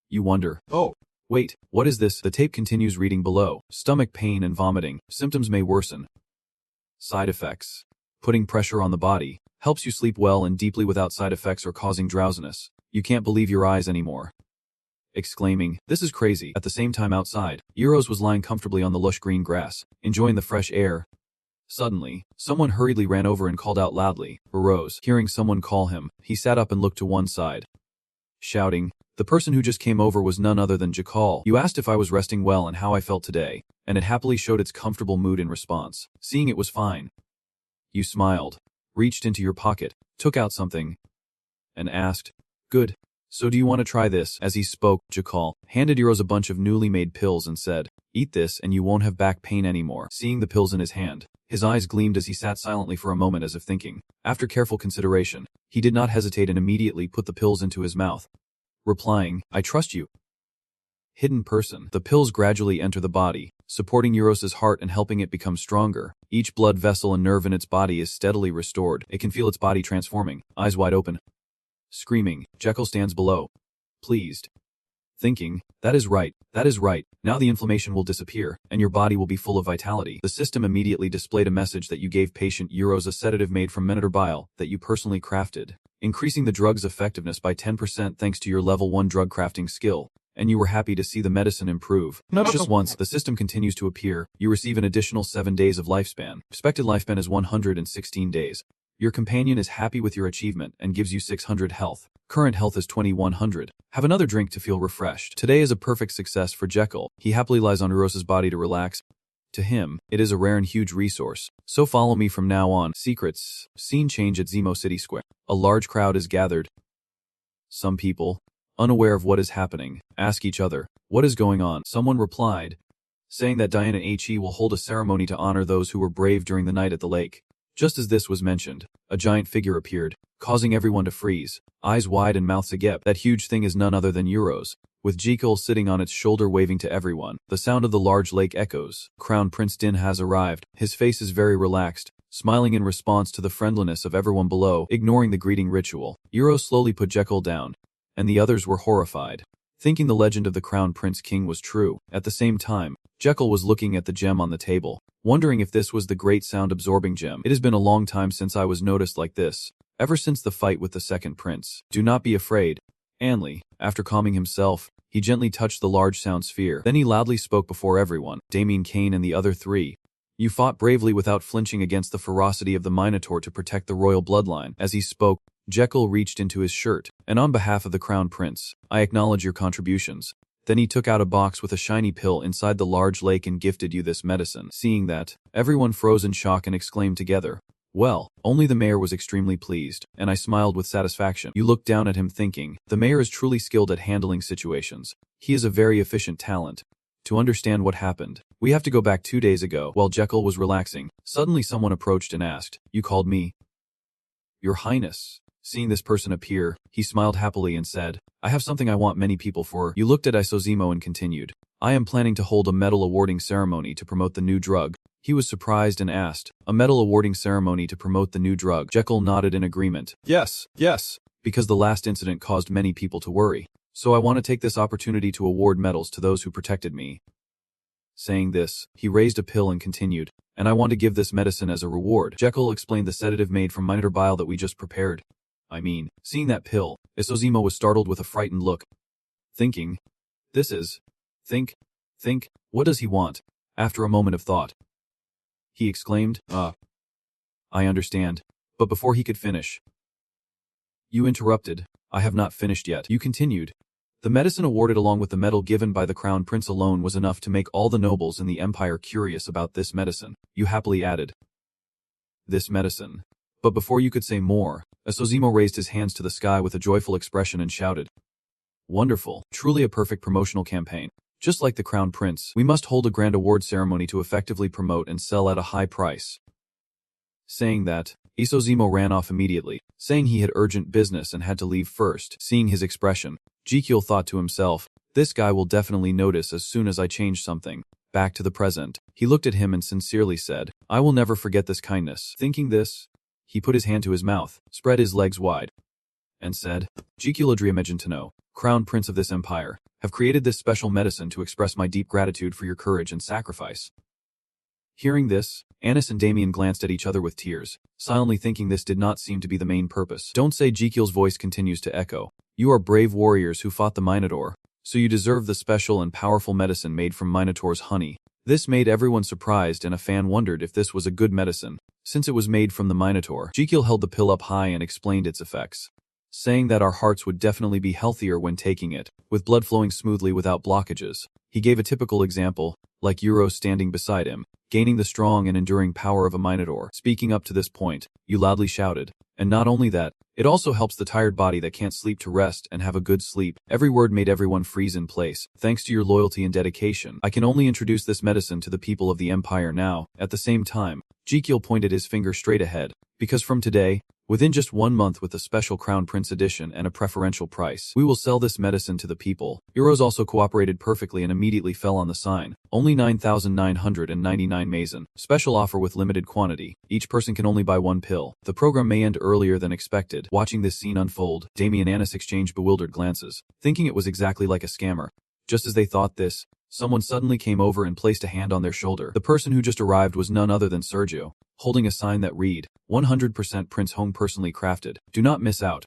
You wonder, oh, wait, what is this? The tape continues reading below. Stomach pain and vomiting, symptoms may worsen. Side effects. Putting pressure on the body, helps you sleep well and deeply without side effects or causing drowsiness. You can't believe your eyes anymore. Exclaiming, this is crazy. At the same time outside, Euros was lying comfortably on the lush green grass, enjoying the fresh air. Suddenly, someone hurriedly ran over and called out loudly. Arose. Hearing someone call him, he sat up and looked to one side, shouting, the person who just came over was none other than Jackal. You asked if I was resting well and how I felt today, and it happily showed its comfortable mood in response. Seeing it was fine. You smiled, reached into your pocket, took out something, and asked, good. So do you want to try this? As he spoke, Jackal handed Euros a bunch of newly made pills and said, eat this and you won't have back pain anymore. Seeing the pills in his hand, his eyes gleamed as he sat silently for a moment as if thinking. After careful consideration, he did not hesitate and immediately put the pills into his mouth, replying, I trust you. Hidden person. The pills gradually enter the body, supporting Euros's heart and helping it become stronger. Each blood vessel and nerve in its body is steadily restored. It can feel its body transforming, eyes wide open. Screaming, Jekyll stands below, pleased. Thinking, that is right, now the inflammation will disappear, and your body will be full of vitality. The system immediately displayed a message that you gave patient Euros a sedative made from Minotaur bile that you personally crafted, increasing the drug's effectiveness by 10% thanks to your level 1 drug crafting skill, and you were happy to see the medicine improve. Not just once, the system continues to appear, you receive an additional 7 days of lifespan. Expected lifespan is 116 days. Your companion is happy with your achievement and gives you 600 health. Current health is 2100. Have another drink to feel refreshed. Today is a perfect success for Jekyll. He happily lies on Uros's body to relax. To him, it is a rare and huge resource. So follow me from now on. Secrets. Scene change at Zemo City Square. A large crowd is gathered. Some people, unaware of what is happening, ask each other, what is going on? Someone replied, saying that Diana He will hold a ceremony to honor those who were brave during the night at the lake. Just as this was mentioned, a giant figure appeared, causing everyone to freeze, eyes wide and mouths agape. That huge thing is none other than Euros, with Jekyll sitting on its shoulder waving to everyone. The sound of the large lake echoes. Crown Prince Din has arrived. His face is very relaxed, smiling in response to the friendliness of everyone below, ignoring the greeting ritual. Euros slowly put Jekyll down, and the others were horrified, thinking the legend of the Crown Prince King was true. At the same time, Jekyll was looking at the gem on the table, wondering if this was the great sound-absorbing gem. It has been a long time since I was noticed like this, ever since the fight with the second prince. Do not be afraid. Anley, after calming himself, he gently touched the large sound sphere. Then he loudly spoke before everyone, Damien Kane and the other three. You fought bravely without flinching against the ferocity of the Minotaur to protect the royal bloodline. As he spoke, Jekyll reached into his shirt, and on behalf of the Crown Prince, I acknowledge your contributions. Then he took out a box with a shiny pill inside the large lake and gifted you this medicine. Seeing that, everyone froze in shock and exclaimed together, well, only the mayor was extremely pleased, and I smiled with satisfaction. You looked down at him thinking, the mayor is truly skilled at handling situations. He is a very efficient talent. To understand what happened, we have to go back 2 days ago. While Jekyll was relaxing, suddenly someone approached and asked, you called me? Your Highness. Seeing this person appear, he smiled happily and said, I have something I want many people for. You looked at Isozimo and continued, I am planning to hold a medal awarding ceremony to promote the new drug. He was surprised and asked, a medal awarding ceremony to promote the new drug? Jekyll nodded in agreement. Yes, because the last incident caused many people to worry. So I want to take this opportunity to award medals to those who protected me. Saying this, he raised a pill and continued, and I want to give this medicine as a reward. Jekyll explained the sedative made from monitor bile that we just prepared. Seeing that pill, Isozimo was startled with a frightened look. Thinking, what does he want? After a moment of thought, he exclaimed, I understand. But before he could finish, you interrupted. I have not finished yet. You continued. The medicine awarded along with the medal given by the crown prince alone was enough to make all the nobles in the empire curious about this medicine. You happily added, this medicine. But before you could say more, Isozimo raised his hands to the sky with a joyful expression and shouted, wonderful, truly a perfect promotional campaign. Just like the crown prince, we must hold a grand award ceremony to effectively promote and sell at a high price. Saying that, Isozimo ran off immediately, saying he had urgent business and had to leave first. Seeing his expression, Jekyll thought to himself, this guy will definitely notice as soon as I change something. Back to the present, he looked at him and sincerely said, I will never forget this kindness. Thinking this, he put his hand to his mouth, spread his legs wide, and said, Jekyll Adriamegentano, crown prince of this empire, have created this special medicine to express my deep gratitude for your courage and sacrifice. Hearing this, Anis and Damien glanced at each other with tears, silently thinking this did not seem to be the main purpose. Don't say. Jekyll's voice continues to echo. You are brave warriors who fought the Minotaur, so you deserve the special and powerful medicine made from Minotaur's honey. This made everyone surprised and a fan wondered if this was a good medicine, since it was made from the Minotaur. Jekyll held the pill up high and explained its effects, saying that our hearts would definitely be healthier when taking it, with blood flowing smoothly without blockages. He gave a typical example, like Euros standing beside him, gaining the strong and enduring power of a Minotaur. Speaking up to this point, you loudly shouted, and not only that, it also helps the tired body that can't sleep to rest and have a good sleep. Every word made everyone freeze in place. Thanks to your loyalty and dedication, I can only introduce this medicine to the people of the Empire now. At the same time, Jekyll pointed his finger straight ahead, because from today, within just 1 month with a special Crown Prince edition and a preferential price, we will sell this medicine to the people. Euros also cooperated perfectly and immediately fell on the sign. Only 9,999 Mason. Special offer with limited quantity. Each person can only buy 1 pill. The program may end earlier than expected. Watching this scene unfold, Damien and Anis exchanged bewildered glances, thinking it was exactly like a scammer. Just as they thought this, someone suddenly came over and placed a hand on their shoulder. The person who just arrived was none other than Sergio, holding a sign that read, 100% Prince Home personally crafted. Do not miss out.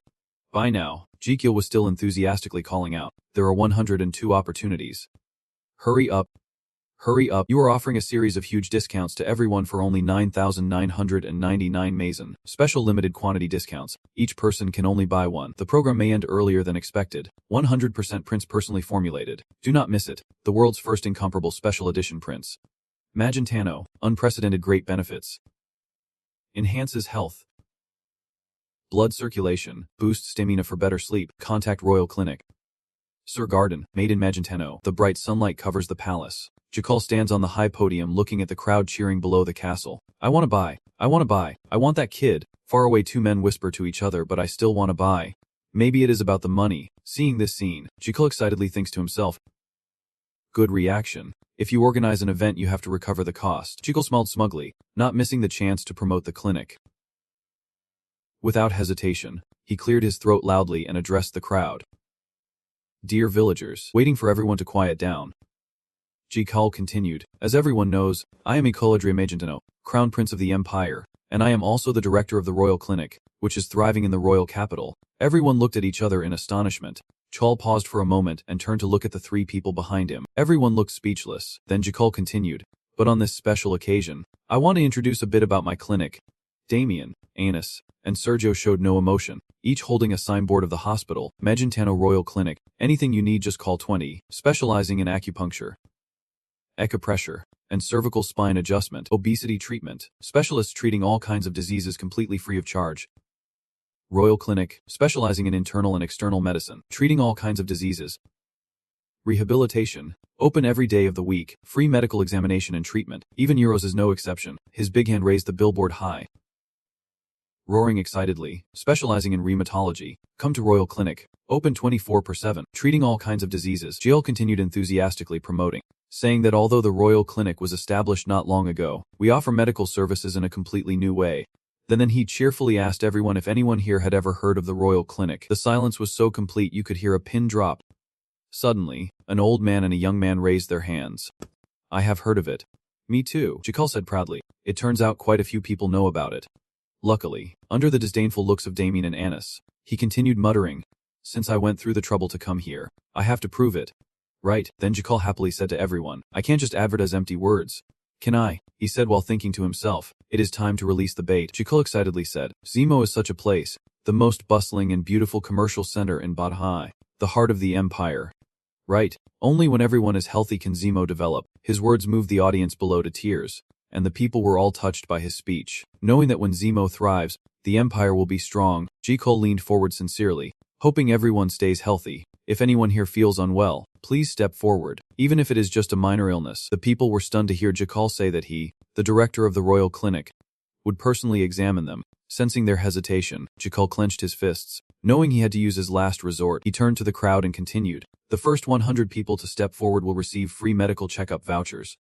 By now, Jekyll was still enthusiastically calling out, there are 102 opportunities. Hurry up. Hurry up. You are offering a series of huge discounts to everyone for only 9,999 Mason. Special limited quantity discounts. Each person can only buy 1. The program may end earlier than expected. 100% Prince personally formulated. Do not miss it. The world's first incomparable special edition Prince Magentano. Unprecedented great benefits. Enhances health. Blood circulation. Boosts stamina for better sleep. Contact Royal Clinic. Sir Garden. Made in Magentano. The bright sunlight covers the palace. Jekyll stands on the high podium looking at the crowd cheering below the castle. I want to buy. I want to buy. I want that kid. Far away 2 men whisper to each other, but I still want to buy. Maybe it is about the money. Seeing this scene, Jekyll excitedly thinks to himself, good reaction. If you organize an event you have to recover the cost. Jekyll smiled smugly, not missing the chance to promote the clinic. Without hesitation, he cleared his throat loudly and addressed the crowd. Dear villagers, waiting for everyone to quiet down, Jekyll continued, as everyone knows, I am Jekyll Adriamegentano, Crown Prince of the Empire, and I am also the director of the Royal Clinic, which is thriving in the royal capital. Everyone looked at each other in astonishment. Jekyll paused for a moment and turned to look at the 3 people behind him. Everyone looked speechless. Then Jekyll continued, but on this special occasion, I want to introduce a bit about my clinic. Damien, Anis, and Sergio showed no emotion, each holding a signboard of the hospital, Magentano Royal Clinic. Anything you need just call 20, specializing in acupuncture, acupressure, and cervical spine adjustment, obesity treatment, specialists treating all kinds of diseases completely free of charge. Royal Clinic, specializing in internal and external medicine, treating all kinds of diseases. Rehabilitation, open every day of the week, free medical examination and treatment. Even Euros is no exception. His big hand raised the billboard high. roaring excitedly, specializing in rheumatology. Come to Royal Clinic. Open 24/7, treating all kinds of diseases. Jill continued enthusiastically promoting, saying that although the Royal Clinic was established not long ago, we offer medical services in a completely new way. Then he cheerfully asked everyone if anyone here had ever heard of the Royal Clinic. The silence was so complete you could hear a pin drop. Suddenly, an old man and a young man raised their hands. I have heard of it. Me too, Jikal said proudly. It turns out quite a few people know about it. Luckily, under the disdainful looks of Damien and Anis, he continued muttering, since I went through the trouble to come here, I have to prove it. Right, then Jikal happily said to everyone, I can't just advertise empty words. Can I? He said while thinking to himself, it is time to release the bait. Jikal excitedly said, Zemo is such a place, the most bustling and beautiful commercial center in Badhai, the heart of the empire. Right, only when everyone is healthy can Zemo develop. His words moved the audience below to tears, and the people were all touched by his speech. Knowing that when Zemo thrives, the empire will be strong, Jikal leaned forward sincerely, hoping everyone stays healthy. If anyone here feels unwell, please step forward, even if it is just a minor illness. The people were stunned to hear Jikal say that he, the director of the Royal Clinic, would personally examine them. Sensing their hesitation, Jikal clenched his fists. Knowing he had to use his last resort, he turned to the crowd and continued, the first 100 people to step forward will receive free medical checkup vouchers.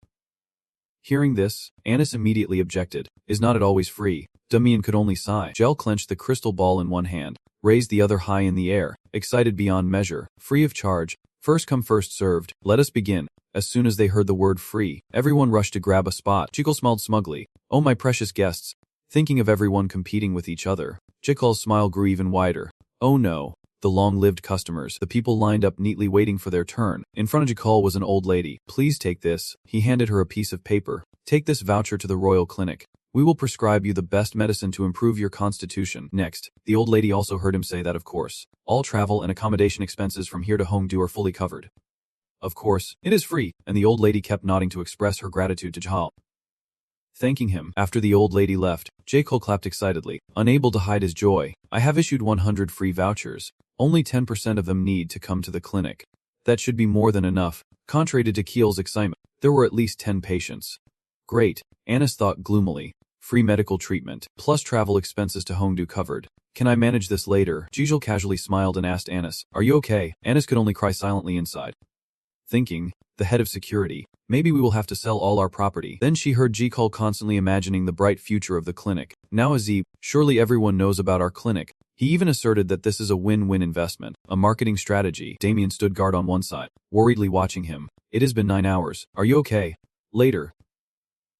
Hearing this, Anis immediately objected, is not it always free? Damien could only sigh. Jel clenched the crystal ball in one hand, raised the other high in the air, excited beyond measure, free of charge, first come first served, let us begin. As soon as they heard the word free, everyone rushed to grab a spot. Jikal smiled smugly, oh my precious guests, thinking of everyone competing with each other. Jikal's smile grew even wider. Oh no, the long-lived customers. The people lined up neatly waiting for their turn. In front of Jikal was an old lady. Please take this. He handed her a piece of paper. Take this voucher to the Royal Clinic. We will prescribe you the best medicine to improve your constitution. Next, the old lady also heard him say that of course, all travel and accommodation expenses from here to Hongdu are fully covered. Of course, it is free, and the old lady kept nodding to express her gratitude to Jahal. Thanking him. After the old lady left, Jikal clapped excitedly, unable to hide his joy. I have issued 100 free vouchers. Only 10% of them need to come to the clinic. That should be more than enough. Contrary to Kiel's excitement, there were at least 10 patients. Great, Anis thought gloomily. Free medical treatment, plus travel expenses to Hongdu covered. Can I manage this later? Jijal casually smiled and asked Anis, are you okay? Anis could only cry silently inside. Thinking, the head of security, maybe we will have to sell all our property. Then she heard Jikal constantly imagining the bright future of the clinic. Now Azib, surely everyone knows about our clinic. He even asserted that this is a win-win investment, a marketing strategy. Damien stood guard on one side, worriedly watching him. It has been 9 hours. Are you okay? Later.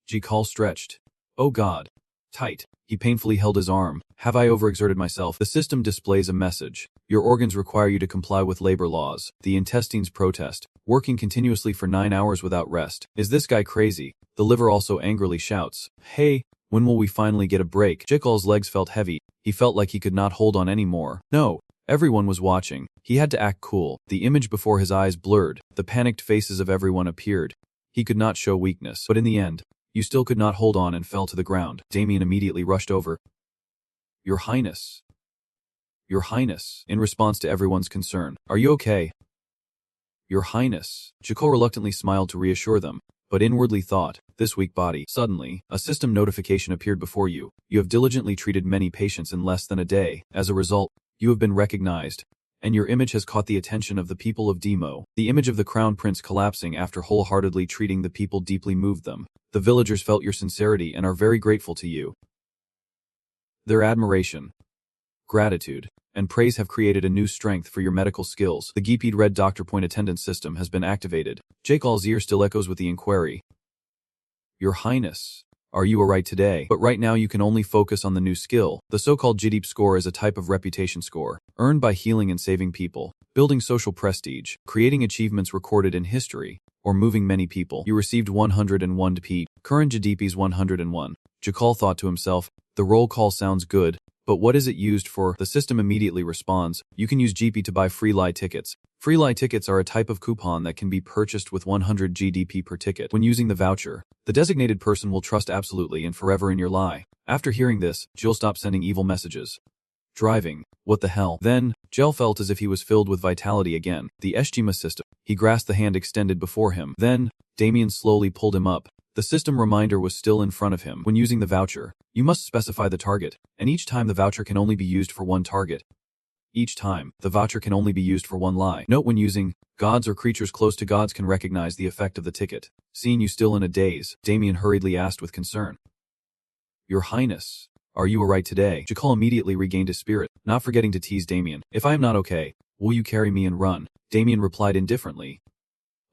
Jikal stretched. Oh God. Tight. He painfully held his arm. Have I overexerted myself? The system displays a message. Your organs require you to comply with labor laws. The intestines protest, working continuously for 9 hours without rest. Is this guy crazy? The liver also angrily shouts. Hey, when will we finally get a break? Jikal's legs felt heavy. He felt like he could not hold on anymore. No. Everyone was watching. He had to act cool. The image before his eyes blurred. The panicked faces of everyone appeared. He could not show weakness. But in the end, you still could not hold on and fell to the ground. Damien immediately rushed over. Your Highness. Your Highness. In response to everyone's concern. Are you okay? Your Highness. Jikal reluctantly smiled to reassure them, but inwardly thought, this weak body. Suddenly, a system notification appeared before you. You have diligently treated many patients in less than a day. As a result, you have been recognized, and your image has caught the attention of the people of Demo. The image of the Crown Prince collapsing after wholeheartedly treating the people deeply moved them. The villagers felt your sincerity and are very grateful to you. Their admiration, gratitude, and praise have created a new strength for your medical skills. The Geepied Red Doctor Point attendance system has been activated. Jikal's ear still echoes with the inquiry. Your Highness, are you alright today? But right now you can only focus on the new skill. The so-called GDP score is a type of reputation score, earned by healing and saving people, building social prestige, creating achievements recorded in history, or moving many people. You received 101 P. Current GDP is 101. Jikal thought to himself, the roll call sounds good, but what is it used for? The system immediately responds, you can use GP to buy free lie tickets. Free lie tickets are a type of coupon that can be purchased with 100 GDP per ticket. When using the voucher, the designated person will trust absolutely and forever in your lie. After hearing this, Jill stopped sending evil messages. Driving. What the hell? Then, Jill felt as if he was filled with vitality again. The Eshjima system. He grasped the hand extended before him. Then, Damien slowly pulled him up. The system reminder was still in front of him. When using the voucher, you must specify the target, and each time the voucher can only be used for one target. Each time, the voucher can only be used for one lie. Note when using, gods or creatures close to gods can recognize the effect of the ticket. Seeing you still in a daze, Damien hurriedly asked with concern. Your Highness, are you alright today? Jakal immediately regained his spirit, not forgetting to tease Damien. If I am not okay, will you carry me and run? Damien replied indifferently.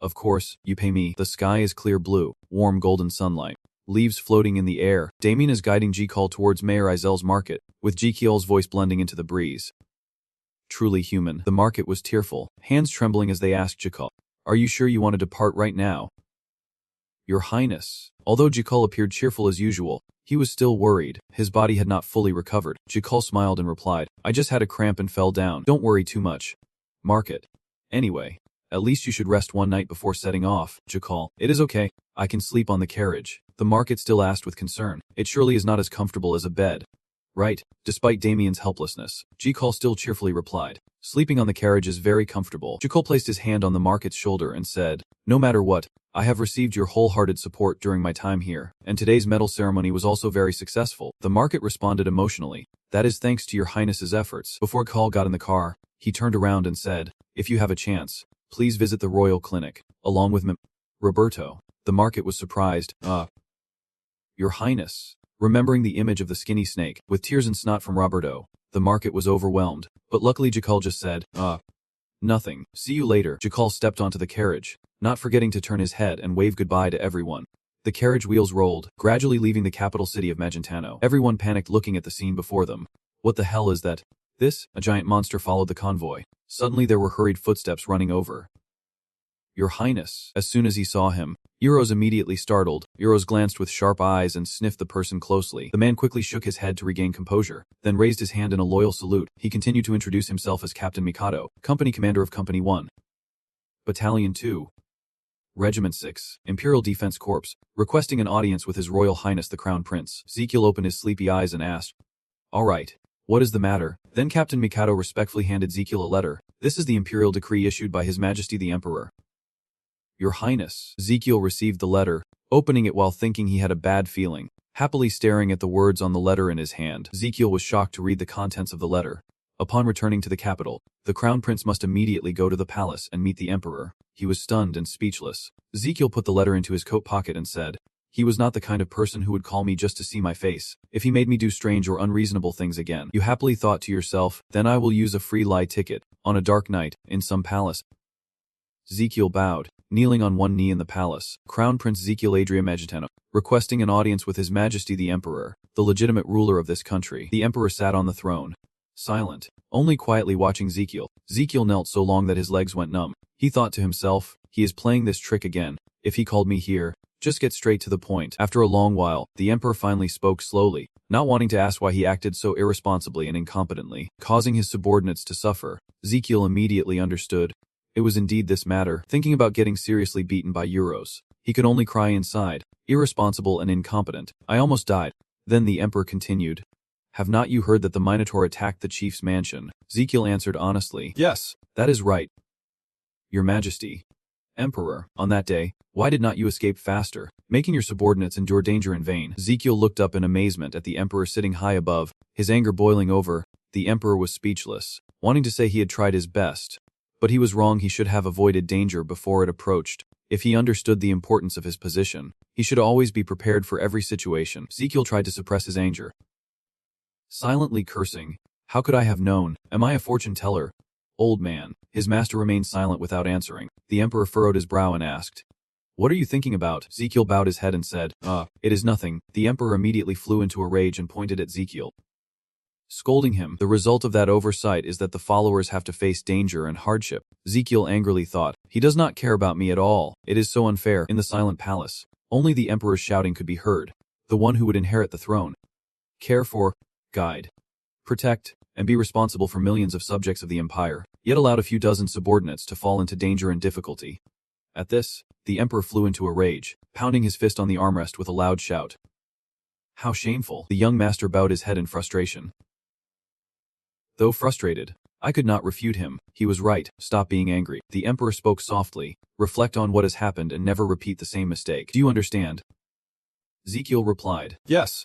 Of course, you pay me. The sky is clear blue, warm golden sunlight. Leaves floating in the air. Damien is guiding Jakal towards Mayor Izel's market, with Jakal's voice blending into the breeze. Truly human. The market was tearful, hands trembling as they asked Jakal, are you sure you want to depart right now? Your Highness. Although Jakal appeared cheerful as usual, he was still worried. His body had not fully recovered. Jakal smiled and replied, I just had a cramp and fell down. Don't worry too much. Market. Anyway, at least you should rest one night before setting off. Jakal, it is okay. I can sleep on the carriage. The market still asked with concern. It surely is not as comfortable as a bed. Right. Despite Damien's helplessness, Jakal still cheerfully replied, sleeping on the carriage is very comfortable. Jakal placed his hand on the market's shoulder and said, no matter what, I have received your wholehearted support during my time here, and today's medal ceremony was also very successful. The market responded emotionally. That is thanks to your Highness's efforts. Before Jakal got in the car, he turned around and said, if you have a chance, please visit the royal clinic, along with Roberto. The market was surprised. Your Highness. Remembering the image of the skinny snake, with tears and snot from Roberto, the market was overwhelmed, but luckily Jakal just said, nothing. See you later. Jakal stepped onto the carriage, not forgetting to turn his head and wave goodbye to everyone. The carriage wheels rolled, gradually leaving the capital city of Magentano. Everyone panicked looking at the scene before them. What the hell is that? A giant monster followed the convoy. Suddenly there were hurried footsteps running over. Your Highness. As soon as he saw him, Euros immediately startled. Euros glanced with sharp eyes and sniffed the person closely. The man quickly shook his head to regain composure, then raised his hand in a loyal salute. He continued to introduce himself as Captain Mikado, Company Commander of Company 1. Battalion 2. Regiment 6, Imperial Defense Corps, requesting an audience with His Royal Highness the Crown Prince. Ezekiel opened his sleepy eyes and asked, all right. What is the matter? Then Captain Mikado respectfully handed Ezekiel a letter. This is the Imperial decree issued by His Majesty the Emperor. Your Highness. Ezekiel received the letter, opening it while thinking he had a bad feeling. Happily staring at the words on the letter in his hand, Ezekiel was shocked to read the contents of the letter. Upon returning to the capital, the Crown Prince must immediately go to the palace and meet the Emperor. He was stunned and speechless. Ezekiel put the letter into his coat pocket and said, he was not the kind of person who would call me just to see my face. If he made me do strange or unreasonable things again. You happily thought to yourself, then I will use a free lie ticket, on a dark night, in some palace. Ezekiel bowed, kneeling on one knee in the palace. Crown Prince Ezekiel Adria Magentano, requesting an audience with His Majesty the Emperor, the legitimate ruler of this country. The Emperor sat on the throne, silent, only quietly watching Ezekiel. Ezekiel knelt so long that his legs went numb. He thought to himself, he is playing this trick again. If he called me here, just get straight to the point. After a long while, the Emperor finally spoke slowly, not wanting to ask why he acted so irresponsibly and incompetently, causing his subordinates to suffer. Ezekiel immediately understood. It was indeed this matter, thinking about getting seriously beaten by Euros. He could only cry inside, irresponsible and incompetent. I almost died. Then the Emperor continued. Have not you heard that the Minotaur attacked the chief's mansion? Ezekiel answered honestly. Yes, that is right. Your Majesty. Emperor, on that day, why did not you escape faster, making your subordinates endure danger in vain? Ezekiel looked up in amazement at the Emperor sitting high above, his anger boiling over. The Emperor was speechless, wanting to say he had tried his best. But he was wrong. He should have avoided danger before it approached. If he understood the importance of his position, he should always be prepared for every situation. Ezekiel tried to suppress his anger, silently cursing. How could I have known? Am I a fortune teller? Old man. His master remained silent without answering. The Emperor furrowed his brow and asked, what are you thinking about? Ezekiel bowed his head and said, it is nothing. The Emperor immediately flew into a rage and pointed at Ezekiel, scolding him. The result of that oversight is that the followers have to face danger and hardship. Ezekiel angrily thought, he does not care about me at all. It is so unfair. In the silent palace, only the Emperor's shouting could be heard. The one who would inherit the throne. Care for, guide, protect, and be responsible for millions of subjects of the empire, yet allowed a few dozen subordinates to fall into danger and difficulty. At this, the Emperor flew into a rage, pounding his fist on the armrest with a loud shout. How shameful! The young master bowed his head in frustration. Though frustrated, I could not refute him. He was right. Stop being angry. The Emperor spoke softly. Reflect on what has happened and never repeat the same mistake. Do you understand? Ezekiel replied, "Yes,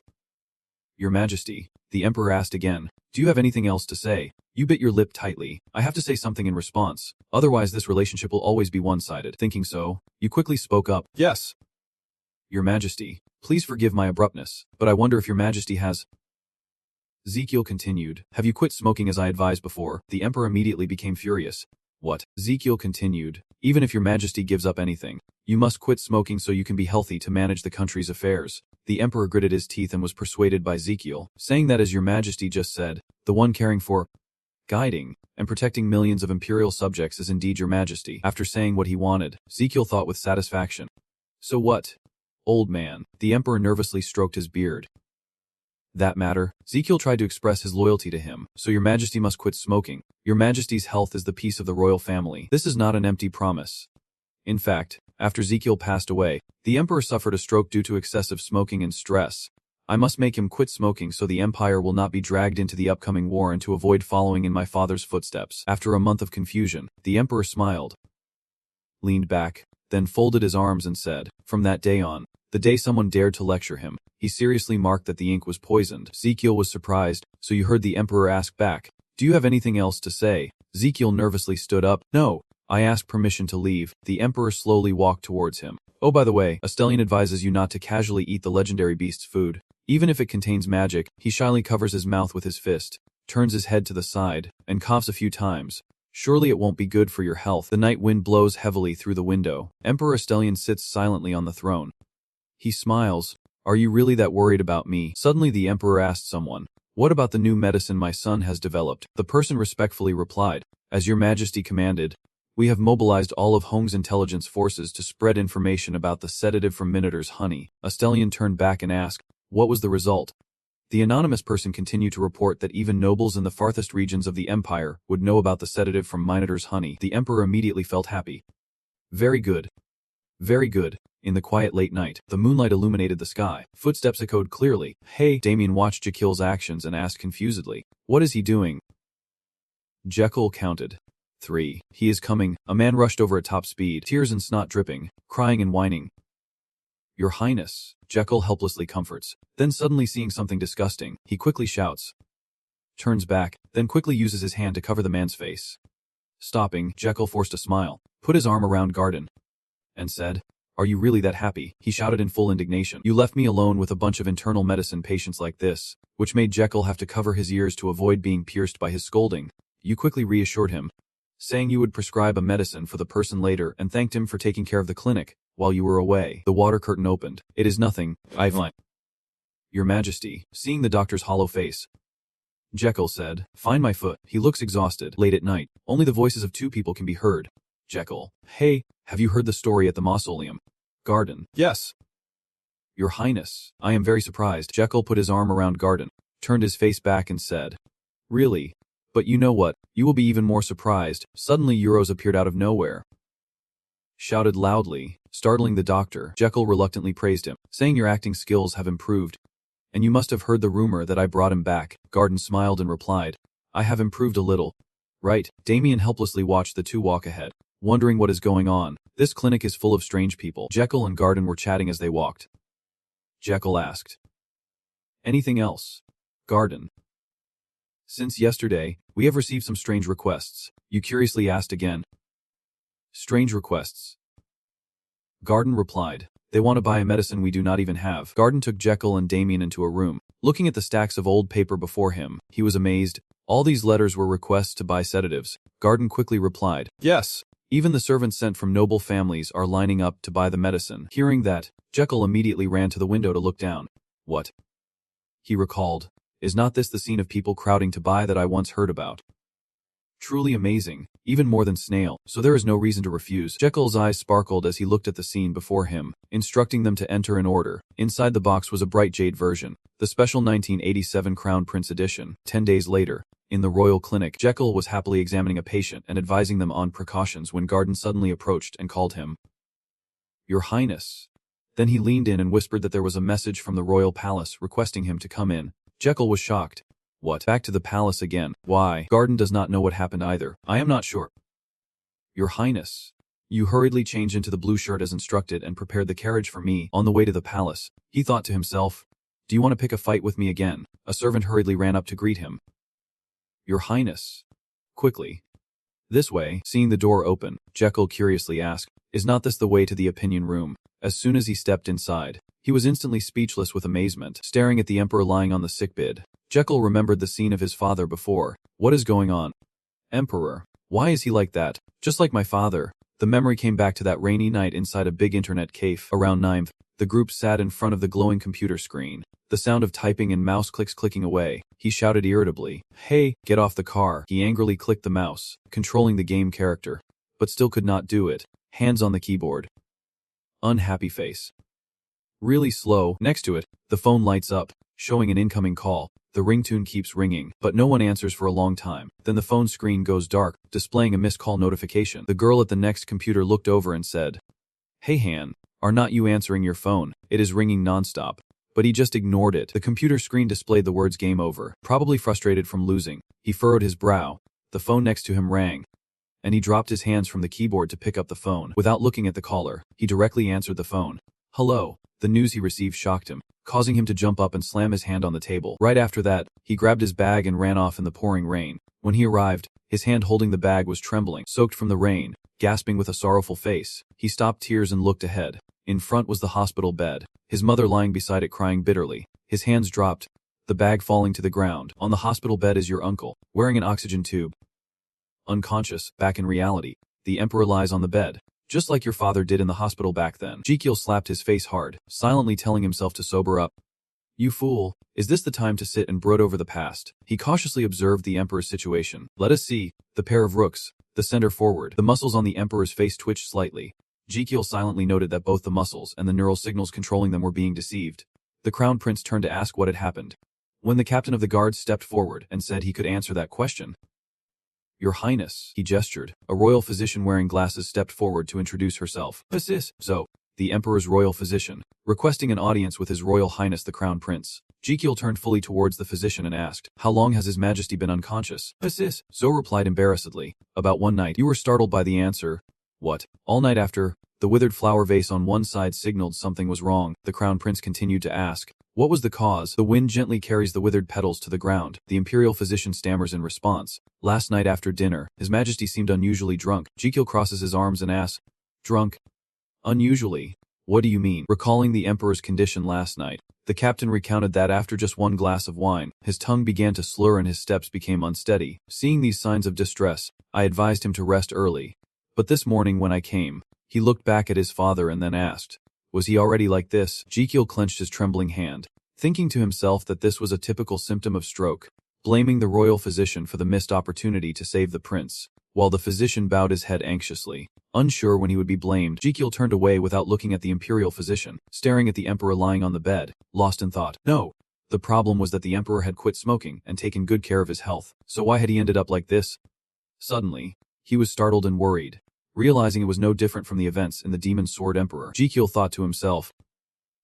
Your Majesty." The Emperor asked again, "Do you have anything else to say?" You bit your lip tightly. "I have to say something in response. Otherwise this relationship will always be one-sided." Thinking so, you quickly spoke up, "Yes, Your Majesty. Please forgive my abruptness, but I wonder if Your Majesty has..." Ezekiel continued, "Have you quit smoking as I advised before?" The Emperor immediately became furious. "What?" Ezekiel continued, "Even if Your Majesty gives up anything, you must quit smoking so you can be healthy to manage the country's affairs." The Emperor gritted his teeth and was persuaded by Ezekiel, saying that as Your Majesty just said, the one caring for, guiding, and protecting millions of imperial subjects is indeed Your Majesty. After saying what he wanted, Ezekiel thought with satisfaction. "So what, old man?" The Emperor nervously stroked his beard. "That matter?" Ezekiel tried to express his loyalty to him. "So Your Majesty must quit smoking. Your Majesty's health is the peace of the royal family." This is not an empty promise. In fact, after Ezekiel passed away, the Emperor suffered a stroke due to excessive smoking and stress. "I must make him quit smoking so the Empire will not be dragged into the upcoming war and to avoid following in my father's footsteps." After a month of confusion, the Emperor smiled, leaned back, then folded his arms and said, "From that day on, the day someone dared to lecture him, he seriously marked that the ink was poisoned." Ezekiel was surprised, so you heard the Emperor ask back, "Do you have anything else to say?" Ezekiel nervously stood up. "No, I asked permission to leave." The Emperor slowly walked towards him. "Oh, by the way, a stallion advises you not to casually eat the legendary beast's food. Even if it contains magic." He shyly covers his mouth with his fist, turns his head to the side, and coughs a few times. "Surely it won't be good for your health." The night wind blows heavily through the window. Emperor Estelian sits silently on the throne. He smiles. "Are you really that worried about me?" Suddenly the Emperor asked someone, "What about the new medicine my son has developed?" The person respectfully replied, "As Your Majesty commanded, we have mobilized all of Hong's intelligence forces to spread information about the sedative from Minotaur's honey." Estelian turned back and asked, "What was the result?" The anonymous person continued to report that even nobles in the farthest regions of the Empire would know about the sedative from Minotaur's honey. The Emperor immediately felt happy. "Very good. Very good." In the quiet late night, the moonlight illuminated the sky. Footsteps echoed clearly. "Hey!" Damien watched Jekyll's actions and asked confusedly, "What is he doing?" Jekyll counted. 3. "He is coming." A man rushed over at top speed, tears and snot dripping, crying and whining. "Your Highness," Jekyll helplessly comforts. Then suddenly seeing something disgusting, he quickly shouts. Turns back, then quickly uses his hand to cover the man's face. Stopping, Jekyll forced a smile, put his arm around Garden, and said, "Are you really that happy?" He shouted in full indignation. "You left me alone with a bunch of internal medicine patients like this," which made Jekyll have to cover his ears to avoid being pierced by his scolding. You quickly reassured him, saying you would prescribe a medicine for the person later and thanked him for taking care of the clinic while you were away. The water curtain opened. "It is nothing, Ivan." "Your Majesty." Seeing the doctor's hollow face, Jekyll said, "Find my foot." He looks exhausted. Late at night, only the voices of 2 people can be heard. Jekyll, "Hey, have you heard the story at the mausoleum?" Garden, "Yes." "Your Highness, I am very surprised." Jekyll put his arm around Garden, turned his face back and said, "Really? But you know what? You will be even more surprised." Suddenly Euros appeared out of nowhere. Shouted loudly, startling the doctor. Jekyll reluctantly praised him, saying your acting skills have improved. "And you must have heard the rumor that I brought him back." Garden smiled and replied, "I have improved a little." "Right." Damien helplessly watched the 2 walk ahead, wondering what is going on. This clinic is full of strange people. Jekyll and Garden were chatting as they walked. Jekyll asked, "Anything else?" Garden, "Since yesterday, we have received some strange requests." You curiously asked again. "Strange requests?" Garden replied, "They want to buy a medicine we do not even have." Garden took Jekyll and Damien into a room. Looking at the stacks of old paper before him, he was amazed. All these letters were requests to buy sedatives. Garden quickly replied, "Yes. Even the servants sent from noble families are lining up to buy the medicine." Hearing that, Jekyll immediately ran to the window to look down. "What?" he recalled. "Is not this the scene of people crowding to buy that I once heard about? Truly amazing, even more than Snail, so there is no reason to refuse." Jekyll's eyes sparkled as he looked at the scene before him, instructing them to enter in order. Inside the box was a bright jade version, the special 1987 Crown Prince edition. 10 days later, in the royal clinic, Jekyll was happily examining a patient and advising them on precautions when Garden suddenly approached and called him, "Your Highness." Then he leaned in and whispered that there was a message from the royal palace requesting him to come in. Jekyll was shocked. "What? Back to the palace again? Why?" Garden does not know what happened either. "I am not sure." "Your Highness." You hurriedly changed into the blue shirt as instructed and prepared the carriage for me on the way to the palace. He thought to himself, do you want to pick a fight with me again? A servant hurriedly ran up to greet him. Your Highness. Quickly. This way, seeing the door open, Jekyll curiously asked, is not this the way to the opinion room? As soon as he stepped inside, he was instantly speechless with amazement, staring at the Emperor lying on the sickbed. Jekyll remembered the scene of his father before. What is going on? Emperor. Why is he like that? Just like my father. The memory came back to that rainy night inside a big internet cafe around 9th. The group sat in front of the glowing computer screen. The sound of typing and mouse clicks clicking away. He shouted irritably, hey, get off the car. He angrily clicked the mouse, controlling the game character, but still could not do it. Hands on the keyboard. Unhappy face. Really slow. Next to it, the phone lights up, showing an incoming call. The ringtone keeps ringing, but no one answers for a long time. Then the phone screen goes dark, displaying a missed call notification. The girl at the next computer looked over and said, hey Han, are not you answering your phone? It is ringing nonstop. But he just ignored it. The computer screen displayed the words game over. Probably frustrated from losing, he furrowed his brow. The phone next to him rang, and he dropped his hands from the keyboard to pick up the phone. Without looking at the caller, he directly answered the phone. Hello. The news he received shocked him, causing him to jump up and slam his hand on the table. Right after that, he grabbed his bag and ran off in the pouring rain. When he arrived, his hand holding the bag was trembling, soaked from the rain. Gasping with a sorrowful face, he stopped tears and looked ahead. In front was the hospital bed, his mother lying beside it crying bitterly. His hands dropped, the bag falling to the ground. On the hospital bed is your uncle, wearing an oxygen tube. Unconscious, back in reality, the Emperor lies on the bed, just like your father did in the hospital back then. Jekyll slapped his face hard, silently telling himself to sober up. You fool, is this the time to sit and brood over the past? He cautiously observed the Emperor's situation. Let us see, the pair of rooks, the center forward. The muscles on the Emperor's face twitched slightly. Jekyll silently noted that both the muscles and the neural signals controlling them were being deceived. The Crown Prince turned to ask what had happened, when the captain of the guards stepped forward and said he could answer that question. Your Highness, he gestured. A royal physician wearing glasses stepped forward to introduce herself. So, the Emperor's royal physician, requesting an audience with His Royal Highness the Crown Prince. Jekyll turned fully towards the physician and asked, how long has His Majesty been unconscious? Zo replied embarrassedly. About one night. You were startled by the answer. What? All night after? The withered flower vase on one side signaled something was wrong. The Crown Prince continued to ask, what was the cause? The wind gently carries the withered petals to the ground. The imperial physician stammers in response. Last night after dinner, His Majesty seemed unusually drunk. Jekyll crosses his arms and asks, drunk? Unusually? What do you mean? Recalling the Emperor's condition last night, the captain recounted that after just one glass of wine, his tongue began to slur and his steps became unsteady. Seeing these signs of distress, I advised him to rest early. But this morning when I came, he looked back at his father and then asked, was he already like this? Jekyll clenched his trembling hand, thinking to himself that this was a typical symptom of stroke, blaming the royal physician for the missed opportunity to save the prince. While the physician bowed his head anxiously, unsure when he would be blamed, Jekyll turned away without looking at the imperial physician, staring at the Emperor lying on the bed, lost in thought. No. The problem was that the Emperor had quit smoking and taken good care of his health, so why had he ended up like this? Suddenly, he was startled and worried. Realizing it was no different from the events in the Demon Sword Emperor, Jekyll thought to himself,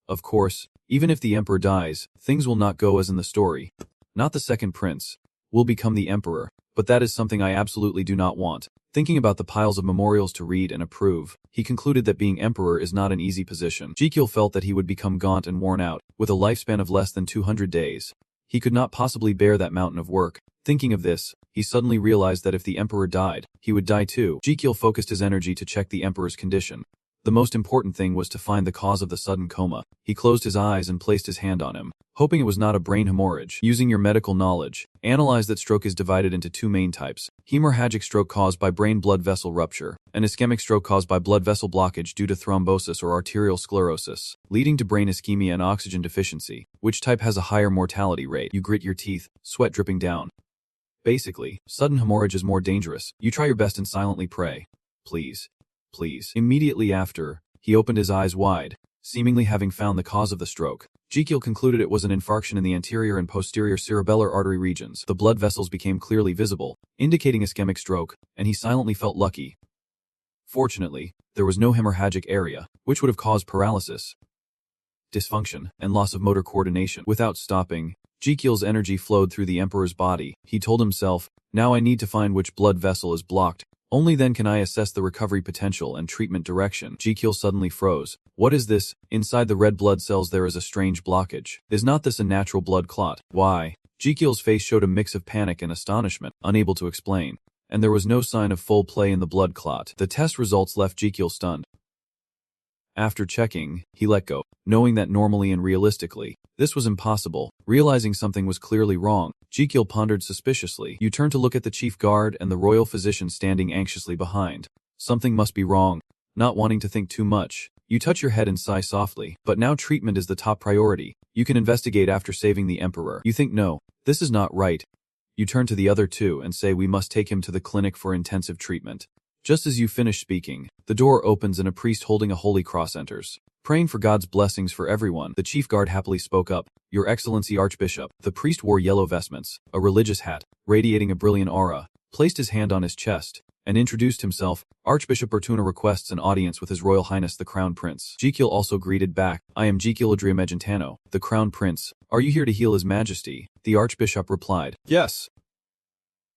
of course, even if the Emperor dies, things will not go as in the story. Not the second prince will become the Emperor, but that is something I absolutely do not want. Thinking about the piles of memorials to read and approve, he concluded that being Emperor is not an easy position. Jekyll felt that he would become gaunt and worn out, with a lifespan of less than 200 days. He could not possibly bear that mountain of work. Thinking of this, he suddenly realized that if the Emperor died, he would die too. Jekyll focused his energy to check the Emperor's condition. The most important thing was to find the cause of the sudden coma. He closed his eyes and placed his hand on him, hoping it was not a brain hemorrhage. Using your medical knowledge, analyze that stroke is divided into two main types: hemorrhagic stroke caused by brain blood vessel rupture, and ischemic stroke caused by blood vessel blockage due to thrombosis or arterial sclerosis, leading to brain ischemia and oxygen deficiency. Which type has a higher mortality rate? You grit your teeth, sweat dripping down. Basically, sudden hemorrhage is more dangerous. You try your best and silently pray. Please. Please. Immediately after, he opened his eyes wide, seemingly having found the cause of the stroke. Jekyll concluded it was an infarction in the anterior and posterior cerebellar artery regions. The blood vessels became clearly visible, indicating ischemic stroke, and he silently felt lucky. Fortunately, there was no hemorrhagic area, which would have caused paralysis, dysfunction, and loss of motor coordination. Without stopping, Jekyll's energy flowed through the Emperor's body. He told himself, now I need to find which blood vessel is blocked. Only then can I assess the recovery potential and treatment direction. Jekyll suddenly froze. What is this? Inside the red blood cells there is a strange blockage. Is not this a natural blood clot? Why? Jekyll's face showed a mix of panic and astonishment, unable to explain. And there was no sign of full play in the blood clot. The test results left Jekyll stunned. After checking, he let go, knowing that normally and realistically, this was impossible. Realizing something was clearly wrong, Jekyll pondered suspiciously. You turn to look at the chief guard and the royal physician standing anxiously behind. Something must be wrong. Not wanting to think too much, you touch your head and sigh softly. But now treatment is the top priority. You can investigate after saving the emperor. You think, no, this is not right. You turn to the other two and say we must take him to the clinic for intensive treatment. Just as you finish speaking, the door opens and a priest holding a holy cross enters. Praying for God's blessings for everyone, the chief guard happily spoke up. Your Excellency Archbishop. The priest wore yellow vestments, a religious hat, radiating a brilliant aura, placed his hand on his chest, and introduced himself. Archbishop Bertuna requests an audience with His Royal Highness the Crown Prince. Jekyll also greeted back. I am Jekyll Adriamegentano, the Crown Prince. Are you here to heal His Majesty? The Archbishop replied. Yes.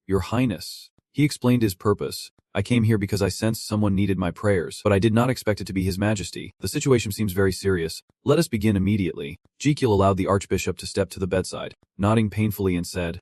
Your Highness. He explained his purpose. I came here because I sensed someone needed my prayers, but I did not expect it to be His Majesty. The situation seems very serious. Let us begin immediately. Jekyll allowed the Archbishop to step to the bedside, nodding painfully and said,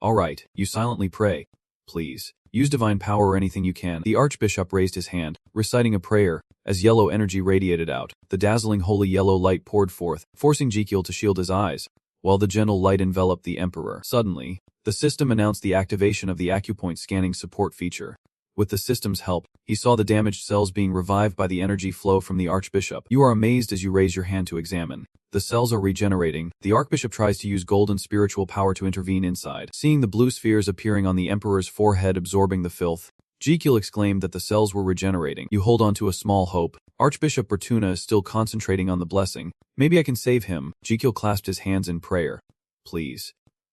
All right, you silently pray. Please, use divine power or anything you can. The Archbishop raised his hand, reciting a prayer. As yellow energy radiated out, the dazzling holy yellow light poured forth, forcing Jekyll to shield his eyes, while the gentle light enveloped the Emperor. Suddenly, the system announced the activation of the acupoint scanning support feature. With the system's help, he saw the damaged cells being revived by the energy flow from the Archbishop. You are amazed as you raise your hand to examine. The cells are regenerating. The Archbishop tries to use golden spiritual power to intervene inside. Seeing the blue spheres appearing on the Emperor's forehead absorbing the filth, Jekyll exclaimed that the cells were regenerating. You hold on to a small hope. Archbishop Bertuna is still concentrating on the blessing. Maybe I can save him. Jekyll clasped his hands in prayer. Please.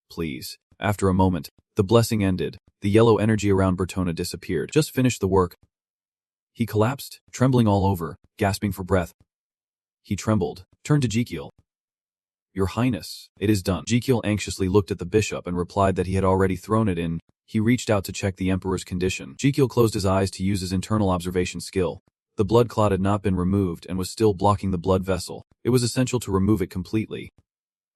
Please. After a moment, the blessing ended. The yellow energy around Bertona disappeared. Just finished the work. He collapsed, trembling all over, gasping for breath. He trembled, turned to Jekyll. Your Highness, it is done. Jekyll anxiously looked at the bishop and replied that he had already thrown it in. He reached out to check the Emperor's condition. Jekyll closed his eyes to use his internal observation skill. The blood clot had not been removed and was still blocking the blood vessel. It was essential to remove it completely.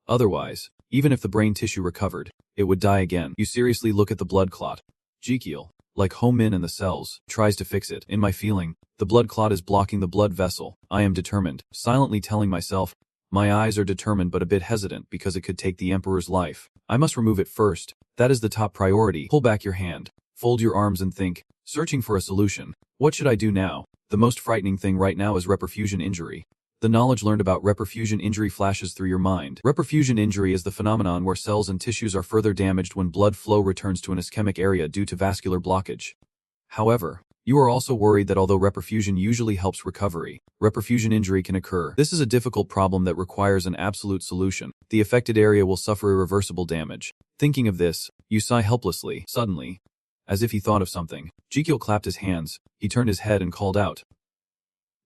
Otherwise, even if the brain tissue recovered, it would die again. You seriously look at the blood clot. Jekyll, like Ho-Min and the cells, tries to fix it. In my feeling, the blood clot is blocking the blood vessel. I am determined, silently telling myself. My eyes are determined but a bit hesitant because it could take the Emperor's life. I must remove it first. That is the top priority. Pull back your hand. Fold your arms and think, searching for a solution. What should I do now? The most frightening thing right now is reperfusion injury. The knowledge learned about reperfusion injury flashes through your mind. Reperfusion injury is the phenomenon where cells and tissues are further damaged when blood flow returns to an ischemic area due to vascular blockage. However, you are also worried that although reperfusion usually helps recovery, reperfusion injury can occur. This is a difficult problem that requires an absolute solution. The affected area will suffer irreversible damage. Thinking of this, you sigh helplessly. Suddenly, as if he thought of something, Jekyll clapped his hands. He turned his head and called out,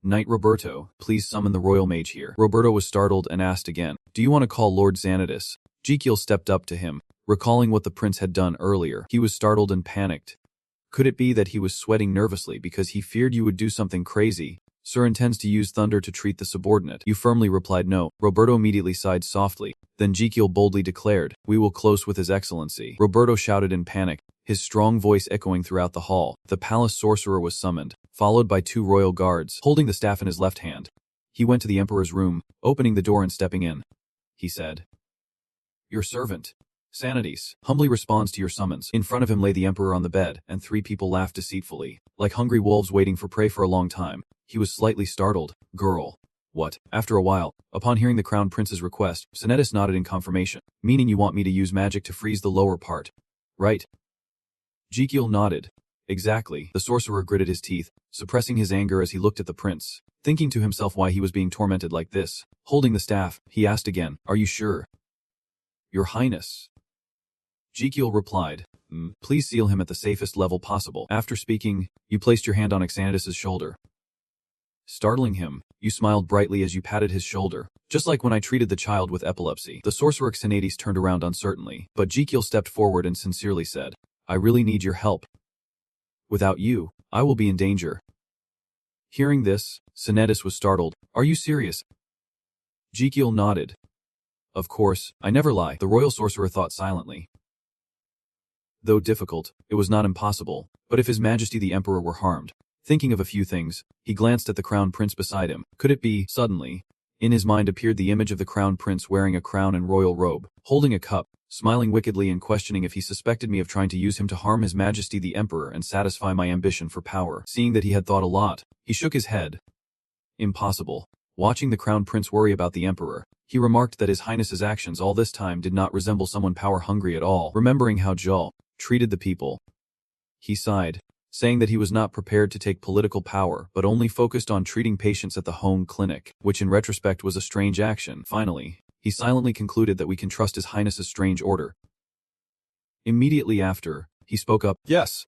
Knight Roberto, please summon the royal mage here. Roberto was startled and asked again, Do you want to call Lord Xanatus? Jekyll stepped up to him, recalling what the prince had done earlier. He was startled and panicked. Could it be that he was sweating nervously because he feared you would do something crazy? Sir intends to use thunder to treat the subordinate. You firmly replied no. Roberto immediately sighed softly. Then Jekyll boldly declared, We will close with His Excellency. Roberto shouted in panic, his strong voice echoing throughout the hall. The palace sorcerer was summoned, followed by 2 royal guards, holding the staff in his left hand. He went to the Emperor's room, opening the door and stepping in. He said, Your servant, Xanatus, humbly responds to your summons. In front of him lay the Emperor on the bed, and 3 people laughed deceitfully, like hungry wolves waiting for prey for a long time. He was slightly startled. Girl. What? After a while, upon hearing the Crown Prince's request, Xanatus nodded in confirmation. Meaning you want me to use magic to freeze the lower part, right? Jekyll nodded. Exactly. The sorcerer gritted his teeth, suppressing his anger as he looked at the prince. Thinking to himself why he was being tormented like this. Holding the staff, he asked again, Are you sure? Your Highness. Jekyll replied, Please seal him at the safest level possible. After speaking, you placed your hand on Xanatus's shoulder. Startling him, you smiled brightly as you patted his shoulder, just like when I treated the child with epilepsy. The sorcerer Xanatus turned around uncertainly, but Jekyll stepped forward and sincerely said, I really need your help. Without you, I will be in danger. Hearing this, Sinetis was startled. Are you serious? Jekyll nodded. Of course, I never lie, the royal sorcerer thought silently. Though difficult, it was not impossible, but if His Majesty the Emperor were harmed. Thinking of a few things, he glanced at the crown prince beside him. Could it be? Suddenly, in his mind appeared the image of the crown prince wearing a crown and royal robe, holding a cup, smiling wickedly and questioning if he suspected me of trying to use him to harm His Majesty the Emperor and satisfy my ambition for power. Seeing that he had thought a lot, he shook his head. Impossible. Watching the crown prince worry about the emperor, he remarked that His Highness's actions all this time did not resemble someone power-hungry at all. Remembering how Zhao treated the people, he sighed, saying that he was not prepared to take political power but only focused on treating patients at the home clinic, which in retrospect was a strange action. Finally, he silently concluded that we can trust His Highness's strange order. Immediately after, he spoke up. Yes.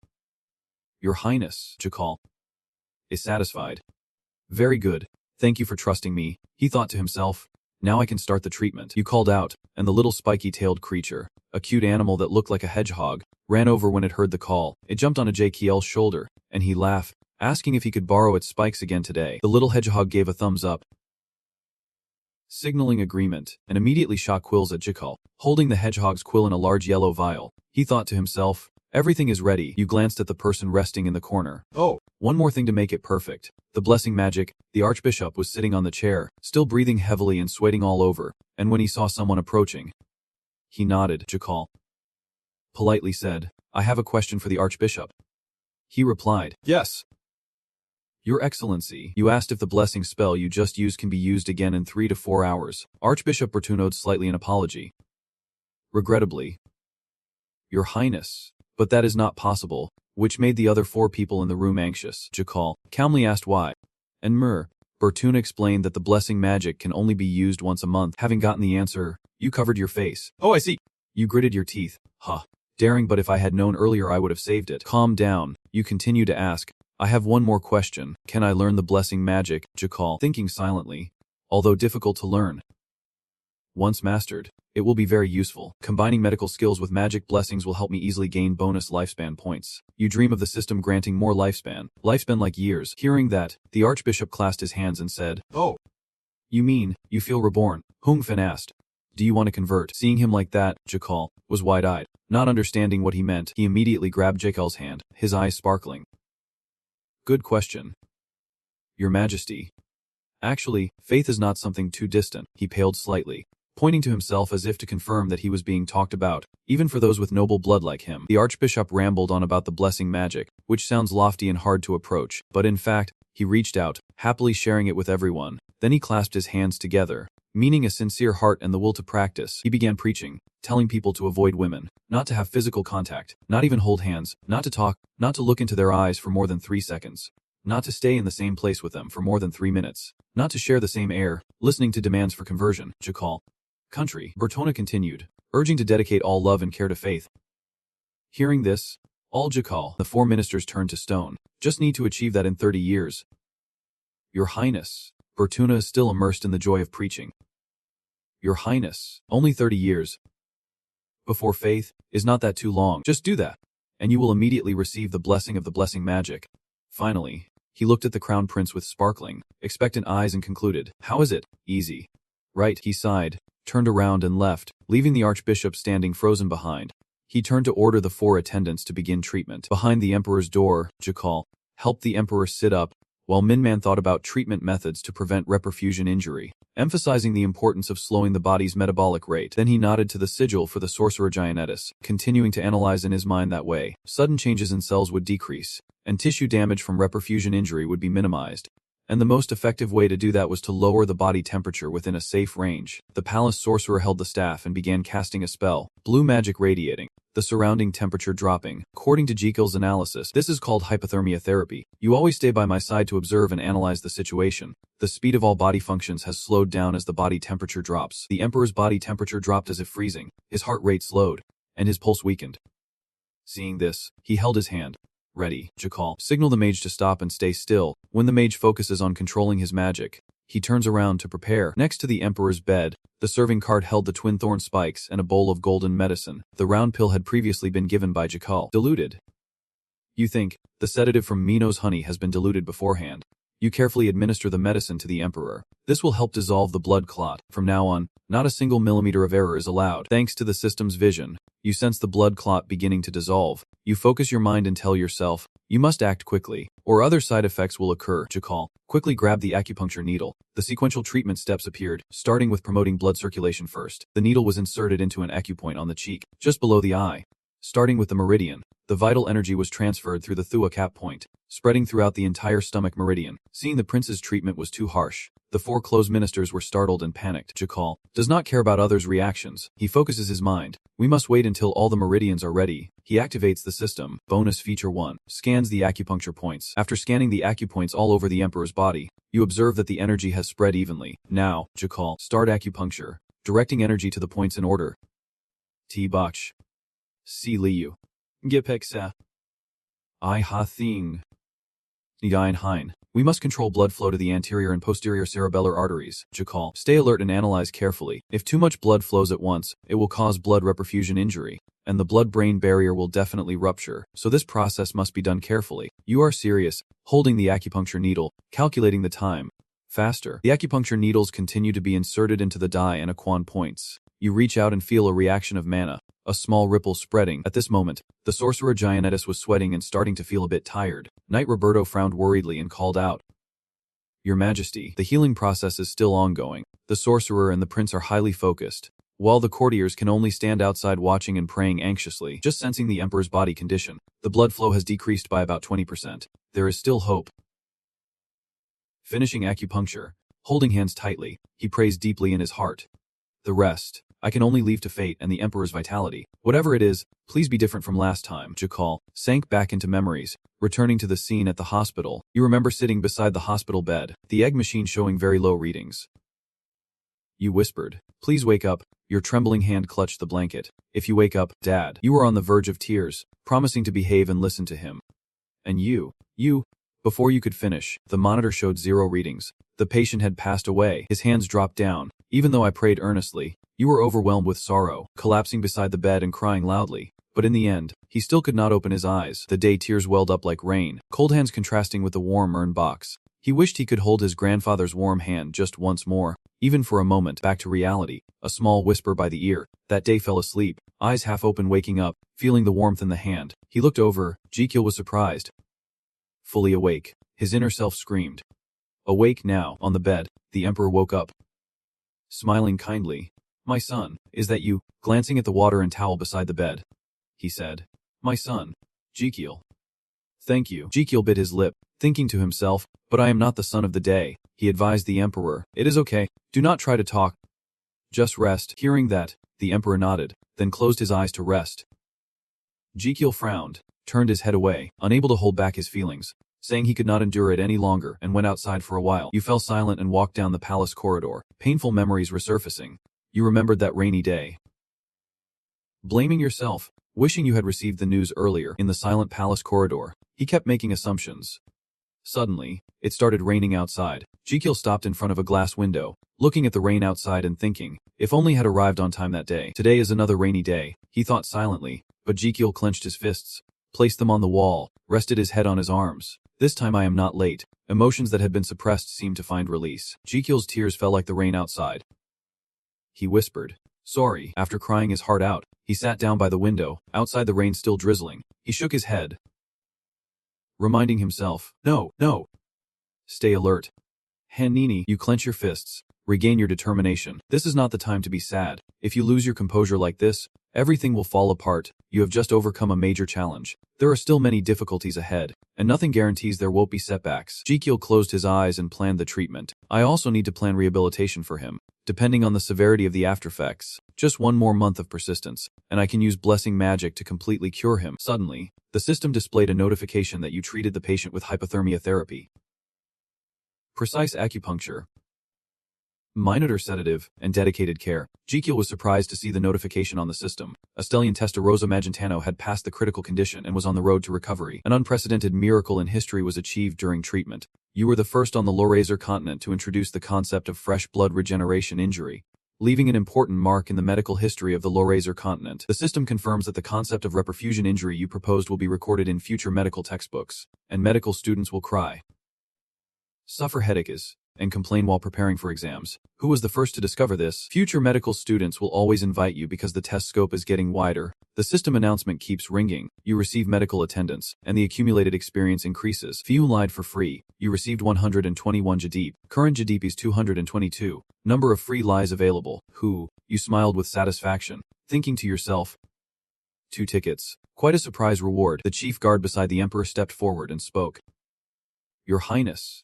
Your Highness, Jekyll is satisfied. Very good. Thank you for trusting me, he thought to himself. Now I can start the treatment. You called out, and the little spiky-tailed creature, a cute animal that looked like a hedgehog, ran over when it heard the call. It jumped on Jekyll's shoulder, and he laughed, asking if he could borrow its spikes again today. The little hedgehog gave a thumbs up, signaling agreement, and immediately shot quills at Jekyll, holding the hedgehog's quill in a large yellow vial. He thought to himself, everything is ready. You glanced at the person resting in the corner. Oh, one more thing to make it perfect. The blessing magic. The archbishop was sitting on the chair, still breathing heavily and sweating all over, and when he saw someone approaching, he nodded. Jekyll politely said, I have a question for the archbishop. He replied, yes. Your Excellency, you asked if the blessing spell you just used can be used again in 3 to 4 hours. Archbishop Bertunoed slightly an apology. Regrettably. Your Highness, but that is not possible, which made the other 4 people in the room anxious. Jekyll calmly asked why. And Bertuna explained that the blessing magic can only be used once a month. Having gotten the answer, you covered your face. Oh, I see. You gritted your teeth. Huh. Daring, but if I had known earlier I would have saved it. Calm down, you continue to ask. I have one more question. Can I learn the blessing magic? Jekyll thinking silently. Although difficult to learn, once mastered, it will be very useful. Combining medical skills with magic blessings will help me easily gain bonus lifespan points. You dream of the system granting more lifespan. Lifespan like years. Hearing that, the archbishop clasped his hands and said, Oh. You mean, you feel reborn? Hung Fin asked. Do you want to convert? Seeing him like that, Jekyll was wide-eyed. Not understanding what he meant, he immediately grabbed Jekyll's hand, his eyes sparkling. Good question, Your Majesty. Actually, faith is not something too distant. He paled slightly, pointing to himself as if to confirm that he was being talked about, even for those with noble blood like him. The archbishop rambled on about the blessing magic, which sounds lofty and hard to approach, but in fact, he reached out, happily sharing it with everyone. Then he clasped his hands together, meaning a sincere heart and the will to practice. He began preaching, telling people to avoid women, not to have physical contact, not even hold hands, not to talk, not to look into their eyes for more than 3 seconds, not to stay in the same place with them for more than 3 minutes, not to share the same air, listening to demands for conversion. Jekyll country, Bertona continued, urging to dedicate all love and care to faith. Hearing this, all Jekyll, the 4 ministers turned to stone. Just need to achieve that in 30 years. Your Highness, Bertuna is still immersed in the joy of preaching. Your Highness, only 30 years. Before faith, is not that too long? Just do that, and you will immediately receive the blessing of the blessing magic. Finally, he looked at the crown prince with sparkling, expectant eyes and concluded, How is it? Easy. Right, he sighed, turned around and left, leaving the archbishop standing frozen behind. He turned to order the 4 attendants to begin treatment. Behind the emperor's door, Jekyll helped the emperor sit up, while Minman thought about treatment methods to prevent reperfusion injury, emphasizing the importance of slowing the body's metabolic rate. Then he nodded to the sigil for the sorcerer Gianettis, continuing to analyze in his mind that way, sudden changes in cells would decrease, and tissue damage from reperfusion injury would be minimized. And the most effective way to do that was to lower the body temperature within a safe range. The palace sorcerer held the staff and began casting a spell, blue magic radiating, the surrounding temperature dropping. According to Jekyll's analysis, this is called hypothermia therapy. You always stay by my side to observe and analyze the situation. The speed of all body functions has slowed down as the body temperature drops. The emperor's body temperature dropped as if freezing, his heart rate slowed, and his pulse weakened. Seeing this, he held his hand. Ready, Jekyll. Signal the mage to stop and stay still. When the mage focuses on controlling his magic, he turns around to prepare. Next to the emperor's bed, the serving cart held the twin thorn spikes and a bowl of golden medicine. The round pill had previously been given by Jekyll. Diluted. You think, the sedative from Mino's honey has been diluted beforehand. You carefully administer the medicine to the Emperor. This will help dissolve the blood clot. From now on, not a single millimeter of error is allowed. Thanks to the system's vision, you sense the blood clot beginning to dissolve. You focus your mind and tell yourself, you must act quickly, or other side effects will occur. Jakal, quickly grab the acupuncture needle. The sequential treatment steps appeared, starting with promoting blood circulation first. The needle was inserted into an acupoint on the cheek, just below the eye. Starting with the meridian, the vital energy was transferred through the thuacap point, spreading throughout the entire stomach meridian. Seeing the prince's treatment was too harsh, the 4 closed ministers were startled and panicked. Jakal does not care about others' reactions. He focuses his mind. We must wait until all the meridians are ready. He activates the system. Bonus feature 1. Scans the acupuncture points. After scanning the acupoints all over the Emperor's body, you observe that the energy has spread evenly. Now, Jakal, start acupuncture, directing energy to the points in order. T-Bach. Si Liu. Gipeksa. I ha thing. Nagayan hein. We must control blood flow to the anterior and posterior cerebellar arteries. Jakal, stay alert and analyze carefully. If too much blood flows at once, it will cause blood reperfusion injury, and the blood-brain barrier will definitely rupture, so this process must be done carefully. You are serious, holding the acupuncture needle, calculating the time. Faster. The acupuncture needles continue to be inserted into the dai and aquan points. You reach out and feel a reaction of mana, a small ripple spreading. At this moment, the sorcerer giantess was sweating and starting to feel a bit tired. Knight Roberto frowned worriedly and called out, Your Majesty, the healing process is still ongoing. The sorcerer and the prince are highly focused, while the courtiers can only stand outside watching and praying anxiously, just sensing the Emperor's body condition. The blood flow has decreased by about 20%. There is still hope. Finishing acupuncture, holding hands tightly, he prays deeply in his heart. The rest, I can only leave to fate and the Emperor's vitality. Whatever it is, please be different from last time. Jakal sank back into memories, returning to the scene at the hospital. You remember sitting beside the hospital bed, the egg machine showing very low readings. You whispered, Please wake up. Your trembling hand clutched the blanket. If you wake up, Dad. You were on the verge of tears, promising to behave and listen to him. And you. Before you could finish, the monitor showed 0 readings. The patient had passed away. His hands dropped down. Even though I prayed earnestly, you were overwhelmed with sorrow, collapsing beside the bed and crying loudly. But in the end, he still could not open his eyes. The day tears welled up like rain, cold hands contrasting with the warm urn box. He wished he could hold his grandfather's warm hand just once more, even for a moment. Back to reality, a small whisper by the ear. That day fell asleep, eyes half open, waking up, feeling the warmth in the hand. He looked over. Jekyll was surprised. Fully awake, his inner self screamed. Awake now. On the bed, the Emperor woke up. Smiling kindly. My son, is that you? Glancing at the water and towel beside the bed, he said. My son, Jekyll. Thank you. Jekyll bit his lip, thinking to himself, but I am not the son of the day. He advised the Emperor. It is okay. Do not try to talk. Just rest. Hearing that, the Emperor nodded, then closed his eyes to rest. Jekyll frowned, turned his head away, unable to hold back his feelings, saying he could not endure it any longer, and went outside for a while. You fell silent and walked down the palace corridor, painful memories resurfacing. You remembered that rainy day. Blaming yourself, wishing you had received the news earlier. In the silent palace corridor, he kept making assumptions. Suddenly, it started raining outside. Jekyll stopped in front of a glass window, looking at the rain outside and thinking, if only had arrived on time that day. Today is another rainy day, he thought silently, but Jekyll clenched his fists, placed them on the wall, rested his head on his arms. This time I am not late. Emotions that had been suppressed seemed to find release. Jekyll's tears fell like the rain outside. He whispered, Sorry. After crying his heart out, he sat down by the window, outside the rain still drizzling. He shook his head, reminding himself, No. Stay alert. Hanini, you clench your fists. Regain your determination. This is not the time to be sad. If you lose your composure like this, everything will fall apart. You have just overcome a major challenge. There are still many difficulties ahead, and nothing guarantees there won't be setbacks. Jekyll closed his eyes and planned the treatment. I also need to plan rehabilitation for him, depending on the severity of the aftereffects. Just 1 more month of persistence, and I can use blessing magic to completely cure him. Suddenly, the system displayed a notification that you treated the patient with hypothermia therapy. Precise acupuncture, minor sedative, and dedicated care. Jekyll was surprised to see the notification on the system. Estelian Testarossa Magentano had passed the critical condition and was on the road to recovery. An unprecedented miracle in history was achieved during treatment. You were the first on the Lorazer continent to introduce the concept of fresh blood regeneration injury. leaving an important mark in the medical history of the Lauraser continent. The system confirms that the concept of reperfusion injury you proposed will be recorded in future medical textbooks, and medical students will cry, suffer headaches, and complain while preparing for exams. Who was the first to discover this? Future medical students will always invite you because the test scope is getting wider. The system announcement keeps ringing. You receive medical attendance, and the accumulated experience increases. Few lied for free. You received 121 jadip. Current jadip is 222. Number of free lies available. Who? You smiled with satisfaction, thinking to yourself, 2 tickets. Quite a surprise reward. The chief guard beside the emperor stepped forward and spoke. Your Highness.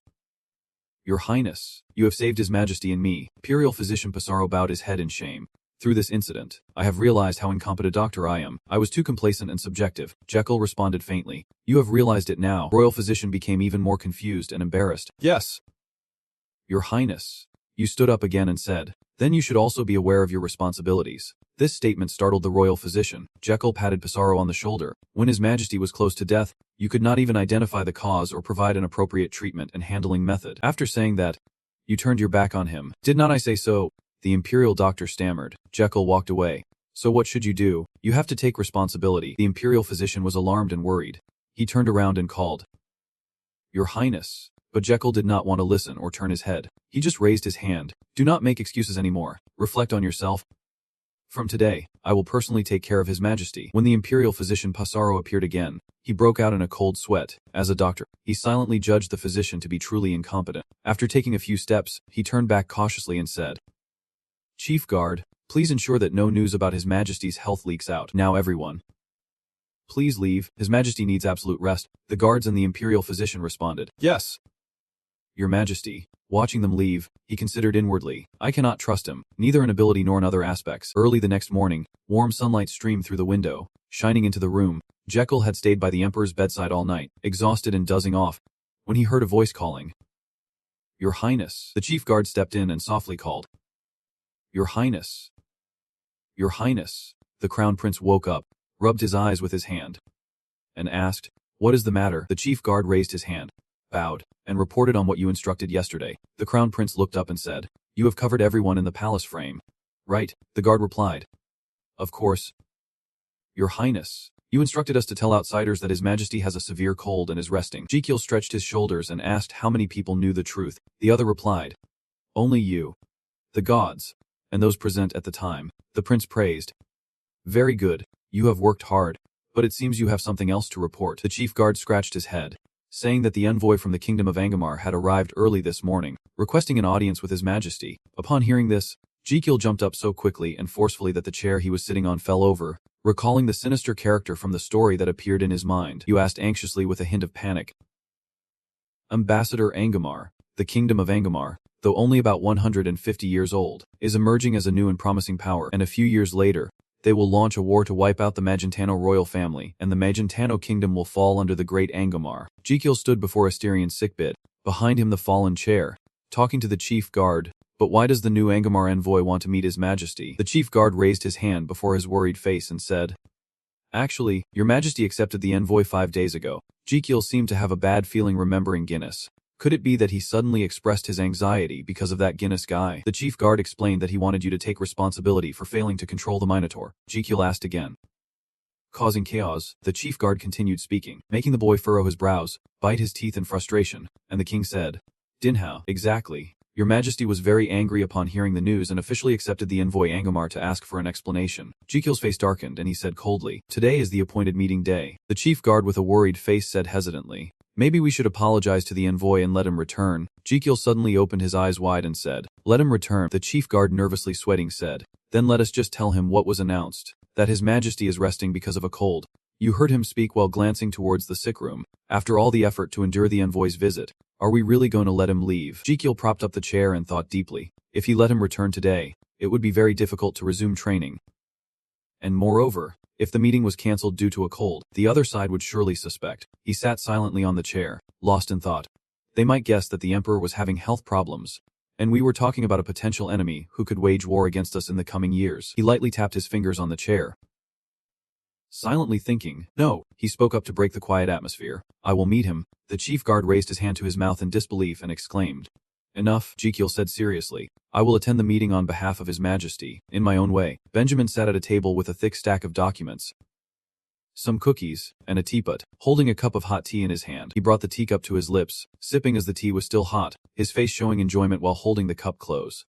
Your Highness, you have saved His Majesty and me. Imperial physician Pissarro bowed his head in shame. Through this incident, I have realized how incompetent a doctor I am. I was too complacent and subjective. Jekyll responded faintly. You have realized it now. Royal physician became even more confused and embarrassed. Yes. Your Highness. You stood up again and said, then you should also be aware of your responsibilities. This statement startled the royal physician. Jekyll patted Pissarro on the shoulder. When His Majesty was close to death, you could not even identify the cause or provide an appropriate treatment and handling method. After saying that, you turned your back on him. Did not I say so? The imperial doctor stammered. Jekyll walked away. So what should you do? You have to take responsibility. The imperial physician was alarmed and worried. He turned around and called, Your Highness. But Jekyll did not want to listen or turn his head. He just raised his hand. Do not make excuses anymore. Reflect on yourself. From today, I will personally take care of His Majesty. When the imperial physician Pissarro appeared again, he broke out in a cold sweat. As a doctor, he silently judged the physician to be truly incompetent. After taking a few steps, he turned back cautiously and said, Chief Guard, please ensure that no news about His Majesty's health leaks out. Now everyone, please leave. His Majesty needs absolute rest. The guards and the imperial physician responded, Yes. Your Majesty. Watching them leave, he considered inwardly, I cannot trust him, neither in ability nor in other aspects. Early the next morning, warm sunlight streamed through the window, shining into the room. Jekyll had stayed by the emperor's bedside all night, exhausted and dozing off, when he heard a voice calling, Your Highness. The chief guard stepped in and softly called, Your Highness. Your Highness. The crown prince woke up, rubbed his eyes with his hand, and asked, What is the matter? The chief guard raised his hand, bowed, and reported on what you instructed yesterday. The crown prince looked up and said, You have covered everyone in the palace frame. Right, the guard replied. Of course. Your Highness. You instructed us to tell outsiders that His Majesty has a severe cold and is resting. Jekyll stretched his shoulders and asked how many people knew the truth. The other replied, Only you, the gods, and those present at the time. The prince praised. Very good, you have worked hard, but it seems you have something else to report. The chief guard scratched his head, saying that the envoy from the kingdom of Angmar had arrived early this morning, requesting an audience with His Majesty. Upon hearing this, Jekyll jumped up so quickly and forcefully that the chair he was sitting on fell over, recalling the sinister character from the story that appeared in his mind. You asked anxiously with a hint of panic. Ambassador Angmar, the kingdom of Angmar, though only about 150 years old, is emerging as a new and promising power, and a few years later, they will launch a war to wipe out the Magentano royal family, and the Magentano kingdom will fall under the great Angmar. Jekyll stood before Asterian's sickbed, behind him the fallen chair, talking to the chief guard. But why does the new Angmar envoy want to meet His Majesty? The chief guard raised his hand before his worried face and said, Actually, Your Majesty accepted the envoy 5 days ago. Jekyll seemed to have a bad feeling remembering Guinness. Could it be that he suddenly expressed his anxiety because of that Guinness guy? The chief guard explained that he wanted you to take responsibility for failing to control the Minotaur. Jekyll asked again. Causing chaos, the chief guard continued speaking, making the boy furrow his brows, bite his teeth in frustration, and the king said, Dinhao. Exactly. Your Majesty was very angry upon hearing the news and officially accepted the envoy Angmar to ask for an explanation. Jekyll's face darkened and he said coldly, Today is the appointed meeting day. The chief guard with a worried face said hesitantly, Maybe we should apologize to the envoy and let him return. Jekyll suddenly opened his eyes wide and said, Let him return. The chief guard, nervously sweating, said, Then let us just tell him what was announced, that His Majesty is resting because of a cold. You heard him speak while glancing towards the sick room. After all the effort to endure the envoy's visit, are we really going to let him leave? Jekyll propped up the chair and thought deeply. If he let him return today, it would be very difficult to resume training. And moreover, if the meeting was cancelled due to a cold, the other side would surely suspect. He sat silently on the chair, lost in thought. They might guess that the emperor was having health problems, and we were talking about a potential enemy who could wage war against us in the coming years. He lightly tapped his fingers on the chair, silently thinking. No, he spoke up to break the quiet atmosphere. I will meet him. The chief guard raised his hand to his mouth in disbelief and exclaimed. Enough, Jekyll said seriously. I will attend the meeting on behalf of His Majesty, in my own way. Benjamin sat at a table with a thick stack of documents, some cookies, and a teapot. Holding a cup of hot tea in his hand, he brought the teacup to his lips, sipping as the tea was still hot, his face showing enjoyment while holding the cup close.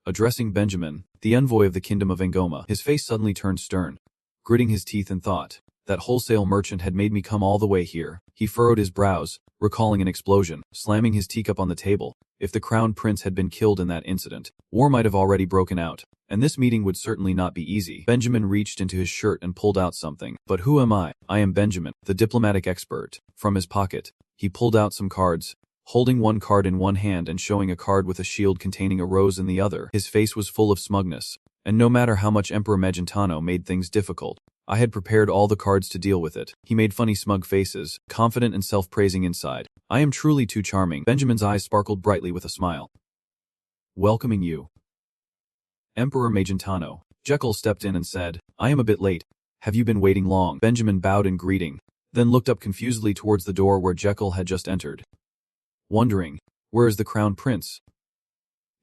Addressing Benjamin, the envoy of the Kingdom of Angoma, his face suddenly turned stern, gritting his teeth in thought. That wholesale merchant had made me come all the way here. He furrowed his brows, recalling an explosion, slamming his teacup on the table. If the crown prince had been killed in that incident, war might have already broken out, and this meeting would certainly not be easy. Benjamin reached into his shirt and pulled out something. But who am I? I am Benjamin, the diplomatic expert. From his pocket, he pulled out some cards, holding one card in one hand and showing a card with a shield containing a rose in the other. His face was full of smugness, and no matter how much Emperor Magentano made things difficult, I had prepared all the cards to deal with it. He made funny smug faces, confident and self-praising inside. I am truly too charming. Benjamin's eyes sparkled brightly with a smile. Welcoming you, Emperor Magentano. Jekyll stepped in and said, I am a bit late. Have you been waiting long? Benjamin bowed in greeting, then looked up confusedly towards the door where Jekyll had just entered, wondering, where is the crown prince?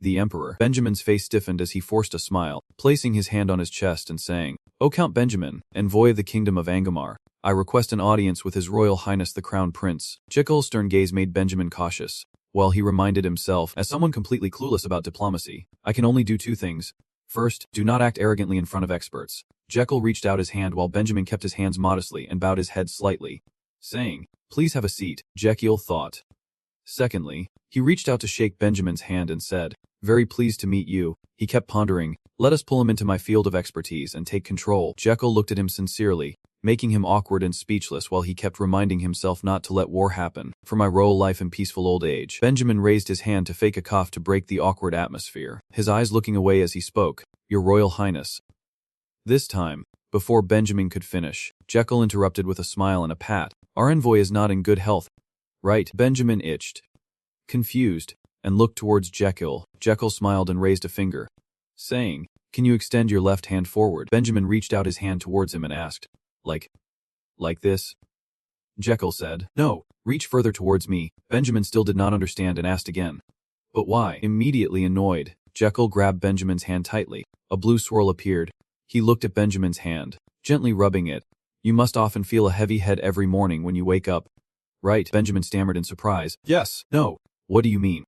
The emperor. Benjamin's face stiffened as he forced a smile, placing his hand on his chest and saying, O Count Benjamin, envoy of the Kingdom of Angomar, I request an audience with His Royal Highness the Crown Prince. Jekyll's stern gaze made Benjamin cautious, while he reminded himself, as someone completely clueless about diplomacy, I can only do two things. First, do not act arrogantly in front of experts. Jekyll reached out his hand while Benjamin kept his hands modestly and bowed his head slightly, saying, Please have a seat. Jekyll thought. Secondly, he reached out to shake Benjamin's hand and said, Very pleased to meet you. He kept pondering, Let us pull him into my field of expertise and take control. Jekyll looked at him sincerely, making him awkward and speechless while he kept reminding himself not to let war happen. For my royal life and peaceful old age. Benjamin raised his hand to fake a cough to break the awkward atmosphere, his eyes looking away as he spoke, Your Royal Highness. This time, before Benjamin could finish, Jekyll interrupted with a smile and a pat. Our envoy is not in good health. Right? Benjamin itched, confused, and looked towards Jekyll. Jekyll smiled and raised a finger, saying, Can you extend your left hand forward? Benjamin reached out his hand towards him and asked, Like this? Jekyll said, No, reach further towards me. Benjamin still did not understand and asked again. But why? Immediately annoyed, Jekyll grabbed Benjamin's hand tightly. A blue swirl appeared. He looked at Benjamin's hand, gently rubbing it. You must often feel a heavy head every morning when you wake up. Right? Benjamin stammered in surprise. Yes. No. What do you mean?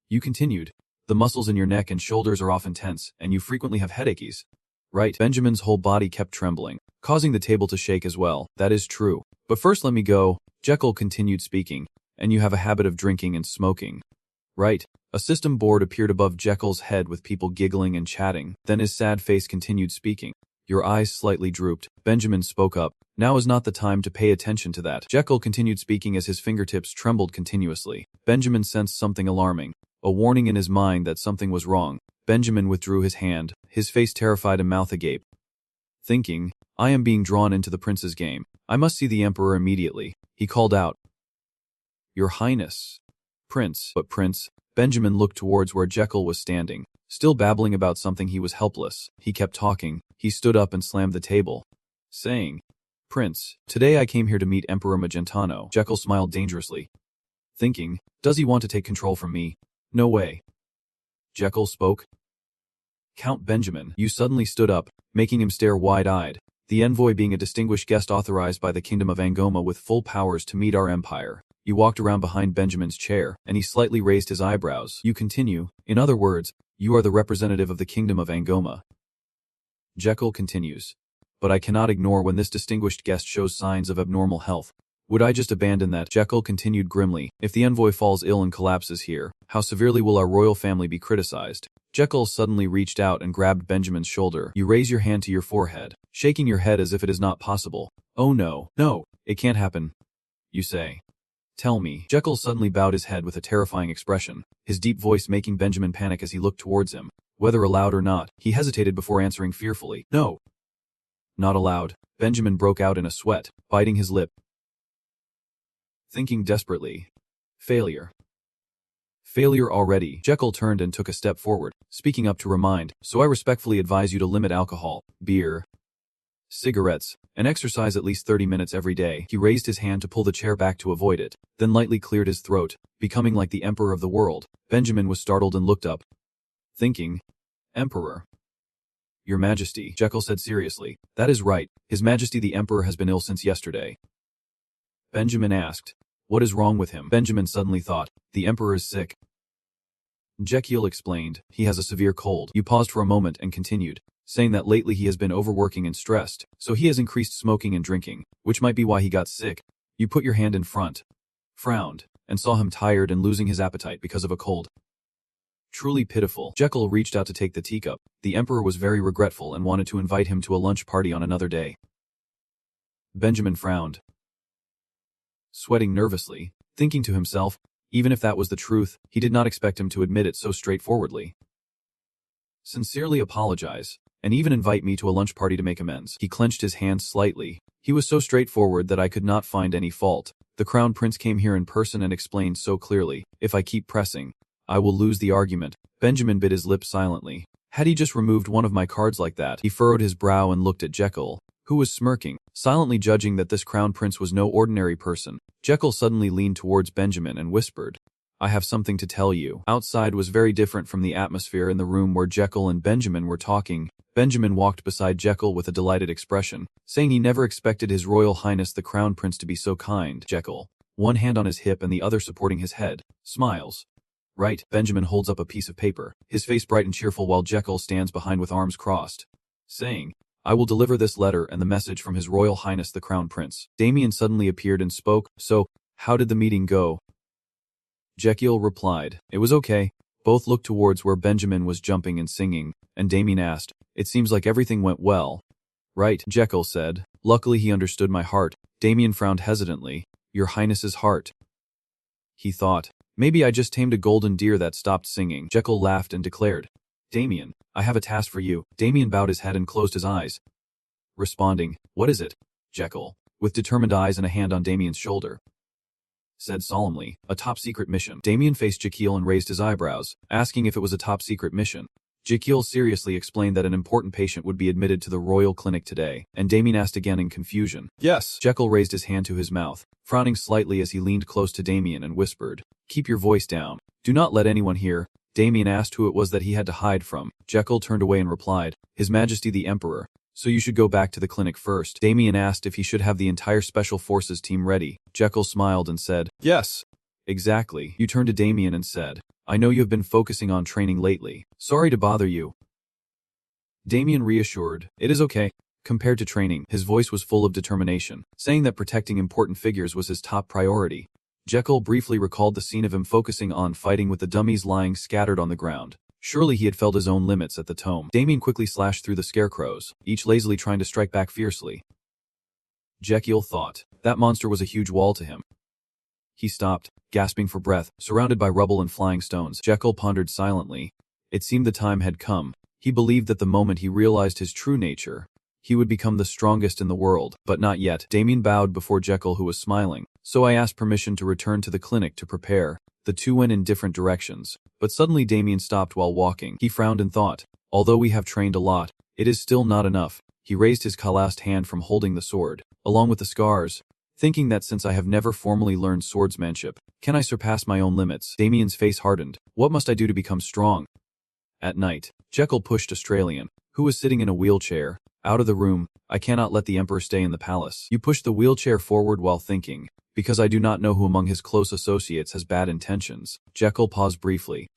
You continued. The muscles in your neck and shoulders are often tense, and you frequently have headaches. Right? Benjamin's whole body kept trembling, causing the table to shake as well. That is true. But first let me go. Jekyll continued speaking. And you have a habit of drinking and smoking. Right? A system board appeared above Jekyll's head with people giggling and chatting. Then his sad face continued speaking. Your eyes slightly drooped. Benjamin spoke up. Now is not the time to pay attention to that. Jekyll continued speaking as his fingertips trembled continuously. Benjamin sensed something alarming, a warning in his mind that something was wrong. Benjamin withdrew his hand, his face terrified and mouth agape, thinking, I am being drawn into the prince's game. I must see the emperor immediately. He called out, Your Highness. Prince. But Prince? Benjamin looked towards where Jekyll was standing, still babbling about something. He was helpless. He kept talking. He stood up and slammed the table, saying, Prince, today I came here to meet Emperor Magentano. Jekyll smiled dangerously, thinking, Does he want to take control from me? No way. Jekyll spoke. Count Benjamin. You suddenly stood up, making him stare wide-eyed. The envoy being a distinguished guest authorized by the Kingdom of Angoma with full powers to meet our empire. You walked around behind Benjamin's chair, and he slightly raised his eyebrows. You continue. In other words, you are the representative of the Kingdom of Angoma. Jekyll continues. But I cannot ignore when this distinguished guest shows signs of abnormal health. Would I just abandon that? Jekyll continued grimly. If the envoy falls ill and collapses here, how severely will our royal family be criticized? Jekyll suddenly reached out and grabbed Benjamin's shoulder. You raise your hand to your forehead, shaking your head as if it is not possible. Oh no, no, it can't happen. You say. Tell me. Jekyll suddenly bowed his head with a terrifying expression, his deep voice making Benjamin panic as he looked towards him. Whether aloud or not, he hesitated before answering fearfully. No. Not aloud. Benjamin broke out in a sweat, biting his lip, thinking desperately. Failure. Failure already. Jekyll turned and took a step forward, speaking up to remind, so I respectfully advise you to limit alcohol, beer, cigarettes, and exercise at least 30 minutes every day. He raised his hand to pull the chair back to avoid it, then lightly cleared his throat, becoming like the emperor of the world. Benjamin was startled and looked up, thinking, "Emperor? Your Majesty," Jekyll said seriously. "That is right. His Majesty the Emperor has been ill since yesterday." Benjamin asked, "What is wrong with him?" Benjamin suddenly thought, "The Emperor is sick." Jekyll explained, "He has a severe cold." You paused for a moment and continued, saying that lately he has been overworking and stressed, so he has increased smoking and drinking, which might be why he got sick. You put your hand in front, frowned, and saw him tired and losing his appetite because of a cold. Truly pitiful. Jekyll reached out to take the teacup. The Emperor was very regretful and wanted to invite him to a lunch party on another day. Benjamin frowned, sweating nervously, thinking to himself, even if that was the truth, he did not expect him to admit it so straightforwardly. "Sincerely apologize, and even invite me to a lunch party to make amends." He clenched his hands slightly. "He was so straightforward that I could not find any fault. The Crown Prince came here in person and explained so clearly. If I keep pressing, I will lose the argument." Benjamin bit his lip silently. Had he just removed one of my cards like that? He furrowed his brow and looked at Jekyll, who was smirking, silently judging that this Crown Prince was no ordinary person. Jekyll suddenly leaned towards Benjamin and whispered, "I have something to tell you." Outside was very different from the atmosphere in the room where Jekyll and Benjamin were talking. Benjamin walked beside Jekyll with a delighted expression, saying he never expected His Royal Highness the Crown Prince to be so kind. Jekyll, one hand on his hip and the other supporting his head, smiles. "Right." Benjamin holds up a piece of paper, his face bright and cheerful while Jekyll stands behind with arms crossed, saying, "I will deliver this letter and the message from His Royal Highness the Crown Prince." Damien suddenly appeared and spoke, "So, how did the meeting go?" Jekyll replied, "It was okay." Both looked towards where Benjamin was jumping and singing, and Damien asked, "It seems like everything went well." "Right," Jekyll said. "Luckily he understood my heart." Damien frowned hesitantly. "Your Highness's heart." He thought, "Maybe I just tamed a golden deer that stopped singing." Jekyll laughed and declared, "Damien, I have a task for you." Damien bowed his head and closed his eyes, responding, "What is it?" Jekyll, with determined eyes and a hand on Damien's shoulder, said solemnly, "A top-secret mission." Damien faced Jekyll and raised his eyebrows, asking if it was a top-secret mission. Jekyll seriously explained that an important patient would be admitted to the royal clinic today, and Damien asked again in confusion, "Yes." Jekyll raised his hand to his mouth, frowning slightly as he leaned close to Damien and whispered, "Keep your voice down. Do not let anyone hear." Damien asked who it was that he had to hide from. Jekyll turned away and replied, "His Majesty the Emperor. So you should go back to the clinic first." Damien asked if he should have the entire Special Forces team ready. Jekyll smiled and said, "Yes. Exactly." You turned to Damien and said, "I know you have been focusing on training lately. Sorry to bother you." Damien reassured, "It is okay." Compared to training, his voice was full of determination, saying that protecting important figures was his top priority. Jekyll briefly recalled the scene of him focusing on fighting with the dummies lying scattered on the ground. Surely he had felt his own limits at the tome. Damien quickly slashed through the scarecrows, each lazily trying to strike back fiercely. Jekyll thought, that monster was a huge wall to him. He stopped, gasping for breath, surrounded by rubble and flying stones. Jekyll pondered silently. It seemed the time had come. He believed that the moment he realized his true nature, he would become the strongest in the world, but not yet. Damien bowed before Jekyll, who was smiling. "So I asked permission to return to the clinic to prepare." The two went in different directions, but suddenly Damien stopped while walking. He frowned and thought, although we have trained a lot, it is still not enough. He raised his calloused hand from holding the sword, along with the scars, thinking that since I have never formally learned swordsmanship, can I surpass my own limits? Damien's face hardened. What must I do to become strong? At night, Jekyll pushed Australian, who was sitting in a wheelchair, out of the room. "I cannot let the Emperor stay in the palace." You pushed the wheelchair forward while thinking, "Because I do not know who among his close associates has bad intentions." Jekyll paused briefly.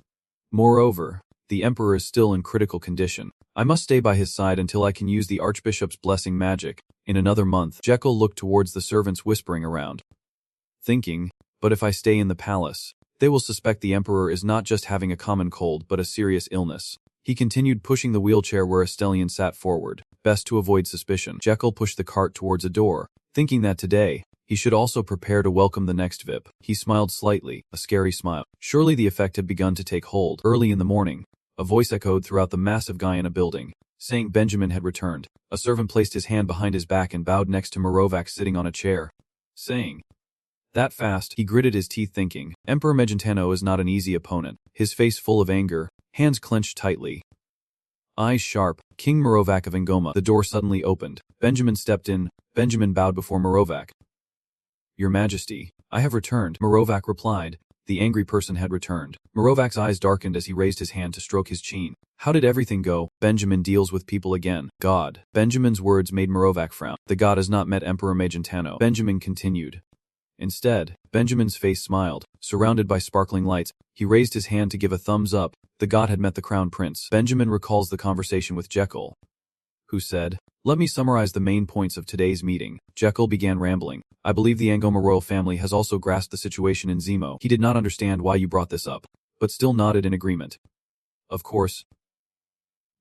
"Moreover, the Emperor is still in critical condition. I must stay by his side until I can use the Archbishop's blessing magic. In another month." Jekyll looked towards the servants whispering around, thinking, "But if I stay in the palace, they will suspect the Emperor is not just having a common cold but a serious illness." He continued pushing the wheelchair where Estelian sat forward, best to avoid suspicion. Jekyll pushed the cart towards a door, thinking that today, he should also prepare to welcome the next VIP. He smiled slightly, a scary smile. Surely the effect had begun to take hold. Early in the morning, a voice echoed throughout the massive Guyana building, saying Benjamin had returned. A servant placed his hand behind his back and bowed next to Morovak sitting on a chair, saying, "That fast?" He gritted his teeth thinking, Emperor Megentano is not an easy opponent. His face full of anger, hands clenched tightly. Eyes sharp, King Merovac of Angoma. The door suddenly opened. Benjamin stepped in. Benjamin bowed before Merovac. Your Majesty, I have returned, Merovac replied. The angry person had returned. Merovac's eyes darkened as he raised his hand to stroke his chin. How did everything go? Benjamin deals with people again. God. Benjamin's words made Merovac frown. The god has not met Emperor Magentano. Benjamin continued. Instead, Benjamin's face smiled. Surrounded by sparkling lights, he raised his hand to give a thumbs up. The god had met the crown prince. Benjamin recalls the conversation with Jekyll, who said, "Let me summarize the main points of today's meeting." Jekyll began rambling. I believe the Angoma royal family has also grasped the situation in Zemo. He did not understand why you brought this up, but still nodded in agreement. Of course.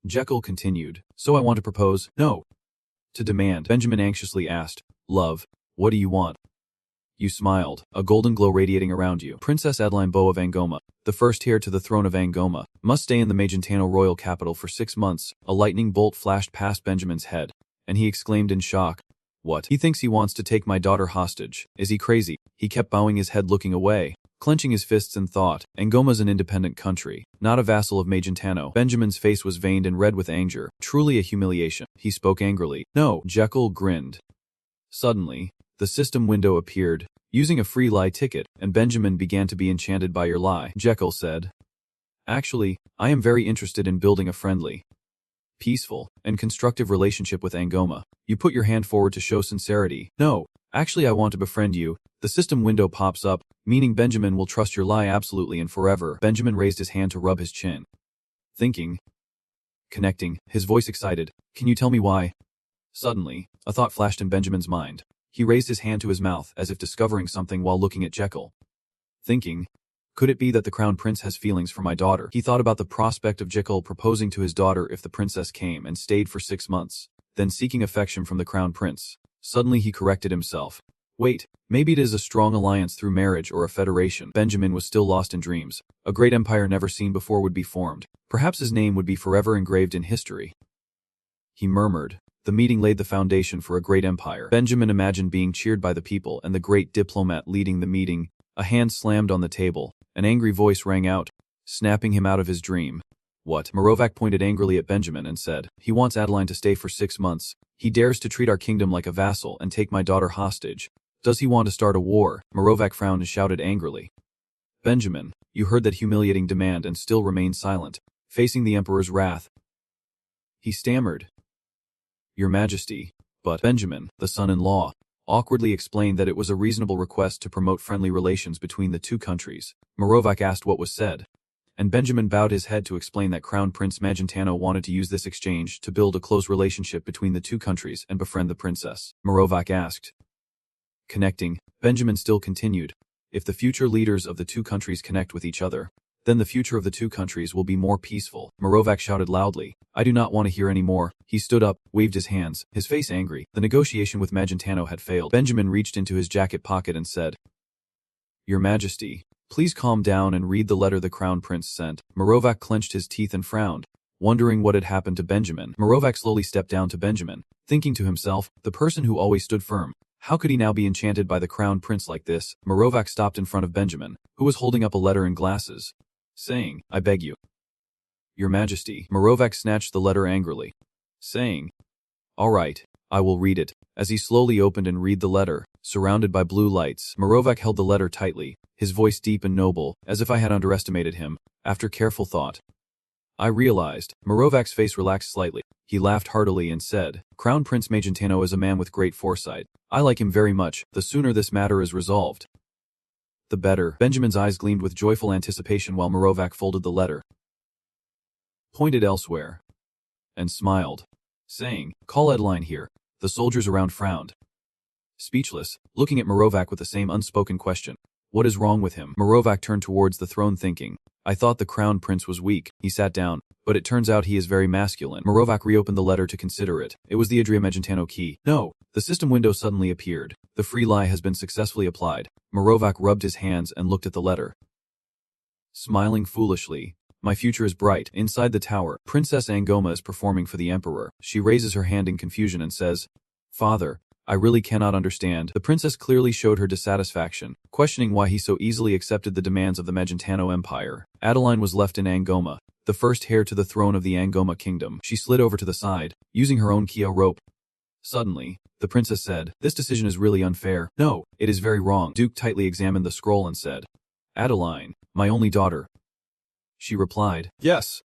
Jekyll continued. So I want to propose, no, to demand. Benjamin anxiously asked, Love, what do you want? You smiled, a golden glow radiating around you. Princess Adeline Bow of Angoma, the first heir to the throne of Angoma, must stay in the Magentano royal capital for 6 months. A lightning bolt flashed past Benjamin's head, and he exclaimed in shock. What? He thinks he wants to take my daughter hostage. Is he crazy? He kept bowing his head looking away, clenching his fists in thought. Angoma's an independent country, not a vassal of Magentano. Benjamin's face was veined and red with anger. Truly a humiliation. He spoke angrily. No. Jekyll grinned. Suddenly, the system window appeared, using a free lie ticket, and Benjamin began to be enchanted by your lie. Jekyll said, Actually, I am very interested in building a friendly, peaceful, and constructive relationship with Angoma. You put your hand forward to show sincerity. No, actually I want to befriend you. The system window pops up, meaning Benjamin will trust your lie absolutely and forever. Benjamin raised his hand to rub his chin. Thinking. Connecting, his voice excited. Can you tell me why? Suddenly, a thought flashed in Benjamin's mind. He raised his hand to his mouth as if discovering something while looking at Jekyll. Thinking, could it be that the crown prince has feelings for my daughter? He thought about the prospect of Jekyll proposing to his daughter if the princess came and stayed for 6 months, then seeking affection from the crown prince. Suddenly he corrected himself. Wait, maybe it is a strong alliance through marriage or a federation. Benjamin was still lost in dreams. A great empire never seen before would be formed. Perhaps his name would be forever engraved in history. He murmured. The meeting laid the foundation for a great empire. Benjamin imagined being cheered by the people and the great diplomat leading the meeting. A hand slammed on the table. An angry voice rang out, snapping him out of his dream. What? Merovac pointed angrily at Benjamin and said, He wants Adeline to stay for 6 months. He dares to treat our kingdom like a vassal and take my daughter hostage. Does he want to start a war? Merovac frowned and shouted angrily. Benjamin, you heard that humiliating demand and still remained silent, facing the emperor's wrath. He stammered. Your Majesty, but Benjamin, the son-in-law, awkwardly explained that it was a reasonable request to promote friendly relations between the two countries. Merovac asked what was said, and Benjamin bowed his head to explain that Crown Prince Magentano wanted to use this exchange to build a close relationship between the two countries and befriend the princess. Merovac asked. Connecting, Benjamin still continued. If the future leaders of the two countries connect with each other, then the future of the two countries will be more peaceful. Merovac shouted loudly. I do not want to hear any more. He stood up, waved his hands, his face angry. The negotiation with Magentano had failed. Benjamin reached into his jacket pocket and said, Your Majesty, please calm down and read the letter the Crown Prince sent. Merovac clenched his teeth and frowned, wondering what had happened to Benjamin. Merovac slowly stepped down to Benjamin, thinking to himself, the person who always stood firm. How could he now be enchanted by the Crown Prince like this? Merovac stopped in front of Benjamin, who was holding up a letter and glasses, saying, I beg you. Your Majesty. Merovac snatched the letter angrily, saying, All right, I will read it. As he slowly opened and read the letter, surrounded by blue lights, Merovac held the letter tightly, his voice deep and noble, as if I had underestimated him. After careful thought, I realized. Merovac's face relaxed slightly. He laughed heartily and said, Crown Prince Magentano is a man with great foresight. I like him very much. The sooner this matter is resolved, the better. Benjamin's eyes gleamed with joyful anticipation while Merovac folded the letter, pointed elsewhere, and smiled, saying, Call Adeline here. The soldiers around frowned, speechless, looking at Merovac with the same unspoken question. What is wrong with him? Merovac turned towards the throne thinking, I thought the crown prince was weak. He sat down, but it turns out he is very masculine. Merovac reopened the letter to consider it. It was the Adria Magentano key. No. The system window suddenly appeared. The free lie has been successfully applied. Merovac rubbed his hands and looked at the letter, smiling foolishly. My future is bright. Inside the tower, Princess Angoma is performing for the emperor. She raises her hand in confusion and says, Father, I really cannot understand. The princess clearly showed her dissatisfaction, questioning why he so easily accepted the demands of the Magentano Empire. Adeline was left in Angoma. the first heir to the throne of the Angoma kingdom. She slid over to the side, using her own Kyo rope. Suddenly, the princess said, "This decision is really unfair." "No, it is very wrong." Duke tightly examined the scroll and said, "Adeline, my only daughter." She replied, "Yes."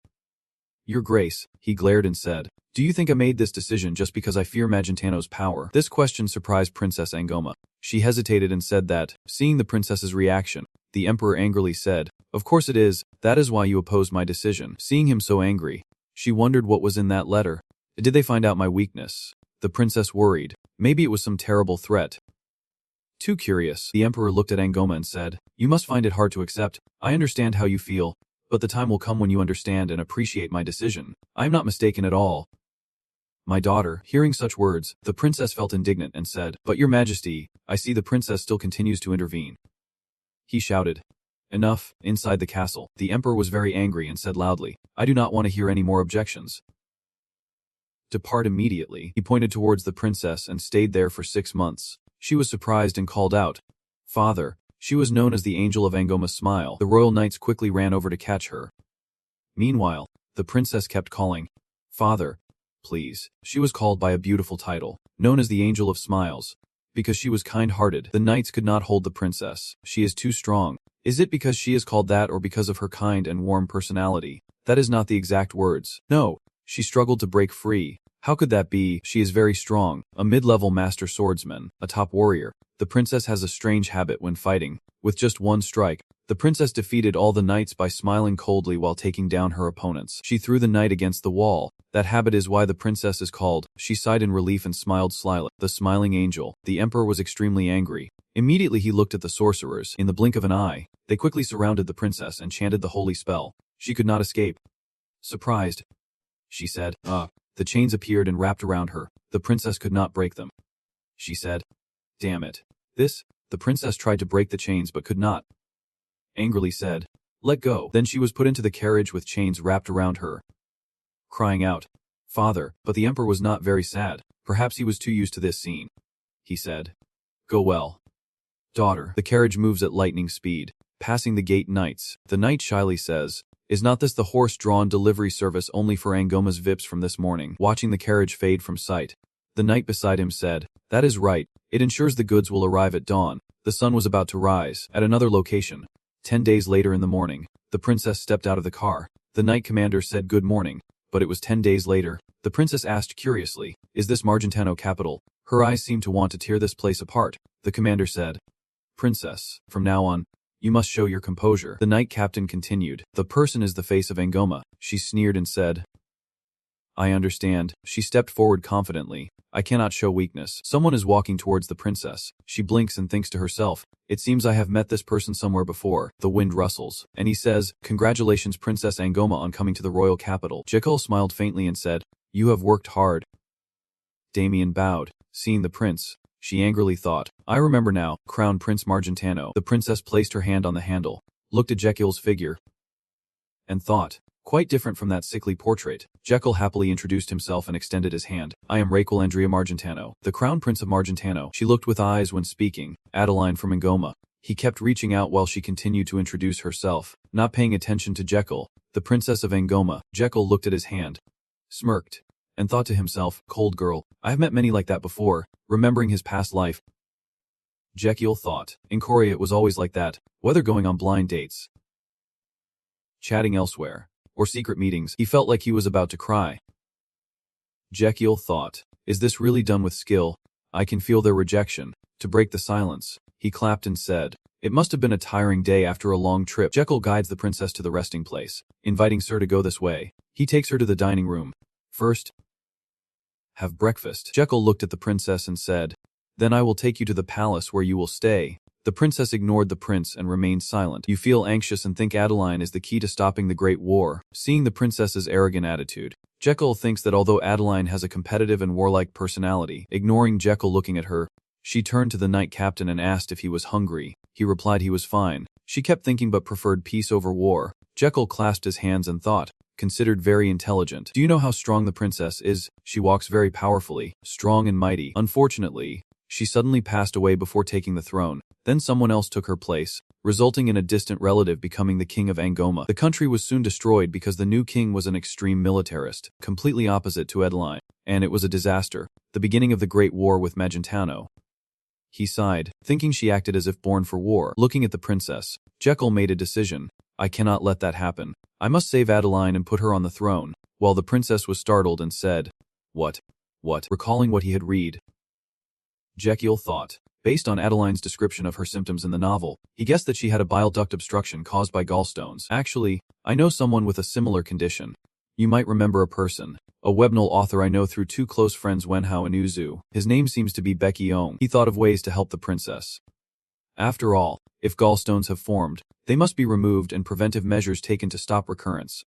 "Your Grace," he glared and said, "do you think I made this decision just because I fear Magentano's power?" This question surprised Princess Angoma. She hesitated and said that, seeing the princess's reaction, the emperor angrily said, "Of course it is, that is why you opposed my decision." Seeing him so angry, she wondered what was in that letter. Did they find out my weakness? The princess worried. Maybe it was some terrible threat. Too curious, the emperor looked at Angoma and said, "You must find it hard to accept. I understand how you feel, but the time will come when you understand and appreciate my decision. I am not mistaken at all." "My daughter," hearing such words, the princess felt indignant and said, "But your majesty, I see the princess still continues to intervene." He shouted, "Enough!" Inside the castle, the emperor was very angry and said loudly, "I do not want to hear any more objections. Depart immediately." He pointed towards the princess and stayed there for 6 months. She was surprised and called out, "Father." She was known as the Angel of Angoma's Smile. The royal knights quickly ran over to catch her. Meanwhile, the princess kept calling, "Father, please." She was called by a beautiful title, known as the Angel of Smiles. Because she was kind-hearted, the knights could not hold the princess. She is too strong. Is it because she is called that or because of her kind and warm personality? That is not the exact words. No, she struggled to break free. How could that be? She is very strong, a mid-level master swordsman, a top warrior. The princess has a strange habit when fighting. With just one strike, the princess defeated all the knights by smiling coldly while taking down her opponents. She threw the knight against the wall. That habit is why the princess is called. She sighed in relief and smiled slyly. The smiling angel. The emperor was extremely angry. Immediately he looked at the sorcerers. In the blink of an eye, they quickly surrounded the princess and chanted the holy spell. She could not escape. Surprised, she said, The chains appeared and wrapped around her. The princess could not break them. She said, "Damn it." The princess tried to break the chains but could not. Angrily said, "Let go." Then she was put into the carriage with chains wrapped around her, crying out, "Father." But the emperor was not very sad. Perhaps he was too used to this scene. He said, "Go well, daughter." The carriage moves at lightning speed, passing the gate knights. The knight shyly says, "Is not this the horse-drawn delivery service only for Angoma's VIPs from this morning?" Watching the carriage fade from sight, the knight beside him said, "That is right. It ensures the goods will arrive at dawn." The sun was about to rise. At another location, 10 days later in the morning, the princess stepped out of the car. The knight commander said good morning, but it was 10 days later. The princess asked curiously, "Is this Margentano capital?" Her eyes seemed to want to tear this place apart. The commander said, "Princess, from now on, you must show your composure." The knight captain continued, "The person is the face of Angoma." She sneered and said, "I understand." She stepped forward confidently. "I cannot show weakness." Someone is walking towards the princess. She blinks and thinks to herself, "It seems I have met this person somewhere before." The wind rustles, and he says, "Congratulations Princess Angoma on coming to the royal capital." Jekyll smiled faintly and said, "You have worked hard." Damien bowed. Seeing the prince, she angrily thought, "I remember now, Crown Prince Margentano." The princess placed her hand on the handle, looked at Jekyll's figure, and thought, quite different from that sickly portrait. Jekyll happily introduced himself and extended his hand. "I am Raquel Andrea Margentano, the Crown Prince of Margentano." She looked with eyes when speaking, Adeline from Angoma. He kept reaching out while she continued to introduce herself, not paying attention to Jekyll, the Princess of Angoma. Jekyll looked at his hand, smirked, and thought to himself, "Cold girl, I have met many like that before," remembering his past life. Jekyll thought, in Korea it was always like that, whether going on blind dates, chatting elsewhere, or secret meetings. He felt like he was about to cry. Jekyll thought, "Is this really done with skill? I can feel their rejection." To break the silence, he clapped and said, "It must have been a tiring day after a long trip." Jekyll guides the princess to the resting place, inviting Sir to go this way. He takes her to the dining room. "First, have breakfast." Jekyll looked at the princess and said, "Then I will take you to the palace where you will stay." The princess ignored the prince and remained silent. "You feel anxious and think Adeline is the key to stopping the Great War." Seeing the princess's arrogant attitude, Jekyll thinks that although Adeline has a competitive and warlike personality, ignoring Jekyll looking at her, she turned to the knight captain and asked if he was hungry. He replied he was fine. She kept thinking but preferred peace over war. Jekyll clasped his hands and thought, considered very intelligent. "Do you know how strong the princess is? She walks very powerfully, strong and mighty. Unfortunately, she suddenly passed away before taking the throne. Then someone else took her place, resulting in a distant relative becoming the king of Angoma. The country was soon destroyed because the new king was an extreme militarist, completely opposite to Adeline, and it was a disaster, the beginning of the Great War with Magentano. He sighed, thinking she acted as if born for war. Looking at the princess, Jekyll made a decision. I cannot let that happen. I must save Adeline and put her on the throne, while the princess was startled and said, What? Recalling what he had read. Jekyll thought. Based on Adeline's description of her symptoms in the novel, he guessed that she had a bile duct obstruction caused by gallstones. Actually, I know someone with a similar condition. You might remember a person. A webnovel author I know through two close friends Wenhao and Uzu. His name seems to be Becky Ong. He thought of ways to help the princess. After all, if gallstones have formed, they must be removed and preventive measures taken to stop recurrence.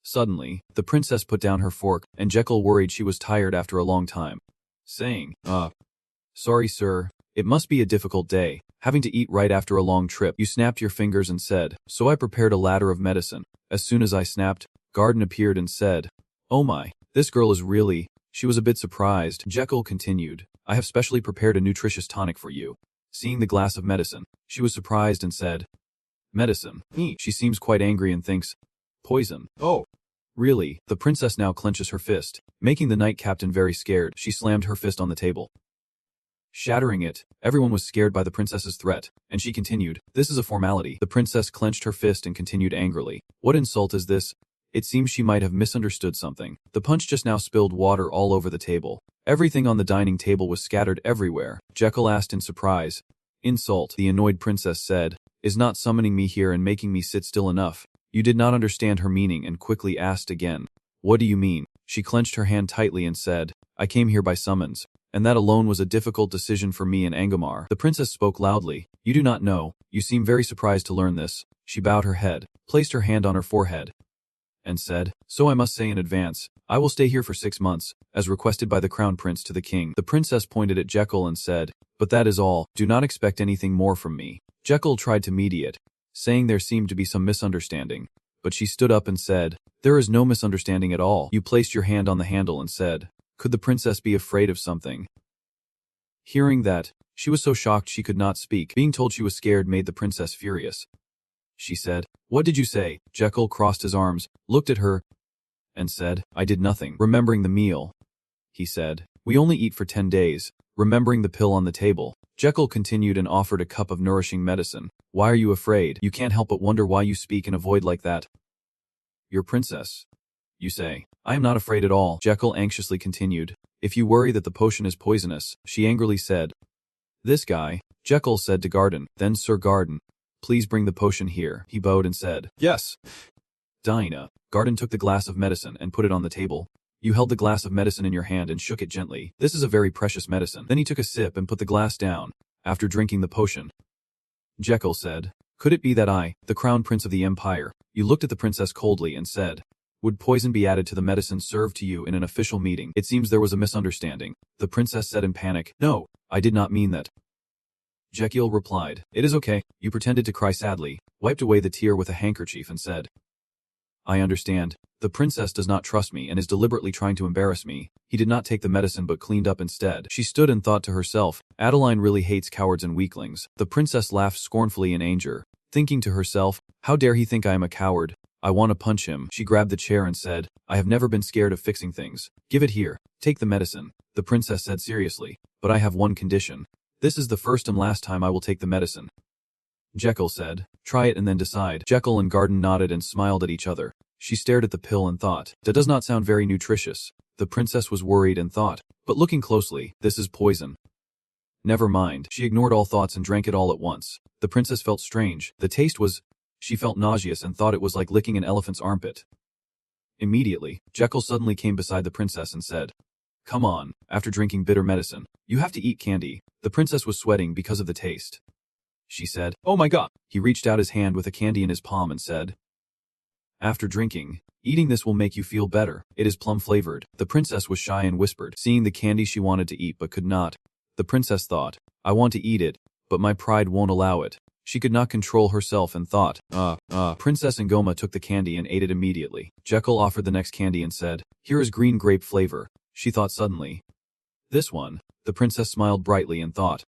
Suddenly, the princess put down her fork, and Jekyll worried she was tired after a long time, saying, Sorry sir, it must be a difficult day, having to eat right after a long trip. You snapped your fingers and said, So I prepared a ladder of medicine. As soon as I snapped, Garden appeared and said, Oh my, this girl is really... She was a bit surprised. Jekyll continued, I have specially prepared a nutritious tonic for you. Seeing the glass of medicine, she was surprised and said, Medicine. She seems quite angry and thinks, Poison. Oh. Really, the princess now clenches her fist, making the knight captain very scared. She slammed her fist on the table, shattering it. Everyone was scared by the princess's threat, and she continued, This is a formality. The princess clenched her fist and continued angrily, What insult is this? It seems she might have misunderstood something. The punch just now spilled water all over the table. Everything on the dining table was scattered everywhere. Jekyll asked in surprise. Insult, the annoyed princess said, is not summoning me here and making me sit still enough. You did not understand her meaning and quickly asked again. What do you mean? She clenched her hand tightly and said, I came here by summons, and that alone was a difficult decision for me and Angomar. The princess spoke loudly. You do not know. You seem very surprised to learn this. She bowed her head, placed her hand on her forehead, and said, So I must say in advance, I will stay here for 6 months, as requested by the crown prince to the king. The princess pointed at Jekyll and said, But that is all. Do not expect anything more from me. Jekyll tried to mediate, saying there seemed to be some misunderstanding, but she stood up and said, There is no misunderstanding at all. You placed your hand on the handle and said, Could the princess be afraid of something? Hearing that, she was so shocked she could not speak. Being told she was scared made the princess furious. She said, What did you say? Jekyll crossed his arms, looked at her, and said, I did nothing. Remembering the meal, he said, We only eat for 10 days. Remembering the pill on the table, Jekyll continued and offered a cup of nourishing medicine. Why are you afraid? You can't help but wonder why you speak in a void like that. Your princess, you say. I am not afraid at all. Jekyll anxiously continued. If you worry that the potion is poisonous, she angrily said. This guy, Jekyll said to Garden. Then Sir Garden, please bring the potion here. He bowed and said, Yes. Dinah. Garden took the glass of medicine and put it on the table. You held the glass of medicine in your hand and shook it gently. This is a very precious medicine. Then he took a sip and put the glass down, after drinking the potion. Jekyll said, Could it be that I, the crown prince of the empire, you looked at the princess coldly and said, Would poison be added to the medicine served to you in an official meeting? It seems there was a misunderstanding. The princess said in panic, No, I did not mean that. Jekyll replied, It is okay. You pretended to cry sadly, wiped away the tear with a handkerchief and said, I understand. The princess does not trust me and is deliberately trying to embarrass me. He did not take the medicine but cleaned up instead. She stood and thought to herself, Adeline really hates cowards and weaklings. The princess laughed scornfully in anger, thinking to herself, How dare he think I am a coward? I want to punch him. She grabbed the chair and said, I have never been scared of fixing things. Give it here. Take the medicine. The princess said seriously, But I have one condition. This is the first and last time I will take the medicine. Jekyll said, Try it and then decide. Jekyll and Garden nodded and smiled at each other. She stared at the pill and thought, That does not sound very nutritious. The princess was worried and thought, But looking closely, this is poison. Never mind. She ignored all thoughts and drank it all at once. The princess felt strange. The taste was... She felt nauseous and thought it was like licking an elephant's armpit. Immediately, Jekyll suddenly came beside the princess and said, Come on, after drinking bitter medicine, you have to eat candy. The princess was sweating because of the taste. She said, Oh my god. He reached out his hand with a candy in his palm and said, After drinking, eating this will make you feel better. It is plum-flavored. The princess was shy and whispered, seeing the candy she wanted to eat but could not. The princess thought, I want to eat it, but my pride won't allow it. She could not control herself and thought, Princess Ngoma took the candy and ate it immediately. Jekyll offered the next candy and said, Here is green grape flavor. She thought suddenly. This one. The princess smiled brightly and thought,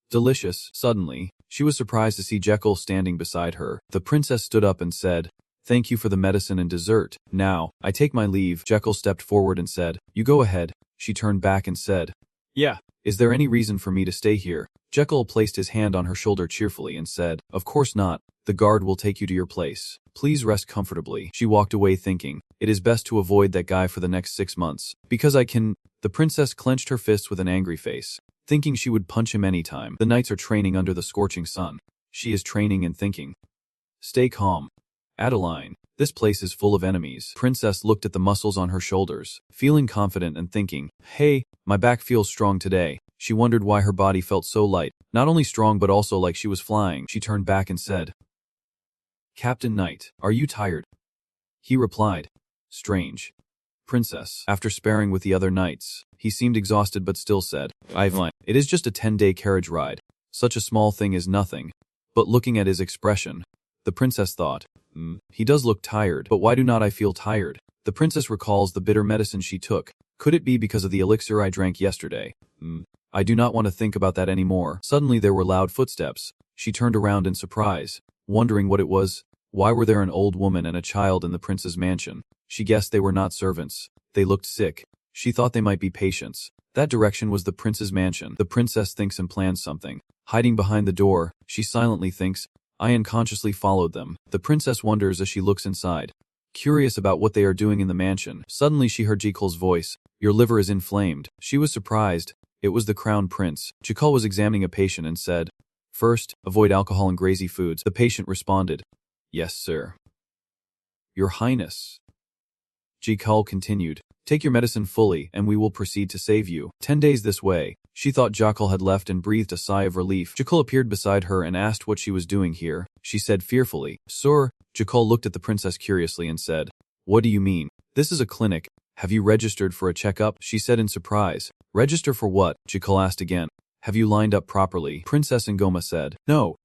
Delicious. Suddenly, She was surprised to see Jekyll standing beside her. The princess stood up and said, "Thank you for the medicine and dessert. Now, I take my leave." Jekyll stepped forward and said, "You go ahead." She turned back and said, "Yeah. Is there any reason for me to stay here?" Jekyll placed his hand on her shoulder cheerfully and said, "Of course not. The guard will take you to your place. Please rest comfortably." She walked away thinking, it is best to avoid that guy for the next 6 months. Because I can… The princess clenched her fists with an angry face, thinking she would punch him anytime. The knights are training under the scorching sun. She is training and thinking. Stay calm, Adeline. This place is full of enemies. Princess looked at the muscles on her shoulders, feeling confident and thinking, hey, my back feels strong today. She wondered why her body felt so light, not only strong but also like she was flying. She turned back and said, "Captain Knight, are you tired?" He replied, "Strange." Princess, after sparring with the other knights, he seemed exhausted but still said, "It is just a 10-day carriage ride. Such a small thing is nothing." But looking at his expression, the princess thought, he does look tired, but why do not I feel tired? The princess recalls the bitter medicine she took. Could it be because of the elixir I drank yesterday? I do not want to think about that anymore. Suddenly there were loud footsteps. She turned around in surprise, wondering what it was. Why were there an old woman and a child in the prince's mansion? She guessed they were not servants. They looked sick. She thought they might be patients. That direction was the prince's mansion. The princess thinks and plans something. Hiding behind the door, she silently thinks, I unconsciously followed them. The princess wonders as she looks inside, curious about what they are doing in the mansion. Suddenly she heard Jekyll's voice. Your liver is inflamed. She was surprised. It was the crown prince. Jekyll was examining a patient and said, First, avoid alcohol and grazy foods. The patient responded, Yes, sir. Your Highness. Jekyll continued, Take your medicine fully and we will proceed to save you. 10 days this way. She thought Jekyll had left and breathed a sigh of relief. Jekyll appeared beside her and asked what she was doing here. She said fearfully, Sir. Jekyll looked at the princess curiously and said, What do you mean? This is a clinic. Have you registered for a checkup? She said in surprise. Register for what? Jekyll asked again. Have you lined up properly? Princess Ngoma said, No.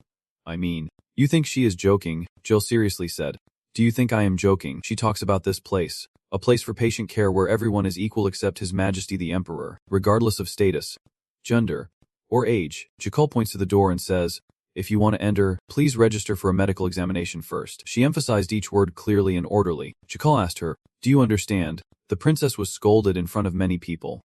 I mean, you think she is joking? Jill seriously said, Do you think I am joking? She talks about this place. A place for patient care where everyone is equal except His Majesty the Emperor, regardless of status, gender, or age. Jekyll points to the door and says, If you want to enter, please register for a medical examination first. She emphasized each word clearly and orderly. Jekyll asked her, Do you understand? The princess was scolded in front of many people.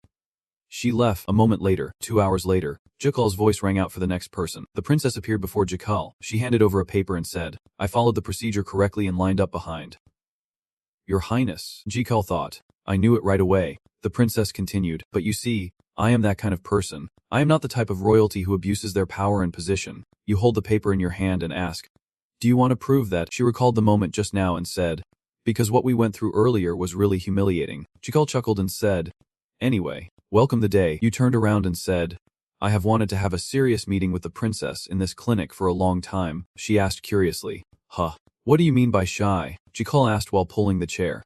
She left. A moment later, 2 hours later, Jekyll's voice rang out for the next person. The princess appeared before Jekyll. She handed over a paper and said, I followed the procedure correctly and lined up behind. Your Highness, Jekyll thought. I knew it right away. The princess continued, But you see, I am that kind of person. I am not the type of royalty who abuses their power and position. You hold the paper in your hand and ask, Do you want to prove that? She recalled the moment just now and said, Because what we went through earlier was really humiliating. Jekyll chuckled and said, Anyway, welcome the day. You turned around and said, I have wanted to have a serious meeting with the princess in this clinic for a long time. She asked curiously, Huh. What do you mean by shy? Jekyll asked while pulling the chair.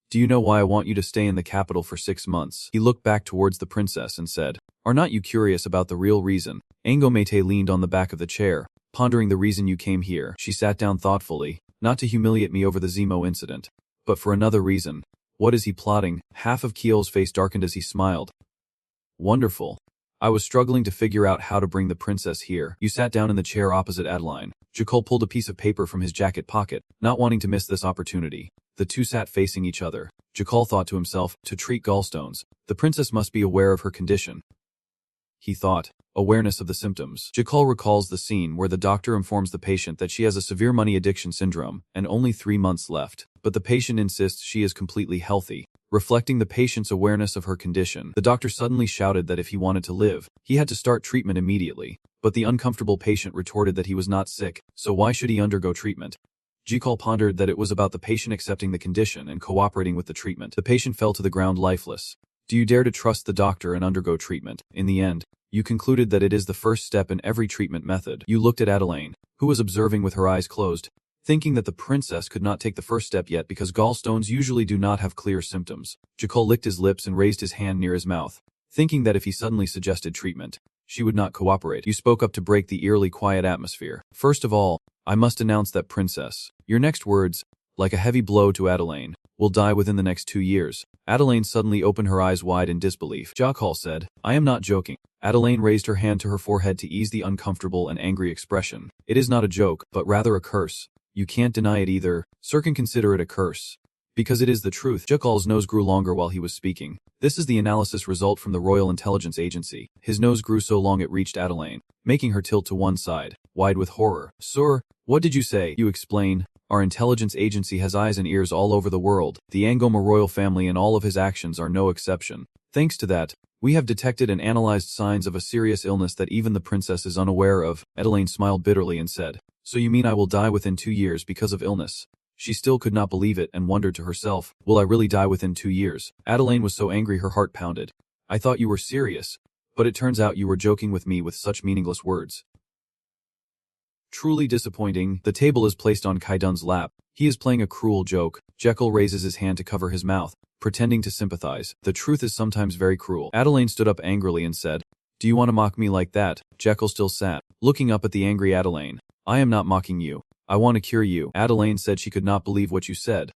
Do you know why I want you to stay in the capital for 6 months? He looked back towards the princess and said, Are not you curious about the real reason? Angomete leaned on the back of the chair, pondering the reason you came here. She sat down thoughtfully, not to humiliate me over the Zemo incident, but for another reason. What is he plotting? Half of Keel's face darkened as he smiled. Wonderful. I was struggling to figure out how to bring the princess here. You sat down in the chair opposite Adeline. Jekyll pulled a piece of paper from his jacket pocket, not wanting to miss this opportunity. The two sat facing each other. Jekyll thought to himself, to treat gallstones, the princess must be aware of her condition. He thought, awareness of the symptoms. Jekyll recalls the scene where the doctor informs the patient that she has a severe money addiction syndrome and only 3 months left, but the patient insists she is completely healthy. Reflecting the patient's awareness of her condition, the doctor suddenly shouted that if he wanted to live, he had to start treatment immediately. But the uncomfortable patient retorted that he was not sick, so why should he undergo treatment? Jekyll pondered that it was about the patient accepting the condition and cooperating with the treatment. The patient fell to the ground lifeless. Do you dare to trust the doctor and undergo treatment? In the end, you concluded that it is the first step in every treatment method. You looked at Adeline, who was observing with her eyes closed, thinking that the princess could not take the first step yet because gallstones usually do not have clear symptoms. Jekyll licked his lips and raised his hand near his mouth, thinking that if he suddenly suggested treatment, she would not cooperate. You spoke up to break the eerily quiet atmosphere. First of all, I must announce that princess. Your next words, like a heavy blow to Adeline, will die within the next 2 years. Adelaine suddenly opened her eyes wide in disbelief. Jackal said, I am not joking. Adelaine raised her hand to her forehead to ease the uncomfortable and angry expression. It is not a joke, but rather a curse. You can't deny it either. Sir can consider it a curse. Because it is the truth. Jackal's nose grew longer while he was speaking. This is the analysis result from the Royal Intelligence Agency. His nose grew so long it reached Adelaine, making her tilt to one side, wide with horror. Sir, what did you say? You explain. Our intelligence agency has eyes and ears all over the world. The Angoma royal family and all of his actions are no exception. Thanks to that, we have detected and analyzed signs of a serious illness that even the princess is unaware of. Adelaine smiled bitterly and said, So you mean I will die within 2 years because of illness? She still could not believe it and wondered to herself, will I really die within 2 years? Adelaine was so angry her heart pounded. I thought you were serious, but it turns out you were joking with me with such meaningless words. Truly disappointing. The table is placed on Kaidun's lap. He is playing a cruel joke. Jekyll raises his hand to cover his mouth, pretending to sympathize. The truth is sometimes very cruel. Adelaine stood up angrily and said, Do you want to mock me like that? Jekyll still sat, looking up at the angry Adelaine. I am not mocking you. I want to cure you. Adelaine said she could not believe what you said.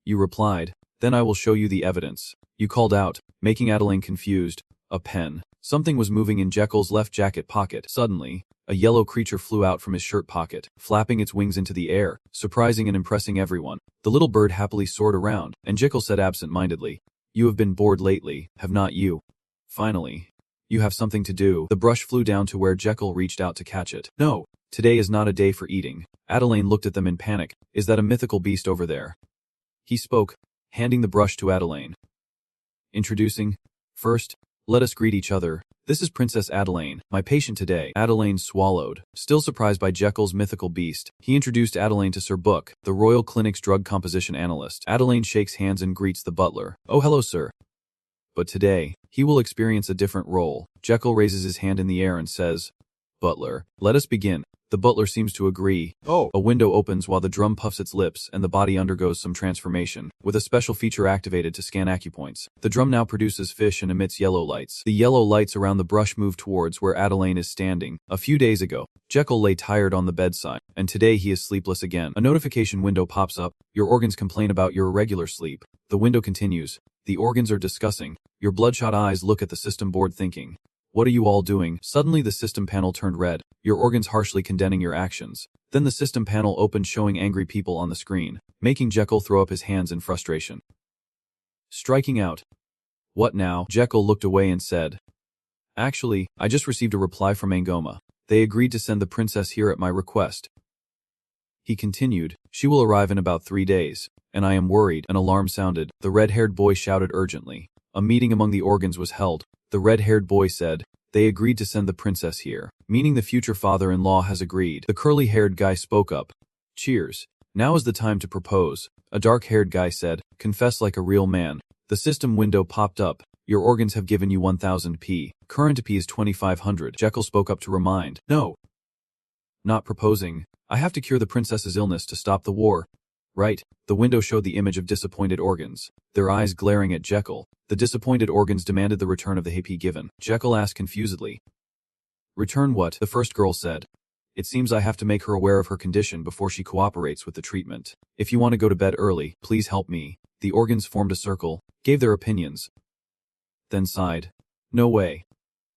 You replied, Then I will show you the evidence. You called out, making Adelaine confused. A pen. Something was moving in Jekyll's left jacket pocket. Suddenly, a yellow creature flew out from his shirt pocket, flapping its wings into the air, surprising and impressing everyone. The little bird happily soared around, and Jekyll said absent-mindedly, You have been bored lately, have not you? Finally, you have something to do. The brush flew down to where Jekyll reached out to catch it. No, today is not a day for eating. Adelaine looked at them in panic. Is that a mythical beast over there? He spoke, handing the brush to Adelaine. Introducing, First, let us greet each other. This is Princess Adelaine, my patient today. Adelaine swallowed. Still surprised by Jekyll's mythical beast, he introduced Adelaine to Sir Book, the Royal Clinic's drug composition analyst. Adelaine shakes hands and greets the butler. Oh, hello, sir. But today, he will experience a different role. Jekyll raises his hand in the air and says, Butler, let us begin. The butler seems to agree. Oh. A window opens while the drum puffs its lips and the body undergoes some transformation, with a special feature activated to scan acupoints. The drum now produces fish and emits yellow lights. The yellow lights around the brush move towards where Adelaine is standing. A few days ago, Jekyll lay tired on the bedside, and today he is sleepless again. A notification window pops up. Your organs complain about your irregular sleep. The window continues. The organs are discussing. Your bloodshot eyes look at the system board thinking, What are you all doing? Suddenly the system panel turned red, your organs harshly condemning your actions. Then the system panel opened showing angry people on the screen, making Jekyll throw up his hands in frustration. Striking out. What now? Jekyll looked away and said, Actually, I just received a reply from Angoma. They agreed to send the princess here at my request. He continued, She will arrive in about 3 days, and I am worried. An alarm sounded. The red-haired boy shouted urgently. A meeting among the organs was held. The red-haired boy said, They agreed to send the princess here, meaning the future father-in-law has agreed. The curly-haired guy spoke up. Cheers. Now is the time to propose. A dark-haired guy said, Confess like a real man. The system window popped up. Your organs have given you 1000 P. Current P is 2500. Jekyll spoke up to remind. No. Not proposing. I have to cure the princess's illness to stop the war. Right. The window showed the image of disappointed organs, their eyes glaring at Jekyll. The disappointed organs demanded the return of the HP given. Jekyll asked confusedly. Return what? The first girl said. It seems I have to make her aware of her condition before she cooperates with the treatment. If you want to go to bed early, please help me. The organs formed a circle, gave their opinions. Then sighed. No way.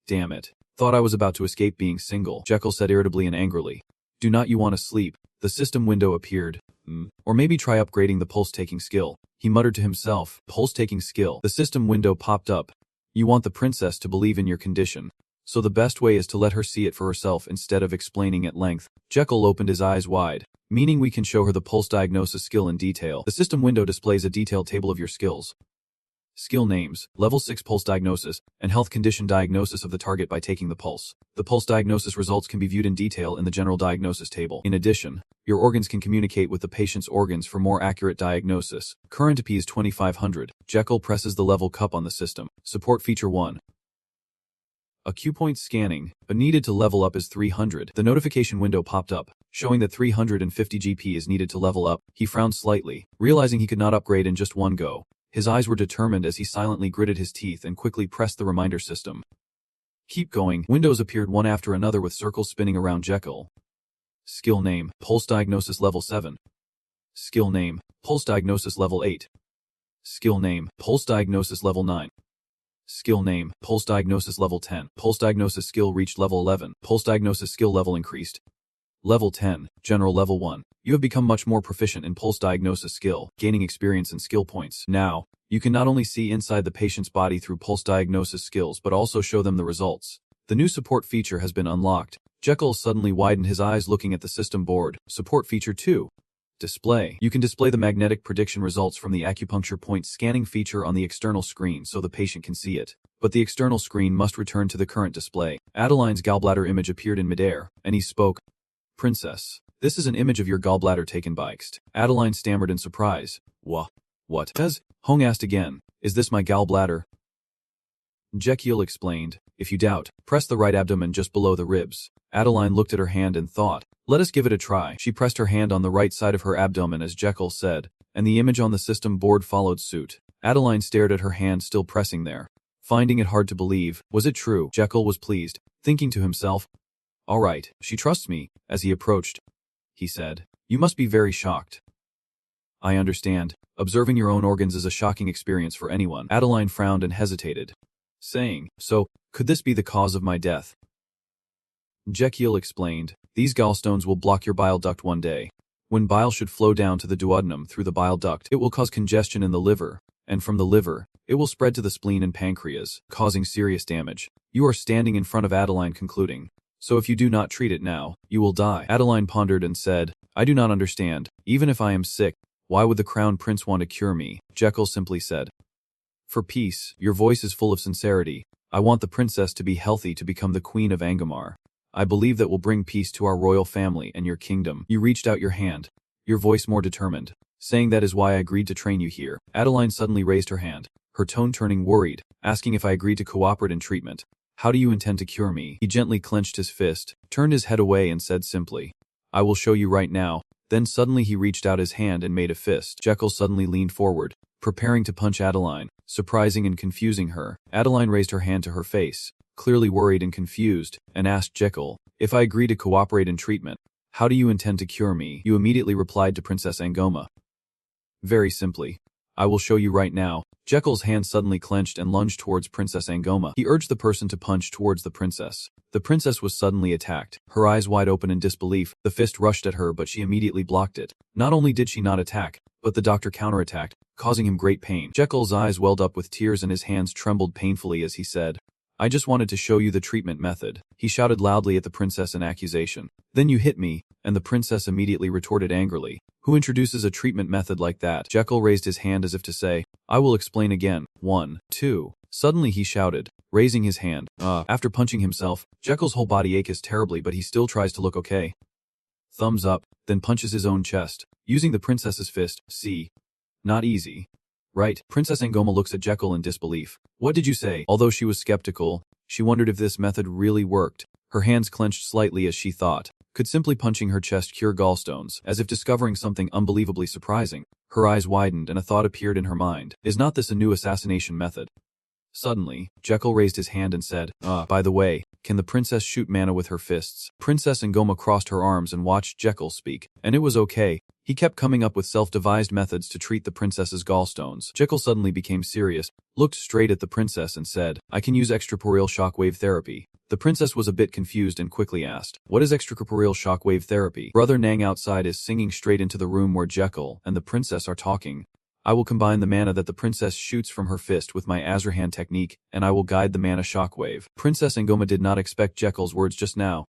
Damn it. Thought I was about to escape being single, Jekyll said irritably and angrily. Do not you want to sleep? The system window appeared. Or maybe try upgrading the pulse-taking skill. He muttered to himself. Pulse-taking skill. The system window popped up. You want the princess to believe in your condition. So the best way is to let her see it for herself instead of explaining at length. Jekyll opened his eyes wide. Meaning we can show her the pulse diagnosis skill in detail. The system window displays a detailed table of your skills. Skill names, level 6 pulse diagnosis, and health condition diagnosis of the target by taking the pulse. The pulse diagnosis results can be viewed in detail in the general diagnosis table. In addition, your organs can communicate with the patient's organs for more accurate diagnosis. Current P is 2500. Jekyll presses the level cup on the system. Support feature 1. Acupoint scanning, but needed to level up is 300. The notification window popped up, showing that 350 GP is needed to level up. He frowned slightly, realizing he could not upgrade in just one go. His eyes were determined as he silently gritted his teeth and quickly pressed the reminder system. Keep going. Windows appeared one after another with circles spinning around Jekyll. Skill name, pulse diagnosis level 7. Skill name, pulse diagnosis level 8. Skill name, pulse diagnosis level 9. Skill name, pulse diagnosis level 10. Pulse diagnosis skill reached level 11. Pulse diagnosis skill level increased. Level 10, general level 1. You have become much more proficient in pulse diagnosis skill, gaining experience and skill points. Now, you can not only see inside the patient's body through pulse diagnosis skills but also show them the results. The new support feature has been unlocked. Jekyll suddenly widened his eyes looking at the system board. Support feature 2. Display. You can display the magnetic prediction results from the acupuncture point scanning feature on the external screen so the patient can see it. But the external screen must return to the current display. Adeline's gallbladder image appeared in midair, and he spoke. Princess, this is an image of your gallbladder taken by Xt. Adeline stammered in surprise. What? As Hong asked again, is this my gallbladder? Jekyll explained, if you doubt, press the right abdomen just below the ribs. Adeline looked at her hand and thought, let us give it a try. She pressed her hand on the right side of her abdomen as Jekyll said, and the image on the system board followed suit. Adeline stared at her hand still pressing there, finding it hard to believe. Was it true? Jekyll was pleased, thinking to himself, all right, she trusts me. As he approached, he said, you must be very shocked. I understand. Observing your own organs is a shocking experience for anyone. Adeline frowned and hesitated, saying, so, could this be the cause of my death? Jekyll explained, these gallstones will block your bile duct one day. When bile should flow down to the duodenum through the bile duct, it will cause congestion in the liver, and from the liver, it will spread to the spleen and pancreas, causing serious damage. You are standing in front of Adeline concluding, so if you do not treat it now, you will die. Adeline pondered and said, I do not understand. Even if I am sick, why would the crown prince want to cure me? Jekyll simply said, for peace. Your voice is full of sincerity. I want the princess to be healthy to become the queen of Angmar. I believe that will bring peace to our royal family and your kingdom. You reached out your hand, your voice more determined, saying that is why I agreed to train you here. Adeline suddenly raised her hand, her tone turning worried, asking if I agreed to cooperate in treatment. How do you intend to cure me? He gently clenched his fist, turned his head away and said simply, I will show you right now. Then suddenly he reached out his hand and made a fist. Jekyll suddenly leaned forward, preparing to punch Adeline, surprising and confusing her. Adeline raised her hand to her face, clearly worried and confused, and asked Jekyll, if I agree to cooperate in treatment, how do you intend to cure me? You immediately replied to Princess Angoma. Very simply. I will show you right now. Jekyll's hand suddenly clenched and lunged towards Princess Angoma. He urged the person to punch towards the princess. The princess was suddenly attacked, her eyes wide open in disbelief. The fist rushed at her but she immediately blocked it. Not only did she not attack, but the doctor counterattacked, causing him great pain. Jekyll's eyes welled up with tears and his hands trembled painfully as he said, I just wanted to show you the treatment method. He shouted loudly at the princess in accusation. Then you hit me, and the princess immediately retorted angrily. Who introduces a treatment method like that? Jekyll raised his hand as if to say, I will explain again. 1, 2. Suddenly he shouted, raising his hand. After punching himself, Jekyll's whole body aches terribly but he still tries to look okay. Thumbs up, then punches his own chest, using the princess's fist. See? Not easy. Right. Princess Angoma looks at Jekyll in disbelief. What did you say? Although she was skeptical, she wondered if this method really worked. Her hands clenched slightly as she thought, could simply punching her chest cure gallstones? As if discovering something unbelievably surprising, her eyes widened and a thought appeared in her mind. Is not this a new assassination method? Suddenly, Jekyll raised his hand and said, by the way, can the princess shoot mana with her fists? Princess Angoma crossed her arms and watched Jekyll speak, and it was okay. He kept coming up with self-devised methods to treat the princess's gallstones. Jekyll suddenly became serious, looked straight at the princess and said, I can use extracorporeal shockwave therapy. The princess was a bit confused and quickly asked, what is extracorporeal shockwave therapy? Brother Nang outside is singing straight into the room where Jekyll and the princess are talking. I will combine the mana that the princess shoots from her fist with my Azrahan technique, and I will guide the mana shockwave. Princess Angoma did not expect Jekyll's words just now.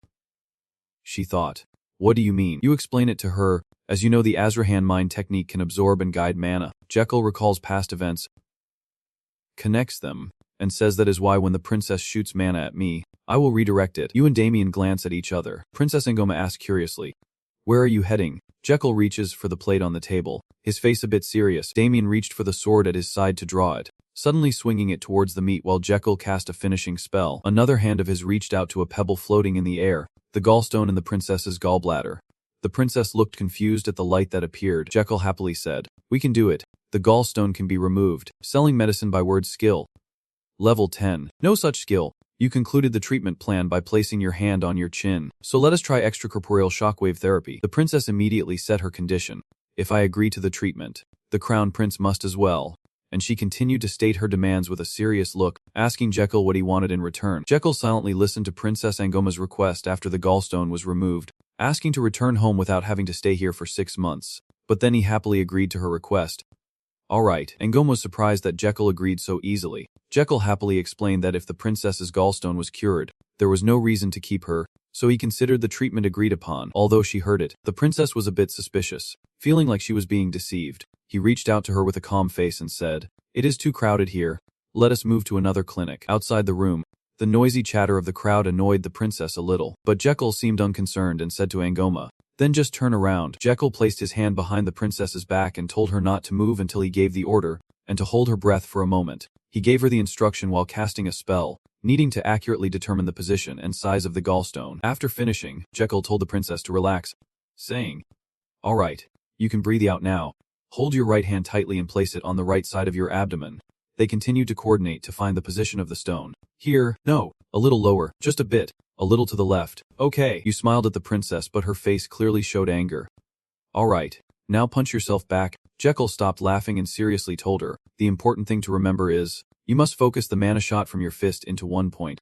She thought, what do you mean? You explain it to her. As you know, the Azrahan mind technique can absorb and guide mana. Jekyll recalls past events, connects them, and says that is why when the princess shoots mana at me, I will redirect it. You and Damien glance at each other. Princess Angoma asks curiously, where are you heading? Jekyll reaches for the plate on the table, his face a bit serious. Damien reached for the sword at his side to draw it, suddenly swinging it towards the meat while Jekyll cast a finishing spell. Another hand of his reached out to a pebble floating in the air, the gallstone in the princess's gallbladder. The princess looked confused at the light that appeared. Jekyll happily said, we can do it. The gallstone can be removed. Selling medicine by word skill. Level 10. No such skill. You concluded the treatment plan by placing your hand on your chin. So let us try extracorporeal shockwave therapy. The princess immediately set her condition. If I agree to the treatment, the crown prince must as well. And she continued to state her demands with a serious look, asking Jekyll what he wanted in return. Jekyll silently listened to Princess Angoma's request after the gallstone was removed, asking to return home without having to stay here for 6 months. But then he happily agreed to her request. Alright, Angoma was surprised that Jekyll agreed so easily. Jekyll happily explained that if the princess's gallstone was cured, there was no reason to keep her, so he considered the treatment agreed upon. Although she heard it, the princess was a bit suspicious. Feeling like she was being deceived, he reached out to her with a calm face and said, "It is too crowded here. Let us move to another clinic." Outside the room, the noisy chatter of the crowd annoyed the princess a little, but Jekyll seemed unconcerned and said to Angoma, "Then just turn around." Jekyll placed his hand behind the princess's back and told her not to move until he gave the order, and to hold her breath for a moment. He gave her the instruction while casting a spell, needing to accurately determine the position and size of the gallstone. After finishing, Jekyll told the princess to relax, saying, "Alright, you can breathe out now. Hold your right hand tightly and place it on the right side of your abdomen." They continued to coordinate to find the position of the stone. "Here, no, a little lower, just a bit, a little to the left." "Okay." You smiled at the princess, but her face clearly showed anger. "Alright, now punch yourself back." Jekyll stopped laughing and seriously told her, "The important thing to remember is, you must focus the mana shot from your fist into one point."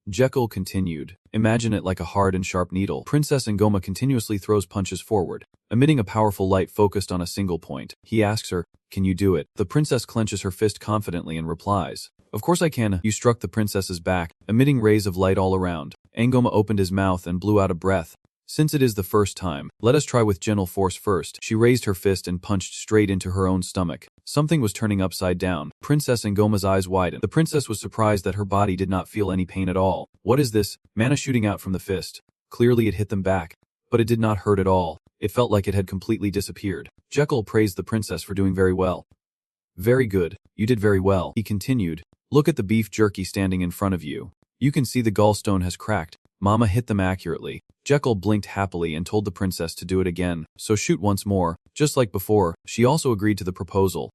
Jekyll continued, "Imagine it like a hard and sharp needle." Princess Angoma continuously throws punches forward, emitting a powerful light focused on a single point. He asks her, "Can you do it?" The princess clenches her fist confidently and replies, "Of course I can." You struck the princess's back, emitting rays of light all around. Angoma opened his mouth and blew out a breath. "Since it is the first time, let us try with gentle force first." She raised her fist and punched straight into her own stomach. Something was turning upside down. Princess Angoma's eyes widened. The princess was surprised that her body did not feel any pain at all. "What is this?" Mana shooting out from the fist. Clearly it hit them back, but it did not hurt at all. It felt like it had completely disappeared. Jekyll praised the princess for doing very well. "Very good, you did very well." He continued, "Look at the beef jerky standing in front of you. You can see the gallstone has cracked. Mama hit them accurately." Jekyll blinked happily and told the princess to do it again, so shoot once more, just like before. She also agreed to the proposal.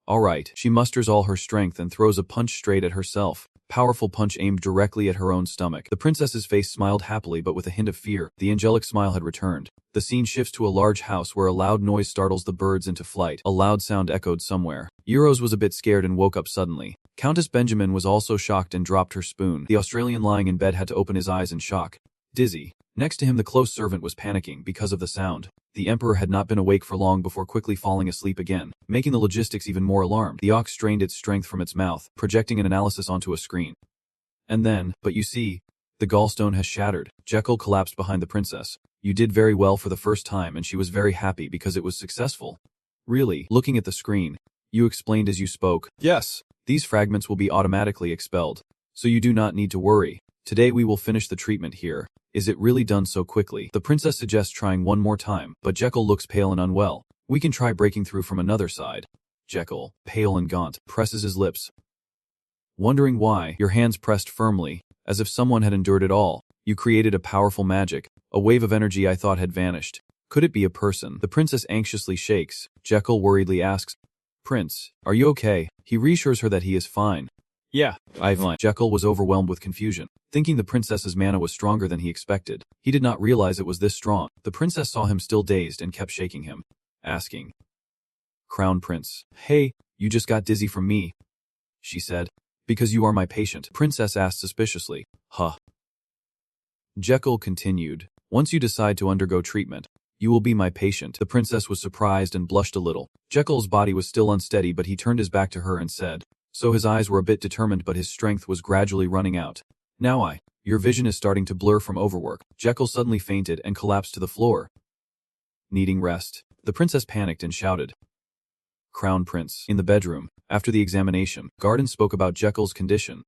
Alright, she musters all her strength and throws a punch straight at herself. Powerful punch aimed directly at her own stomach. The princess's face smiled happily but with a hint of fear. The angelic smile had returned. The scene shifts to a large house where a loud noise startles the birds into flight. A loud sound echoed somewhere. Euros was a bit scared and woke up suddenly. Countess Benjamin was also shocked and dropped her spoon. The Australian lying in bed had to open his eyes in shock. Dizzy. Next to him the close servant was panicking because of the sound. The emperor had not been awake for long before quickly falling asleep again, making the logistics even more alarmed. The ox strained its strength from its mouth, projecting an analysis onto a screen. And then, but you see, the gallstone has shattered. Jekyll collapsed behind the princess. "You did very well for the first time," and she was very happy because it was successful. "Really?" Looking at the screen, "You explained as you spoke." "Yes. These fragments will be automatically expelled, so you do not need to worry. Today we will finish the treatment here." "Is it really done so quickly?" The princess suggests trying one more time, but Jekyll looks pale and unwell. "We can try breaking through from another side." Jekyll, pale and gaunt, presses his lips. Wondering why, your hands pressed firmly, as if someone had endured it all. "You created a powerful magic, a wave of energy I thought had vanished. Could it be a person?" The princess anxiously shakes. Jekyll worriedly asks, "Prince, are you okay?" He reassures her that he is fine. "Yeah, I'm fine." Jekyll was overwhelmed with confusion, thinking the princess's mana was stronger than he expected. He did not realize it was this strong. The princess saw him still dazed and kept shaking him, asking, "Crown Prince, hey, you just got dizzy from me," she said. "Because you are my patient." Princess asked suspiciously, "Huh?" Jekyll continued, "Once you decide to undergo treatment, you will be my patient." The princess was surprised and blushed a little. Jekyll's body was still unsteady, but he turned his back to her and said, so his eyes were a bit determined but his strength was gradually running out. "Now your vision is starting to blur from overwork." Jekyll suddenly fainted and collapsed to the floor, needing rest. The princess panicked and shouted, "Crown Prince." In the bedroom, after the examination, Garden spoke about Jekyll's condition.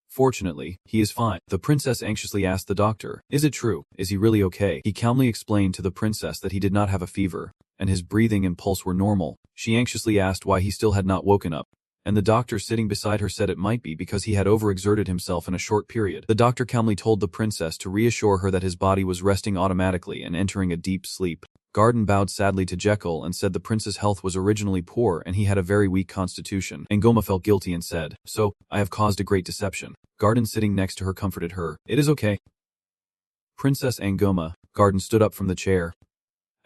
"Fortunately, he is fine." The princess anxiously asked the doctor, "Is it true? Is he really okay?" He calmly explained to the princess that he did not have a fever, and his breathing and pulse were normal. She anxiously asked why he still had not woken up, and the doctor sitting beside her said it might be because he had overexerted himself in a short period. The doctor calmly told the princess to reassure her that his body was resting automatically and entering a deep sleep. Garden bowed sadly to Jekyll and said the prince's health was originally poor and he had a very weak constitution. Angoma felt guilty and said, "So, I have caused a great deception." Garden sitting next to her comforted her. "It is okay." Princess Angoma. Garden stood up from the chair,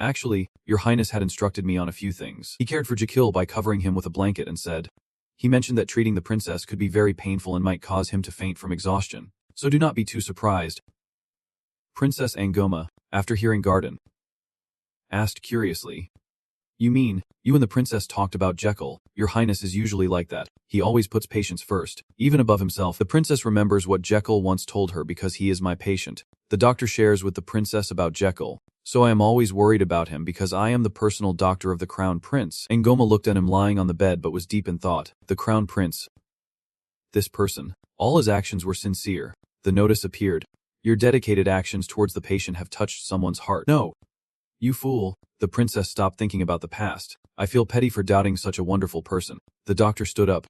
Actually, your highness had instructed me on a few things. He cared for Jekyll by covering him with a blanket and said, he mentioned that treating the princess could be very painful and might cause him to faint from exhaustion, so do not be too surprised. Princess Angoma, after hearing Garden, asked curiously, you mean, you and the princess talked about Jekyll? Your highness is usually like that. He always puts patients first, even above himself. The princess remembers what Jekyll once told her because he is my patient. The doctor shares with the princess about Jekyll, so I am always worried about him because I am the personal doctor of the crown prince. Angoma looked at him lying on the bed but was deep in thought. The crown prince. This person. All his actions were sincere. The notice appeared. Your dedicated actions towards the patient have touched someone's heart. No. You fool. The princess stopped thinking about the past. I feel petty for doubting such a wonderful person. The doctor stood up,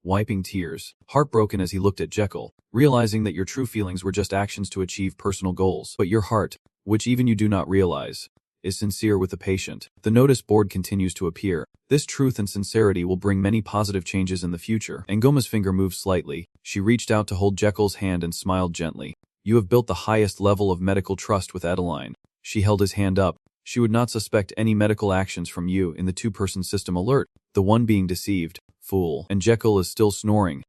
wiping tears, heartbroken as he looked at Jekyll, realizing that your true feelings were just actions to achieve personal goals. But your heart, which even you do not realize, is sincere with the patient. The notice board continues to appear. This truth and sincerity will bring many positive changes in the future. Angoma's finger moved slightly. She reached out to hold Jekyll's hand and smiled gently. You have built the highest level of medical trust with Adeline. She held his hand up. She would not suspect any medical actions from you in the two-person system alert, the one being deceived, fool, and Jekyll is still snoring,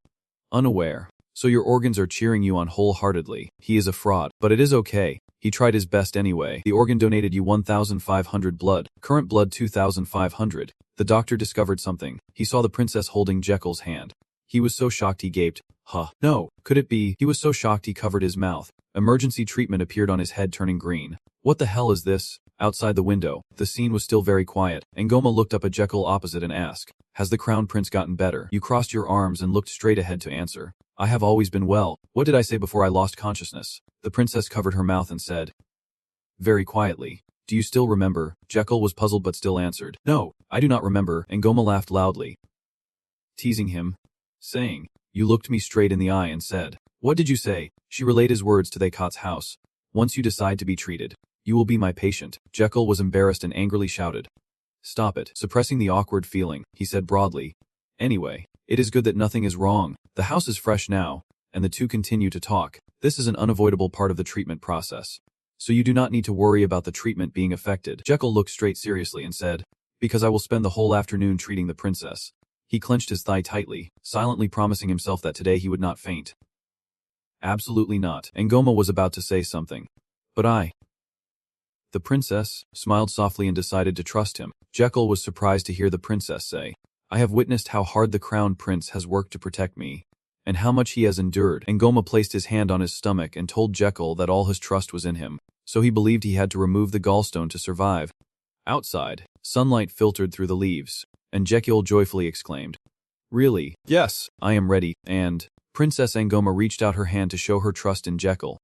unaware. So your organs are cheering you on wholeheartedly. He is a fraud, but it is okay. He tried his best anyway. The organ donated you 1,500 blood, current blood 2,500. The doctor discovered something. He saw the princess holding Jekyll's hand. He was so shocked he gaped. Huh. No, could it be? He was so shocked he covered his mouth. Emergency treatment appeared on his head turning green. What the hell is this? Outside the window, the scene was still very quiet. Angoma looked up at Jekyll opposite and asked, has the crown prince gotten better? You crossed your arms and looked straight ahead to answer. I have always been well. What did I say before I lost consciousness? The princess covered her mouth and said, very quietly, do you still remember? Jekyll was puzzled but still answered, no, I do not remember. Angoma laughed loudly, teasing him, saying, you looked me straight in the eye and said, what did you say? She relayed his words to Thekot's house. Once you decide to be treated, you will be my patient. Jekyll was embarrassed and angrily shouted, stop it. Suppressing the awkward feeling, he said broadly, anyway, it is good that nothing is wrong. The house is fresh now, and the two continue to talk. This is an unavoidable part of the treatment process, so you do not need to worry about the treatment being affected. Jekyll looked straight seriously and said, because I will spend the whole afternoon treating the princess. He clenched his thigh tightly, silently promising himself that today he would not faint. Absolutely not. Angoma was about to say something, but the princess smiled softly and decided to trust him. Jekyll was surprised to hear the princess say, I have witnessed how hard the crown prince has worked to protect me, and how much he has endured. Angoma placed his hand on his stomach and told Jekyll that all his trust was in him, so he believed he had to remove the gallstone to survive. Outside, sunlight filtered through the leaves, and Jekyll joyfully exclaimed, really? Yes, I am ready, and Princess Angoma reached out her hand to show her trust in Jekyll.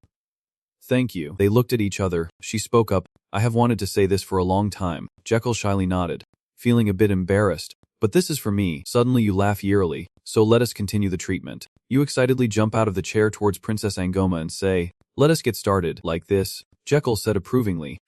Thank you. They looked at each other. She spoke up, I have wanted to say this for a long time. Jekyll shyly nodded, feeling a bit embarrassed. But this is for me. Suddenly you laugh eerily, so let us continue the treatment. You excitedly jump out of the chair towards Princess Angoma and say, let us get started. Like this? Jekyll said approvingly.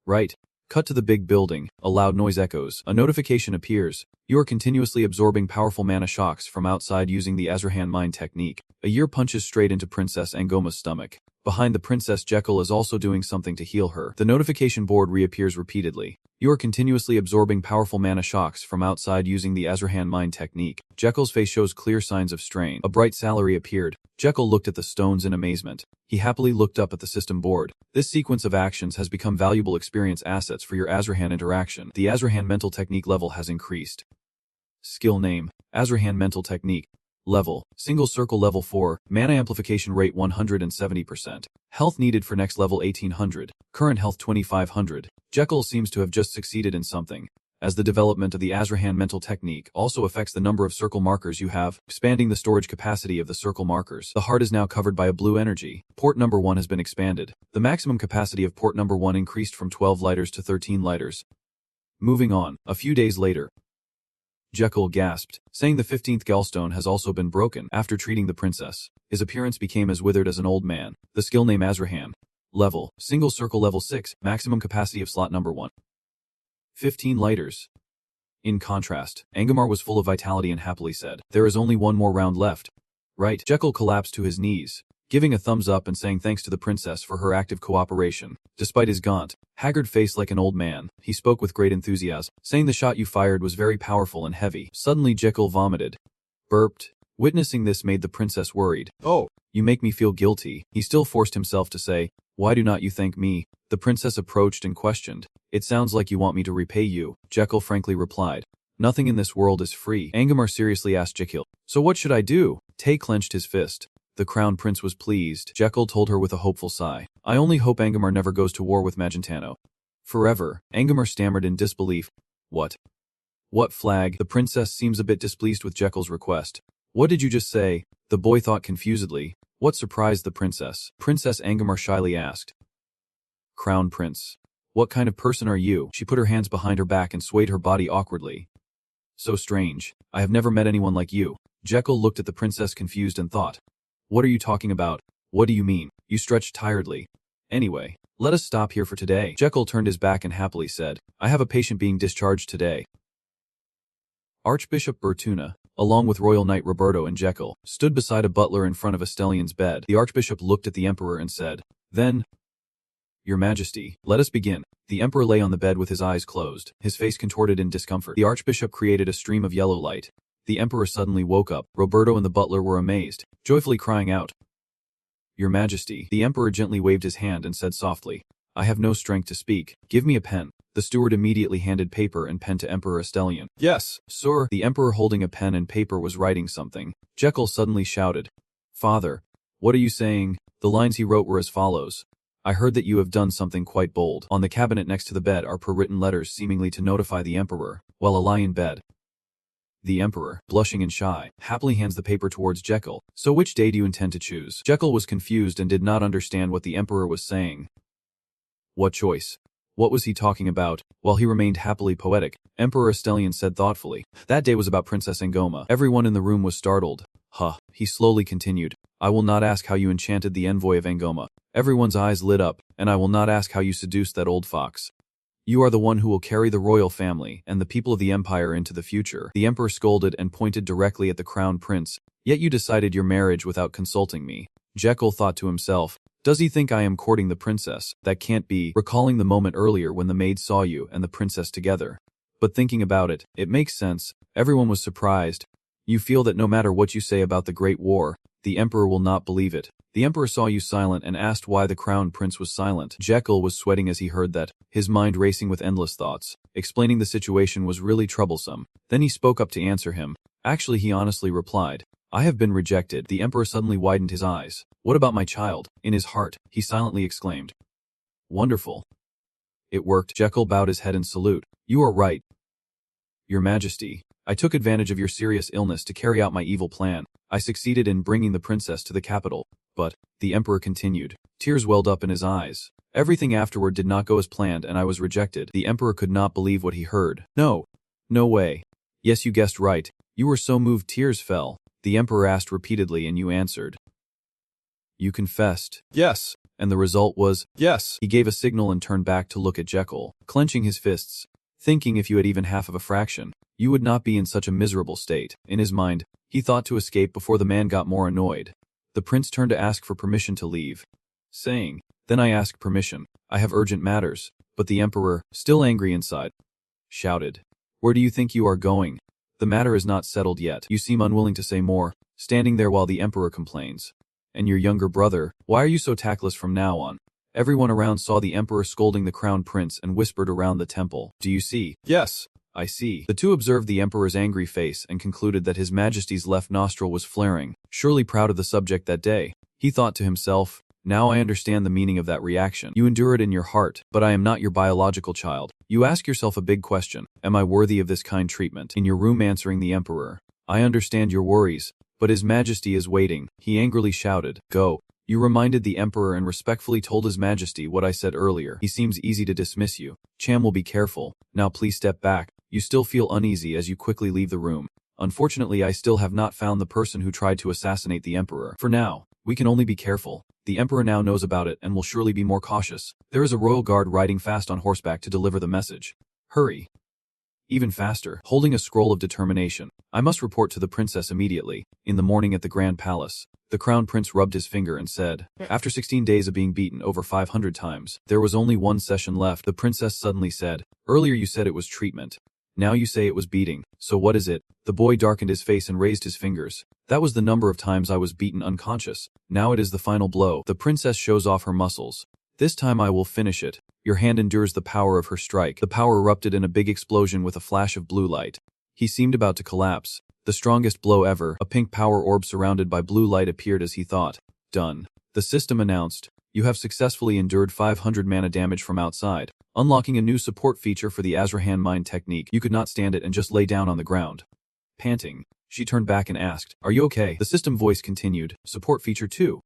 Right. Cut to the big building. A loud noise echoes. A notification appears. You are continuously absorbing powerful mana shocks from outside using the Azrahan mind technique. A year punches straight into Princess Angoma's stomach. Behind the princess, Jekyll is also doing something to heal her. The notification board reappears repeatedly. You are continuously absorbing powerful mana shocks from outside using the Azrahan mind technique. Jekyll's face shows clear signs of strain. A bright salary appeared. Jekyll looked at the stones in amazement. He happily looked up at the system board. This sequence of actions has become valuable experience assets for your Azrahan interaction. The Azrahan mental technique level has increased. Skill name, Azrahan mental technique. Level, single circle level 4, mana amplification rate 170%. Health needed for next level 1800, current health 2500. Jekyll seems to have just succeeded in something, as the development of the Azrahan mental technique also affects the number of circle markers you have, expanding the storage capacity of the circle markers. The heart is now covered by a blue energy. Port number 1 has been expanded. The maximum capacity of port number 1 increased from 12 liters to 13 liters. Moving on, a few days later, Jekyll gasped, saying the 15th gallstone has also been broken. After treating the princess, his appearance became as withered as an old man. The skill name Azrahan. Level, single circle level 6, maximum capacity of slot number 1. 15 liters. In contrast, Angomar was full of vitality and happily said, there is only one more round left. Right. Jekyll collapsed to his knees, giving a thumbs up and saying thanks to the princess for her active cooperation. Despite his gaunt, haggard face like an old man, he spoke with great enthusiasm, saying the shot you fired was very powerful and heavy. Suddenly Jekyll vomited. Burped. Witnessing this made the princess worried. Oh, you make me feel guilty. He still forced himself to say, why do not you thank me? The princess approached and questioned. It sounds like you want me to repay you. Jekyll frankly replied. Nothing in this world is free. Angmar seriously asked Jekyll. So what should I do? Tay clenched his fist. The crown prince was pleased. Jekyll told her with a hopeful sigh. I only hope Angmar never goes to war with Magentano. Forever. Angmar stammered in disbelief. What? What flag? The princess seems a bit displeased with Jekyll's request. What did you just say? The boy thought confusedly. What surprised the princess? Princess Angmar shyly asked. Crown prince. What kind of person are you? She put her hands behind her back and swayed her body awkwardly. So strange. I have never met anyone like you. Jekyll looked at the princess confused and thought. What are you talking about? What do you mean? You stretched tiredly. Anyway, let us stop here for today. Jekyll turned his back and happily said, I have a patient being discharged today. Archbishop Bertuna, along with Royal Knight Roberto and Jekyll, stood beside a butler in front of Estellion's bed. The Archbishop looked at the Emperor and said, Then, Your Majesty, let us begin. The Emperor lay on the bed with his eyes closed, his face contorted in discomfort. The Archbishop created a stream of yellow light. The Emperor suddenly woke up. Roberto and the butler were amazed, joyfully crying out, Your Majesty. The Emperor gently waved his hand and said softly, I have no strength to speak. Give me a pen. The steward immediately handed paper and pen to Emperor Estellion. Yes, sir. The Emperor holding a pen and paper was writing something. Jekyll suddenly shouted, Father, what are you saying? The lines he wrote were as follows. I heard that you have done something quite bold. On the cabinet next to the bed are per-written letters seemingly to notify the Emperor, while I lie in bed. The Emperor, blushing and shy, happily hands the paper towards Jekyll. So which day do you intend to choose? Jekyll was confused and did not understand what the Emperor was saying. What choice? What was he talking about? While he remained happily poetic, Emperor Estellion said thoughtfully, That day was about Princess Angoma. Everyone in the room was startled. Huh, he slowly continued. I will not ask how you enchanted the envoy of Angoma. Everyone's eyes lit up, and I will not ask how you seduced that old fox. You are the one who will carry the royal family and the people of the empire into the future. The Emperor scolded and pointed directly at the crown prince. Yet you decided your marriage without consulting me. Jekyll thought to himself, Does he think I am courting the princess? That can't be, recalling the moment earlier when the maid saw you and the princess together. But thinking about it, it makes sense. Everyone was surprised. You feel that no matter what you say about the Great War, the Emperor will not believe it. The Emperor saw you silent and asked why the crown prince was silent. Jekyll was sweating as he heard that, his mind racing with endless thoughts. Explaining the situation was really troublesome. Then he spoke up to answer him. Actually, he honestly replied, I have been rejected. The Emperor suddenly widened his eyes. What about my child? In his heart, he silently exclaimed. Wonderful. It worked. Jekyll bowed his head in salute. You are right. Your Majesty, I took advantage of your serious illness to carry out my evil plan. I succeeded in bringing the princess to the capital. But, the Emperor continued. Tears welled up in his eyes. Everything afterward did not go as planned and I was rejected. The Emperor could not believe what he heard. No. No way. Yes, you guessed right. You were so moved tears fell. The Emperor asked repeatedly and you answered. You confessed. Yes. And the result was, yes. He gave a signal and turned back to look at Jekyll, clenching his fists, thinking if you had even half of a fraction, you would not be in such a miserable state. In his mind, he thought to escape before the man got more annoyed. The prince turned to ask for permission to leave, saying, Then I ask permission. I have urgent matters. But the Emperor, still angry inside, shouted, Where do you think you are going? The matter is not settled yet. You seem unwilling to say more, standing there while the Emperor complains. And your younger brother, why are you so tactless from now on? Everyone around saw the Emperor scolding the crown prince and whispered around the temple. Do you see? Yes, I see. The two observed the Emperor's angry face and concluded that His Majesty's left nostril was flaring. Surely proud of the subject that day, he thought to himself, Now I understand the meaning of that reaction. You endure it in your heart, but I am not your biological child. You ask yourself a big question. Am I worthy of this kind treatment? In your room answering the Emperor. I understand your worries, but His Majesty is waiting. He angrily shouted, Go. You reminded the Emperor and respectfully told His Majesty what I said earlier. He seems easy to dismiss you. Cham will be careful. Now please step back. You still feel uneasy as you quickly leave the room. Unfortunately, I still have not found the person who tried to assassinate the Emperor. For now, we can only be careful. The Emperor now knows about it and will surely be more cautious. There is a royal guard riding fast on horseback to deliver the message. Hurry. Even faster, holding a scroll of determination. I must report to the princess immediately, in the morning at the Grand Palace. The Crown Prince rubbed his finger and said, after 16 days of being beaten over 500 times, there was only one session left. The princess suddenly said, earlier you said it was treatment. Now you say it was beating, so what is it? The boy darkened his face and raised his fingers. That was the number of times I was beaten unconscious. Now it is the final blow. The princess shows off her muscles. This time I will finish it. Your hand endures the power of her strike. The power erupted in a big explosion with a flash of blue light. He seemed about to collapse. The strongest blow ever, a pink power orb surrounded by blue light appeared as he thought. Done. The system announced, you have successfully endured 500 mana damage from outside, unlocking a new support feature for the Azrahan Mind technique. You could not stand it and just lay down on the ground. Panting, she turned back and asked, are you okay? The system voice continued, support feature 2.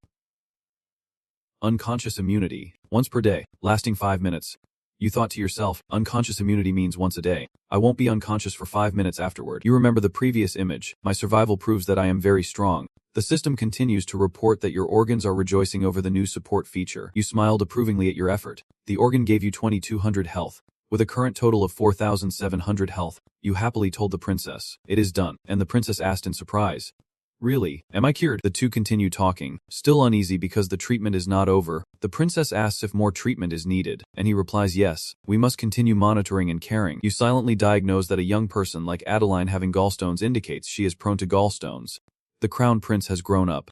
Unconscious immunity, once per day, lasting 5 minutes. You thought to yourself, unconscious immunity means once a day. I won't be unconscious for 5 minutes afterward. You remember the previous image. My survival proves that I am very strong. The system continues to report that your organs are rejoicing over the new support feature. You smiled approvingly at your effort. The organ gave you 2200 health. With a current total of 4700 health, you happily told the princess, it is done. And the princess asked in surprise, really? Am I cured? The two continue talking, still uneasy because the treatment is not over. The princess asks if more treatment is needed, and he replies yes, we must continue monitoring and caring. You silently diagnose that a young person like Adeline having gallstones indicates she is prone to gallstones. The crown prince has grown up.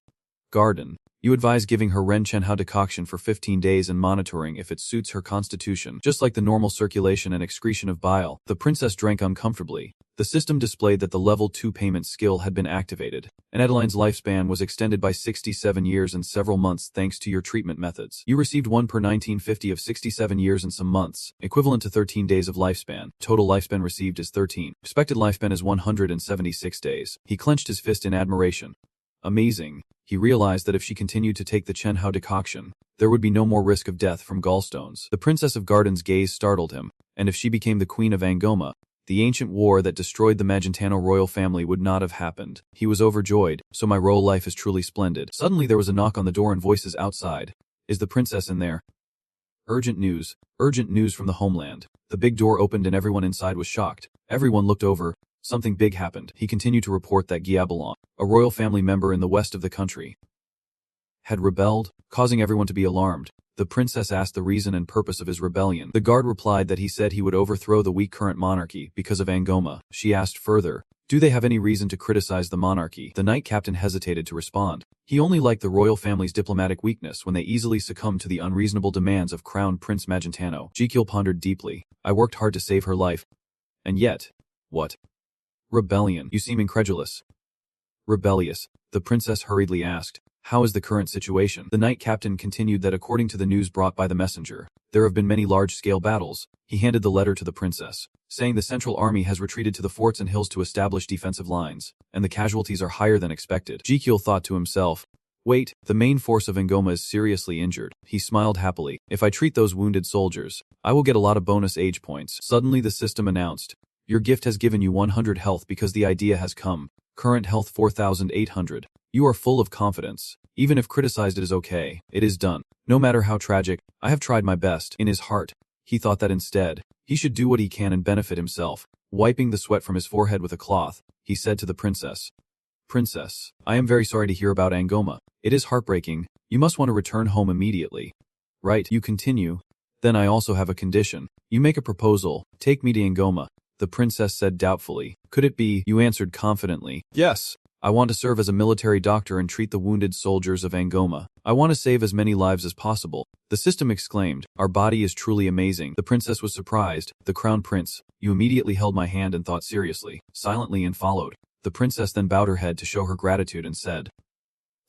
Garden. You advise giving her Ren Chenhao decoction for 15 days and monitoring if it suits her constitution. Just like the normal circulation and excretion of bile, the princess drank uncomfortably. The system displayed that the level 2 payment skill had been activated, and Adeline's lifespan was extended by 67 years and several months thanks to your treatment methods. You received 1 per 1950 of 67 years and some months, equivalent to 13 days of lifespan. Total lifespan received is 13. Expected lifespan is 176 days. He clenched his fist in admiration. Amazing. He realized that if she continued to take the Chenhao decoction, there would be no more risk of death from gallstones. The Princess of Garden's gaze startled him, and if she became the Queen of Angoma, the ancient war that destroyed the Magentano royal family would not have happened. He was overjoyed, so my royal life is truly splendid. Suddenly there was a knock on the door and voices outside. Is the princess in there? Urgent news from the homeland. The big door opened and everyone inside was shocked. Everyone looked over. Something big happened. He continued to report that Guiabalon, a royal family member in the west of the country, had rebelled, causing everyone to be alarmed. The princess asked the reason and purpose of his rebellion. The guard replied that he said he would overthrow the weak current monarchy because of Angoma. She asked further, do they have any reason to criticize the monarchy? The knight captain hesitated to respond. He only liked the royal family's diplomatic weakness when they easily succumbed to the unreasonable demands of Crown Prince Magentano. Jikyul pondered deeply. I worked hard to save her life. And yet, what? Rebellion. You seem incredulous. Rebellious. The princess hurriedly asked, how is the current situation? The knight captain continued that according to the news brought by the messenger, there have been many large-scale battles. He handed the letter to the princess, saying the central army has retreated to the forts and hills to establish defensive lines, and the casualties are higher than expected. Jikyul thought to himself, wait, the main force of Angoma is seriously injured. He smiled happily. If I treat those wounded soldiers, I will get a lot of bonus age points. Suddenly the system announced, your gift has given you 100 health because the idea has come. Current health 4,800. You are full of confidence. Even if criticized it is okay, it is done. No matter how tragic, I have tried my best. In his heart, he thought that instead, he should do what he can and benefit himself. Wiping the sweat from his forehead with a cloth, he said to the princess, Princess, I am very sorry to hear about Angoma. It is heartbreaking. You must want to return home immediately. Right, you continue. Then I also have a condition. You make a proposal. Take me to Angoma. The princess said doubtfully. Could it be? You answered confidently. Yes. I want to serve as a military doctor and treat the wounded soldiers of Angoma. I want to save as many lives as possible. The system exclaimed, our body is truly amazing. The princess was surprised. The crown prince, you immediately held my hand and thought seriously, silently and followed. The princess then bowed her head to show her gratitude and said,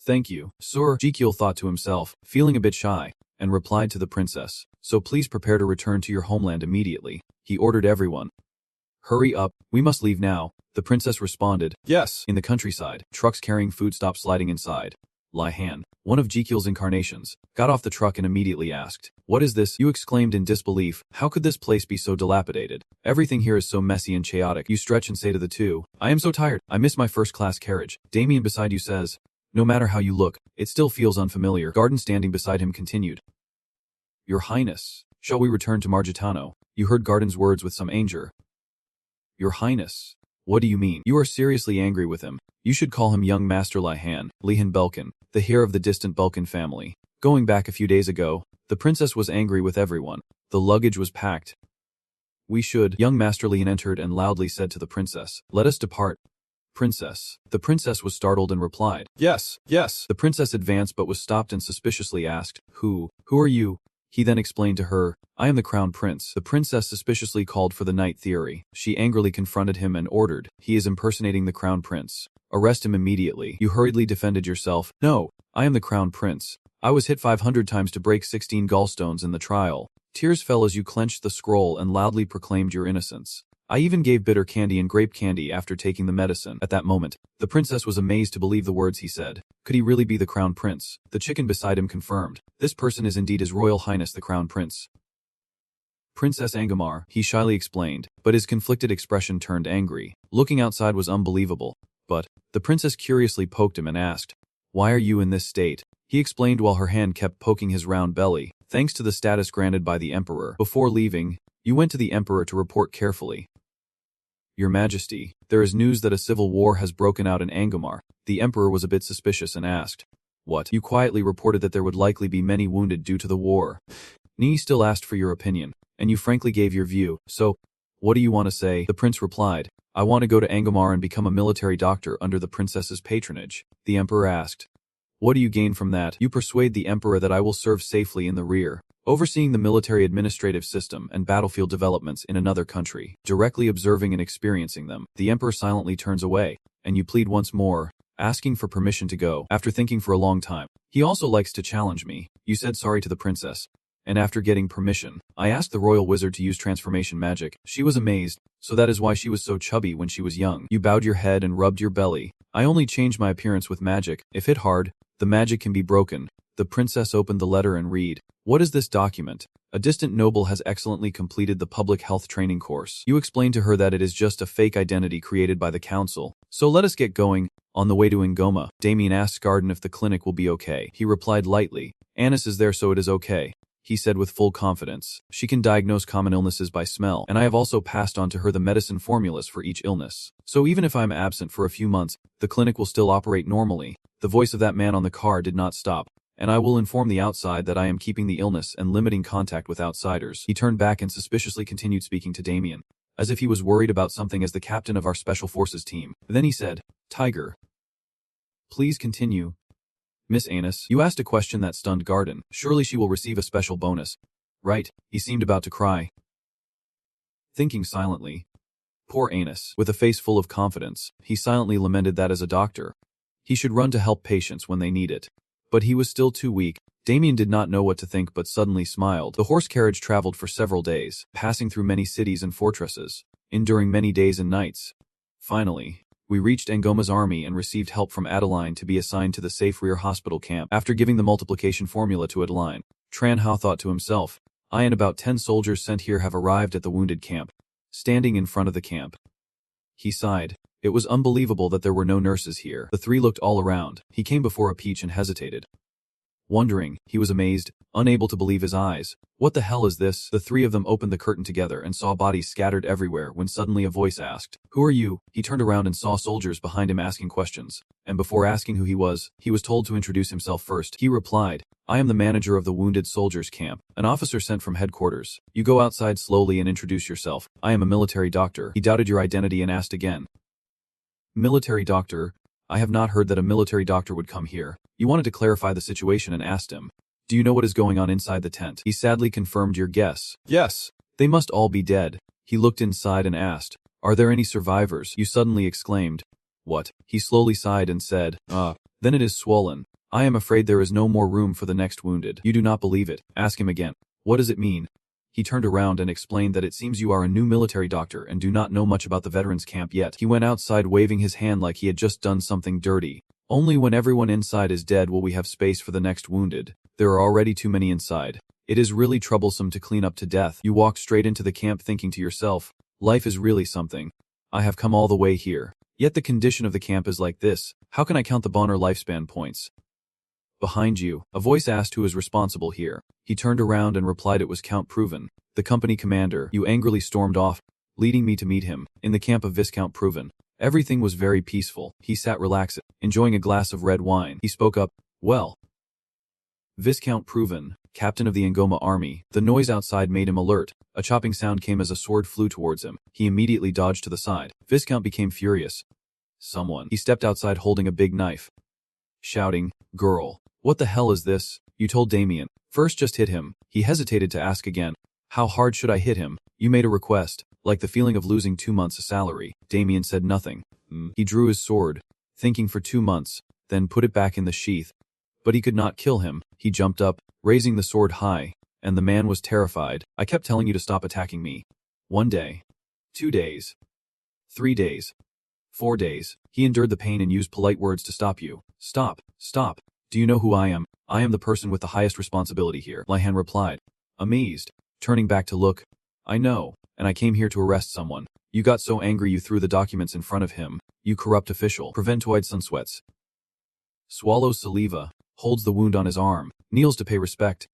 thank you, sir. Jikyul thought to himself, feeling a bit shy, and replied to the princess, so please prepare to return to your homeland immediately. He ordered everyone. Hurry up, we must leave now. The princess responded, yes. In the countryside, trucks carrying food stopped sliding inside. Lai Han, one of Jikyul's incarnations, got off the truck and immediately asked, what is this? You exclaimed in disbelief, how could this place be so dilapidated? Everything here is so messy and chaotic. You stretch and say to the two, I am so tired, I miss my first-class carriage. Damien beside you says, no matter how you look, it still feels unfamiliar. Garden standing beside him continued, Your Highness, shall we return to Margitano? You heard Garden's words with some anger. Your Highness. What do you mean? You are seriously angry with him. You should call him young Master Lihan, Lihan Belkin, the heir of the distant Belkin family. Going back a few days ago, the princess was angry with everyone. The luggage was packed. We should. Young Master Lihan entered and loudly said to the princess, "Let us depart." Princess. The princess was startled and replied, "Yes, yes." The princess advanced but was stopped and suspiciously asked, Who are you?" He then explained to her, "I am the crown prince." The princess suspiciously called for the night theory. She angrily confronted him and ordered, "He is impersonating the crown prince. Arrest him immediately." You hurriedly defended yourself. "No, I am the crown prince. I was hit 500 times to break 16 gallstones in the trial." Tears fell as you clenched the scroll and loudly proclaimed your innocence. "I even gave bitter candy and grape candy after taking the medicine." At that moment, the princess was amazed to believe the words he said. Could he really be the crown prince? The chicken beside him confirmed. This person is indeed His Royal Highness the Crown Prince. Princess Angamar, he shyly explained, but his conflicted expression turned angry. Looking outside was unbelievable. But the princess curiously poked him and asked, "Why are you in this state?" He explained while her hand kept poking his round belly. "Thanks to the status granted by the emperor. Before leaving, you went to the emperor to report carefully." "Your Majesty, there is news that a civil war has broken out in Angamar." The emperor was a bit suspicious and asked, "What?" You quietly reported that there would likely be many wounded due to the war. Ni still asked for your opinion, and you frankly gave your view. "So, what do you want to say?" The prince replied, "I want to go to Angamar and become a military doctor under the princess's patronage." The emperor asked, "What do you gain from that?" "You persuade the emperor that I will serve safely in the rear, overseeing the military administrative system and battlefield developments in another country, directly observing and experiencing them." The emperor silently turns away, and you plead once more, asking for permission to go. After thinking for a long time, "He also likes to challenge me." You said sorry to the princess, and after getting permission, I asked the royal wizard to use transformation magic. She was amazed, so that is why she was so chubby when she was young. You bowed your head and rubbed your belly. "I only changed my appearance with magic. If hit hard, the magic can be broken." The princess opened the letter and read, "What is this document? A distant noble has excellently completed the public health training course." You explained to her that it is just a fake identity created by the council. "So let us get going." On the way to Ngoma, Damien asked Garden if the clinic will be okay. He replied lightly, "Anis is there so it is okay." He said with full confidence, "She can diagnose common illnesses by smell, and I have also passed on to her the medicine formulas for each illness. So even if I am absent for a few months, the clinic will still operate normally." The voice of that man on the car did not stop. "And I will inform the outside that I am keeping the illness and limiting contact with outsiders." He turned back and suspiciously continued speaking to Damien, as if he was worried about something as the captain of our special forces team. Then he said, "Tiger, please continue." "Miss Annis, you asked a question that stunned Garden. Surely she will receive a special bonus, right?" He seemed about to cry. Thinking silently, "Poor Annis." With a face full of confidence, he silently lamented that as a doctor, he should run to help patients when they need it. But he was still too weak. Damien did not know what to think but suddenly smiled. The horse carriage traveled for several days, passing through many cities and fortresses, enduring many days and nights. Finally, we reached Ngoma's army and received help from Adeline to be assigned to the safe rear hospital camp. After giving the multiplication formula to Adeline, Tran Hao thought to himself, "I and about 10 soldiers sent here have arrived at the wounded camp." Standing in front of the camp, he sighed. It was unbelievable that there were no nurses here. The three looked all around. He came before a peach and hesitated. Wondering, he was amazed, unable to believe his eyes. "What the hell is this?" The three of them opened the curtain together and saw bodies scattered everywhere when suddenly a voice asked, "Who are you?" He turned around and saw soldiers behind him asking questions, and before asking who he was told to introduce himself first. He replied, "I am the manager of the wounded soldiers camp, an officer sent from headquarters. You go outside slowly and introduce yourself. I am a military doctor." He doubted your identity and asked again, "Military doctor? I have not heard that a military doctor would come here." You wanted to clarify the situation and asked him, "Do you know what is going on inside the tent?" He sadly confirmed your guess. "Yes. They must all be dead." He looked inside and asked, "Are there any survivors?" You suddenly exclaimed, "What?" He slowly sighed and said, Then it is swollen. I am afraid there is no more room for the next wounded." You do not believe it. Ask him again. "What does it mean?" He turned around and explained that it seems you are a new military doctor and do not know much about the veterans camp yet. He went outside waving his hand like he had just done something dirty. "Only when everyone inside is dead will we have space for the next wounded. There are already too many inside. It is really troublesome to clean up to death." You walked straight into the camp thinking to yourself, "Life is really something. I have come all the way here. Yet the condition of the camp is like this. How can I count the Bonner lifespan points?" Behind you, a voice asked who is responsible here. He turned around and replied it was Count Proven, the company commander. You angrily stormed off, leading me to meet him, in the camp of Viscount Proven. Everything was very peaceful. He sat relaxed, enjoying a glass of red wine. He spoke up, "Well, Viscount Proven, captain of the Ngoma army." The noise outside made him alert. A chopping sound came as a sword flew towards him. He immediately dodged to the side. Viscount became furious. Someone. He stepped outside holding a big knife, shouting, "Girl, what the hell is this? You told Damien. First just hit him." He hesitated to ask again, "How hard should I hit him? You made a request, like the feeling of losing 2 months' salary." Damien said nothing. He drew his sword, thinking for 2 months, then put it back in the sheath. But he could not kill him. He jumped up, raising the sword high, and the man was terrified. "I kept telling you to stop attacking me. 1 day, 2 days, 3 days, 4 days. He endured the pain and used polite words to stop you. Stop, stop. Do you know who I am? I am the person with the highest responsibility here," Lihan replied, amazed, turning back to look. "I know, and I came here to arrest someone. You got so angry you threw the documents in front of him. You corrupt official." Preventoid Sun sweats. Swallows saliva, holds the wound on his arm, kneels to pay respect.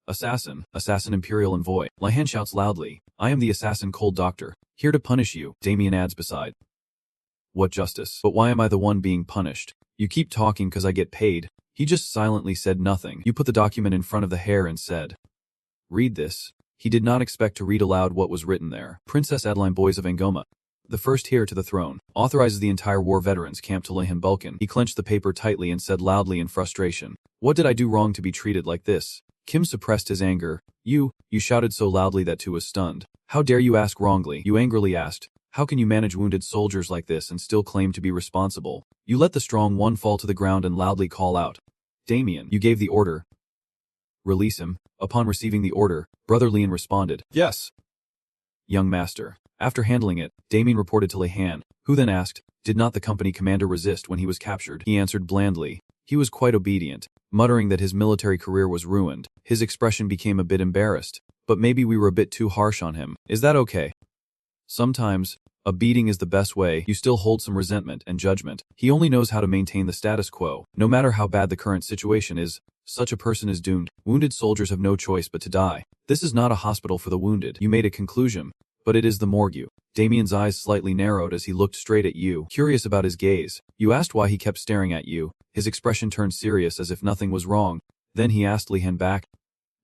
"Assassin, assassin Imperial Envoy." Lihan shouts loudly, "I am the assassin Cold Doctor, here to punish you." Damien adds beside, "What justice? But why am I the one being punished? You keep talking cause I get paid." He just silently said nothing. You put the document in front of the hair and said, "Read this." He did not expect to read aloud what was written there. Princess Adeline Boys of Ngoma, the first heir to the throne, authorizes the entire war veterans camp to Lihan Bulkin. He clenched the paper tightly and said loudly in frustration, "What did I do wrong to be treated like this?" Kim suppressed his anger. You shouted so loudly that Tu was stunned. "How dare you ask wrongly?" You angrily asked, "How can you manage wounded soldiers like this and still claim to be responsible?" You let the strong one fall to the ground and loudly call out, "Damien, you gave the order. Release him." Upon receiving the order, Brother Lian responded, "Yes, young master." After handling it, Damien reported to Lihan, who then asked, "Did not the company commander resist when he was captured?" He answered blandly. He was quite obedient, muttering that his military career was ruined. His expression became a bit embarrassed. "But maybe we were a bit too harsh on him. Is that okay? Sometimes, a beating is the best way." You still hold some resentment and judgment. He only knows how to maintain the status quo. No matter how bad the current situation is, such a person is doomed. Wounded soldiers have no choice but to die. This is not a hospital for the wounded. You made a conclusion, but it is the morgue. Damien's eyes slightly narrowed as he looked straight at you, curious about his gaze. You asked why he kept staring at you. His expression turned serious as if nothing was wrong. Then he asked Lihan back,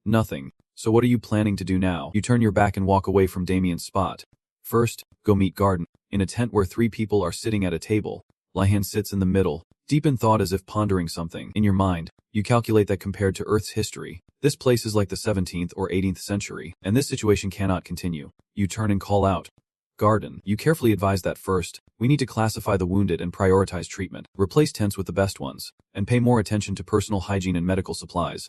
"Nothing. So what are you planning to do now?" You turn your back and walk away from Damien's spot. First, go meet Garden. In a tent where 3 people are sitting at a table, Lihan sits in the middle, deep in thought as if pondering something. In your mind, you calculate that compared to Earth's history, this place is like the 17th or 18th century, and this situation cannot continue. You turn and call out, "Garden." You carefully advise that first, we need to classify the wounded and prioritize treatment, replace tents with the best ones, and pay more attention to personal hygiene and medical supplies.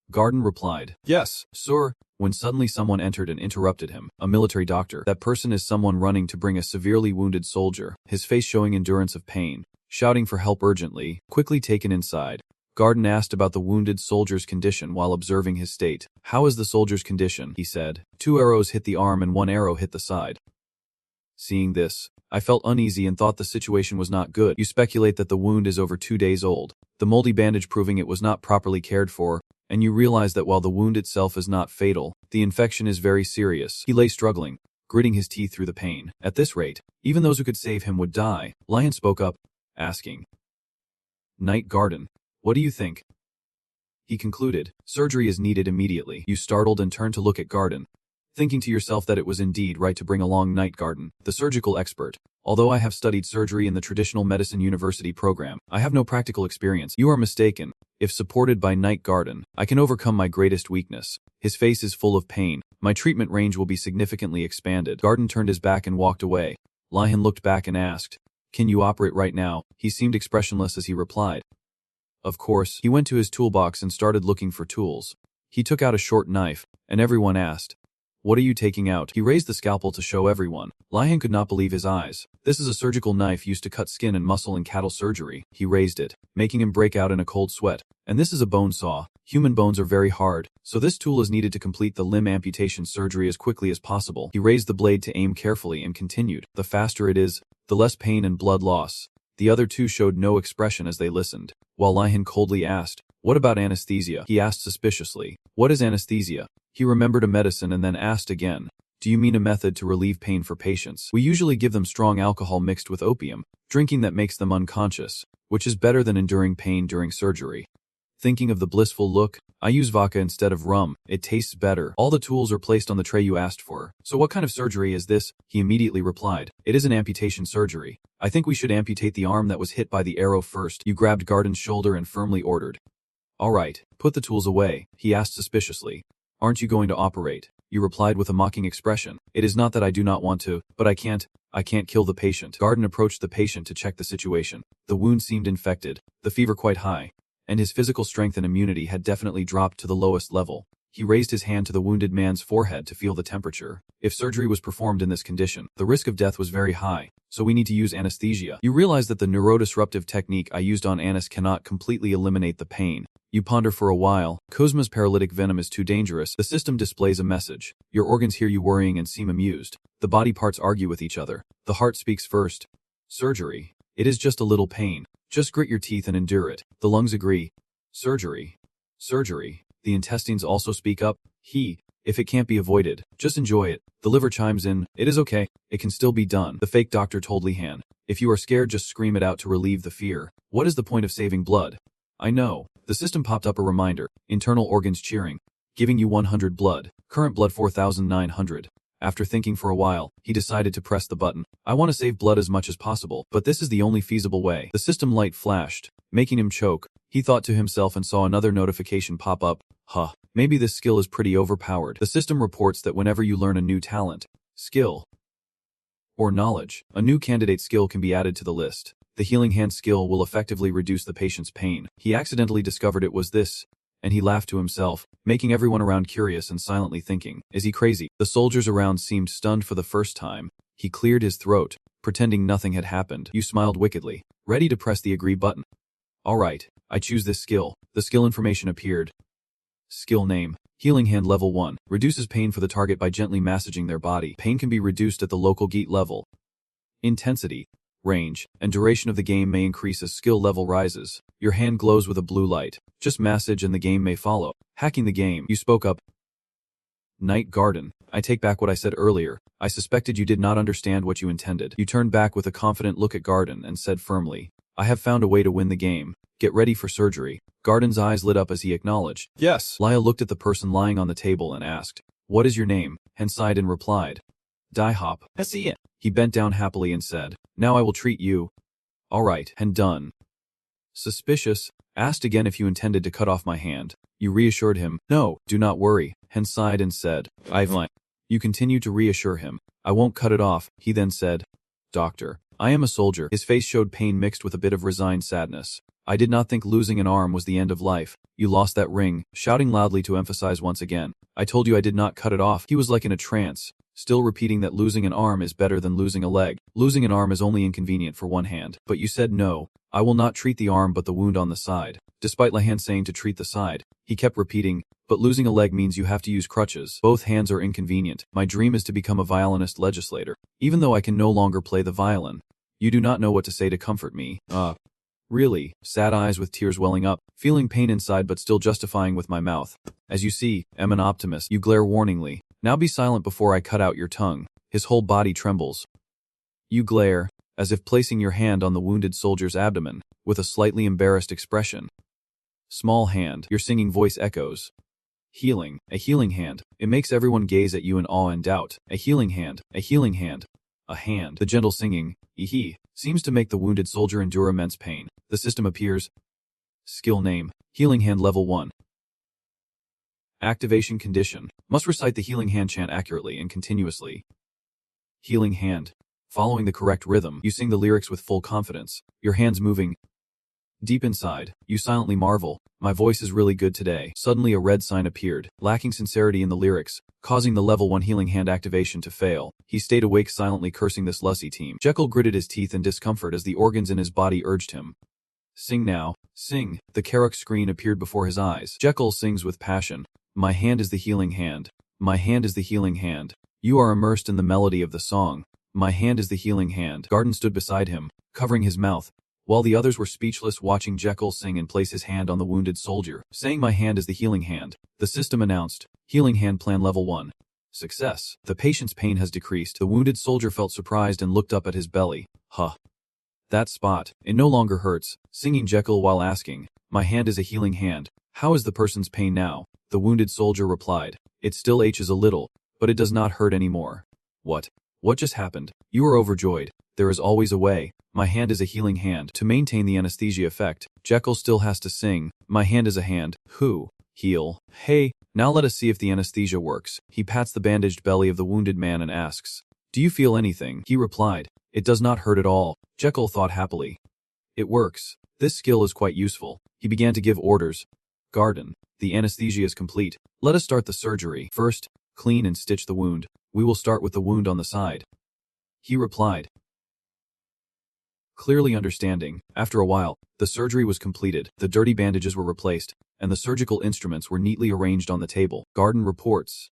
Garden replied, "Yes, sir," when suddenly someone entered and interrupted him, a military doctor. That person is someone running to bring a severely wounded soldier, his face showing endurance of pain, shouting for help urgently. Quickly taken inside, Garden asked about the wounded soldier's condition while observing his state. "How is the soldier's condition?" he said. 2 arrows hit the arm and 1 arrow hit the side. Seeing this, I felt uneasy and thought the situation was not good. You speculate that the wound is over 2 days old, the moldy bandage proving it was not properly cared for, and you realize that while the wound itself is not fatal, the infection is very serious. He lay struggling, gritting his teeth through the pain. At this rate, even those who could save him would die. Lihan spoke up, asking, "Knight Garden, what do you think?" He concluded, "Surgery is needed immediately." You startled and turned to look at Garden, thinking to yourself that it was indeed right to bring along Knight Garden, the surgical expert. "Although I have studied surgery in the traditional medicine university program, I have no practical experience." "You are mistaken. If supported by Knight Garden, I can overcome my greatest weakness. His face is full of pain. My treatment range will be significantly expanded." Garden turned his back and walked away. Lihan looked back and asked, "Can you operate right now?" He seemed expressionless as he replied, "Of course." He went to his toolbox and started looking for tools. He took out a short knife, and everyone asked, "What are you taking out?" He raised the scalpel to show everyone. Lihan could not believe his eyes. "This is a surgical knife used to cut skin and muscle in cattle surgery." He raised it, making him break out in a cold sweat. "And this is a bone saw. Human bones are very hard, so this tool is needed to complete the limb amputation surgery as quickly as possible." He raised the blade to aim carefully and continued, "The faster it is, the less pain and blood loss." The other 2 showed no expression as they listened, while Lihan coldly asked, "What about anesthesia?" He asked suspiciously, "What is anesthesia?" He remembered a medicine and then asked again, Do you mean a method to relieve pain for patients? We usually give them strong alcohol mixed with opium, drinking that makes them unconscious, which is better than enduring pain during surgery. Thinking of the blissful look, I use vodka instead of rum. It tastes better. All the tools are placed on the tray you asked for. So what kind of surgery is this? He immediately replied. It is an amputation surgery. I think we should amputate the arm that was hit by the arrow first. You grabbed Garden's shoulder and firmly ordered. All right, put the tools away, he asked suspiciously. Aren't you going to operate? You replied with a mocking expression. It is not that I do not want to, but I can't kill the patient. Garden approached the patient to check the situation. The wound seemed infected, the fever quite high, and his physical strength and immunity had definitely dropped to the lowest level. He raised his hand to the wounded man's forehead to feel the temperature. If surgery was performed in this condition, the risk of death was very high, so we need to use anesthesia. You realize that the neurodisruptive technique I used on Anis cannot completely eliminate the pain. You ponder for a while. Cosma's paralytic venom is too dangerous. The system displays a message. Your organs hear you worrying and seem amused. The body parts argue with each other. The heart speaks first. Surgery. It is just a little pain. Just grit your teeth and endure it. The lungs agree. Surgery. Surgery. The intestines also speak up. If it can't be avoided, just enjoy it. The liver chimes in. It is okay. It can still be done. The fake doctor told Lihan. If you are scared, just scream it out to relieve the fear. What is the point of saving blood? I know. The system popped up a reminder. Internal organs cheering. Giving you 100 blood. Current blood 4,900. After thinking for a while, he decided to press the button. I want to save blood as much as possible, but this is the only feasible way. The system light flashed, making him choke. He thought to himself and saw another notification pop up. Maybe this skill is pretty overpowered. The system reports that whenever you learn a new talent, skill, or knowledge, a new candidate skill can be added to the list. The healing hand skill will effectively reduce the patient's pain. He accidentally discovered it was this, and he laughed to himself, making everyone around curious and silently thinking, is he crazy? The soldiers around seemed stunned for the first time. He cleared his throat, pretending nothing had happened. You smiled wickedly, ready to press the agree button. All right, I choose this skill. The skill information appeared. Skill name. Healing Hand Level 1. Reduces pain for the target by gently massaging their body. Pain can be reduced at the local GEAT level. Intensity, range, and duration of the game may increase as skill level rises. Your hand glows with a blue light. Just massage and the game may follow. Hacking the game. You spoke up. Night Garden. I take back what I said earlier. I suspected you did not understand what you intended. You turned back with a confident look at Garden and said firmly, I have found a way to win the game. Get ready for surgery. Garden's eyes lit up as he acknowledged. Yes. Laya looked at the person lying on the table and asked, what is your name? Hen sighed and replied, Daihop. He bent down happily and said, now I will treat you. All right, and done. Suspicious. Asked again if you intended to cut off my hand. You reassured him. No, do not worry. Hen sighed and said, You continued to reassure him. I won't cut it off. He then said, Doctor, I am a soldier. His face showed pain mixed with a bit of resigned sadness. I did not think losing an arm was the end of life. You lost that ring, shouting loudly to emphasize once again. I told you I did not cut it off. He was like in a trance, still repeating that losing an arm is better than losing a leg. Losing an arm is only inconvenient for one hand. But you said no. I will not treat the arm but the wound on the side. Despite Lihan saying to treat the side, he kept repeating, but losing a leg means you have to use crutches. Both hands are inconvenient. My dream is to become a violinist legislator. Even though I can no longer play the violin. You do not know what to say to comfort me. Really? Sad eyes with tears welling up, feeling pain inside but still justifying with my mouth. As you see, am an optimist. You glare warningly. Now be silent before I cut out your tongue. His whole body trembles. You glare, as if placing your hand on the wounded soldier's abdomen, with a slightly embarrassed expression. Small hand, your singing voice echoes. Healing, a healing hand. It makes everyone gaze at you in awe and doubt. A healing hand, a healing hand. A hand. The gentle singing, seems to make the wounded soldier endure immense pain. The system appears. Skill name, Healing Hand Level 1. Activation condition. Must recite the Healing Hand chant accurately and continuously. Healing Hand. Following the correct rhythm, you sing the lyrics with full confidence, your hands moving. Deep inside, you silently marvel, my voice is really good today. Suddenly a red sign appeared, lacking sincerity in the lyrics, causing the level 1 healing hand activation to fail. He stayed awake silently cursing this Lussy team. Jekyll gritted his teeth in discomfort as the organs in his body urged him. Sing now, sing. The Karuk screen appeared before his eyes. Jekyll sings with passion. My hand is the healing hand. My hand is the healing hand. You are immersed in the melody of the song. My hand is the healing hand. Garden stood beside him, covering his mouth, while the others were speechless watching Jekyll sing and place his hand on the wounded soldier, saying my hand is the healing hand. The system announced, Healing Hand Plan Level 1. Success. The patient's pain has decreased. The wounded soldier felt surprised and looked up at his belly. Huh. That spot. It no longer hurts. Singing Jekyll while asking, my hand is a healing hand. How is the person's pain now? The wounded soldier replied, it still aches a little, but it does not hurt anymore. What? What just happened? You are overjoyed. There is always a way. My hand is a healing hand. To maintain the anesthesia effect, Jekyll still has to sing, my hand is a hand. Who? Heal. Hey, now let us see if the anesthesia works. He pats the bandaged belly of the wounded man and asks, do you feel anything? He replied, it does not hurt at all. Jekyll thought happily. It works. This skill is quite useful. He began to give orders. Garden. The anesthesia is complete. Let us start the surgery. First, clean and stitch the wound. We will start with the wound on the side. He replied. Clearly understanding, after a while, the surgery was completed, the dirty bandages were replaced, and the surgical instruments were neatly arranged on the table. Garden reports.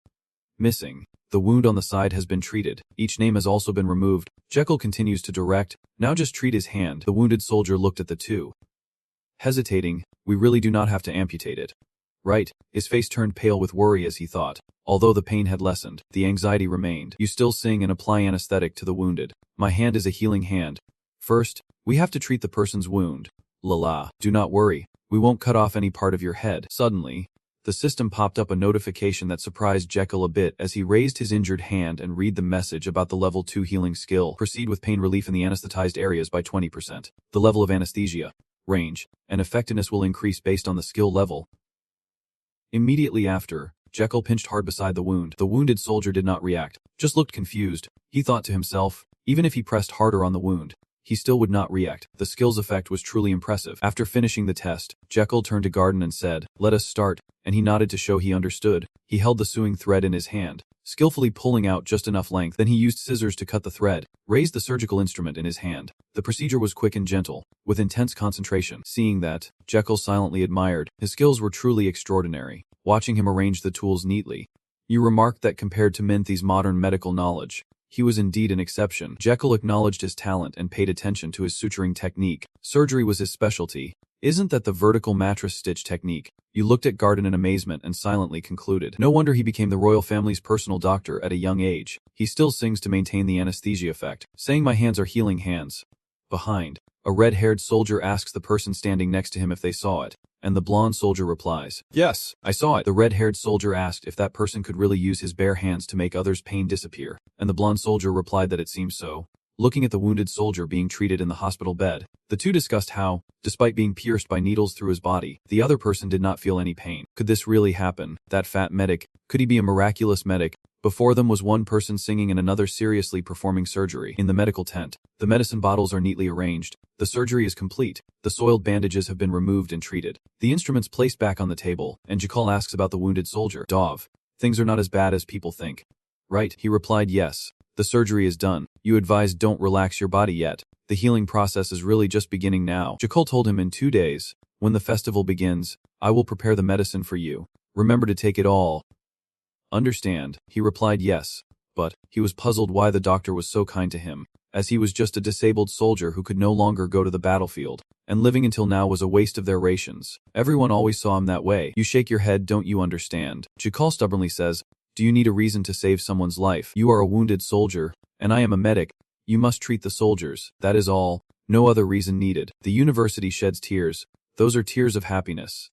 Missing. The wound on the side has been treated. Each name has also been removed. Jekyll continues to direct. Now just treat his hand. The wounded soldier looked at the two. Hesitating, we really do not have to amputate it. Right. His face turned pale with worry as he thought. Although the pain had lessened, the anxiety remained. You still sing and apply anesthetic to the wounded. My hand is a healing hand. First, we have to treat the person's wound. La. Do not worry. We won't cut off any part of your head. Suddenly, the system popped up a notification that surprised Jekyll a bit as he raised his injured hand and read the message about the level 2 healing skill. Proceed with pain relief in the anesthetized areas by 20%. The level of anesthesia, range, and effectiveness will increase based on the skill level. Immediately after, Jekyll pinched hard beside the wound. The wounded soldier did not react, just looked confused. He thought to himself, even if he pressed harder on the wound, he still would not react. The skill's effect was truly impressive. After finishing the test, Jekyll turned to Garden and said, let us start, and he nodded to show he understood. He held the sewing thread in his hand, skillfully pulling out just enough length. Then he used scissors to cut the thread, raised the surgical instrument in his hand. The procedure was quick and gentle, with intense concentration. Seeing that, Jekyll silently admired. His skills were truly extraordinary. Watching him arrange the tools neatly, you remarked that compared to Minthy's modern medical knowledge, he was indeed an exception. Jekyll acknowledged his talent and paid attention to his suturing technique. Surgery was his specialty. Isn't that the vertical mattress stitch technique? You looked at Garden in amazement and silently concluded. No wonder he became the royal family's personal doctor at a young age. He still sings to maintain the anesthesia effect, saying my hands are healing hands. Behind, a red-haired soldier asks the person standing next to him if they saw it, and the blonde soldier replies, yes, I saw it. The red-haired soldier asked if that person could really use his bare hands to make others' pain disappear, and the blonde soldier replied that it seemed so. Looking at the wounded soldier being treated in the hospital bed, the two discussed how, despite being pierced by needles through his body, the other person did not feel any pain. Could this really happen? That fat medic, could he be a miraculous medic? Before them was one person singing and another seriously performing surgery. In the medical tent, the medicine bottles are neatly arranged. The surgery is complete. The soiled bandages have been removed and treated. The instruments placed back on the table, and Jekyll asks about the wounded soldier. Dov, things are not as bad as people think. Right, he replied, yes. The surgery is done. You advised don't relax your body yet. The healing process is really just beginning now. Jekyll told him in 2 days, when the festival begins, I will prepare the medicine for you. Remember to take it all. Understand, he replied yes, but he was puzzled why the doctor was so kind to him, as he was just a disabled soldier who could no longer go to the battlefield, and living until now was a waste of their rations. Everyone always saw him that way. You shake your head, don't you understand? Jekyll stubbornly says, do you need a reason to save someone's life? You are a wounded soldier, and I am a medic. You must treat the soldiers, that is all, no other reason needed. The university sheds tears. Those are tears of happiness.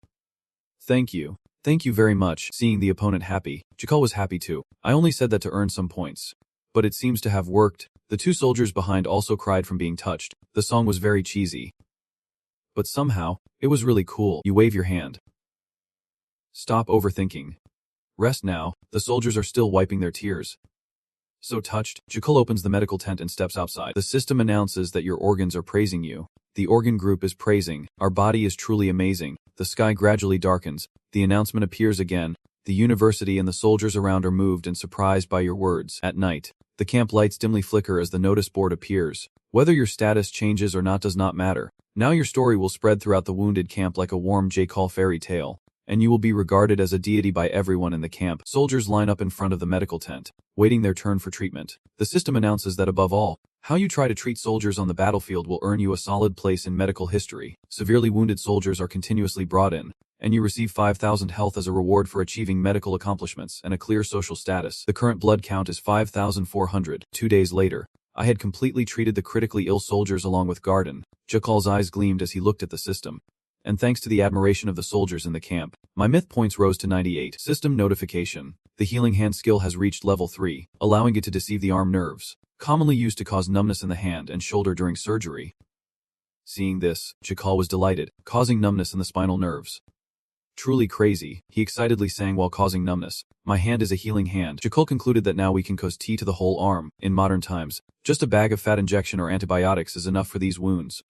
Thank you. Thank you very much. Seeing the opponent happy, Jekyll was happy too. I only said that to earn some points. But it seems to have worked. The two soldiers behind also cried from being touched. The song was very cheesy. But somehow, it was really cool. You wave your hand. Stop overthinking. Rest now. The soldiers are still wiping their tears. So touched, Jekyll opens the medical tent and steps outside. The system announces that your organs are praising you. The organ group is praising. Our body is truly amazing. The sky gradually darkens. The announcement appears again. The university and the soldiers around are moved and surprised by your words. At night, the camp lights dimly flicker as the notice board appears. Whether your status changes or not does not matter. Now your story will spread throughout the wounded camp like a warm Jekyll fairy tale, and you will be regarded as a deity by everyone in the camp. Soldiers line up in front of the medical tent, waiting their turn for treatment. The system announces that above all, how you try to treat soldiers on the battlefield will earn you a solid place in medical history. Severely wounded soldiers are continuously brought in, and you receive 5,000 health as a reward for achieving medical accomplishments and a clear social status. The current blood count is 5,400. 2 days later, I had completely treated the critically ill soldiers along with Garden. Jakal's eyes gleamed as he looked at the system. And thanks to the admiration of the soldiers in the camp, my myth points rose to 98. System notification. The healing hand skill has reached level 3, allowing it to deceive the arm nerves, commonly used to cause numbness in the hand and shoulder during surgery. Seeing this, Jakal was delighted, causing numbness in the spinal nerves. Truly crazy, he excitedly sang while causing numbness. My hand is a healing hand. Jakal concluded that now we can cause T to the whole arm. In modern times, just a bag of fat injection or antibiotics is enough for these wounds.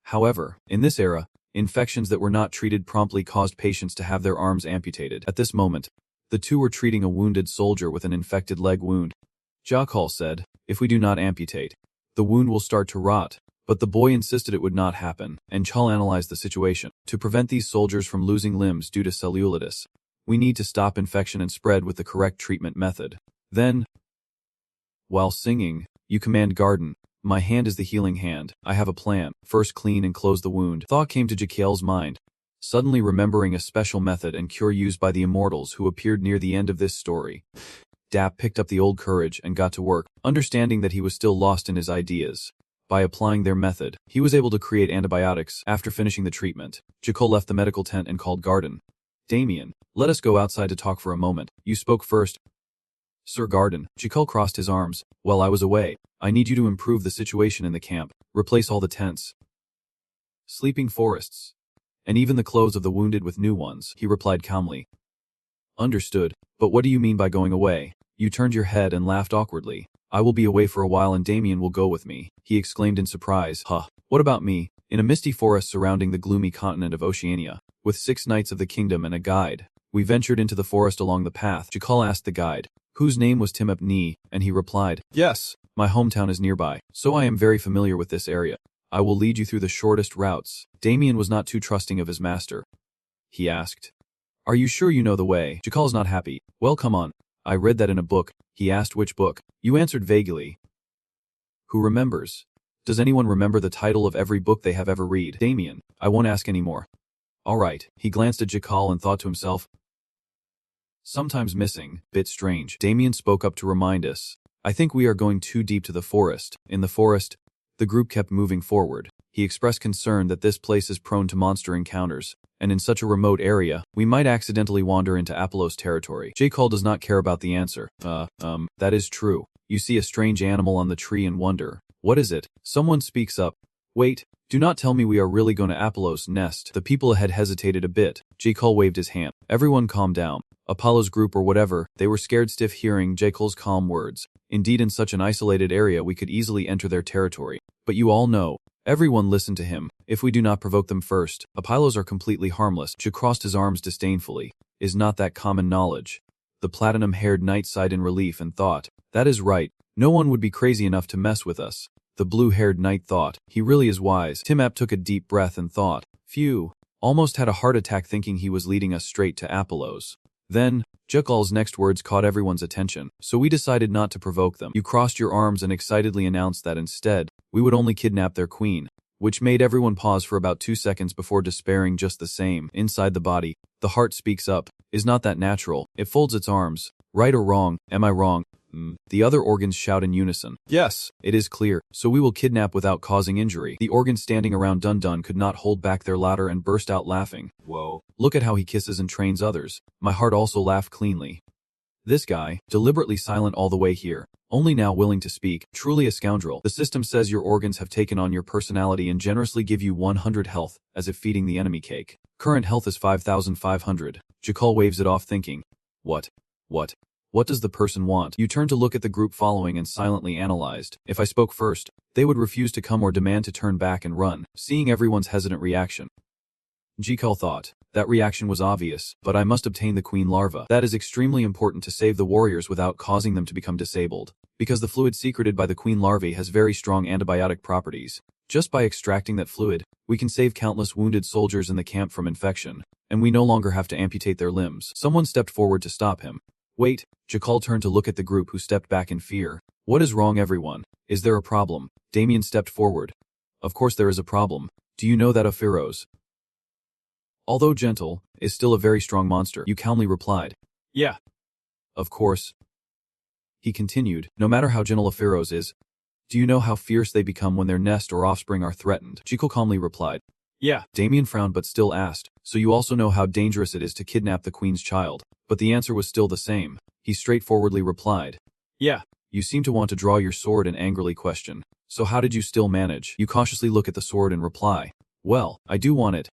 However, in this era, infections that were not treated promptly caused patients to have their arms amputated. At this moment, the two were treating a wounded soldier with an infected leg wound. Jakal said, "If we do not amputate, the wound will start to rot." But the boy insisted it would not happen, and Chal analyzed the situation. To prevent these soldiers from losing limbs due to cellulitis, we need to stop infection and spread with the correct treatment method. Then, while singing, you command Garden, "My hand is the healing hand. I have a plan. First clean and close the wound." Thought came to Jakal's mind, suddenly remembering a special method and cure used by the immortals who appeared near the end of this story. Dap picked up the old courage and got to work, understanding that he was still lost in his ideas. By applying their method, he was able to create antibiotics. After finishing the treatment, Jakal left the medical tent and called Garden. "Damien, let us go outside to talk for a moment. You spoke first." "Sir Garden," Jakal crossed his arms. "While I was away, I need you to improve the situation in the camp. Replace all the tents, sleeping forests, and even the clothes of the wounded with new ones," he replied calmly. "Understood, but what do you mean by going away?" You turned your head and laughed awkwardly. "I will be away for a while and Damien will go with me," he exclaimed in surprise. "Huh, what about me?" In a misty forest surrounding the gloomy continent of Oceania, with 6 knights of the kingdom and a guide, we ventured into the forest along the path. Jakal asked the guide, whose name was Timep Ni, and he replied, "Yes, my hometown is nearby, so I am very familiar with this area. I will lead you through the shortest routes." Damien was not too trusting of his master. He asked, "Are you sure you know the way?" Jakal's not happy. "Well, come on. I read that in a book." He asked which book. You answered vaguely. Who remembers? Does anyone remember the title of every book they have ever read? Damien, I won't ask any more. Alright, he glanced at Jakal and thought to himself, sometimes missing, bit strange. Damien spoke up to remind us. I think we are going too deep to the forest. In the forest, the group kept moving forward. He expressed concern that this place is prone to monster encounters, and in such a remote area, we might accidentally wander into Apollo's territory. Jakal does not care about the answer. That is true. You see a strange animal on the tree and wonder, what is it? Someone speaks up. Wait, do not tell me we are really going to Apollo's nest. The people ahead hesitated a bit. Jakal waved his hand. Everyone calm down. Apollo's group or whatever, they were scared stiff hearing Jakal's calm words. Indeed, in such an isolated area we could easily enter their territory. But you all know, everyone listen to him. If we do not provoke them first, Apollos are completely harmless. Jak crossed his arms disdainfully. Is not that common knowledge? The platinum-haired knight sighed in relief and thought, that is right. No one would be crazy enough to mess with us. The blue-haired knight thought, he really is wise. Timap took a deep breath and thought, phew, almost had a heart attack thinking he was leading us straight to Apollos. Then, Jakal's next words caught everyone's attention, so we decided not to provoke them. You crossed your arms and excitedly announced that instead, we would only kidnap their queen, which made everyone pause for about 2 seconds before despairing just the same. Inside the body, the heart speaks up. Is not that natural? It folds its arms. Right or wrong? Am I wrong? The other organs shout in unison. Yes, it is clear, so we will kidnap without causing injury. The organs standing around Dun could not hold back their laughter and burst out laughing. Whoa. Look at how he kisses and trains others. My heart also laughed cleanly. This guy, deliberately silent all the way here, only now willing to speak, truly a scoundrel. The system says your organs have taken on your personality and generously give you 100 health, as if feeding the enemy cake. Current health is 5,500. Jakal waves it off thinking, What does the person want? You turned to look at the group following and silently analyzed. If I spoke first, they would refuse to come or demand to turn back and run. Seeing everyone's hesitant reaction, Jakal thought, that reaction was obvious, but I must obtain the queen larva. That is extremely important to save the warriors without causing them to become disabled, because the fluid secreted by the queen larvae has very strong antibiotic properties. Just by extracting that fluid, we can save countless wounded soldiers in the camp from infection, and we no longer have to amputate their limbs. Someone stepped forward to stop him. Wait, Jakal turned to look at the group who stepped back in fear. What is wrong, everyone? Is there a problem? Damien stepped forward. Of course there is a problem. Do you know that Ophiros although gentle, is still a very strong monster. You calmly replied. Yeah. Of course. He continued, no matter how gentle a pharaoh's is, do you know how fierce they become when their nest or offspring are threatened? Jekyll calmly replied. Yeah. Damien frowned but still asked, so you also know how dangerous it is to kidnap the queen's child? But the answer was still the same. He straightforwardly replied. Yeah. You seem to want to draw your sword and angrily question. So how did you still manage? You cautiously look at the sword and reply. Well, I do want it.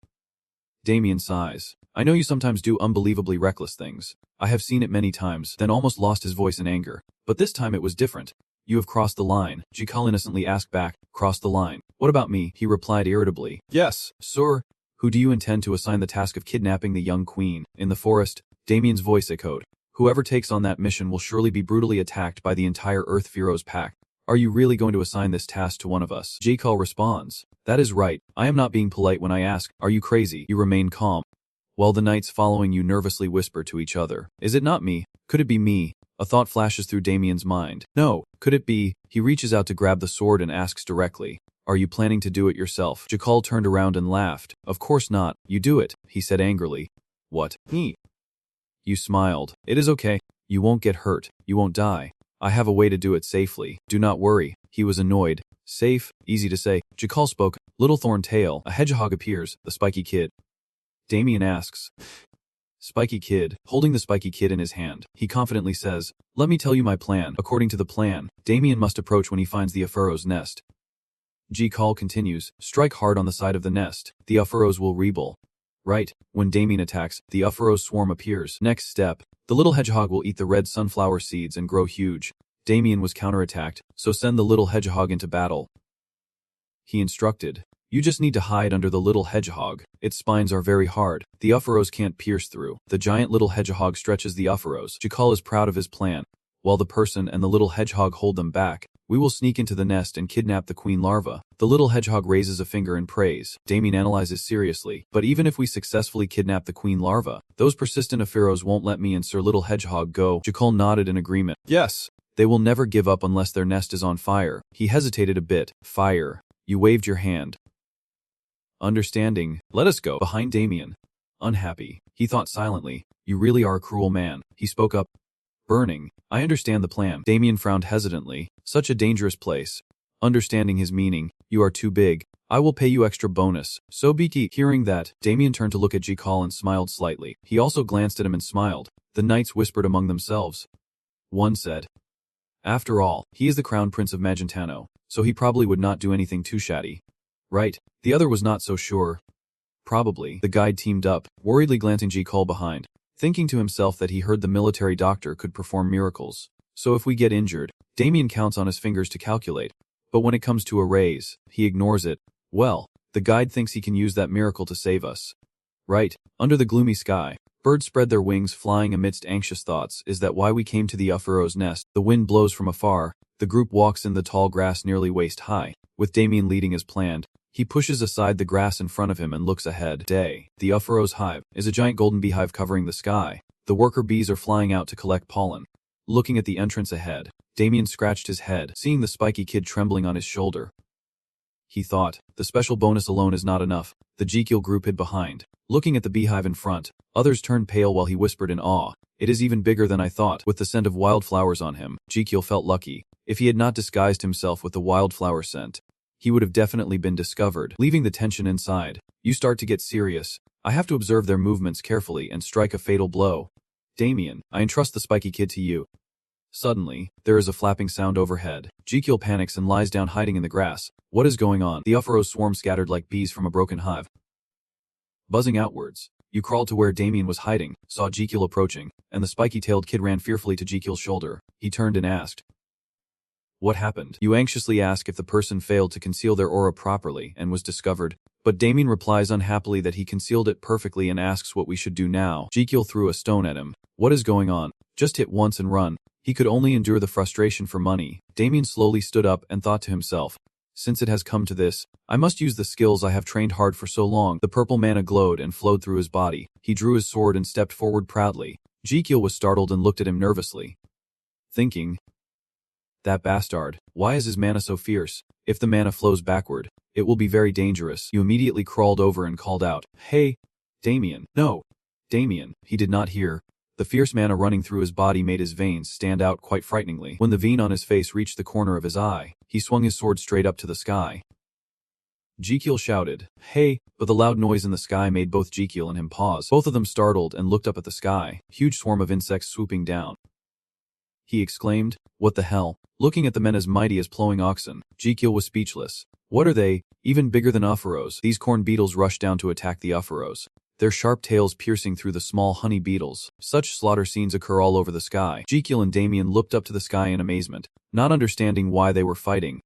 Damien sighs. I know you sometimes do unbelievably reckless things. I have seen it many times, then almost lost his voice in anger. But this time it was different. You have crossed the line. Jekyll innocently asked back, crossed the line. What about me? He replied irritably. Yes, sir. Who do you intend to assign the task of kidnapping the young queen? In the forest, Damien's voice echoed. Whoever takes on that mission will surely be brutally attacked by the entire Earth Pharaoh's pack. Are you really going to assign this task to one of us? Jekyll responds. That is right. I am not being polite when I ask, are you crazy? You remain calm. While the knights following you nervously whisper to each other. Is it not me? Could it be me? A thought flashes through Damien's mind. No, could it be? He reaches out to grab the sword and asks directly. Are you planning to do it yourself? Jekyll turned around and laughed. Of course not. You do it, he said angrily. What? Me? You smiled. It is okay. You won't get hurt. You won't die. I have a way to do it safely. Do not worry. He was annoyed. Safe? Easy to say. Jekyll spoke. Little thorn tail. A hedgehog appears. The spiky kid. Damien asks. Spiky kid, holding the spiky kid in his hand, he confidently says, let me tell you my plan. According to the plan, Damien must approach when he finds the pharaoh's nest. Jekyll continues, strike hard on the side of the nest. The pharaohs will rebel. Right. When Damien attacks, the pharaoh's swarm appears. Next step, the little hedgehog will eat the red sunflower seeds and grow huge. Damien was counterattacked, so send the little hedgehog into battle. He instructed. You just need to hide under the little hedgehog. Its spines are very hard. The pharaohs can't pierce through. The giant little hedgehog stretches the pharaohs. Jekyll is proud of his plan. While the person and the little hedgehog hold them back, we will sneak into the nest and kidnap the queen larva. The little hedgehog raises a finger in praise. Damien analyzes seriously. But even if we successfully kidnap the queen larva, those persistent pharaohs won't let me and Sir Little Hedgehog go. Jekyll nodded in agreement. Yes. They will never give up unless their nest is on fire. He hesitated a bit. Fire. You waved your hand. Understanding. Let us go. Behind Damien. Unhappy. He thought silently. You really are a cruel man. He spoke up. Burning. I understand the plan. Damien frowned hesitantly. Such a dangerous place. Understanding his meaning. You are too big. I will pay you extra bonus. So be key. Hearing that, Damien turned to look at Jekyll and smiled slightly. He also glanced at him and smiled. The knights whispered among themselves. One said. After all, he is the crown prince of Magentano, so he probably would not do anything too shady. Right. The other was not so sure. Probably. The guide teamed up, worriedly glancing Jekyll behind, thinking to himself that he heard the military doctor could perform miracles. So if we get injured, Damien counts on his fingers to calculate. But when it comes to a raise, he ignores it. Well, the guide thinks he can use that miracle to save us. Right. Under the gloomy sky, birds spread their wings flying amidst anxious thoughts. Is that why we came to the pharaoh's nest? The wind blows from afar. The group walks in the tall grass nearly waist high, with Damien leading as planned. He pushes aside the grass in front of him and looks ahead. Day. The pharaoh's hive is a giant golden beehive covering the sky. The worker bees are flying out to collect pollen. Looking at the entrance ahead, Damien scratched his head, seeing the spiky kid trembling on his shoulder. He thought, the special bonus alone is not enough. The Jekyll group hid behind, looking at the beehive in front. Others turned pale while he whispered in awe. It is even bigger than I thought. With the scent of wildflowers on him, Jekyll felt lucky. If he had not disguised himself with the wildflower scent, he would have definitely been discovered. Leaving the tension inside, you start to get serious. I have to observe their movements carefully and strike a fatal blow. Damien, I entrust the spiky kid to you. Suddenly, there is a flapping sound overhead. Jekyll panics and lies down hiding in the grass. What is going on? The pharaohs swarm scattered like bees from a broken hive. Buzzing outwards, you crawled to where Damien was hiding, saw Jekyll approaching, and the spiky-tailed kid ran fearfully to Jekyll's shoulder. He turned and asked, what happened? You anxiously ask if the person failed to conceal their aura properly and was discovered, but Damien replies unhappily that he concealed it perfectly and asks what we should do now. Jekyll threw a stone at him. What is going on? Just hit once and run. He could only endure the frustration for money. Damien slowly stood up and thought to himself, since it has come to this, I must use the skills I have trained hard for so long. The purple mana glowed and flowed through his body. He drew his sword and stepped forward proudly. Jekyll was startled and looked at him nervously, thinking, that bastard, why is his mana so fierce? If the mana flows backward, it will be very dangerous. You immediately crawled over and called out, hey, Damien, no! Damien, he did not hear. The fierce mana running through his body made his veins stand out quite frighteningly. When the vein on his face reached the corner of his eye, he swung his sword straight up to the sky. Jekyll shouted, "Hey!" But the loud noise in the sky made both Jekyll and him pause. Both of them startled and looked up at the sky, huge swarm of insects swooping down. He exclaimed, "What the hell?" Looking at the men as mighty as plowing oxen, Jekyll was speechless. What are they? Even bigger than uffaros. These corn beetles rushed down to attack the uffaros, their sharp tails piercing through the small honey beetles. Such slaughter scenes occur all over the sky. Jekyll and Damien looked up to the sky in amazement, not understanding why they were fighting.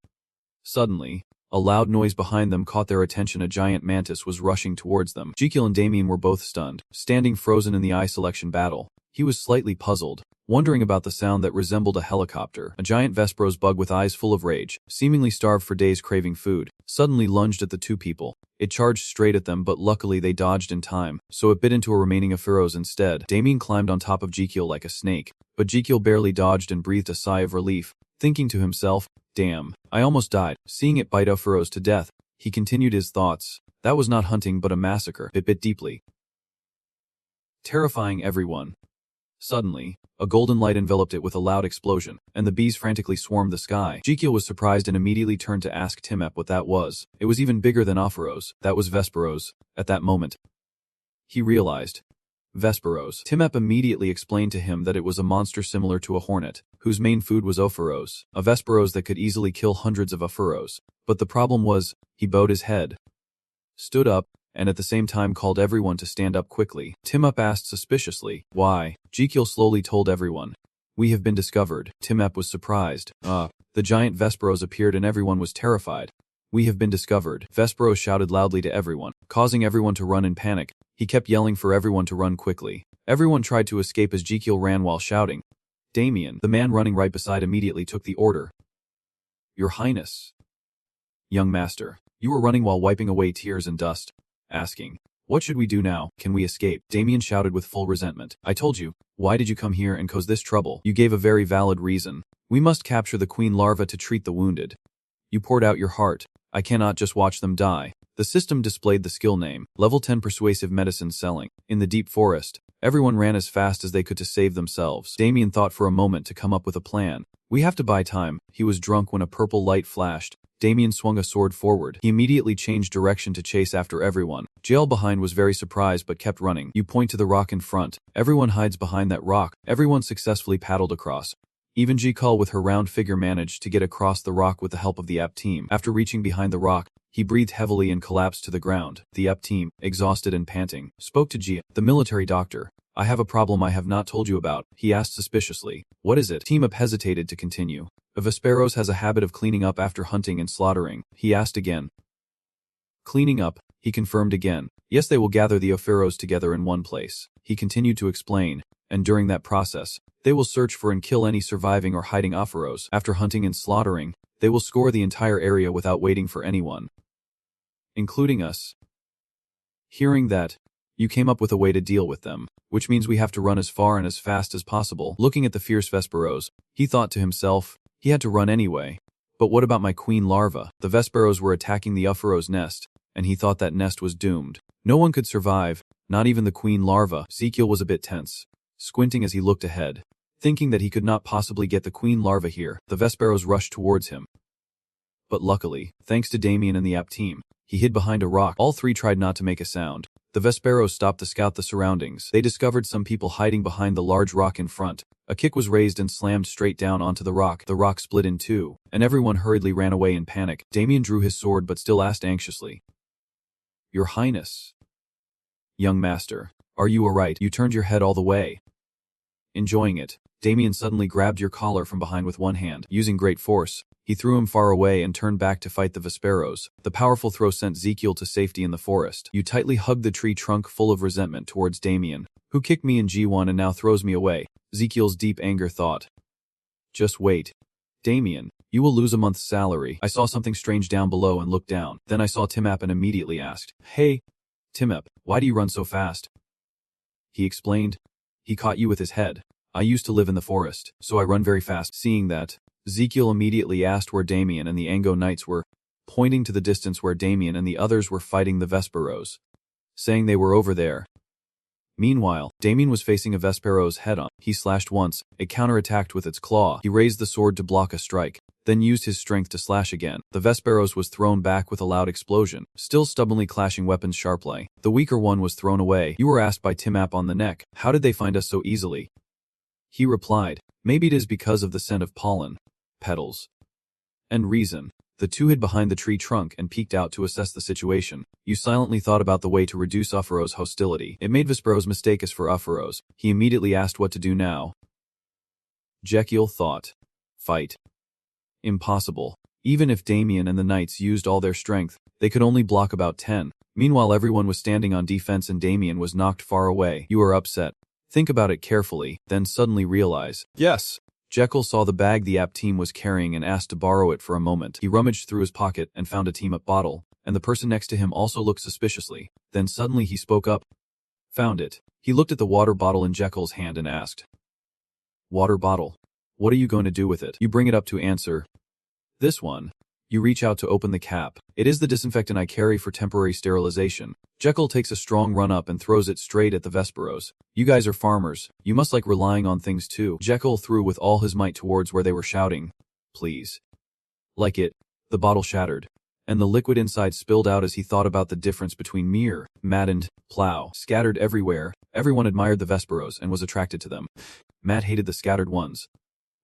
Suddenly, a loud noise behind them caught their attention. A giant mantis was rushing towards them. Jekyll and Damien were both stunned, standing frozen in the eye selection battle. He was slightly puzzled, wondering about the sound that resembled a helicopter. A giant Vesperos bug with eyes full of rage, seemingly starved for days craving food, suddenly lunged at the two people. It charged straight at them, but luckily they dodged in time, so it bit into a remaining uffaros instead. Damien climbed on top of Jekyll like a snake, but Jekyll barely dodged and breathed a sigh of relief, thinking to himself, "Damn, I almost died." Seeing it bite uffaros to death, he continued his thoughts. That was not hunting but a massacre. It bit deeply, terrifying everyone. Suddenly, a golden light enveloped it with a loud explosion, and the bees frantically swarmed the sky. Jekyll was surprised and immediately turned to ask Timep what that was. It was even bigger than uffaros. That was Vesperos. At that moment, he realized. Vesperos. Timep immediately explained to him that it was a monster similar to a hornet, whose main food was uffaros, a Vesperos that could easily kill hundreds of uffaros. But the problem was, he bowed his head, stood up, and at the same time called everyone to stand up quickly. Timep asked suspiciously, "Why?" Jekyll slowly told everyone, "We have been discovered." Timep was surprised. The giant Vesperos appeared and everyone was terrified. "We have been discovered." Vesperos shouted loudly to everyone, causing everyone to run in panic. He kept yelling for everyone to run quickly. Everyone tried to escape as Jekyll ran while shouting. Damien, the man running right beside, immediately took the order. "Your Highness." "Young master, you were running while wiping away tears and dust, asking, 'What should we do now? Can we escape?'" Damien shouted with full resentment. "I told you, why did you come here and cause this trouble? You gave a very valid reason. We must capture the queen larva to treat the wounded. You poured out your heart. I cannot just watch them die." The system displayed the skill name, level 10 persuasive medicine selling. In the deep forest, everyone ran as fast as they could to save themselves. Damien thought for a moment to come up with a plan. "We have to buy time." He was drunk when a purple light flashed. Damien swung a sword forward. He immediately changed direction to chase after everyone. Jael behind was very surprised but kept running. "You point to the rock in front. Everyone hides behind that rock." Everyone successfully paddled across. Even Jekyll with her round figure managed to get across the rock with the help of the app team. After reaching behind the rock, he breathed heavily and collapsed to the ground. The app team, exhausted and panting, spoke to Gia, the military doctor. "I have a problem I have not told you about," he asked suspiciously. "What is it?" Team Up hesitated to continue. "A Vesperos has a habit of cleaning up after hunting and slaughtering," he asked again. "Cleaning up," he confirmed again. "Yes, they will gather the Opheros together in one place," he continued to explain, "and during that process, they will search for and kill any surviving or hiding Opheros. After hunting and slaughtering, they will score the entire area without waiting for anyone, including us." Hearing that, "You came up with a way to deal with them, which means we have to run as far and as fast as possible." Looking at the fierce Vesperos, he thought to himself, he had to run anyway. But what about my queen larva? The Vesperos were attacking the Uffaros nest, and he thought that nest was doomed. No one could survive, not even the queen larva. Jekyll was a bit tense, squinting as he looked ahead, thinking that he could not possibly get the queen larva here. The Vesperos rushed towards him. But luckily, thanks to Damien and the app team, he hid behind a rock. All three tried not to make a sound. The Vesperos stopped to scout the surroundings. They discovered some people hiding behind the large rock in front. A kick was raised and slammed straight down onto the rock. The rock split in two, and everyone hurriedly ran away in panic. Damien drew his sword but still asked anxiously, "Your Highness, young master, are you alright?" You turned your head all the way, enjoying it. Damien suddenly grabbed your collar from behind with one hand. Using great force, he threw him far away and turned back to fight the Vesperos. The powerful throw sent Jekyll to safety in the forest. You tightly hugged the tree trunk full of resentment towards Damien, who kicked me in G1 and now throws me away. Jekyll's deep anger thought. Just wait. Damien, you will lose a month's salary. I saw something strange down below and looked down. Then I saw Timap and immediately asked, "Hey, Timap, why do you run so fast?" He explained. "He caught you with his head. I used to live in the forest, so I run very fast." Seeing that, Jekyll immediately asked where Damien and the Ango Knights were, pointing to the distance where Damien and the others were fighting the Vesperos. saying they were over there. Meanwhile, Damien was facing a Vesperos head-on. He slashed once, it counterattacked with its claw. He raised the sword to block a strike, then used his strength to slash again. The Vesperos was thrown back with a loud explosion, still stubbornly clashing weapons sharply. The weaker one was thrown away. You were asked by Timap on the neck, how did they find us so easily? He replied, maybe it is because of the scent of pollen, petals, and reason. The two hid behind the tree trunk and peeked out to assess the situation. You silently thought about the way to reduce Ufuro's hostility. It made Vesperos mistake as for Ufuro's. He immediately asked what to do now. Jekyll thought. Fight. Impossible. Even if Damien and the knights used all their strength, they could only block about 10. Meanwhile, everyone was standing on defense and Damien was knocked far away. You are upset. Think about it carefully, then suddenly realize. Yes. Jekyll saw the bag the app team was carrying and asked to borrow it for a moment. He rummaged through his pocket and found a team-up bottle, and the person next to him also looked suspiciously. Then suddenly he spoke up. Found it. He looked at the water bottle in Jekyll's hand and asked. Water bottle. What are you going to do with it? You bring it up to answer. This one. You reach out to open the cap. It is the disinfectant I carry for temporary sterilization. Jekyll takes a strong run up and throws it straight at the Vesperos. You guys are farmers. You must like relying on things too. Jekyll threw with all his might towards where they were shouting. Please. Like it. The bottle shattered, and the liquid inside spilled out as he thought about the difference between mere, maddened, plow, scattered everywhere. Everyone admired the Vesperos and was attracted to them. Matt hated the scattered ones,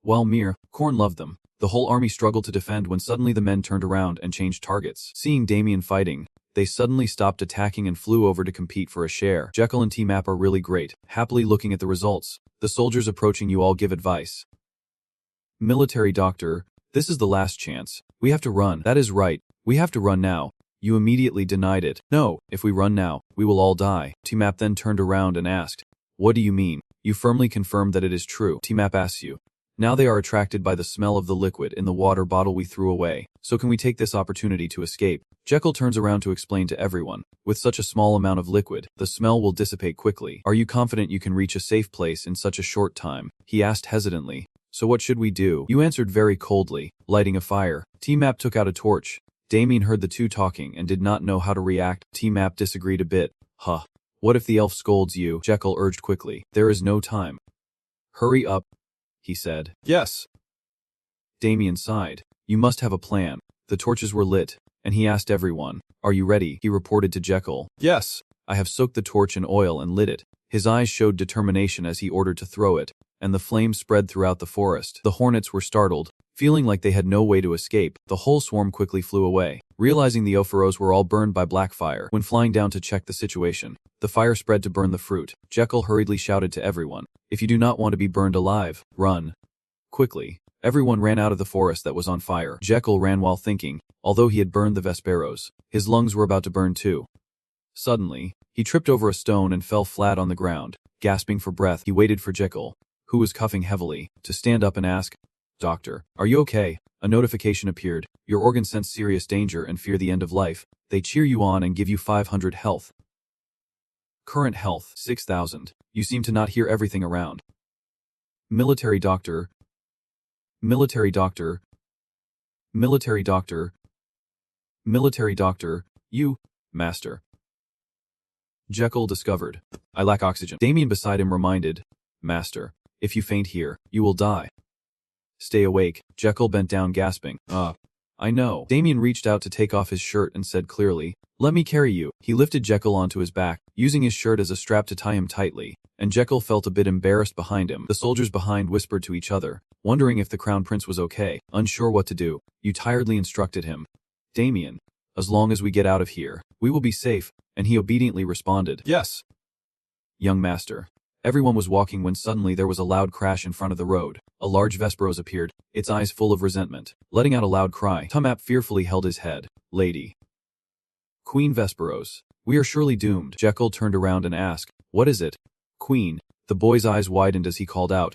while Mir, Korn loved them. The whole army struggled to defend when suddenly the men turned around and changed targets. Seeing Damien fighting, they suddenly stopped attacking and flew over to compete for a share. Jekyll and T-Map are really great, happily looking at the results. The soldiers approaching you all give advice. Military doctor, this is the last chance. We have to run. That is right. We have to run now. You immediately denied it. No, if we run now, we will all die. T-Map then turned around and asked, what do you mean? You firmly confirmed that it is true. T-Map asks you. Now they are attracted by the smell of the liquid in the water bottle we threw away. So can we take this opportunity to escape? Jekyll turns around to explain to everyone. With such a small amount of liquid, the smell will dissipate quickly. Are you confident you can reach a safe place in such a short time? He asked hesitantly. So what should we do? You answered very coldly, lighting a fire. T-Map took out a torch. Damien heard the two talking and did not know how to react. T-Map disagreed a bit. Huh. What if the elf scolds you? Jekyll urged quickly. There is no time. Hurry up, he said. Yes. Damien sighed. You must have a plan. The torches were lit, and he asked everyone, are you ready? He reported to Jekyll. Yes. I have soaked the torch in oil and lit it. His eyes showed determination as he ordered to throw it, and the flame spread throughout the forest. The hornets were startled, feeling like they had no way to escape. The whole swarm quickly flew away, realizing the Ophiros were all burned by black fire. When flying down to check the situation, the fire spread to burn the fruit. Jekyll hurriedly shouted to everyone, if you do not want to be burned alive, run. Quickly, everyone ran out of the forest that was on fire. Jekyll ran while thinking, although he had burned the Vesperos, his lungs were about to burn too. Suddenly, he tripped over a stone and fell flat on the ground. Gasping for breath, he waited for Jekyll, who was coughing heavily, to stand up and ask, Doctor, are you okay? A notification appeared. Your organs sense serious danger and fear the end of life. They cheer you on and give you 500 health. Current health, 6,000. You seem to not hear everything around. Military doctor. Military doctor. Military doctor. Military doctor. You, master. Jekyll discovered. I lack oxygen. Damien beside him reminded. Master, if you faint here, you will die. Stay awake. Jekyll bent down gasping. I know. Damien reached out to take off his shirt and said clearly, let me carry you. He lifted Jekyll onto his back, using his shirt as a strap to tie him tightly, and Jekyll felt a bit embarrassed behind him. The soldiers behind whispered to each other, wondering if the crown prince was okay. Unsure what to do, you tiredly instructed him. Damien, as long as we get out of here, we will be safe, and he obediently responded, yes. Young master. Everyone was walking when suddenly there was a loud crash in front of the road. A large Vesperos appeared, its eyes full of resentment, letting out a loud cry. Tumap fearfully held his head. Lady. Queen Vesperos. We are surely doomed. Jekyll turned around and asked, what is it? Queen. The boy's eyes widened as he called out.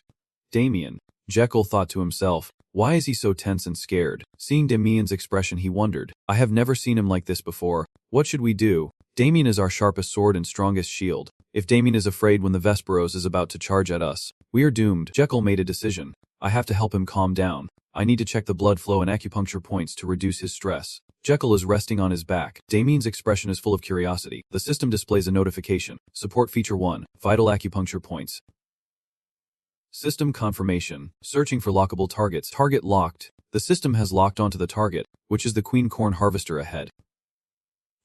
Damien. Jekyll thought to himself, why is he so tense and scared? Seeing Damien's expression he wondered, I have never seen him like this before. What should we do? Damien is our sharpest sword and strongest shield. If Damien is afraid when the Vesperos is about to charge at us, we are doomed. Jekyll made a decision. I have to help him calm down. I need to check the blood flow and acupuncture points to reduce his stress. Jekyll is resting on his back. Damien's expression is full of curiosity. The system displays a notification. Support feature 1. Vital acupuncture points. System confirmation. Searching for lockable targets. Target locked. The system has locked onto the target, which is the queen corn harvester ahead.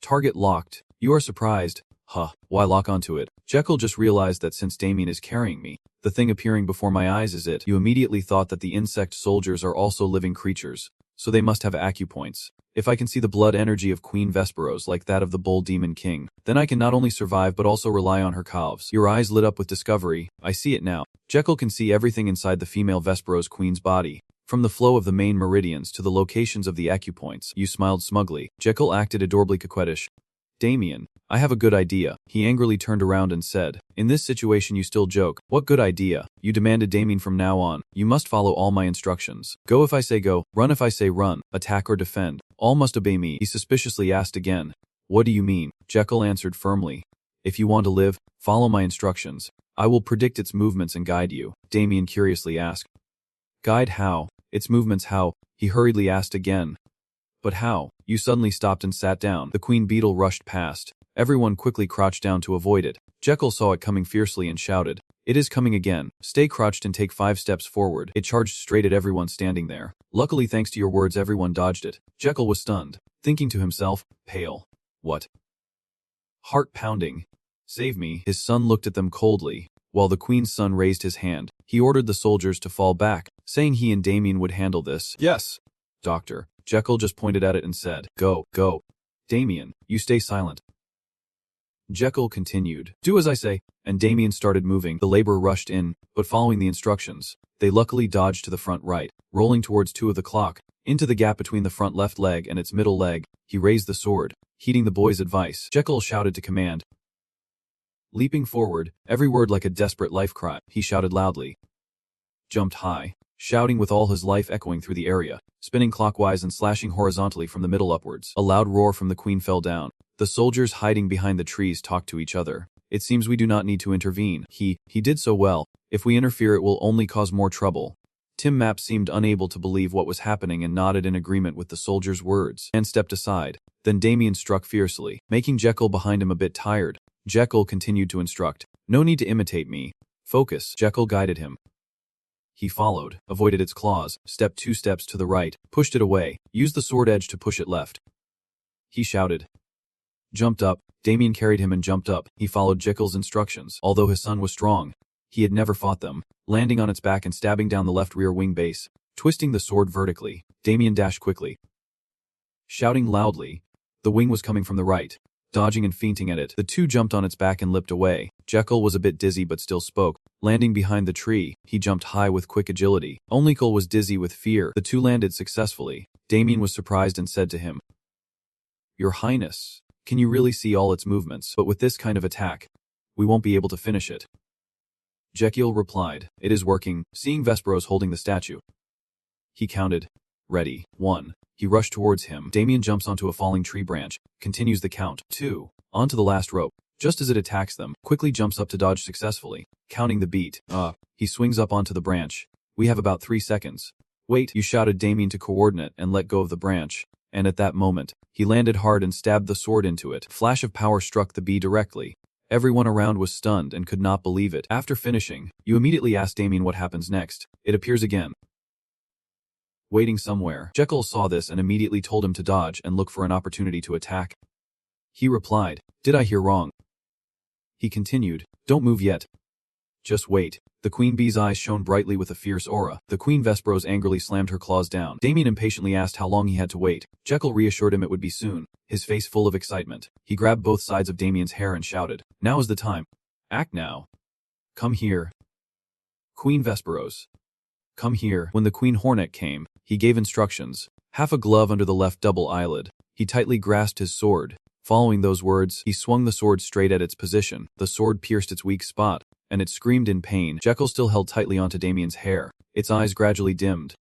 Target locked. You are surprised. Huh, why lock onto it? Jekyll just realized that since Damien is carrying me, the thing appearing before my eyes is it. You immediately thought that the insect soldiers are also living creatures, so they must have acupoints. If I can see the blood energy of Queen Vesperos like that of the bull demon king, then I can not only survive but also rely on her calves. Your eyes lit up with discovery. I see it now. Jekyll can see everything inside the female Vesperos queen's body, from the flow of the main meridians to the locations of the acupoints. You smiled smugly. Jekyll acted adorably coquettish. Damien, I have a good idea. He angrily turned around and said, in this situation you still joke. What good idea? You demanded Damien from now on. You must follow all my instructions. Go if I say go, run if I say run, attack or defend. All must obey me. He suspiciously asked again. What do you mean? Jekyll answered firmly. If you want to live, follow my instructions. I will predict its movements and guide you. Damien curiously asked. Guide how? Its movements how? He hurriedly asked again. But how? You suddenly stopped and sat down. The queen beetle rushed past. Everyone quickly crouched down to avoid it. Jekyll saw it coming fiercely and shouted, it is coming again. Stay crouched and take 5 steps forward. It charged straight at everyone standing there. Luckily, thanks to your words, everyone dodged it. Jekyll was stunned, thinking to himself, pale. What? Heart pounding. Save me. His son looked at them coldly. While the queen's son raised his hand, he ordered the soldiers to fall back, saying he and Damien would handle this. Yes, doctor. Jekyll just pointed at it and said, go, go. Damien, you stay silent. Jekyll continued, do as I say, and Damien started moving. The labor rushed in, but following the instructions, they luckily dodged to the front right, rolling towards 2 of the clock. Into the gap between the front left leg and its middle leg, he raised the sword, heeding the boy's advice. Jekyll shouted to command. Leaping forward, every word like a desperate life cry, he shouted loudly. Jumped high, shouting with all his life echoing through the area, spinning clockwise and slashing horizontally from the middle upwards. A loud roar from the queen fell down. The soldiers hiding behind the trees talked to each other. It seems we do not need to intervene. He did so well. If we interfere, it will only cause more trouble. Tim Map seemed unable to believe what was happening and nodded in agreement with the soldier's words and stepped aside. Then Damien struck fiercely, making Jekyll behind him a bit tired. Jekyll continued to instruct. No need to imitate me. Focus. Jekyll guided him. He followed, avoided its claws, stepped 2 steps to the right, pushed it away, used the sword edge to push it left. He shouted. Jumped up. Damien carried him and jumped up. He followed Jekyll's instructions. Although his son was strong, he had never fought them. Landing on its back and stabbing down the left rear wing base, twisting the sword vertically, Damien dashed quickly. Shouting loudly. The wing was coming from the right. Dodging and feinting at it, the two jumped on its back and leapt away. Jekyll was a bit dizzy but still spoke. Landing behind the tree, he jumped high with quick agility. Only Cole was dizzy with fear. The two landed successfully. Damien was surprised and said to him, Your Highness, can you really see all its movements? But with this kind of attack, we won't be able to finish it. Jekyll replied, It is working, seeing Vesperos holding the statue. He counted. Ready. 1. He rushed towards him. Damien jumps onto a falling tree branch, continues the count. 2. Onto the last rope. Just as it attacks them, quickly jumps up to dodge successfully, counting the beat. He swings up onto the branch. We have about 3 seconds. Wait, you shouted Damien to coordinate and let go of the branch. And at that moment, he landed hard and stabbed the sword into it. Flash of power struck the bee directly. Everyone around was stunned and could not believe it. After finishing, you immediately asked Damien what happens next. It appears again. Waiting somewhere. Jekyll saw this and immediately told him to dodge and look for an opportunity to attack. He replied, Did I hear wrong? He continued, Don't move yet. Just wait. The queen bee's eyes shone brightly with a fierce aura. The queen Vesperos angrily slammed her claws down. Damien impatiently asked how long he had to wait. Jekyll reassured him it would be soon, his face full of excitement. He grabbed both sides of Damien's hair and shouted, Now is the time. Act now. Come here. Queen Vesperos. Come here. When the Queen Hornet came, he gave instructions. Half a glove under the left double eyelid. He tightly grasped his sword. Following those words, he swung the sword straight at its position. The sword pierced its weak spot, and it screamed in pain. Jekyll still held tightly onto Damien's hair. Its eyes gradually dimmed,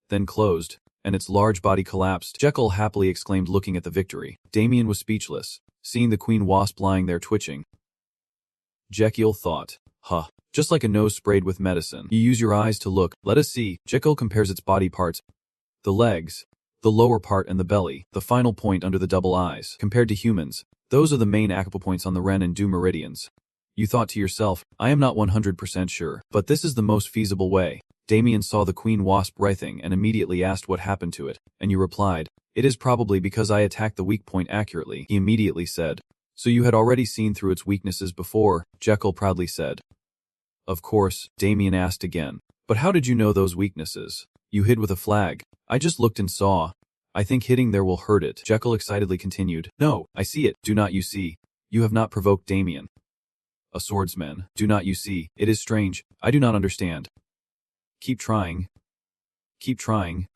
then closed, and its large body collapsed. Jekyll happily exclaimed, looking at the victory. Damien was speechless, seeing the queen wasp lying there twitching. Jekyll thought, Huh. Just like a nose sprayed with medicine. You use your eyes to look. Let us see. Jekyll compares its body parts. The legs, the lower part and the belly, the final point under the double eyes. Compared to humans, those are the main acupoints on the Ren and Du meridians. You thought to yourself, I am not 100% sure, but this is the most feasible way. Damien saw the queen wasp writhing and immediately asked what happened to it, and you replied, it is probably because I attacked the weak point accurately. He immediately said, so you had already seen through its weaknesses before, Jekyll proudly said. Of course, Damien asked again, but how did you know those weaknesses? You hid with a flag. I just looked and saw. I think hitting there will hurt it. Jekyll excitedly continued, no, I see it. Do not you see? You have not provoked Damien. A swordsman. Do not you see? It is strange. I do not understand. Keep trying. Keep trying.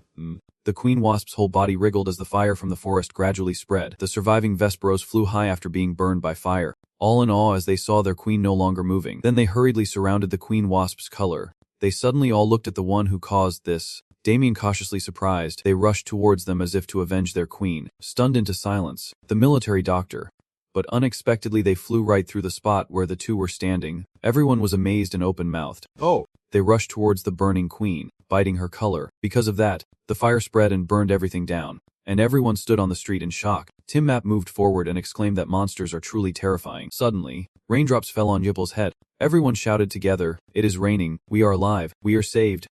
The queen wasp's whole body wriggled as the fire from the forest gradually spread. The surviving Vesperos flew high after being burned by fire, all in awe as they saw their queen no longer moving. Then they hurriedly surrounded the queen wasp's color. They suddenly all looked at the one who caused this. Damien cautiously surprised. They rushed towards them as if to avenge their queen, stunned into silence. The military doctor. But unexpectedly they flew right through the spot where the two were standing. Everyone was amazed and open-mouthed. Oh! They rushed towards the burning queen, biting her color. Because of that, the fire spread and burned everything down, and everyone stood on the street in shock. Tim Map moved forward and exclaimed that monsters are truly terrifying. Suddenly, raindrops fell on Yipple's head. Everyone shouted together, it is raining, we are alive, we are saved.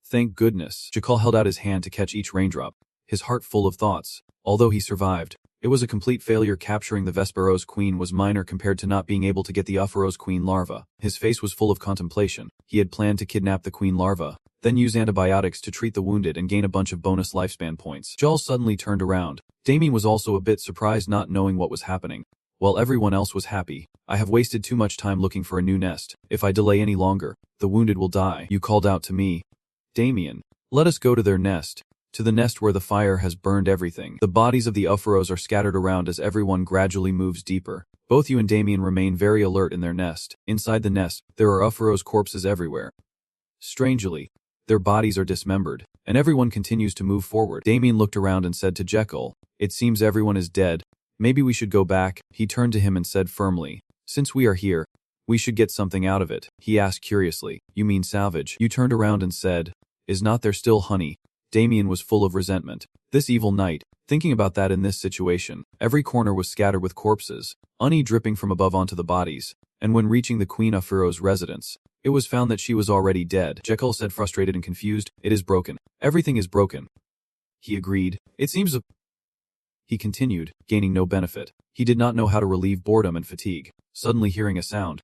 Thank goodness. Jekyll held out his hand to catch each raindrop, his heart full of thoughts. Although he survived, it was a complete failure. Capturing the Vesperos queen was minor compared to not being able to get the Upharos queen larva. His face was full of contemplation. He had planned to kidnap the queen larva, then use antibiotics to treat the wounded and gain a bunch of bonus lifespan points. Jules suddenly turned around. Damien was also a bit surprised, not knowing what was happening. While everyone else was happy, I have wasted too much time looking for a new nest. If I delay any longer, the wounded will die. You called out to me. Damien, let us go to their nest. To the nest where the fire has burned everything. The bodies of the Upharos are scattered around as everyone gradually moves deeper. Both you and Damien remain very alert in their nest. Inside the nest, there are Upharos corpses everywhere. Strangely, their bodies are dismembered, and everyone continues to move forward. Damien looked around and said to Jekyll, it seems everyone is dead. Maybe we should go back. He turned to him and said firmly, since we are here, we should get something out of it. He asked curiously, you mean salvage? You turned around and said, is not there still honey? Damien was full of resentment. This evil night, thinking about that in this situation, every corner was scattered with corpses, honey dripping from above onto the bodies, and when reaching the Queen Upharos' residence, it was found that she was already dead. Jekyll said, frustrated and confused, it is broken. Everything is broken. He agreed. It seems He continued, gaining no benefit. He did not know how to relieve boredom and fatigue. Suddenly hearing a sound.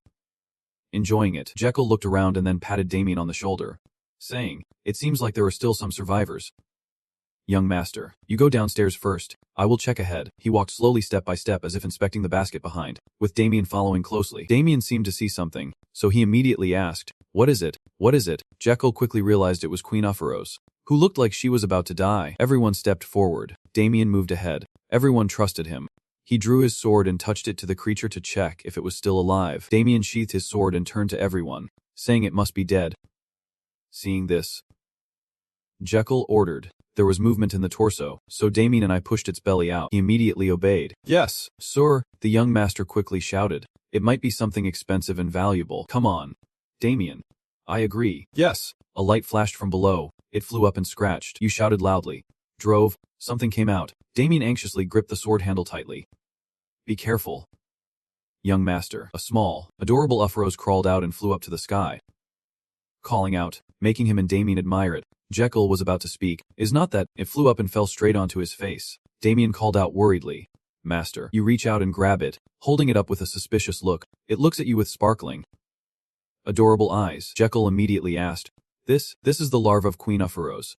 Enjoying it, Jekyll looked around and then patted Damien on the shoulder, saying, it seems like there are still some survivors. Young master, you go downstairs first. I will check ahead. He walked slowly step by step as if inspecting the basket behind, with Damien following closely. Damien seemed to see something, so he immediately asked, what is it? What is it? Jekyll quickly realized it was Queen Upharos, who looked like she was about to die. Everyone stepped forward. Damien moved ahead. Everyone trusted him. He drew his sword and touched it to the creature to check if it was still alive. Damien sheathed his sword and turned to everyone, saying it must be dead. Seeing this, Jekyll ordered. There was movement in the torso, so Damien and I pushed its belly out. He immediately obeyed. Yes, sir, the young master quickly shouted. It might be something expensive and valuable. Come on. Damien. I agree. Yes. A light flashed from below. It flew up and scratched. You shouted loudly. Drove. Something came out. Damien anxiously gripped the sword handle tightly. Be careful. Young master. A small, adorable Upharos crawled out and flew up to the sky, calling out, making him and Damien admire it. Jekyll was about to speak. Is not that, it flew up and fell straight onto his face. Damien called out worriedly. Master. You reach out and grab it, holding it up with a suspicious look. It looks at you with sparkling, adorable eyes. Jekyll immediately asked, This is the larva of Queen Upharos.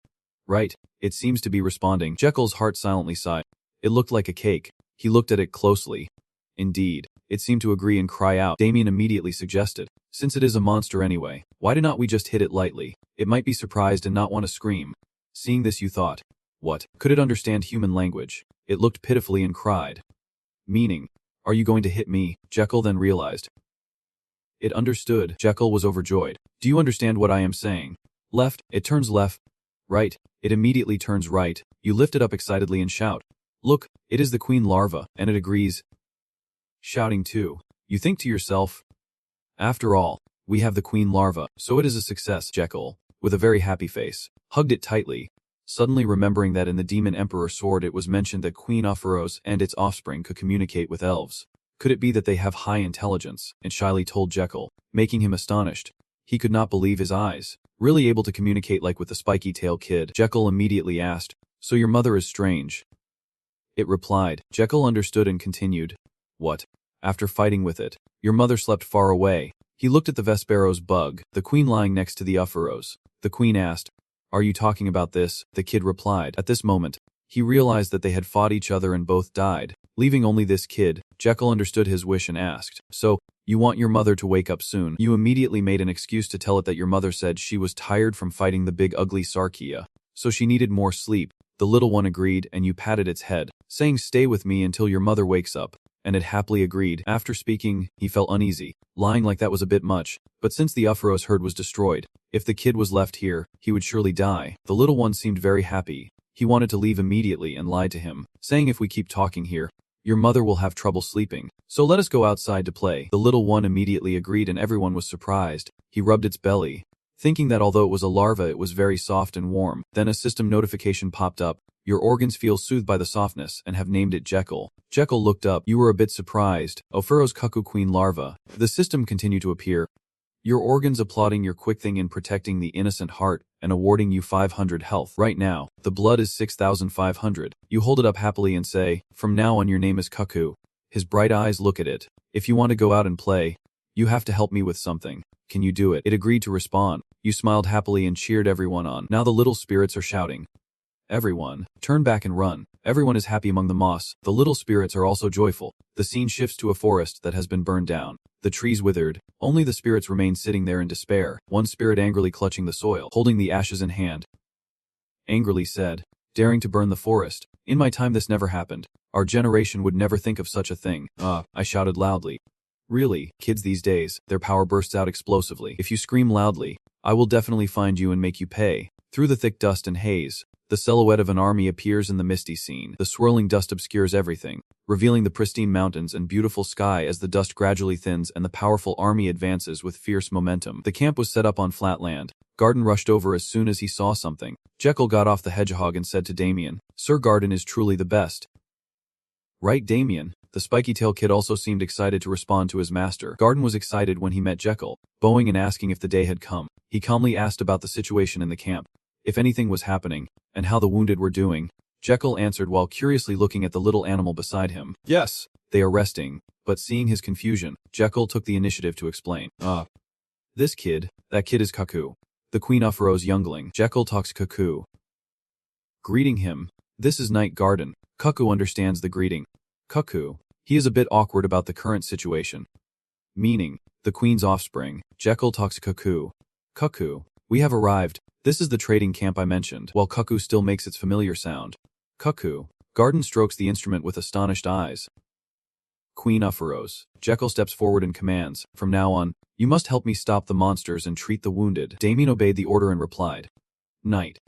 Right, it seems to be responding. Jekyll's heart silently sighed. It looked like a cake. He looked at it closely. Indeed, it seemed to agree and cry out. Damien immediately suggested, since it is a monster anyway, why did not we just hit it lightly? It might be surprised and not want to scream. Seeing this you thought, what? Could it understand human language? It looked pitifully and cried. Meaning, are you going to hit me? Jekyll then realized. It understood. Jekyll was overjoyed. Do you understand what I am saying? Left, it turns left. Right, it immediately turns right. You lift it up excitedly and shout. Look, it is the queen larva, and it agrees. Shouting too. You think to yourself, After all, we have the queen larva, so it is a success. Jekyll, with a very happy face, hugged it tightly, suddenly remembering that in the Demon Emperor sword it was mentioned that Queen Ophiros and its offspring could communicate with elves. Could it be that they have high intelligence? And shyly told Jekyll, making him astonished. He could not believe his eyes. Really able to communicate like with the spiky tail kid. Jekyll immediately asked, "So your mother is strange?" It replied. Jekyll understood and continued, "What? After fighting with it, your mother slept far away." He looked at the Vesperos bug, the queen lying next to the Ophiros. The queen asked, "Are you talking about this?" The kid replied. At this moment, he realized that they had fought each other and both died, leaving only this kid. Jekyll understood his wish and asked, "So, you want your mother to wake up soon?" You immediately made an excuse to tell it that your mother said she was tired from fighting the big ugly Sarkia, so she needed more sleep. The little one agreed and you patted its head, saying stay with me until your mother wakes up, and it happily agreed. After speaking, he felt uneasy. Lying like that was a bit much, but since the Ophiros herd was destroyed, if the kid was left here, he would surely die. The little one seemed very happy. He wanted to leave immediately and lied to him, saying if we keep talking here, your mother will have trouble sleeping, so let us go outside to play. The little one immediately agreed and everyone was surprised. He rubbed its belly, thinking that although it was a larva it was very soft and warm. Then a system notification popped up. Your organs feel soothed by the softness and have named it Jekyll. Jekyll looked up. You were a bit surprised. Ophiros cuckoo queen larva. The system continued to appear. Your organs applauding your quick thing in protecting the innocent heart and awarding you 500 health. Right now, the blood is 6,500. You hold it up happily and say, from now on your name is Cuckoo. His bright eyes look at it. If you want to go out and play, you have to help me with something. Can you do it? It agreed to respond. You smiled happily and cheered everyone on. Now the little spirits are shouting. Everyone, turn back and run. Everyone is happy among the moss. The little spirits are also joyful. The scene shifts to a forest that has been burned down. The trees withered. Only the spirits remain sitting there in despair. One spirit angrily clutching the soil, holding the ashes in hand. Angrily said, daring to burn the forest. In my time this never happened. Our generation would never think of such a thing. I shouted loudly. Really, kids these days, their power bursts out explosively. If you scream loudly, I will definitely find you and make you pay. Through the thick dust and haze, the silhouette of an army appears in the misty scene. The swirling dust obscures everything, revealing the pristine mountains and beautiful sky as the dust gradually thins and the powerful army advances with fierce momentum. The camp was set up on flat land. Garden rushed over as soon as he saw something. Jekyll got off the hedgehog and said to Damien, "Sir, Garden is truly the best." Right, Damien? The spiky tail kid also seemed excited to respond to his master. Garden was excited when he met Jekyll, bowing and asking if the day had come. He calmly asked about the situation in the camp, if anything was happening, and how the wounded were doing. Jekyll answered while curiously looking at the little animal beside him. Yes, they are resting, but seeing his confusion, Jekyll took the initiative to explain. This kid, that kid is Cuckoo. The Queen Ophiros youngling. Jekyll talks Cuckoo, greeting him. This is Night Garden. Cuckoo understands the greeting. Cuckoo. He is a bit awkward about the current situation. Meaning, the Queen's offspring. Jekyll talks Cuckoo. Cuckoo. We have arrived. This is the trading camp I mentioned, while Cuckoo still makes its familiar sound. Cuckoo. Garden strokes the instrument with astonished eyes. Queen Ophiros. Jekyll steps forward and commands, from now on, you must help me stop the monsters and treat the wounded. Damien obeyed the order and replied. Knight.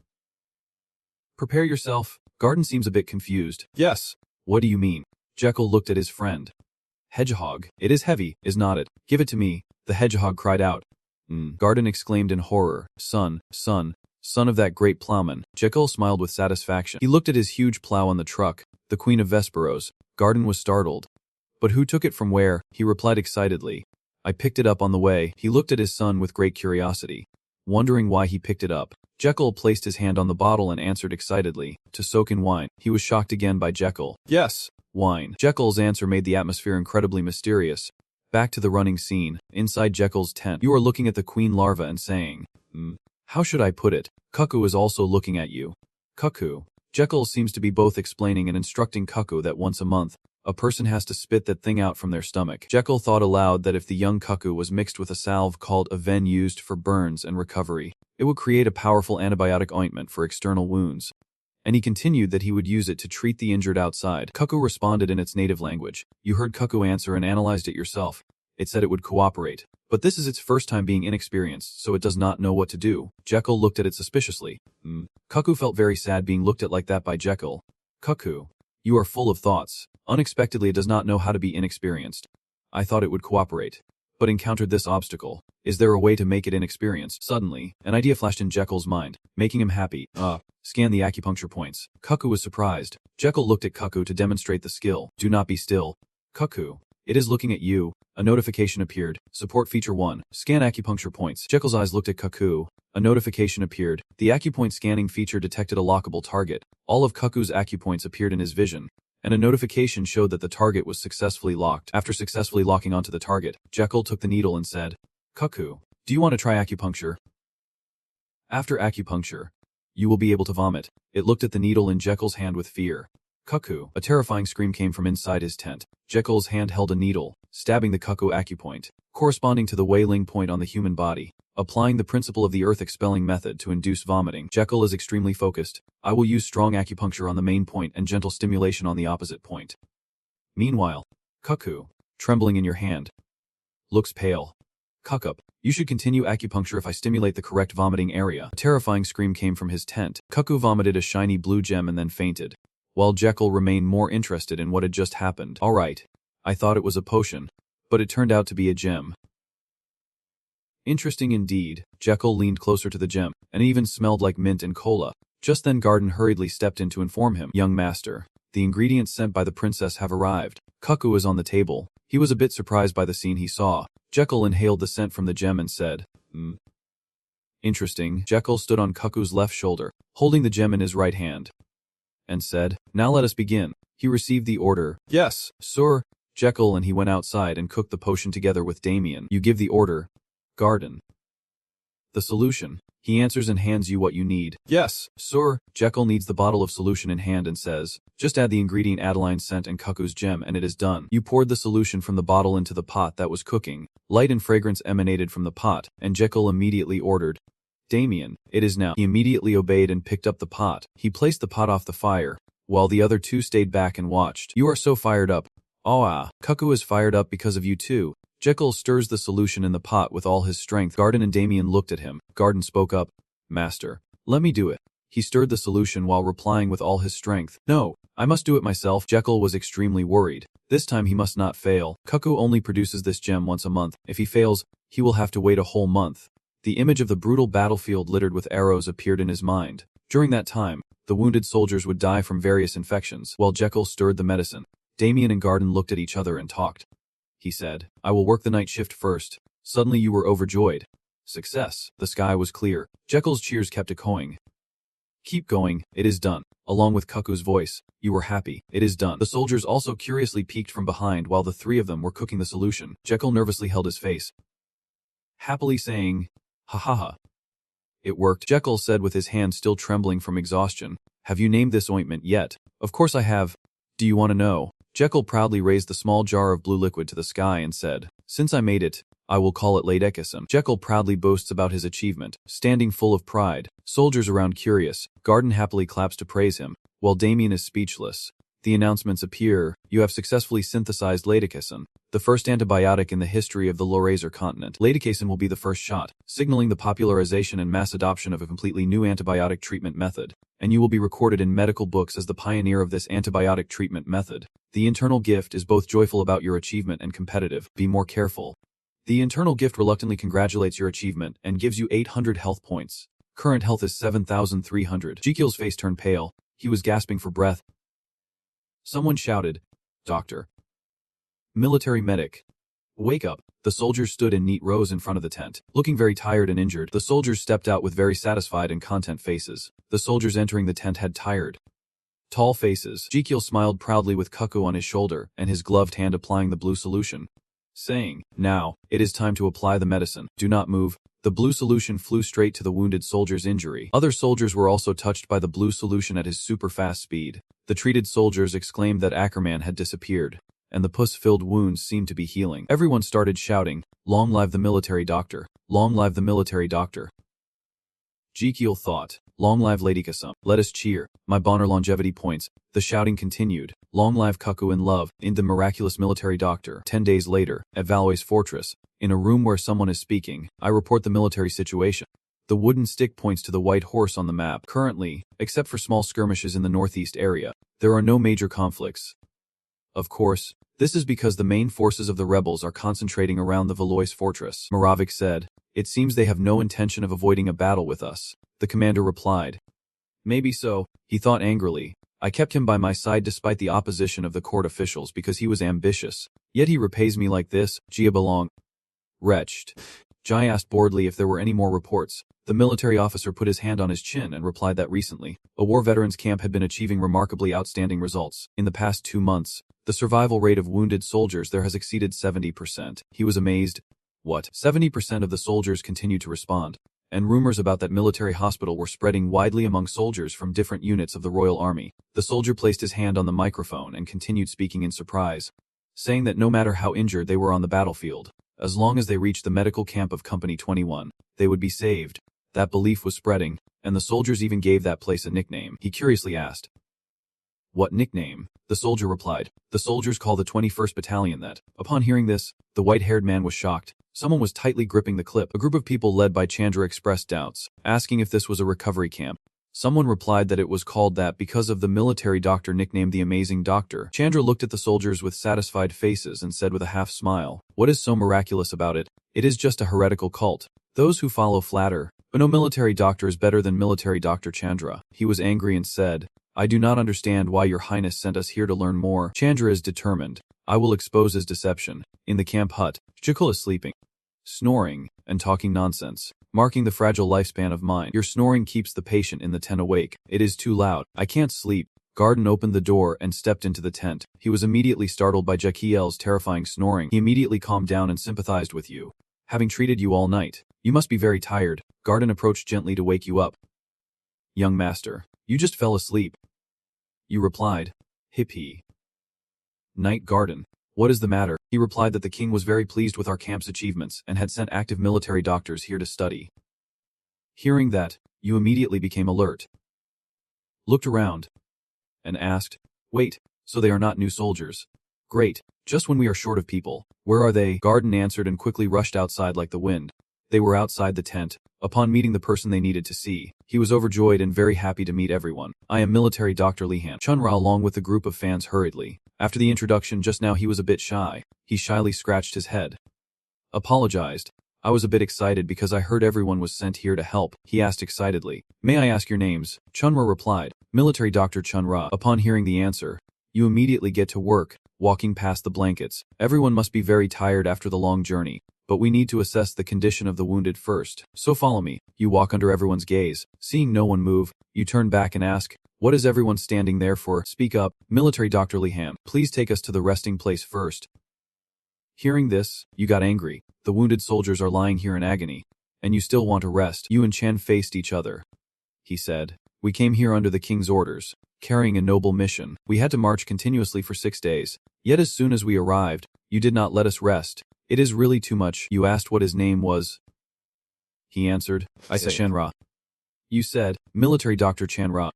Prepare yourself. Garden seems a bit confused. Yes. What do you mean? Jekyll looked at his friend. Hedgehog. It is heavy, is not it? Give it to me. The hedgehog cried out. Garden exclaimed in horror. Son of that great plowman. Jekyll smiled with satisfaction. He looked at his huge plow on the truck, the Queen of Vesperos. Garden was startled. But who took it from where? He replied excitedly. I picked it up on the way. He looked at his son with great curiosity, wondering why he picked it up. Jekyll placed his hand on the bottle and answered excitedly, to soak in wine. He was shocked again by Jekyll. Yes, wine. Jekyll's answer made the atmosphere incredibly mysterious. Back to the running scene, inside Jekyll's tent. You are looking at the queen larva and saying, how should I put it? Cuckoo is also looking at you. Cuckoo. Jekyll seems to be both explaining and instructing Cuckoo that once a month, a person has to spit that thing out from their stomach. Jekyll thought aloud that if the young Cuckoo was mixed with a salve called Aven used for burns and recovery, it would create a powerful antibiotic ointment for external wounds. And he continued that he would use it to treat the injured outside. Cuckoo responded in its native language. You heard Cuckoo answer and analyzed it yourself. It said it would cooperate. But this is its first time being inexperienced, so it does not know what to do. Jekyll looked at it suspiciously. Cuckoo felt very sad being looked at like that by Jekyll. Cuckoo. You are full of thoughts. Unexpectedly it does not know how to be inexperienced. I thought it would cooperate. but encountered this obstacle. Is there a way to make it inexperienced? Suddenly, an idea flashed in Jekyll's mind, making him happy. Scan the acupuncture points. Cuckoo was surprised. Jekyll looked at Cuckoo to demonstrate the skill. Do not be still. Cuckoo. It is looking at you. A notification appeared. Support feature 1. Scan acupuncture points. Jekyll's eyes looked at Cuckoo. A notification appeared. The acupoint scanning feature detected a lockable target. All of Cuckoo's acupoints appeared in his vision, and a notification showed that the target was successfully locked. After successfully locking onto the target, Jekyll took the needle and said, Cuckoo, do you want to try acupuncture? After acupuncture, you will be able to vomit. It looked at the needle in Jekyll's hand with fear. Cuckoo. A terrifying scream came from inside his tent. Jekyll's hand held a needle, stabbing the Cuckoo acupoint, corresponding to the Wei-Ling point on the human body. Applying the principle of the earth expelling method to induce vomiting, Jekyll is extremely focused. I will use strong acupuncture on the main point and gentle stimulation on the opposite point. Meanwhile, Cuckoo, trembling in your hand, looks pale. Cuckup, you should continue acupuncture if I stimulate the correct vomiting area. A terrifying scream came from his tent. Cuckoo vomited a shiny blue gem and then fainted, while Jekyll remained more interested in what had just happened. Alright, I thought it was a potion, but it turned out to be a gem. Interesting indeed. Jekyll leaned closer to the gem, and even smelled like mint and cola. Just then Garden hurriedly stepped in to inform him, Young master, the ingredients sent by the princess have arrived. Cuckoo is on the table. He was a bit surprised by the scene he saw. Jekyll inhaled the scent from the gem and said, Interesting. Jekyll stood on Cuckoo's left shoulder, holding the gem in his right hand, and said, Now let us begin. He received the order. Yes, sir. Jekyll and he went outside and cooked the potion together with Damien. You give the order. Garden. The solution. He answers and hands you what you need. Yes, sir. Jekyll needs the bottle of solution in hand and says, Just add the ingredient Adeline scent and Cuckoo's gem and it is done. You poured the solution from the bottle into the pot that was cooking. Light and fragrance emanated from the pot, and Jekyll immediately ordered, Damien, it is now. He immediately obeyed and picked up the pot. He placed the pot off the fire, while the other two stayed back and watched. You are so fired up. Cuckoo is fired up because of you too. Jekyll stirs the solution in the pot with all his strength. Garden and Damien looked at him. Garden spoke up, Master, let me do it. He stirred the solution while replying with all his strength, No, I must do it myself. Jekyll was extremely worried. This time he must not fail. Cuckoo only produces this gem once a month. If he fails, he will have to wait a whole month. The image of the brutal battlefield littered with arrows appeared in his mind. During that time, the wounded soldiers would die from various infections. While Jekyll stirred the medicine, Damien and Garden looked at each other and talked. He said, I will work the night shift first. Suddenly you were overjoyed. Success. The sky was clear. Jekyll's cheers kept echoing. Keep going, it is done. Along with Cuckoo's voice, you were happy, it is done. The soldiers also curiously peeked from behind while the three of them were cooking the solution. Jekyll nervously held his face, happily saying, Ha ha ha. It worked, Jekyll said with his hand still trembling from exhaustion. Have you named this ointment yet? Of course I have. Do you want to know? Jekyll proudly raised the small jar of blue liquid to the sky and said, Since I made it, I will call it Ladekism. Jekyll proudly boasts about his achievement, standing full of pride. Soldiers around curious. Garden happily claps to praise him, while Damien is speechless. The announcements appear, you have successfully synthesized Ladekism, the first antibiotic in the history of the Lauraser continent. Ladekism will be the first shot, signaling the popularization and mass adoption of a completely new antibiotic treatment method, and you will be recorded in medical books as the pioneer of this antibiotic treatment method. The internal gift is both joyful about your achievement and competitive. Be more careful. The internal gift reluctantly congratulates your achievement and gives you 800 health points. Current health is 7,300. Jekyll's face turned pale. He was gasping for breath. Someone shouted, Doctor. Military medic. Wake up. The soldiers stood in neat rows in front of the tent, looking very tired and injured. The soldiers stepped out with very satisfied and content faces. The soldiers entering the tent had tired, tall faces. Jekyll smiled proudly with Cuckoo on his shoulder and his gloved hand applying the blue solution, saying, Now, it is time to apply the medicine. Do not move. The blue solution flew straight to the wounded soldier's injury. Other soldiers were also touched by the blue solution at his super-fast speed. The treated soldiers exclaimed that Ackerman had disappeared, and the pus-filled wounds seemed to be healing. Everyone started shouting, Long live the military doctor! Long live the military doctor! Jekyll thought, Long live Lady Kasum. Let us cheer. My Bonner longevity points. The shouting continued. Long live Cuckoo in love, in the miraculous military doctor. 10 days later, at Valois Fortress, in a room where someone is speaking, I report the military situation. The wooden stick points to the white horse on the map. Currently, except for small skirmishes in the northeast area, there are no major conflicts. Of course, this is because the main forces of the rebels are concentrating around the Valois fortress, Moravik said. It seems they have no intention of avoiding a battle with us, the commander replied. Maybe so, he thought angrily. I kept him by my side despite the opposition of the court officials because he was ambitious. Yet he repays me like this, Jia belong. Wretched. Jai asked boredly if there were any more reports. The military officer put his hand on his chin and replied that recently, a war veterans camp had been achieving remarkably outstanding results. In the past 2 months, the survival rate of wounded soldiers there has exceeded 70%. He was amazed. What? 70% of the soldiers continued to respond. And rumors about that military hospital were spreading widely among soldiers from different units of the Royal Army. The soldier placed his hand on the microphone and continued speaking in surprise, saying that no matter how injured they were on the battlefield, as long as they reached the medical camp of Company 21, they would be saved. That belief was spreading, and the soldiers even gave that place a nickname. He curiously asked, "What nickname?" The soldier replied, "The soldiers call the 21st Battalion that." Upon hearing this, the white-haired man was shocked. Someone was tightly gripping the clip. A group of people led by Chandra expressed doubts, asking if this was a recovery camp. Someone replied that it was called that because of the military doctor nicknamed the Amazing Doctor. Chandra looked at the soldiers with satisfied faces and said with a half smile, "What is so miraculous about it? It is just a heretical cult. Those who follow flatter, but no military doctor is better than military Dr. Chandra." He was angry and said, "I do not understand why your highness sent us here to learn more." Chandra is determined. I will expose his deception. In the camp hut, Chikul is sleeping, snoring, and talking nonsense, marking the fragile lifespan of mine. Your snoring keeps the patient in the tent awake. It is too loud. I can't sleep. Garden opened the door and stepped into the tent. He was immediately startled by Jekiel's terrifying snoring. He immediately calmed down and sympathized with you. Having treated you all night, you must be very tired. Garden approached gently to wake you up. Young master, you just fell asleep. You replied, "Hippie." Knight Garden, what is the matter? He replied that the king was very pleased with our camp's achievements and had sent active military doctors here to study. Hearing that, you immediately became alert, looked around, and asked, "Wait, so they are not new soldiers? Great, just when we are short of people. Where are they?" Garden answered and quickly rushed outside like the wind. They were outside the tent. Upon meeting the person they needed to see, he was overjoyed and very happy to meet everyone. "I am military Dr. Lihan." Chunra along with the group of fans hurriedly. After the introduction just now he was a bit shy. He shyly scratched his head. Apologized. "I was a bit excited because I heard everyone was sent here to help." He asked excitedly, "May I ask your names?" Chunra replied, "Military Dr. Chunra." Upon hearing the answer, you immediately get to work, walking past the blankets. Everyone must be very tired after the long journey, but we need to assess the condition of the wounded first. So follow me. You walk under everyone's gaze. Seeing no one move, you turn back and ask, "What is everyone standing there for? Speak up." Military Dr. Liham, please take us to the resting place first. Hearing this, you got angry. The wounded soldiers are lying here in agony, and you still want to rest. You and Chen faced each other. He said, "We came here under the king's orders, carrying a noble mission. We had to march continuously for 6 days. Yet as soon as we arrived, you did not let us rest. It is really too much." You asked what his name was. He answered, "I said Chanra." You said, "Military Dr. Chanra."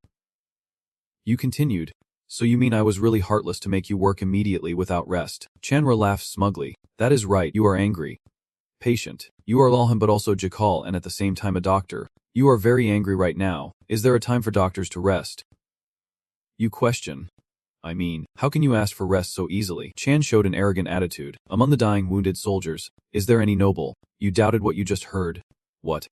You continued, "So you mean I was really heartless to make you work immediately without rest?" Chanra laughed smugly. "That is right, you are angry. Patient. You are Lalham but also Jakal and at the same time a doctor. You are very angry right now. Is there a time for doctors to rest?" You question. "I mean, how can you ask for rest so easily?" Chan showed an arrogant attitude. "Among the dying wounded soldiers, is there any noble? You doubted what you just heard." What?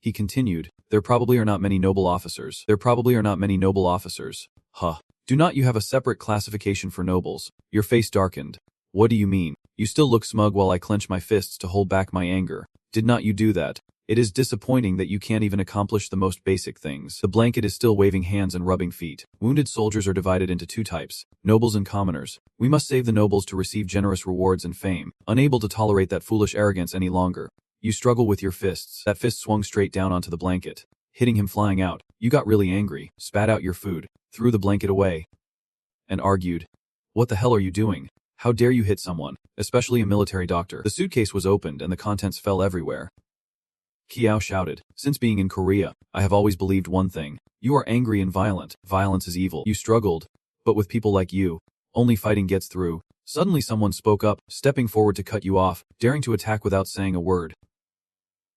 He continued, "There probably are not many noble officers. There probably are not many noble officers." Huh. "Do not you have a separate classification for nobles?" Your face darkened. "What do you mean? You still look smug while I clench my fists to hold back my anger. Did not you do that? It is disappointing that you can't even accomplish the most basic things." The blanket is still waving hands and rubbing feet. Wounded soldiers are divided into 2 types, nobles and commoners. We must save the nobles to receive generous rewards and fame. Unable to tolerate that foolish arrogance any longer, you struggle with your fists. That fist swung straight down onto the blanket, hitting him flying out. You got really angry, spat out your food, threw the blanket away, and argued. "What the hell are you doing? How dare you hit someone, especially a military doctor?" The suitcase was opened and the contents fell everywhere. Kiao shouted, "Since being in Korea, I have always believed one thing. You are angry and violent. Violence is evil." You struggled, but with people like you, only fighting gets through. Suddenly someone spoke up, stepping forward to cut you off, daring to attack without saying a word.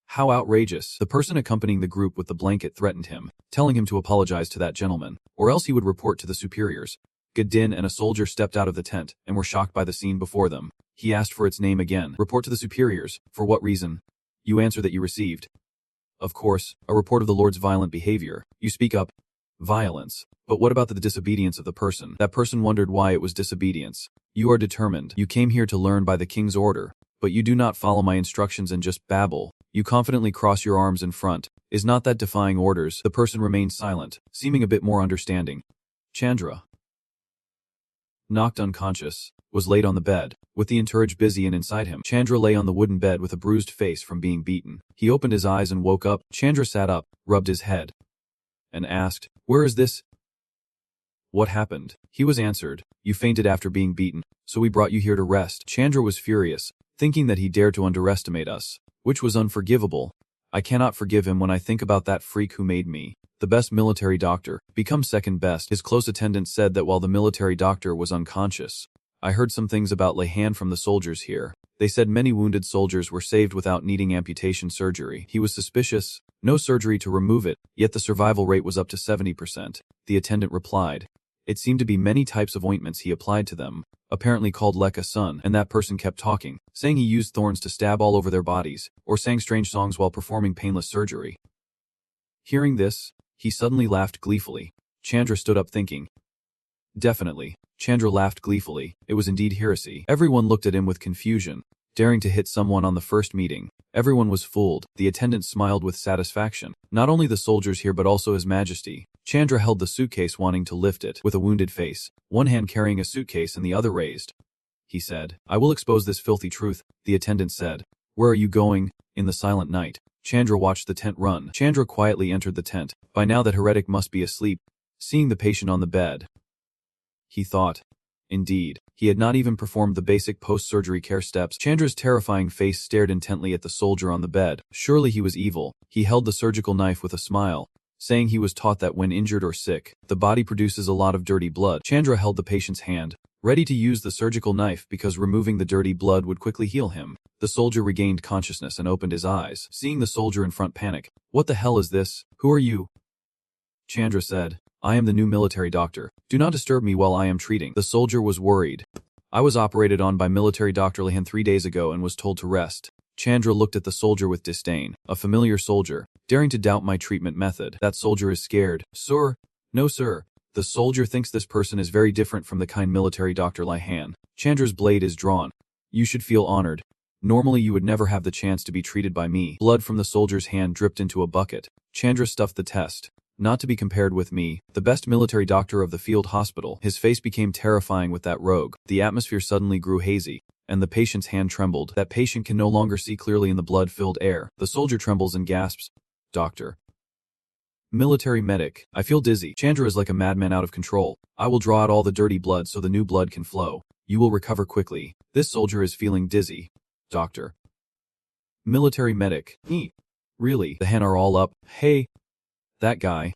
How outrageous. The person accompanying the group with the blanket threatened him, telling him to apologize to that gentleman, or else he would report to the superiors. Gadin and a soldier stepped out of the tent and were shocked by the scene before them. He asked for its name again. Report to the superiors. For what reason? You answer that you received. Of course, a report of the Lord's violent behavior. You speak up. Violence. But what about the disobedience of the person? That person wondered why it was disobedience. You are determined. You came here to learn by the king's order. But you do not follow my instructions and just babble. You confidently cross your arms in front. Is not that defying orders? The person remained silent, seeming a bit more understanding. Chandra, knocked unconscious, was laid on the bed, with the entourage busy and inside him. Chandra lay on the wooden bed with a bruised face from being beaten. He opened his eyes and woke up. Chandra sat up, rubbed his head, and asked, "Where is this? What happened?" He was answered, "You fainted after being beaten, so we brought you here to rest." Chandra was furious, thinking that he dared to underestimate us, which was unforgivable. I cannot forgive him when I think about that freak who made me the best military doctor, become second best. His close attendant said that while the military doctor was unconscious, I heard some things about Lehan from the soldiers here. They said many wounded soldiers were saved without needing amputation surgery. He was suspicious, no surgery to remove it, yet the survival rate was up to 70%. The attendant replied. It seemed to be many types of ointments he applied to them, apparently called Lekka Sun, and that person kept talking, saying he used thorns to stab all over their bodies, or sang strange songs while performing painless surgery. Hearing this, he suddenly laughed gleefully. Chandra stood up thinking. Definitely. Chandra laughed gleefully. It was indeed heresy. Everyone looked at him with confusion. Daring to hit someone on the first meeting. Everyone was fooled. The attendant smiled with satisfaction. Not only the soldiers here but also His Majesty. Chandra held the suitcase wanting to lift it with a wounded face, one hand carrying a suitcase and the other raised. He said, "I will expose this filthy truth," the attendant said. "Where are you going?" In the silent night. Chandra watched the tent run. Chandra quietly entered the tent. By now that heretic must be asleep. Seeing the patient on the bed, he thought. Indeed, he had not even performed the basic post-surgery care steps. Chandra's terrifying face stared intently at the soldier on the bed. Surely he was evil. He held the surgical knife with a smile, saying he was taught that when injured or sick, the body produces a lot of dirty blood. Chandra held the patient's hand, ready to use the surgical knife because removing the dirty blood would quickly heal him. The soldier regained consciousness and opened his eyes. Seeing the soldier in front panic. "What the hell is this? Who are you?" Chandra said, "I am the new military doctor. Do not disturb me while I am treating." The soldier was worried. "I was operated on by military Dr. Lehan 3 days ago and was told to rest." Chandra looked at the soldier with disdain. A familiar soldier, daring to doubt my treatment method. That soldier is scared. "Sir?" "No, sir." The soldier thinks this person is very different from the kind military Dr. Lehan. Chandra's blade is drawn. "You should feel honored. Normally you would never have the chance to be treated by me." Blood from the soldier's hand dripped into a bucket. Chandra stuffed the test. "Not to be compared with me, the best military doctor of the field hospital." His face became terrifying with that rogue. The atmosphere suddenly grew hazy, and the patient's hand trembled. That patient can no longer see clearly in the blood-filled air. The soldier trembles and gasps. "Doctor." "Military medic. I feel dizzy." Chandra is like a madman out of control. "I will draw out all the dirty blood so the new blood can flow. You will recover quickly." This soldier is feeling dizzy. "Doctor." "Military medic." "Really? The hen are all up." "Hey, that guy."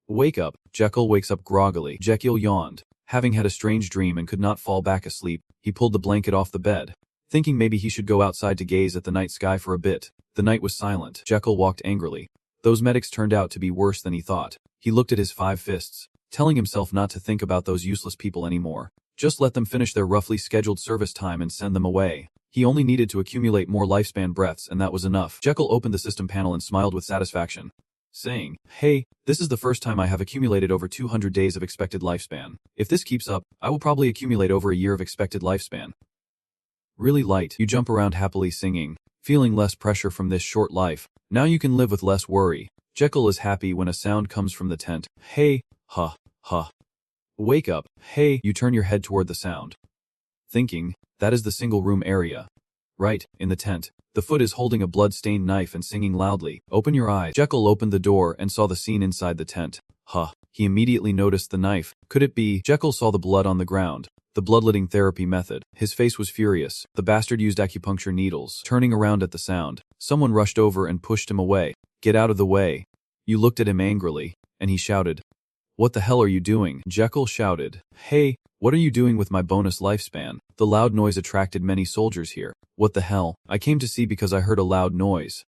"Wake up." Jekyll wakes up groggily. Jekyll yawned. Having had a strange dream and could not fall back asleep, he pulled the blanket off the bed, thinking maybe he should go outside to gaze at the night sky for a bit. The night was silent. Jekyll walked angrily. Those medics turned out to be worse than he thought. He looked at his 5 fists, telling himself not to think about those useless people anymore. Just let them finish their roughly scheduled service time and send them away. He only needed to accumulate more lifespan breaths and that was enough. Jekyll opened the system panel and smiled with satisfaction, saying, "Hey, this is the first time I have accumulated over 200 days of expected lifespan. If this keeps up, I will probably accumulate over a year of expected lifespan." Really light. You jump around happily singing, feeling less pressure from this short life. Now you can live with less worry. Jekyll is happy when a sound comes from the tent. "Hey, ha, ha. Wake up." "Hey." You turn your head toward the sound, thinking, that is the single room area. Right, in the tent. The foot is holding a blood-stained knife and singing loudly. "Open your eyes." Jekyll opened the door and saw the scene inside the tent. He immediately noticed the knife. Could it be? Jekyll saw the blood on the ground. The bloodletting therapy method. His face was furious. The bastard used acupuncture needles. Turning around at the sound, someone rushed over and pushed him away. "Get out of the way." You looked at him angrily, and he shouted, "What the hell are you doing?" Jekyll shouted, "Hey, what are you doing with my bonus lifespan?" The loud noise attracted many soldiers here. "What the hell? I came to see because I heard a loud noise."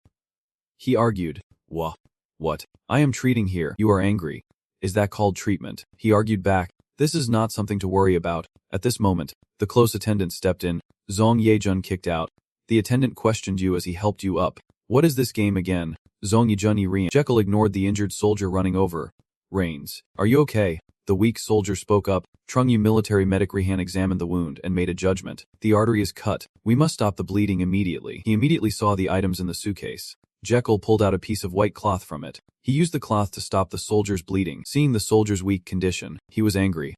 He argued, What? I am treating here. You are angry. Is that called treatment?" He argued back, This is not something to worry about. At this moment, the close attendant stepped in. Zhong Yejun kicked out. The attendant questioned you as he helped you up. What is this game again? Zhong Yejun Irian. Jekyll ignored the injured soldier running over. Rains. Are you okay? The weak soldier spoke up. Trung Yu military medic Rihan examined the wound and made a judgment. The artery is cut. We must stop the bleeding immediately. He immediately saw the items in the suitcase. Jekyll pulled out a piece of white cloth from it. He used the cloth to stop the soldier's bleeding. Seeing the soldier's weak condition, he was angry.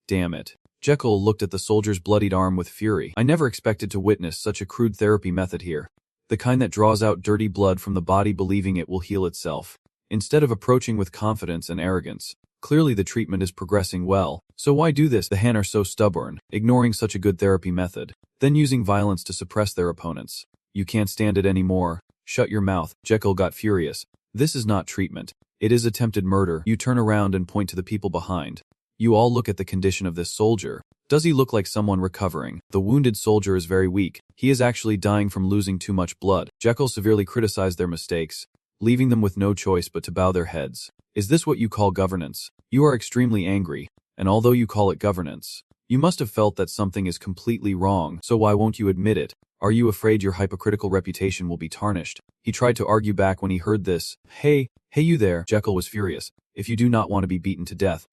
Damn it. Jekyll looked at the soldier's bloodied arm with fury. I never expected to witness such a crude therapy method here. The kind that draws out dirty blood from the body believing it will heal itself. Instead of approaching with confidence and arrogance. Clearly the treatment is progressing well. So why do this? The Han are so stubborn, ignoring such a good therapy method, then using violence to suppress their opponents. You can't stand it anymore. Shut your mouth. Jekyll got furious. This is not treatment. It is attempted murder. You turn around and point to the people behind. You all look at the condition of this soldier. Does he look like someone recovering? The wounded soldier is very weak. He is actually dying from losing too much blood. Jekyll severely criticized their mistakes, leaving them with no choice but to bow their heads. Is this what you call governance? You are extremely angry, and although you call it governance, you must have felt that something is completely wrong, so why won't you admit it? Are you afraid your hypocritical reputation will be tarnished? He tried to argue back when he heard this. Hey you there. Jekyll was furious. If you do not want to be beaten to death,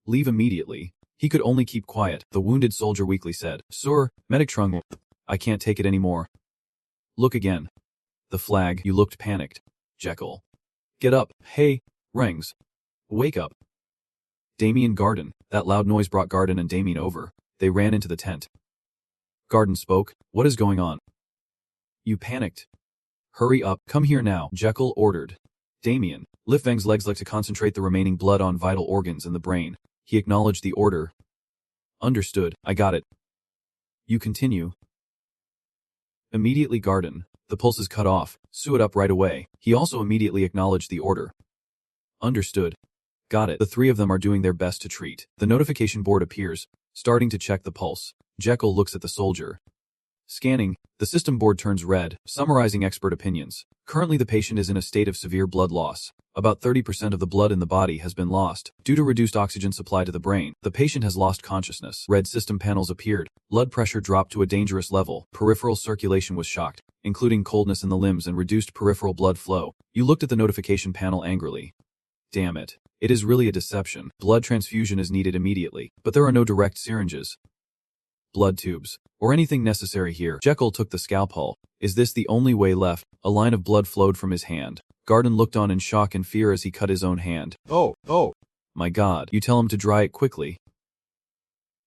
leave immediately. He could only keep quiet. The wounded soldier weakly said, Sir, medic Trung, I can't take it anymore. Look again. The flag. You looked panicked. Jekyll. Get up. Hey, Rangs. Wake up. Damien Garden. That loud noise brought Garden and Damien over. They ran into the tent. Garden spoke. What is going on? You panicked. Hurry up. Come here now. Jekyll ordered. Damien, lift Vang's legs to concentrate the remaining blood on vital organs in the brain. He acknowledged the order. Understood. I got it. You continue. Immediately Garden. The pulse is cut off. Sew it up right away. He also immediately acknowledged the order. Understood. Got it. The three of them are doing their best to treat. The notification board appears, starting to check the pulse. Jekyll looks at the soldier. Scanning. The system board turns red, summarizing expert opinions. Currently the patient is in a state of severe blood loss. About 30% of the blood in the body has been lost. Due to reduced oxygen supply to the brain, the patient has lost consciousness. Red system panels appeared. Blood pressure dropped to a dangerous level. Peripheral circulation was shocked, including coldness in the limbs and reduced peripheral blood flow. You looked at the notification panel angrily. Damn it. It is really a deception. Blood transfusion is needed immediately, but there are no direct syringes, blood tubes, or anything necessary here. Jekyll took the scalpel. Is this the only way left? A line of blood flowed from his hand. Garden looked on in shock and fear as he cut his own hand. Oh. My God. You tell him to dry it quickly.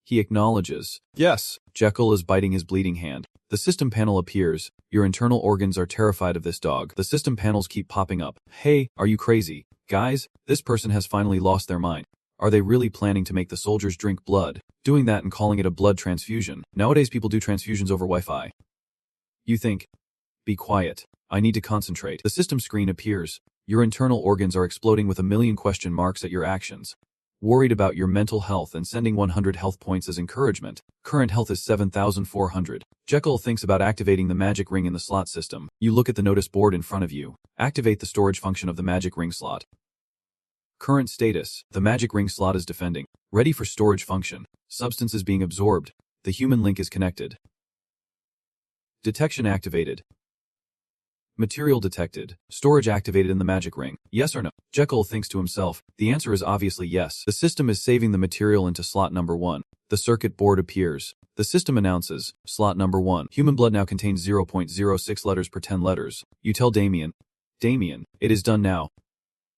He acknowledges. Yes. Jekyll is biting his bleeding hand. The system panel appears. Your internal organs are terrified of this dog. The system panels keep popping up. Hey, are you crazy? Guys, this person has finally lost their mind. Are they really planning to make the soldiers drink blood? Doing that and calling it a blood transfusion. Nowadays people do transfusions over Wi-Fi. You think. Be quiet. I need to concentrate. The system screen appears. Your internal organs are exploding with a million question marks at your actions. Worried about your mental health and sending 100 health points as encouragement. Current health is 7,400. Jekyll thinks about activating the magic ring in the slot system. You look at the notice board in front of you. Activate the storage function of the magic ring slot. Current status. The magic ring slot is defending. Ready for storage function. Substance is being absorbed. The human link is connected. Detection activated. Material detected. Storage activated in the magic ring. Yes or no? Jekyll thinks to himself. The answer is obviously yes. The system is saving the material into slot number 1. The circuit board appears. The system announces. Slot number 1. Human blood now contains 0.06 letters per 10 letters. You tell Damien. Damien, it is done now.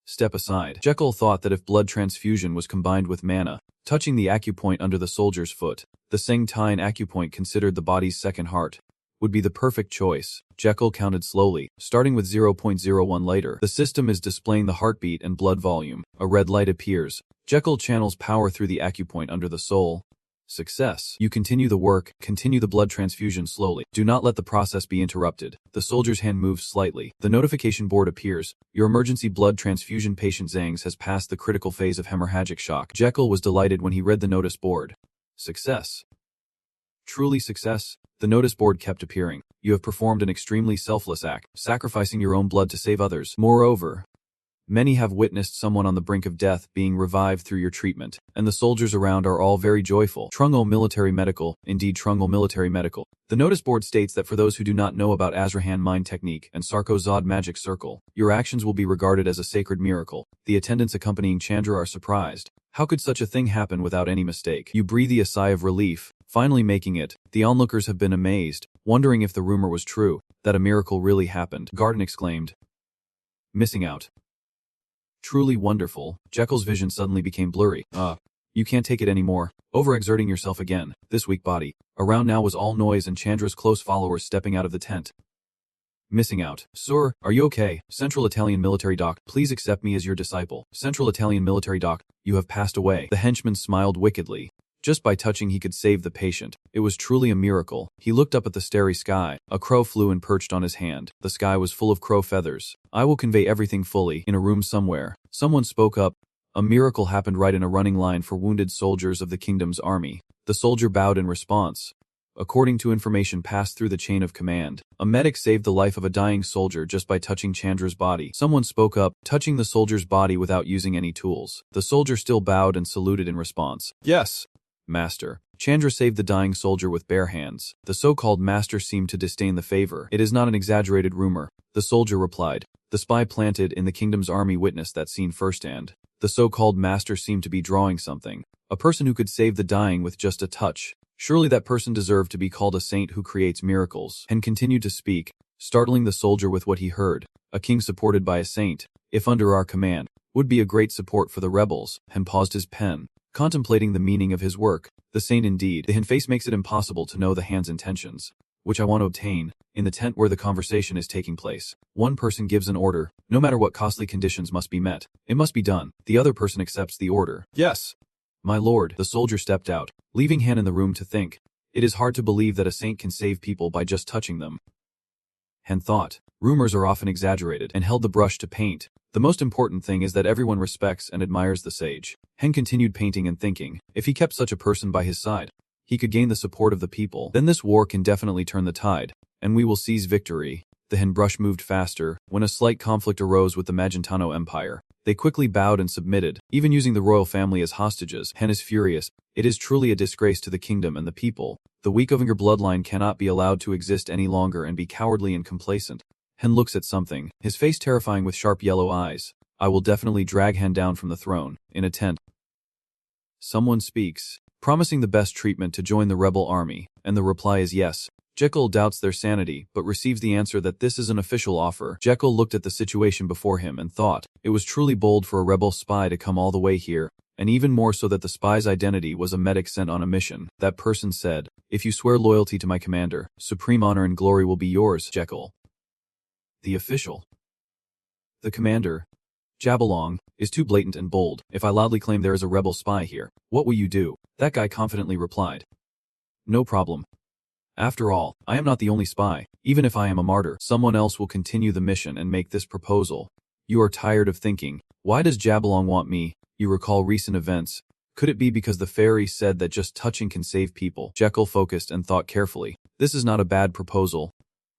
Step aside. Jekyll thought that if blood transfusion was combined with mana, touching the acupoint under the soldier's foot, the Sengtine acupoint considered the body's second heart, would be the perfect choice. Jekyll counted slowly, starting with 0.01 later. The system is displaying the heartbeat and blood volume. A red light appears. Jekyll channels power through the acupoint under the soul. Success. You continue the work, continue the blood transfusion slowly. Do not let the process be interrupted. The soldier's hand moves slightly. The notification board appears. Your emergency blood transfusion patient Zhang's has passed the critical phase of hemorrhagic shock. Jekyll was delighted when he read the notice board. Success. Truly success. The notice board kept appearing. You have performed an extremely selfless act, sacrificing your own blood to save others. Moreover, Many have witnessed someone on the brink of death being revived through your treatment, and the soldiers around are all very joyful. Trungol Military Medical, indeed Trungol Military Medical. The notice board states that for those who do not know about Azrahan Mind Technique and Sarko Zod Magic Circle, your actions will be regarded as a sacred miracle. The attendants accompanying Chandra are surprised. How could such a thing happen without any mistake? You breathe a sigh of relief, finally making it. The onlookers have been amazed, wondering if the rumor was true, that a miracle really happened. Garden exclaimed. Missing out. Truly wonderful. Jekyll's vision suddenly became blurry. You can't take it anymore. Overexerting yourself again. This weak body. Around now was all noise and Chandra's close followers stepping out of the tent. Missing out. Sir, are you okay? Central Italian Military Doc, please accept me as your disciple. Central Italian Military Doc, you have passed away. The henchman smiled wickedly. Just by touching he could save the patient. It was truly a miracle. He looked up at the starry sky. A crow flew and perched on his hand. The sky was full of crow feathers. I will convey everything fully, in a room somewhere. Someone spoke up. A miracle happened right in a running line for wounded soldiers of the kingdom's army. The soldier bowed in response. According to information passed through the chain of command, a medic saved the life of a dying soldier just by touching Chandra's body. Someone spoke up, touching the soldier's body without using any tools. The soldier still bowed and saluted in response. Yes, Master. Chandra saved the dying soldier with bare hands. The so-called master seemed to disdain the favor. It is not an exaggerated rumor. The soldier replied. The spy planted in the kingdom's army witnessed that scene firsthand. The so-called master seemed to be drawing something. A person who could save the dying with just a touch. Surely that person deserved to be called a saint who creates miracles. And continued to speak, startling the soldier with what he heard. A king supported by a saint, if under our command, would be a great support for the rebels. And paused his pen, contemplating the meaning of his work. The saint indeed. The face makes it impossible to know the hand's intentions, which I want to obtain. In the tent where the conversation is taking place, one person gives an order. No matter what costly conditions must be met, it must be done. The other person accepts the order. Yes, my lord. The soldier stepped out, leaving Han in the room to think. It is hard to believe that a saint can save people by just touching them. Han thought. Rumors are often exaggerated, and held the brush to paint. The most important thing is that everyone respects and admires the sage. Hen continued painting and thinking, if he kept such a person by his side, he could gain the support of the people. Then this war can definitely turn the tide, and we will seize victory. The Hen brush moved faster, when a slight conflict arose with the Magentano Empire. They quickly bowed and submitted, even using the royal family as hostages. Hen is furious. It is truly a disgrace to the kingdom and the people. The weak of your bloodline cannot be allowed to exist any longer and be cowardly and complacent. Hen looks at something, his face terrifying with sharp yellow eyes. I will definitely drag Hen down from the throne, in a tent. Someone speaks, promising the best treatment to join the rebel army, and the reply is yes. Jekyll doubts their sanity, but receives the answer that this is an official offer. Jekyll looked at the situation before him and thought, it was truly bold for a rebel spy to come all the way here, and even more so that the spy's identity was a medic sent on a mission. That person said, if you swear loyalty to my commander, supreme honor and glory will be yours, Jekyll. The official. The commander, Jabberlong, is too blatant and bold. If I loudly claim there is a rebel spy here, what will you do? That guy confidently replied. No problem. After all, I am not the only spy. Even if I am a martyr, someone else will continue the mission and make this proposal. You are tired of thinking, why does Jabberlong want me? You recall recent events. Could it be because the fairy said that just touching can save people? Jekyll focused and thought carefully. This is not a bad proposal.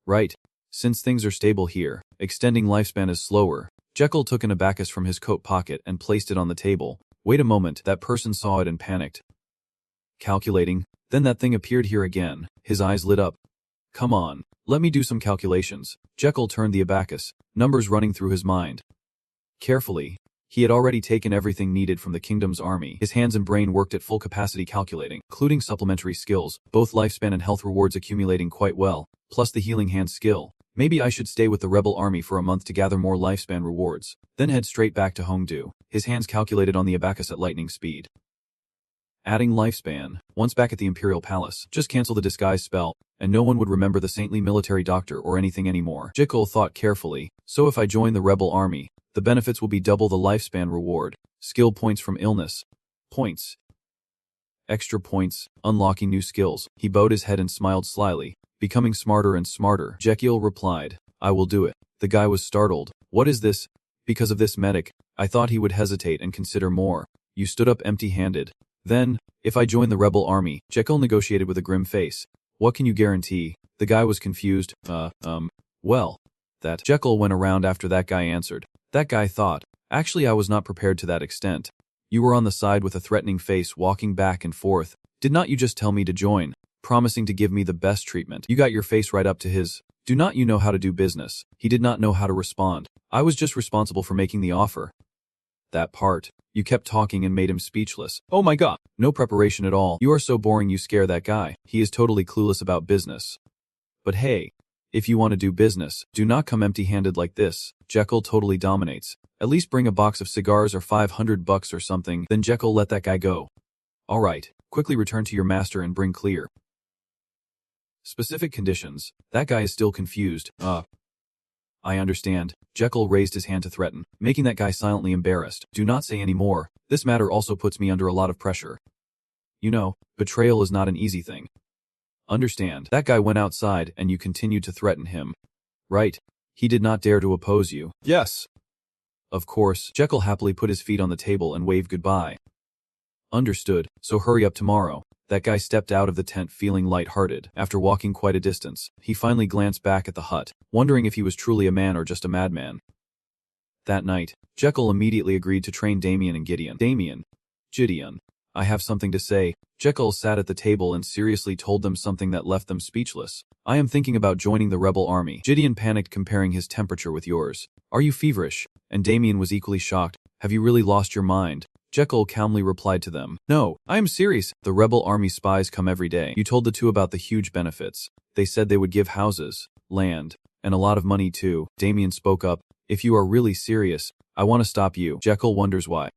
Right. Since things are stable here, extending lifespan is slower. Jekyll took an abacus from his coat pocket and placed it on the table. Wait a moment, that person saw it and panicked. Calculating. Then that thing appeared here again. His eyes lit up. Come on, let me do some calculations. Jekyll turned the abacus, numbers running through his mind. Carefully. He had already taken everything needed from the kingdom's army. His hands and brain worked at full capacity calculating, including supplementary skills, both lifespan and health rewards accumulating quite well, plus the healing hand skill. Maybe I should stay with the rebel army for a month to gather more lifespan rewards, then head straight back to Hongdu. His hands calculated on the abacus at lightning speed. Adding lifespan. Once back at the Imperial Palace, just cancel the disguise spell, and no one would remember the saintly military doctor or anything anymore. Jekyll thought carefully, so if I join the rebel army, the benefits will be double the lifespan reward, skill points from illness, points, extra points, unlocking new skills. He bowed his head and smiled slyly, becoming smarter and smarter. Jekyll replied, I will do it. The guy was startled. What is this? Because of this medic, I thought he would hesitate and consider more. You stood up empty-handed. Then, if I join the rebel army, Jekyll negotiated with a grim face. What can you guarantee? The guy was confused. Well, that. Jekyll went around after that guy answered. That guy thought, Actually, I was not prepared to that extent. You were on the side with a threatening face walking back and forth. Did not you just tell me to join, promising to give me the best treatment? You got your face right up to his. Do not you know how to do business? He did not know how to respond. I was just responsible for making the offer. That part. You kept talking and made him speechless. Oh my god. No preparation at all. You are so boring, you scare that guy. He is totally clueless about business. But hey, if you want to do business, do not come empty-handed like this. Jekyll totally dominates. At least bring a box of cigars or $500 or something, then Jekyll let that guy go. Alright, quickly return to your master and bring clear. Specific conditions. That guy is still confused. I understand. Jekyll raised his hand to threaten, making that guy silently embarrassed. Do not say any more. This matter also puts me under a lot of pressure. You know, betrayal is not an easy thing. Understand. That guy went outside and you continued to threaten him. Right. He did not dare to oppose you. Yes. Of course. Jekyll happily put his feet on the table and waved goodbye. Understood. So hurry up tomorrow. That guy stepped out of the tent feeling light-hearted. After walking quite a distance, he finally glanced back at the hut, wondering if he was truly a man or just a madman. That night, Jekyll immediately agreed to train Damien and Gideon. Gideon, I have something to say. Jekyll sat at the table and seriously told them something that left them speechless. I am thinking about joining the rebel army. Gideon panicked, comparing his temperature with yours. Are you feverish? And Damien was equally shocked. Have you really lost your mind? Jekyll calmly replied to them. No, I am serious. The rebel army spies come every day. You told the two about the huge benefits. They said they would give houses, land, and a lot of money too. Damien spoke up. If you are really serious, I want to stop you. Jekyll wonders why.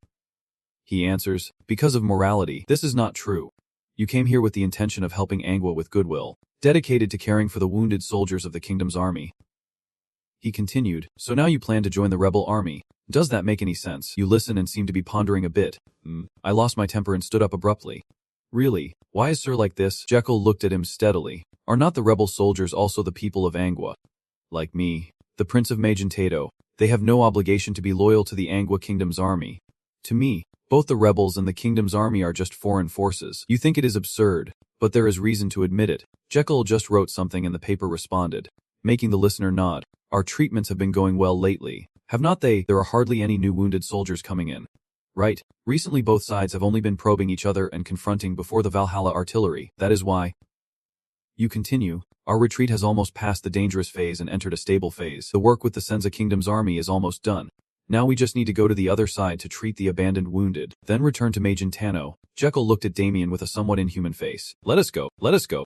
He answers, because of morality. This is not true. You came here with the intention of helping Angwa with goodwill, dedicated to caring for the wounded soldiers of the kingdom's army. He continued, so now you plan to join the rebel army. Does that make any sense? You listen and seem to be pondering a bit. I lost my temper and stood up abruptly. Really? Why is Sir like this? Jekyll looked at him steadily. Are not the rebel soldiers also the people of Angwa? Like me, the Prince of Magentato, they have no obligation to be loyal to the Angwa kingdom's army. To me, both the rebels and the kingdom's army are just foreign forces. You think it is absurd, but there is reason to admit it. Jekyll just wrote something and the paper responded, making the listener nod. Our treatments have been going well lately. Have not they? There are hardly any new wounded soldiers coming in. Right. Recently both sides have only been probing each other and confronting before the Valhalla artillery. That is why. You continue. Our retreat has almost passed the dangerous phase and entered a stable phase. The work with the Senza Kingdom's army is almost done. Now we just need to go to the other side to treat the abandoned wounded, then return to Magentano. Jekyll looked at Damien with a somewhat inhuman face. Let us go. Let us go.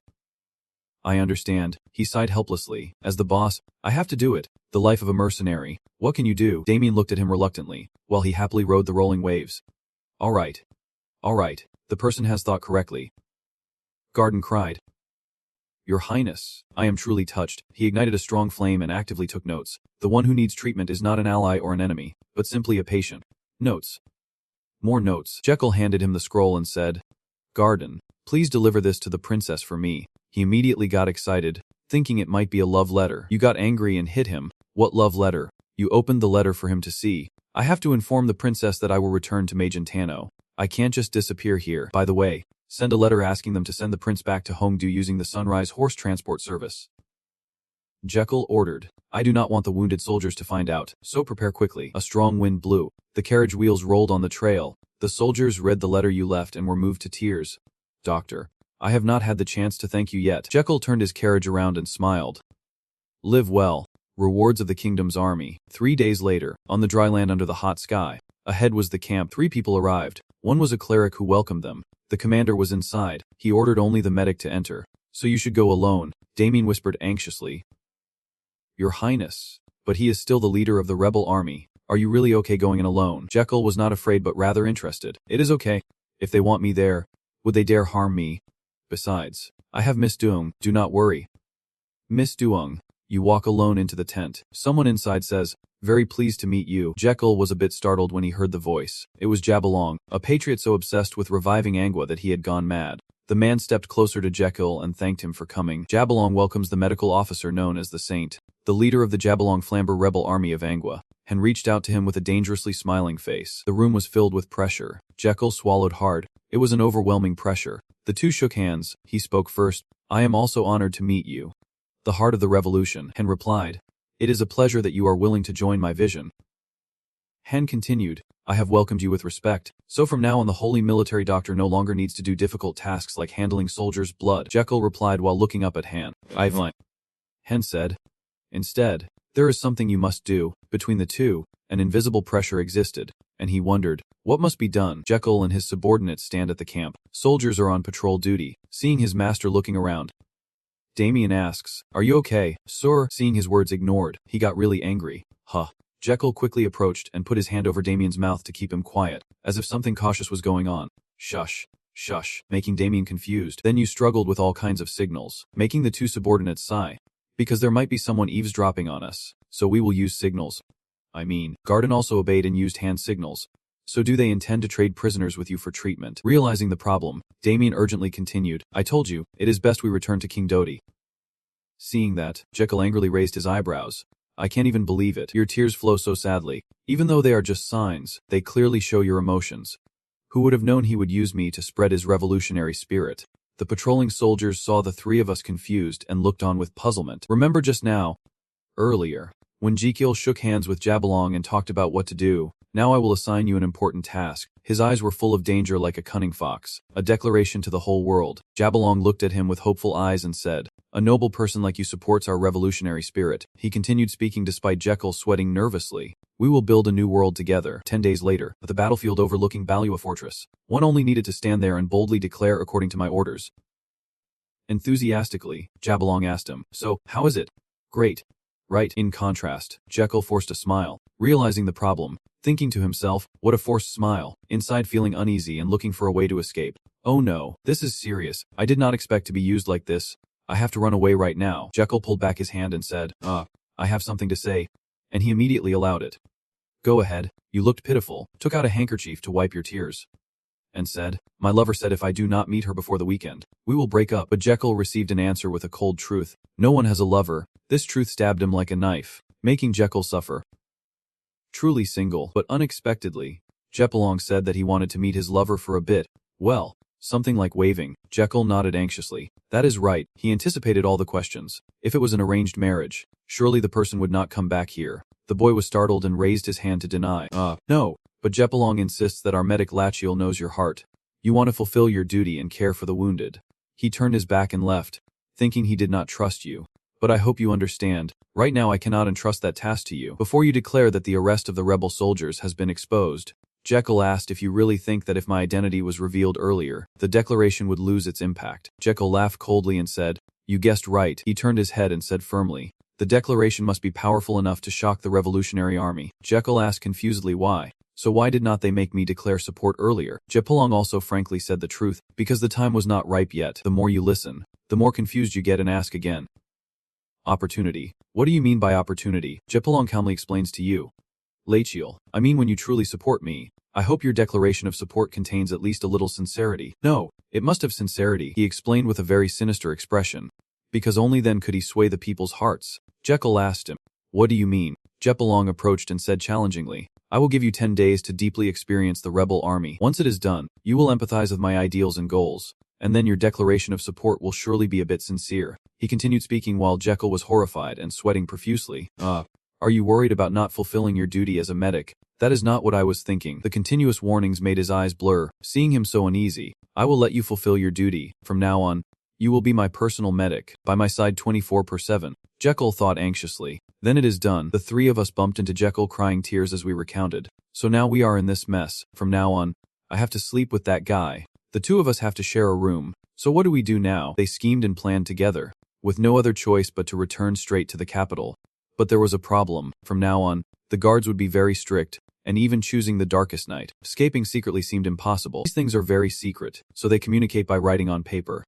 I understand. He sighed helplessly. As the boss, I have to do it. The life of a mercenary. What can you do? Damien looked at him reluctantly, while he happily rode the rolling waves. All right. The person has thought correctly. Garden cried. Your Highness, I am truly touched. He ignited a strong flame and actively took notes. The one who needs treatment is not an ally or an enemy, but simply a patient. Notes. More notes. Jekyll handed him the scroll and said, Garden, please deliver this to the princess for me. He immediately got excited, thinking it might be a love letter. You got angry and hit him. What love letter? You opened the letter for him to see. I have to inform the princess that I will return to Magentano. I can't just disappear here. By the way, send a letter asking them to send the prince back to Hongdu using the Sunrise horse transport service. Jekyll ordered. I do not want the wounded soldiers to find out, so prepare quickly. A strong wind blew. The carriage wheels rolled on the trail. The soldiers read the letter you left and were moved to tears. Doctor, I have not had the chance to thank you yet. Jekyll turned his carriage around and smiled. Live well. Rewards of the kingdom's army. 3 days later, on the dry land under the hot sky, ahead was the camp. 3 people arrived. One was a cleric who welcomed them. The commander was inside. He ordered only the medic to enter. So you should go alone, Damien whispered anxiously. Your Highness, but he is still the leader of the rebel army. Are you really okay going in alone? Jekyll was not afraid but rather interested. It is okay. If they want me there, would they dare harm me? Besides, I have Miss Duong. Do not worry. Miss Duong. You walk alone into the tent. Someone inside says, very pleased to meet you. Jekyll was a bit startled when he heard the voice. It was Jabberlong, a patriot so obsessed with reviving Angwa that he had gone mad. The man stepped closer to Jekyll and thanked him for coming. Jabberlong welcomes the medical officer known as the Saint, the leader of the Jabberlong Flamber rebel army of Angwa, and reached out to him with a dangerously smiling face. The room was filled with pressure. Jekyll swallowed hard. It was an overwhelming pressure. The two shook hands. He spoke first. I am also honored to meet you. The heart of the revolution, Hen replied. It is a pleasure that you are willing to join my vision. Han continued, I have welcomed you with respect, so from now on the holy military doctor no longer needs to do difficult tasks like handling soldiers' blood. Jekyll replied while looking up at Han. Han said, instead, there is something you must do. Between the two, an invisible pressure existed, and he wondered, what must be done? Jekyll and his subordinates stand at the camp. Soldiers are on patrol duty. Seeing his master looking around, Damien asks, are you okay, sir? Seeing his words ignored, he got really angry. Huh. Jekyll quickly approached and put his hand over Damien's mouth to keep him quiet, as if something cautious was going on. Shush. Shush, making Damien confused. Then you struggled with all kinds of signals, making the two subordinates sigh. Because there might be someone eavesdropping on us, so we will use signals. Garden also obeyed and used hand signals. So do they intend to trade prisoners with you for treatment? Realizing the problem, Damien urgently continued, I told you, it is best we return to King Dodi. Seeing that, Jekyll angrily raised his eyebrows. I can't even believe it. Your tears flow so sadly. Even though they are just signs, they clearly show your emotions. Who would have known he would use me to spread his revolutionary spirit? The patrolling soldiers saw the three of us confused and looked on with puzzlement. Remember just now? Earlier, when Jekyll shook hands with Jabberlong and talked about what to do, now I will assign you an important task. His eyes were full of danger like a cunning fox. A declaration to the whole world. Jabberlong looked at him with hopeful eyes and said, a noble person like you supports our revolutionary spirit. He continued speaking despite Jekyll sweating nervously. We will build a new world together. 10 days later, at the battlefield overlooking Balua Fortress, one only needed to stand there and boldly declare according to my orders. Enthusiastically, Jabberlong asked him, so, how is it? Great. Right. In contrast, Jekyll forced a smile, realizing the problem, thinking to himself, what a forced smile, inside feeling uneasy and looking for a way to escape. Oh no, this is serious. I did not expect to be used like this. I have to run away right now. Jekyll pulled back his hand and said, I have something to say. And he immediately allowed it. Go ahead. You looked pitiful, took out a handkerchief to wipe your tears, and said, my lover said if I do not meet her before the weekend, we will break up. But Jekyll received an answer with a cold truth. No one has a lover. This truth stabbed him like a knife, making Jekyll suffer. Truly single, but unexpectedly, Jabberlong said that he wanted to meet his lover for a bit. Well, something like waving. Jekyll nodded anxiously. That is right, he anticipated all the questions. If it was an arranged marriage, surely the person would not come back here. The boy was startled and raised his hand to deny. No, but Jabberlong insists that our medic Lachiel knows your heart. You want to fulfill your duty and care for the wounded. He turned his back and left, thinking he did not trust you. But I hope you understand. Right now I cannot entrust that task to you. Before you declare that the arrest of the rebel soldiers has been exposed, Jekyll asked if you really think that if my identity was revealed earlier, the declaration would lose its impact. Jekyll laughed coldly and said, you guessed right. He turned his head and said firmly, the declaration must be powerful enough to shock the revolutionary army. Jekyll asked confusedly why. So why did not they make me declare support earlier? Jabberlong also frankly said the truth, because the time was not ripe yet. The more you listen, the more confused you get and ask again. Opportunity. What do you mean by opportunity? Jabberlong calmly explains to you. Lachiel, I mean when you truly support me. I hope your declaration of support contains at least a little sincerity. No, it must have sincerity, he explained with a very sinister expression. Because only then could he sway the people's hearts. Jekyll asked him, what do you mean? Jabberlong approached and said challengingly, I will give you 10 days to deeply experience the rebel army. Once it is done, you will empathize with my ideals and goals, and then your declaration of support will surely be a bit sincere. He continued speaking while Jekyll was horrified and sweating profusely. Are you worried about not fulfilling your duty as a medic? That is not what I was thinking. The continuous warnings made his eyes blur. Seeing him so uneasy, I will let you fulfill your duty. From now on, you will be my personal medic, by my side 24/7. Jekyll thought anxiously. Then it is done. The three of us bumped into Jekyll crying tears as we recounted. So now we are in this mess. From now on, I have to sleep with that guy. The two of us have to share a room. So what do we do now? They schemed and planned together, with no other choice but to return straight to the capital. But there was a problem. From now on, the guards would be very strict, and even choosing the darkest night. Escaping secretly seemed impossible. These things are very secret, so they communicate by writing on paper.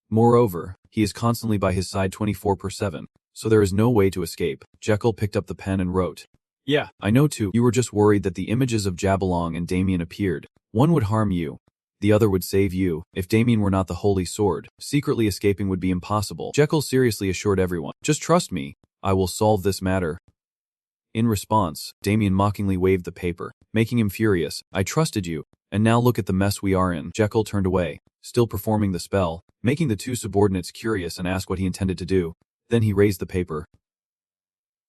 Moreover, he is constantly by his side 24/7, so there is no way to escape. Jekyll picked up the pen and wrote. Yeah, I know too. You were just worried that the images of Jabberlong and Damien appeared. One would harm you. The other would save you. If Damien were not the holy sword, secretly escaping would be impossible. Jekyll seriously assured everyone, just trust me. I will solve this matter. In response, Damien mockingly waved the paper, making him furious. I trusted you, and now look at the mess we are in. Jekyll turned away, still performing the spell, making the two subordinates curious and asked what he intended to do. Then he raised the paper.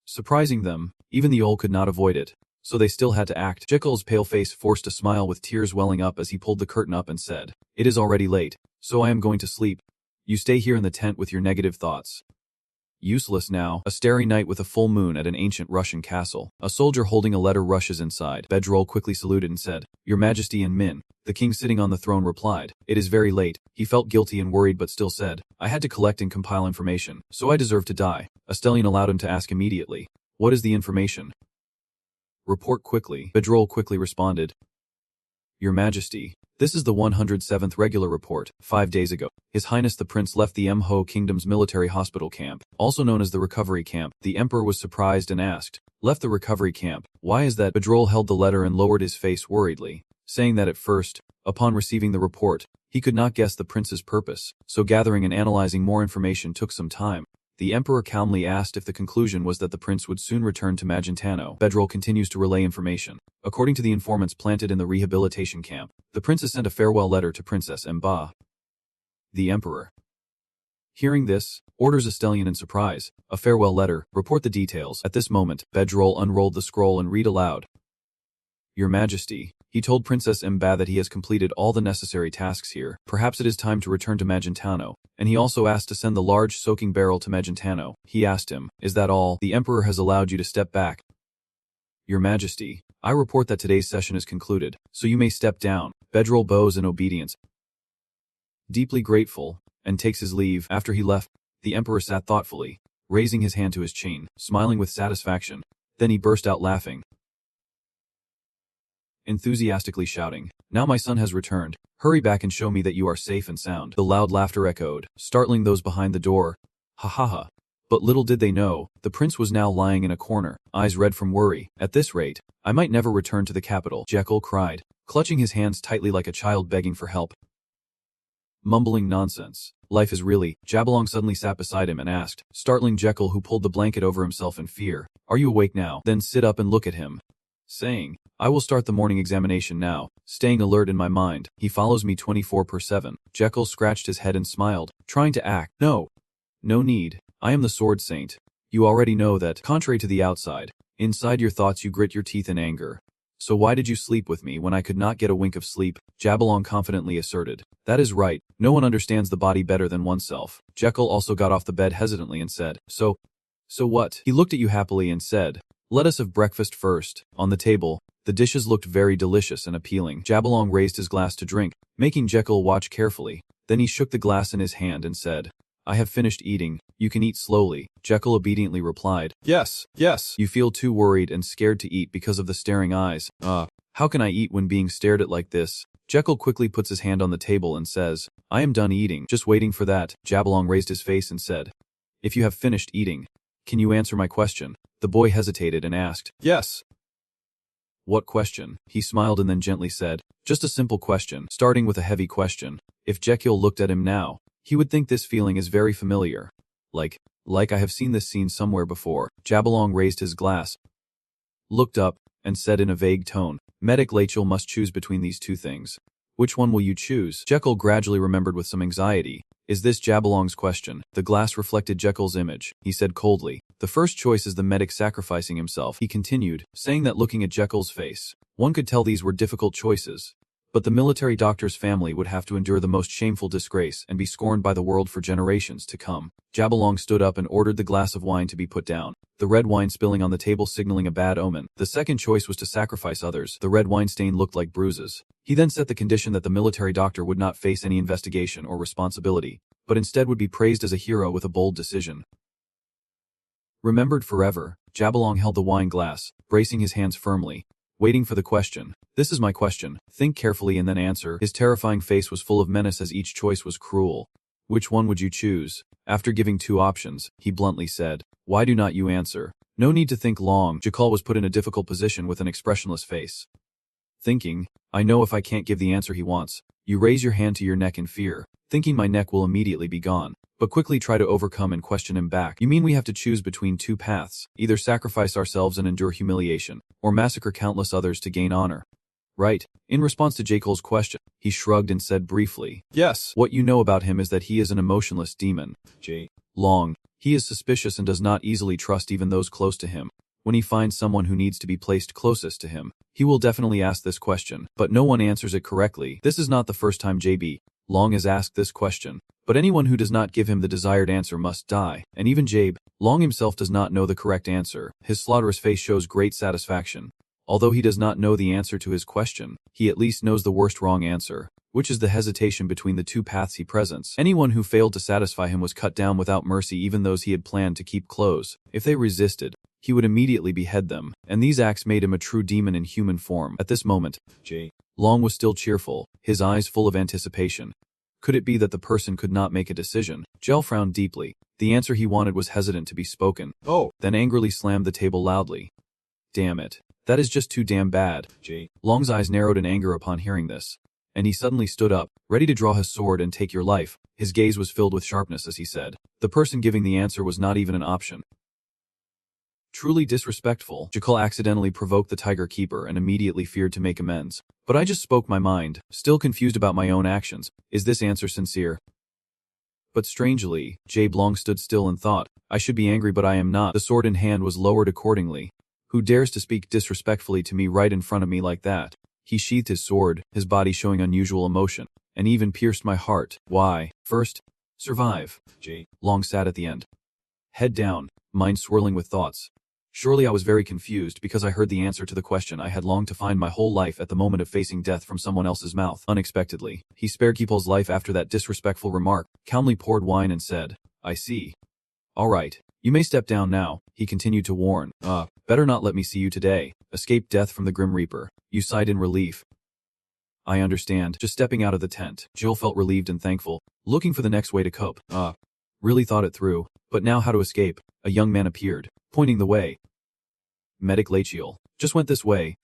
Surprising them, even the owl could not avoid it. so they still had to act. Jekyll's pale face forced a smile with tears welling up as he pulled the curtain up and said, "It is already late, so I am going to sleep. You stay here in the tent with your negative thoughts." Useless now. A starry night with a full moon at an ancient Russian castle. A soldier holding a letter rushes inside. Bedroll quickly saluted and said, "Your Majesty and Min." The king sitting on the throne replied, "It is very late." He felt guilty and worried but still said, "I had to collect and compile information, so I deserve to die." Astellion allowed him to ask immediately, "What is the information?" "Report quickly." Bedroll quickly responded, "Your Majesty, this is the 107th regular report. 5 days ago, His Highness the Prince left the Mho Kingdom's military hospital camp, also known as the recovery camp. The Emperor was surprised and asked, "Left the recovery camp? Why is that?" Bedroll held the letter and lowered his face worriedly, saying that at first, upon receiving the report, he could not guess the prince's purpose, so gathering and analyzing more information took some time. The Emperor calmly asked if the conclusion was that the prince would soon return to Magentano. Bedroll continues to relay information. According to the informants planted in the rehabilitation camp, the princess sent a farewell letter to Princess Mba. The Emperor, hearing this, orders Astellion in surprise, "A farewell letter, report the details." At this moment, Bedroll unrolled the scroll and read aloud, "Your Majesty, he told Princess Mba that he has completed all the necessary tasks here. Perhaps it is time to return to Magentano, and he also asked to send the large soaking barrel to Magentano." He asked him, "Is that all? The Emperor has allowed you to step back." "Your Majesty, I report that today's session is concluded, so you may step down." Bedroll bows in obedience, deeply grateful, and takes his leave. After he left, the Emperor sat thoughtfully, raising his hand to his chin, smiling with satisfaction. Then he burst out laughing, enthusiastically shouting, "Now my son has returned. Hurry back and show me that you are safe and sound." The loud laughter echoed, startling those behind the door. Ha ha ha. But little did they know, the prince was now lying in a corner, eyes red from worry. "At this rate, I might never return to the capital," Jekyll cried, clutching his hands tightly like a child begging for help. Mumbling nonsense. Life is really. Jabberlong suddenly sat beside him and asked, startling Jekyll, who pulled the blanket over himself in fear, "Are you awake now?" Then sit up and look at him, saying, "I will start the morning examination now, staying alert in my mind. He follows me 24/7. Jekyll scratched his head and smiled, trying to act. No need. I am the Sword Saint. You already know that, contrary to the outside, inside your thoughts you grit your teeth in anger. So why did you sleep with me when I could not get a wink of sleep?" Jabberlong confidently asserted. "That is right. No one understands the body better than oneself." Jekyll also got off the bed hesitantly and said, So what?" He looked at you happily and said, "Let us have breakfast first." On the table, the dishes looked very delicious and appealing. Jabberlong raised his glass to drink, making Jekyll watch carefully. Then he shook the glass in his hand and said, "I have finished eating. You can eat slowly." Jekyll obediently replied, Yes. "You feel too worried and scared to eat because of the staring eyes." How can I eat when being stared at like this?" Jekyll quickly puts his hand on the table and says, "I am done eating." "Just waiting for that." Jabberlong raised his face and said, "If you have finished eating, can you answer my question?" The boy hesitated and asked, "Yes." "What question?" He smiled and then gently said, "Just a simple question, starting with a heavy question." If Jekyll looked at him now, he would think this feeling is very familiar. Like I have seen this scene somewhere before. Jabberlong raised his glass, looked up, and said in a vague tone, "Medic Lachel must choose between these two things. Which one will you choose?" Jekyll gradually remembered with some anxiety. "Is this Jabberlong's question?" The glass reflected Jekyll's image. He said coldly, "The first choice is the medic sacrificing himself." He continued, saying that looking at Jekyll's face, one could tell these were difficult choices. But the military doctor's family would have to endure the most shameful disgrace and be scorned by the world for generations to come. Jabberlong stood up and ordered the glass of wine to be put down, the red wine spilling on the table signaling a bad omen. The second choice was to sacrifice others. The red wine stain looked like bruises. He then set the condition that the military doctor would not face any investigation or responsibility, but instead would be praised as a hero with a bold decision. Remembered forever, Jabberlong held the wine glass, bracing his hands firmly, waiting for the question. "This is my question. Think carefully and then answer." His terrifying face was full of menace as each choice was cruel. "Which one would you choose?" After giving two options, he bluntly said, "Why do not you answer?" No need to think long. Jekyll was put in a difficult position with an expressionless face. Thinking, "I know if I can't give the answer he wants." You raise your hand to your neck in fear, thinking my neck will immediately be gone, but quickly try to overcome and question him back. "You mean we have to choose between two paths, either sacrifice ourselves and endure humiliation, or massacre countless others to gain honor? Right?" In response to Jekyll's question, he shrugged and said briefly, "Yes. What you know about him is that he is an emotionless demon. He is suspicious and does not easily trust even those close to him. When he finds someone who needs to be placed closest to him, he will definitely ask this question, but no one answers it correctly. This is not the first time JB Long has asked this question, but anyone who does not give him the desired answer must die, and even Jabe Long himself does not know the correct answer. His slaughterous face shows great satisfaction. Although he does not know the answer to his question, he at least knows the worst wrong answer, which is the hesitation between the two paths he presents. Anyone who failed to satisfy him was cut down without mercy, even those he had planned to keep close. If they resisted, he would immediately behead them, and these acts made him a true demon in human form. At this moment, J. Long was still cheerful, his eyes full of anticipation. Could it be that the person could not make a decision? Jel frowned deeply. The answer he wanted was hesitant to be spoken. Oh! Then angrily slammed the table loudly. Damn it. That is just too damn bad. J. Long's eyes narrowed in anger upon hearing this, and he suddenly stood up, ready to draw his sword and take your life. His gaze was filled with sharpness as he said. The person giving the answer was not even an option. Truly disrespectful. Jekyll accidentally provoked the Tiger Keeper and immediately feared to make amends. But I just spoke my mind, still confused about my own actions. Is this answer sincere? But strangely, Jabe Long stood still and thought, I should be angry but I am not. The sword in hand was lowered accordingly. Who dares to speak disrespectfully to me right in front of me like that? He sheathed his sword, his body showing unusual emotion, and even pierced my heart. Why? First, survive. J. Long sat at the end, head down, mind swirling with thoughts. Surely I was very confused because I heard the answer to the question I had longed to find my whole life at the moment of facing death from someone else's mouth. Unexpectedly, he spared Keeple's life after that disrespectful remark, calmly poured wine and said, I see. All right, you may step down now, he continued to warn. Better not let me see you today. Escape death from the Grim Reaper. You sighed in relief. I understand. Just stepping out of the tent, Jill felt relieved and thankful, looking for the next way to cope. Really thought it through. But now how to escape? A young man appeared, pointing the way. Medic Lachiel. Just went this way.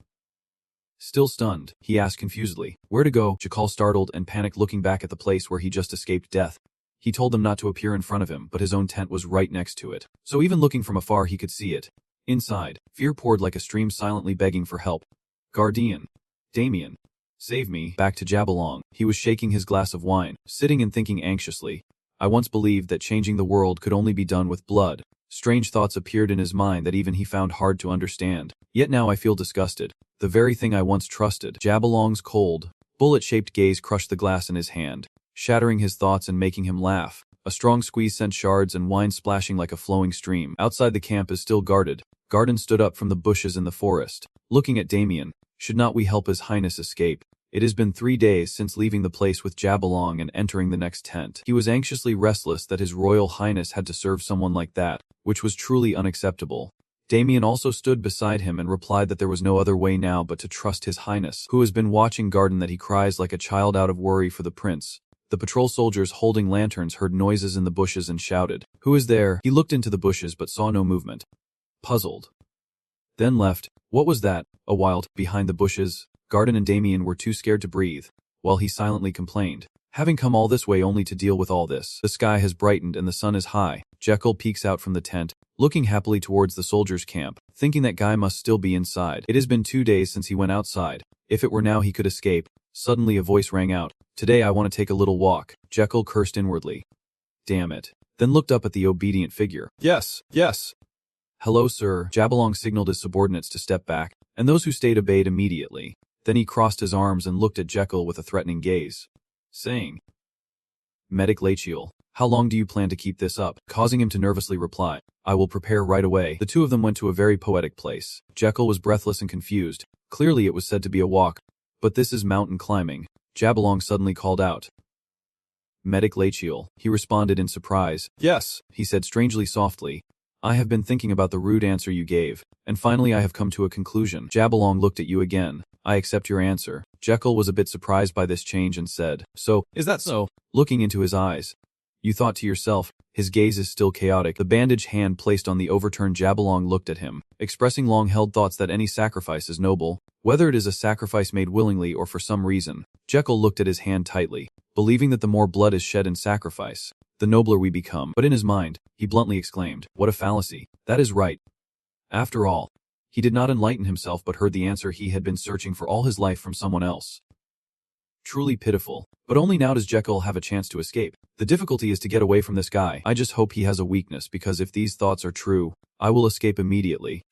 Still stunned, he asked confusedly, where to go? Jakal startled and panicked, looking back at the place where he just escaped death. He told them not to appear in front of him, but his own tent was right next to it. So even looking from afar he could see it. Inside, fear poured like a stream, silently begging for help. Guardian. Damien. Save me. Back to Jabberlong. He was shaking his glass of wine, sitting and thinking anxiously. I once believed that changing the world could only be done with blood. Strange thoughts appeared in his mind that even he found hard to understand. Yet now I feel disgusted. The very thing I once trusted. Jabberlong's cold, bullet-shaped gaze crushed the glass in his hand, shattering his thoughts and making him laugh. A strong squeeze sent shards and wine splashing like a flowing stream. Outside the camp is still guarded. Garden stood up from the bushes in the forest, looking at Damien. Should not we help His Highness escape? It has been 3 days since leaving the place with Jabberlong and entering the next tent. He was anxiously restless that His Royal Highness had to serve someone like that, which was truly unacceptable. Damien also stood beside him and replied that there was no other way now but to trust His Highness, who has been watching Garden, that he cries like a child out of worry for the prince. The patrol soldiers holding lanterns heard noises in the bushes and shouted, "Who is there?" He looked into the bushes but saw no movement. Puzzled. Then left. What was that? A wild, behind the bushes. Garden and Damien were too scared to breathe, while he silently complained. Having come all this way only to deal with all this. The sky has brightened and the sun is high. Jekyll peeks out from the tent, looking happily towards the soldiers' camp, thinking that Guy must still be inside. It has been 2 days since he went outside. If it were now he could escape. Suddenly a voice rang out. Today I want to take a little walk. Jekyll cursed inwardly. Damn it. Then looked up at the obedient figure. Yes, yes. Hello, sir. Jabberlong signaled his subordinates to step back, and those who stayed obeyed immediately. Then he crossed his arms and looked at Jekyll with a threatening gaze, saying, Medic Lachiel, how long do you plan to keep this up? Causing him to nervously reply, I will prepare right away. The two of them went to a very poetic place. Jekyll was breathless and confused. Clearly it was said to be a walk, but this is mountain climbing. Jabberlong suddenly called out, Medic Lachiel. He responded in surprise. Yes, he said strangely softly. I have been thinking about the rude answer you gave, and finally I have come to a conclusion. Jabberlong looked at you again. I accept your answer. Jekyll was a bit surprised by this change and said, So, is that so? Looking into his eyes. You thought to yourself. His gaze is still chaotic. The bandaged hand placed on the overturned Jabberlong looked at him, expressing long-held thoughts that any sacrifice is noble, whether it is a sacrifice made willingly or for some reason. Jekyll looked at his hand tightly, believing that the more blood is shed in sacrifice, the nobler we become. But in his mind, he bluntly exclaimed, What a fallacy. That is right. After all, he did not enlighten himself but heard the answer he had been searching for all his life from someone else. Truly pitiful. But only now does Jekyll have a chance to escape. The difficulty is to get away from this guy. I just hope he has a weakness, because if these thoughts are true, I will escape immediately.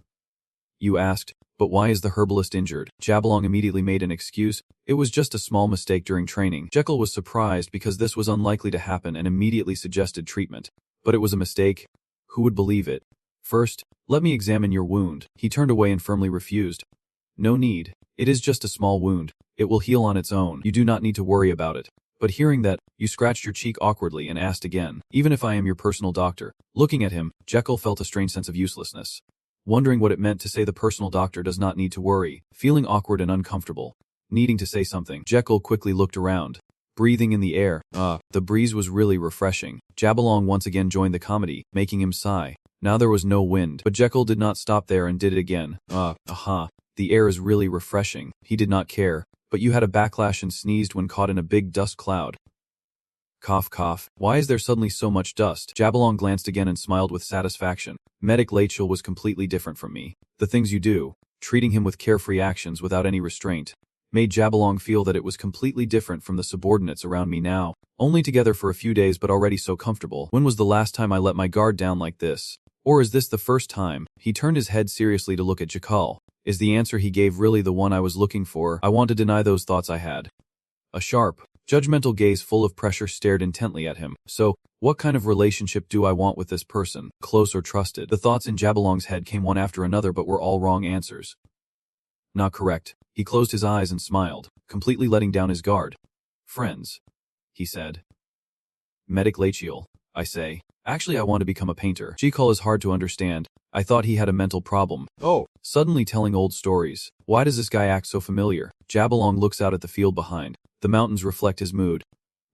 You asked, but why is the herbalist injured? Jabalong immediately made an excuse. It was just a small mistake during training. Jekyll was surprised because this was unlikely to happen and immediately suggested treatment. But it was a mistake. Who would believe it? First, let me examine your wound. He turned away and firmly refused. No need. It is just a small wound. It will heal on its own. You do not need to worry about it. But hearing that, you scratched your cheek awkwardly and asked again, even if I am your personal doctor. Looking at him, Jekyll felt a strange sense of uselessness. Wondering what it meant to say the personal doctor does not need to worry, feeling awkward and uncomfortable. Needing to say something, Jekyll quickly looked around. Breathing in the air. The breeze was really refreshing. Jabalong once again joined the comedy, making him sigh. Now there was no wind, but Jekyll did not stop there and did it again. The air is really refreshing. He did not care. But you had a backlash and sneezed when caught in a big dust cloud. Cough cough. Why is there suddenly so much dust? Jabalong glanced again and smiled with satisfaction. Medic Lachel was completely different from me. The things you do, treating him with carefree actions without any restraint, made Jabalong feel that it was completely different from the subordinates around me now. Only together for a few days but already so comfortable. When was the last time I let my guard down like this? Or is this the first time? He turned his head seriously to look at Jekyll. Is the answer he gave really the one I was looking for? I want to deny those thoughts I had. A sharp, judgmental gaze full of pressure stared intently at him. So, what kind of relationship do I want with this person? Close or trusted? The thoughts in Jabalong's head came one after another but were all wrong answers. Not correct. He closed his eyes and smiled, completely letting down his guard. Friends, he said. Medic Lachiel, I say. Actually, I want to become a painter. Jekyll is hard to understand. I thought he had a mental problem. Oh. Suddenly telling old stories. Why does this guy act so familiar? Jabalong looks out at the field behind. The mountains reflect his mood.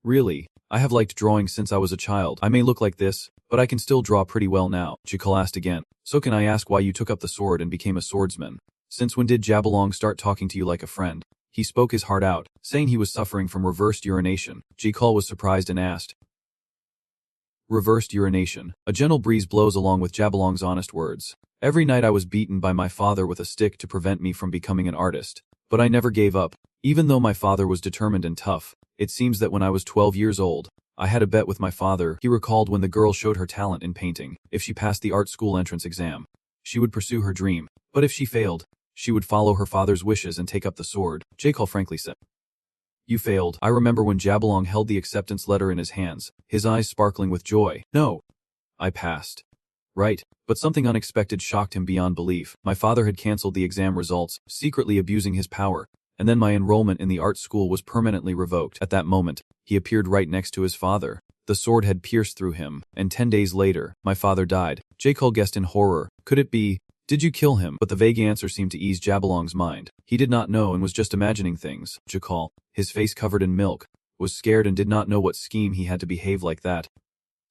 Really, I have liked drawing since I was a child. I may look like this, but I can still draw pretty well now. Jekyll asked again. So can I ask why you took up the sword and became a swordsman? Since when did Jabalong start talking to you like a friend? He spoke his heart out, saying he was suffering from reversed urination. Jekyll was surprised and asked. Reversed urination. A gentle breeze blows along with Jabalong's honest words. Every night I was beaten by my father with a stick to prevent me from becoming an artist. But I never gave up. Even though my father was determined and tough, it seems that when I was 12 years old, I had a bet with my father. He recalled when the girl showed her talent in painting. If she passed the art school entrance exam, she would pursue her dream. But if she failed, she would follow her father's wishes and take up the sword. Jekyll frankly said. You failed. I remember when Jabalong held the acceptance letter in his hands, his eyes sparkling with joy. No. I passed. Right. But something unexpected shocked him beyond belief. My father had cancelled the exam results, secretly abusing his power, and then my enrollment in the art school was permanently revoked. At that moment, he appeared right next to his father. The sword had pierced through him, and 10 days later, my father died. Jekyll guessed in horror. Could it be? Did you kill him? But the vague answer seemed to ease Jabalong's mind. He did not know and was just imagining things. Jekyll, his face covered in milk, was scared and did not know what scheme he had to behave like that.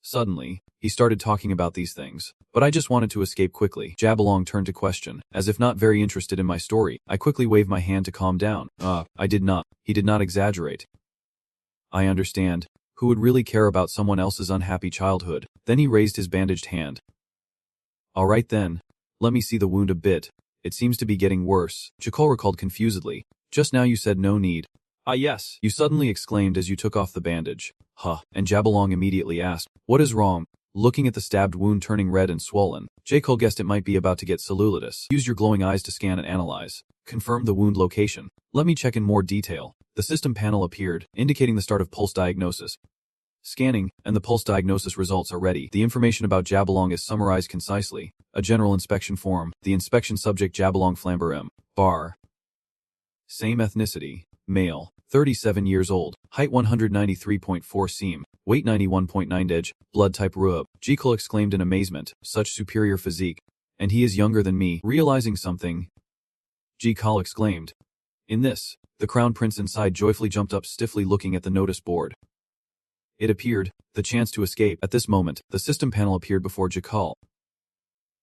Suddenly, he started talking about these things. But I just wanted to escape quickly. Jabalong turned to question, as if not very interested in my story. I quickly waved my hand to calm down. I did not. He did not exaggerate. I understand. Who would really care about someone else's unhappy childhood? Then he raised his bandaged hand. All right then. Let me see the wound a bit. It seems to be getting worse. Jekyll recalled confusedly. Just now you said no need. Ah yes, you suddenly exclaimed as you took off the bandage. Huh. And Jabalong immediately asked, what is wrong? Looking at the stabbed wound turning red and swollen, Jekyll guessed it might be about to get cellulitis. Use your glowing eyes to scan and analyze. Confirm the wound location. Let me check in more detail. The system panel appeared, indicating the start of pulse diagnosis. Scanning, and the pulse diagnosis results are ready. The information about Jabalong is summarized concisely. A general inspection form. The inspection subject Jabalong Flamber M. Bar. Same ethnicity. Male. 37 years old. Height 193.4 cm. Weight 91.9 edge. Blood type Rub. Jekyll exclaimed in amazement. Such superior physique. And he is younger than me. Realizing something, Jekyll exclaimed. In this, the crown prince inside joyfully jumped up stiffly looking at the notice board. It appeared, the chance to escape. At this moment, the system panel appeared before Jekyll.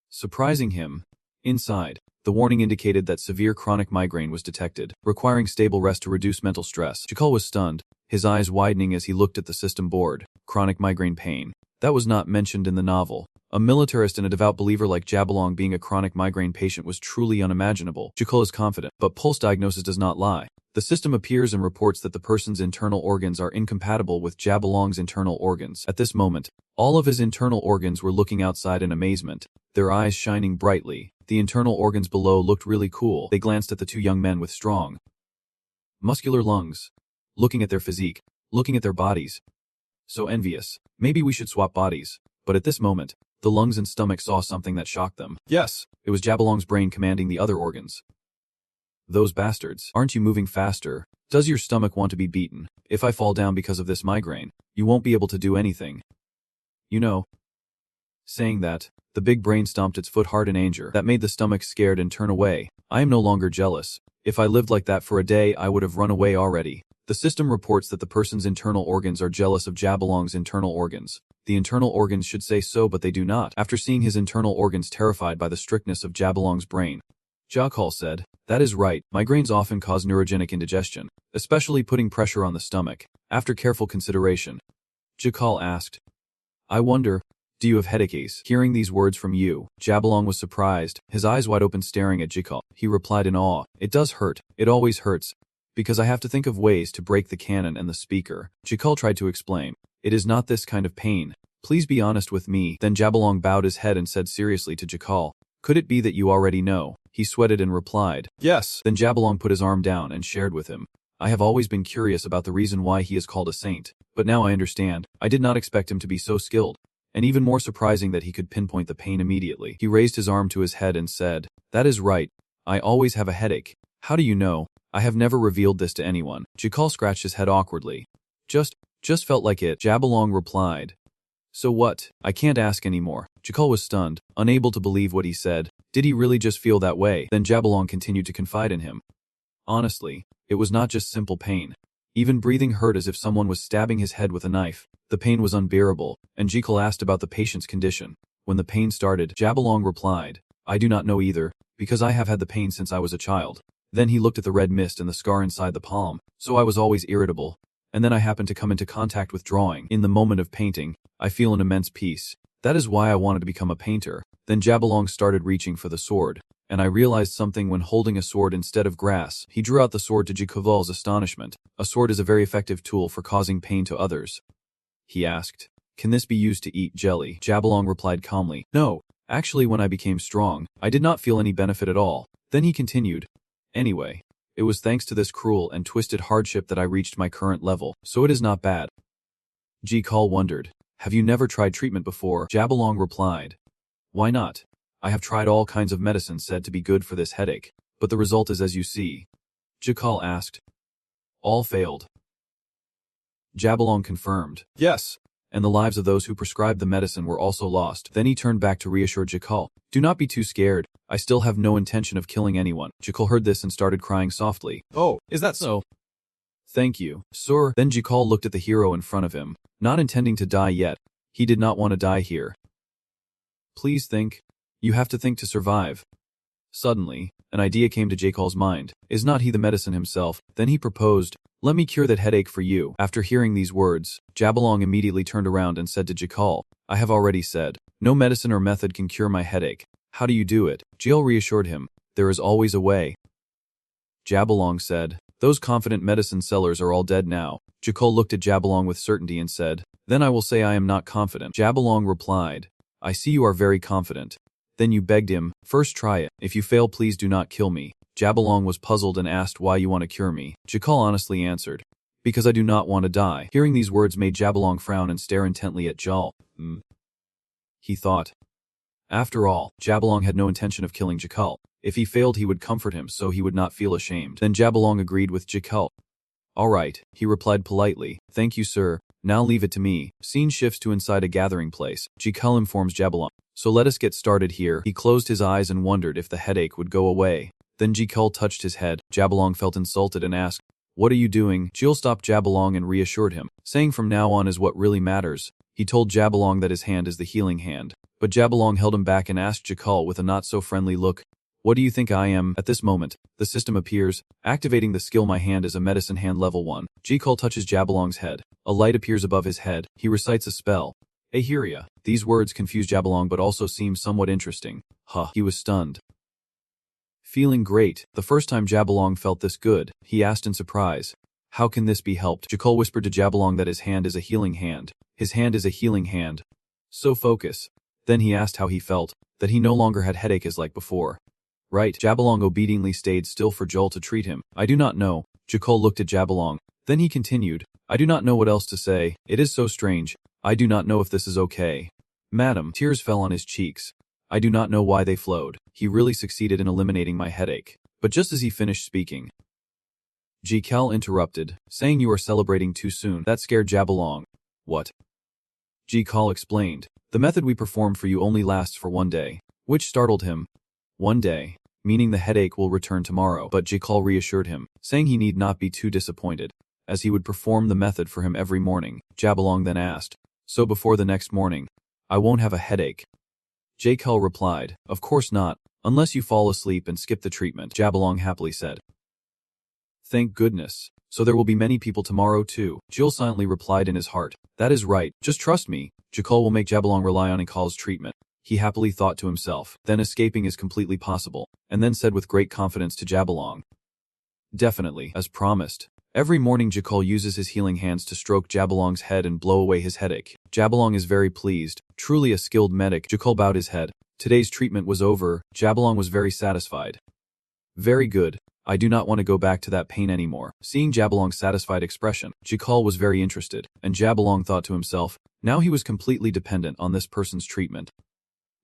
Surprising him, inside, the warning indicated that severe chronic migraine was detected, requiring stable rest to reduce mental stress. Jekyll was stunned, his eyes widening as he looked at the system board. Chronic migraine pain. That was not mentioned in the novel. A militarist and a devout believer like Jabalong being a chronic migraine patient was truly unimaginable. Jekyll is confident, but pulse diagnosis does not lie. The system appears and reports that the person's internal organs are incompatible with Jabalong's internal organs. At this moment, all of his internal organs were looking outside in amazement, their eyes shining brightly. The internal organs below looked really cool. They glanced at the two young men with strong, muscular lungs, looking at their physique, looking at their bodies. So envious. Maybe we should swap bodies. But at this moment, the lungs and stomach saw something that shocked them. Yes, it was Jabalong's brain commanding the other organs. Those bastards. Aren't you moving faster? Does your stomach want to be beaten? If I fall down because of this migraine, you won't be able to do anything. You know. Saying that, the big brain stomped its foot hard in anger. That made the stomach scared and turn away. I am no longer jealous. If I lived like that for a day, I would have run away already. The system reports that the person's internal organs are jealous of Jabalong's internal organs. The internal organs should say so, but they do not. After seeing his internal organs terrified by the strictness of Jabalong's brain, Jakal said, "That is right, migraines often cause neurogenic indigestion, especially putting pressure on the stomach." After careful consideration, Jakal asked, "I wonder, do you have headaches?" Hearing these words from you, Jabalong was surprised, his eyes wide open staring at Jakal. He replied in awe, "It does hurt, it always hurts, because I have to think of ways to break the cannon and the speaker." Jakal tried to explain, "It is not this kind of pain. Please be honest with me." Then Jabalong bowed his head and said seriously to Jakal, "Could it be that you already know?" He sweated and replied, "Yes." Then Jabalong put his arm down and shared with him, "I have always been curious about the reason why he is called a saint, but now I understand. I did not expect him to be so skilled, and even more surprising that he could pinpoint the pain immediately." He raised his arm to his head and said, "That is right. I always have a headache." "How do you know?" "I have never revealed this to anyone." Jakal scratched his head awkwardly. Just felt like it," Jabalong replied. "So what? I can't ask anymore." Jakal was stunned, unable to believe what he said. Did he really just feel that way? Then Jabalong continued to confide in him. Honestly, it was not just simple pain. Even breathing hurt as if someone was stabbing his head with a knife. The pain was unbearable, and Jakal asked about the patient's condition. When the pain started, Jabalong replied, "I do not know either, because I have had the pain since I was a child." Then he looked at the red mist and the scar inside the palm. "So I was always irritable. And then I happened to come into contact with drawing. In the moment of painting, I feel an immense peace. That is why I wanted to become a painter." Then Jabalong started reaching for the sword, and I realized something when holding a sword instead of grass. He drew out the sword to Jakal's astonishment. "A sword is a very effective tool for causing pain to others." He asked, "Can this be used to eat jelly?" Jabalong replied calmly, "No. Actually, when I became strong, I did not feel any benefit at all." Then he continued, "Anyway, it was thanks to this cruel and twisted hardship that I reached my current level, so it is not bad." Jakal wondered, "Have you never tried treatment before?" Jabalong replied, "Why not? I have tried all kinds of medicines said to be good for this headache, but the result is as you see." Jakal asked, "All failed?" Jabalong confirmed, "Yes, and the lives of those who prescribed the medicine were also lost." Then he turned back to reassure Jakal, "Do not be too scared. I still have no intention of killing anyone." Jakal heard this and started crying softly. "Oh, is that so?" "Thank you, sir." Then Jakal looked at the hero in front of him, not intending to die yet. He did not want to die here. "Please think. You have to think to survive." Suddenly, an idea came to Jakal's mind. Is not he the medicine himself? Then he proposed, "Let me cure that headache for you." After hearing these words, Jabalong immediately turned around and said to Jakal, "I have already said, no medicine or method can cure my headache. How do you do it?" Jakal reassured him, "There is always a way." Jabalong said, "Those confident medicine sellers are all dead now." Jakal looked at Jabalong with certainty and said, "Then I will say I am not confident." Jabalong replied, "I see you are very confident." Then you begged him, "First try it. If you fail, please do not kill me." Jabalong was puzzled and asked why you want to cure me. Jakal honestly answered, "Because I do not want to die." Hearing these words made Jabalong frown and stare intently at Jal. He thought. After all, Jabalong had no intention of killing Jakal. If he failed, he would comfort him so he would not feel ashamed. Then Jabalong agreed with Jakal. "All right," he replied politely. "Thank you, sir. Now leave it to me." Scene shifts to inside a gathering place. Jakal informs Jabalong, "So let us get started here." He closed his eyes and wondered if the headache would go away. Then Jakal touched his head. Jabalong felt insulted and asked, "What are you doing?" Jill stopped Jabalong and reassured him, saying from now on is what really matters. He told Jabalong that his hand is the healing hand. But Jabalong held him back and asked Jakal with a not-so-friendly look, "What do you think I am?" At this moment, the system appears, activating the skill My Hand is a medicine hand level 1. Jakal touches Jabalong's head. A light appears above his head. He recites a spell. Ahiria. These words confuse Jabalong but also seem somewhat interesting. He was stunned. Feeling great, the first time Jabalong felt this good, he asked in surprise, "How can this be helped?" Jakal whispered to Jabalong that his hand is a healing hand. His hand is a healing hand. So focus. Then he asked how he felt, that he no longer had headache as like before. Right, Jabalong obediently stayed still for Joel to treat him. I do not know. Jackal looked at Jabalong. Then he continued, I do not know what else to say. It is so strange. I do not know if this is okay. Madam, tears fell on his cheeks. I do not know why they flowed. He really succeeded in eliminating my headache. But just as he finished speaking, Jackal interrupted, saying you are celebrating too soon. That scared Jabalong. What? Jackal explained. The method we performed for you only lasts for 1 day. Which startled him. 1 day, meaning the headache will return tomorrow. But Jackal reassured him, saying he need not be too disappointed, as he would perform the method for him every morning. Jabalong then asked, so before the next morning, I won't have a headache? Jackal replied, of course not, unless you fall asleep and skip the treatment. Jabalong happily said, thank goodness. So there will be many people tomorrow too. Jill silently replied in his heart, that is right, just trust me. Jackal will make Jabalong rely on Jakal's treatment. He happily thought to himself, then escaping is completely possible, and then said with great confidence to Jabalong, definitely, as promised. Every morning Jackal uses his healing hands to stroke Jabalong's head and blow away his headache. Jabalong is very pleased, truly a skilled medic. Jackal bowed his head. Today's treatment was over. Jabalong was very satisfied. Very good. I do not want to go back to that pain anymore. Seeing Jabalong's satisfied expression, Jackal was very interested, and Jabalong thought to himself, now he was completely dependent on this person's treatment.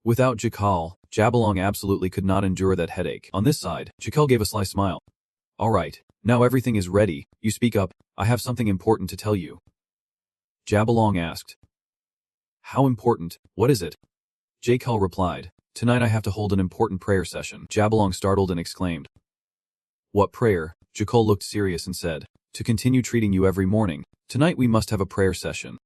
Without Jackal, Jabalong absolutely could not endure that headache. On this side, Jackal gave a sly smile. All right, now everything is ready. You speak up. I have something important to tell you. Jabalong asked. How important? What is it? Jackal replied. Tonight I have to hold an important prayer session. Jabalong startled and exclaimed. What prayer? Jackal looked serious and said, to continue treating you every morning, tonight we must have a prayer session.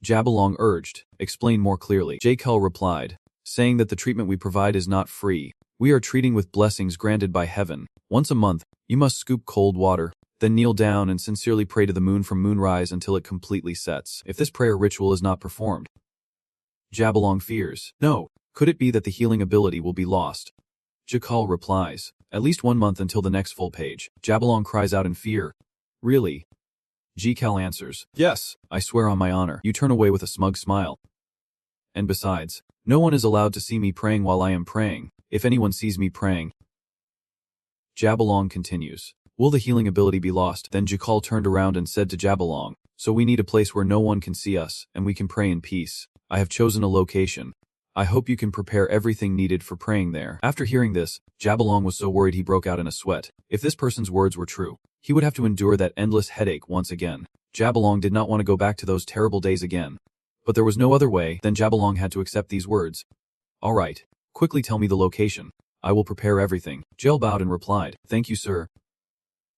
Jabalong urged, explain more clearly. Jackal replied, saying that the treatment we provide is not free. We are treating with blessings granted by heaven. Once a month, you must scoop cold water, then kneel down and sincerely pray to the moon from moonrise until it completely sets. If this prayer ritual is not performed, Jabalong fears. No, could it be that the healing ability will be lost? Jackal replies, at least 1 month until the next full page. Jabalong cries out in fear. Really? Jackal answers, yes, I swear on my honor. You turn away with a smug smile. And besides, no one is allowed to see me praying while I am praying. If anyone sees me praying. Jabalong continues, will the healing ability be lost? Then Jackal turned around and said to Jabalong, so we need a place where no one can see us, and we can pray in peace. I have chosen a location. I hope you can prepare everything needed for praying there. After hearing this, Jabalong was so worried he broke out in a sweat. If this person's words were true, he would have to endure that endless headache once again. Jabalong did not want to go back to those terrible days again. But there was no other way, then Jabalong had to accept these words. All right, quickly tell me the location. I will prepare everything. Jel bowed and replied, thank you, sir.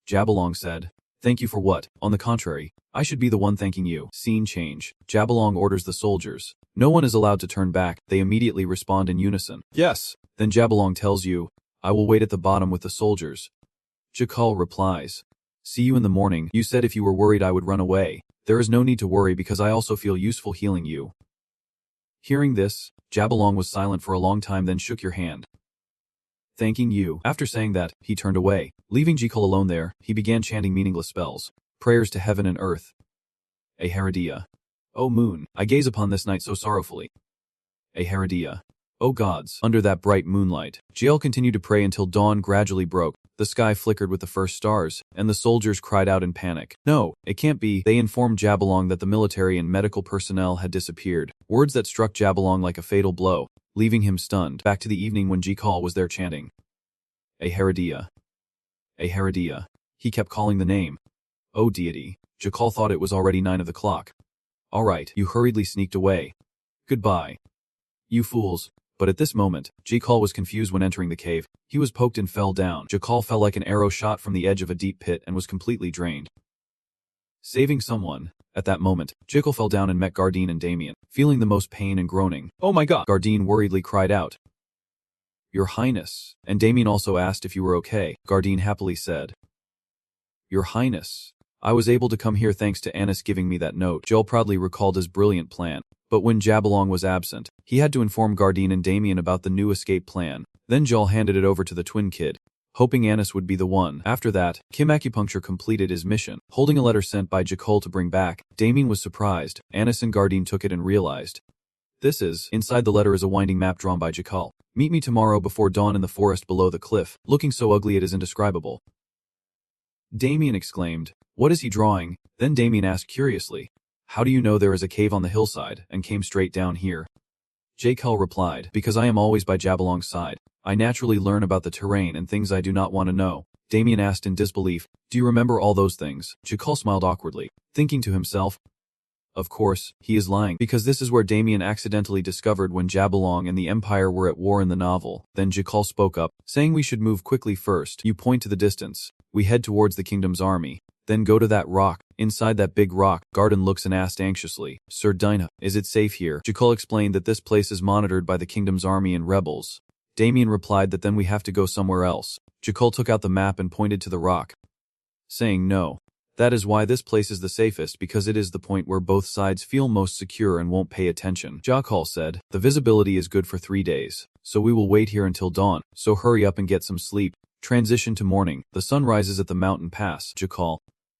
Jabalong said, thank you for what? On the contrary, I should be the one thanking you. Scene change. Jabalong orders the soldiers. No one is allowed to turn back. They immediately respond in unison. Yes. Then Jabalong tells you, I will wait at the bottom with the soldiers. Jackal replies, see you in the morning. You said if you were worried I would run away. There is no need to worry because I also feel useful healing you. Hearing this, Jabalong was silent for a long time, then shook your hand. Thanking you. After saying that, he turned away. Leaving Jackal alone there, he began chanting meaningless spells. Prayers to heaven and earth. Aharidia. O moon, I gaze upon this night so sorrowfully. Aharidia. O gods, under that bright moonlight. Jael continued to pray until dawn gradually broke. The sky flickered with the first stars, and the soldiers cried out in panic. No, it can't be. They informed Jabalong that the military and medical personnel had disappeared. Words that struck Jabalong like a fatal blow, leaving him stunned. Back to the evening when Jackal was there chanting. Aharidia. Aharidia. He kept calling the name. Oh deity. Jackal thought it was already 9 of the clock. All right, you hurriedly sneaked away. Goodbye. You fools. But at this moment, Jackal was confused when entering the cave. He was poked and fell down. Jackal fell like an arrow shot from the edge of a deep pit and was completely drained. Saving someone. At that moment, Jackal fell down and met Gardine and Damien, feeling the most pain and groaning. Oh my god! Gardine worriedly cried out. Your Highness. And Damien also asked if you were okay. Gardine happily said. Your Highness. I was able to come here thanks to Anis giving me that note. Joel proudly recalled his brilliant plan. But when Jabalong was absent, he had to inform Gardine and Damien about the new escape plan. Then Joel handed it over to the twin kid, hoping Anis would be the one. After that, Kim Acupuncture completed his mission. Holding a letter sent by Jackal to bring back, Damien was surprised. Anis and Gardine took it and realized Inside the letter is a winding map drawn by Jakal. Meet me tomorrow before dawn in the forest below the cliff, looking so ugly it is indescribable. Damien exclaimed. What is he drawing? Then Damien asked curiously. How do you know there is a cave on the hillside, and came straight down here? Jakal replied, because I am always by Jabalong's side. I naturally learn about the terrain and things I do not want to know. Damien asked in disbelief, do you remember all those things? Jakal smiled awkwardly, thinking to himself, of course, he is lying, because this is where Damien accidentally discovered when Jabalong and the Empire were at war in the novel. Then Jakal spoke up, saying we should move quickly first. You point to the distance. We head towards the kingdom's army. Then go to that rock. Inside that big rock, Garden looks and asked anxiously, Sir Dinah, is it safe here? Jakal explained that this place is monitored by the kingdom's army and rebels. Damien replied that then we have to go somewhere else. Jakal took out the map and pointed to the rock, saying no. That is why this place is the safest, because it is the point where both sides feel most secure and won't pay attention. Jakal said, the visibility is good for 3 days, so we will wait here until dawn, so hurry up and get some sleep. Transition to morning. The sun rises at the mountain pass. Jakal,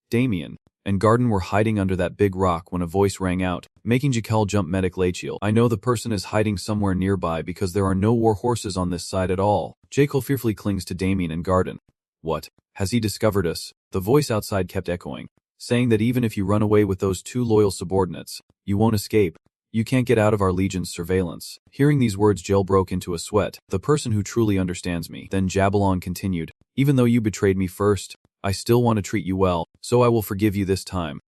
Damien, and Garden were hiding under that big rock when a voice rang out, making Jakal jump. Medic Lachiel. I know the person is hiding somewhere nearby because there are no war horses on this side at all. Jakal fearfully clings to Damien and Garden. What? Has he discovered us? The voice outside kept echoing, saying that even if you run away with those 2 loyal subordinates, you won't escape. You can't get out of our legion's surveillance. Hearing these words, Jill broke into a sweat. The person who truly understands me. Then Jabalong continued, even though you betrayed me first, I still want to treat you well, so I will forgive you this time.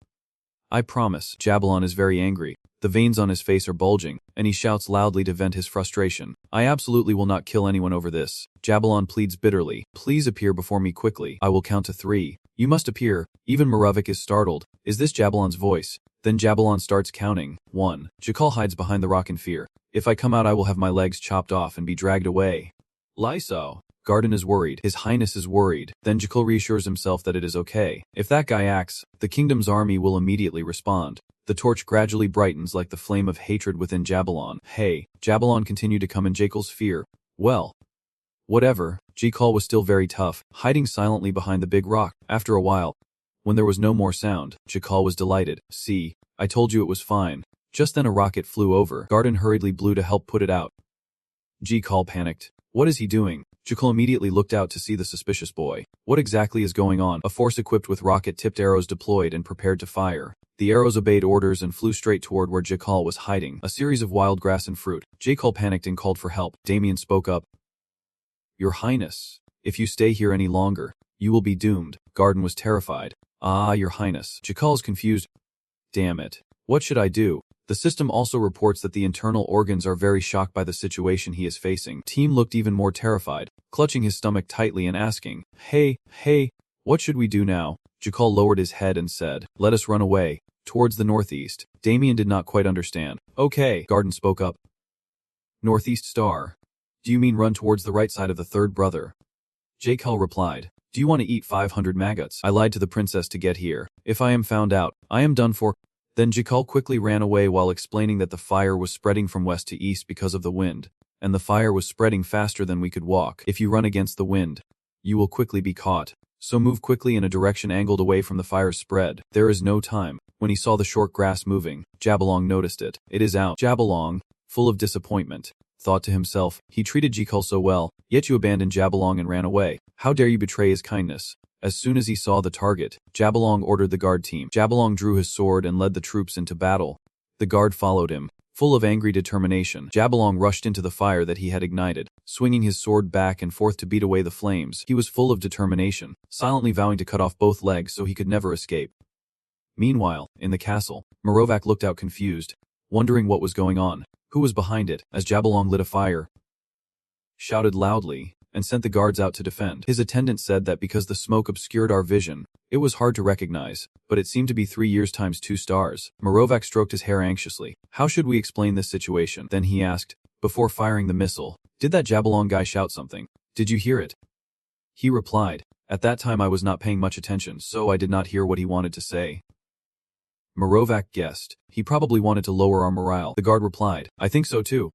I promise. Jabalong is very angry. The veins on his face are bulging, and he shouts loudly to vent his frustration. I absolutely will not kill anyone over this. Jabalong pleads bitterly. Please appear before me quickly. I will count to 3. You must appear. Even Moravik is startled. Is this Jabalong's voice? Then Jabalong starts counting. 1. Jakal hides behind the rock in fear. If I come out, I will have my legs chopped off and be dragged away. Lyso. Garden is worried. His Highness is worried. Then Jakal reassures himself that it is okay. If that guy acts, the kingdom's army will immediately respond. The torch gradually brightens like the flame of hatred within Jabalong. Hey, Jabalong continued to come in Jakal's fear. Well, whatever. Jakal was still very tough, hiding silently behind the big rock. After a while, when there was no more sound, Jakal was delighted. See, I told you it was fine. Just then a rocket flew over. Garden hurriedly blew to help put it out. Jakal panicked. What is he doing? Jakal immediately looked out to see the suspicious boy. What exactly is going on? A force equipped with rocket-tipped arrows deployed and prepared to fire. The arrows obeyed orders and flew straight toward where Jakal was hiding, a series of wild grass and fruit. Jakal panicked and called for help. Damien spoke up. Your Highness, if you stay here any longer, you will be doomed. Garden was terrified. Ah, Your Highness. Jakal is confused. Damn it. What should I do? The system also reports that the internal organs are very shocked by the situation he is facing. Team looked even more terrified, clutching his stomach tightly and asking, Hey, what should we do now? Jakal lowered his head and said, let us run away, towards the northeast. Damien did not quite understand. Okay, Garden spoke up. Northeast star. Do you mean run towards the right side of the third brother? Jakal replied, do you want to eat 500 maggots? I lied to the princess to get here. If I am found out, I am done for. Then Jakal quickly ran away while explaining that the fire was spreading from west to east because of the wind, and the fire was spreading faster than we could walk. If you run against the wind, you will quickly be caught. So move quickly in a direction angled away from the fire's spread. There is no time. When he saw the short grass moving, Jabalong noticed it. It is out. Jabalong, full of disappointment, thought to himself, he treated Jakal so well, yet you abandoned Jabalong and ran away. How dare you betray his kindness? As soon as he saw the target, Jabalong ordered the guard team. Jabalong drew his sword and led the troops into battle. The guard followed him, full of angry determination. Jabalong rushed into the fire that he had ignited, swinging his sword back and forth to beat away the flames. He was full of determination, silently vowing to cut off both legs so he could never escape. Meanwhile, in the castle, Moravik looked out confused, wondering what was going on. Who was behind it? As Jabalong lit a fire, shouted loudly, and sent the guards out to defend. His attendant said that because the smoke obscured our vision, it was hard to recognize, but it seemed to be 3 years times 2 stars. Moravik stroked his hair anxiously. How should we explain this situation? Then he asked, before firing the missile, did that Jabalong guy shout something? Did you hear it? He replied, at that time I was not paying much attention, so I did not hear what he wanted to say. Moravik guessed, he probably wanted to lower our morale. The guard replied, I think so too.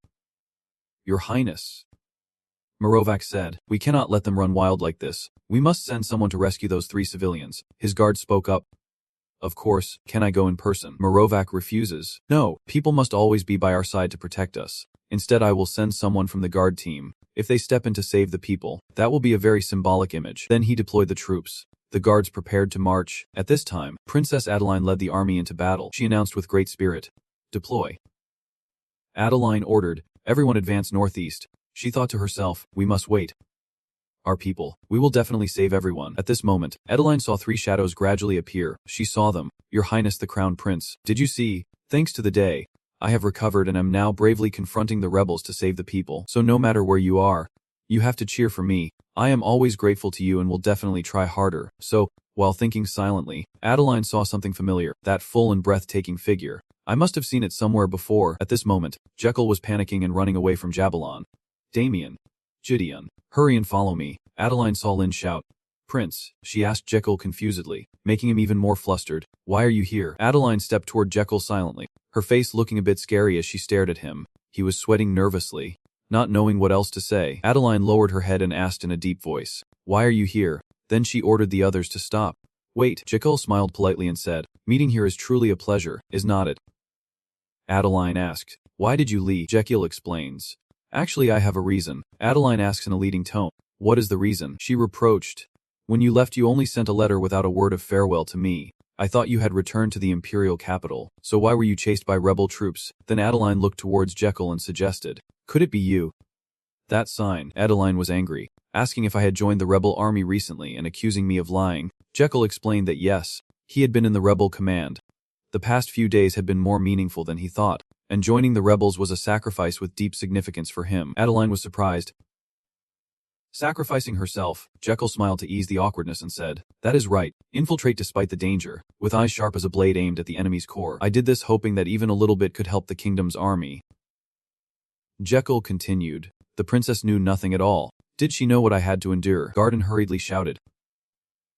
Your Highness, Moravik said, we cannot let them run wild like this. We must send someone to rescue those 3 civilians. His guard spoke up. Of course, can I go in person? Morovak refuses. No, people must always be by our side to protect us. Instead, I will send someone from the guard team. If they step in to save the people, that will be a very symbolic image. Then he deployed the troops. The guards prepared to march. At this time, Princess Adeline led the army into battle. She announced with great spirit, "Deploy." Adeline ordered, "Everyone advance northeast." She thought to herself, "We must wait. Our people. We will definitely save everyone." At this moment, Adeline saw 3 shadows gradually appear. She saw them. "Your Highness the Crown Prince. Did you see? Thanks to the day, I have recovered and am now bravely confronting the rebels to save the people. So no matter where you are, you have to cheer for me. I am always grateful to you and will definitely try harder." So, while thinking silently, Adeline saw something familiar, that full and breathtaking figure. I must have seen it somewhere before. At this moment, Jekyll was panicking and running away from Jabalon. "Damien. Gideon. Hurry and follow me." Adeline saw Lynn shout. "Prince," she asked Jekyll confusedly, making him even more flustered. "Why are you here?" Adeline stepped toward Jekyll silently, her face looking a bit scary as she stared at him. He was sweating nervously. Not knowing what else to say, Adeline lowered her head and asked in a deep voice, "Why are you here?" Then she ordered the others to stop. "Wait." Jekyll smiled politely and said, "Meeting here is truly a pleasure, is not it?" Adeline asked, "Why did you leave?" Jekyll explains, "Actually, I have a reason." Adeline asks in a leading tone, "What is the reason?" She reproached, "When you left, you only sent a letter without a word of farewell to me. I thought you had returned to the imperial capital, so why were you chased by rebel troops?" Then Adeline looked towards Jekyll and suggested, "Could it be you?" That sign. Adeline was angry, asking if I had joined the rebel army recently and accusing me of lying. Jekyll explained that yes, he had been in the rebel command. The past few days had been more meaningful than he thought, and joining the rebels was a sacrifice with deep significance for him. Adeline was surprised. Sacrificing herself, Jekyll smiled to ease the awkwardness and said, "That is right. Infiltrate despite the danger, with eyes sharp as a blade aimed at the enemy's core. I did this hoping that even a little bit could help the kingdom's army." Jekyll continued, "The princess knew nothing at all. Did she know what I had to endure?" Garden hurriedly shouted,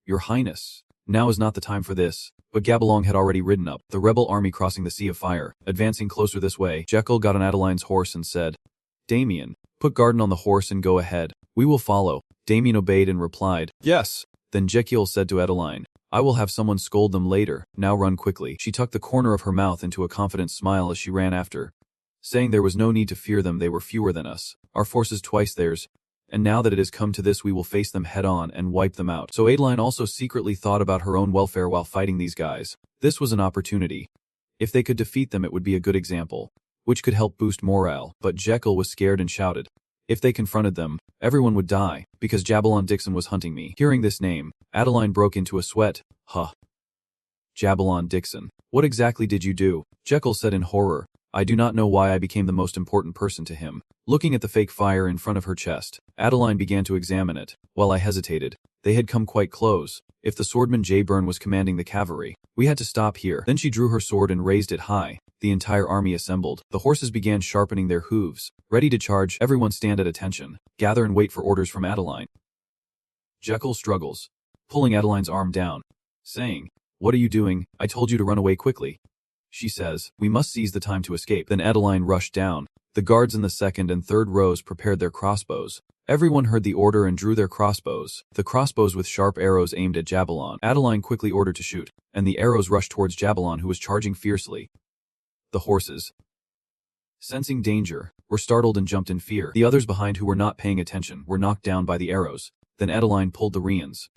"Your Highness, now is not the time for this." But Gabalong had already ridden up, the rebel army crossing the Sea of Fire, advancing closer this way. Jekyll got on Adeline's horse and said, "Damien, put Garden on the horse and go ahead. We will follow." Damien obeyed and replied, "Yes." Then Jekyll said to Adeline, "I will have someone scold them later. Now run quickly." She tucked the corner of her mouth into a confident smile as she ran after, saying there was no need to fear them. They were fewer than us, our forces twice theirs, and now that it has come to this, we will face them head on and wipe them out. So Adeline also secretly thought about her own welfare while fighting these guys. This was an opportunity. If they could defeat them, it would be a good example, which could help boost morale. But Jekyll was scared and shouted, "If they confronted them, everyone would die, because Jabalon Dixon was hunting me." Hearing this name, Adeline broke into a sweat. "Huh. Jabalon Dixon. What exactly did you do?" Jekyll said in horror, "I do not know why I became the most important person to him." Looking at the fake fire in front of her chest, Adeline began to examine it. While I hesitated, they had come quite close. If the swordman J. Byrne was commanding the cavalry, we had to stop here. Then she drew her sword and raised it high. The entire army assembled. The horses began sharpening their hooves, ready to charge. "Everyone stand at attention. Gather and wait for orders from Adeline." Jekyll struggles, pulling Adeline's arm down, saying, "What are you doing? I told you to run away quickly." She says, "We must seize the time to escape." Then Adeline rushed down. The guards in the second and third rows prepared their crossbows. Everyone heard the order and drew their crossbows. The crossbows with sharp arrows aimed at Jabalon. Adeline quickly ordered to shoot, and the arrows rushed towards Jabalon, who was charging fiercely. The horses, sensing danger, were startled and jumped in fear. The others behind, who were not paying attention, were knocked down by the arrows. Then Adeline pulled the reins,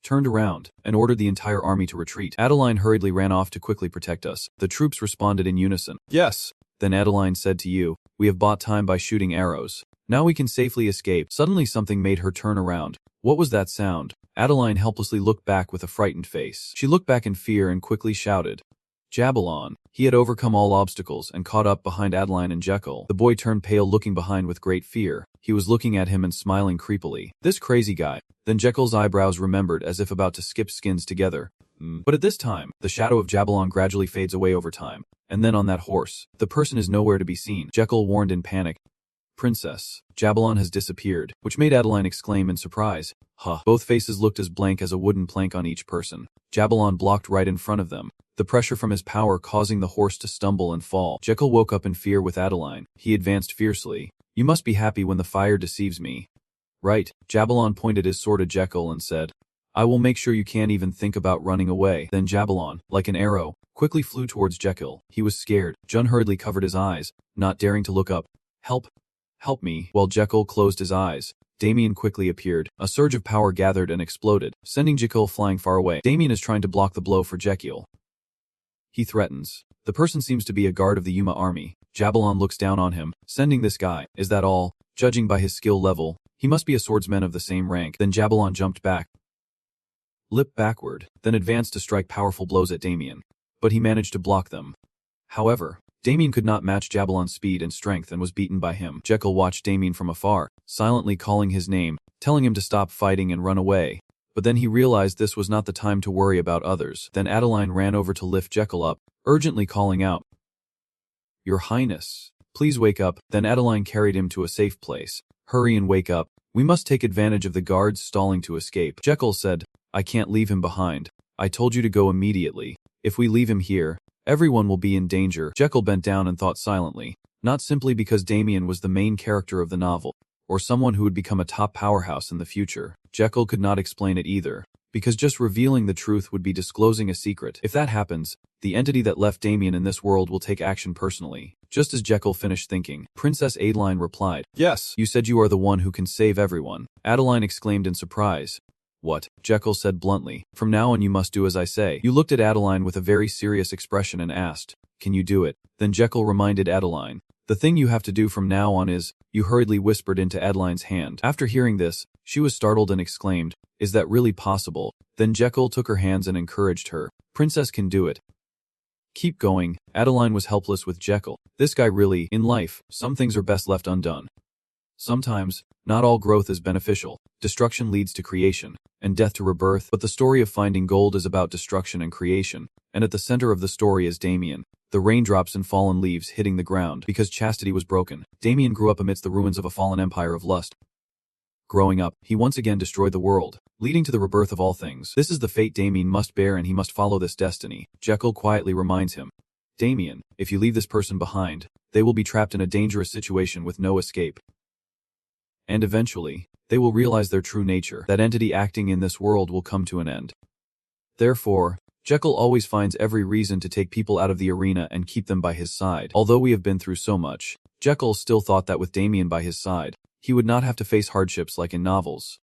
turned around, and ordered the entire army to retreat. Adeline hurriedly ran off to quickly protect us. The troops responded in unison. "Yes." Then Adeline said to you, "We have bought time by shooting arrows. Now we can safely escape." Suddenly something made her turn around. What was that sound? Adeline helplessly looked back with a frightened face. She looked back in fear and quickly shouted, "Jabalon." He had overcome all obstacles and caught up behind Adeline and Jekyll. The boy turned pale, looking behind with great fear. He was looking at him and smiling creepily. This crazy guy. Then Jekyll's eyebrows remembered, as if about to skip skins together. But at this time, the shadow of Jabalon gradually fades away over time. And then on that horse, the person is nowhere to be seen. Jekyll warned in panic, "Princess, Jabalon has disappeared," which made Adeline exclaim in surprise, "Huh." Both faces looked as blank as a wooden plank on each person. Jabalon blocked right in front of them, the pressure from his power causing the horse to stumble and fall. Jekyll woke up in fear with Adeline. He advanced fiercely. "You must be happy when the fire deceives me, right?" Jabalon pointed his sword at Jekyll and said, I will make sure you can't even think about running away. Then Jabalon, like an arrow, quickly flew towards Jekyll. He was scared. Jun hurriedly covered his eyes, not daring to look up. Help! Help me! While Jekyll closed his eyes, Damien quickly appeared. A surge of power gathered and exploded, sending Jekyll flying far away. Damien is trying to block the blow for Jekyll. He threatens. The person seems to be a guard of the Yuma army. Jabalon looks down on him, sending this guy. Is that all? Judging by his skill level, he must be a swordsman of the same rank. Then Jabalon jumped back, leaped backward, then advanced to strike powerful blows at Damien. But he managed to block them. However, Damien could not match Jabalon's speed and strength and was beaten by him. Jekyll watched Damien from afar, silently calling his name, telling him to stop fighting and run away. But then he realized this was not the time to worry about others. Then Adeline ran over to lift Jekyll up, urgently calling out, "Your Highness, please wake up." Then Adeline carried him to a safe place. "Hurry and wake up. We must take advantage of the guards stalling to escape." Jekyll said, "I can't leave him behind. I told you to go immediately. If we leave him here, everyone will be in danger." Jekyll bent down and thought silently, not simply because Damien was the main character of the novel, or someone who would become a top powerhouse in the future. Jekyll could not explain it either, because just revealing the truth would be disclosing a secret. If that happens, the entity that left Damien in this world will take action personally. Just as Jekyll finished thinking, Princess Adeline replied, "Yes, you said you are the one who can save everyone." Adeline exclaimed in surprise. "What?" Jekyll said bluntly. "From now on you must do as I say." You looked at Adeline with a very serious expression and asked, "Can you do it?" Then Jekyll reminded Adeline, "The thing you have to do from now on is," you hurriedly whispered into Adeline's hand. After hearing this, she was startled and exclaimed, "Is that really possible?" Then Jekyll took her hands and encouraged her. "Princess can do it. Keep going." Adeline was helpless with Jekyll. This guy really, in life, some things are best left undone. Sometimes, not all growth is beneficial. Destruction leads to creation, and death to rebirth. But the story of Finding Gold is about destruction and creation, and at the center of the story is Damien. The raindrops and fallen leaves hitting the ground because chastity was broken. Damien grew up amidst the ruins of a fallen empire of lust. Growing up, he once again destroyed the world, leading to the rebirth of all things. This is the fate Damien must bear, and he must follow this destiny. Jekyll quietly reminds him, "Damien, if you leave this person behind, they will be trapped in a dangerous situation with no escape. And eventually, they will realize their true nature. That entity acting in this world will come to an end." Therefore, Jekyll always finds every reason to take people out of the arena and keep them by his side. Although we have been through so much, Jekyll still thought that with Damien by his side, he would not have to face hardships like in novels.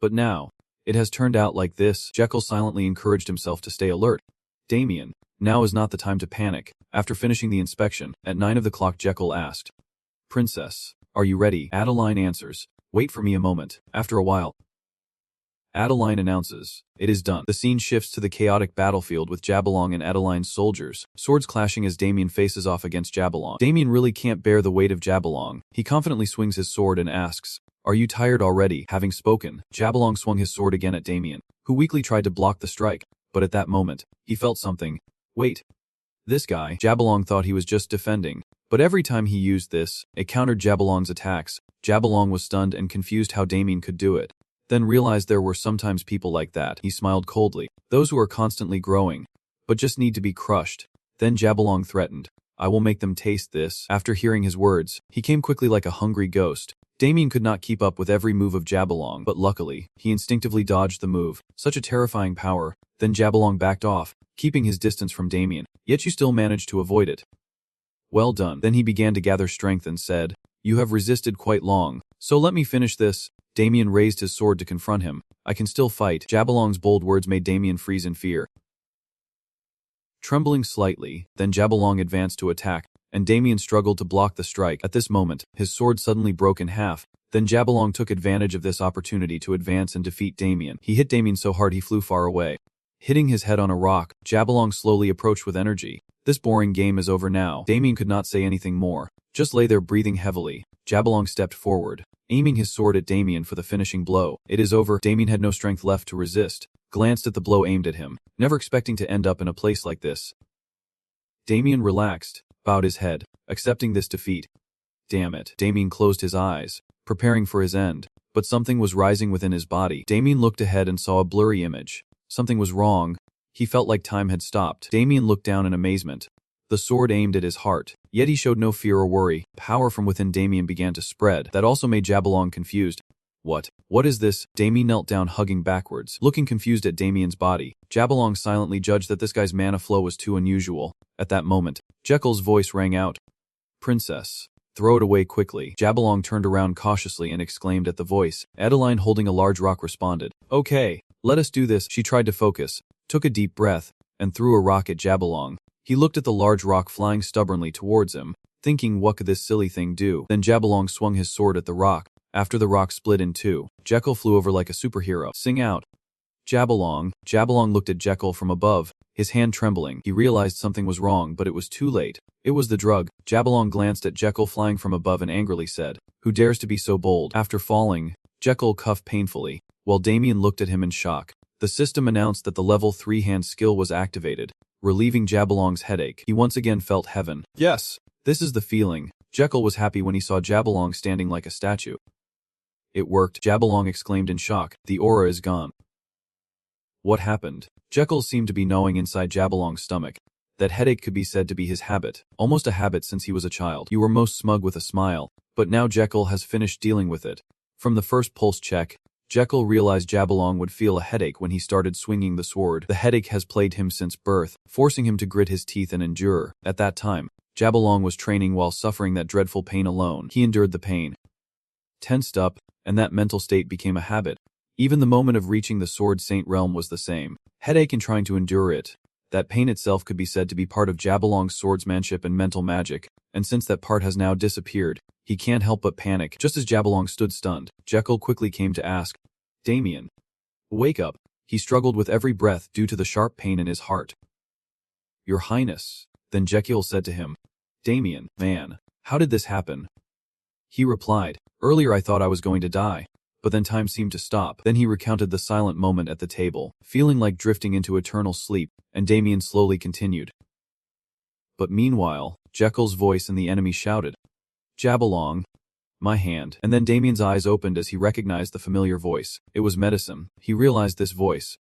But now, it has turned out like this. Jekyll silently encouraged himself to stay alert. "Damien, now is not the time to panic." After finishing the inspection, at 9 of the clock Jekyll asked, "Princess, are you ready?" Adeline answers, "Wait for me a moment." After a while, Adeline announces, "It is done." The scene shifts to the chaotic battlefield with Jabalong and Adeline's soldiers, swords clashing as Damien faces off against Jabalong. Damien really can't bear the weight of Jabalong. He confidently swings his sword and asks, "Are you tired already?" Having spoken, Jabalong swung his sword again at Damien, who weakly tried to block the strike, but at that moment, he felt something. Wait. This guy, Jabalong thought he was just defending, but every time he used this, it countered Jabalong's attacks. Jabalong was stunned and confused how Damien could do it. Then realized there were sometimes people like that. He smiled coldly. Those who are constantly growing, but just need to be crushed. Then Jabalong threatened, "I will make them taste this." After hearing his words, he came quickly like a hungry ghost. Damien could not keep up with every move of Jabalong, but luckily, he instinctively dodged the move. Such a terrifying power. Then Jabalong backed off, keeping his distance from Damien. "Yet you still managed to avoid it. Well done." Then he began to gather strength and said, "You have resisted quite long, so let me finish this." Damien raised his sword to confront him. "I can still fight." Jabalong's bold words made Damien freeze in fear. Trembling slightly, then Jabalong advanced to attack, and Damien struggled to block the strike. At this moment, his sword suddenly broke in half. Then Jabalong took advantage of this opportunity to advance and defeat Damien. He hit Damien so hard he flew far away. Hitting his head on a rock, Jabalong slowly approached with energy. "This boring game is over now." Damien could not say anything more, just lay there breathing heavily. Jabalong stepped forward, aiming his sword at Damien for the finishing blow. "It is over." Damien had no strength left to resist, glanced at the blow aimed at him, never expecting to end up in a place like this. Damien relaxed, bowed his head, accepting this defeat. Damn it. Damien closed his eyes, preparing for his end, but something was rising within his body. Damien looked ahead and saw a blurry image. Something was wrong. He felt like time had stopped. Damien looked down in amazement. The sword aimed at his heart, yet he showed no fear or worry. Power from within Damien began to spread. That also made Jabalong confused. What? What is this? Damien knelt down hugging backwards, looking confused at Damien's body. Jabalong silently judged that this guy's mana flow was too unusual. At that moment, Jekyll's voice rang out. Princess. Throw it away quickly. Jabalong turned around cautiously and exclaimed at the voice. Adeline, holding a large rock, responded. Okay, let us do this. She tried to focus, took a deep breath, and threw a rock at Jabalong. He looked at the large rock flying stubbornly towards him, thinking, what could this silly thing do? Then Jabalong swung his sword at the rock. After the rock split in two, Jekyll flew over like a superhero. Sing out. Jabalong. Jabalong looked at Jekyll from above, his hand trembling. He realized something was wrong, but it was too late. It was the drug. Jabalong glanced at Jekyll flying from above and angrily said, Who dares to be so bold? After falling, Jekyll coughed painfully, while Damien looked at him in shock. The system announced that the level 3 hand skill was activated, relieving Jabalong's headache. He once again felt heaven. Yes, this is the feeling. Jekyll was happy when he saw Jabalong standing like a statue. It worked, Jabalong exclaimed in shock. The aura is gone. What happened? Jekyll seemed to be gnawing inside Jabalong's stomach. That headache could be said to be his habit, almost a habit since he was a child. You were most smug with a smile, but now Jekyll has finished dealing with it. From the first pulse check, Jekyll realized Jabalong would feel a headache when he started swinging the sword. The headache has plagued him since birth, forcing him to grit his teeth and endure. At that time, Jabalong was training while suffering that dreadful pain alone. He endured the pain, tensed up, and that mental state became a habit. Even the moment of reaching the Sword Saint realm was the same. Headache and trying to endure it. That pain itself could be said to be part of Jabalong's swordsmanship and mental magic, and since that part has now disappeared, he can't help but panic. Just as Jabalong stood stunned, Jekyll quickly came to ask, Damien, wake up. He struggled with every breath due to the sharp pain in his heart. Your Highness. Then Jekyll said to him, Damien, man, how did this happen? He replied, Earlier I thought I was going to die, but then time seemed to stop. Then he recounted the silent moment at the table, feeling like drifting into eternal sleep, and Damien slowly continued. But meanwhile, Jekyll's voice and the enemy shouted, Jabalong, my hand. And then Damien's eyes opened as he recognized the familiar voice. It was medicine. He realized this voice.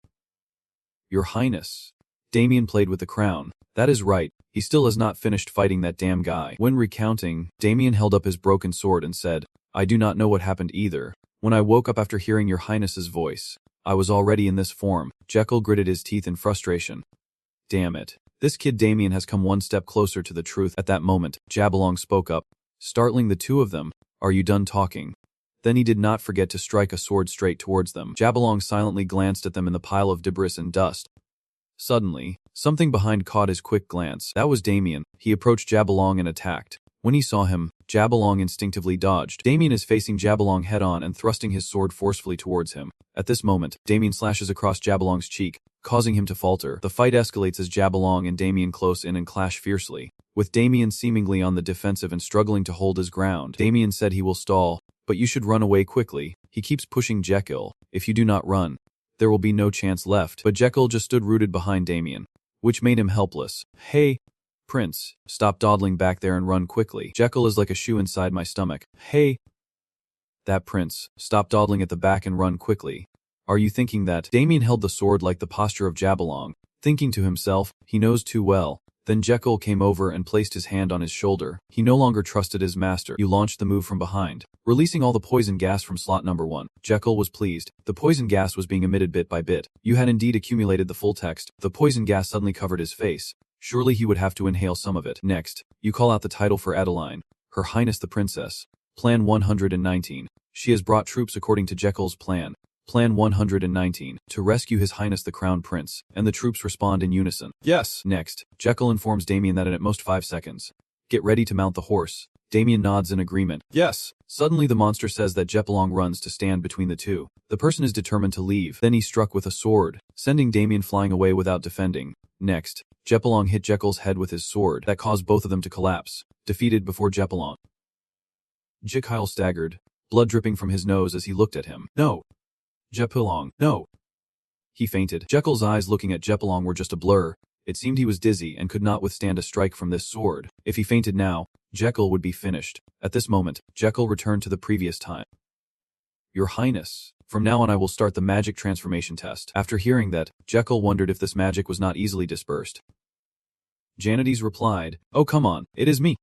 Your Highness. Damien played with the crown. That is right, he still has not finished fighting that damn guy. When recounting, Damien held up his broken sword and said, I do not know what happened either. When I woke up after hearing your Highness's voice, I was already in this form. Jekyll gritted his teeth in frustration. Damn it. This kid Damien has come one step closer to the truth. At that moment, Jabalong spoke up, startling the two of them. Are you done talking? Then he did not forget to strike a sword straight towards them. Jabalong silently glanced at them in the pile of debris and dust. Suddenly, something behind caught his quick glance. That was Damien. He approached Jabalong and attacked. When he saw him, Jabalong instinctively dodged. Damien is facing Jabalong head-on and thrusting his sword forcefully towards him. At this moment, Damien slashes across Jabalong's cheek, causing him to falter. The fight escalates as Jabalong and Damien close in and clash fiercely. With Damien seemingly on the defensive and struggling to hold his ground, Damien said he will stall, but you should run away quickly. He keeps pushing Jekyll. If you do not run, there will be no chance left. But Jekyll just stood rooted behind Damien, which made him helpless. Hey, Prince, stop dawdling back there and run quickly. Jekyll is like a shoe inside my stomach. Hey, that Prince, stop dawdling at the back and run quickly. Are you thinking that? Damien held the sword like the posture of Jabalong, thinking to himself, he knows too well. Then Jekyll came over and placed his hand on his shoulder. He no longer trusted his master. You launched the move from behind, releasing all the poison gas from slot number 1. Jekyll was pleased. The poison gas was being emitted bit by bit. You had indeed accumulated the full text. The poison gas suddenly covered his face. Surely he would have to inhale some of it. Next, you call out the title for Adeline, Her Highness the Princess. Plan 119. She has brought troops according to Jekyll's plan. Plan 119, to rescue His Highness the Crown Prince, and the troops respond in unison. Yes. Next, Jekyll informs Damien that in at most 5 seconds. Get ready to mount the horse. Damien nods in agreement. Yes. Suddenly the monster says that Jabalong runs to stand between the two. The person is determined to leave. Then he struck with a sword, sending Damien flying away without defending. Next, Jabalong hit Jekyll's head with his sword. That caused both of them to collapse, defeated before Jabalong. Jekyll staggered, blood dripping from his nose as he looked at him. No. Jabalong, no. He fainted. Jekyll's eyes looking at Jabalong were just a blur. It seemed he was dizzy and could not withstand a strike from this sword. If he fainted now, Jekyll would be finished. At this moment, Jekyll returned to the previous time. Your Highness, from now on I will start the magic transformation test. After hearing that, Jekyll wondered if this magic was not easily dispersed. Janides replied, Oh come on, it is me.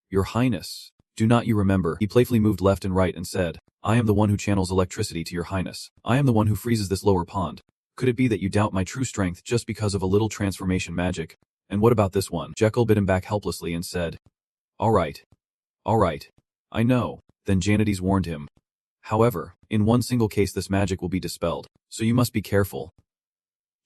Your Highness, do not you remember? He playfully moved left and right and said, I am the one who channels electricity to your highness. I am the one who freezes this lower pond. Could it be that you doubt my true strength just because of a little transformation magic? And what about this one? Jekyll bit him back helplessly and said, All right. I know. Then Janides warned him. However, in one single case this magic will be dispelled, so you must be careful.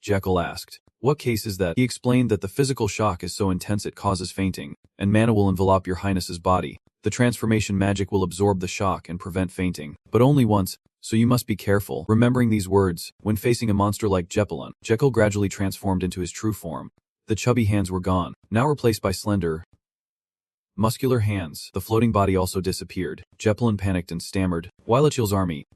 Jekyll asked, What case is that? He explained that the physical shock is so intense it causes fainting, and mana will envelop your highness's body. The transformation magic will absorb the shock and prevent fainting, but only once, so you must be careful. Remembering these words, when facing a monster like Jekyll gradually transformed into his true form. The chubby hands were gone, now replaced by slender, muscular hands. The floating body also disappeared. Jekyll panicked and stammered, Wylachil's army.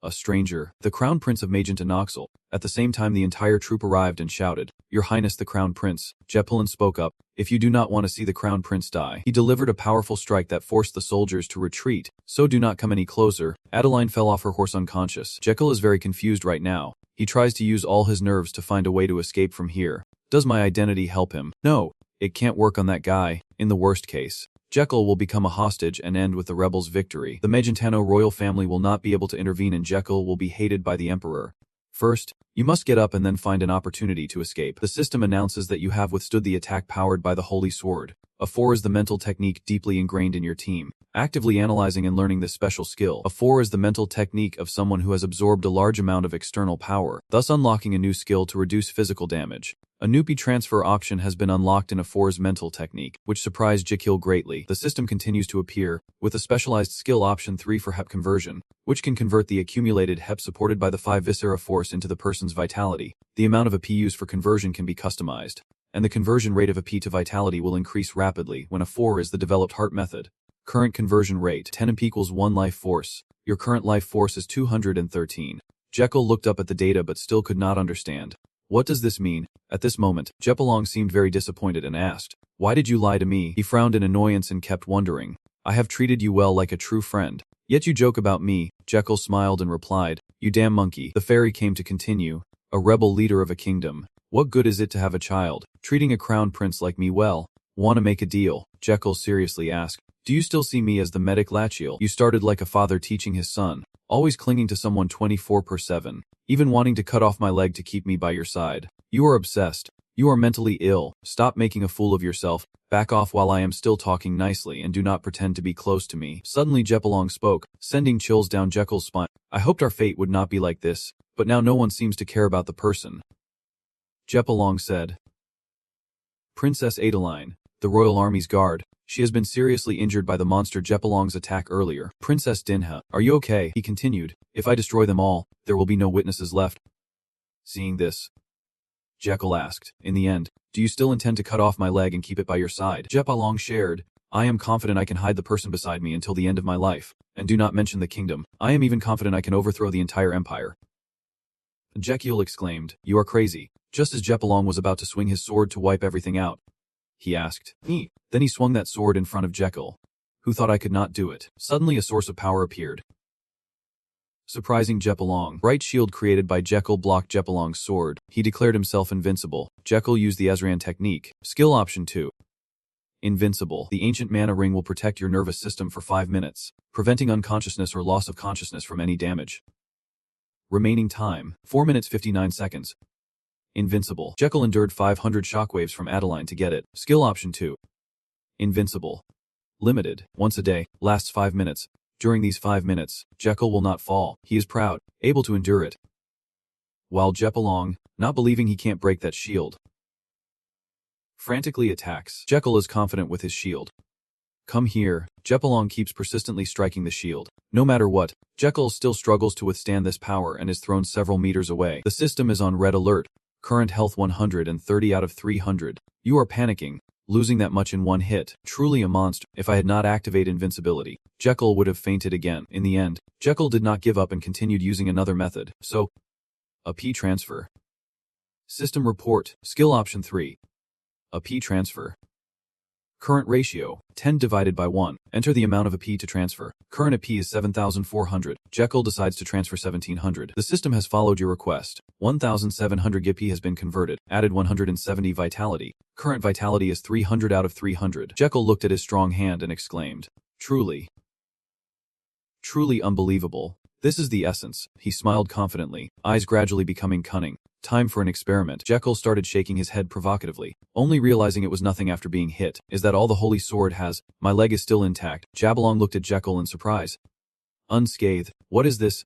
A stranger, the Crown Prince of Magenta Noxel. At the same time the entire troop arrived and shouted, Your Highness the Crown Prince. Jekyll spoke up, If you do not want to see the Crown Prince die. He delivered a powerful strike that forced the soldiers to retreat, so do not come any closer. Adeline fell off her horse unconscious. Jekyll is very confused right now. He tries to use all his nerves to find a way to escape from here. Does my identity help him? No, it can't work on that guy. In the worst case, Jekyll will become a hostage and end with the rebels' victory. The Magentano royal family will not be able to intervene and Jekyll will be hated by the Emperor. First, you must get up and then find an opportunity to escape. The system announces that you have withstood the attack powered by the Holy Sword. A 4 is the mental technique deeply ingrained in your team. Actively analyzing and learning this special skill. A 4 is the mental technique of someone who has absorbed a large amount of external power, thus unlocking a new skill to reduce physical damage. A Nupi transfer option has been unlocked in a 4's mental technique, which surprised Jekyll greatly. The system continues to appear, with a specialized skill option 3 for HEP conversion, which can convert the accumulated HEP supported by the 5 viscera force into the person's vitality. The amount of AP used for conversion can be customized, and the conversion rate of AP to vitality will increase rapidly when a 4 is the developed heart method. Current conversion rate 10 AP equals 1 life force. Your current life force is 213. Jekyll looked up at the data but still could not understand. What does this mean? At this moment, Jekyll seemed very disappointed and asked, Why did you lie to me? He frowned in annoyance and kept wondering. I have treated you well like a true friend. Yet you joke about me. Jekyll smiled and replied, You damn monkey. The fairy came to continue. A rebel leader of a kingdom. What good is it to have a child? Treating a crown prince like me well. Wanna make a deal? Jekyll seriously asked. Do you still see me as the medic Lachiel? You started like a father teaching his son, always clinging to someone 24/7, even wanting to cut off my leg to keep me by your side. You are obsessed. You are mentally ill. Stop making a fool of yourself. Back off while I am still talking nicely and do not pretend to be close to me. Suddenly Jekyll spoke, sending chills down Jekyll's spine. I hoped our fate would not be like this, but now no one seems to care about the person. Jekyll said. Princess Adeline, the royal army's guard. She has been seriously injured by the monster Jekyll's attack earlier. Princess Dinha, are you okay? He continued. If I destroy them all, there will be no witnesses left. Seeing this, Jekyll asked, in the end, do you still intend to cut off my leg and keep it by your side? Jekyll shared, I am confident I can hide the person beside me until the end of my life, and do not mention the kingdom. I am even confident I can overthrow the entire empire. Jekyll exclaimed, You are crazy. Just as Jekyll was about to swing his sword to wipe everything out, he asked. Then he swung that sword in front of Jekyll, who thought I could not do it. Suddenly a source of power appeared, surprising Jekyll. Bright shield created by Jekyll blocked Jekyll's sword. He declared himself invincible. Jekyll used the Azran technique. Skill option 2. Invincible. The ancient mana ring will protect your nervous system for 5 minutes, preventing unconsciousness or loss of consciousness from any damage. Remaining time, 4 minutes 59 seconds. Invincible. Jekyll endured 500 shockwaves from Adeline to get it. Skill option 2. Invincible. Limited. Once a day. Lasts 5 minutes. During these 5 minutes, Jekyll will not fall. He is proud, able to endure it. While Jekyll, not believing he can't break that shield, frantically attacks. Jekyll is confident with his shield. Come here. Jekyll keeps persistently striking the shield. No matter what, Jekyll still struggles to withstand this power and is thrown several meters away. The system is on red alert. Current health 130 out of 300. You are panicking. Losing that much in one hit. Truly a monster. If I had not activated invincibility, Jekyll would have fainted again. In the end, Jekyll did not give up and continued using another method. So, a P transfer. System report. Skill option 3. A P transfer. Current ratio, 10 divided by 1. Enter the amount of AP to transfer. Current AP is 7,400. Jekyll decides to transfer 1,700. The system has followed your request. 1,700 AP has been converted. Added 170 vitality. Current vitality is 300 out of 300. Jekyll looked at his strong hand and exclaimed, Truly Truly unbelievable. This is the essence. He smiled confidently, eyes gradually becoming cunning. Time for an experiment. Jekyll started shaking his head provocatively, only realizing it was nothing after being hit. Is that all the holy sword has? My leg is still intact. Jabberlong looked at Jekyll in surprise. Unscathed. What is this?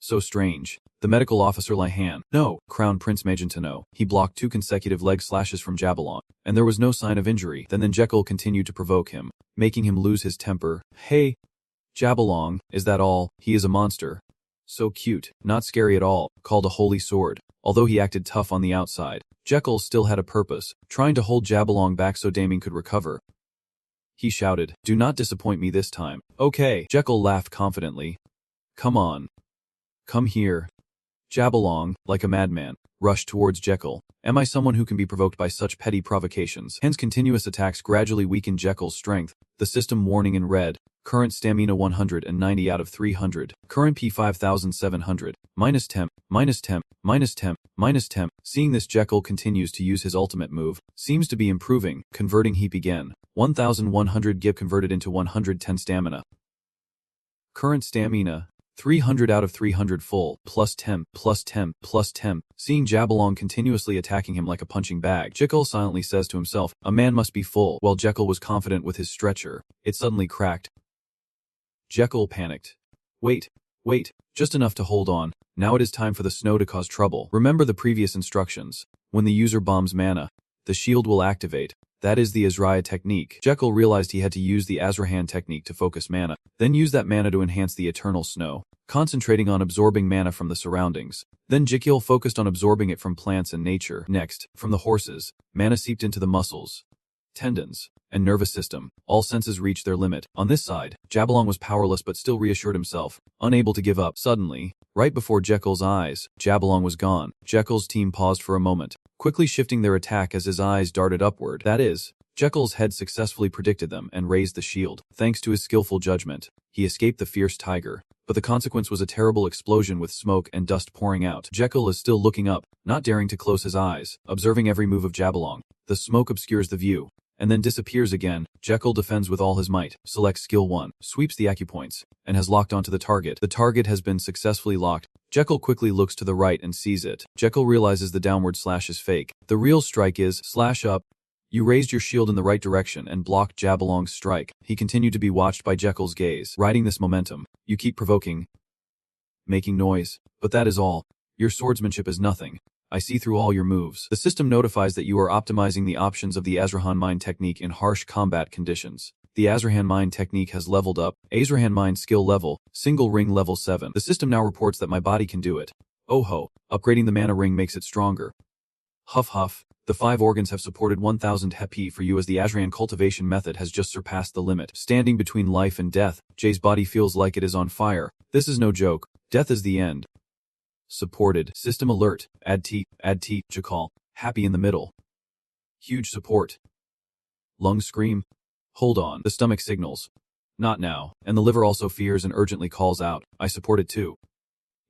So strange. The medical officer Lihan. No, Crown Prince Magentano. He blocked 2 consecutive leg slashes from Jabberlong, and there was no sign of injury. Then Jekyll continued to provoke him, making him lose his temper. Hey, Jabberlong, is that all? He is a monster. So cute, not scary at all, called a holy sword. Although he acted tough on the outside, Jekyll still had a purpose, trying to hold Jabberlong back so Damien could recover. He shouted, do not disappoint me this time. Okay. Jekyll laughed confidently. Come on. Come here. Jabberlong, like a madman, rushed towards Jekyll. Am I someone who can be provoked by such petty provocations? Hence continuous attacks gradually weakened Jekyll's strength, the system warning in red. Current stamina 190 out of 300. Current P 5700. Minus temp, minus temp, minus temp, minus temp. Seeing this, Jekyll continues to use his ultimate move. Seems to be improving. Converting heap again. 1100 GIP converted into 110 stamina. Current stamina 300 out of 300 full, plus temp, plus temp, plus temp. Seeing Jabberlong continuously attacking him like a punching bag, Jekyll silently says to himself, a man must be full. While Jekyll was confident with his stretcher, it suddenly cracked. Jekyll panicked. Wait, just enough to hold on. Now it is time for the snow to cause trouble. Remember the previous instructions. When the user bombs mana, the shield will activate. That is the Azraya technique. Jekyll realized he had to use the Azrahan technique to focus mana, then use that mana to enhance the eternal snow, concentrating on absorbing mana from the surroundings. Then Jekyll focused on absorbing it from plants and nature. Next, from the horses, mana seeped into the muscles, tendons, and nervous system. All senses reached their limit. On this side, Jabberlong was powerless but still reassured himself, unable to give up. Suddenly, right before Jekyll's eyes, Jabberlong was gone. Jekyll's team paused for a moment, quickly shifting their attack as his eyes darted upward. That is, Jekyll's head successfully predicted them and raised the shield. Thanks to his skillful judgment, he escaped the fierce tiger. But the consequence was a terrible explosion with smoke and dust pouring out. Jekyll is still looking up, not daring to close his eyes, observing every move of Jabberlong. The smoke obscures the view, and then disappears again. Jekyll defends with all his might, selects skill 1, sweeps the acupoints, and has locked onto the target. The target has been successfully locked. Jekyll quickly looks to the right and sees it. Jekyll realizes the downward slash is fake. The real strike is slash up. You raised your shield in the right direction and blocked Jabberlong's strike. He continued to be watched by Jekyll's gaze. Riding this momentum, you keep provoking, making noise, but that is all. Your swordsmanship is nothing. I see through all your moves. The system notifies that you are optimizing the options of the Azrahan Mind technique in harsh combat conditions. The Azrahan Mind technique has leveled up. Azrahan Mind skill level, single ring level 7. The system now reports that my body can do it. Oh ho, upgrading the mana ring makes it stronger. Huff huff. The 5 organs have supported 1000 HP for you as the Azrahan cultivation method has just surpassed the limit. Standing between life and death, Jay's body feels like it is on fire. This is no joke. Death is the end. Supported. System alert. Add T, Jekyll. Happy in the middle. Huge support. Lung scream. Hold on. The stomach signals. Not now. And the liver also fears and urgently calls out. I support it too.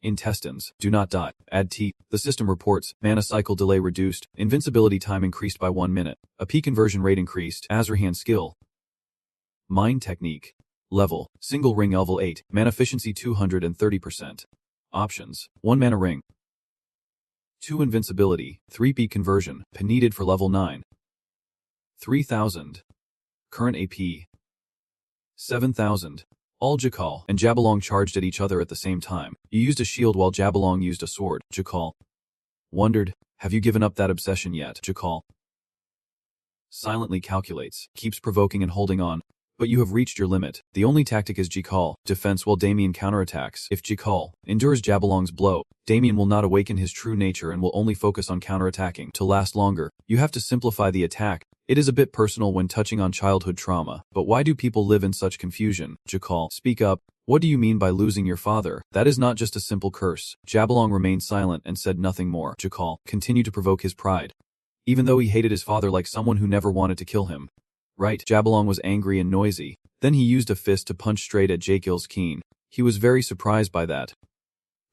Intestines. Do not die. Add T. The system reports. Mana cycle delay reduced. Invincibility time increased by 1 minute. A P conversion rate increased. Azrahan skill. Mind technique. Level. Single ring level 8. Mana efficiency 230%. Options. 1 mana ring. 2 invincibility. 3 P conversion. P needed for level 9. 3000. Current AP. 7000. All Jekyll and Jabberlong charged at each other at the same time. You used a shield while Jabberlong used a sword. Jekyll wondered, have you given up that obsession yet? Jekyll silently calculates, keeps provoking and holding on. But you have reached your limit. The only tactic is Jekyll defense while Damien counterattacks. If Jekyll endures Jabberlong's blow, Damien will not awaken his true nature and will only focus on counterattacking. To last longer, you have to simplify the attack. It is a bit personal when touching on childhood trauma, but why do people live in such confusion? Jekyll, speak up. What do you mean by losing your father? That is not just a simple curse. Jabberlong remained silent and said nothing more. Jekyll continued to provoke his pride, even though he hated his father like someone who never wanted to kill him. Right, Jabberlong was angry and noisy. Then he used a fist to punch straight at Jekyll's keen. He was very surprised by that,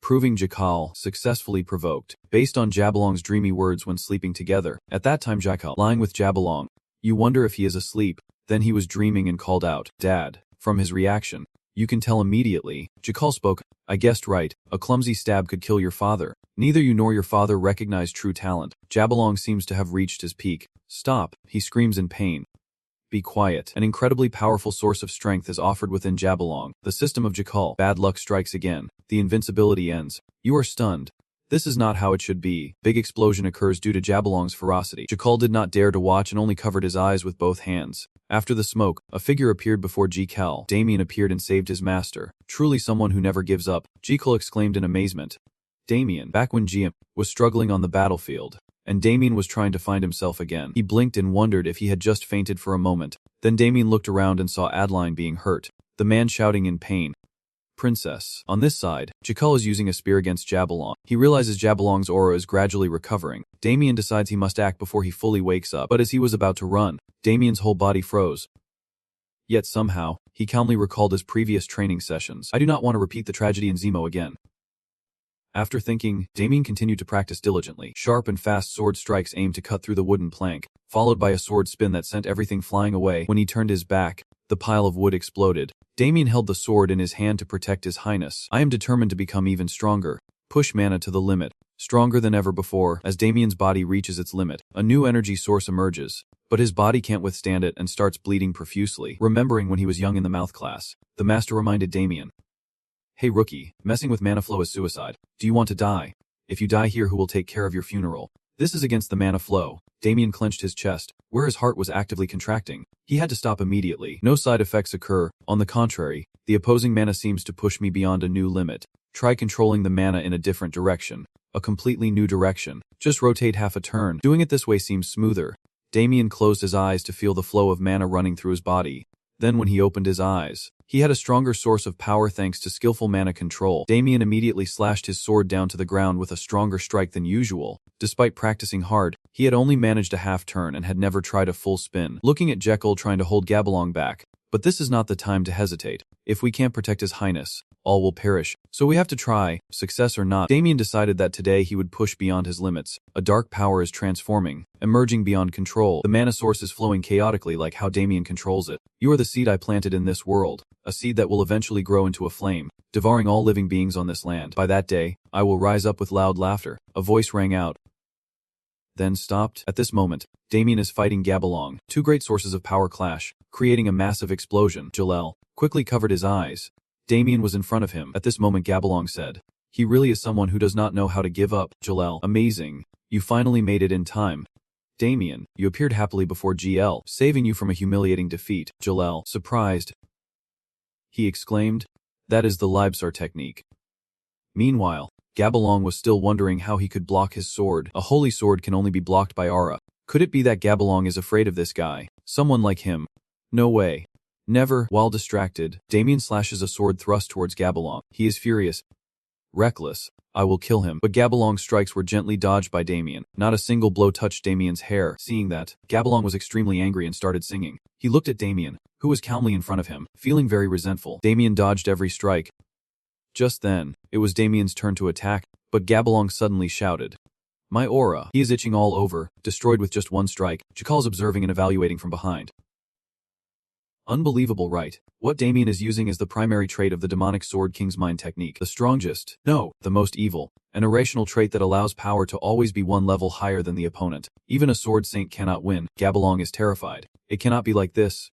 proving Jekyll successfully provoked, based on Jabberlong's dreamy words when sleeping together. At that time Jekyll lying with Jabberlong. You wonder if he is asleep. Then he was dreaming and called out, Dad. From his reaction, You can tell immediately. Jakal spoke. I guessed right. A clumsy stab could kill your father. Neither you nor your father recognize true talent. Jabalong seems to have reached his peak. Stop, he screams in pain. Be quiet. An incredibly powerful source of strength is offered within Jabalong. The system of Jakal. Bad luck strikes again. The invincibility ends. You are stunned. This is not how it should be. Big explosion occurs due to Jabalong's ferocity. Jakal did not dare to watch and only covered his eyes with both hands. After the smoke, a figure appeared before Jakal. Damien appeared and saved his master. Truly someone who never gives up, Jakal exclaimed in amazement. Damien, back when Jiam was struggling on the battlefield, and Damien was trying to find himself again. He blinked and wondered if he had just fainted for a moment. Then Damien looked around and saw Adeline being hurt, the man shouting in pain. Princess. On this side, Jakal is using a spear against Jabalong. He realizes Jabalong's aura is gradually recovering. Damien decides he must act before he fully wakes up, but as he was about to run, Damien's whole body froze. Yet somehow, he calmly recalled his previous training sessions. I do not want to repeat the tragedy in Zemo again. After thinking, Damien continued to practice diligently. Sharp and fast sword strikes aimed to cut through the wooden plank, followed by a sword spin that sent everything flying away. When he turned his back, the pile of wood exploded. Damien held the sword in his hand to protect his highness. I am determined to become even stronger. Push mana to the limit. Stronger than ever before. As Damien's body reaches its limit, a new energy source emerges. But his body can't withstand it and starts bleeding profusely. Remembering when he was young in the mouth class, the master reminded Damien. Hey rookie, messing with mana flow is suicide. Do you want to die? If you die here, who will take care of your funeral? This is against the mana flow. Damien clenched his chest, where his heart was actively contracting. He had to stop immediately. No side effects occur. On the contrary, the opposing mana seems to push me beyond a new limit. Try controlling the mana in a different direction. A completely new direction. Just rotate half a turn. Doing it this way seems smoother. Damien closed his eyes to feel the flow of mana running through his body. Then when he opened his eyes, he had a stronger source of power thanks to skillful mana control. Damien immediately slashed his sword down to the ground with a stronger strike than usual. Despite practicing hard, he had only managed a half turn and had never tried a full spin. Looking at Jekyll trying to hold Jabalong back. But this is not the time to hesitate. If we can't protect his highness, all will perish. So we have to try, success or not. Damien decided that today he would push beyond his limits. A dark power is transforming, emerging beyond control. The mana source is flowing chaotically like how Damien controls it. You are the seed I planted in this world, a seed that will eventually grow into a flame, devouring all living beings on this land. By that day, I will rise up with loud laughter. A voice rang out. Then stopped. At this moment, Damien is fighting Jabalong. Two great sources of power clash, creating a massive explosion. Jalel quickly covered his eyes. Damien was in front of him. At this moment Jabalong said, he really is someone who does not know how to give up. Jalel, amazing. You finally made it in time. Damien, you appeared happily before GL, saving you from a humiliating defeat. Jalel, surprised. He exclaimed, that is the Libsar technique. Meanwhile, Jabalong was still wondering how he could block his sword. A holy sword can only be blocked by aura. Could it be that Jabalong is afraid of this guy? Someone like him? No way. Never. While distracted, Damien slashes a sword thrust towards Jabalong. He is furious. Reckless. I will kill him. But Jabalong's strikes were gently dodged by Damien. Not a single blow touched Damien's hair. Seeing that, Jabalong was extremely angry and started singing. He looked at Damien, who was calmly in front of him, feeling very resentful. Damien dodged every strike. Just then, it was Damien's turn to attack, but Jabalong suddenly shouted. My aura. He is itching all over, destroyed with just one strike. Jakal's observing and evaluating from behind. Unbelievable, right? What Damien is using is the primary trait of the demonic sword King's Mind technique. The strongest, no, the most evil. An irrational trait that allows power to always be one level higher than the opponent. Even a sword saint cannot win. Jabalong is terrified. It cannot be like this.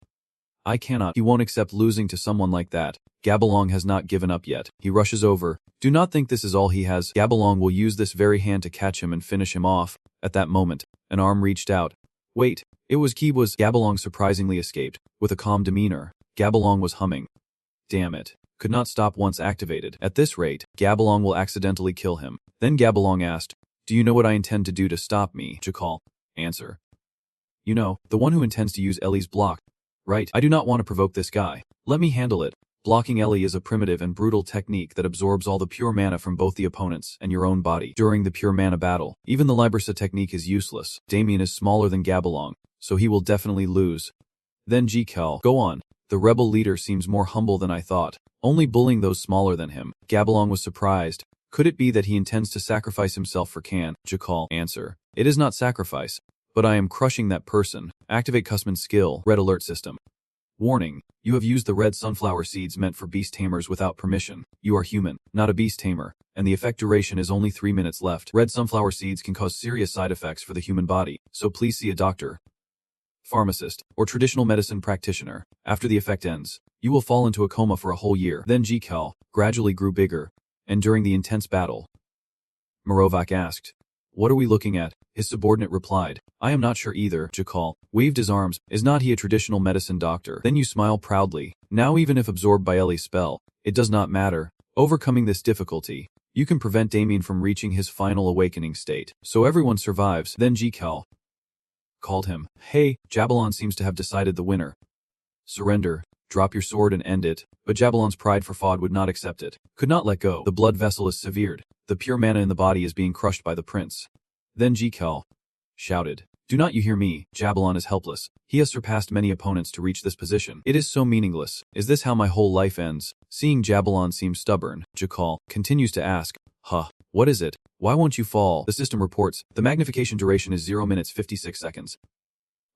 I cannot. He won't accept losing to someone like that. Jabalong has not given up yet. He rushes over. Do not think this is all he has. Jabalong will use this very hand to catch him and finish him off. At that moment, an arm reached out. Wait. It was Kiba's. Jabalong surprisingly escaped. With a calm demeanor, Jabalong was humming. Damn it. Could not stop once activated. At this rate, Jabalong will accidentally kill him. Then Jabalong asked, do you know what I intend to do to stop me? Jakal. Answer. You know, the one who intends to use Ellie's block. Right. I do not want to provoke this guy. Let me handle it. Blocking Ellie is a primitive and brutal technique that absorbs all the pure mana from both the opponents and your own body. During the pure mana battle, even the Libersa technique is useless. Damien is smaller than Jabalong, so he will definitely lose. Then Jakal, go on. The rebel leader seems more humble than I thought, only bullying those smaller than him. Jabalong was surprised. Could it be that he intends to sacrifice himself for Can? Jakal, answer. It is not sacrifice, but I am crushing that person. Activate Cussman's skill. Red alert system. Warning. You have used the red sunflower seeds meant for beast tamers without permission. You are human, not a beast tamer, and the effect duration is only 3 minutes left. Red sunflower seeds can cause serious side effects for the human body, so please see a doctor, pharmacist, or traditional medicine practitioner. After the effect ends, you will fall into a coma for a whole year. Then Jikal gradually grew bigger, and during the intense battle, Morovak asked, "What are we looking at?" His subordinate replied, "I am not sure either." Jikal waved his arms. "Is not he a traditional medicine doctor?" Then you smile proudly. "Now even if absorbed by Ellie's spell, it does not matter. Overcoming this difficulty, you can prevent Damien from reaching his final awakening state. So everyone survives." Then Jikal called him. "Hey, Jabalon seems to have decided the winner. Surrender, drop your sword and end it." But Jabalon's pride for Fod would not accept it. Could not let go. The blood vessel is severed. The pure mana in the body is being crushed by the prince. Then Jikal shouted, "Do not you hear me? Jabalon is helpless. He has surpassed many opponents to reach this position. It is so meaningless. Is this how my whole life ends?" Seeing Jabalon seem stubborn, Jikal continues to ask, What is it? Why won't you fall?" The system reports, the magnification duration is 0 minutes 56 seconds.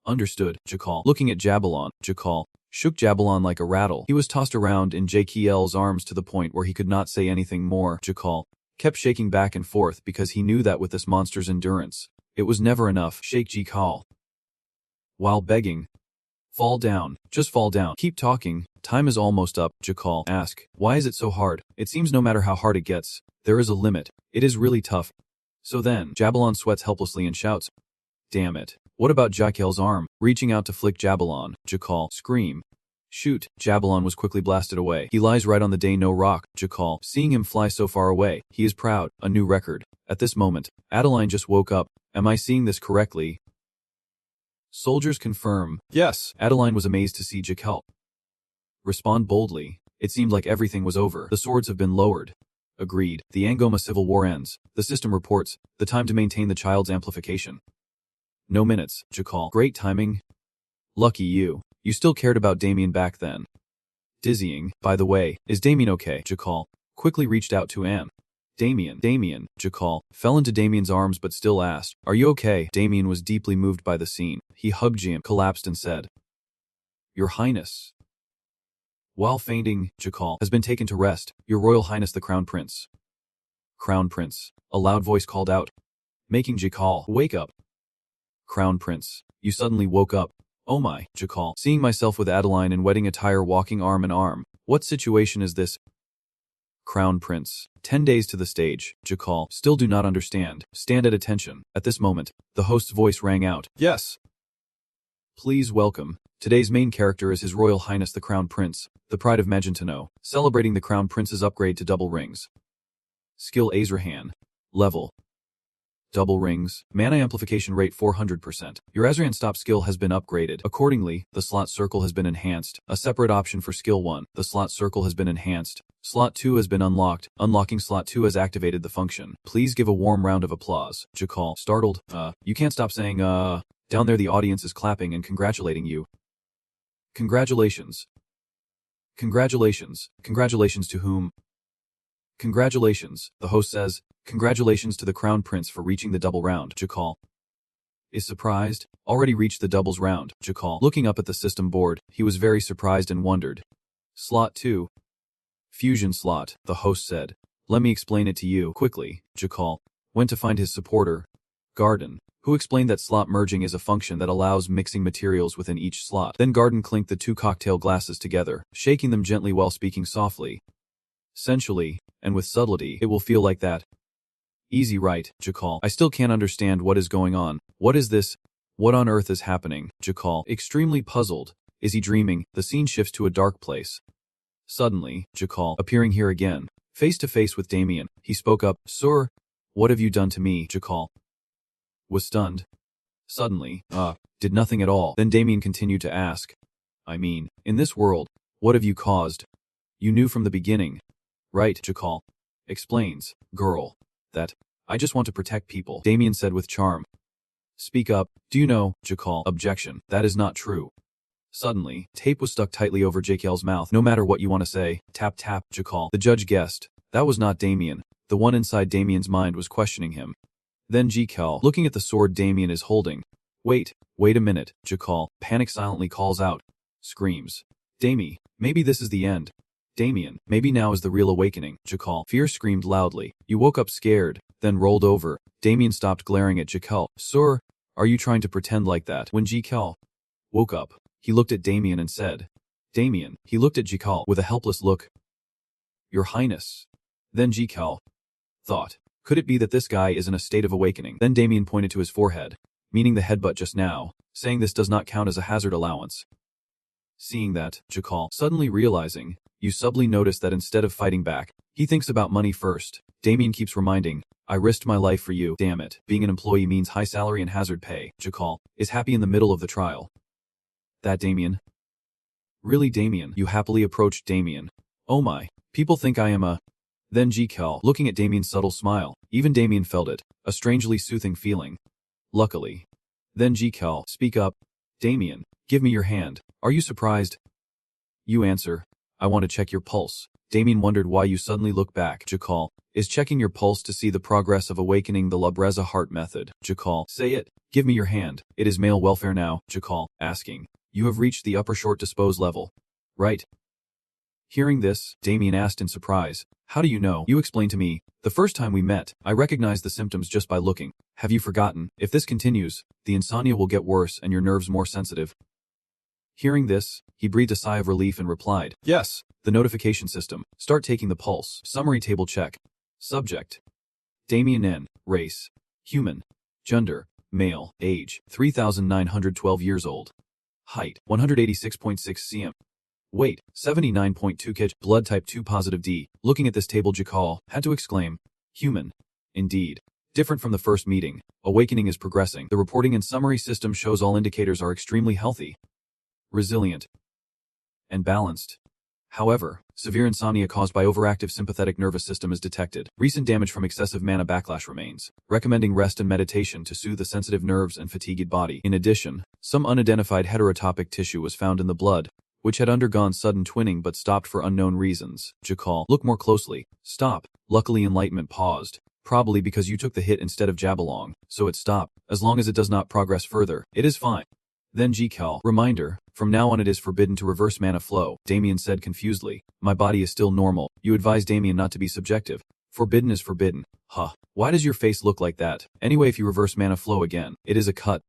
Understood, Jikal. Looking at Jabalon, Jikal shook Jabalon like a rattle. He was tossed around in JKL's arms to the point where he could not say anything more. Jikal kept shaking back and forth because he knew that with this monster's endurance, it was never enough. Shake Jikal while begging, "Fall down, just fall down. Keep talking, time is almost up." Jikal asked, "Why is it so hard? It seems no matter how hard it gets, there is a limit. It is really tough." So then, Jabalon sweats helplessly and shouts, "Damn it. What about Jikal's arm?" Reaching out to flick Jabalon, Jikal scream. "Shoot." Jabalon was quickly blasted away. He lies right on the Day No Rock. Jikal, seeing him fly so far away, he is proud. A new record. At this moment, Adeline just woke up. Am I seeing this correctly? Soldiers confirm. Yes. Adeline was amazed to see Jikal respond boldly. It seemed like everything was over. The swords have been lowered. Agreed. The Angoma civil war ends. The system reports, the time to maintain the child's amplification. No minutes. Jikal. Great timing. Lucky you. You still cared about Damien back then. Dizzying. By the way, is Damien okay? Jikal quickly reached out to Anne. Damien. Jikal fell into Damien's arms but still asked, "Are you okay?" Damien was deeply moved by the scene. He hugged Jim, collapsed and said, "Your Highness." While fainting, Jikal has been taken to rest. "Your Royal Highness the Crown Prince." Crown Prince. A loud voice called out, making Jikal wake up. Crown Prince. You suddenly woke up. Oh my, Jikal. Seeing myself with Adeline in wedding attire walking arm in arm. What situation is this? Crown Prince. 10 days to the stage. Jikal. Still do not understand. Stand at attention. At this moment, the host's voice rang out. Yes. Please welcome. Today's main character is His Royal Highness the Crown Prince, the pride of Magentano, celebrating the Crown Prince's upgrade to double rings. Skill Azrahan. Level. Double rings. Mana amplification rate 400%. Your Azrahan stop skill has been upgraded. Accordingly, the slot circle has been enhanced. A separate option for skill 1. The slot circle has been enhanced. Slot 2 has been unlocked. Unlocking slot 2 has activated the function. Please give a warm round of applause. Jikal. Startled. You can't stop saying, Down there the audience is clapping and congratulating you. Congratulations. Congratulations. Congratulations to whom? Congratulations, the host says. Congratulations to the Crown Prince for reaching the double round. Jikal is surprised. Already reached the doubles round. Jikal, looking up at the system board, he was very surprised and wondered. Slot 2. Fusion slot, the host said. Let me explain it to you. Quickly, Jikal went to find his supporter, Garden, who explained that slot merging is a function that allows mixing materials within each slot. Then Garden clinked the 2 cocktail glasses together, shaking them gently while speaking softly. Sensually, and with subtlety, it will feel like that. Easy right, Jikal. I still can't understand what is going on. What is this? What on earth is happening? Jikal, extremely puzzled. Is he dreaming? The scene shifts to a dark place. Suddenly, Jikal, appearing here again, face to face with Damien, he spoke up. Sir, what have you done to me? Jikal was stunned. Suddenly, did nothing at all. Then Damien continued to ask. I mean, in this world, what have you caused? You knew from the beginning. Right, Jikal explains. Girl. That. I just want to protect people, Damien said with charm. Speak up. Do you know? Jikal. Objection. That is not true. Suddenly, tape was stuck tightly over Jkal's mouth. No matter what you want to say. Tap tap, Jikal. The judge guessed. That was not Damien. The one inside Damien's mind was questioning him. Then Jkal, looking at the sword Damien is holding. Wait a minute, Jkal, panic silently calls out. Screams. Damien, maybe this is the end. Damien, maybe now is the real awakening. Jakal. Fear screamed loudly. You woke up scared, then rolled over. Damien stopped glaring at Jakal. Sir, are you trying to pretend like that? When Jakal woke up, he looked at Damien and said, Damien. He looked at Jakal with a helpless look. Your Highness. Then Jakal thought, could it be that this guy is in a state of awakening? Then Damien pointed to his forehead, meaning the headbutt just now, saying this does not count as a hazard allowance. Seeing that, Jakal, suddenly realizing, you subtly notice that instead of fighting back, he thinks about money first. Damien keeps reminding, I risked my life for you. Damn it, being an employee means high salary and hazard pay. Jakal is happy in the middle of the trial. That Damien? Really Damien? You happily approached Damien. Oh my, people think I am a... Then Jakal, looking at Damien's subtle smile, even Damien felt it, a strangely soothing feeling. Luckily. Then Jakal, speak up. Damien, give me your hand. Are you surprised? You answer, I want to check your pulse. Damien wondered why you suddenly look back. Jakal is checking your pulse to see the progress of awakening the La Breza heart method. Jakal, say it. Give me your hand. It is male welfare now. Jakal, asking. You have reached the upper short dispose level. Right? Hearing this, Damien asked in surprise. How do you know? You explained to me. The first time we met, I recognized the symptoms just by looking. Have you forgotten? If this continues, the insomnia will get worse and your nerves more sensitive. Hearing this, he breathed a sigh of relief and replied, yes. The notification system. Start taking the pulse. Summary table check. Subject. Damien N. Race. Human. Gender. Male. Age. 3,912 years old. Height. 186.6 cm. Weight. 79.2 kg. Blood type 2 positive D. Looking at this table, Jakal had to exclaim, human. Indeed. Different from the first meeting. Awakening is progressing. The reporting and summary system shows all indicators are extremely healthy, resilient, and balanced. However, severe insomnia caused by overactive sympathetic nervous system is detected. Recent damage from excessive mana backlash remains, recommending rest and meditation to soothe the sensitive nerves and fatigued body. In addition, some unidentified heterotopic tissue was found in the blood, which had undergone sudden twinning but stopped for unknown reasons. Jakal, look more closely. Stop. Luckily Enlightenment paused, probably because you took the hit instead of Jabalong, so it stopped. As long as it does not progress further, it is fine. Then Jakal, reminder, from now on it is forbidden to reverse mana flow. Damien said confusedly, my body is still normal. You advise Damien not to be subjective. Forbidden is forbidden. Huh. Why does your face look like that? Anyway, if you reverse mana flow again, it is a cut.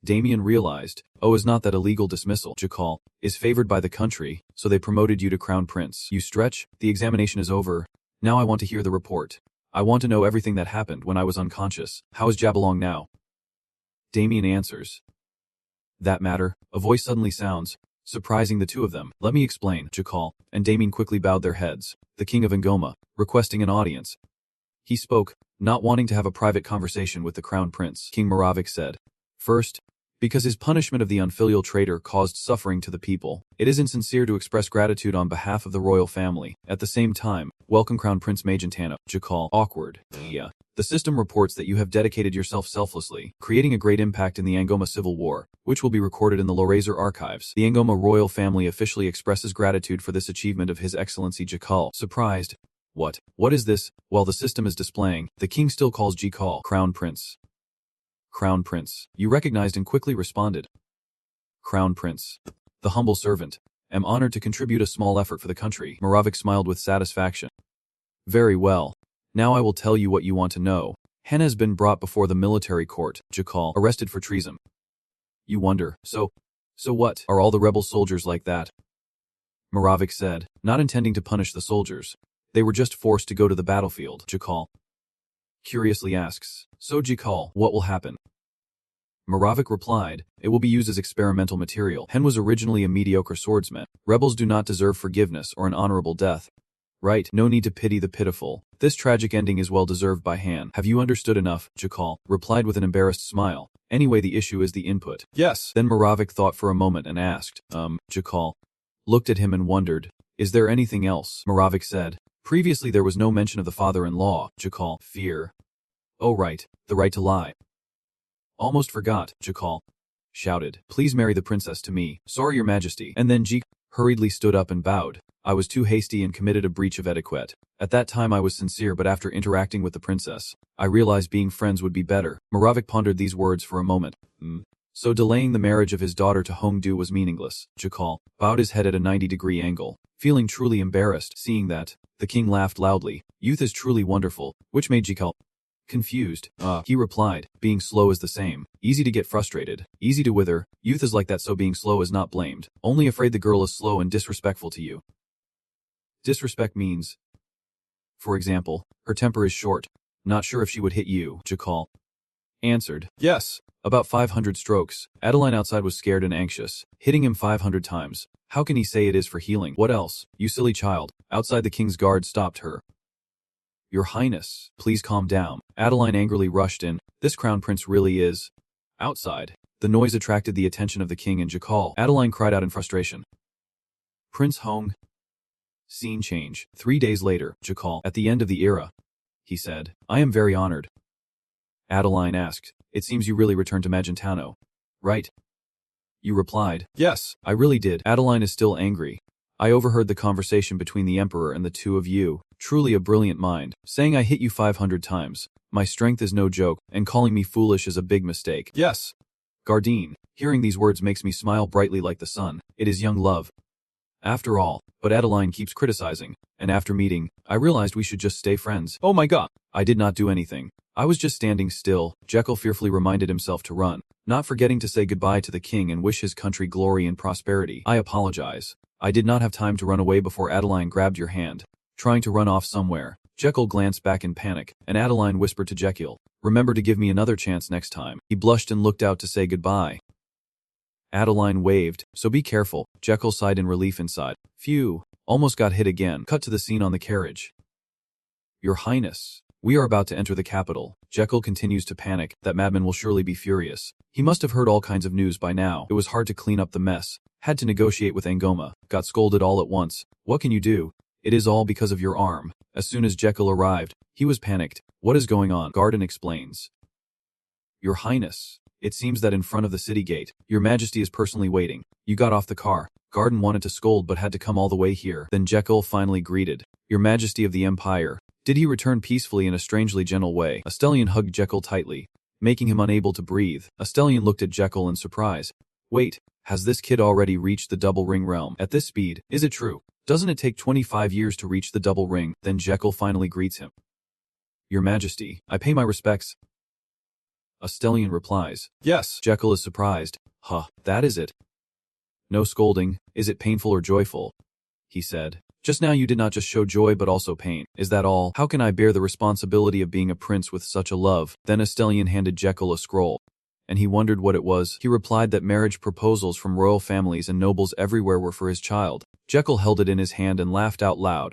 Damien realized, oh, is not that illegal dismissal. Jakal is favored by the country, so they promoted you to Crown Prince. You stretch, the examination is over. Now I want to hear the report. I want to know everything that happened when I was unconscious. How is Jabalong now? Damien answers. That matter, a voice suddenly sounds, surprising the two of them. Let me explain. Jakal and Damien quickly bowed their heads. The king of Ngoma, requesting an audience. He spoke, not wanting to have a private conversation with the crown prince. King Moravik said, first, because his punishment of the unfilial traitor caused suffering to the people, it is insincere to express gratitude on behalf of the royal family. At the same time, welcome Crown Prince Magentano. Jakal, awkward. Yeah. The system reports that you have dedicated yourself selflessly, creating a great impact in the Ngoma civil war, which will be recorded in the Lorazer archives. The Ngoma royal family officially expresses gratitude for this achievement of His Excellency Jakal. Surprised. What? What is this? While the system is displaying, the king still calls Jakal Crown Prince. Crown Prince. You recognized and quickly responded. Crown Prince. The humble servant. Am honored to contribute a small effort for the country. Moravik smiled with satisfaction. Very well. Now I will tell you what you want to know. Hen has been brought before the military court. Jakal, arrested for treason. You wonder, so what? Are all the rebel soldiers like that? Moravik said, not intending to punish the soldiers. They were just forced to go to the battlefield. Jakal curiously asks, so Jakal, what will happen? Moravik replied, it will be used as experimental material. Hen was originally a mediocre swordsman. Rebels do not deserve forgiveness or an honorable death. Right, no need to pity the pitiful. This tragic ending is well deserved by Han. Have you understood enough? Jakal replied with an embarrassed smile. Anyway, the issue is the input. Yes. Then Moravik thought for a moment and asked, Jakal looked at him and wondered, is there anything else? Moravik said, previously there was no mention of the father-in-law. Jakal, fear. Oh right, the right to lie. Almost forgot. Jakal shouted, please marry the princess to me. Sorry, your majesty. And then Jakal hurriedly stood up and bowed. I was too hasty and committed a breach of etiquette. At that time I was sincere, but after interacting with the princess, I realized being friends would be better. Moravik pondered these words for a moment. So delaying the marriage of his daughter to Hongdu was meaningless. Jekyll bowed his head at a 90-degree angle, feeling truly embarrassed. Seeing that, the king laughed loudly. Youth is truly wonderful, which made Jekyll confused. He replied, being slow is the same. Easy to get frustrated, easy to wither. Youth is like that, so being slow is not blamed. Only afraid the girl is slow and disrespectful to you. Disrespect means, for example, her temper is short. Not sure if she would hit you, Jekyll answered. Yes. About 500 strokes. Adeline outside was scared and anxious, hitting him 500 times. How can he say it is for healing? What else? You silly child. Outside the king's guard stopped her. Your Highness, please calm down. Adeline angrily rushed in. This crown prince really is outside. The noise attracted the attention of the king and Jekyll. Adeline cried out in frustration. Prince Hong. Scene change. 3 days later, Jekyll. At the end of the era, he said. I am very honored. Adeline asked. It seems you really returned to Magentano, right? You replied. Yes, I really did. Adeline is still angry. I overheard the conversation between the emperor and the two of you. Truly a brilliant mind. Saying I hit you 500 times. My strength is no joke, and calling me foolish is a big mistake. Yes. Gardine, hearing these words makes me smile brightly like the sun. It is young love. After all, but Adeline keeps criticizing, and after meeting, I realized we should just stay friends. Oh my god. I did not do anything. I was just standing still. Jekyll fearfully reminded himself to run, not forgetting to say goodbye to the king and wish his country glory and prosperity. I apologize. I did not have time to run away before Adeline grabbed your hand, trying to run off somewhere. Jekyll glanced back in panic, and Adeline whispered to Jekyll, remember to give me another chance next time. He blushed and looked out to say goodbye. Adeline waved, so be careful. Jekyll sighed in relief inside. Phew, almost got hit again. Cut to the scene on the carriage. Your Highness. We are about to enter the capital. Jekyll continues to panic. That madman will surely be furious. He must have heard all kinds of news by now. It was hard to clean up the mess. Had to negotiate with Angoma. Got scolded all at once. What can you do? It is all because of your arm. As soon as Jekyll arrived, he was panicked. What is going on? Garden explains. Your Highness. It seems that in front of the city gate, your Majesty is personally waiting. You got off the car. Garden wanted to scold but had to come all the way here. Then Jekyll finally greeted. Your Majesty of the Empire. Did he return peacefully in a strangely gentle way? Astelion hugged Jekyll tightly, making him unable to breathe. Astelion looked at Jekyll in surprise. Wait, has this kid already reached the double ring realm? At this speed, is it true? Doesn't it take 25 years to reach the double ring? Then Jekyll finally greets him. Your Majesty, I pay my respects. Astelion replies. Yes. Jekyll is surprised. Huh, that is it. No scolding. Is it painful or joyful? He said. Just now you did not just show joy but also pain. Is that all? How can I bear the responsibility of being a prince with such a love? Then Astelion handed Jekyll a scroll, and he wondered what it was. He replied that marriage proposals from royal families and nobles everywhere were for his child. Jekyll held it in his hand and laughed out loud.